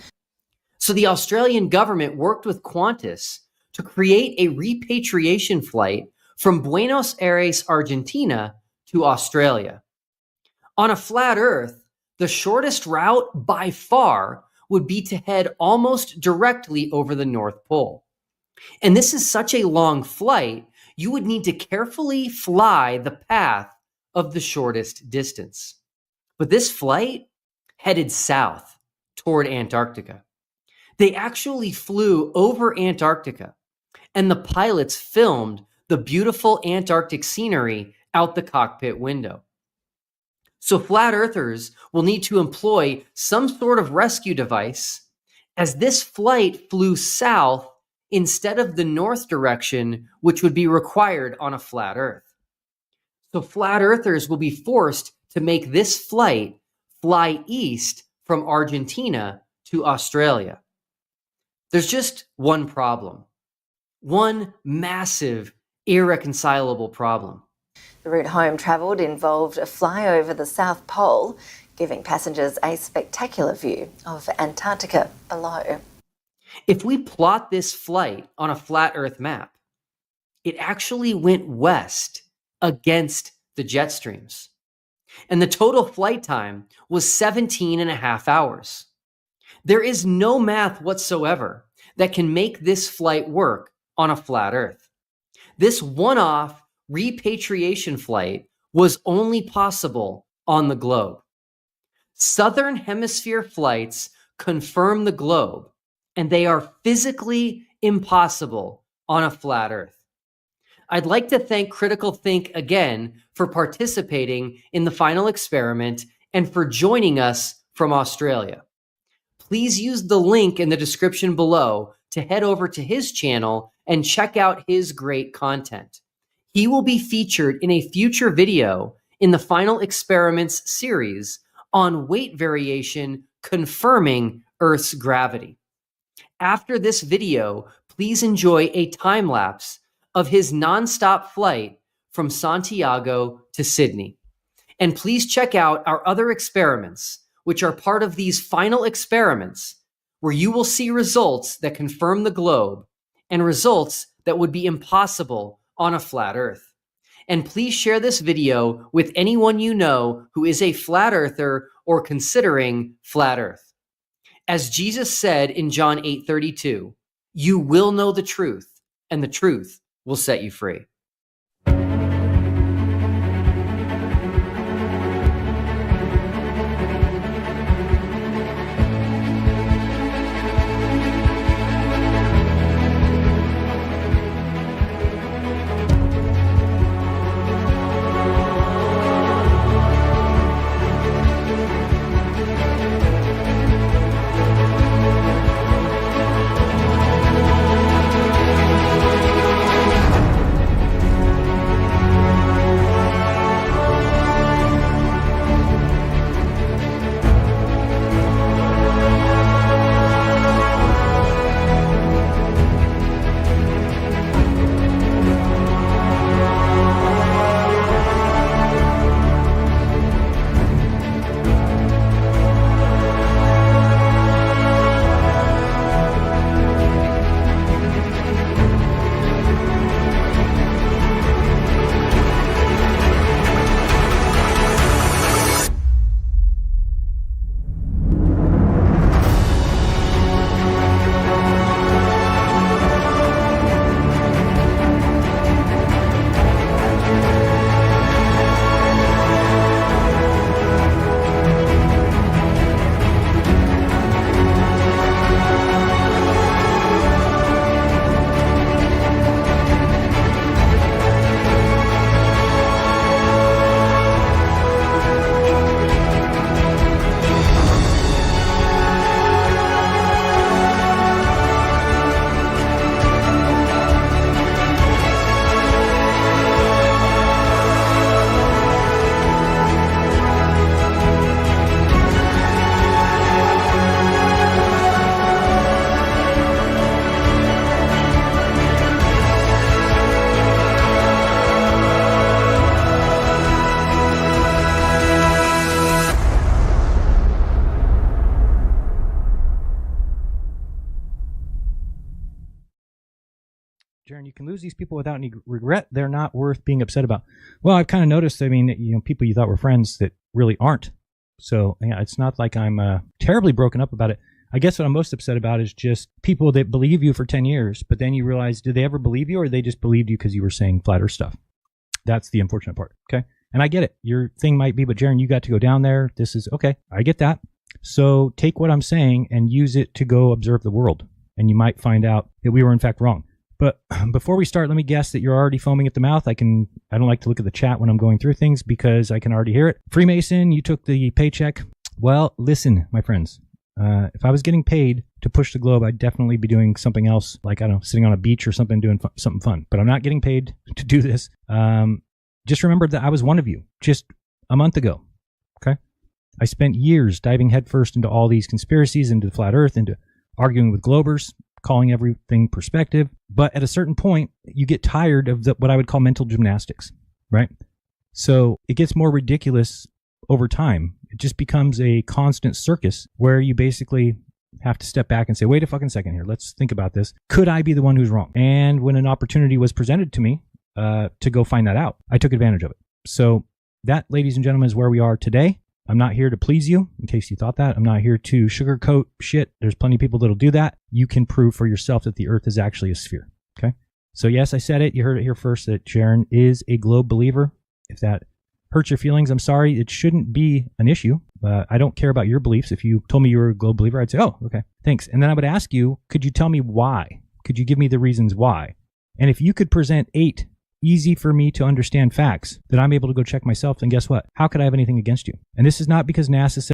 So the Australian government worked with Qantas to create a repatriation flight from Buenos Aires, Argentina to Australia. On a flat Earth, the shortest route by far would be to head almost directly over the North Pole. And this is such a long flight, you would need to carefully fly the path of the shortest distance. But this flight headed south toward Antarctica. They actually flew over Antarctica, and the pilots filmed the beautiful Antarctic scenery out the cockpit window. So flat earthers will need to employ some sort of rescue device, as this flight flew south instead of the north direction, which would be required on a flat Earth. So flat earthers will be forced to make this flight fly east from Argentina to Australia. There's just one problem, one massive, irreconcilable problem. The route home travelled involved a fly over the South Pole, giving passengers a spectacular view of Antarctica below. If we plot this flight on a flat Earth map, it actually went west against the jet streams. And the total flight time was 17 and a half hours. There is no math whatsoever that can make this flight work on a flat Earth. This one-off repatriation flight was only possible on the globe. Southern Hemisphere flights confirm the globe, and they are physically impossible on a flat Earth. I'd like to thank Critical Think again for participating in the final experiment and for joining us from Australia. Please use the link in the description below to head over to his channel and check out his great content. He will be featured in a future video in the Final Experiments series on weight variation confirming Earth's gravity. After this video, please enjoy a time lapse of his nonstop flight from Santiago to Sydney. And please check out our other experiments, which are part of these final experiments, where you will see results that confirm the globe and results that would be impossible on a flat Earth. And please share this video with anyone you know who is a flat earther or considering flat Earth. As Jesus said in John 8:32, you will know the truth, and the truth will set you free. Jaron, you can lose these people without any regret. They're not worth being upset about. Well, I've kind of noticed, I mean, people you thought were friends that really aren't. So yeah, it's not like I'm terribly broken up about it. I guess what I'm most upset about is just people that believe you for 10 years, but then you realize, did they ever believe you, or they just believed you because you were saying flat earth stuff? That's the unfortunate part, okay? And I get it. Your thing might be, but Jaron, you got to go down there. This is, okay, I get that. So take what I'm saying and use it to go observe the world. And you might find out that we were in fact wrong. But before we start, let me guess that you're already foaming at the mouth. I don't like to look at the chat when I'm going through things because I can already hear it. Freemason, you took the paycheck. Well, listen, my friends. If I was getting paid to push the globe, I'd definitely be doing something else, like, I don't know, sitting on a beach or something, doing something fun. But I'm not getting paid to do this. Just remember that I was one of you just a month ago, okay? I spent years diving headfirst into all these conspiracies, into the flat earth, into arguing with globers, calling everything perspective. But at a certain point, you get tired of what I would call mental gymnastics, right? So it gets more ridiculous over time. It just becomes a constant circus where you basically have to step back and say, wait a fucking second here. Let's think about this. Could I be the one who's wrong? And when an opportunity was presented to me to go find that out, I took advantage of it. So that, ladies and gentlemen, is where we are today. I'm not here to please you, in case you thought that. I'm not here to sugarcoat shit. There's plenty of people that'll do that. You can prove for yourself that the earth is actually a sphere, okay? So yes, I said it. You heard it here first, that Jaron is a globe believer. If that hurts your feelings, I'm sorry. It shouldn't be an issue. I don't care about your beliefs. If you told me you were a globe believer, I'd say, oh, okay, thanks. And then I would ask you, could you tell me why? Could you give me the reasons why? And if you could present 8 easy for me to understand facts that I'm able to go check myself, then guess what? How could I have anything against you? And this is not because NASA said